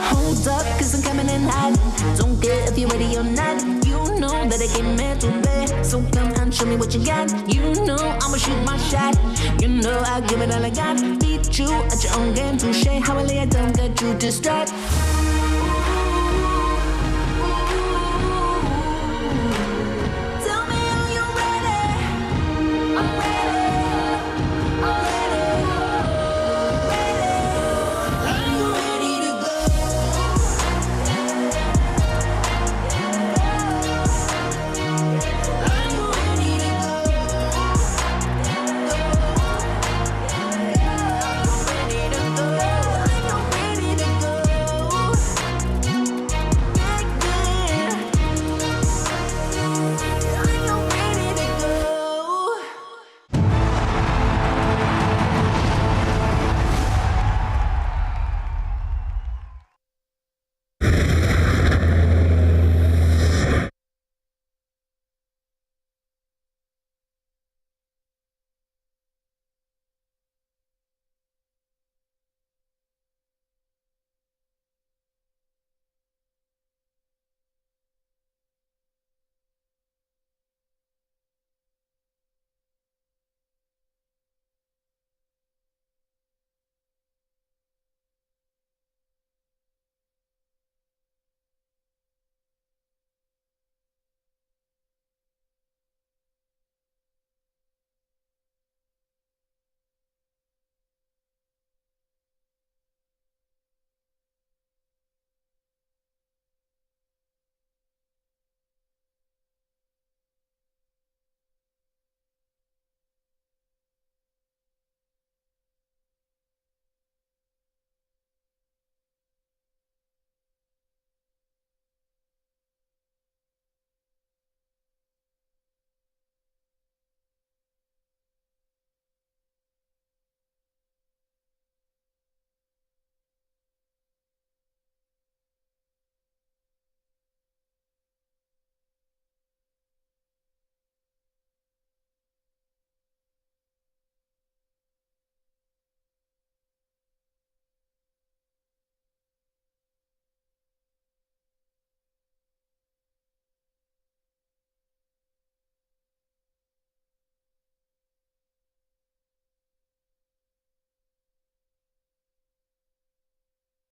Hold up, cause I'm coming in hot. Don't care if you're ready or not. You know that I came here to play. So come and show me what you got. You know I'ma shoot my shot. You know I'll give it all I got. Beat you at your own game. Touche, how I lay it down, get you distracted.